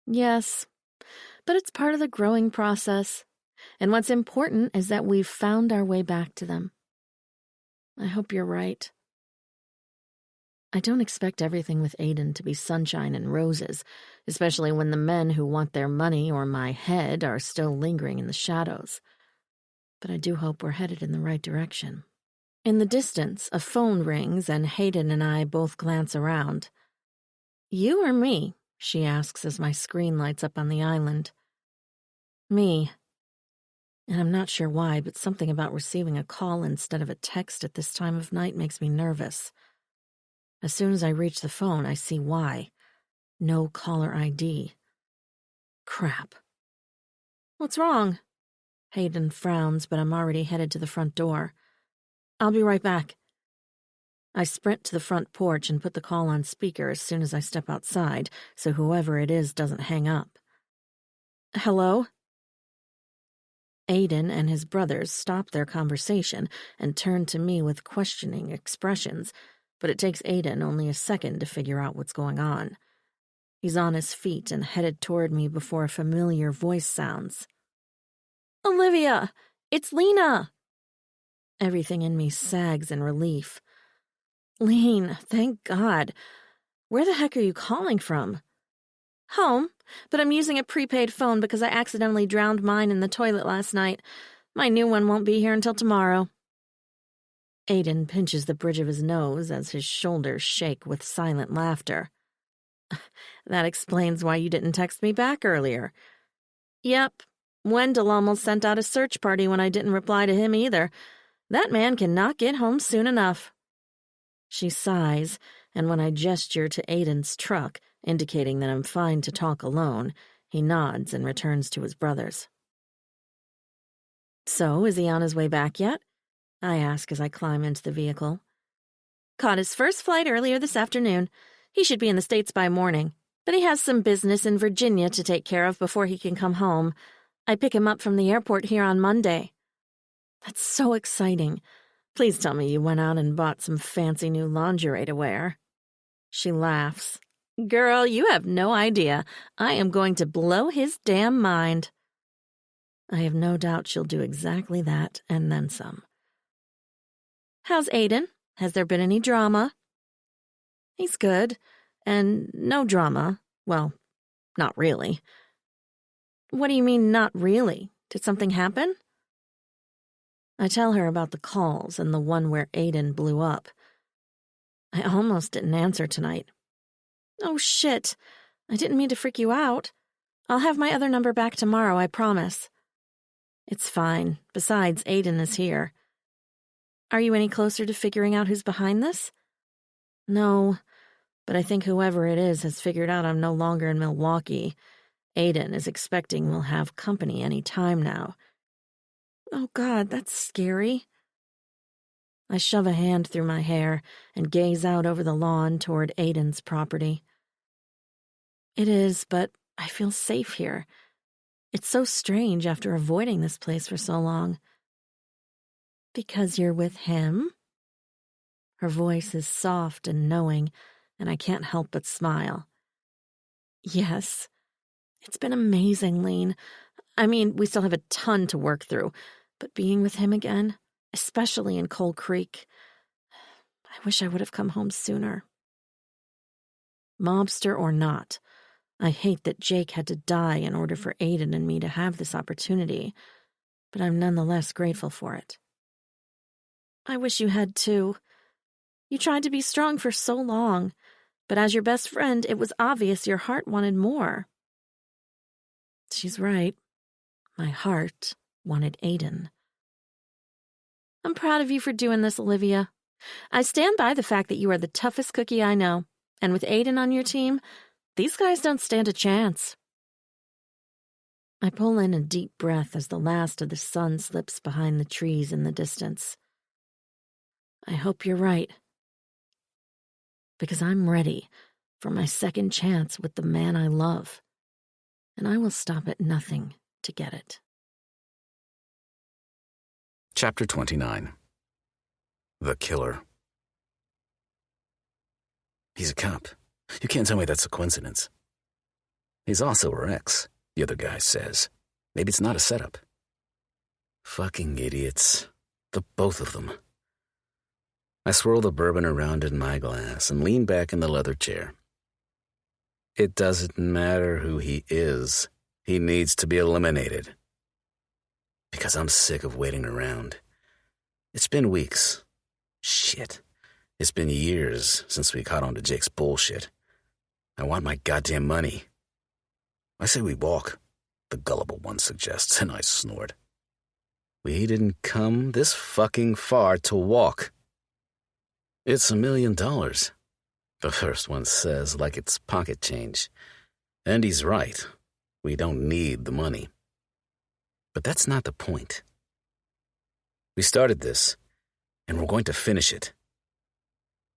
Yes, but it's part of the growing process, and what's important is that we've found our way back to them. I hope you're right. I don't expect everything with Aiden to be sunshine and roses, especially when the men who want their money or my head are still lingering in the shadows. But I do hope we're headed in the right direction. In the distance, a phone rings and Hayden and I both glance around. You or me? She asks as my screen lights up on the island. Me. And I'm not sure why, but something about receiving a call instead of a text at this time of night makes me nervous. As soon as I reach the phone, I see why. No caller ID. Crap. What's wrong? Hayden frowns, but I'm already headed to the front door. I'll be right back. I sprint to the front porch and put the call on speaker as soon as I step outside, so whoever it is doesn't hang up. Hello? Aiden and his brothers stop their conversation and turn to me with questioning expressions, but it takes Aiden only a second to figure out what's going on. He's on his feet and headed toward me before a familiar voice sounds. "Olivia! It's Lena!" Everything in me sags in relief. "Lean, thank God. Where the heck are you calling from?" "Home, but I'm using a prepaid phone because I accidentally drowned mine in the toilet last night. My new one won't be here until tomorrow." Aiden pinches the bridge of his nose as his shoulders shake with silent laughter. "That explains why you didn't text me back earlier." "Yep, Wendell almost sent out a search party when I didn't reply to him either. That man cannot get home soon enough." She sighs, and when I gesture to Aiden's truck, indicating that I'm fine to talk alone, he nods and returns to his brothers. "So, is he on his way back yet?" I ask as I climb into the vehicle. "Caught his first flight earlier this afternoon. He should be in the States by morning, but he has some business in Virginia to take care of before he can come home. I pick him up from the airport here on Monday." "That's so exciting. Please tell me you went out and bought some fancy new lingerie to wear." She laughs. "Girl, you have no idea. I am going to blow his damn mind." I have no doubt she'll do exactly that and then some. "How's Aiden? Has there been any drama?" "He's good, and no drama. Well, not really." "What do you mean, not really? Did something happen?" I tell her about the calls and the one where Aiden blew up. "I almost didn't answer tonight." "Oh, shit. I didn't mean to freak you out. I'll have my other number back tomorrow, I promise." "It's fine. Besides, Aiden is here." "Are you any closer to figuring out who's behind this?" "No, but I think whoever it is has figured out I'm no longer in Milwaukee. Aiden is expecting we'll have company any time now." "Oh, God, that's scary." I shove a hand through my hair and gaze out over the lawn toward Aiden's property. "It is, but I feel safe here. It's so strange after avoiding this place for so long." "Because you're with him?" Her voice is soft and knowing, and I can't help but smile. "Yes. It's been amazing, Lean. I mean, we still have a ton to work through, but being with him again, especially in Coal Creek, I wish I would have come home sooner." Mobster or not, I hate that Jake had to die in order for Aiden and me to have this opportunity, but I'm nonetheless grateful for it. "I wish you had too. You tried to be strong for so long, but as your best friend, it was obvious your heart wanted more." She's right. My heart wanted Aiden. "I'm proud of you for doing this, Olivia. I stand by the fact that you are the toughest cookie I know, and with Aiden on your team, these guys don't stand a chance." I pull in a deep breath as the last of the sun slips behind the trees in the distance. I hope you're right. Because I'm ready for my second chance with the man I love, and I will stop at nothing to get it. Chapter 29. The Killer. He's a cop. You can't tell me that's a coincidence. He's also her ex, the other guy says. Maybe it's not a setup. Fucking idiots. The both of them. I swirl the bourbon around in my glass and lean back in the leather chair. It doesn't matter who he is. He needs to be eliminated. Because I'm sick of waiting around. It's been weeks. Shit. It's been years since we caught on to Jake's bullshit. I want my goddamn money. I say we walk, the gullible one suggests, and I snort. We didn't come this fucking far to walk. It's $1 million, the first one says, like it's pocket change. And he's right. We don't need the money. But that's not the point. We started this, and we're going to finish it.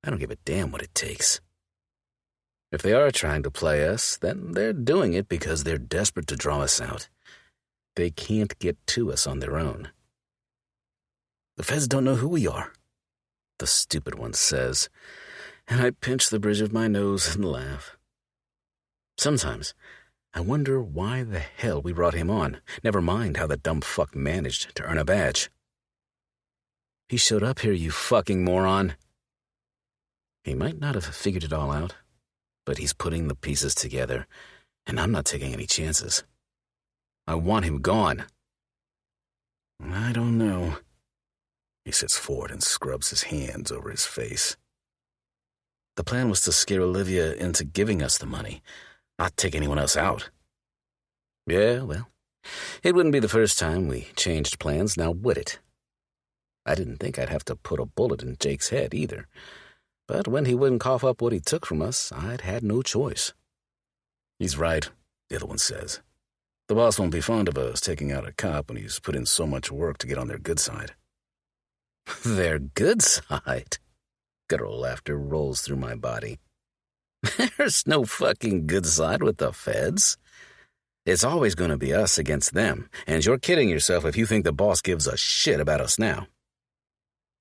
I don't give a damn what it takes. If they are trying to play us, then they're doing it because they're desperate to draw us out. They can't get to us on their own. The feds don't know who we are, the stupid one says. and I pinch the bridge of my nose and laugh. Sometimes I wonder why the hell we brought him on, never mind how the dumb fuck managed to earn a badge. He showed up here, you fucking moron. He might not have figured it all out, but he's putting the pieces together, and I'm not taking any chances. I want him gone. I don't know. He sits forward and scrubs his hands over his face. The plan was to scare Olivia into giving us the money, not take anyone else out. Yeah, well, it wouldn't be the first time we changed plans, now would it? I didn't think I'd have to put a bullet in Jake's head either, but when he wouldn't cough up what he took from us, I'd had no choice. He's right, the other one says. The boss won't be fond of us taking out a cop when he's put in so much work to get on their good side. Their good side? Guttural laughter rolls through my body. There's no fucking good side with the feds. It's always going to be us against them, and you're kidding yourself if you think the boss gives a shit about us now.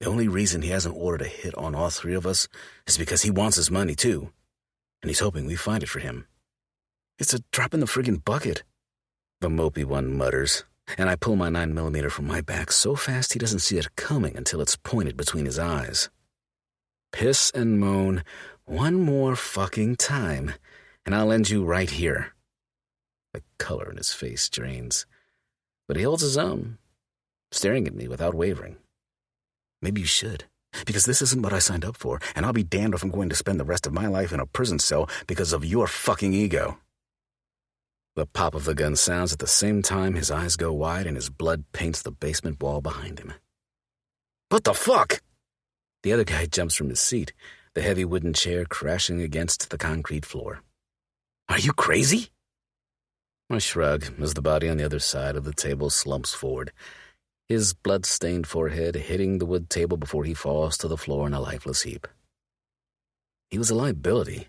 The only reason he hasn't ordered a hit on all three of us is because he wants his money too, and he's hoping we find it for him. It's a drop in the friggin' bucket, the mopey one mutters, and I pull my 9mm from my back so fast he doesn't see it coming until it's pointed between his eyes. Piss and moan one more fucking time, and I'll end you right here. The color in his face drains, but he holds his own, staring at me without wavering. Maybe you should, because this isn't what I signed up for, and I'll be damned if I'm going to spend the rest of my life in a prison cell because of your fucking ego. The pop of the gun sounds at the same time his eyes go wide and his blood paints the basement wall behind him. What the fuck? The other guy jumps from his seat, the heavy wooden chair crashing against the concrete floor. Are you crazy? I shrug as the body on the other side of the table slumps forward, his blood-stained forehead hitting the wood table before he falls to the floor in a lifeless heap. He was a liability,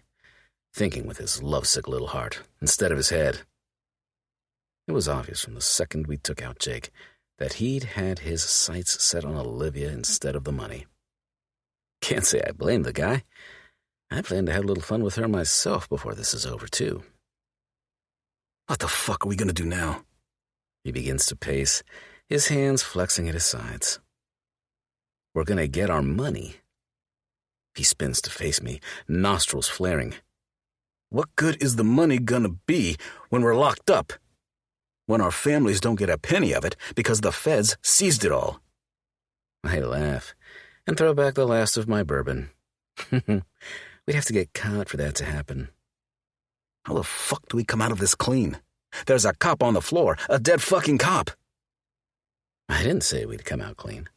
thinking with his lovesick little heart instead of his head. It was obvious from the second we took out Jake that he'd had his sights set on Olivia instead of the money. Can't say I blame the guy. I plan to have a little fun with her myself before this is over, too. What the fuck are we gonna do now? He begins to pace, his hands flexing at his sides. We're gonna get our money. He spins to face me, nostrils flaring. What good is the money gonna be when we're locked up? When our families don't get a penny of it because the feds seized it all? I laugh and throw back the last of my bourbon. We'd have to get caught for that to happen. How the fuck do we come out of this clean? There's a cop on the floor, a dead fucking cop. I didn't say we'd come out clean.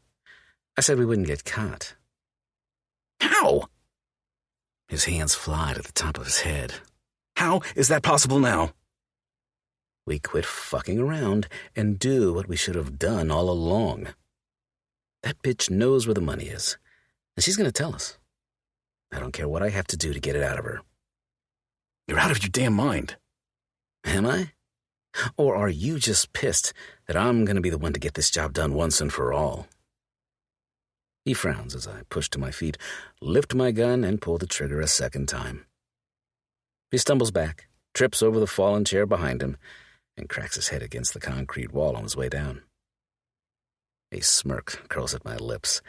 I said we wouldn't get caught. How? His hands fly to the top of his head. How is that possible now? We quit fucking around and do what we should have done all along. That bitch knows where the money is, and she's gonna tell us. I don't care what I have to do to get it out of her. You're out of your damn mind. Am I? Or are you just pissed that I'm gonna be the one to get this job done once and for all? He frowns as I push to my feet, lift my gun, and pull the trigger a second time. He stumbles back, trips over the fallen chair behind him, and cracks his head against the concrete wall on his way down. A smirk curls at my lips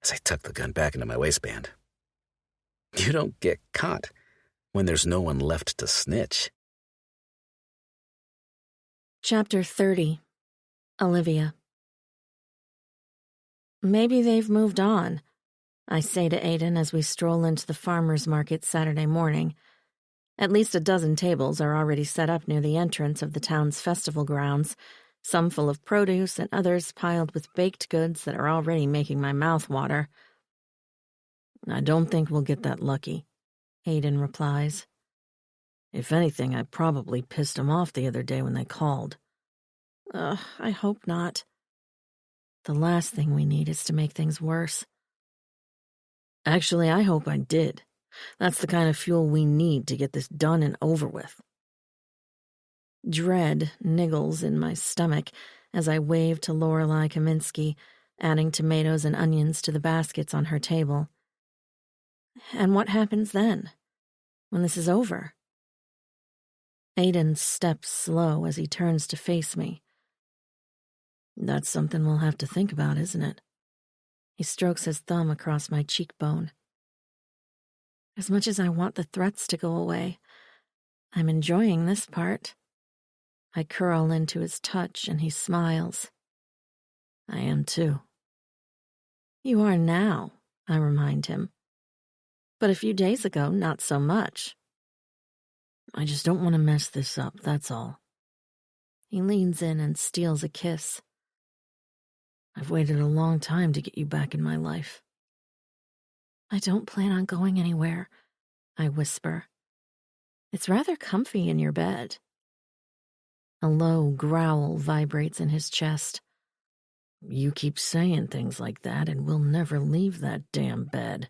as I tuck the gun back into my waistband. You don't get caught when there's no one left to snitch. Chapter 30. Olivia. Maybe they've moved on, I say to Aiden as we stroll into the farmer's market Saturday morning. At least a dozen tables are already set up near the entrance of the town's festival grounds, some full of produce and others piled with baked goods that are already making my mouth water. I don't think we'll get that lucky, Aiden replies. If anything, I probably pissed him off the other day when they called. I hope not. The last thing we need is to make things worse. Actually, I hope I did. That's the kind of fuel we need to get this done and over with. Dread niggles in my stomach as I wave to Lorelei Kaminsky, adding tomatoes and onions to the baskets on her table. And what happens then, when this is over? Aiden's steps slow as he turns to face me. That's something we'll have to think about, isn't it? He strokes his thumb across my cheekbone. As much as I want the threats to go away, I'm enjoying this part. I curl into his touch and he smiles. I am too. You are now, I remind him. But a few days ago, not so much. I just don't want to mess this up, that's all. He leans in and steals a kiss. I've waited a long time to get you back in my life. I don't plan on going anywhere, I whisper. It's rather comfy in your bed. A low growl vibrates in his chest. You keep saying things like that and we'll never leave that damn bed.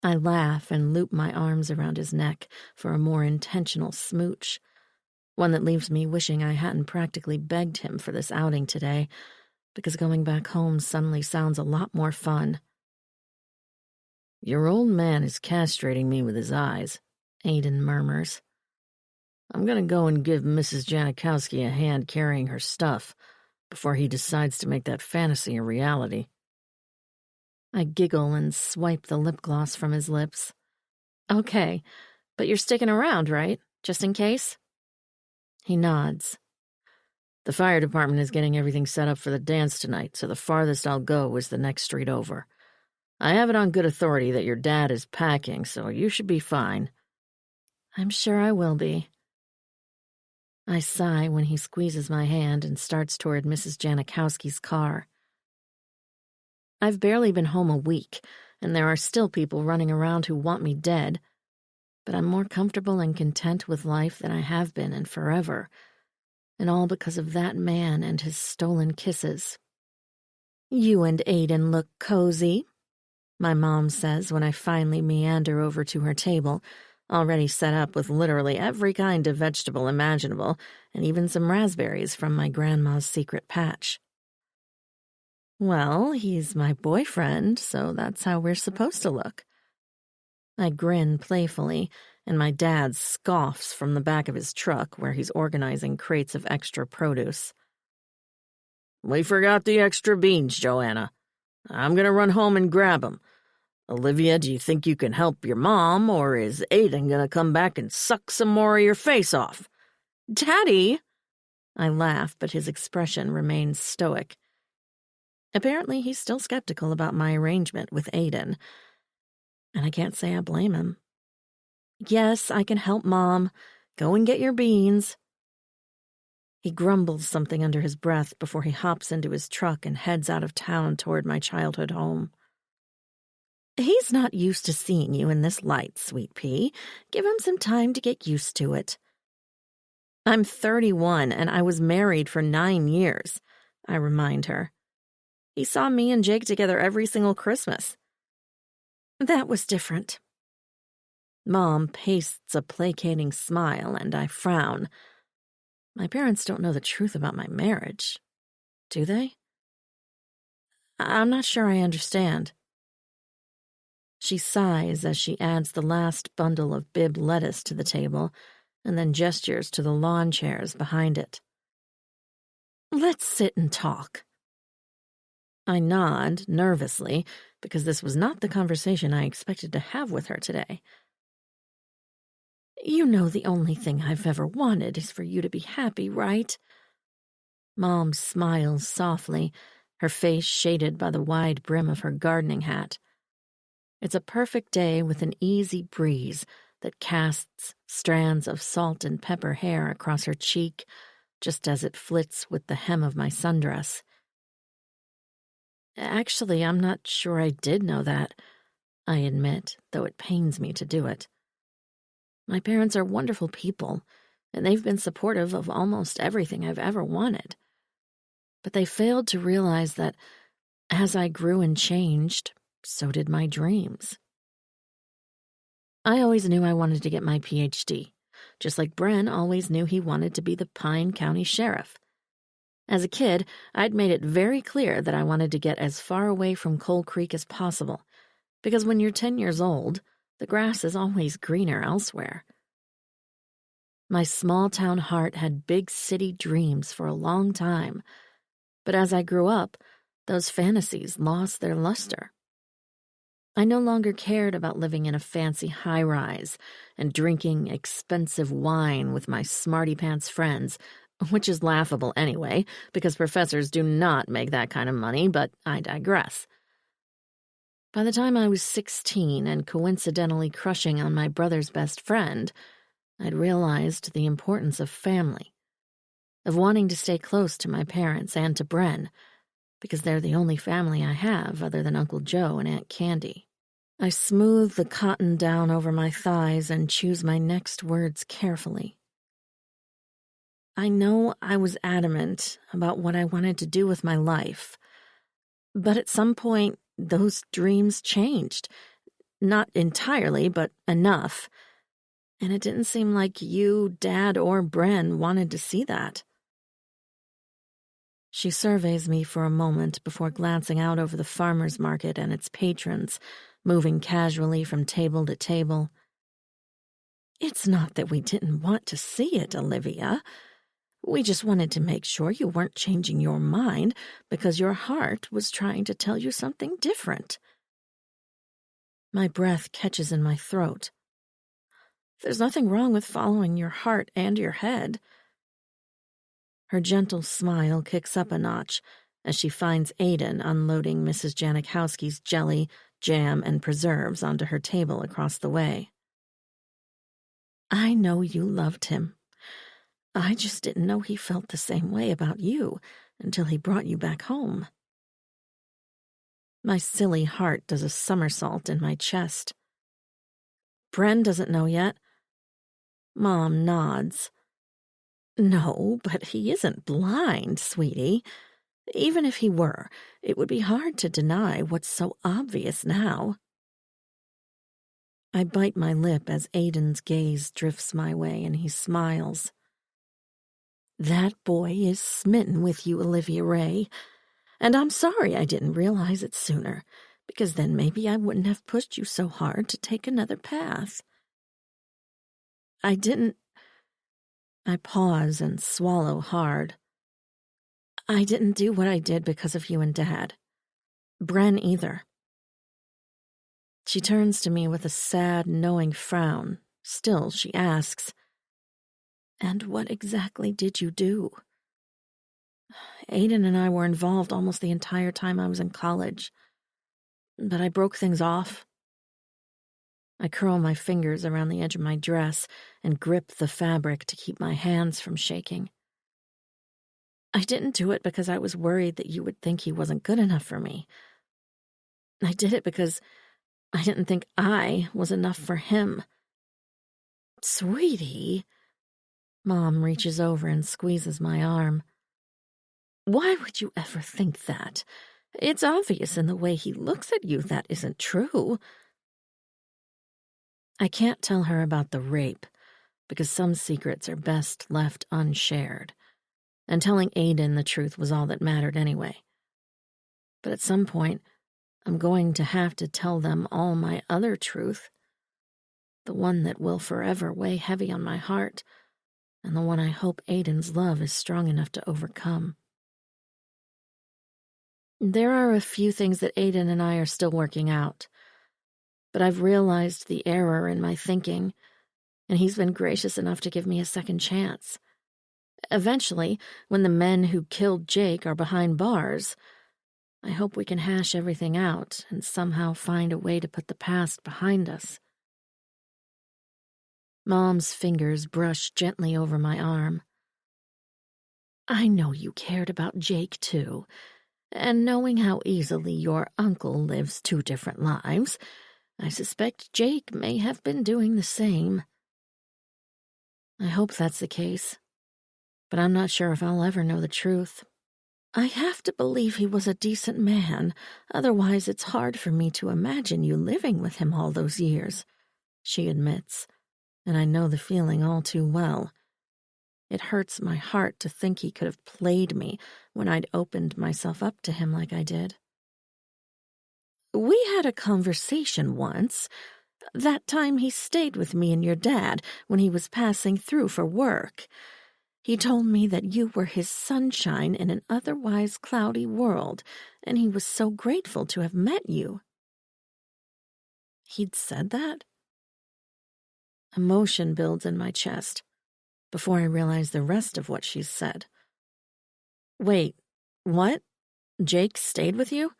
I laugh and loop my arms around his neck for a more intentional smooch, one that leaves me wishing I hadn't practically begged him for this outing today, because going back home suddenly sounds a lot more fun. Your old man is castrating me with his eyes, Aiden murmurs. I'm gonna go and give Mrs. Janikowski a hand carrying her stuff before he decides to make that fantasy a reality. I giggle and swipe the lip gloss from his lips. Okay, but you're sticking around, right? Just in case? He nods. The fire department is getting everything set up for the dance tonight, so the farthest I'll go is the next street over. I have it on good authority that your dad is packing, so you should be fine. I'm sure I will be. I sigh when he squeezes my hand and starts toward Mrs. Janikowski's car. I've barely been home a week, and there are still people running around who want me dead, but I'm more comfortable and content with life than I have been in forever, and all because of that man and his stolen kisses. You and Aiden look cozy, my mom says when I finally meander over to her table, already set up with literally every kind of vegetable imaginable, and even some raspberries from my grandma's secret patch. Well, he's my boyfriend, so that's how we're supposed to look. I grin playfully, and my dad scoffs from the back of his truck where he's organizing crates of extra produce. We forgot the extra beans, Joanna. I'm gonna run home and grab them. Olivia, do you think you can help your mom, or is Aiden gonna come back and suck some more of your face off? Daddy! I laugh, but his expression remains stoic. Apparently, he's still skeptical about my arrangement with Aiden, and I can't say I blame him. Yes, I can help Mom. Go and get your beans. He grumbles something under his breath before he hops into his truck and heads out of town toward my childhood home. He's not used to seeing you in this light, Sweet Pea. Give him some time to get used to it. I'm 31 and I was married for 9 years, I remind her. He saw me and Jake together every single Christmas. That was different. Mom pastes a placating smile and I frown. My parents don't know the truth about my marriage, do they? I'm not sure I understand. She sighs as she adds the last bundle of Bibb lettuce to the table and then gestures to the lawn chairs behind it. Let's sit and talk. I nod nervously because this was not the conversation I expected to have with her today. You know the only thing I've ever wanted is for you to be happy, right? Mom smiles softly, her face shaded by the wide brim of her gardening hat. It's a perfect day with an easy breeze that casts strands of salt and pepper hair across her cheek, just as it flits with the hem of my sundress. Actually, I'm not sure I did know that, I admit, though it pains me to do it. My parents are wonderful people, and they've been supportive of almost everything I've ever wanted. But they failed to realize that as I grew and changed, so did my dreams. I always knew I wanted to get my PhD, just like Bren always knew he wanted to be the Pine County Sheriff. As a kid, I'd made it very clear that I wanted to get as far away from Coal Creek as possible, Because when you're 10 years old, the grass is always greener elsewhere. My small-town heart had big city dreams for a long time, but as I grew up, those fantasies lost their luster. I no longer cared about living in a fancy high-rise and drinking expensive wine with my smarty-pants friends, which is laughable anyway, because professors do not make that kind of money, but I digress. By the time I was 16 and coincidentally crushing on my brother's best friend, I'd realized the importance of family, of wanting to stay close to my parents and to Bren, because they're the only family I have other than Uncle Joe and Aunt Candy. I smooth the cotton down over my thighs and choose my next words carefully. I know I was adamant about what I wanted to do with my life, but at some point, those dreams changed. Not entirely, but enough. And it didn't seem like you, Dad, or Bren wanted to see that. She surveys me for a moment before glancing out over the farmer's market and its patrons, moving casually from table to table. It's not that we didn't want to see it, Olivia. We just wanted to make sure you weren't changing your mind because your heart was trying to tell you something different. My breath catches in my throat. There's nothing wrong with following your heart and your head. Her gentle smile kicks up a notch as she finds Aiden unloading Mrs. Janikowski's jelly, jam, and preserves onto her table across the way. I know you loved him. I just didn't know he felt the same way about you until he brought you back home. My silly heart does a somersault in my chest. Bren doesn't know yet. Mom nods. No, but he isn't blind, sweetie. Even if he were, it would be hard to deny what's so obvious now. I bite my lip as Aiden's gaze drifts my way and he smiles. That boy is smitten with you, Olivia Ray, and I'm sorry I didn't realize it sooner, because then maybe I wouldn't have pushed you so hard to take another path. I pause and swallow hard. I didn't do what I did because of you and Dad. Bren either. She turns to me with a sad, knowing frown. Still, she asks, "And what exactly did you do?" Aiden and I were involved almost the entire time I was in college, but I broke things off. I curl my fingers around the edge of my dress and grip the fabric to keep my hands from shaking. I didn't do it because I was worried that you would think he wasn't good enough for me. I did it because I didn't think I was enough for him. Sweetie, Mom reaches over and squeezes my arm. Why would you ever think that? It's obvious in the way he looks at you that isn't true. I can't tell her about the rape, because some secrets are best left unshared, and telling Aiden the truth was all that mattered anyway. But at some point, I'm going to have to tell them all my other truth, the one that will forever weigh heavy on my heart, and the one I hope Aiden's love is strong enough to overcome. There are a few things that Aiden and I are still working out, but I've realized the error in my thinking, and he's been gracious enough to give me a second chance. Eventually, when the men who killed Jake are behind bars, I hope we can hash everything out and somehow find a way to put the past behind us. Mom's fingers brush gently over my arm. I know you cared about Jake, too, and knowing how easily your uncle lives two different lives, I suspect Jake may have been doing the same. I hope that's the case, but I'm not sure if I'll ever know the truth. I have to believe he was a decent man, otherwise it's hard for me to imagine you living with him all those years, she admits, and I know the feeling all too well. It hurts my heart to think he could have played me when I'd opened myself up to him like I did. We had a conversation once. That time he stayed with me and your dad when he was passing through for work. He told me that you were his sunshine in an otherwise cloudy world, and he was so grateful to have met you." He'd said that? Emotion builds in my chest before I realize the rest of what she's said. "Wait, what? Jake stayed with you?"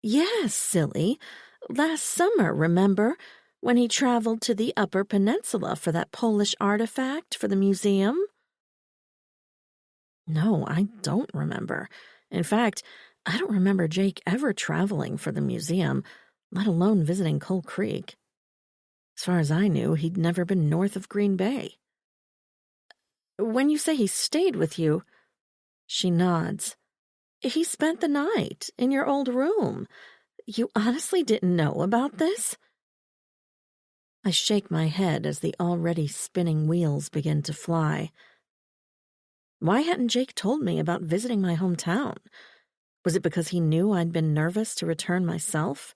"Yes, silly. Last summer, remember? When he traveled to the Upper Peninsula for that Polish artifact for the museum?" No, I don't remember. In fact, I don't remember Jake ever traveling for the museum, let alone visiting Coal Creek. As far as I knew, he'd never been north of Green Bay. "When you say he stayed with you," she nods, "he spent the night in your old room. You honestly didn't know about this?" I shake my head as the already spinning wheels begin to fly. Why hadn't Jake told me about visiting my hometown? Was it because he knew I'd been nervous to return myself?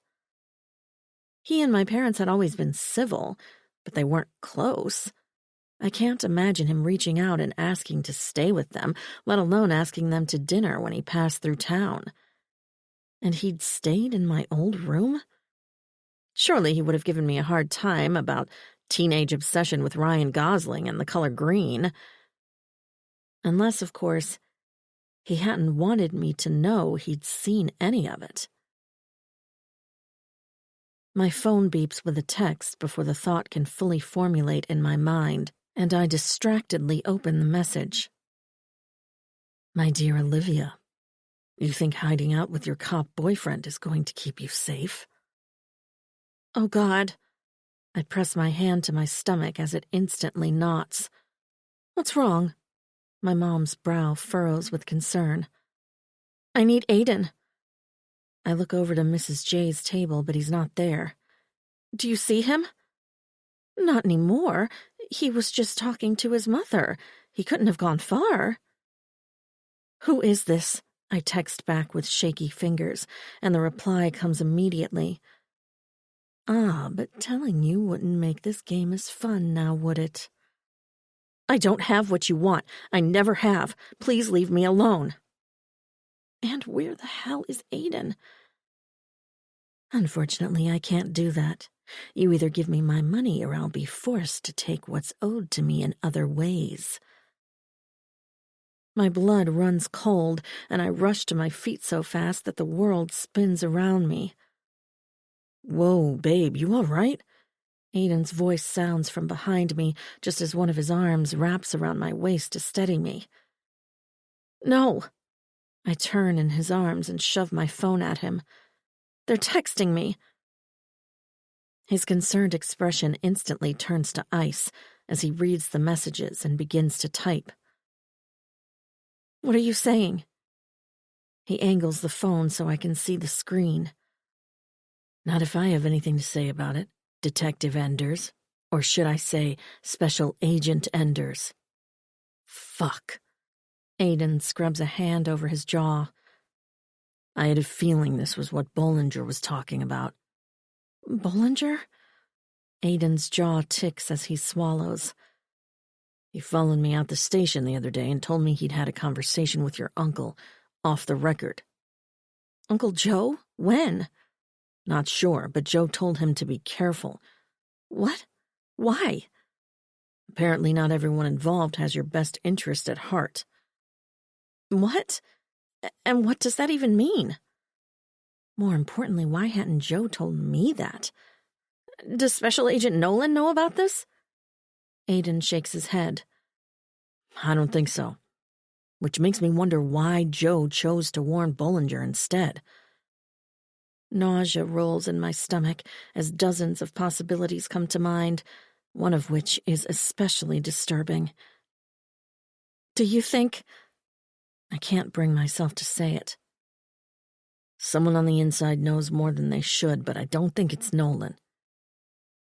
He and my parents had always been civil, but they weren't close. I can't imagine him reaching out and asking to stay with them, let alone asking them to dinner when he passed through town. And he'd stayed in my old room? Surely he would have given me a hard time about teenage obsession with Ryan Gosling and the color green. Unless, of course, he hadn't wanted me to know he'd seen any of it. My phone beeps with a text before the thought can fully formulate in my mind, and I distractedly open the message. "My dear Olivia, you think hiding out with your cop boyfriend is going to keep you safe?" Oh, God. I press my hand to my stomach as it instantly knots. "What's wrong?" My mom's brow furrows with concern. "I need Aiden." I look over to Mrs. J's table, but he's not there. "Do you see him?" "Not anymore. He was just talking to his mother. He couldn't have gone far." "Who is this?" I text back with shaky fingers, and the reply comes immediately. "Ah, but telling you wouldn't make this game as fun now, would it?" "I don't have what you want. I never have. Please leave me alone." "And where the hell is Aiden?" "Unfortunately, I can't do that. You either give me my money or I'll be forced to take what's owed to me in other ways." My blood runs cold, and I rush to my feet so fast that the world spins around me. "Whoa, babe, you all right?" Aiden's voice sounds from behind me just as one of his arms wraps around my waist to steady me. "No." I turn in his arms and shove my phone at him. "They're texting me." His concerned expression instantly turns to ice as he reads the messages and begins to type. "What are you saying?" He angles the phone so I can see the screen. "Not if I have anything to say about it, Detective Enders. Or should I say, Special Agent Enders." Fuck. Aiden scrubs a hand over his jaw. I had a feeling this was what Bollinger was talking about. "Bollinger?" Aiden's jaw ticks as he swallows. "He followed me out the station the other day and told me he'd had a conversation with your uncle, off the record." "Uncle Joe? When?" "Not sure, but Joe told him to be careful." "What? Why?" "Apparently not everyone involved has your best interest at heart." "What? And what does that even mean?" More importantly, why hadn't Joe told me that? "Does Special Agent Nolan know about this?" Aiden shakes his head. "I don't think so." Which makes me wonder why Joe chose to warn Bollinger instead. Nausea rolls in my stomach as dozens of possibilities come to mind, one of which is especially disturbing. "Do you think—" I can't bring myself to say it. "Someone on the inside knows more than they should, but I don't think it's Nolan."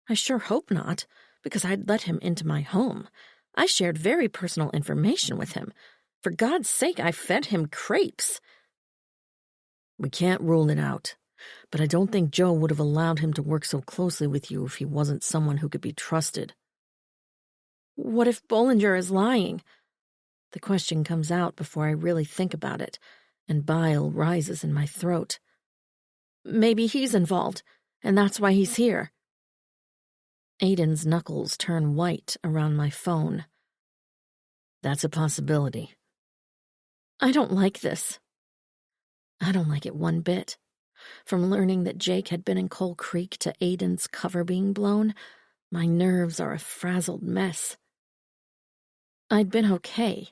"I sure hope not, because I'd let him into my home. I shared very personal information with him. For God's sake, I fed him crepes." "We can't rule it out. but I don't think Joe would have allowed him to work so closely with you if he wasn't someone who could be trusted. What if Bollinger is lying? The question comes out before I really think about it, and bile rises in my throat. Maybe he's involved, and that's why he's here. Aiden's knuckles turn white around my phone. That's a possibility. I don't like this. I don't like it one bit. From learning that Jake had been in Coal Creek to Aiden's cover being blown, my nerves are a frazzled mess. I'd been okay.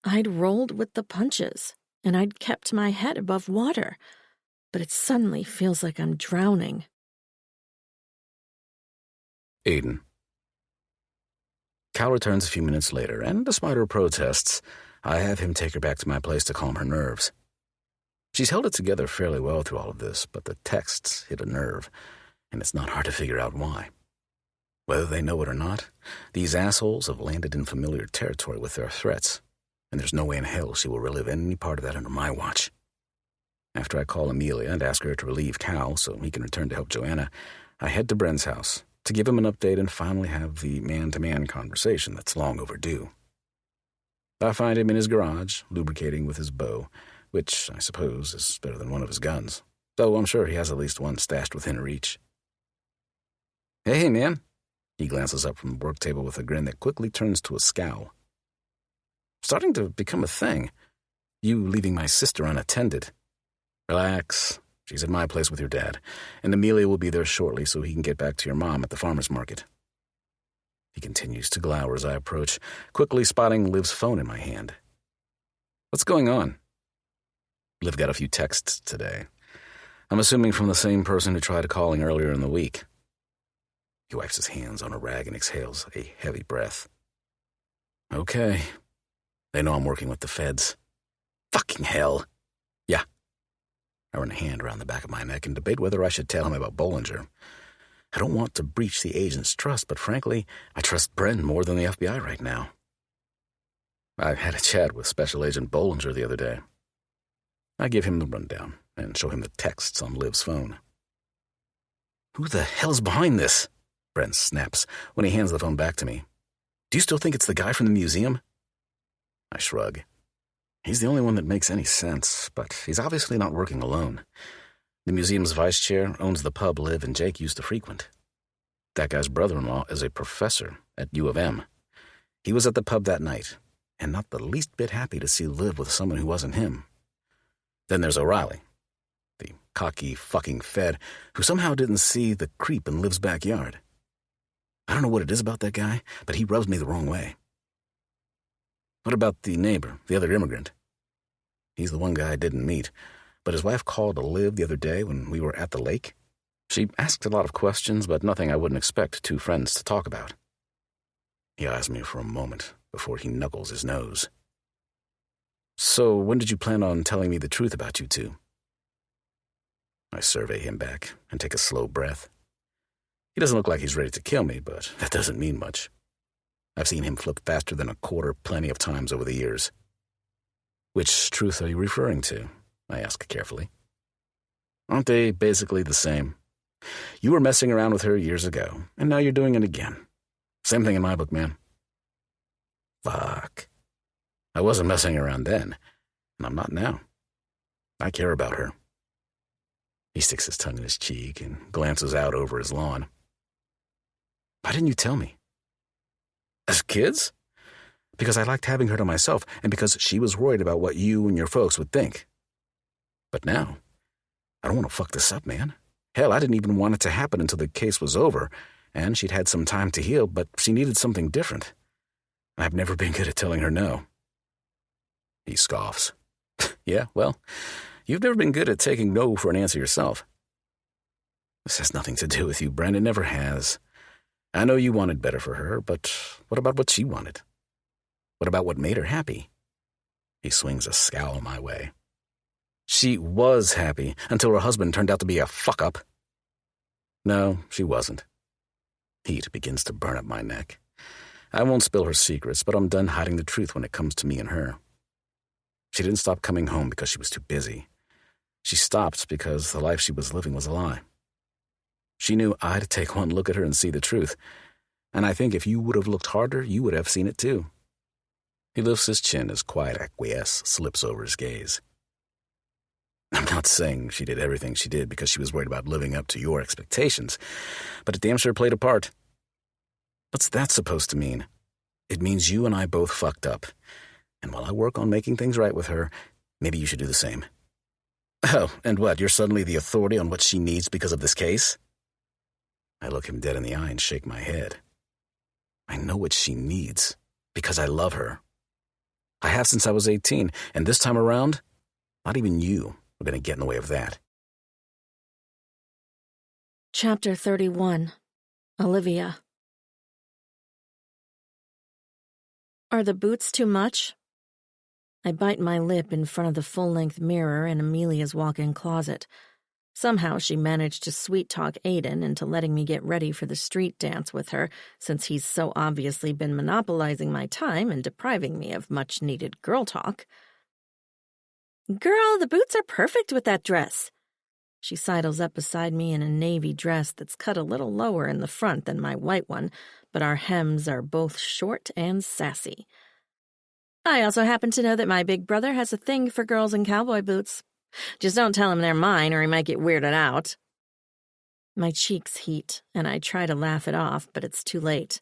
I'd rolled with the punches, and I'd kept my head above water, but it suddenly feels like I'm drowning. Aiden. Cal returns a few minutes later, and despite her protests, I have him take her back to my place to calm her nerves. She's held it together fairly well through all of this, but the texts hit a nerve, and it's not hard to figure out why. Whether they know it or not, these assholes have landed in familiar territory with their threats, and there's no way in hell she will relive any part of that under my watch. After I call Amelia and ask her to relieve Cal so he can return to help Joanna, I head to Bren's house to give him an update and finally have the man-to-man conversation that's long overdue. I find him in his garage, lubricating with his bow, which I suppose is better than one of his guns, though I'm sure he has at least one stashed within reach. Hey, man. He glances up from the work table with a grin that quickly turns to a scowl. Starting to become a thing. You leaving my sister unattended. Relax. She's at my place with your dad, and Amelia will be there shortly so he can get back to your mom at the farmer's market. He continues to glower as I approach, quickly spotting Liv's phone in my hand. What's going on? Liv got a few texts today. I'm assuming from the same person who tried calling earlier in the week. He wipes his hands on a rag and exhales a heavy breath. Okay. They know I'm working with the feds. Fucking hell. Yeah. I run a hand around the back of my neck and debate whether I should tell him about Bollinger. I don't want to breach the agent's trust, but frankly, I trust Bren more than the FBI right now. I had a chat with Special Agent Bollinger the other day. I give him the rundown and show him the texts on Liv's phone. Who the hell's behind this? Brent snaps when he hands the phone back to me. Do you still think it's the guy from the museum? I shrug. He's the only one that makes any sense, but he's obviously not working alone. The museum's vice chair owns the pub Liv and Jake used to frequent. That guy's brother-in-law is a professor at U of M. He was at the pub that night, and not the least bit happy to see Liv with someone who wasn't him. Then there's O'Reilly, the cocky fucking Fed who somehow didn't see the creep in Liv's backyard. I don't know what it is about that guy, but he rubs me the wrong way. What about the neighbor, the other immigrant? He's the one guy I didn't meet, but his wife called to Liv the other day when we were at the lake. She asked a lot of questions, but nothing I wouldn't expect two friends to talk about. He eyes me for a moment before he knuckles his nose. So when did you plan on telling me the truth about you two? I survey him back and take a slow breath. He doesn't look like he's ready to kill me, but that doesn't mean much. I've seen him flip faster than a quarter plenty of times over the years. Which truth are you referring to? I ask carefully. Aren't they basically the same? You were messing around with her years ago, and now you're doing it again. Same thing in my book, man. Fuck. I wasn't messing around then, and I'm not now. I care about her. He sticks his tongue in his cheek and glances out over his lawn. Why didn't you tell me? As kids? Because I liked having her to myself, and because she was worried about what you and your folks would think. But now, I don't want to fuck this up, man. Hell, I didn't even want it to happen until the case was over, and she'd had some time to heal, but she needed something different. I've never been good at telling her no. He scoffs. Yeah, well, you've never been good at taking no for an answer yourself. This has nothing to do with you, Brent. It never has. I know you wanted better for her, but what about what she wanted? What about what made her happy? He swings a scowl my way. She was happy until her husband turned out to be a fuck-up. No, she wasn't. Heat begins to burn up my neck. I won't spill her secrets, but I'm done hiding the truth when it comes to me and her. She didn't stop coming home because she was too busy. She stopped because the life she was living was a lie. She knew I'd take one look at her and see the truth, and I think if you would have looked harder, you would have seen it too. He lifts his chin as quiet acquiesce slips over his gaze. I'm not saying she did everything she did because she was worried about living up to your expectations, but it damn sure played a part. What's that supposed to mean? It means you and I both fucked up, and while I work on making things right with her, maybe you should do the same. Oh, and what, you're suddenly the authority on what she needs because of this case? I look him dead in the eye and shake my head. I know what she needs because I love her. I have since I was 18, and this time around, not even you are going to get in the way of that. Chapter 31. Olivia. Are the boots too much? I bite my lip in front of the full-length mirror in Amelia's walk-in closet. Somehow she managed to sweet-talk Aiden into letting me get ready for the street dance with her, since he's so obviously been monopolizing my time and depriving me of much-needed girl talk. Girl, the boots are perfect with that dress. She sidles up beside me in a navy dress that's cut a little lower in the front than my white one, but our hems are both short and sassy. I also happen to know that my big brother has a thing for girls in cowboy boots. Just don't tell him they're mine or he might get weirded out. My cheeks heat, and I try to laugh it off, but it's too late.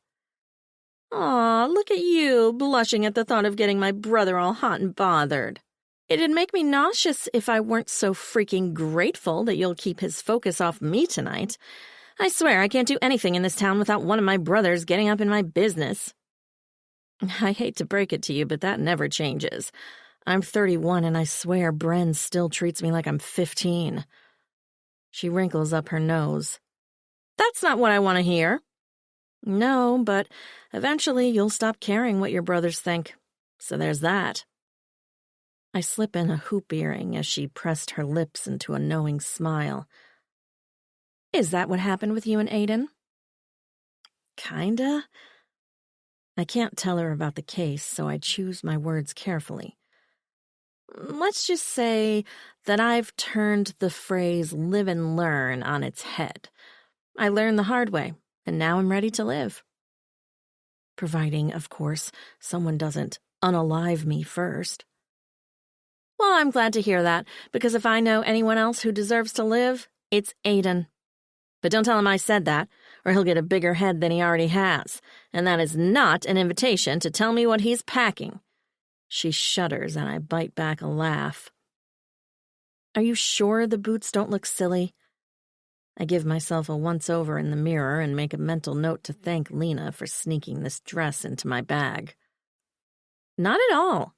Aw, look at you, blushing at the thought of getting my brother all hot and bothered. It'd make me nauseous if I weren't so freaking grateful that you'll keep his focus off me tonight. I swear I can't do anything in this town without one of my brothers getting up in my business. I hate to break it to you, but that never changes. I'm 31, and I swear Bren still treats me like I'm 15. She wrinkles up her nose. That's not what I want to hear. No, but eventually you'll stop caring what your brothers think. So there's that. I slip in a hoop earring as she pressed her lips into a knowing smile. Is that what happened with you and Aiden? Kinda. I can't tell her about the case, so I choose my words carefully. Let's just say that I've turned the phrase live and learn on its head. I learned the hard way, and now I'm ready to live. Providing, of course, someone doesn't unalive me first. Well, I'm glad to hear that, because if I know anyone else who deserves to live, it's Aiden. But don't tell him I said that, or he'll get a bigger head than he already has, and that is not an invitation to tell me what he's packing. She shudders, and I bite back a laugh. Are you sure the boots don't look silly? I give myself a once-over in the mirror and make a mental note to thank Lena for sneaking this dress into my bag. Not at all.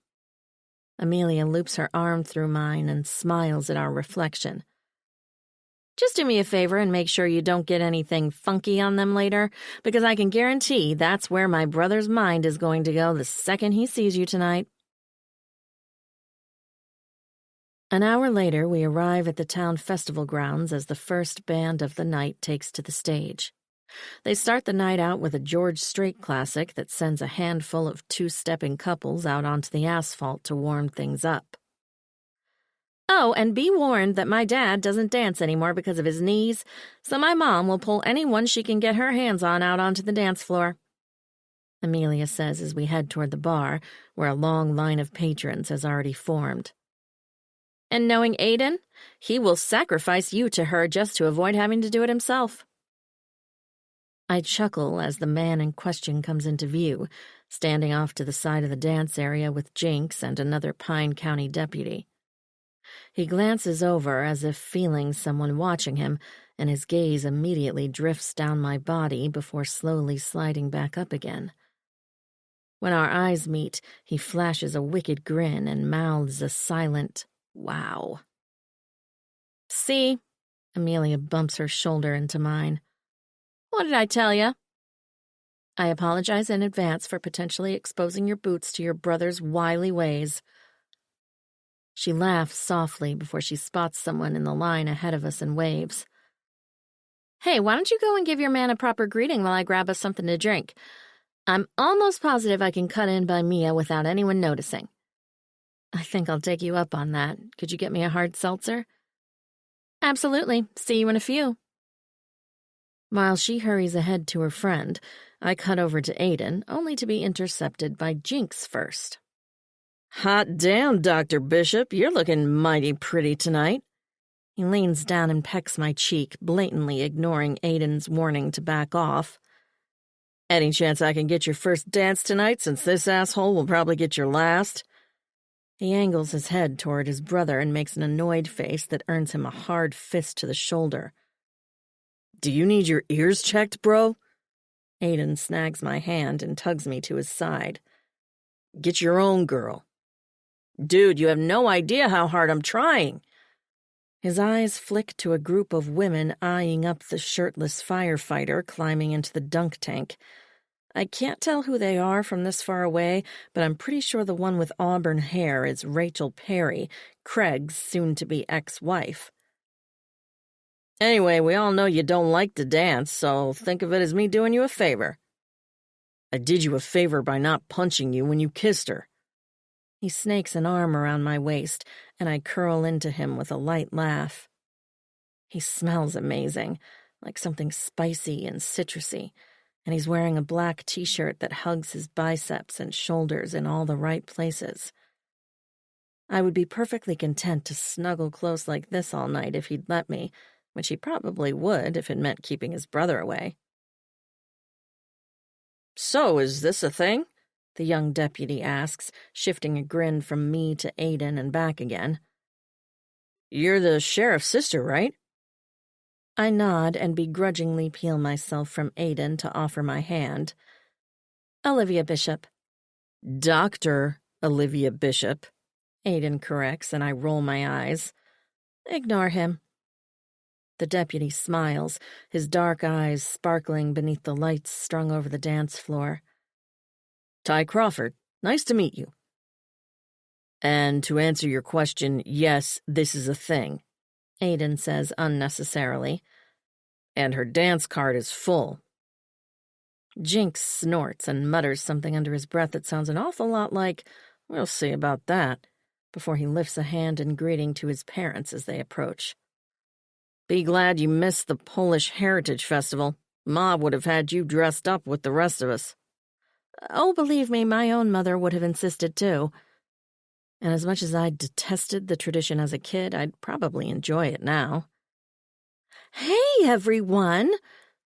Amelia loops her arm through mine and smiles at our reflection. Just do me a favor and make sure you don't get anything funky on them later, because I can guarantee that's where my brother's mind is going to go the second he sees you tonight. An hour later, we arrive at the town festival grounds as the first band of the night takes to the stage. They start the night out with a George Strait classic that sends a handful of two-stepping couples out onto the asphalt to warm things up. Oh, and be warned that my dad doesn't dance anymore because of his knees, so my mom will pull anyone she can get her hands on out onto the dance floor, Amelia says as we head toward the bar, where a long line of patrons has already formed. And knowing Aiden, he will sacrifice you to her just to avoid having to do it himself. I chuckle as the man in question comes into view, standing off to the side of the dance area with Jinx and another Pine County deputy. He glances over as if feeling someone watching him, and his gaze immediately drifts down my body before slowly sliding back up again. When our eyes meet, he flashes a wicked grin and mouths a silent, "Wow." See? Amelia bumps her shoulder into mine. What did I tell you? I apologize in advance for potentially exposing your boots to your brother's wily ways. She laughs softly before she spots someone in the line ahead of us and waves. Hey, why don't you go and give your man a proper greeting while I grab us something to drink? I'm almost positive I can cut in by Mia without anyone noticing. I think I'll take you up on that. Could you get me a hard seltzer? Absolutely. See you in a few. While she hurries ahead to her friend, I cut over to Aiden, only to be intercepted by Jinx first. Hot damn, Dr. Bishop, you're looking mighty pretty tonight. He leans down and pecks my cheek, blatantly ignoring Aiden's warning to back off. Any chance I can get your first dance tonight, since this asshole will probably get your last? He angles his head toward his brother and makes an annoyed face that earns him a hard fist to the shoulder. Do you need your ears checked, bro? Aiden snags my hand and tugs me to his side. Get your own girl. Dude, you have no idea how hard I'm trying. His eyes flick to a group of women eyeing up the shirtless firefighter climbing into the dunk tank. I can't tell who they are from this far away, but I'm pretty sure the one with auburn hair is Rachel Perry, Craig's soon-to-be ex-wife. Anyway, we all know you don't like to dance, so think of it as me doing you a favor. I did you a favor by not punching you when you kissed her. He snakes an arm around my waist, and I curl into him with a light laugh. He smells amazing, like something spicy and citrusy, and he's wearing a black t-shirt that hugs his biceps and shoulders in all the right places. I would be perfectly content to snuggle close like this all night if he'd let me, which he probably would if it meant keeping his brother away. So, is this a thing? The young deputy asks, shifting a grin from me to Aiden and back again. You're the sheriff's sister, right? I nod and begrudgingly peel myself from Aiden to offer my hand. Olivia Bishop. Dr. Olivia Bishop, Aiden corrects, and I roll my eyes. Ignore him. The deputy smiles, his dark eyes sparkling beneath the lights strung over the dance floor. Ty Crawford, nice to meet you. And to answer your question, yes, this is a thing, Aiden says unnecessarily. And her dance card is full. Jinx snorts and mutters something under his breath that sounds an awful lot like, "We'll see about that," before he lifts a hand in greeting to his parents as they approach. Be glad you missed the Polish Heritage Festival. Ma would have had you dressed up with the rest of us. Oh, believe me, my own mother would have insisted too. And as much as I detested the tradition as a kid, I'd probably enjoy it now. Hey, everyone,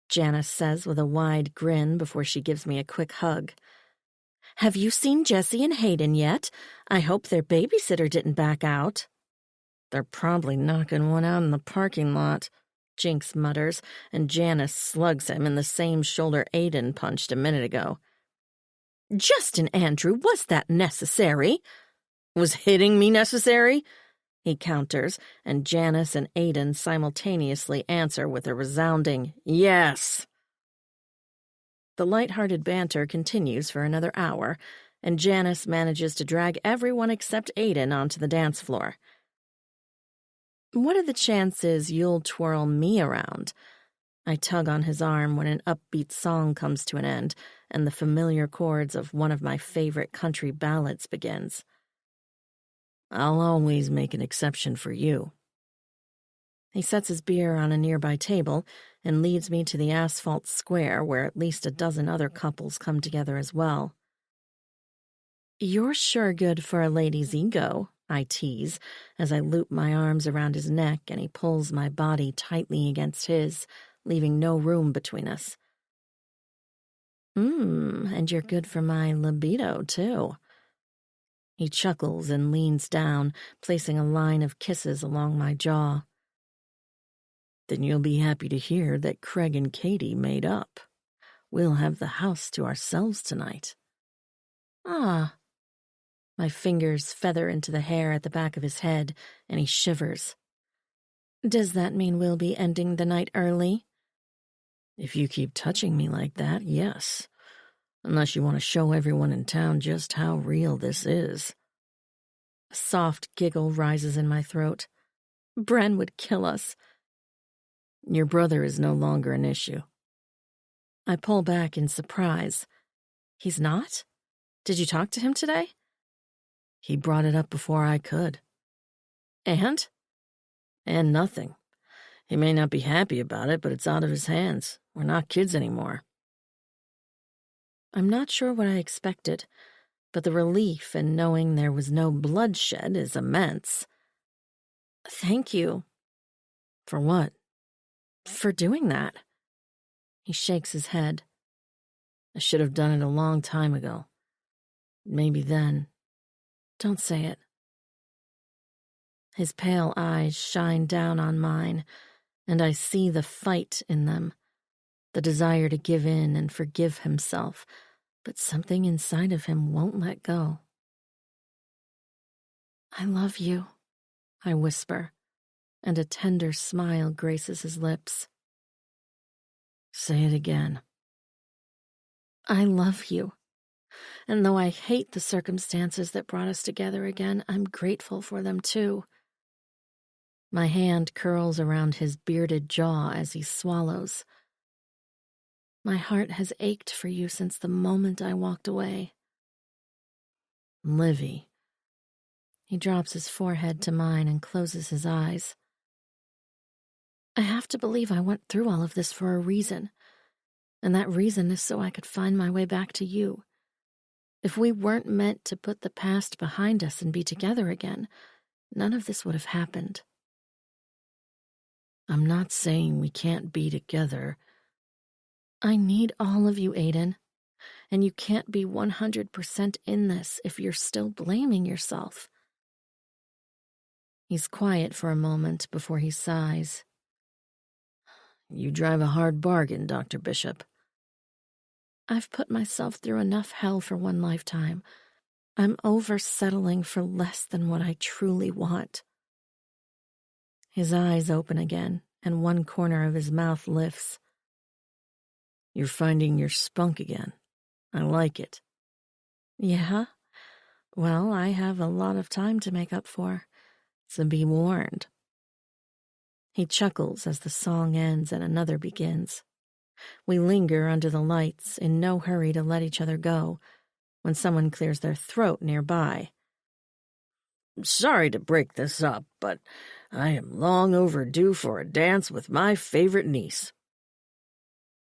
Janice says with a wide grin before she gives me a quick hug. Have you seen Jessie and Hayden yet? I hope their babysitter didn't back out. They're probably knocking one out in the parking lot, Jinx mutters, and Janice slugs him in the same shoulder Aiden punched a minute ago. Justin Andrew, was that necessary? Was hitting me necessary? He counters, and Janice and Aiden simultaneously answer with a resounding yes. The light-hearted banter continues for another hour, and Janice manages to drag everyone except Aiden onto the dance floor. What are the chances you'll twirl me around? I tug on his arm when an upbeat song comes to an end, and the familiar chords of one of my favorite country ballads begins. I'll always make an exception for you. He sets his beer on a nearby table and leads me to the asphalt square where at least a dozen other couples come together as well. You're sure good for a lady's ego, I tease, as I loop my arms around his neck and he pulls my body tightly against his, leaving no room between us. And you're good for my libido, too. He chuckles and leans down, placing a line of kisses along my jaw. Then you'll be happy to hear that Craig and Katie made up. We'll have the house to ourselves tonight. Ah. My fingers feather into the hair at the back of his head, and he shivers. Does that mean we'll be ending the night early? If you keep touching me like that, yes. Unless you want to show everyone in town just how real this is. A soft giggle rises in my throat. Bren would kill us. Your brother is no longer an issue. I pull back in surprise. He's not? Did you talk to him today? He brought it up before I could. And? And nothing. He may not be happy about it, but it's out of his hands. We're not kids anymore. I'm not sure what I expected, but the relief in knowing there was no bloodshed is immense. Thank you. For what? For doing that. He shakes his head. I should have done it a long time ago. Maybe then. Don't say it. His pale eyes shine down on mine, and I see the fight in them, the desire to give in and forgive himself, but something inside of him won't let go. I love you, I whisper, and a tender smile graces his lips. Say it again. I love you. And though I hate the circumstances that brought us together again, I'm grateful for them too. My hand curls around his bearded jaw as he swallows. My heart has ached for you since the moment I walked away. Livy. He drops his forehead to mine and closes his eyes. I have to believe I went through all of this for a reason, and that reason is so I could find my way back to you. If we weren't meant to put the past behind us and be together again, none of this would have happened. I'm not saying we can't be together. I need all of you, Aiden, and you can't be 100% in this if you're still blaming yourself. He's quiet for a moment before he sighs. You drive a hard bargain, Dr. Bishop. I've put myself through enough hell for one lifetime. I'm over settling for less than what I truly want. His eyes open again, and one corner of his mouth lifts. You're finding your spunk again. I like it. Yeah? Well, I have a lot of time to make up for, so be warned. He chuckles as the song ends and another begins. We linger under the lights, in no hurry to let each other go, when someone clears their throat nearby. Sorry to break this up, but I am long overdue for a dance with my favorite niece.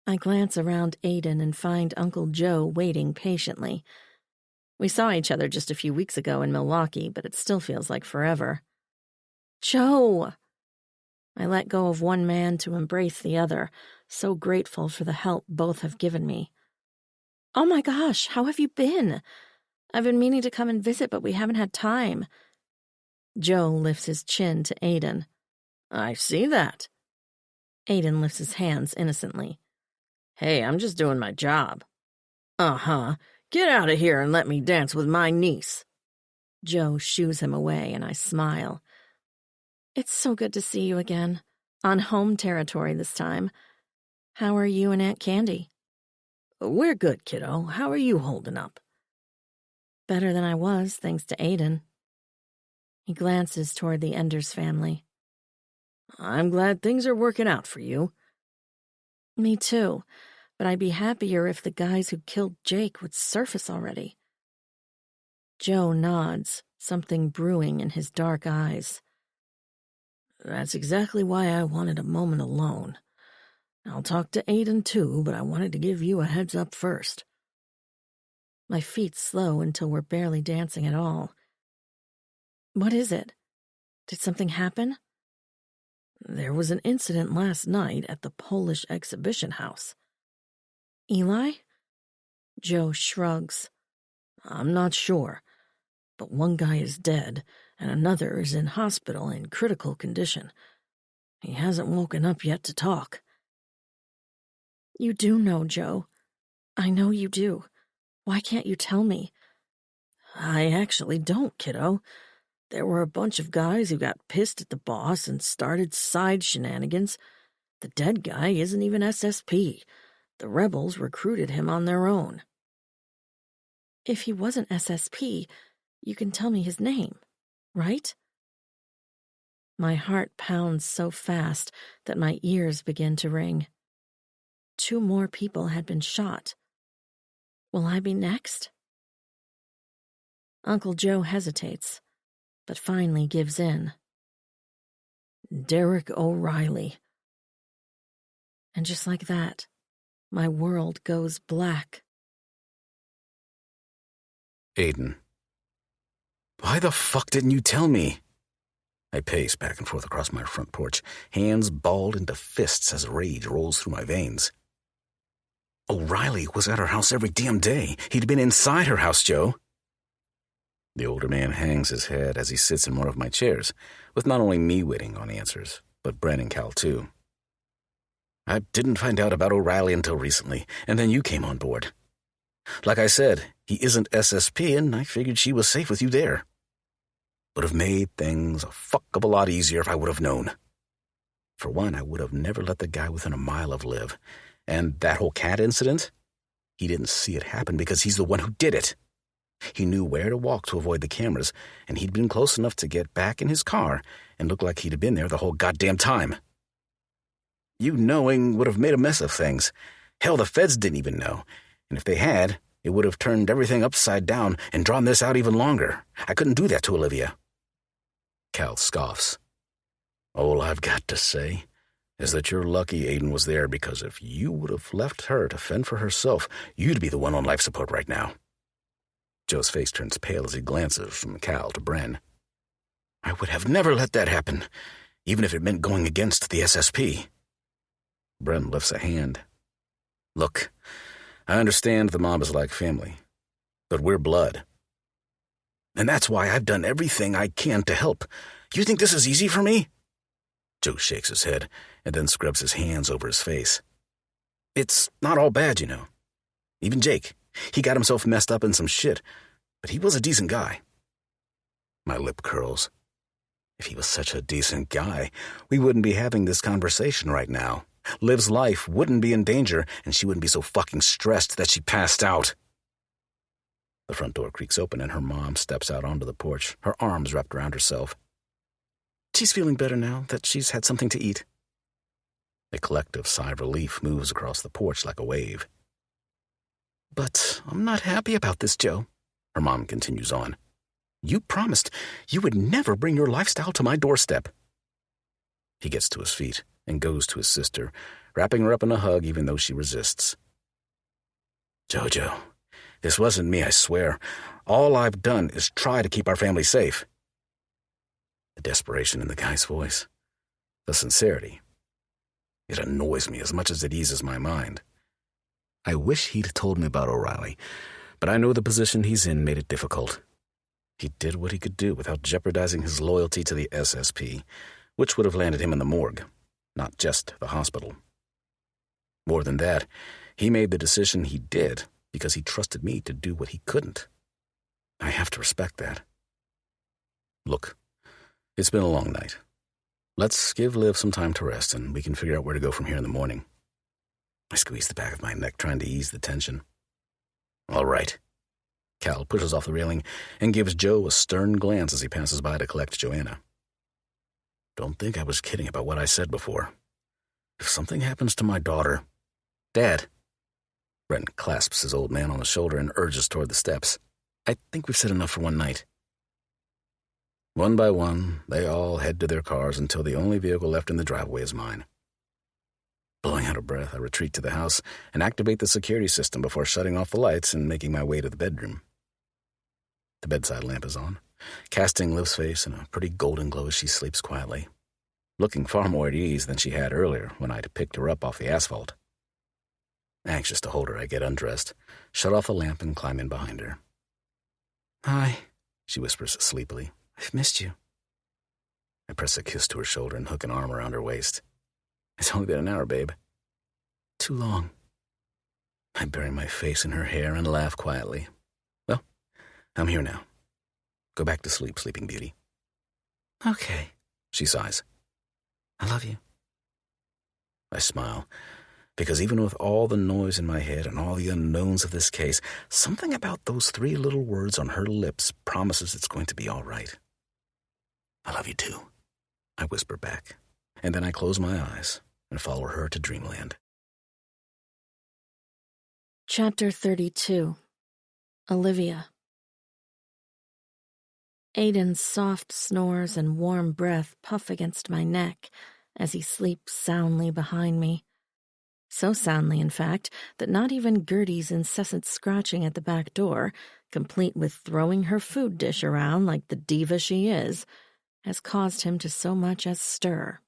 I glance around Aiden and find Uncle Joe waiting patiently. We saw each other just a few weeks ago in Milwaukee, but it still feels like forever. Joe! I let go of one man to embrace the other, so grateful for the help both have given me. Oh my gosh, how have you been? I've been meaning to come and visit, but we haven't had time. Joe lifts his chin to Aiden. I see that. Aiden lifts his hands innocently. Hey, I'm just doing my job. Uh-huh. Get out of here and let me dance with my niece. Joe shoos him away, and I smile. It's so good to see you again. On home territory this time. How are you and Aunt Candy? We're good, kiddo. How are you holding up? Better than I was, thanks to Aiden. He glances toward the Enders family. I'm glad things are working out for you. Me too, but I'd be happier if the guys who killed Jake would surface already. Joe nods, something brewing in his dark eyes. That's exactly why I wanted a moment alone. I'll talk to Aiden too, but I wanted to give you a heads up first. My feet slow until we're barely dancing at all. What is it? Did something happen? There was an incident last night at the Polish exhibition house. Eli? Joe shrugs. I'm not sure, but one guy is dead and another is in hospital in critical condition. He hasn't woken up yet to talk. You do know, Joe. I know you do. Why can't you tell me? I actually don't, kiddo. There were a bunch of guys who got pissed at the boss and started side shenanigans. The dead guy isn't even SSP. The rebels recruited him on their own. If he wasn't SSP, you can tell me his name, right? My heart pounds so fast that my ears begin to ring. 2 more people had been shot. Will I be next? Uncle Joe hesitates, but finally gives in. Derek O'Reilly. And just like that, my world goes black. Aiden. Why the fuck didn't you tell me? I pace back and forth across my front porch, hands balled into fists as rage rolls through my veins. O'Reilly was at her house every damn day. He'd been inside her house, Joe. The older man hangs his head as he sits in one of my chairs, with not only me waiting on answers, but Bren and Cal too. I didn't find out about O'Reilly until recently, and then you came on board. Like I said, he isn't SSP, and I figured she was safe with you there. Would have made things a fuck of a lot easier if I would have known. For one, I would have never let the guy within a mile of Liv. And that whole cat incident? He didn't see it happen because he's the one who did it. He knew where to walk to avoid the cameras, and he'd been close enough to get back in his car and look like he'd been there the whole goddamn time. You knowing would have made a mess of things. Hell, the feds didn't even know. And if they had, it would have turned everything upside down and drawn this out even longer. I couldn't do that to Olivia. Cal scoffs. All I've got to say is that you're lucky Aiden was there, because if you would have left her to fend for herself, you'd be the one on life support right now. Joe's face turns pale as he glances from Cal to Bren. I would have never let that happen, even if it meant going against the SSP. Bren lifts a hand. Look, I understand the mob is like family, but we're blood. And that's why I've done everything I can to help. You think this is easy for me? Joe shakes his head and then scrubs his hands over his face. It's not all bad, you know. Even Jake, he got himself messed up in some shit, but he was a decent guy. My lip curls. If he was such a decent guy, we wouldn't be having this conversation right now. Liv's life wouldn't be in danger, and she wouldn't be so fucking stressed that she passed out. The front door creaks open and her mom steps out onto the porch, her arms wrapped around herself. She's feeling better now that she's had something to eat. A collective sigh of relief moves across the porch like a wave. But I'm not happy about this, Joe, her mom continues on. You promised you would never bring your lifestyle to my doorstep. He gets to his feet and goes to his sister, wrapping her up in a hug even though she resists. Jojo, this wasn't me, I swear. All I've done is try to keep our family safe. The desperation in the guy's voice. The sincerity. It annoys me as much as it eases my mind. I wish he'd told me about O'Reilly, but I know the position he's in made it difficult. He did what he could do without jeopardizing his loyalty to the SSP, which would have landed him in the morgue, not just the hospital. More than that, he made the decision he did because he trusted me to do what he couldn't. I have to respect that. Look, it's been a long night. Let's give Liv some time to rest, and we can figure out where to go from here in the morning. I squeeze the back of my neck, trying to ease the tension. All right. Cal pushes off the railing and gives Joe a stern glance as he passes by to collect Joanna. Don't think I was kidding about what I said before. If something happens to my daughter... Dad. Brent clasps his old man on the shoulder and urges toward the steps. I think we've said enough for one night. One by one, they all head to their cars until the only vehicle left in the driveway is mine. Blowing out of breath, I retreat to the house and activate the security system before shutting off the lights and making my way to the bedroom. The bedside lamp is on, casting Liv's face in a pretty golden glow as she sleeps quietly, looking far more at ease than she had earlier when I'd picked her up off the asphalt. Anxious to hold her, I get undressed, shut off the lamp, and climb in behind her. Hi, she whispers sleepily. I've missed you. I press a kiss to her shoulder and hook an arm around her waist. It's only been an hour, babe. Too long. I bury my face in her hair and laugh quietly. Well, I'm here now. Go back to sleep, Sleeping Beauty. Okay, she sighs. I love you. I smile, because even with all the noise in my head and all the unknowns of this case, something about those 3 little words on her lips promises it's going to be all right. I love you too, I whisper back, and then I close my eyes and follow her to dreamland. Chapter 32. Olivia. Aiden's soft snores and warm breath puff against my neck as he sleeps soundly behind me. So soundly, in fact, that not even Gertie's incessant scratching at the back door, complete with throwing her food dish around like the diva she is, has caused him to so much as stir.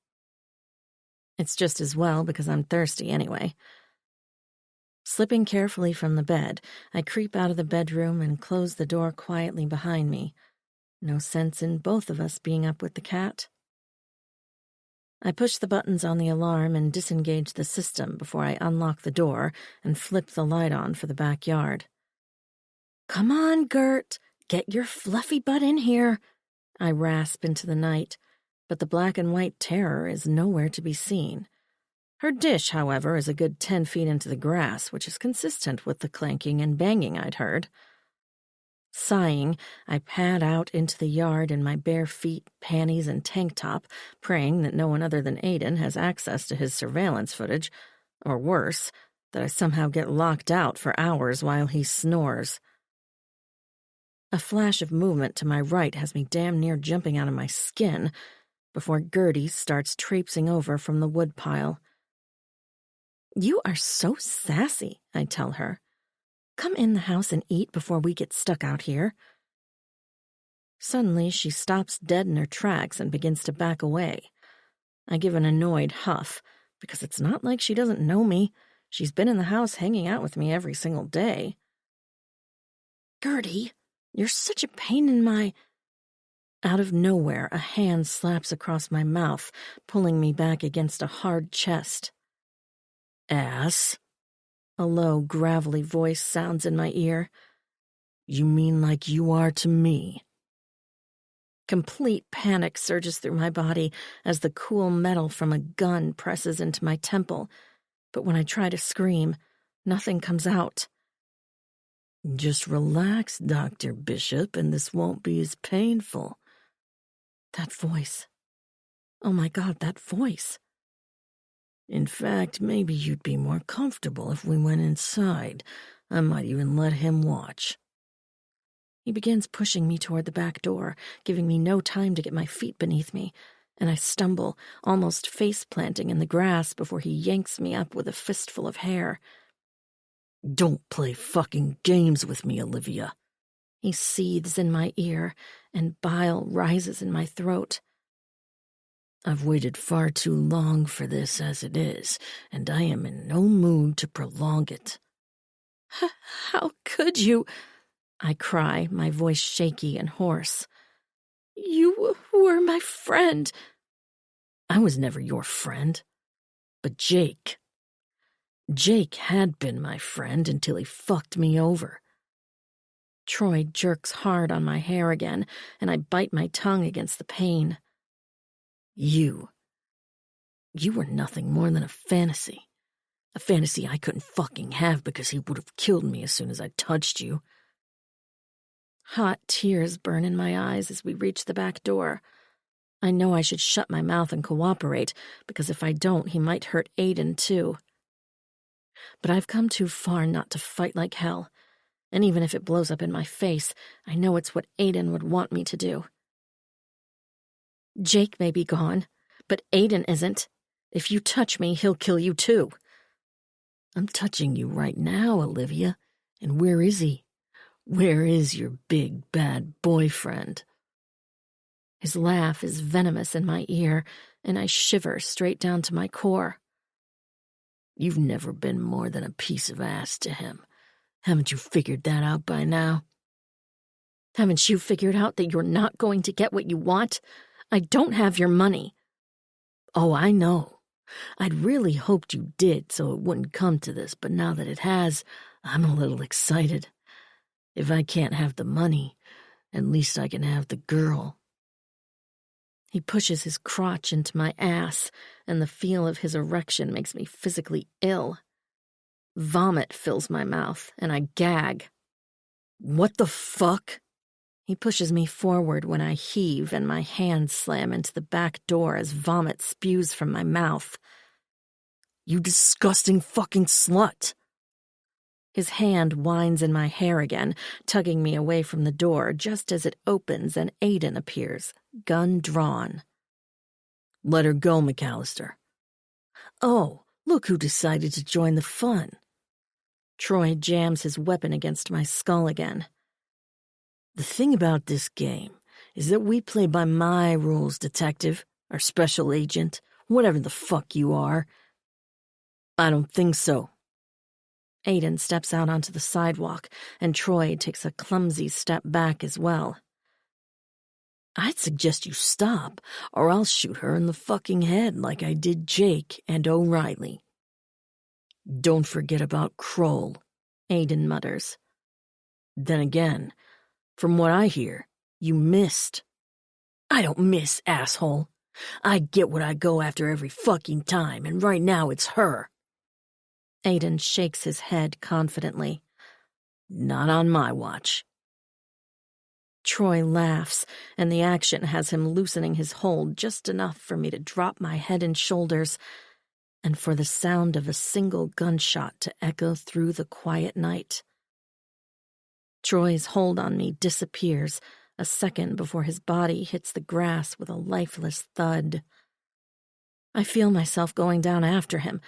It's just as well because I'm thirsty anyway. Slipping carefully from the bed, I creep out of the bedroom and close the door quietly behind me. No sense in both of us being up with the cat. I push the buttons on the alarm and disengage the system before I unlock the door and flip the light on for the backyard. "Come on, Gert, get your fluffy butt in here," I rasp into the night, but the black and white terror is nowhere to be seen. Her dish, however, is a good 10 feet into the grass, which is consistent with the clanking and banging I'd heard. Sighing, I pad out into the yard in my bare feet, panties, and tank top, praying that no one other than Aiden has access to his surveillance footage, or worse, that I somehow get locked out for hours while he snores. A flash of movement to my right has me damn near jumping out of my skin before Gertie starts traipsing over from the woodpile. "You are so sassy," I tell her. "Come in the house and eat before we get stuck out here." Suddenly, she stops dead in her tracks and begins to back away. I give an annoyed huff, because it's not like she doesn't know me. She's been in the house hanging out with me every single day. "Gertie, you're such a pain in my—" Out of nowhere, a hand slaps across my mouth, pulling me back against a hard chest. "Ass?" A low, gravelly voice sounds in my ear. "You mean like you are to me?" Complete panic surges through my body as the cool metal from a gun presses into my temple, but when I try to scream, nothing comes out. "Just relax, Dr. Bishop, and this won't be as painful." That voice. Oh my God, that voice. "In fact, maybe you'd be more comfortable if we went inside. I might even let him watch." He begins pushing me toward the back door, giving me no time to get my feet beneath me, and I stumble, almost face-planting in the grass before he yanks me up with a fistful of hair. "Don't play fucking games with me, Olivia." He seethes in my ear, and bile rises in my throat. "I've waited far too long for this as it is, and I am in no mood to prolong it." "How could you?" I cry, my voice shaky and hoarse. "You were my friend." "I was never your friend. But Jake had been my friend until he fucked me over." Troy jerks hard on my hair again, and I bite my tongue against the pain. You were nothing more than a fantasy I couldn't fucking have because he would have killed me as soon as I touched you." Hot tears burn in my eyes as we reach the back door. I know I should shut my mouth and cooperate, because if I don't, he might hurt Aiden too. But I've come too far not to fight like hell, and even if it blows up in my face, I know it's what Aiden would want me to do. "Jake may be gone, but Aiden isn't. If you touch me, he'll kill you too." "I'm touching you right now, Olivia. And where is he? Where is your big, bad boyfriend?" His laugh is venomous in my ear, and I shiver straight down to my core. "You've never been more than a piece of ass to him. Haven't you figured that out by now?" "Haven't you figured out that you're not going to get what you want? I don't have your money." "Oh, I know. I'd really hoped you did so it wouldn't come to this, but now that it has, I'm a little excited. If I can't have the money, at least I can have the girl." He pushes his crotch into my ass, and the feel of his erection makes me physically ill. Vomit fills my mouth, and I gag. "What the fuck?" He pushes me forward when I heave, and my hands slam into the back door as vomit spews from my mouth. "You disgusting fucking slut." His hand winds in my hair again, tugging me away from the door just as it opens and Aiden appears, gun drawn. Let her go, McAllister. Oh, look who decided to join the fun. Troy jams his weapon against my skull again. The thing about this game is that we play by my rules, detective, or special agent, whatever the fuck you are. I don't think so. Aiden steps out onto the sidewalk, and Troy takes a clumsy step back as well. I'd suggest you stop, or I'll shoot her in the fucking head like I did Jake and O'Reilly. Don't forget about Kroll, Aiden mutters. Then again, from what I hear, you missed. I don't miss, asshole. I get what I go after every fucking time, and right now it's her. Aiden shakes his head confidently. Not on my watch. Troy laughs, and the action has him loosening his hold just enough for me to drop my head and shoulders, and for the sound of a single gunshot to echo through the quiet night. Troy's hold on me disappears a second before his body hits the grass with a lifeless thud. I feel myself going down after him,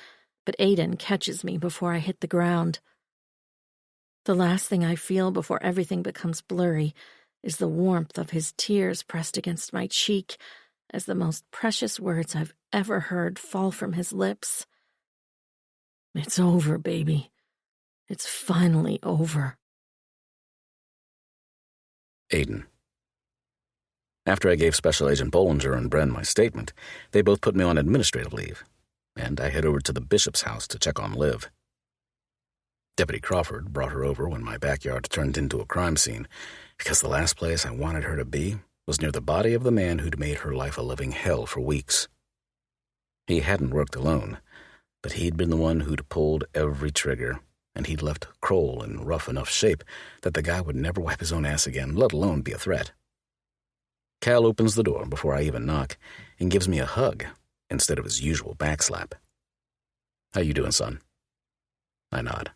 but Aiden catches me before I hit the ground. The last thing I feel before everything becomes blurry is the warmth of his tears pressed against my cheek as the most precious words I've ever heard fall from his lips. It's over, baby. It's finally over. Aiden. After I gave Special Agent Bollinger and Bren my statement, they both put me on administrative leave, and I head over to the bishop's house to check on Liv. Deputy Crawford brought her over when my backyard turned into a crime scene, because the last place I wanted her to be was near the body of the man who'd made her life a living hell for weeks. He hadn't worked alone, but he'd been the one who'd pulled every trigger, and he'd left Kroll in rough enough shape that the guy would never wipe his own ass again, let alone be a threat. Cal opens the door before I even knock and gives me a hug instead of his usual backslap. How you doing, son? I nod.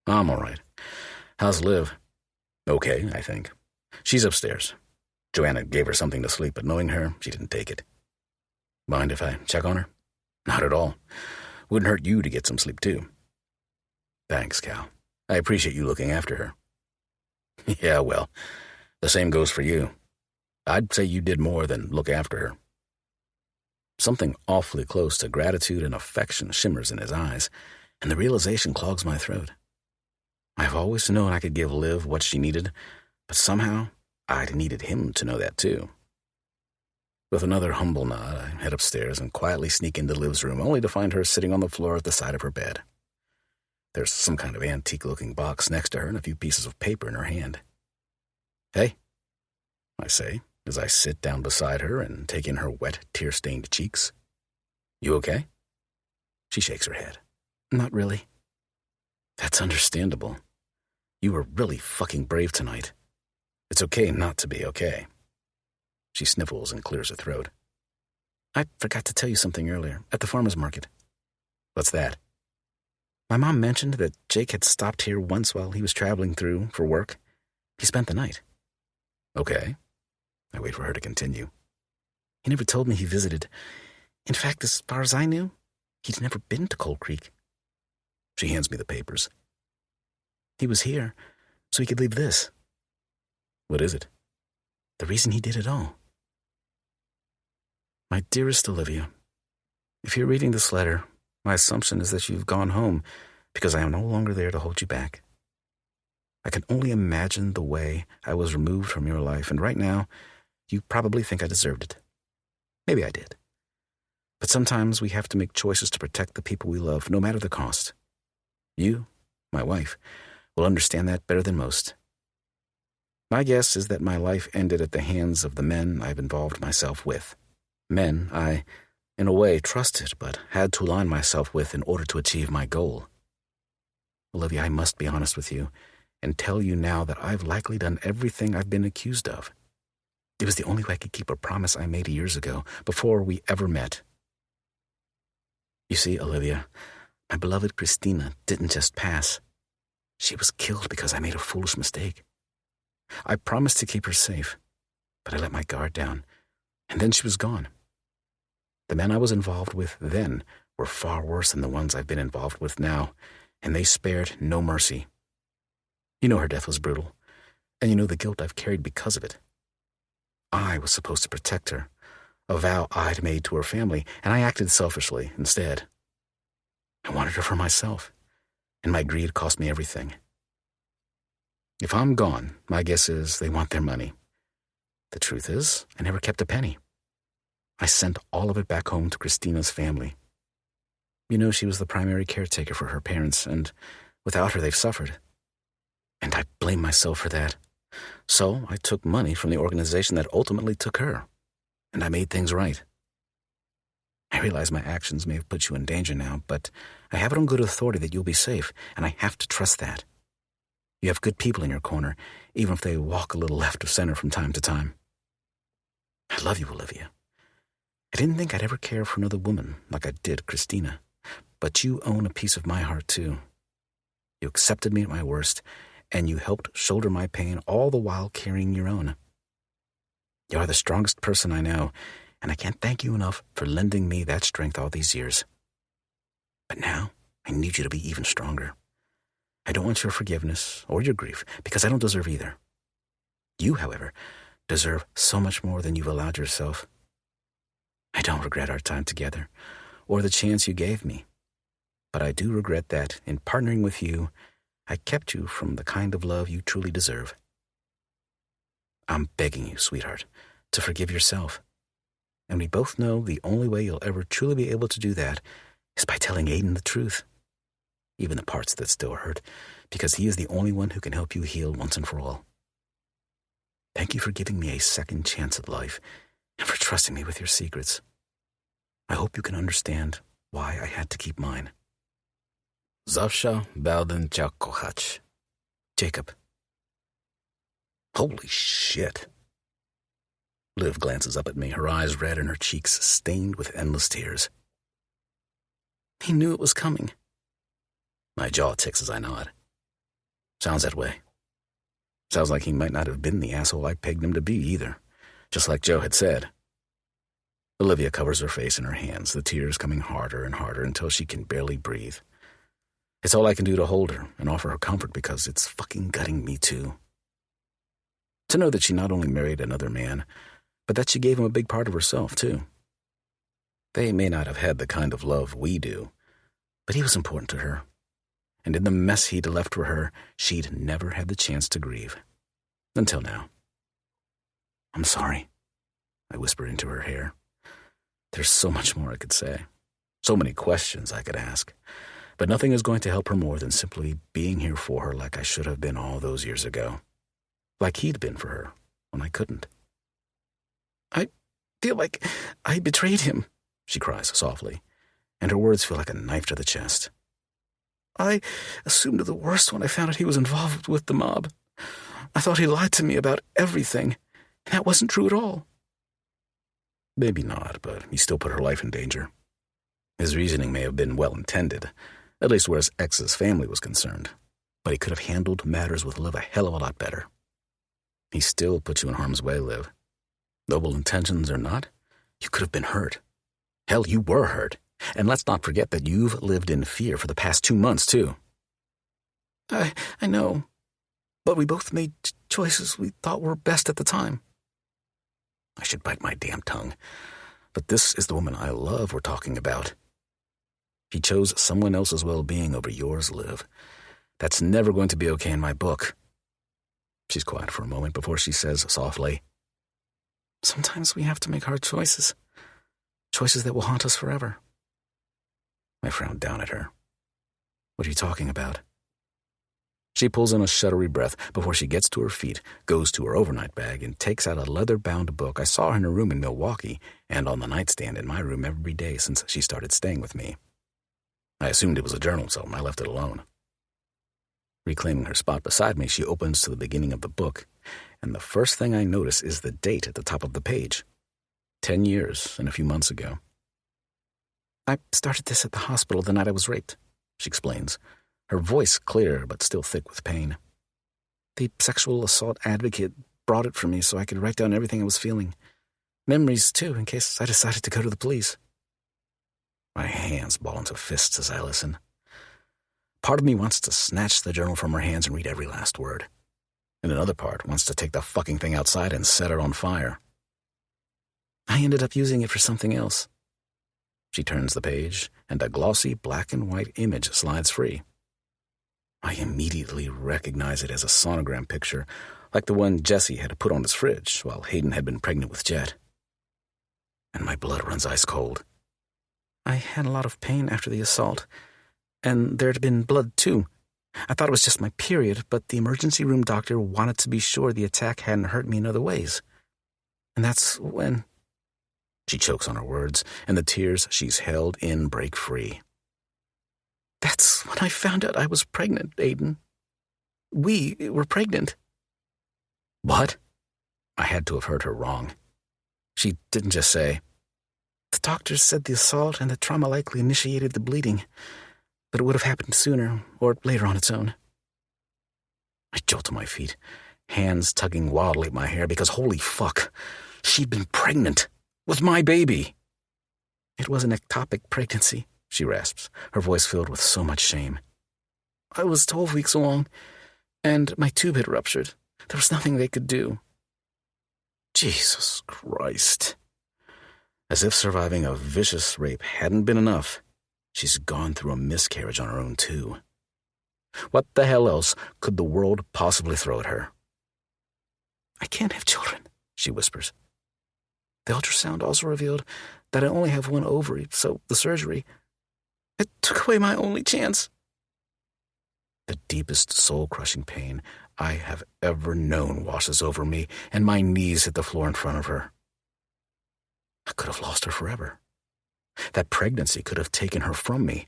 I'm all right. How's Liv? Okay, I think. She's upstairs. Joanna gave her something to sleep, but knowing her, she didn't take it. Mind if I check on her? Not at all. Wouldn't hurt you to get some sleep, too. Thanks, Cal. I appreciate you looking after her. Yeah, well, the same goes for you. I'd say you did more than look after her. Something awfully close to gratitude and affection shimmers in his eyes, and the realization clogs my throat. I've always known I could give Liv what she needed, but somehow I'd needed him to know that too. With another humble nod, I head upstairs and quietly sneak into Liv's room, only to find her sitting on the floor at the side of her bed. There's some kind of antique-looking box next to her and a few pieces of paper in her hand. Hey, I say, as I sit down beside her and take in her wet, tear-stained cheeks. You okay? She shakes her head. Not really. That's understandable. You were really fucking brave tonight. It's okay not to be okay. She sniffles and clears her throat. I forgot to tell you something earlier, at the farmer's market. What's that? My mom mentioned that Jake had stopped here once while he was traveling through for work. He spent the night. Okay. I wait for her to continue. He never told me he visited. In fact, as far as I knew, he'd never been to Cold Creek. She hands me the papers. He was here, so he could leave this. What is it? The reason he did it all. My dearest Olivia, if you're reading this letter, my assumption is that you've gone home because I am no longer there to hold you back. I can only imagine the way I was removed from your life, and right now, you probably think I deserved it. Maybe I did. But sometimes we have to make choices to protect the people we love, no matter the cost. You, my wife, will understand that better than most. My guess is that my life ended at the hands of the men I've involved myself with. Men I, in a way, trusted, but had to align myself with in order to achieve my goal. Olivia, I must be honest with you and tell you now that I've likely done everything I've been accused of. It was the only way I could keep a promise I made years ago, before we ever met. You see, Olivia, my beloved Christina didn't just pass. She was killed because I made a foolish mistake. I promised to keep her safe, but I let my guard down, and then she was gone. The men I was involved with then were far worse than the ones I've been involved with now, and they spared no mercy. You know her death was brutal, and you know the guilt I've carried because of it. I was supposed to protect her, a vow I'd made to her family, and I acted selfishly instead. I wanted her for myself, and my greed cost me everything. If I'm gone, my guess is they want their money. The truth is, I never kept a penny. I sent all of it back home to Christina's family. You know, she was the primary caretaker for her parents, and without her, they've suffered. And I blame myself for that. So I took money from the organization that ultimately took her, and I made things right. I realize my actions may have put you in danger now, but I have it on good authority that you'll be safe, and I have to trust that. You have good people in your corner, even if they walk a little left of center from time to time. I love you, Olivia. I didn't think I'd ever care for another woman like I did Christina, but you own a piece of my heart, too. You accepted me at my worst, and you helped shoulder my pain all the while carrying your own. You are the strongest person I know, and I can't thank you enough for lending me that strength all these years. But now, I need you to be even stronger. I don't want your forgiveness or your grief, because I don't deserve either. You, however, deserve so much more than you've allowed yourself. I don't regret our time together, or the chance you gave me, but I do regret that, in partnering with you, I kept you from the kind of love you truly deserve. I'm begging you, sweetheart, to forgive yourself. And we both know the only way you'll ever truly be able to do that is by telling Aiden the truth, even the parts that still hurt, because he is the only one who can help you heal once and for all. Thank you for giving me a second chance at life and for trusting me with your secrets. I hope you can understand why I had to keep mine. Zawsze będę cię kochać. Jacob. Holy shit. Liv glances up at me, her eyes red and her cheeks stained with endless tears. He knew it was coming. My jaw ticks as I nod. Sounds that way. Sounds like he might not have been the asshole I pegged him to be either, just like Joe had said. Olivia covers her face in her hands, the tears coming harder and harder until she can barely breathe. It's all I can do to hold her and offer her comfort because it's fucking gutting me too. To know that she not only married another man, but that she gave him a big part of herself too. They may not have had the kind of love we do, but he was important to her. And in the mess he'd left for her, she'd never had the chance to grieve. Until now. I'm sorry, I whispered into her hair. There's so much more I could say, so many questions I could ask, but nothing is going to help her more than simply being here for her like I should have been all those years ago. Like he'd been for her when I couldn't. I feel like I betrayed him, she cries softly, and her words feel like a knife to the chest. I assumed the worst when I found out he was involved with the mob. I thought he lied to me about everything, and that wasn't true at all. Maybe not, but he still put her life in danger. His reasoning may have been well-intended, at least where his ex's family was concerned, but he could have handled matters with Liv a hell of a lot better. He still put you in harm's way, Liv. Noble intentions or not, you could have been hurt. Hell, you were hurt. And let's not forget that you've lived in fear for the past 2 months, too. I know, but we both made choices we thought were best at the time. I should bite my damn tongue, but this is the woman I love we're talking about. He chose someone else's well-being over yours, Liv. That's never going to be okay in my book. She's quiet for a moment before she says softly, Sometimes we have to make hard choices. Choices that will haunt us forever. I frowned down at her. What are you talking about? She pulls in a shuddery breath before she gets to her feet, goes to her overnight bag, and takes out a leather-bound book I saw in her room in Milwaukee and on the nightstand in my room every day since she started staying with me. I assumed it was a journal, so I left it alone. Reclaiming her spot beside me, she opens to the beginning of the book, and the first thing I notice is the date at the top of the page. 10 years and a few months ago. I started this at the hospital the night I was raped, she explains, her voice clear but still thick with pain. The sexual assault advocate brought it for me so I could write down everything I was feeling. Memories, too, in case I decided to go to the police. My hands ball into fists as I listen. Part of me wants to snatch the journal from her hands and read every last word. And another part wants to take the fucking thing outside and set it on fire. I ended up using it for something else. She turns the page, and a glossy black and white image slides free. I immediately recognize it as a sonogram picture, like the one Jesse had put on his fridge while Hayden had been pregnant with Jet. And my blood runs ice cold. I had a lot of pain after the assault, and there'd been blood too. I thought it was just my period, but the emergency room doctor wanted to be sure the attack hadn't hurt me in other ways. And that's when... She chokes on her words, and the tears she's held in break free. That's when I found out I was pregnant, Aiden. We were pregnant. What? I had to have heard her wrong. She didn't just say, the doctors said the assault and the trauma likely initiated the bleeding, but it would have happened sooner or later on its own. I jolt to my feet, hands tugging wildly at my hair because holy fuck, she'd been pregnant with my baby. It was an ectopic pregnancy, she rasps, her voice filled with so much shame. I was 12 weeks along, and my tube had ruptured. There was nothing they could do. Jesus Christ. As if surviving a vicious rape hadn't been enough, she's gone through a miscarriage on her own, too. What the hell else could the world possibly throw at her? I can't have children, she whispers. The ultrasound also revealed that I only have one ovary, so the surgery, it took away my only chance. The deepest soul-crushing pain I have ever known washes over me, and my knees hit the floor in front of her. I could have lost her forever. That pregnancy could have taken her from me,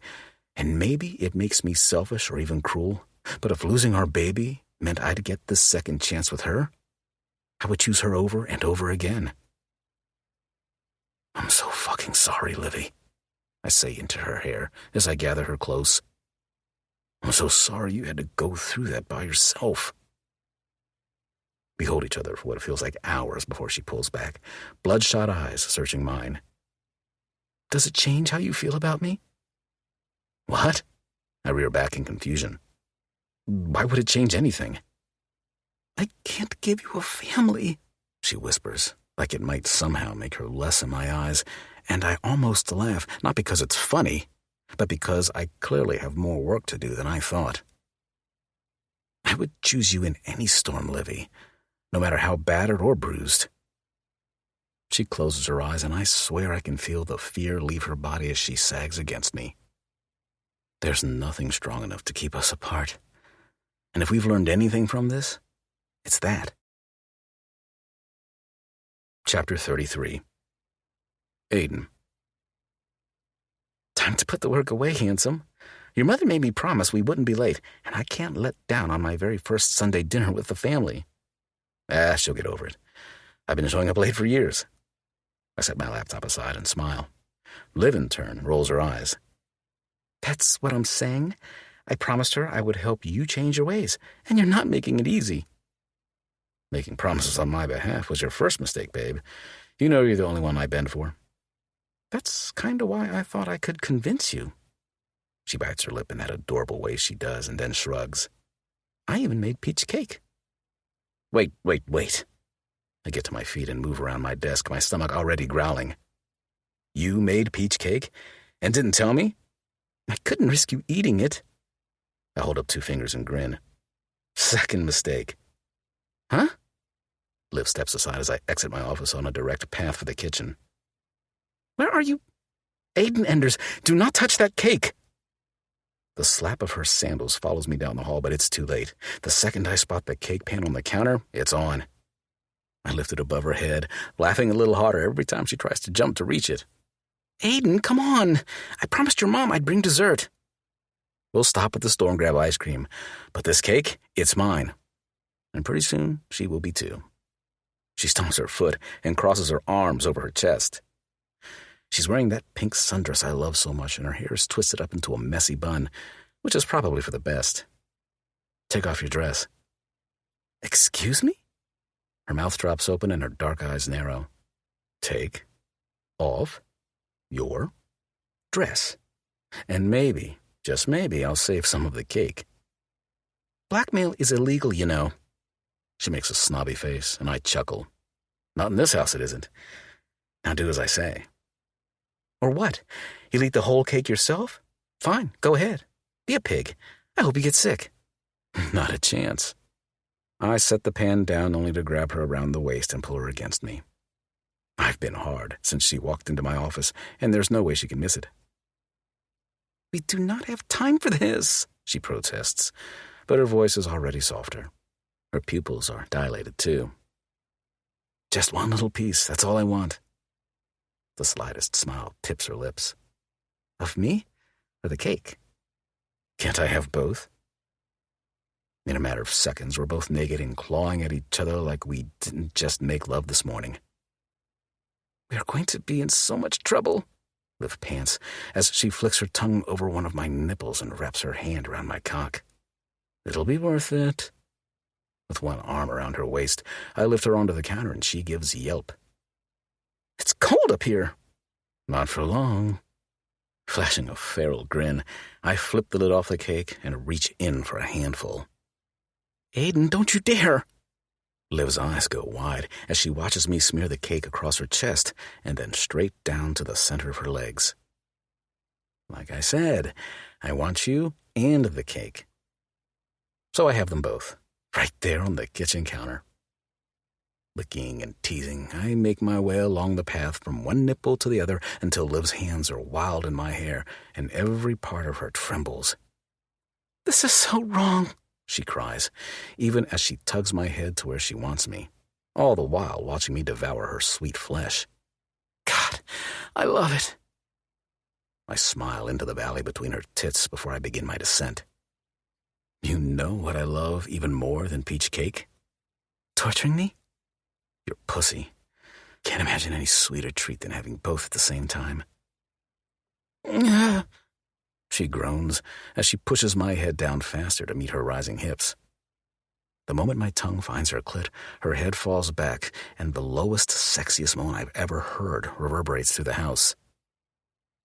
and maybe it makes me selfish or even cruel, but if losing our baby meant I'd get this second chance with her, I would choose her over and over again. I'm so fucking sorry, Livy, I say into her hair as I gather her close. I'm so sorry you had to go through that by yourself. We hold each other for what feels like hours before she pulls back, bloodshot eyes searching mine. Does it change how you feel about me? What? I rear back in confusion. Why would it change anything? I can't give you a family, she whispers, like it might somehow make her less in my eyes, and I almost laugh, not because it's funny, but because I clearly have more work to do than I thought. I would choose you in any storm, Livy, no matter how battered or bruised. She closes her eyes, and I swear I can feel the fear leave her body as she sags against me. There's nothing strong enough to keep us apart. And if we've learned anything from this, it's that. Chapter 33. Aiden. Time to put the work away, handsome. Your mother made me promise we wouldn't be late, and I can't let down on my very first Sunday dinner with the family. She'll get over it. I've been showing up late for years. I set my laptop aside and smile. Liv, in turn, rolls her eyes. That's what I'm saying. I promised her I would help you change your ways, and you're not making it easy. Making promises on my behalf was your first mistake, babe. You know you're the only one I bend for. That's kind of why I thought I could convince you. She bites her lip in that adorable way she does and then shrugs. I even made peach cake. Wait. I get to my feet and move around my desk, my stomach already growling. You made peach cake and didn't tell me? I couldn't risk you eating it. I hold up 2 fingers and grin. Second mistake. Huh? Liv steps aside as I exit my office on a direct path for the kitchen. Where are you? Aiden Enders, do not touch that cake. The slap of her sandals follows me down the hall, but it's too late. The second I spot the cake pan on the counter, it's on. I lift it above her head, laughing a little harder every time she tries to jump to reach it. Aiden, come on. I promised your mom I'd bring dessert. We'll stop at the store and grab ice cream, but this cake, it's mine. And pretty soon, she will be too. She stomps her foot and crosses her arms over her chest. She's wearing that pink sundress I love so much, and her hair is twisted up into a messy bun, which is probably for the best. Take off your dress. Excuse me? Her mouth drops open and her dark eyes narrow. Take off your dress. And maybe, just maybe, I'll save some of the cake. Blackmail is illegal, you know. She makes a snobby face, and I chuckle. Not in this house, it isn't. Now do as I say. Or what? You'll eat the whole cake yourself? Fine, go ahead. Be a pig. I hope you get sick. Not a chance. I set the pan down only to grab her around the waist and pull her against me. I've been hard since she walked into my office, and there's no way she can miss it. We do not have time for this, she protests, but her voice is already softer. Her pupils are dilated, too. Just one little piece, that's all I want. The slightest smile tips her lips. Of me or the cake? Can't I have both? In a matter of seconds, we're both naked and clawing at each other like we didn't just make love this morning. We are going to be in so much trouble, Liv pants, as she flicks her tongue over one of my nipples and wraps her hand around my cock. It'll be worth it. With one arm around her waist, I lift her onto the counter and she gives a yelp. It's cold up here. Not for long. Flashing a feral grin, I flip the lid off the cake and reach in for a handful. Aiden, don't you dare! Liv's eyes go wide as she watches me smear the cake across her chest and then straight down to the center of her legs. Like I said, I want you and the cake. So I have them both, right there on the kitchen counter. Licking and teasing, I make my way along the path from one nipple to the other until Liv's hands are wild in my hair and every part of her trembles. This is so wrong, she cries, even as she tugs my head to where she wants me, all the while watching me devour her sweet flesh. God, I love it. I smile into the valley between her tits before I begin my descent. You know what I love even more than peach cake? Torturing me? Your pussy. Can't imagine any sweeter treat than having both at the same time. She groans as she pushes my head down faster to meet her rising hips. The moment my tongue finds her clit, her head falls back, and the lowest, sexiest moan I've ever heard reverberates through the house.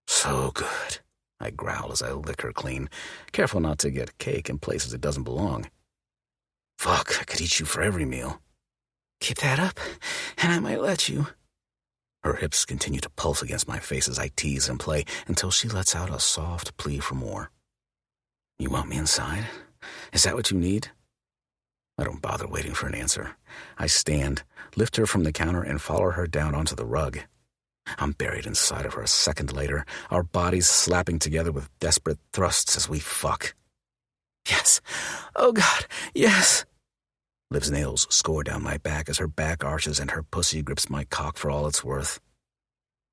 So good, I growl as I lick her clean, careful not to get cake in places it doesn't belong. Fuck, I could eat you for every meal. Keep that up, and I might let you. Her hips continue to pulse against my face as I tease and play until she lets out a soft plea for more. You want me inside? Is that what you need? I don't bother waiting for an answer. I stand, lift her from the counter, and follow her down onto the rug. I'm buried inside of her a second later, our bodies slapping together with desperate thrusts as we fuck. Yes. Oh, God, yes. Liv's nails score down my back as her back arches and her pussy grips my cock for all it's worth.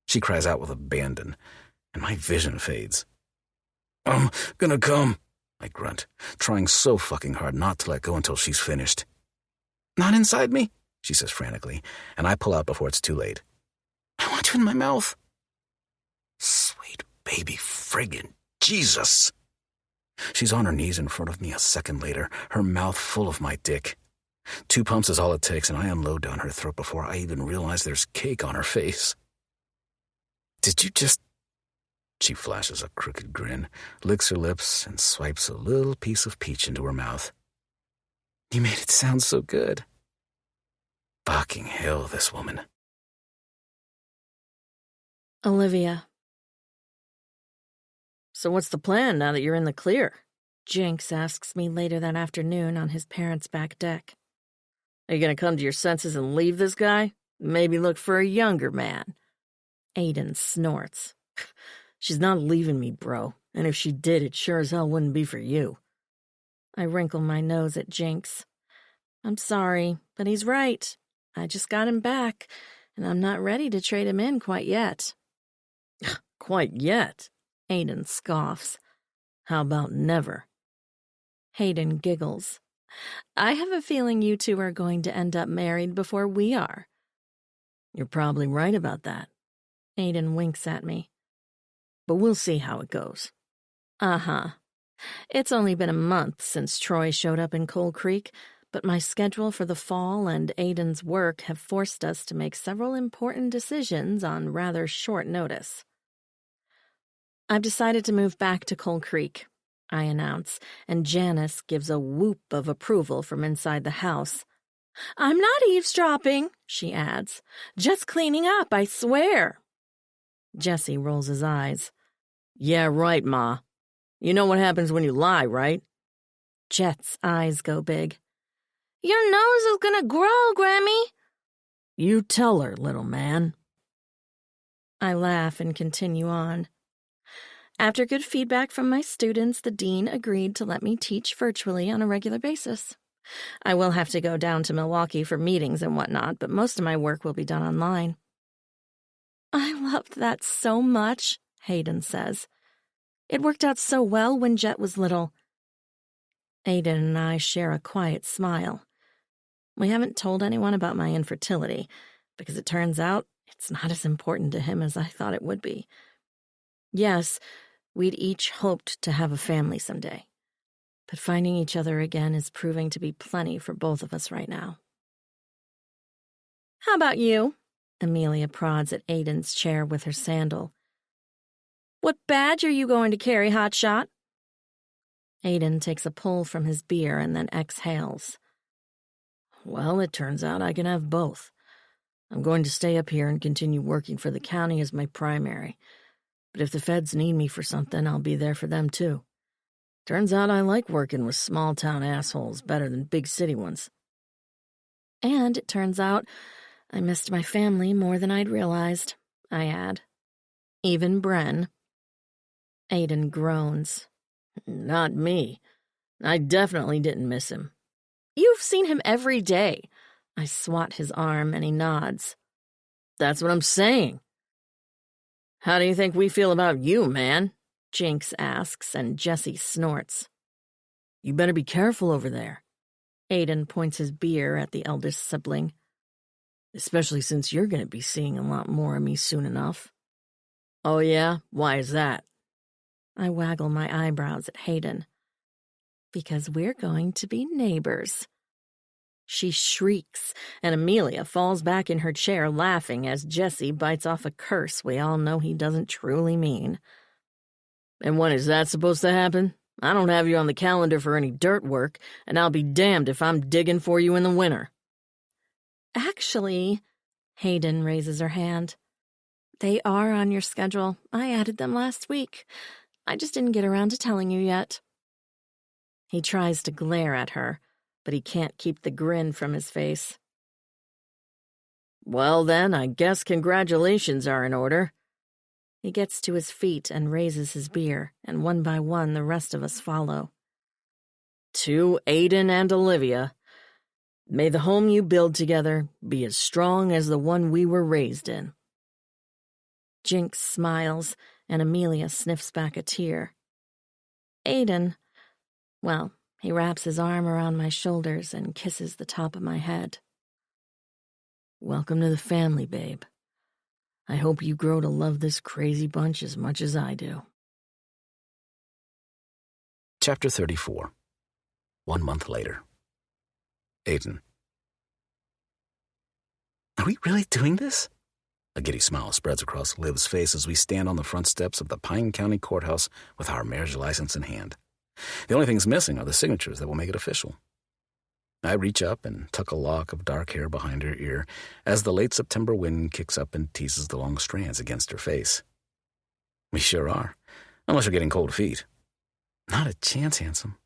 She cries out with abandon, and my vision fades. I'm gonna come, I grunt, trying so fucking hard not to let go until she's finished. Not inside me, she says frantically, and I pull out before it's too late. I want you in my mouth. Sweet baby friggin' Jesus. She's on her knees in front of me a second later, her mouth full of my dick. 2 pumps is all it takes, and I unload down her throat before I even realize there's cake on her face. Did you just... She flashes a crooked grin, licks her lips, and swipes a little piece of peach into her mouth. You made it sound so good. Fucking hell, this woman. Olivia. So what's the plan now that you're in the clear? Jinx asks me later that afternoon on his parents' back deck. Are you going to come to your senses and leave this guy? Maybe look for a younger man. Aiden snorts. She's not leaving me, bro. And if she did, it sure as hell wouldn't be for you. I wrinkle my nose at Jinx. I'm sorry, but he's right. I just got him back, and I'm not ready to trade him in quite yet. Quite yet? Aiden scoffs. How about never? Hayden giggles. I have a feeling you two are going to end up married before we are. You're probably right about that. Aiden winks at me. But we'll see how it goes. Uh-huh. It's only been a month since Troy showed up in Coal Creek, but my schedule for the fall and Aiden's work have forced us to make several important decisions on rather short notice. I've decided to move back to Coal Creek, I announce, and Janice gives a whoop of approval from inside the house. I'm not eavesdropping, she adds. Just cleaning up, I swear. Jesse rolls his eyes. Yeah, right, Ma. You know what happens when you lie, right? Jet's eyes go big. Your nose is gonna grow, Grammy. You tell her, little man. I laugh and continue on. After good feedback from my students, the dean agreed to let me teach virtually on a regular basis. I will have to go down to Milwaukee for meetings and whatnot, but most of my work will be done online. I loved that so much, Hayden says. It worked out so well when Jet was little. Aiden and I share a quiet smile. We haven't told anyone about my infertility, because it turns out it's not as important to him as I thought it would be. Yes, we'd each hoped to have a family someday, but finding each other again is proving to be plenty for both of us right now. How about you? Amelia prods at Aiden's chair with her sandal. What badge are you going to carry, hotshot? Aiden takes a pull from his beer and then exhales. Well, it turns out I can have both. I'm going to stay up here and continue working for the county as my primary. But if the feds need me for something, I'll be there for them too. Turns out I like working with small-town assholes better than big city ones. And it turns out I missed my family more than I'd realized, I add. Even Bren. Aiden groans. Not me. I definitely didn't miss him. You've seen him every day. I swat his arm and he nods. That's what I'm saying. How do you think we feel about you, man? Jinx asks, and Jesse snorts. You better be careful over there. Aiden points his beer at the eldest sibling. Especially since you're going to be seeing a lot more of me soon enough. Oh yeah? Why is that? I waggle my eyebrows at Hayden. Because we're going to be neighbors. She shrieks, and Amelia falls back in her chair laughing as Jesse bites off a curse we all know he doesn't truly mean. And when is that supposed to happen? I don't have you on the calendar for any dirt work, and I'll be damned if I'm digging for you in the winter. Actually, Hayden raises her hand. They are on your schedule. I added them last week. I just didn't get around to telling you yet. He tries to glare at her, but he can't keep the grin from his face. Well then, I guess congratulations are in order. He gets to his feet and raises his beer, and one by one the rest of us follow. To Aiden and Olivia, may the home you build together be as strong as the one we were raised in. Jinx smiles, and Amelia sniffs back a tear. Aiden, well, he wraps his arm around my shoulders and kisses the top of my head. Welcome to the family, babe. I hope you grow to love this crazy bunch as much as I do. Chapter 34. 1 month later. Aiden. Are we really doing this? A giddy smile spreads across Liv's face as we stand on the front steps of the Pine County Courthouse with our marriage license in hand. The only things missing are the signatures that will make it official. I reach up and tuck a lock of dark hair behind her ear as the late September wind kicks up and teases the long strands against her face. We sure are, unless you're getting cold feet. Not a chance, handsome.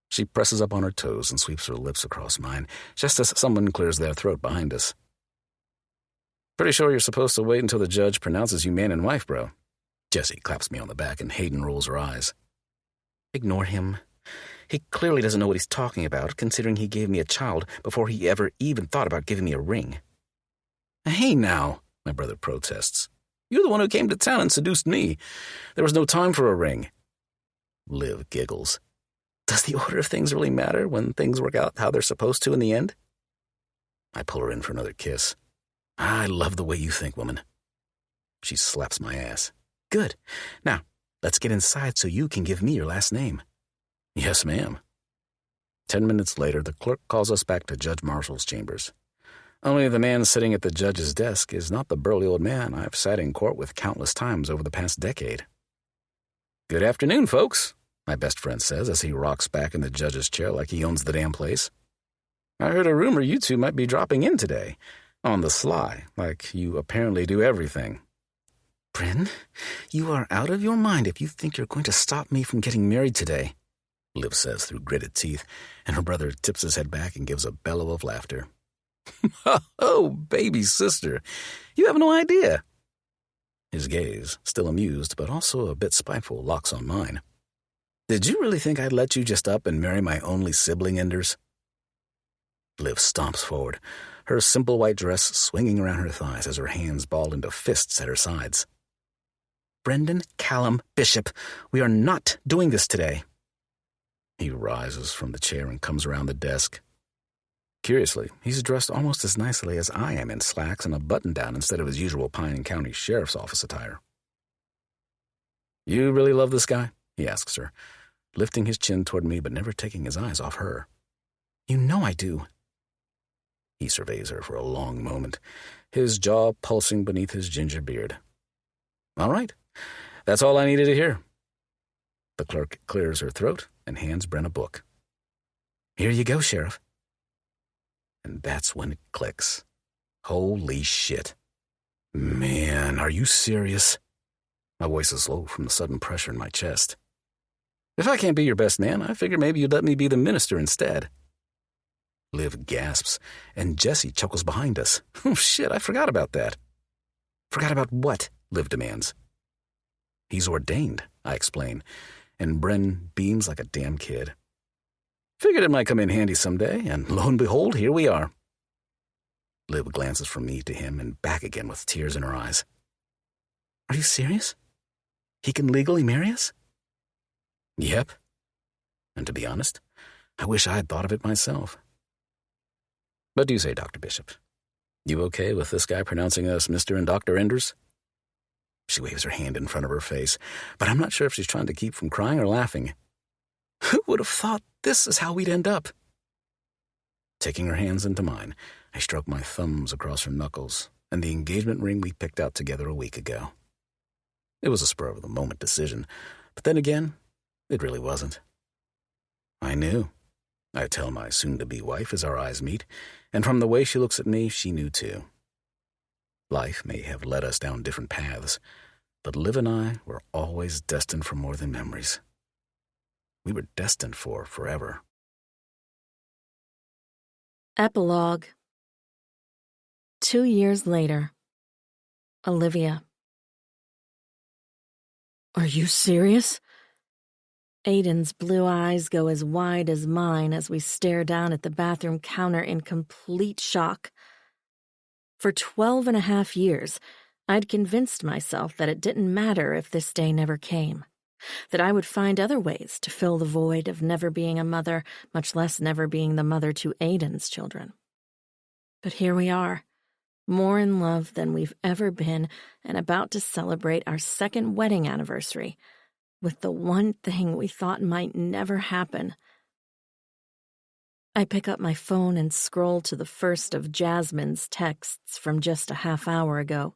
She presses up on her toes and sweeps her lips across mine, just as someone clears their throat behind us. Pretty sure you're supposed to wait until the judge pronounces you man and wife, bro. Jessie claps me on the back and Hayden rolls her eyes. Ignore him. He clearly doesn't know what he's talking about, considering he gave me a child before he ever even thought about giving me a ring. Hey now, my brother protests. You're the one who came to town and seduced me. There was no time for a ring. Liv giggles. Does the order of things really matter when things work out how they're supposed to in the end? I pull her in for another kiss. I love the way you think, woman. She slaps my ass. Good. Now, Let's get inside so you can give me your last name." "Yes, ma'am." 10 minutes later, the clerk calls us back to Judge Marshall's chambers. Only the man sitting at the judge's desk is not the burly old man I've sat in court with countless times over the past decade. "Good afternoon, folks," my best friend says as he rocks back in the judge's chair like he owns the damn place. "I heard a rumor you two might be dropping in today, on the sly, like you apparently do everything." "Bryn, you are out of your mind if you think you're going to stop me from getting married today," Liv says through gritted teeth, and her brother tips his head back and gives a bellow of laughter. "Oh, baby sister, you have no idea." His gaze, still amused but also a bit spiteful, locks on mine. "Did you really think I'd let you just up and marry my only sibling, Enders?" Liv stomps forward, her simple white dress swinging around her thighs as her hands ball into fists at her sides. "Brendan Callum Bishop, we are not doing this today." He rises from the chair and comes around the desk. Curiously, he's dressed almost as nicely as I am in slacks and a button-down instead of his usual Pine County Sheriff's Office attire. "You really love this guy?" he asks her, lifting his chin toward me but never taking his eyes off her. "You know I do." He surveys her for a long moment, his jaw pulsing beneath his ginger beard. "All right, that's all I needed to hear." The clerk clears her throat and hands Bren a book. "Here you go, Sheriff." And that's when it clicks. Holy shit. "Man, are you serious?" My voice is low from the sudden pressure in my chest. "If I can't be your best man, I figure maybe you'd let me be the minister instead." Liv gasps, and Jesse chuckles behind us. "Oh shit, I forgot about that." "Forgot about what?" Liv demands. "He's ordained," I explain, and Bren beams like a damn kid. "Figured it might come in handy someday, and lo and behold, here we are." Liv glances from me to him and back again with tears in her eyes. "Are you serious? He can legally marry us?" "Yep. And to be honest, I wish I had thought of it myself. What do you say, Dr. Bishop? You okay with this guy pronouncing us Mr. and Dr. Enders?" She waves her hand in front of her face, but I'm not sure if she's trying to keep from crying or laughing. "Who would have thought this is how we'd end up?" Taking her hands into mine, I stroke my thumbs across her knuckles and the engagement ring we picked out together a week ago. It was a spur-of-the-moment decision, but then again, it really wasn't. I knew. I tell my soon-to-be wife as our eyes meet, and from the way she looks at me, she knew too. Life may have led us down different paths, but Liv and I were always destined for more than memories. We were destined for forever. Epilogue. 2 years later. Olivia. "Are you serious?" Aiden's blue eyes go as wide as mine as we stare down at the bathroom counter in complete shock. For 12.5 years, I'd convinced myself that it didn't matter if this day never came, that I would find other ways to fill the void of never being a mother, much less never being the mother to Aiden's children. But here we are, more in love than we've ever been and about to celebrate our 2nd wedding anniversary, with the one thing we thought might never happen. I pick up my phone and scroll to the first of Jasmine's texts from just a half hour ago.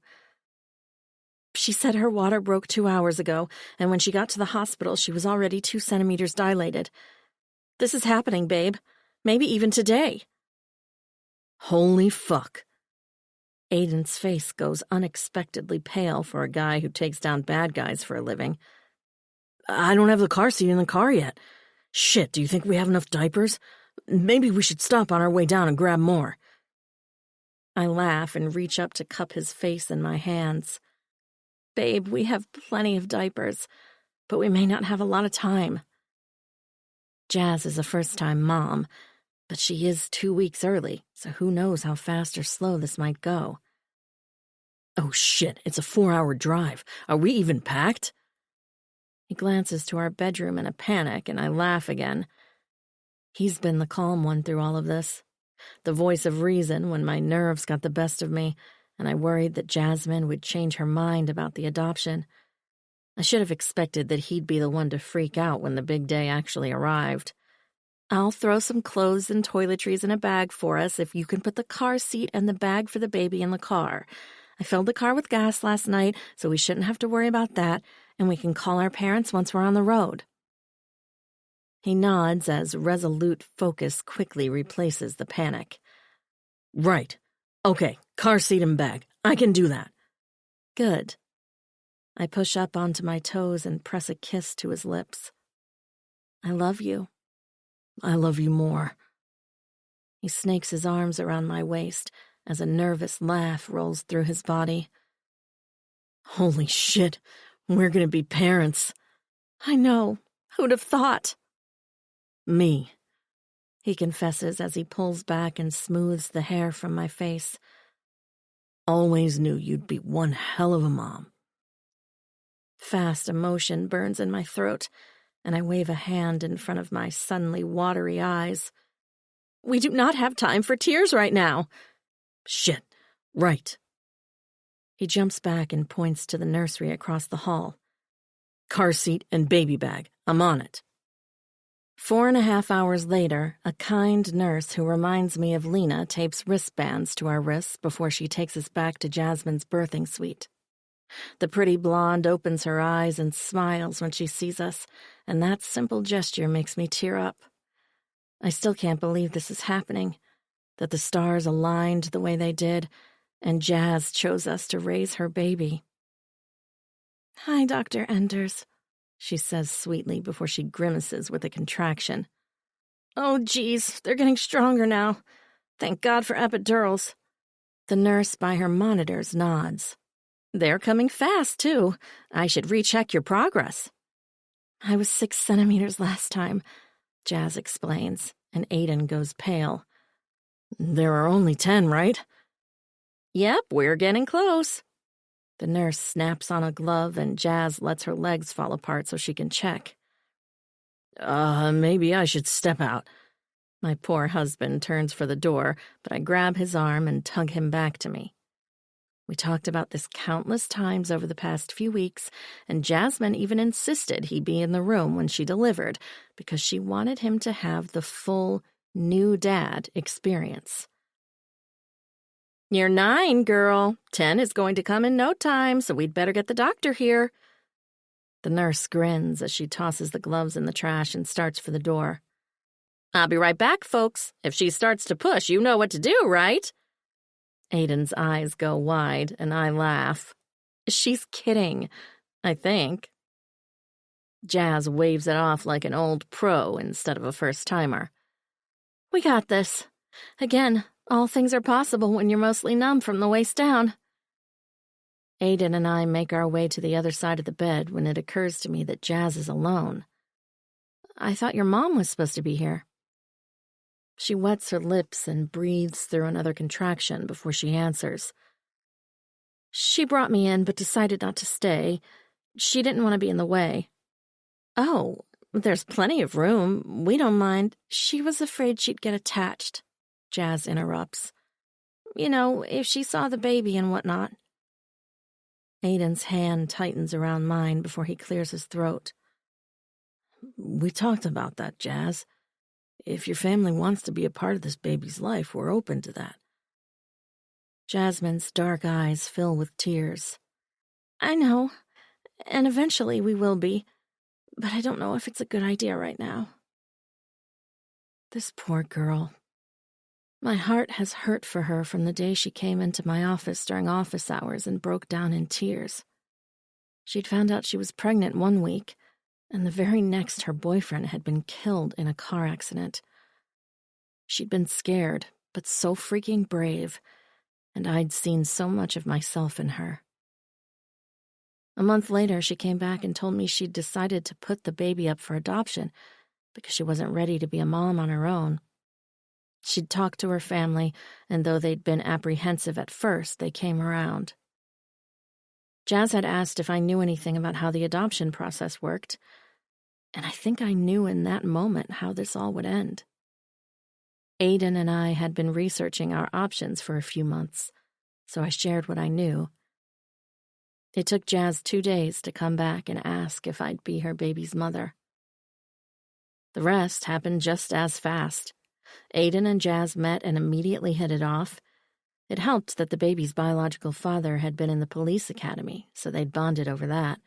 She said her water broke 2 hours ago, and when she got to the hospital, she was already 2 centimeters dilated. This is happening, babe. Maybe even today. Holy fuck. Aiden's face goes unexpectedly pale for a guy who takes down bad guys for a living. I don't have the car seat in the car yet. Shit, do you think we have enough diapers? Maybe we should stop on our way down and grab more. I laugh and reach up to cup his face in my hands. Babe, we have plenty of diapers, but we may not have a lot of time. Jazz is a first-time mom, but she is 2 weeks early, so who knows how fast or slow this might go. Oh shit, it's a 4-hour drive. Are we even packed? He glances to our bedroom in a panic, and I laugh again. He's been the calm one through all of this, the voice of reason when my nerves got the best of me, and I worried that Jasmine would change her mind about the adoption. I should have expected that he'd be the one to freak out when the big day actually arrived. I'll throw some clothes and toiletries in a bag for us if you can put the car seat and the bag for the baby in the car. I filled the car with gas last night, so we shouldn't have to worry about that, and we can call our parents once we're on the road. He nods as resolute focus quickly replaces the panic. Right. Okay, car seat and bag. I can do that. Good. I push up onto my toes and press a kiss to his lips. I love you. I love you more. He snakes his arms around my waist as a nervous laugh rolls through his body. Holy shit, we're gonna be parents. I know. Who'd have thought? Me, he confesses as he pulls back and smooths the hair from my face. Always knew you'd be one hell of a mom. Fast emotion burns in my throat, and I wave a hand in front of my suddenly watery eyes. We do not have time for tears right now. Shit, right. He jumps back and points to the nursery across the hall. Car seat and baby bag. I'm on it. 4.5 hours later, a kind nurse who reminds me of Lena tapes wristbands to our wrists before she takes us back to Jasmine's birthing suite. The pretty blonde opens her eyes and smiles when she sees us, and that simple gesture makes me tear up. I still can't believe this is happening, that the stars aligned the way they did, and Jazz chose us to raise her baby. Hi, Dr. Enders, she says sweetly before she grimaces with a contraction. Oh, geez, they're getting stronger now. Thank God for epidurals. The nurse by her monitors nods. They're coming fast, too. I should recheck your progress. I was 6 centimeters last time, Jazz explains, and Aiden goes pale. There are only 10, right? Yep, we're getting close. The nurse snaps on a glove and Jazz lets her legs fall apart so she can check. Maybe I should step out. My poor husband turns for the door, but I grab his arm and tug him back to me. We talked about this countless times over the past few weeks, and Jasmine even insisted he be in the room when she delivered because she wanted him to have the full new dad experience. You're 9, girl. 10 is going to come in no time, so we'd better get the doctor here. The nurse grins as she tosses the gloves in the trash and starts for the door. I'll be right back, folks. If she starts to push, you know what to do, right? Aiden's eyes go wide, and I laugh. She's kidding, I think. Jazz waves it off like an old pro instead of a first-timer. We got this. Again, all things are possible when you're mostly numb from the waist down. Aiden and I make our way to the other side of the bed when it occurs to me that Jazz is alone. I thought your mom was supposed to be here. She wets her lips and breathes through another contraction before she answers. She brought me in but decided not to stay. She didn't want to be in the way. Oh, there's plenty of room. We don't mind. She was afraid she'd get attached, Jazz interrupts. You know, if she saw the baby and whatnot. Aiden's hand tightens around mine before he clears his throat. We talked about that, Jazz. If your family wants to be a part of this baby's life, we're open to that. Jasmine's dark eyes fill with tears. I know, and eventually we will be, but I don't know if it's a good idea right now. This poor girl. My heart has hurt for her from the day she came into my office during office hours and broke down in tears. She'd found out she was pregnant one week, and the very next her boyfriend had been killed in a car accident. She'd been scared, but so freaking brave, and I'd seen so much of myself in her. A month later, she came back and told me she'd decided to put the baby up for adoption because she wasn't ready to be a mom on her own. She'd talked to her family, and though they'd been apprehensive at first, they came around. Jazz had asked if I knew anything about how the adoption process worked, and I think I knew in that moment how this all would end. Aiden and I had been researching our options for a few months, so I shared what I knew. It took Jazz 2 days to come back and ask if I'd be her baby's mother. The rest happened just as fast. Aiden and Jazz met and immediately hit it off. It helped that the baby's biological father had been in the police academy, so they'd bonded over that.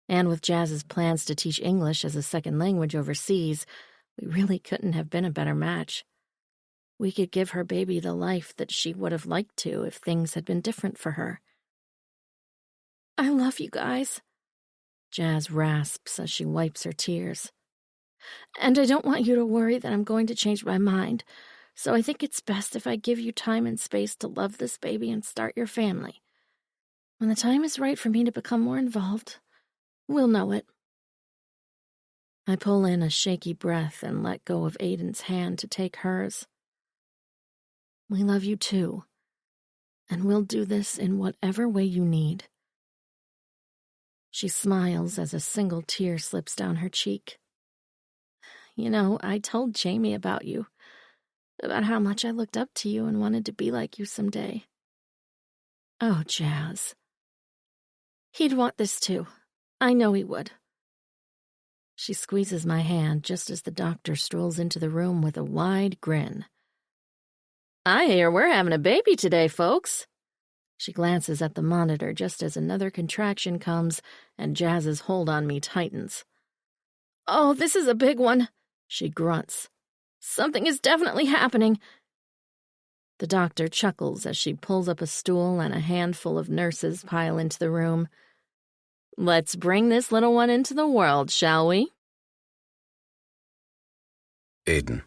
And with Jazz's plans to teach English as a second language overseas, we really couldn't have been a better match. We could give her baby the life that she would have liked to if things had been different for her. I love you guys, Jazz rasps as she wipes her tears. And I don't want you to worry that I'm going to change my mind, so I think it's best if I give you time and space to love this baby and start your family. When the time is right for me to become more involved, we'll know it. I pull in a shaky breath and let go of Aiden's hand to take hers. We love you too, and we'll do this in whatever way you need. She smiles as a single tear slips down her cheek. You know, I told Jamie about you, about how much I looked up to you and wanted to be like you someday. Oh, Jazz. He'd want this too. I know he would. She squeezes my hand just as the doctor strolls into the room with a wide grin. I hear we're having a baby today, folks. She glances at the monitor just as another contraction comes and Jazz's hold on me tightens. Oh, this is a big one, she grunts. Something is definitely happening. The doctor chuckles as she pulls up a stool and a handful of nurses pile into the room. Let's bring this little one into the world, shall we? Aiden.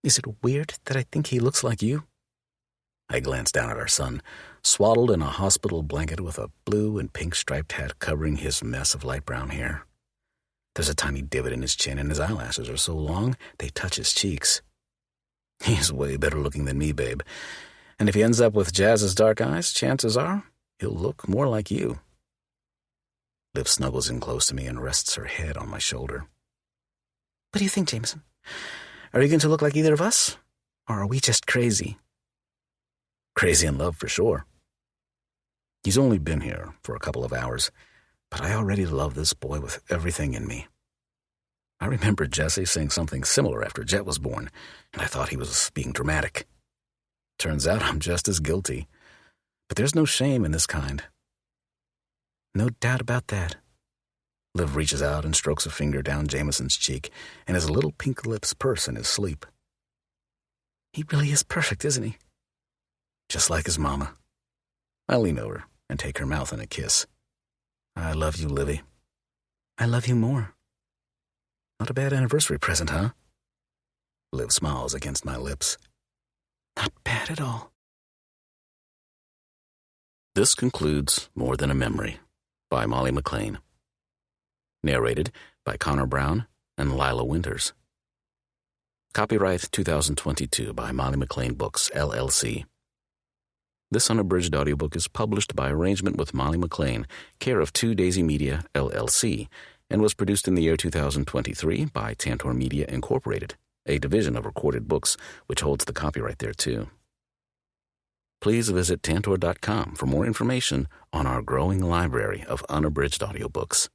Is it weird that I think he looks like you? I glanced down at our son, swaddled in a hospital blanket with a blue and pink striped hat covering his mess of light brown hair. There's a tiny divot in his chin, and his eyelashes are so long they touch his cheeks. He's way better looking than me, babe. And if he ends up with Jazz's dark eyes, chances are he'll look more like you. Liv snuggles in close to me and rests her head on my shoulder. What do you think, Jameson? Are you going to look like either of us? Or are we just crazy? Crazy in love, for sure. He's only been here for a couple of hours, but I already love this boy with everything in me. I remember Jesse saying something similar after Jet was born, and I thought he was being dramatic. Turns out I'm just as guilty, but there's no shame in this kind. No doubt about that. Liv reaches out and strokes a finger down Jameson's cheek, and his little pink lips purse in his sleep. He really is perfect, isn't he? Just like his mama. I lean over and take her mouth in a kiss. I love you, Livy. I love you more. Not a bad anniversary present, huh? Liv smiles against my lips. Not bad at all. This concludes More Than a Memory by Molly McLain. Narrated by Connor Brown and Lila Winters. Copyright 2022 by Molly McLain Books, LLC. This unabridged audiobook is published by arrangement with Molly McLain, care of 2 Daisy Media, LLC, and was produced in the year 2023 by Tantor Media, Incorporated, a division of Recorded Books, which holds the copyright thereto. Please visit Tantor.com for more information on our growing library of unabridged audiobooks.